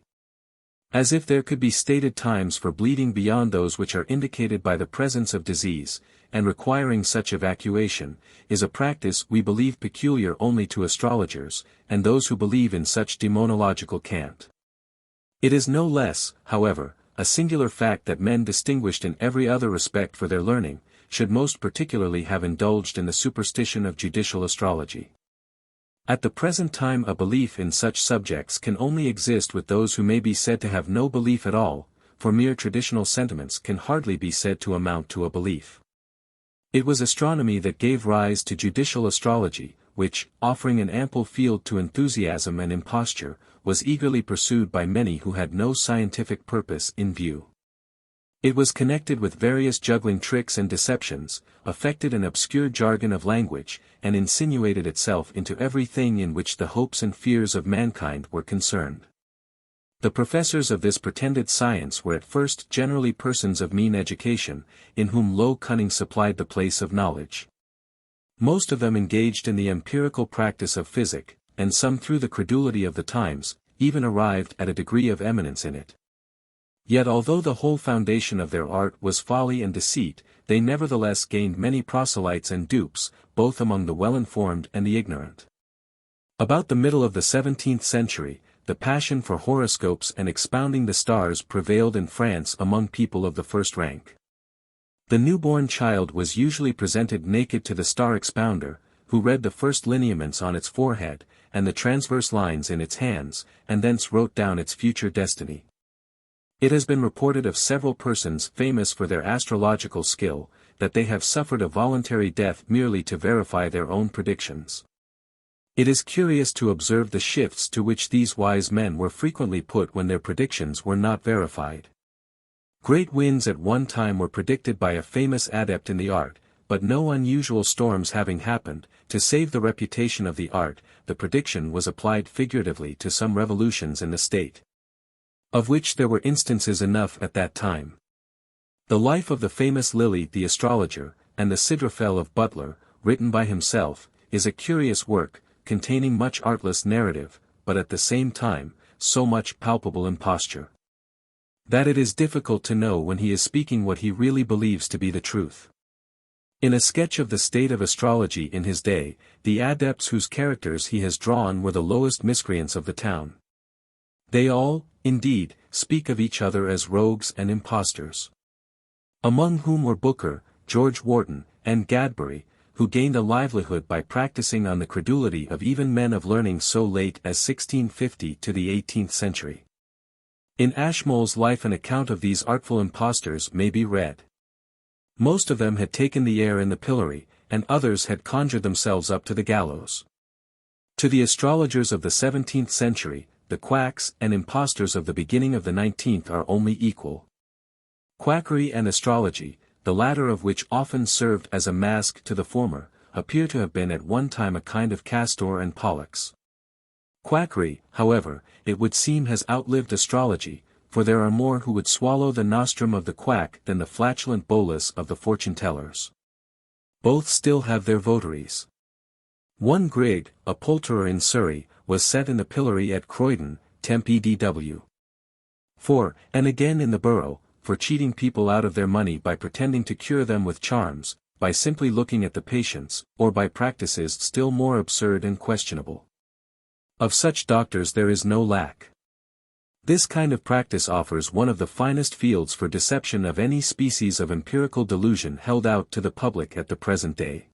As if there could be stated times for bleeding beyond those which are indicated by the presence of disease, and requiring such evacuation, is a practice we believe peculiar only to astrologers, and those who believe in such demonological cant. It is no less, however, a singular fact that men distinguished in every other respect for their learning, should most particularly have indulged in the superstition of judicial astrology. At the present time a belief in such subjects can only exist with those who may be said to have no belief at all, for mere traditional sentiments can hardly be said to amount to a belief. It was astronomy that gave rise to judicial astrology, which, offering an ample field to enthusiasm and imposture, was eagerly pursued by many who had no scientific purpose in view. It was connected with various juggling tricks and deceptions, affected an obscure jargon of language, and insinuated itself into everything in which the hopes and fears of mankind were concerned. The professors of this pretended science were at first generally persons of mean education, in whom low cunning supplied the place of knowledge. Most of them engaged in the empirical practice of physic, and some through the credulity of the times, even arrived at a degree of eminence in it. Yet although the whole foundation of their art was folly and deceit, they nevertheless gained many proselytes and dupes, both among the well-informed and the ignorant. About the middle of the 17th century, the passion for horoscopes and expounding the stars prevailed in France among people of the first rank. The newborn child was usually presented naked to the star expounder, who read the first lineaments on its forehead, and the transverse lines in its hands, and thence wrote down its future destiny. It has been reported of several persons famous for their astrological skill, that they have suffered a voluntary death merely to verify their own predictions. It is curious to observe the shifts to which these wise men were frequently put when their predictions were not verified. Great winds at one time were predicted by a famous adept in the art, but no unusual storms having happened, to save the reputation of the art, the prediction was applied figuratively to some revolutions in the state, of which there were instances enough at that time. The Life of the famous Lilly the astrologer, and the Sidrafel of Butler, written by himself, is a curious work, containing much artless narrative, but at the same time, so much palpable imposture, that it is difficult to know when he is speaking what he really believes to be the truth. In a sketch of the state of astrology in his day, the adepts whose characters he has drawn were the lowest miscreants of the town. They all, indeed, speak of each other as rogues and impostors. Among whom were Booker, George Wharton, and Gadbury, who gained a livelihood by practicing on the credulity of even men of learning so late as 1650 to the 18th century. In Ashmole's life an account of these artful impostors may be read. Most of them had taken the air in the pillory, and others had conjured themselves up to the gallows. To the astrologers of the 17th century, the quacks and impostors of the beginning of the 19th are only equal. Quackery and astrology, the latter of which often served as a mask to the former, appear to have been at one time a kind of Castor and Pollux. Quackery, however, it would seem has outlived astrology, for there are more who would swallow the nostrum of the quack than the flatulent bolus of the fortune-tellers. Both still have their votaries. One Grigg, a poulterer in Surrey, was set in the pillory at Croydon, Temp. EDW. 4. And again in the Borough, for cheating people out of their money by pretending to cure them with charms, by simply looking at the patients, or by practices still more absurd and questionable. Of such doctors there is no lack. This kind of practice offers one of the finest fields for deception of any species of empirical delusion held out to the public at the present day.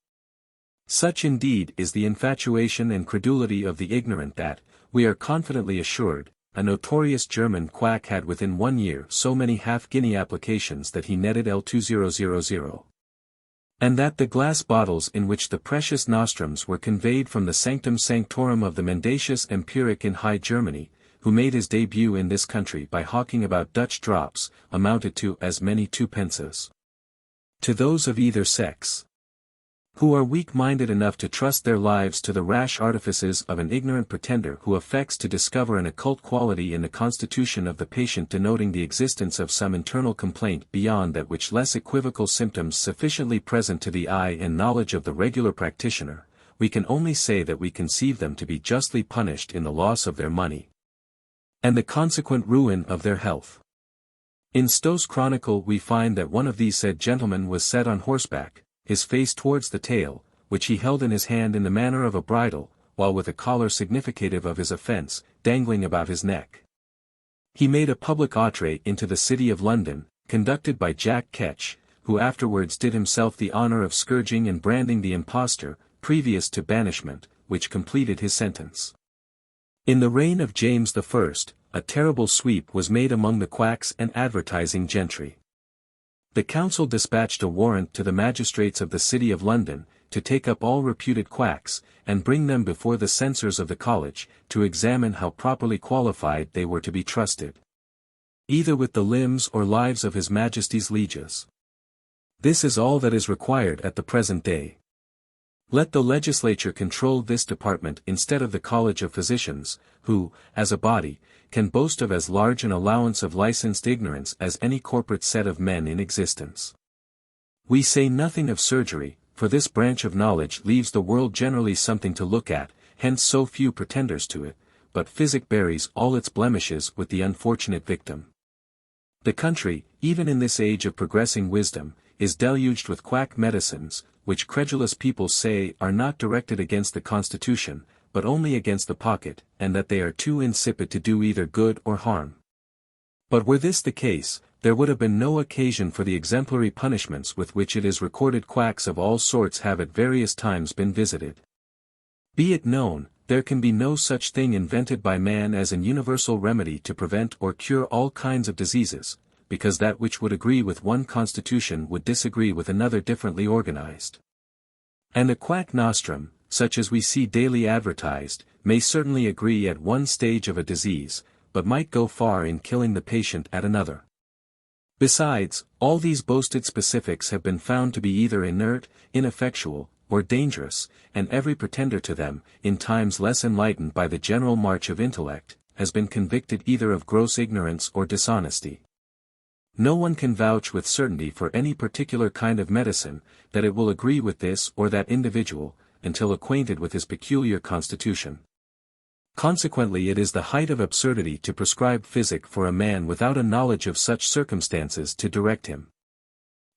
Such indeed is the infatuation and credulity of the ignorant that, we are confidently assured, a notorious German quack had within 1 year so many half-guinea applications that he netted L2000. And that the glass bottles in which the precious nostrums were conveyed from the sanctum sanctorum of the mendacious empiric in High Germany, who made his debut in this country by hawking about Dutch drops, amounted to as many twopences. To those of either sex, who are weak-minded enough to trust their lives to the rash artifices of an ignorant pretender who affects to discover an occult quality in the constitution of the patient denoting the existence of some internal complaint beyond that which less equivocal symptoms sufficiently present to the eye and knowledge of the regular practitioner, we can only say that we conceive them to be justly punished in the loss of their money and the consequent ruin of their health. In Stow's Chronicle we find that one of these said gentlemen was set on horseback, his face towards the tail, which he held in his hand in the manner of a bridle, while with a collar significative of his offence, dangling about his neck. He made a public outre into the city of London, conducted by Jack Ketch, who afterwards did himself the honour of scourging and branding the impostor, previous to banishment, which completed his sentence. In the reign of James I, a terrible sweep was made among the quacks and advertising gentry. The council dispatched a warrant to the magistrates of the city of London, to take up all reputed quacks, and bring them before the censors of the college, to examine how properly qualified they were to be trusted, either with the limbs or lives of His Majesty's lieges. This is all that is required at the present day. Let the legislature control this department instead of the College of Physicians, who, as a body, can boast of as large an allowance of licensed ignorance as any corporate set of men in existence. We say nothing of surgery, for this branch of knowledge leaves the world generally something to look at, hence so few pretenders to it, but physic buries all its blemishes with the unfortunate victim. The country, even in this age of progressing wisdom, is deluged with quack medicines, which credulous people say are not directed against the constitution, but only against the pocket, and that they are too insipid to do either good or harm. But were this the case, there would have been no occasion for the exemplary punishments with which it is recorded quacks of all sorts have at various times been visited. Be it known, there can be no such thing invented by man as an universal remedy to prevent or cure all kinds of diseases, because that which would agree with one constitution would disagree with another differently organized. And a quack nostrum, such as we see daily advertised, may certainly agree at one stage of a disease, but might go far in killing the patient at another. Besides, all these boasted specifics have been found to be either inert, ineffectual, or dangerous, and every pretender to them, in times less enlightened by the general march of intellect, has been convicted either of gross ignorance or dishonesty. No one can vouch with certainty for any particular kind of medicine, that it will agree with this or that individual, until acquainted with his peculiar constitution. Consequently it is the height of absurdity to prescribe physic for a man without a knowledge of such circumstances to direct him.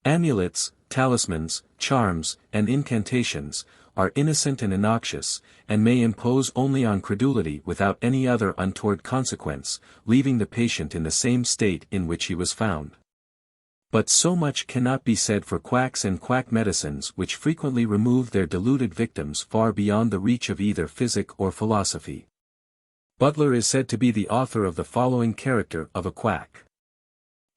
Amulets, talismans, charms, and incantations, are innocent and innoxious, and may impose only on credulity without any other untoward consequence, leaving the patient in the same state in which he was found. But so much cannot be said for quacks and quack medicines which frequently remove their deluded victims far beyond the reach of either physic or philosophy. Butler is said to be the author of the following character of a quack.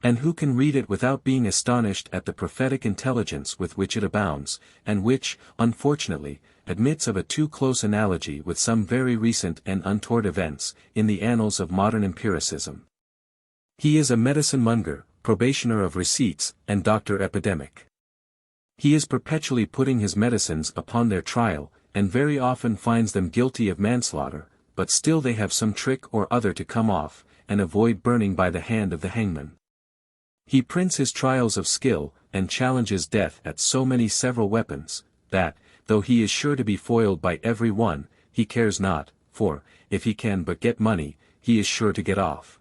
And who can read it without being astonished at the prophetic intelligence with which it abounds, and which, unfortunately, admits of a too close analogy with some very recent and untoward events, in the annals of modern empiricism. He is a medicine-monger, probationer of receipts, and doctor epidemic. He is perpetually putting his medicines upon their trial, and very often finds them guilty of manslaughter, but still they have some trick or other to come off, and avoid burning by the hand of the hangman. He prints his trials of skill, and challenges death at so many several weapons, that, though he is sure to be foiled by every one, he cares not, for, if he can but get money, he is sure to get off.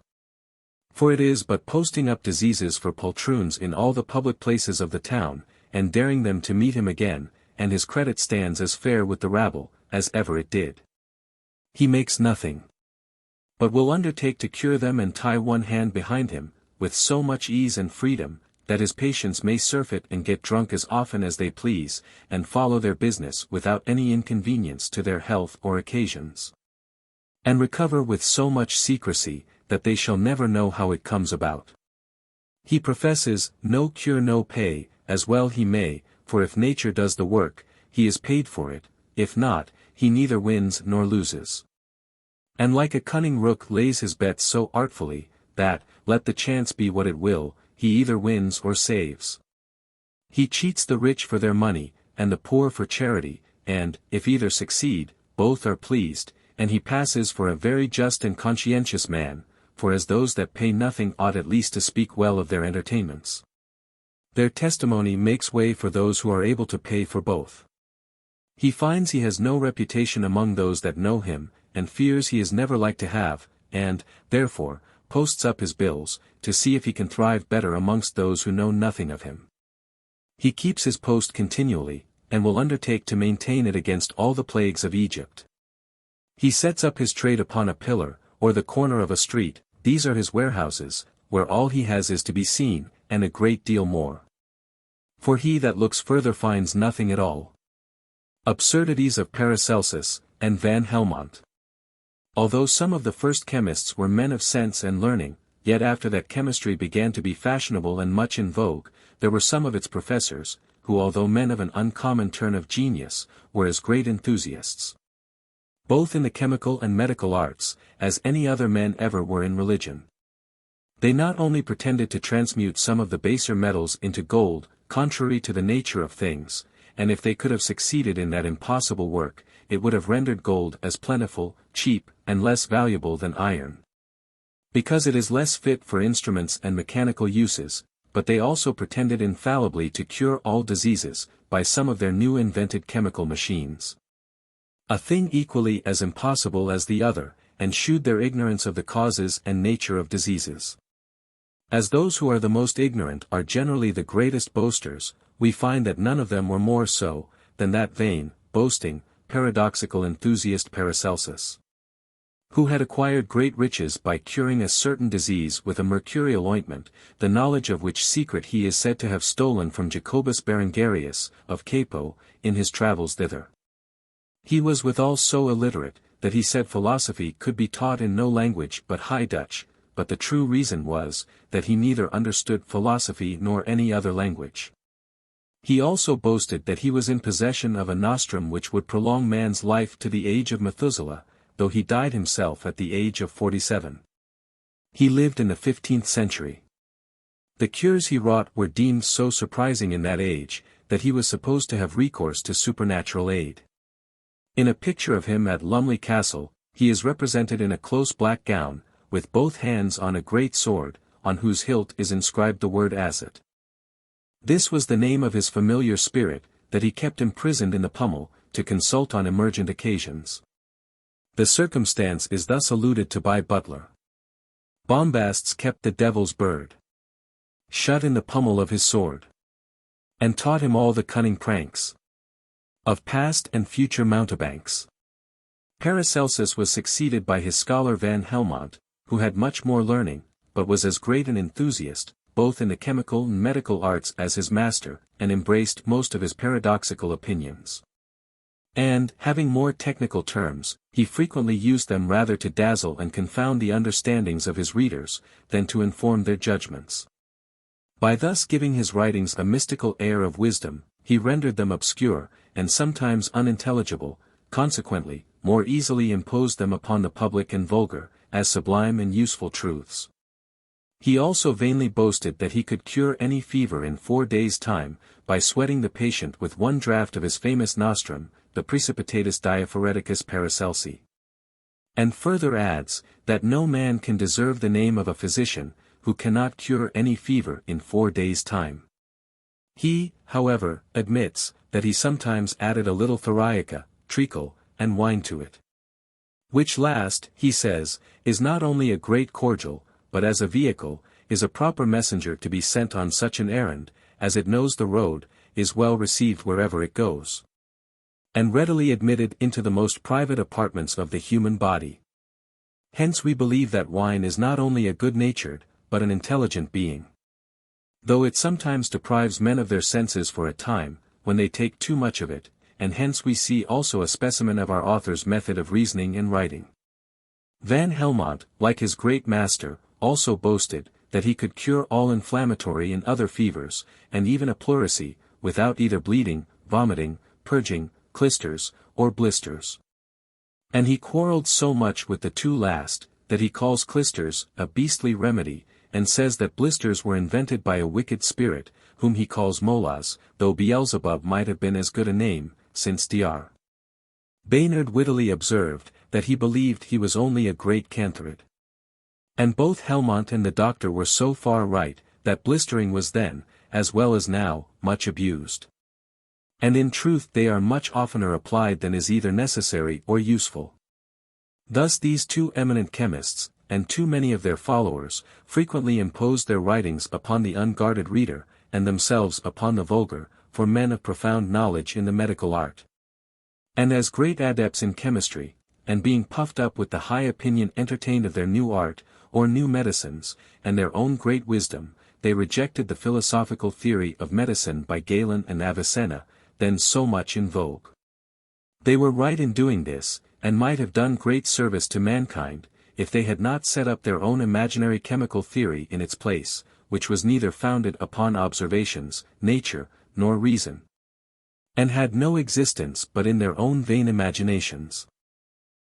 For it is but posting up diseases for poltroons in all the public places of the town, and daring them to meet him again, and his credit stands as fair with the rabble, as ever it did. He makes nothing, but will undertake to cure them and tie one hand behind him, with so much ease and freedom, that his patients may surfeit and get drunk as often as they please, and follow their business without any inconvenience to their health or occasions. And recover with so much secrecy, that they shall never know how it comes about. He professes, no cure no pay, as well he may, for if nature does the work, he is paid for it, if not, he neither wins nor loses. And like a cunning rook lays his bets so artfully, that, let the chance be what it will, he either wins or saves. He cheats the rich for their money, and the poor for charity, and, if either succeed, both are pleased, and he passes for a very just and conscientious man, for as those that pay nothing ought at least to speak well of their entertainments. Their testimony makes way for those who are able to pay for both. He finds he has no reputation among those that know him, and fears he is never like to have, and, therefore, posts up his bills, to see if he can thrive better amongst those who know nothing of him. He keeps his post continually, and will undertake to maintain it against all the plagues of Egypt. He sets up his trade upon a pillar, or the corner of a street, these are his warehouses, where all he has is to be seen, and a great deal more. For he that looks further finds nothing at all. Absurdities of Paracelsus, and Van Helmont. Although some of the first chemists were men of sense and learning, yet after that chemistry began to be fashionable and much in vogue, there were some of its professors, who although men of an uncommon turn of genius, were as great enthusiasts, both in the chemical and medical arts, as any other men ever were in religion. They not only pretended to transmute some of the baser metals into gold, contrary to the nature of things, and if they could have succeeded in that impossible work, it would have rendered gold as plentiful, cheap, and less valuable than iron, because it is less fit for instruments and mechanical uses, but they also pretended infallibly to cure all diseases, by some of their new invented chemical machines. A thing equally as impossible as the other, and shewed their ignorance of the causes and nature of diseases. As those who are the most ignorant are generally the greatest boasters, we find that none of them were more so, than that vain, boasting, paradoxical enthusiast Paracelsus, who had acquired great riches by curing a certain disease with a mercurial ointment, the knowledge of which secret he is said to have stolen from Jacobus Berengarius, of Capo, in his travels thither. He was withal so illiterate, that he said philosophy could be taught in no language but High Dutch, but the true reason was, that he neither understood philosophy nor any other language. He also boasted that he was in possession of a nostrum which would prolong man's life to the age of Methuselah, though he died himself at the age of 47. He lived in the 15th century. The cures he wrought were deemed so surprising in that age, that he was supposed to have recourse to supernatural aid. In a picture of him at Lumley Castle, he is represented in a close black gown, with both hands on a great sword, on whose hilt is inscribed the word Acet. This was the name of his familiar spirit, that he kept imprisoned in the pummel, to consult on emergent occasions. The circumstance is thus alluded to by Butler. Bombasts kept the devil's bird shut in the pummel of his sword, and taught him all the cunning pranks of past and future mountebanks. Paracelsus was succeeded by his scholar Van Helmont, who had much more learning, but was as great an enthusiast, both in the chemical and medical arts as his master, and embraced most of his paradoxical opinions. And, having more technical terms, he frequently used them rather to dazzle and confound the understandings of his readers, than to inform their judgments. By thus giving his writings a mystical air of wisdom, he rendered them obscure, and sometimes unintelligible, consequently, more easily imposed them upon the public and vulgar, as sublime and useful truths. He also vainly boasted that he could cure any fever in 4 days' time, by sweating the patient with one draught of his famous nostrum, the Precipitatus Diaphoreticus Paracelsi. And further adds, that no man can deserve the name of a physician, who cannot cure any fever in 4 days' time. He, however, admits that he sometimes added a little thoriaca, treacle, and wine to it. Which last, he says, is not only a great cordial, but as a vehicle, is a proper messenger to be sent on such an errand, as it knows the road, is well received wherever it goes, and readily admitted into the most private apartments of the human body. Hence we believe that wine is not only a good-natured, but an intelligent being. Though it sometimes deprives men of their senses for a time, when they take too much of it, and hence we see also a specimen of our author's method of reasoning and writing. Van Helmont, like his great master, also boasted, that he could cure all inflammatory and other fevers, and even a pleurisy, without either bleeding, vomiting, purging, clysters, or blisters. And he quarrelled so much with the two last, that he calls clysters a beastly remedy, and says that blisters were invented by a wicked spirit, whom he calls Molas, though Beelzebub might have been as good a name, since Dr. Baynard wittily observed, that he believed he was only a great cantharid. And both Helmont and the doctor were so far right, that blistering was then, as well as now, much abused. And in truth they are much oftener applied than is either necessary or useful. Thus these two eminent chemists, and too many of their followers, frequently imposed their writings upon the unguarded reader, and themselves upon the vulgar, for men of profound knowledge in the medical art. And as great adepts in chemistry, and being puffed up with the high opinion entertained of their new art, or new medicines, and their own great wisdom, they rejected the philosophical theory of medicine by Galen and Avicenna, then so much in vogue. They were right in doing this, and might have done great service to mankind, if they had not set up their own imaginary chemical theory in its place, which was neither founded upon observations, nature, nor reason, and had no existence but in their own vain imaginations.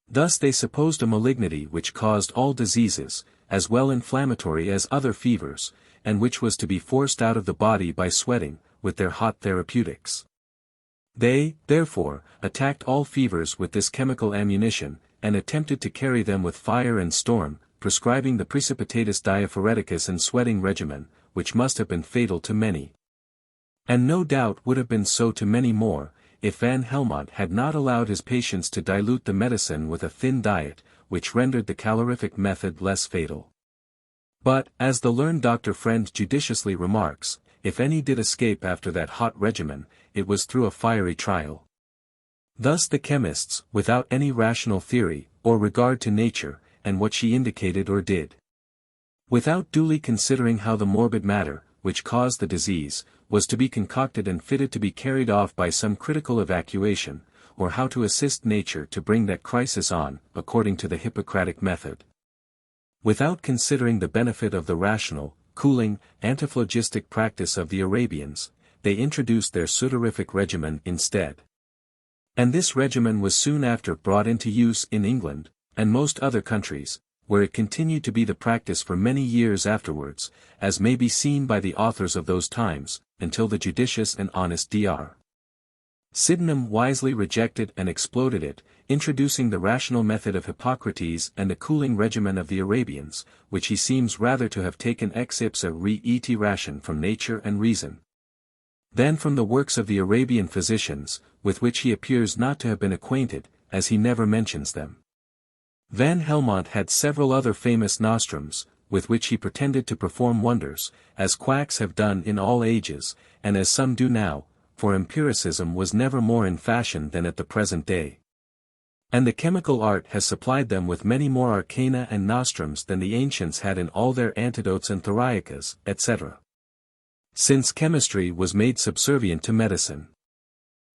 Thus they supposed a malignity which caused all diseases, as well inflammatory as other fevers, and which was to be forced out of the body by sweating, with their hot therapeutics. They, therefore, attacked all fevers with this chemical ammunition, and attempted to carry them with fire and storm, prescribing the precipitatus diaphoreticus and sweating regimen, which must have been fatal to many. And no doubt would have been so to many more, if Van Helmont had not allowed his patients to dilute the medicine with a thin diet, which rendered the calorific method less fatal. But, as the learned Dr. Friend judiciously remarks, if any did escape after that hot regimen, it was through a fiery trial. Thus the chemists, without any rational theory, or regard to nature, and what she indicated or did, without duly considering how the morbid matter, which caused the disease, was to be concocted and fitted to be carried off by some critical evacuation, or how to assist nature to bring that crisis on, according to the Hippocratic method. Without considering the benefit of the rational, cooling, antiphlogistic practice of the Arabians, they introduced their sudorific regimen instead. And this regimen was soon after brought into use in England, and most other countries, where it continued to be the practice for many years afterwards, as may be seen by the authors of those times, until the judicious and honest Dr. Sydenham wisely rejected and exploded it, introducing the rational method of Hippocrates and the cooling regimen of the Arabians, which he seems rather to have taken ex ipsa re et ration from nature and reason, than from the works of the Arabian physicians, with which he appears not to have been acquainted, as he never mentions them. Van Helmont had several other famous nostrums, with which he pretended to perform wonders, as quacks have done in all ages, and as some do now, for empiricism was never more in fashion than at the present day. And the chemical art has supplied them with many more arcana and nostrums than the ancients had in all their antidotes and thoriacas, etc. Since chemistry was made subservient to medicine.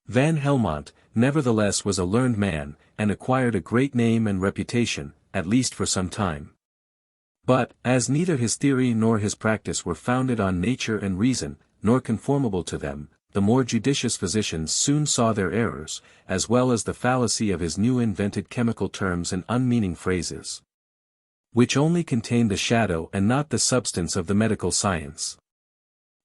Van Helmont, nevertheless, was a learned man, and acquired a great name and reputation, at least for some time. But, as neither his theory nor his practice were founded on nature and reason, nor conformable to them, the more judicious physicians soon saw their errors, as well as the fallacy of his new invented chemical terms and unmeaning phrases, which only contained the shadow and not the substance of the medical science.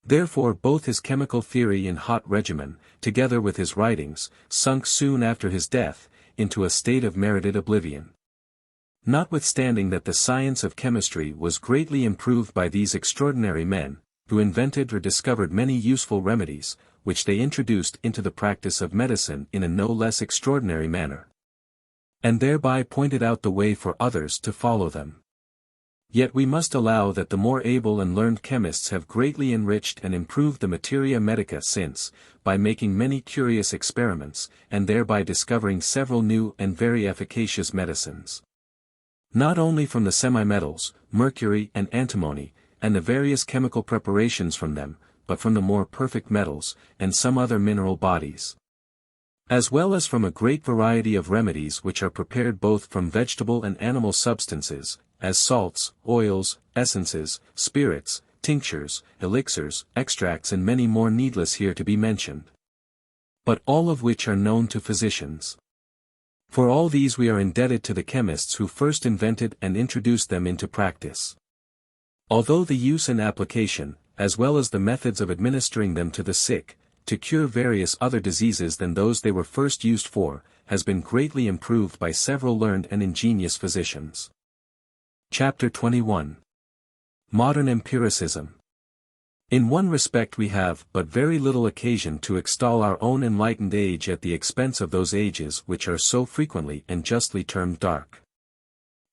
Therefore both his chemical theory and hot regimen, together with his writings, sunk soon after his death, into a state of merited oblivion. Notwithstanding that the science of chemistry was greatly improved by these extraordinary men, who invented or discovered many useful remedies, which they introduced into the practice of medicine in a no less extraordinary manner, and thereby pointed out the way for others to follow them. Yet we must allow that the more able and learned chemists have greatly enriched and improved the materia medica since, by making many curious experiments, and thereby discovering several new and very efficacious medicines. Not only from the semi-metals, mercury and antimony, and the various chemical preparations from them, but from the more perfect metals, and some other mineral bodies, as well as from a great variety of remedies which are prepared both from vegetable and animal substances, as salts, oils, essences, spirits, tinctures, elixirs, extracts and many more needless here to be mentioned, but all of which are known to physicians. For all these we are indebted to the chemists who first invented and introduced them into practice. Although the use and application, as well as the methods of administering them to the sick, to cure various other diseases than those they were first used for, has been greatly improved by several learned and ingenious physicians. Chapter 21. Modern Empiricism. In one respect we have but very little occasion to extol our own enlightened age at the expense of those ages which are so frequently and justly termed dark.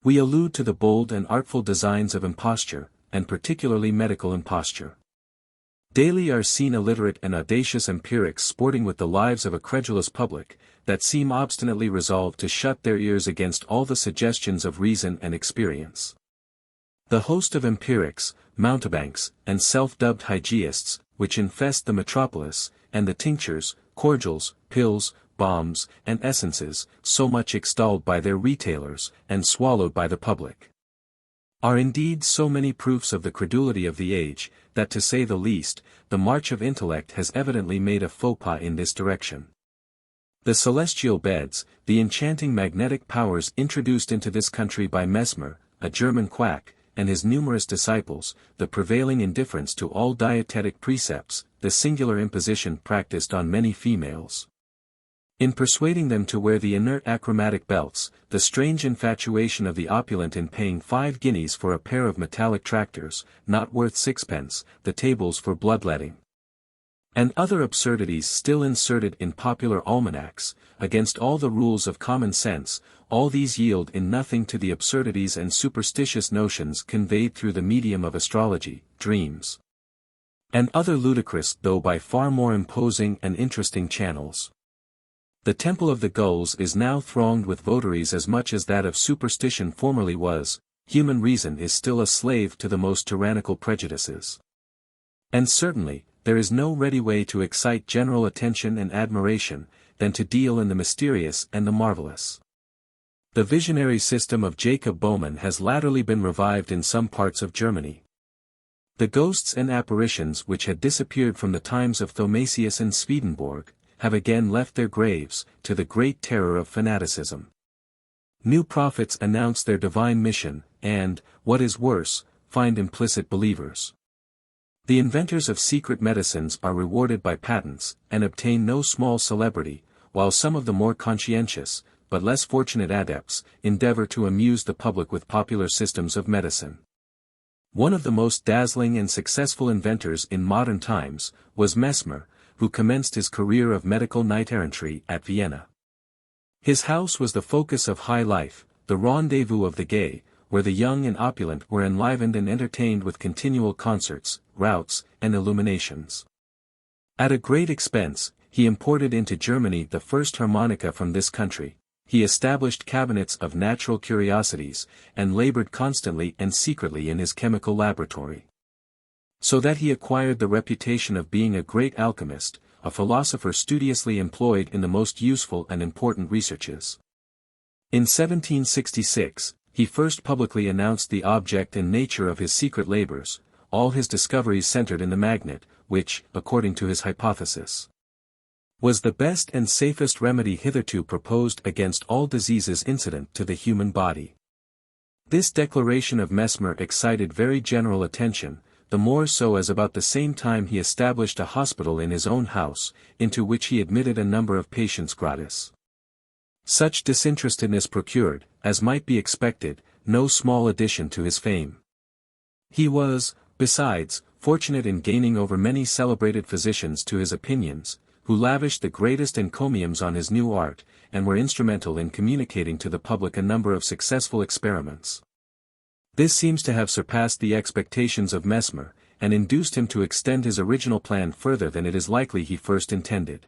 We allude to the bold and artful designs of imposture, and particularly medical imposture. Daily are seen illiterate and audacious empirics sporting with the lives of a credulous public, that seem obstinately resolved to shut their ears against all the suggestions of reason and experience. The host of empirics, mountebanks, and self-dubbed hygieists, which infest the metropolis, and the tinctures, cordials, pills, balms, and essences, so much extolled by their retailers, and swallowed by the public, are indeed so many proofs of the credulity of the age, that to say the least, the march of intellect has evidently made a faux pas in this direction. The celestial beds, the enchanting magnetic powers introduced into this country by Mesmer, a German quack, and his numerous disciples, the prevailing indifference to all dietetic precepts, the singular imposition practiced on many females, in persuading them to wear the inert achromatic belts, the strange infatuation of the opulent in paying 5 guineas for a pair of metallic tractors, not worth 6pence, the tables for bloodletting, and other absurdities still inserted in popular almanacs, against all the rules of common sense, all these yield in nothing to the absurdities and superstitious notions conveyed through the medium of astrology, dreams, and other ludicrous though by far more imposing and interesting channels. The Temple of the Gulls is now thronged with votaries as much as that of superstition formerly was. Human reason is still a slave to the most tyrannical prejudices. And certainly, there is no ready way to excite general attention and admiration, than to deal in the mysterious and the marvelous. The visionary system of Jacob Böhmen has latterly been revived in some parts of Germany. The ghosts and apparitions which had disappeared from the times of Thomasius and Swedenborg, have again left their graves, to the great terror of fanaticism. New prophets announce their divine mission, and, what is worse, find implicit believers. The inventors of secret medicines are rewarded by patents, and obtain no small celebrity, while some of the more conscientious, but less fortunate adepts, endeavor to amuse the public with popular systems of medicine. One of the most dazzling and successful inventors in modern times, was Mesmer, who commenced his career of medical knight-errantry at Vienna. His house was the focus of high life, the rendezvous of the gay, where the young and opulent were enlivened and entertained with continual concerts, routs, and illuminations. At a great expense, he imported into Germany the first harmonica from this country. He established cabinets of natural curiosities, and labored constantly and secretly in his chemical laboratory, so that he acquired the reputation of being a great alchemist, a philosopher studiously employed in the most useful and important researches. In 1766, he first publicly announced the object and nature of his secret labors. All his discoveries centered in the magnet, which, according to his hypothesis, was the best and safest remedy hitherto proposed against all diseases incident to the human body. This declaration of Mesmer excited very general attention, the more so as about the same time he established a hospital in his own house, into which he admitted a number of patients gratis. Such disinterestedness procured, as might be expected, no small addition to his fame. He was, besides, fortunate in gaining over many celebrated physicians to his opinions, who lavished the greatest encomiums on his new art, and were instrumental in communicating to the public a number of successful experiments. This seems to have surpassed the expectations of Mesmer, and induced him to extend his original plan further than it is likely he first intended.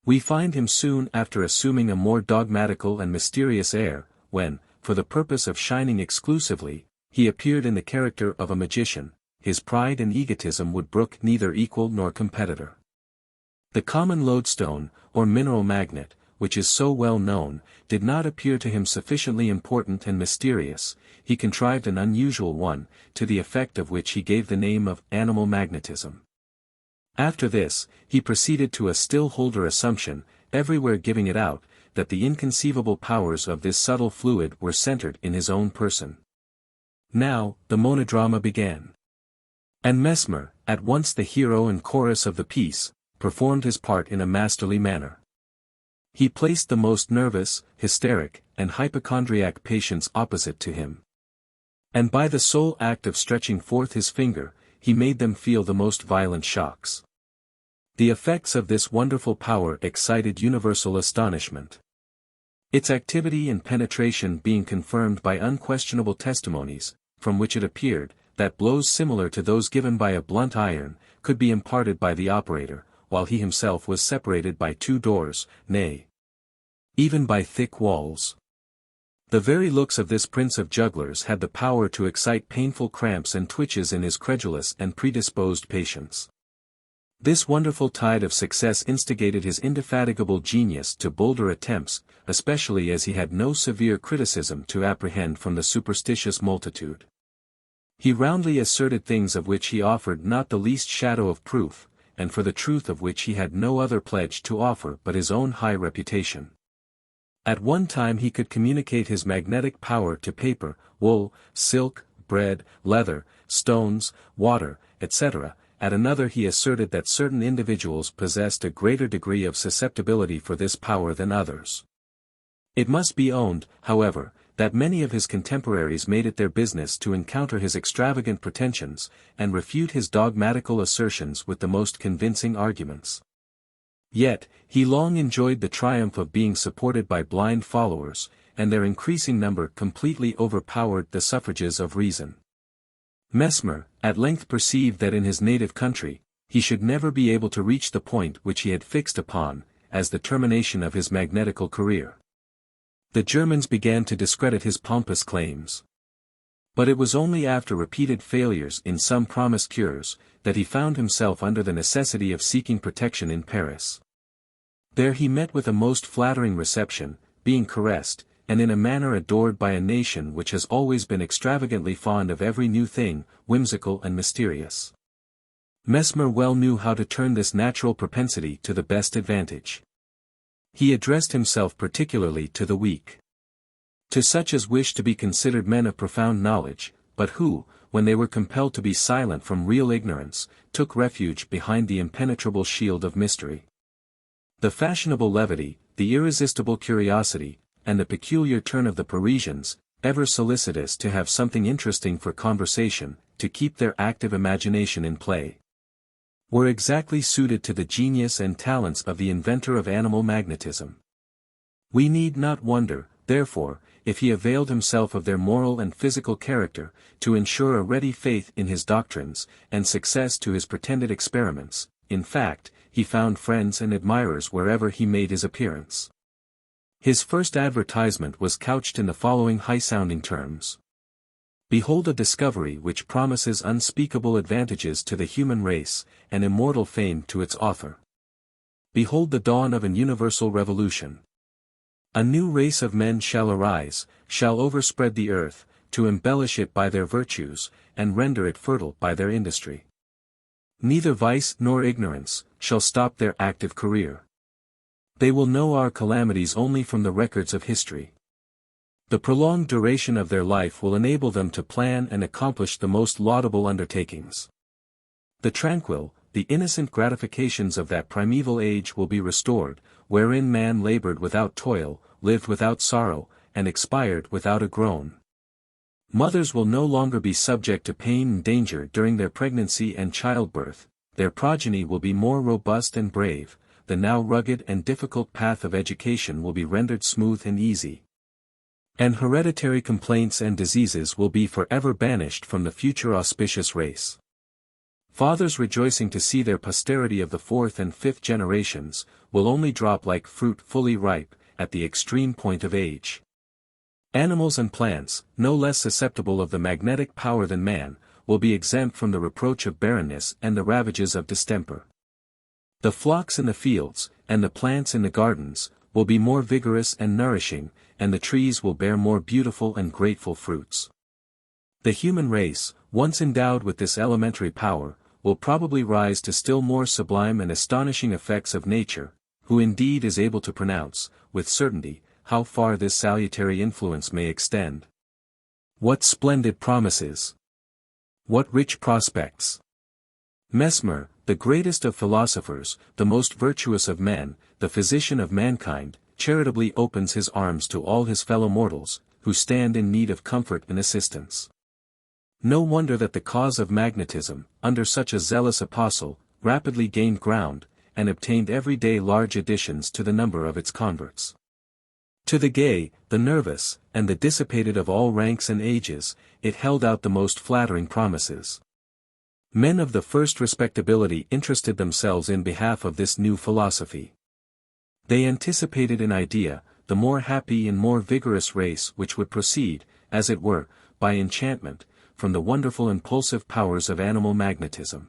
We find him soon after assuming a more dogmatical and mysterious air, when, for the purpose of shining exclusively, he appeared in the character of a magician. His pride and egotism would brook neither equal nor competitor. The common lodestone, or mineral magnet, which is so well known, did not appear to him sufficiently important and mysterious. He contrived an unusual one, to the effect of which he gave the name of animal magnetism. After this, he proceeded to a still bolder assumption, everywhere giving it out, that the inconceivable powers of this subtle fluid were centered in his own person. Now, the monodrama began. And Mesmer, at once the hero and chorus of the piece, performed his part in a masterly manner. He placed the most nervous, hysteric, and hypochondriac patients opposite to him. And by the sole act of stretching forth his finger, he made them feel the most violent shocks. The effects of this wonderful power excited universal astonishment. Its activity and penetration being confirmed by unquestionable testimonies, from which it appeared, that blows similar to those given by a blunt iron, could be imparted by the operator, while he himself was separated by 2 doors, nay, even by thick walls. The very looks of this prince of jugglers had the power to excite painful cramps and twitches in his credulous and predisposed patients. This wonderful tide of success instigated his indefatigable genius to bolder attempts, especially as he had no severe criticism to apprehend from the superstitious multitude. He roundly asserted things of which he offered not the least shadow of proof, and for the truth of which he had no other pledge to offer but his own high reputation. At one time he could communicate his magnetic power to paper, wool, silk, bread, leather, stones, water, etc. At another he asserted that certain individuals possessed a greater degree of susceptibility for this power than others. It must be owned, however, that many of his contemporaries made it their business to encounter his extravagant pretensions, and refute his dogmatical assertions with the most convincing arguments. Yet, he long enjoyed the triumph of being supported by blind followers, and their increasing number completely overpowered the suffrages of reason. Mesmer, at length perceived that in his native country, he should never be able to reach the point which he had fixed upon, as the termination of his magnetical career. The Germans began to discredit his pompous claims. But it was only after repeated failures in some promised cures, that he found himself under the necessity of seeking protection in Paris. There he met with a most flattering reception, being caressed, and in a manner adored by a nation which has always been extravagantly fond of every new thing, whimsical and mysterious. Mesmer well knew how to turn this natural propensity to the best advantage. He addressed himself particularly to the weak. To such as wished to be considered men of profound knowledge, but who, when they were compelled to be silent from real ignorance, took refuge behind the impenetrable shield of mystery. The fashionable levity, the irresistible curiosity, and the peculiar turn of the Parisians, ever solicitous to have something interesting for conversation, to keep their active imagination in play, were exactly suited to the genius and talents of the inventor of animal magnetism. We need not wonder, therefore, if he availed himself of their moral and physical character, to ensure a ready faith in his doctrines, and success to his pretended experiments. In fact, he found friends and admirers wherever he made his appearance. His first advertisement was couched in the following high-sounding terms. Behold a discovery which promises unspeakable advantages to the human race, and immortal fame to its author. Behold the dawn of an universal revolution. A new race of men shall arise, shall overspread the earth, to embellish it by their virtues, and render it fertile by their industry. Neither vice nor ignorance shall stop their active career. They will know our calamities only from the records of history. The prolonged duration of their life will enable them to plan and accomplish the most laudable undertakings. The tranquil, the innocent gratifications of that primeval age will be restored, wherein man labored without toil, lived without sorrow, and expired without a groan. Mothers will no longer be subject to pain and danger during their pregnancy and childbirth, their progeny will be more robust and brave, the now rugged and difficult path of education will be rendered smooth and easy. And hereditary complaints and diseases will be forever banished from the future auspicious race. Fathers rejoicing to see their posterity of the fourth and fifth generations, will only drop like fruit fully ripe, at the extreme point of age. Animals and plants, no less susceptible of the magnetic power than man, will be exempt from the reproach of barrenness and the ravages of distemper. The flocks in the fields, and the plants in the gardens, will be more vigorous and nourishing, and the trees will bear more beautiful and grateful fruits. The human race, once endowed with this elementary power, will probably rise to still more sublime and astonishing effects of nature, who indeed is able to pronounce, with certainty, how far this salutary influence may extend. What splendid promises! What rich prospects! Mesmer, the greatest of philosophers, the most virtuous of men, the physician of mankind, charitably opens his arms to all his fellow mortals, who stand in need of comfort and assistance. No wonder that the cause of magnetism, under such a zealous apostle, rapidly gained ground, and obtained every day large additions to the number of its converts. To the gay, the nervous, and the dissipated of all ranks and ages, it held out the most flattering promises. Men of the first respectability interested themselves in behalf of this new philosophy. They anticipated an idea, the more happy and more vigorous race which would proceed, as it were, by enchantment, from the wonderful impulsive powers of animal magnetism.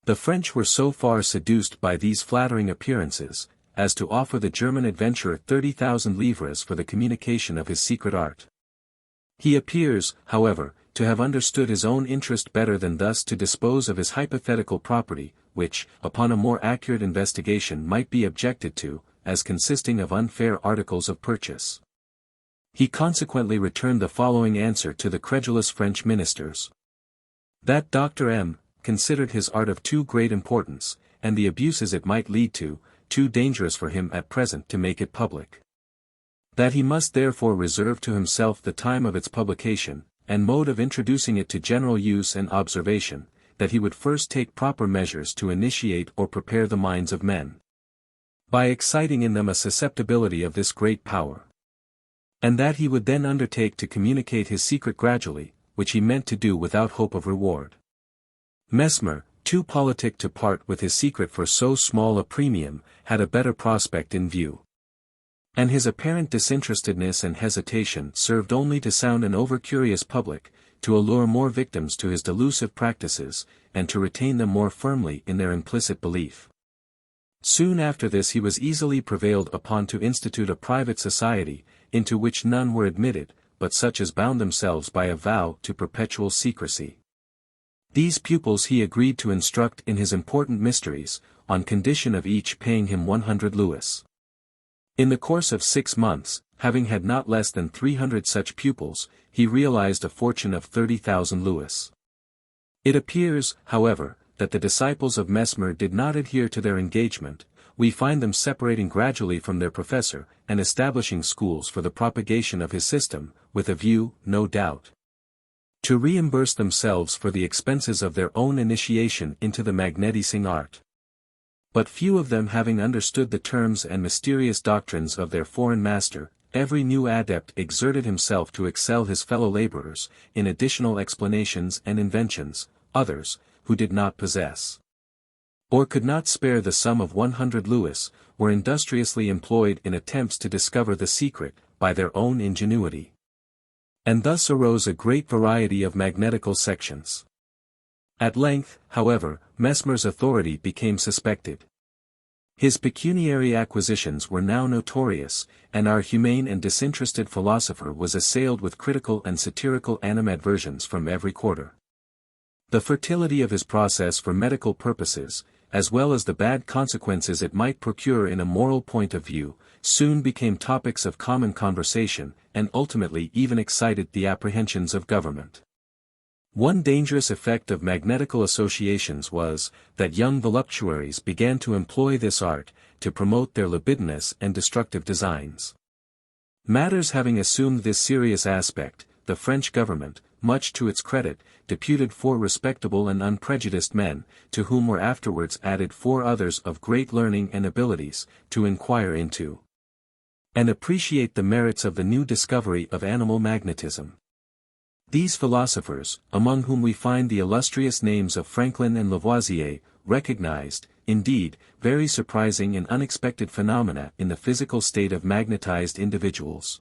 The French were so far seduced by these flattering appearances, as to offer the German adventurer 30,000 livres for the communication of his secret art. He appears, however, to have understood his own interest better than thus to dispose of his hypothetical property, which, upon a more accurate investigation might be objected to, as consisting of unfair articles of purchase. He consequently returned the following answer to the credulous French ministers. That Dr. M. considered his art of too great importance, and the abuses it might lead to, too dangerous for him at present to make it public. That he must therefore reserve to himself the time of its publication, and mode of introducing it to general use and observation, that he would first take proper measures to initiate or prepare the minds of men, by exciting in them a susceptibility of this great power. And that he would then undertake to communicate his secret gradually, which he meant to do without hope of reward. Mesmer, too politic to part with his secret for so small a premium, had a better prospect in view. And his apparent disinterestedness and hesitation served only to sound an over-curious public, to allure more victims to his delusive practices, and to retain them more firmly in their implicit belief. Soon after this he was easily prevailed upon to institute a private society, into which none were admitted, but such as bound themselves by a vow to perpetual secrecy. These pupils he agreed to instruct in his important mysteries, on condition of each paying him 100 louis. In the course of 6 months, having had not less than 300 such pupils, he realized a fortune of 30,000 louis. It appears, however, that the disciples of Mesmer did not adhere to their engagement. We find them separating gradually from their professor, and establishing schools for the propagation of his system, with a view, no doubt, to reimburse themselves for the expenses of their own initiation into the magnetising art. But few of them having understood the terms and mysterious doctrines of their foreign master, every new adept exerted himself to excel his fellow laborers, in additional explanations and inventions. Others, who did not possess, or could not spare the sum of 100 louis, were industriously employed in attempts to discover the secret, by their own ingenuity. And thus arose a great variety of magnetical sections. At length, however, Mesmer's authority became suspected. His pecuniary acquisitions were now notorious, and our humane and disinterested philosopher was assailed with critical and satirical animadversions from every quarter. The fertility of his process for medical purposes, as well as the bad consequences it might procure in a moral point of view, soon became topics of common conversation, and ultimately even excited the apprehensions of government. One dangerous effect of magnetical associations was, that young voluptuaries began to employ this art, to promote their libidinous and destructive designs. Matters having assumed this serious aspect, the French government, much to its credit, deputed 4 respectable and unprejudiced men, to whom were afterwards added 4 others of great learning and abilities, to inquire into and appreciate the merits of the new discovery of animal magnetism. These philosophers, among whom we find the illustrious names of Franklin and Lavoisier, recognized, indeed, very surprising and unexpected phenomena in the physical state of magnetized individuals.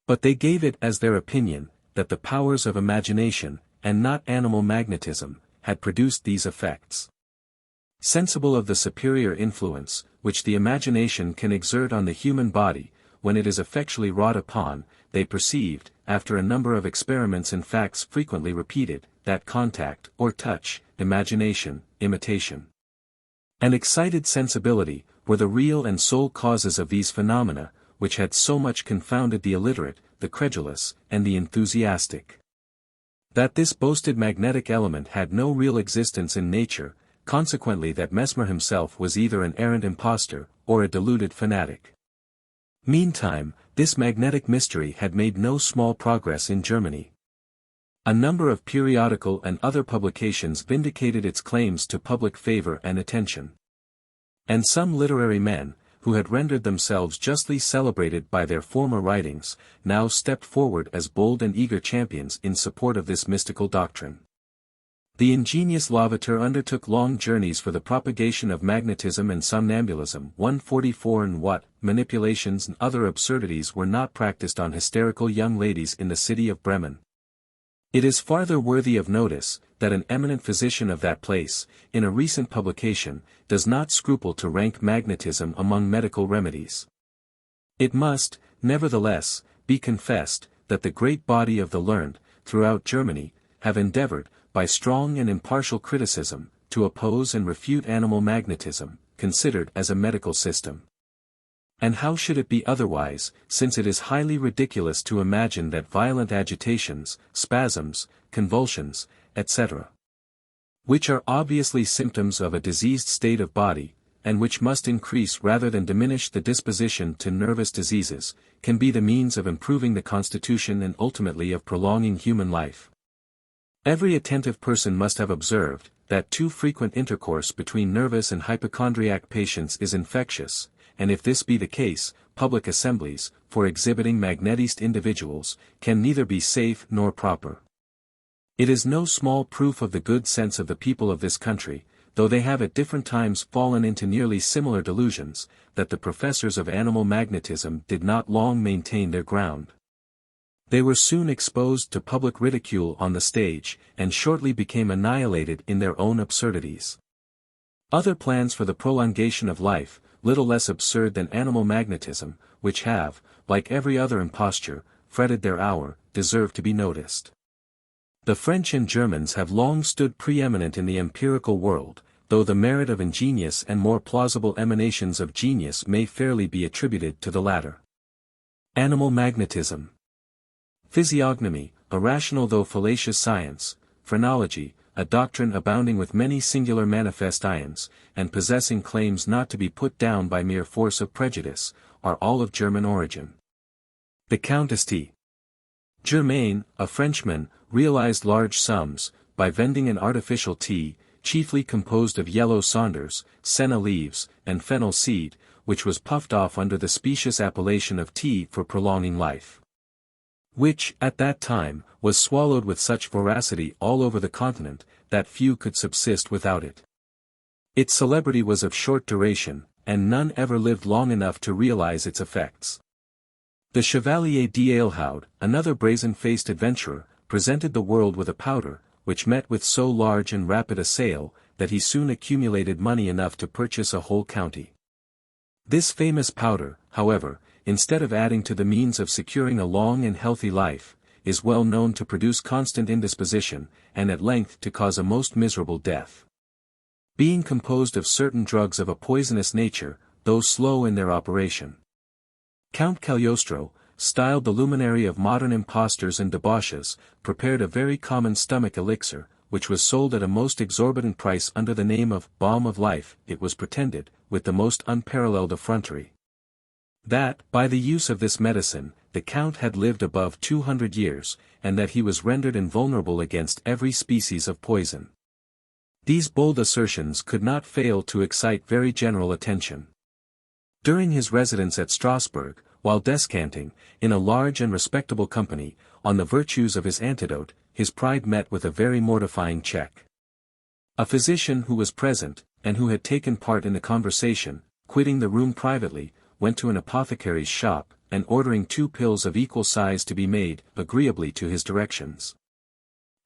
But they gave it as their opinion, that the powers of imagination, and not animal magnetism, had produced these effects. Sensible of the superior influence, which the imagination can exert on the human body, when it is effectually wrought upon, they perceived, after a number of experiments and facts frequently repeated, that contact, or touch, imagination, imitation, and excited sensibility, were the real and sole causes of these phenomena, which had so much confounded the illiterate, the credulous, and the enthusiastic. That this boasted magnetic element had no real existence in nature, consequently that Mesmer himself was either an arrant impostor, or a deluded fanatic. Meantime, this magnetic mystery had made no small progress in Germany. A number of periodical and other publications vindicated its claims to public favor and attention. And some literary men, who had rendered themselves justly celebrated by their former writings, now stepped forward as bold and eager champions in support of this mystical doctrine. The ingenious Lavater undertook long journeys for the propagation of magnetism and somnambulism. 144 and what, manipulations and other absurdities were not practiced on hysterical young ladies in the city of Bremen. It is farther worthy of notice, that an eminent physician of that place, in a recent publication, does not scruple to rank magnetism among medical remedies. It must, nevertheless, be confessed, that the great body of the learned, throughout Germany, have endeavored, by strong and impartial criticism, to oppose and refute animal magnetism, considered as a medical system. And how should it be otherwise, since it is highly ridiculous to imagine that violent agitations, spasms, convulsions, etc., which are obviously symptoms of a diseased state of body, and which must increase rather than diminish the disposition to nervous diseases, can be the means of improving the constitution and ultimately of prolonging human life. Every attentive person must have observed, that too frequent intercourse between nervous and hypochondriac patients is infectious, and if this be the case, public assemblies, for exhibiting magnetized individuals, can neither be safe nor proper. It is no small proof of the good sense of the people of this country, though they have at different times fallen into nearly similar delusions, that the professors of animal magnetism did not long maintain their ground. They were soon exposed to public ridicule on the stage, and shortly became annihilated in their own absurdities. Other plans for the prolongation of life, little less absurd than animal magnetism, which have, like every other imposture, fretted their hour, deserve to be noticed. The French and Germans have long stood preeminent in the empirical world, though the merit of ingenious and more plausible emanations of genius may fairly be attributed to the latter. Animal magnetism. Physiognomy, a rational though fallacious science. Phrenology, a doctrine abounding with many singular manifest ions, and possessing claims not to be put down by mere force of prejudice, are all of German origin. The Countess T. Germain, a Frenchman, realized large sums, by vending an artificial tea, chiefly composed of yellow saunders, senna leaves, and fennel seed, which was puffed off under the specious appellation of tea for prolonging life, which, at that time, was swallowed with such voracity all over the continent, that few could subsist without it. Its celebrity was of short duration, and none ever lived long enough to realize its effects. The Chevalier d'Alehaud, another brazen-faced adventurer, presented the world with a powder, which met with so large and rapid a sale, that he soon accumulated money enough to purchase a whole county. This famous powder, however, instead of adding to the means of securing a long and healthy life, is well known to produce constant indisposition, and at length to cause a most miserable death. Being composed of certain drugs of a poisonous nature, though slow in their operation. Count Cagliostro, styled the luminary of modern impostors and debauches, prepared a very common stomach elixir, which was sold at a most exorbitant price under the name of balm of life, it was pretended, with the most unparalleled effrontery, that, by the use of this medicine, the Count had lived above 200 years, and that he was rendered invulnerable against every species of poison. These bold assertions could not fail to excite very general attention. During his residence at Strasbourg, while descanting, in a large and respectable company, on the virtues of his antidote, his pride met with a very mortifying check. A physician who was present, and who had taken part in the conversation, quitting the room privately, went to an apothecary's shop, and ordering 2 pills of equal size to be made, agreeably to his directions,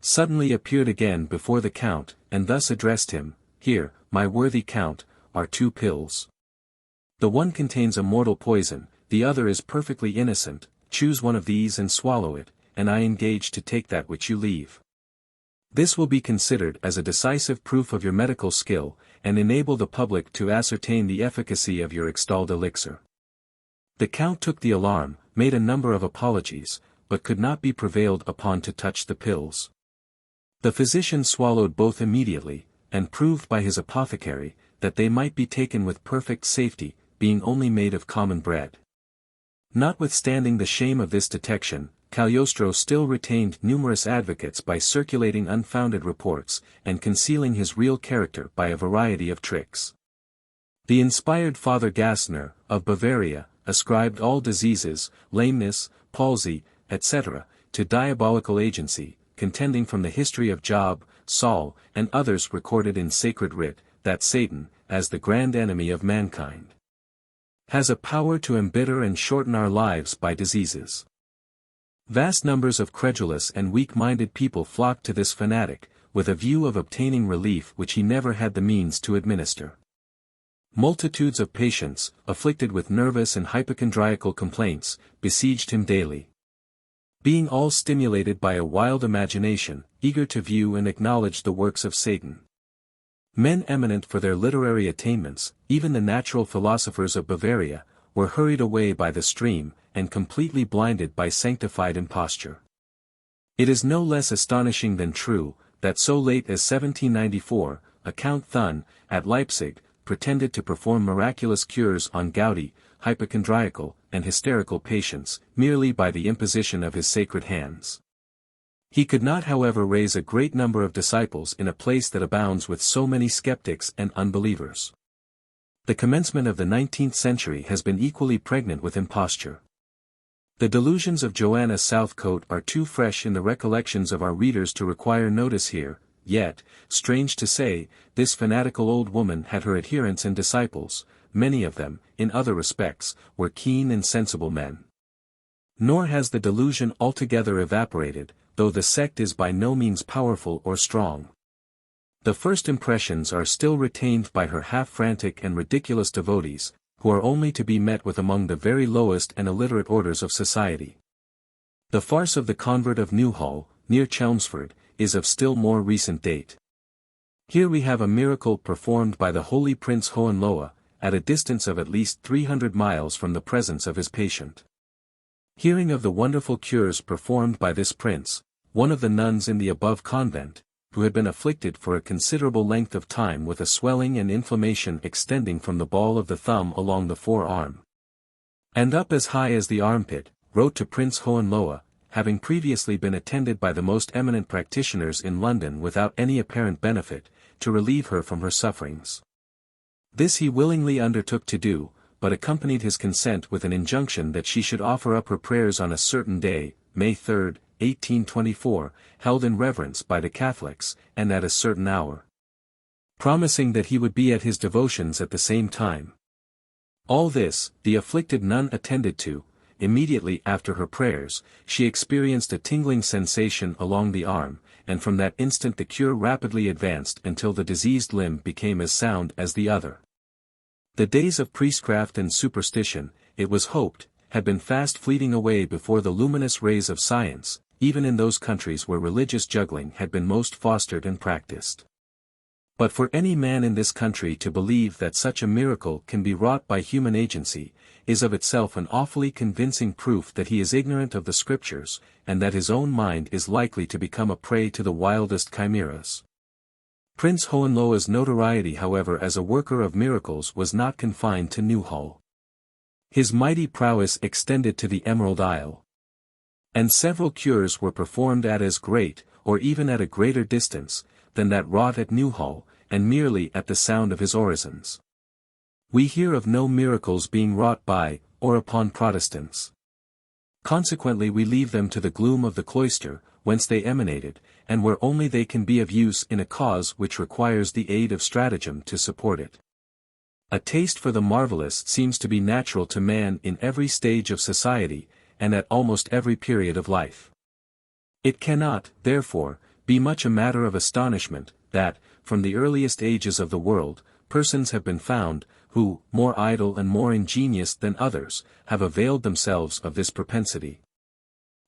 suddenly appeared again before the Count, and thus addressed him, "Here, my worthy Count, are 2 pills. The one contains a mortal poison, the other is perfectly innocent, choose one of these and swallow it, and I engage to take that which you leave. This will be considered as a decisive proof of your medical skill, and enable the public to ascertain the efficacy of your extolled elixir." The Count took the alarm, made a number of apologies, but could not be prevailed upon to touch the pills. The physician swallowed both immediately, and proved by his apothecary, that they might be taken with perfect safety, being only made of common bread. Notwithstanding the shame of this detection, Cagliostro still retained numerous advocates by circulating unfounded reports, and concealing his real character by a variety of tricks. The inspired Father Gassner, of Bavaria, ascribed all diseases, lameness, palsy, etc., to diabolical agency, contending from the history of Job, Saul, and others recorded in sacred writ, that Satan, as the grand enemy of mankind, has a power to embitter and shorten our lives by diseases. Vast numbers of credulous and weak-minded people flocked to this fanatic, with a view of obtaining relief which he never had the means to administer. Multitudes of patients, afflicted with nervous and hypochondriacal complaints, besieged him daily. Being all stimulated by a wild imagination, eager to view and acknowledge the works of Satan. Men eminent for their literary attainments, even the natural philosophers of Bavaria, were hurried away by the stream, and completely blinded by sanctified imposture. It is no less astonishing than true, that so late as 1794, a Count Thun, at Leipzig, pretended to perform miraculous cures on gouty, hypochondriacal, and hysterical patients, merely by the imposition of his sacred hands. He could not however raise a great number of disciples in a place that abounds with so many skeptics and unbelievers. The commencement of the 19th century has been equally pregnant with imposture. The delusions of Joanna Southcote are too fresh in the recollections of our readers to require notice here, yet, strange to say, this fanatical old woman had her adherents and disciples. Many of them, in other respects, were keen and sensible men. Nor has the delusion altogether evaporated, though the sect is by no means powerful or strong. The first impressions are still retained by her half-frantic and ridiculous devotees, who are only to be met with among the very lowest and illiterate orders of society. The farce of the convert of Newhall, near Chelmsford, is of still more recent date. Here we have a miracle performed by the holy Prince Hohenlohe, at a distance of at least 300 miles from the presence of his patient. Hearing of the wonderful cures performed by this prince, one of the nuns in the above convent, who had been afflicted for a considerable length of time with a swelling and inflammation extending from the ball of the thumb along the forearm, and up as high as the armpit, wrote to Prince Hohenlohe, having previously been attended by the most eminent practitioners in London without any apparent benefit, to relieve her from her sufferings. This he willingly undertook to do, but accompanied his consent with an injunction that she should offer up her prayers on a certain day, May 3, 1824, held in reverence by the Catholics, and at a certain hour, promising that he would be at his devotions at the same time. All this, the afflicted nun attended to. Immediately after her prayers, she experienced a tingling sensation along the arm, and from that instant the cure rapidly advanced until the diseased limb became as sound as the other. The days of priestcraft and superstition, it was hoped, had been fast fleeting away before the luminous rays of science, even in those countries where religious juggling had been most fostered and practiced. But for any man in this country to believe that such a miracle can be wrought by human agency, is of itself an awfully convincing proof that he is ignorant of the Scriptures, and that his own mind is likely to become a prey to the wildest chimeras. Prince Hohenlohe's notoriety however as a worker of miracles was not confined to Newhall. His mighty prowess extended to the Emerald Isle. And several cures were performed at as great, or even at a greater distance, than that wrought at Newhall, and merely at the sound of his orisons. We hear of no miracles being wrought by, or upon Protestants. Consequently we leave them to the gloom of the cloister, whence they emanated, and where only they can be of use in a cause which requires the aid of stratagem to support it. A taste for the marvelous seems to be natural to man in every stage of society, and at almost every period of life. It cannot, therefore, be much a matter of astonishment, that, from the earliest ages of the world, persons have been found, who, more idle and more ingenious than others, have availed themselves of this propensity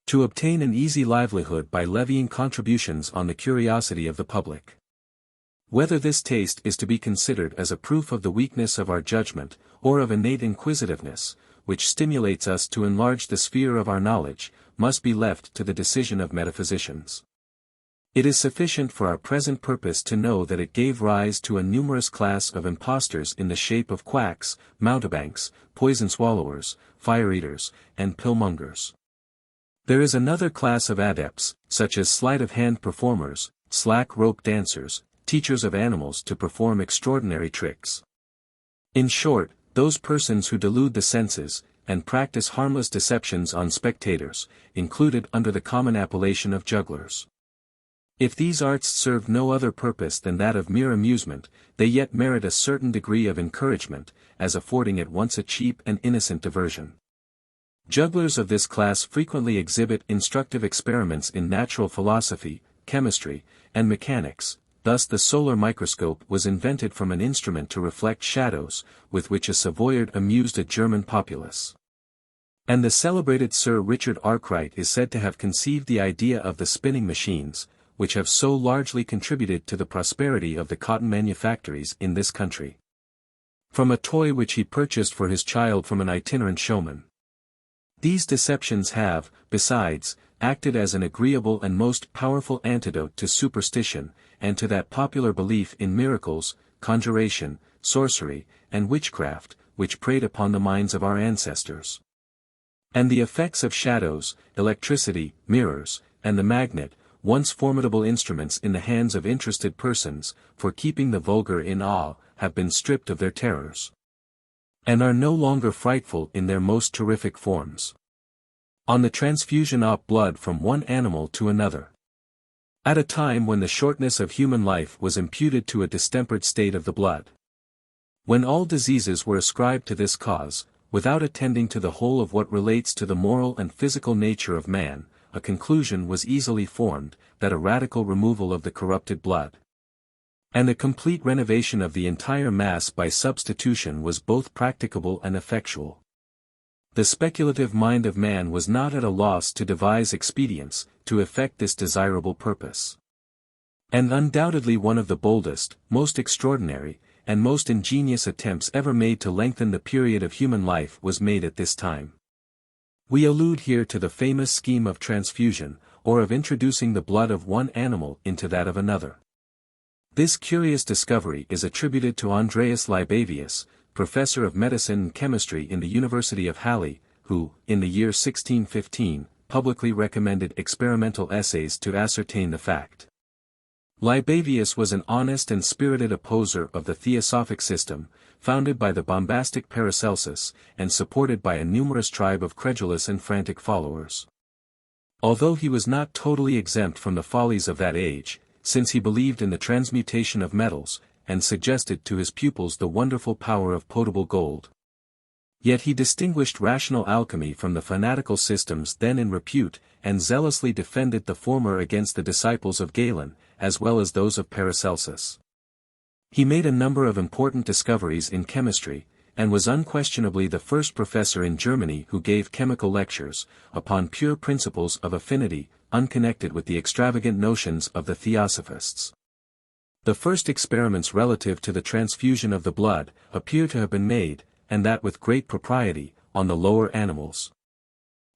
to obtain an easy livelihood by levying contributions on the curiosity of the public. Whether this taste is to be considered as a proof of the weakness of our judgment, or of innate inquisitiveness, which stimulates us to enlarge the sphere of our knowledge, must be left to the decision of metaphysicians. It is sufficient for our present purpose to know that it gave rise to a numerous class of impostors in the shape of quacks, mountebanks, poison swallowers, fire-eaters, and pill-mongers. There is another class of adepts, such as sleight-of-hand performers, slack-rope dancers, teachers of animals to perform extraordinary tricks. In short, those persons who delude the senses, and practice harmless deceptions on spectators, included under the common appellation of jugglers. If these arts serve no other purpose than that of mere amusement, they yet merit a certain degree of encouragement, as affording at once a cheap and innocent diversion. Jugglers of this class frequently exhibit instructive experiments in natural philosophy, chemistry, and mechanics. Thus the solar microscope was invented from an instrument to reflect shadows, with which a Savoyard amused a German populace. And the celebrated Sir Richard Arkwright is said to have conceived the idea of the spinning machines, which have so largely contributed to the prosperity of the cotton manufactories in this country, from a toy which he purchased for his child from an itinerant showman. These deceptions have, besides, acted as an agreeable and most powerful antidote to superstition, and to that popular belief in miracles, conjuration, sorcery, and witchcraft, which preyed upon the minds of our ancestors. And the effects of shadows, electricity, mirrors, and the magnet, once formidable instruments in the hands of interested persons, for keeping the vulgar in awe, have been stripped of their terrors, and are no longer frightful in their most terrific forms. On the transfusion of blood from one animal to another. At a time when the shortness of human life was imputed to a distempered state of the blood. When all diseases were ascribed to this cause, without attending to the whole of what relates to the moral and physical nature of man, a conclusion was easily formed, that a radical removal of the corrupted blood, and a complete renovation of the entire mass by substitution was both practicable and effectual. The speculative mind of man was not at a loss to devise expedients, to effect this desirable purpose. And undoubtedly one of the boldest, most extraordinary, and most ingenious attempts ever made to lengthen the period of human life was made at this time. We allude here to the famous scheme of transfusion, or of introducing the blood of one animal into that of another. This curious discovery is attributed to Andreas Libavius, professor of medicine and chemistry in the University of Halle, who, in the year 1615, publicly recommended experimental essays to ascertain the fact. Libavius was an honest and spirited opposer of the theosophic system, founded by the bombastic Paracelsus, and supported by a numerous tribe of credulous and frantic followers. Although he was not totally exempt from the follies of that age, since he believed in the transmutation of metals, and suggested to his pupils the wonderful power of potable gold. Yet he distinguished rational alchemy from the fanatical systems then in repute, and zealously defended the former against the disciples of Galen, as well as those of Paracelsus. He made a number of important discoveries in chemistry, and was unquestionably the first professor in Germany who gave chemical lectures, upon pure principles of affinity, unconnected with the extravagant notions of the theosophists. The first experiments relative to the transfusion of the blood, appear to have been made, and that with great propriety, on the lower animals.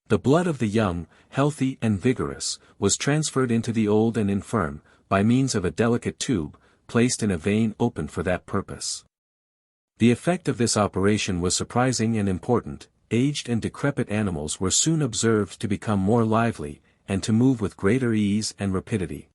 The blood of the young, healthy and vigorous, was transferred into the old and infirm, by means of a delicate tube, placed in a vein opened for that purpose. The effect of this operation was surprising and important, aged and decrepit animals were soon observed to become more lively, and to move with greater ease and rapidity.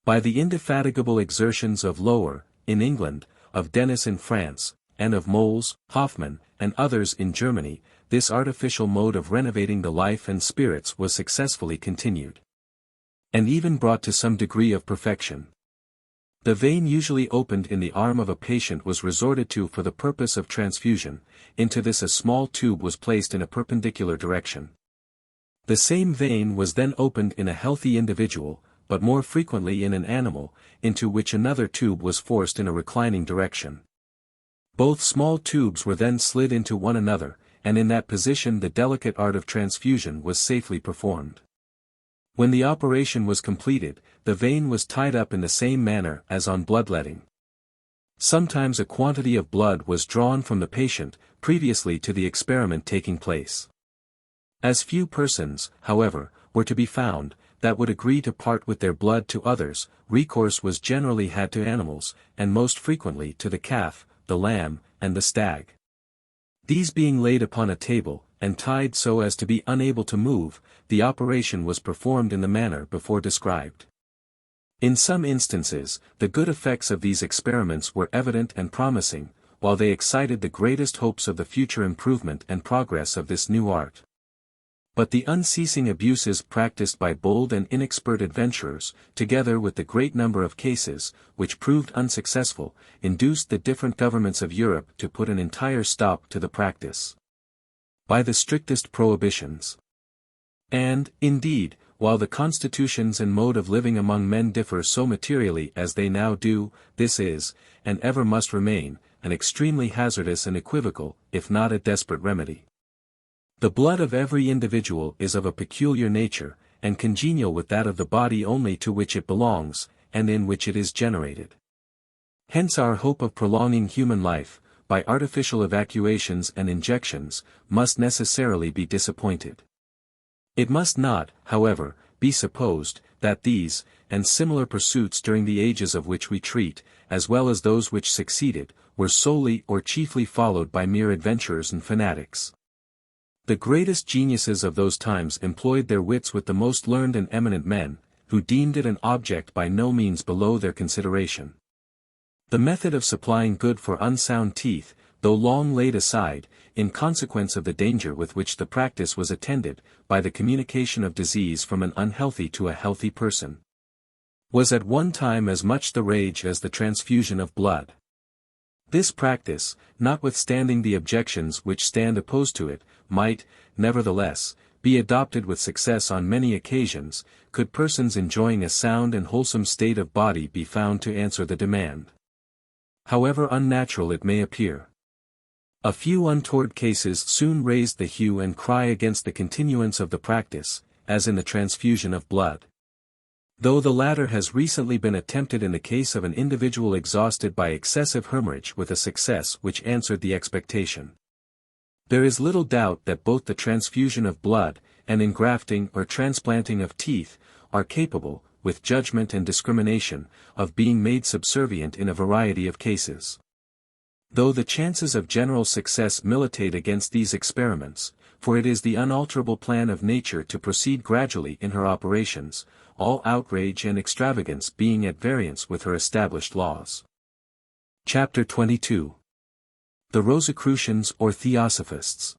By the indefatigable exertions of Lower, in England, of Denis in France, and of Moles, Hoffmann, and others in Germany, this artificial mode of renovating the life and spirits was successfully continued, and even brought to some degree of perfection. The vein usually opened in the arm of a patient was resorted to for the purpose of transfusion. Into this a small tube was placed in a perpendicular direction. The same vein was then opened in a healthy individual, but more frequently in an animal, into which another tube was forced in a reclining direction. Both small tubes were then slid into one another, and in that position the delicate art of transfusion was safely performed. When the operation was completed, the vein was tied up in the same manner as on bloodletting. Sometimes a quantity of blood was drawn from the patient, previously to the experiment taking place. As few persons, however, were to be found, that would agree to part with their blood to others, recourse was generally had to animals, and most frequently to the calf, the lamb, and the stag. These being laid upon a table, and tied so as to be unable to move, the operation was performed in the manner before described. In some instances, the good effects of these experiments were evident and promising, while they excited the greatest hopes of the future improvement and progress of this new art. But the unceasing abuses practiced by bold and inexpert adventurers, together with the great number of cases, which proved unsuccessful, induced the different governments of Europe to put an entire stop to the practice, by the strictest prohibitions. And, indeed, while the constitutions and mode of living among men differ so materially as they now do, this is, and ever must remain, an extremely hazardous and equivocal, if not a desperate remedy. The blood of every individual is of a peculiar nature, and congenial with that of the body only to which it belongs, and in which it is generated. Hence our hope of prolonging human life, by artificial evacuations and injections, must necessarily be disappointed. It must not, however, be supposed, that these, and similar pursuits during the ages of which we treat, as well as those which succeeded, were solely or chiefly followed by mere adventurers and fanatics. The greatest geniuses of those times employed their wits with the most learned and eminent men, who deemed it an object by no means below their consideration. The method of supplying good for unsound teeth, though long laid aside, in consequence of the danger with which the practice was attended, by the communication of disease from an unhealthy to a healthy person, was at one time as much the rage as the transfusion of blood. This practice, notwithstanding the objections which stand opposed to it, might, nevertheless, be adopted with success on many occasions, could persons enjoying a sound and wholesome state of body be found to answer the demand, however unnatural it may appear. A few untoward cases soon raised the hue and cry against the continuance of the practice, as in the transfusion of blood. Though the latter has recently been attempted in the case of an individual exhausted by excessive hemorrhage with a success which answered the expectation. There is little doubt that both the transfusion of blood, and engrafting or transplanting of teeth, are capable, with judgment and discrimination, of being made subservient in a variety of cases. Though the chances of general success militate against these experiments, for it is the unalterable plan of nature to proceed gradually in her operations, all outrage and extravagance being at variance with her established laws. Chapter 22. The Rosicrucians or Theosophists.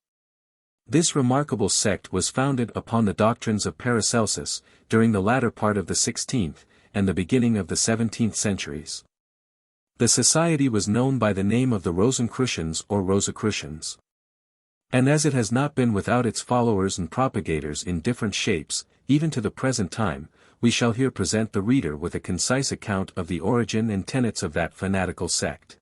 This remarkable sect was founded upon the doctrines of Paracelsus, during the latter part of the 16th, and the beginning of the 17th centuries. The society was known by the name of the Rosicrucians or Rosicrucians. And as it has not been without its followers and propagators in different shapes, even to the present time, we shall here present the reader with a concise account of the origin and tenets of that fanatical sect.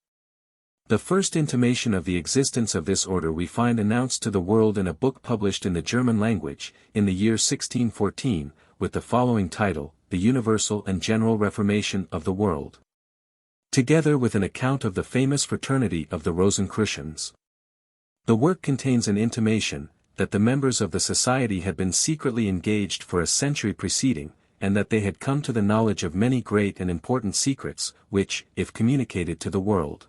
The first intimation of the existence of this order we find announced to the world in a book published in the German language, in the year 1614, with the following title, The Universal and General Reformation of the World, together with an account of the famous fraternity of the Rosicrucians. The work contains an intimation, that the members of the society had been secretly engaged for a century preceding, and that they had come to the knowledge of many great and important secrets, which, if communicated to the world,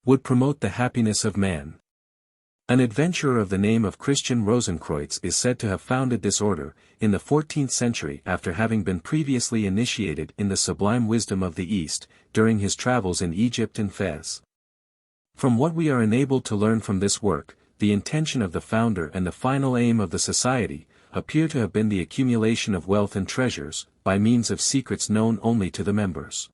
would promote the happiness of man. An adventurer of the name of Christian Rosenkreutz is said to have founded this order, in the 14th century after having been previously initiated in the sublime wisdom of the East, during his travels in Egypt and Fez. From what we are enabled to learn from this work, the intention of the founder and the final aim of the society, appear to have been the accumulation of wealth and treasures, by means of secrets known only to the members.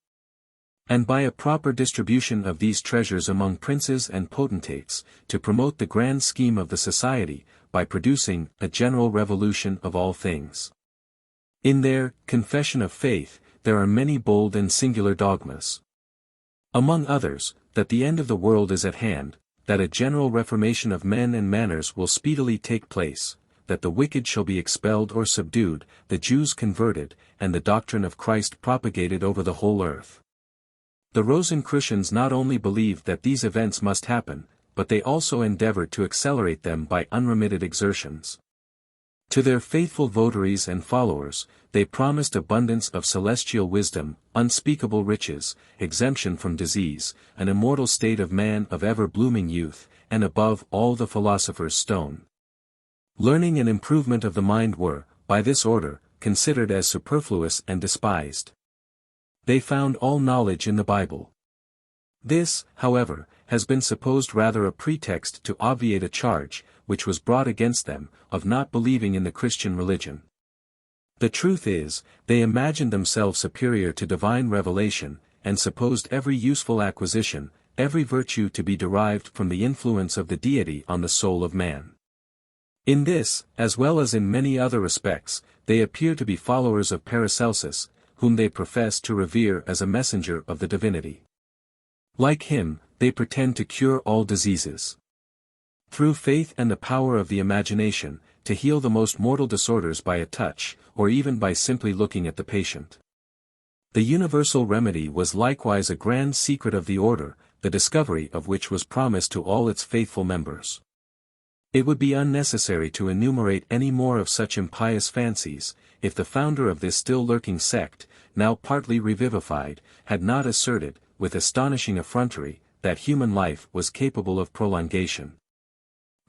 And by a proper distribution of these treasures among princes and potentates, to promote the grand scheme of the society, by producing a general revolution of all things. In their Confession of Faith, there are many bold and singular dogmas. Among others, that the end of the world is at hand, that a general reformation of men and manners will speedily take place, that the wicked shall be expelled or subdued, the Jews converted, and the doctrine of Christ propagated over the whole earth. The Rosicrucians not only believed that these events must happen, but they also endeavored to accelerate them by unremitted exertions. To their faithful votaries and followers, they promised abundance of celestial wisdom, unspeakable riches, exemption from disease, an immortal state of man of ever-blooming youth, and above all the philosopher's stone. Learning and improvement of the mind were, by this order, considered as superfluous and despised. They found all knowledge in the Bible. This, however, has been supposed rather a pretext to obviate a charge, which was brought against them, of not believing in the Christian religion. The truth is, they imagined themselves superior to divine revelation, and supposed every useful acquisition, every virtue to be derived from the influence of the deity on the soul of man. In this, as well as in many other respects, they appear to be followers of Paracelsus, whom they profess to revere as a messenger of the divinity. Like him, they pretend to cure all diseases. Through faith and the power of the imagination, to heal the most mortal disorders by a touch, or even by simply looking at the patient. The universal remedy was likewise a grand secret of the order, the discovery of which was promised to all its faithful members. It would be unnecessary to enumerate any more of such impious fancies, if the founder of this still lurking sect, now partly revivified, had not asserted, with astonishing effrontery, that human life was capable of prolongation.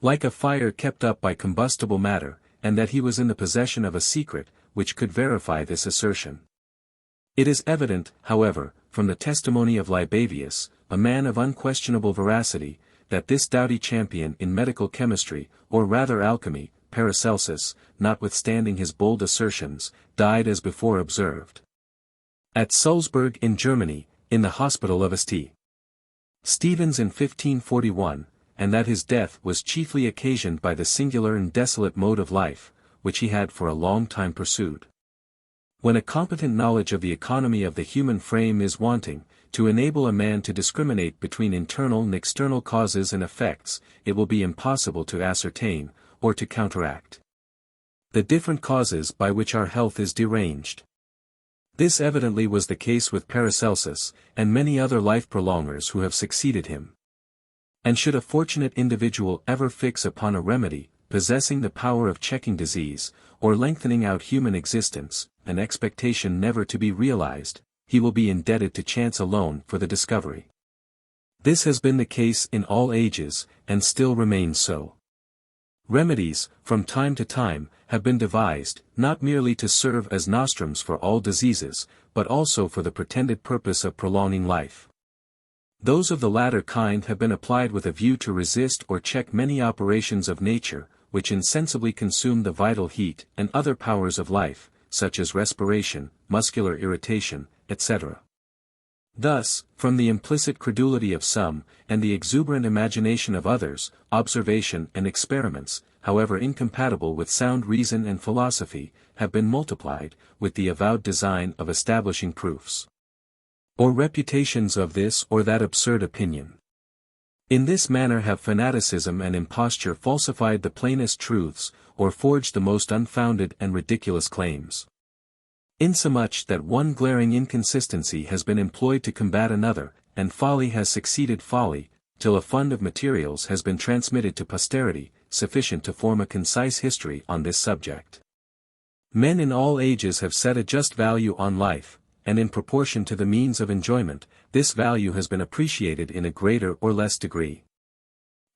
Like a fire kept up by combustible matter, and that he was in the possession of a secret, which could verify this assertion. It is evident, however, from the testimony of Libavius, a man of unquestionable veracity, that this doughty champion in medical chemistry, or rather alchemy, Paracelsus, notwithstanding his bold assertions, died as before observed. At Salzburg in Germany, in the hospital of St. Stephen's in 1541, and that his death was chiefly occasioned by the singular and desolate mode of life, which he had for a long time pursued. When a competent knowledge of the economy of the human frame is wanting, to enable a man to discriminate between internal and external causes and effects, it will be impossible to ascertain, or to counteract, the different causes by which our health is deranged. This evidently was the case with Paracelsus, and many other life-prolongers who have succeeded him. And should a fortunate individual ever fix upon a remedy, possessing the power of checking disease, or lengthening out human existence, an expectation never to be realized, he will be indebted to chance alone for the discovery. This has been the case in all ages, and still remains so. Remedies, from time to time, have been devised, not merely to serve as nostrums for all diseases, but also for the pretended purpose of prolonging life. Those of the latter kind have been applied with a view to resist or check many operations of nature, which insensibly consume the vital heat and other powers of life, such as respiration, muscular irritation, etc. Thus, from the implicit credulity of some, and the exuberant imagination of others, observation and experiments, however incompatible with sound reason and philosophy, have been multiplied, with the avowed design of establishing proofs or reputations of this or that absurd opinion. In this manner have fanaticism and imposture falsified the plainest truths, or forged the most unfounded and ridiculous claims. Insomuch that one glaring inconsistency has been employed to combat another, and folly has succeeded folly, till a fund of materials has been transmitted to posterity, sufficient to form a concise history on this subject. Men in all ages have set a just value on life, and in proportion to the means of enjoyment, this value has been appreciated in a greater or less degree.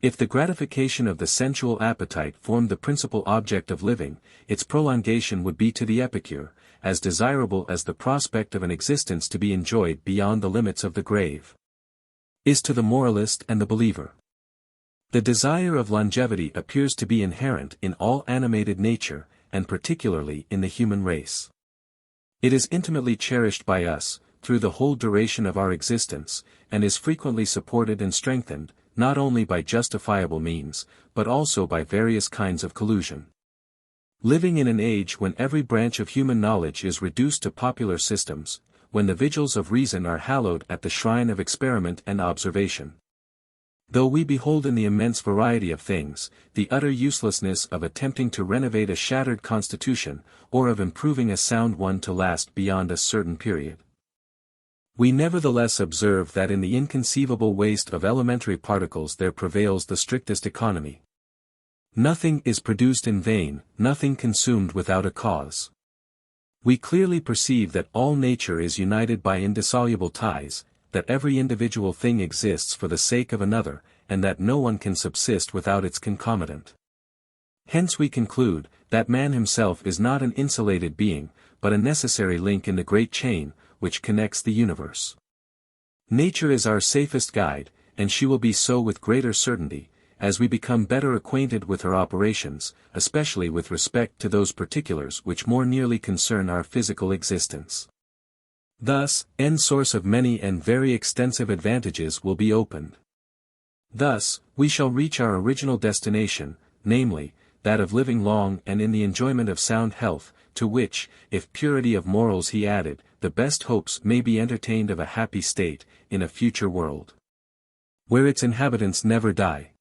If the gratification of the sensual appetite formed the principal object of living, its prolongation would be to the epicure, as desirable as the prospect of an existence to be enjoyed beyond the limits of the grave is to the moralist and the believer. The desire of longevity appears to be inherent in all animated nature, and particularly in the human race. It is intimately cherished by us, through the whole duration of our existence, and is frequently supported and strengthened, not only by justifiable means, but also by various kinds of collusion. Living in an age when every branch of human knowledge is reduced to popular systems, when the vigils of reason are hallowed at the shrine of experiment and observation. Though we behold in the immense variety of things, the utter uselessness of attempting to renovate a shattered constitution, or of improving a sound one to last beyond a certain period, we nevertheless observe that in the inconceivable waste of elementary particles there prevails the strictest economy. Nothing is produced in vain, nothing consumed without a cause. We clearly perceive that all nature is united by indissoluble ties, that every individual thing exists for the sake of another, and that no one can subsist without its concomitant. Hence we conclude, that man himself is not an insulated being, but a necessary link in the great chain, which connects the universe. Nature is our safest guide, and she will be so with greater certainty, as we become better acquainted with her operations, especially with respect to those particulars which more nearly concern our physical existence. Thus, an source of many and very extensive advantages will be opened. Thus, we shall reach our original destination, namely, that of living long and in the enjoyment of sound health, to which, if purity of morals he added, the best hopes may be entertained of a happy state, in a future world, where its inhabitants never die.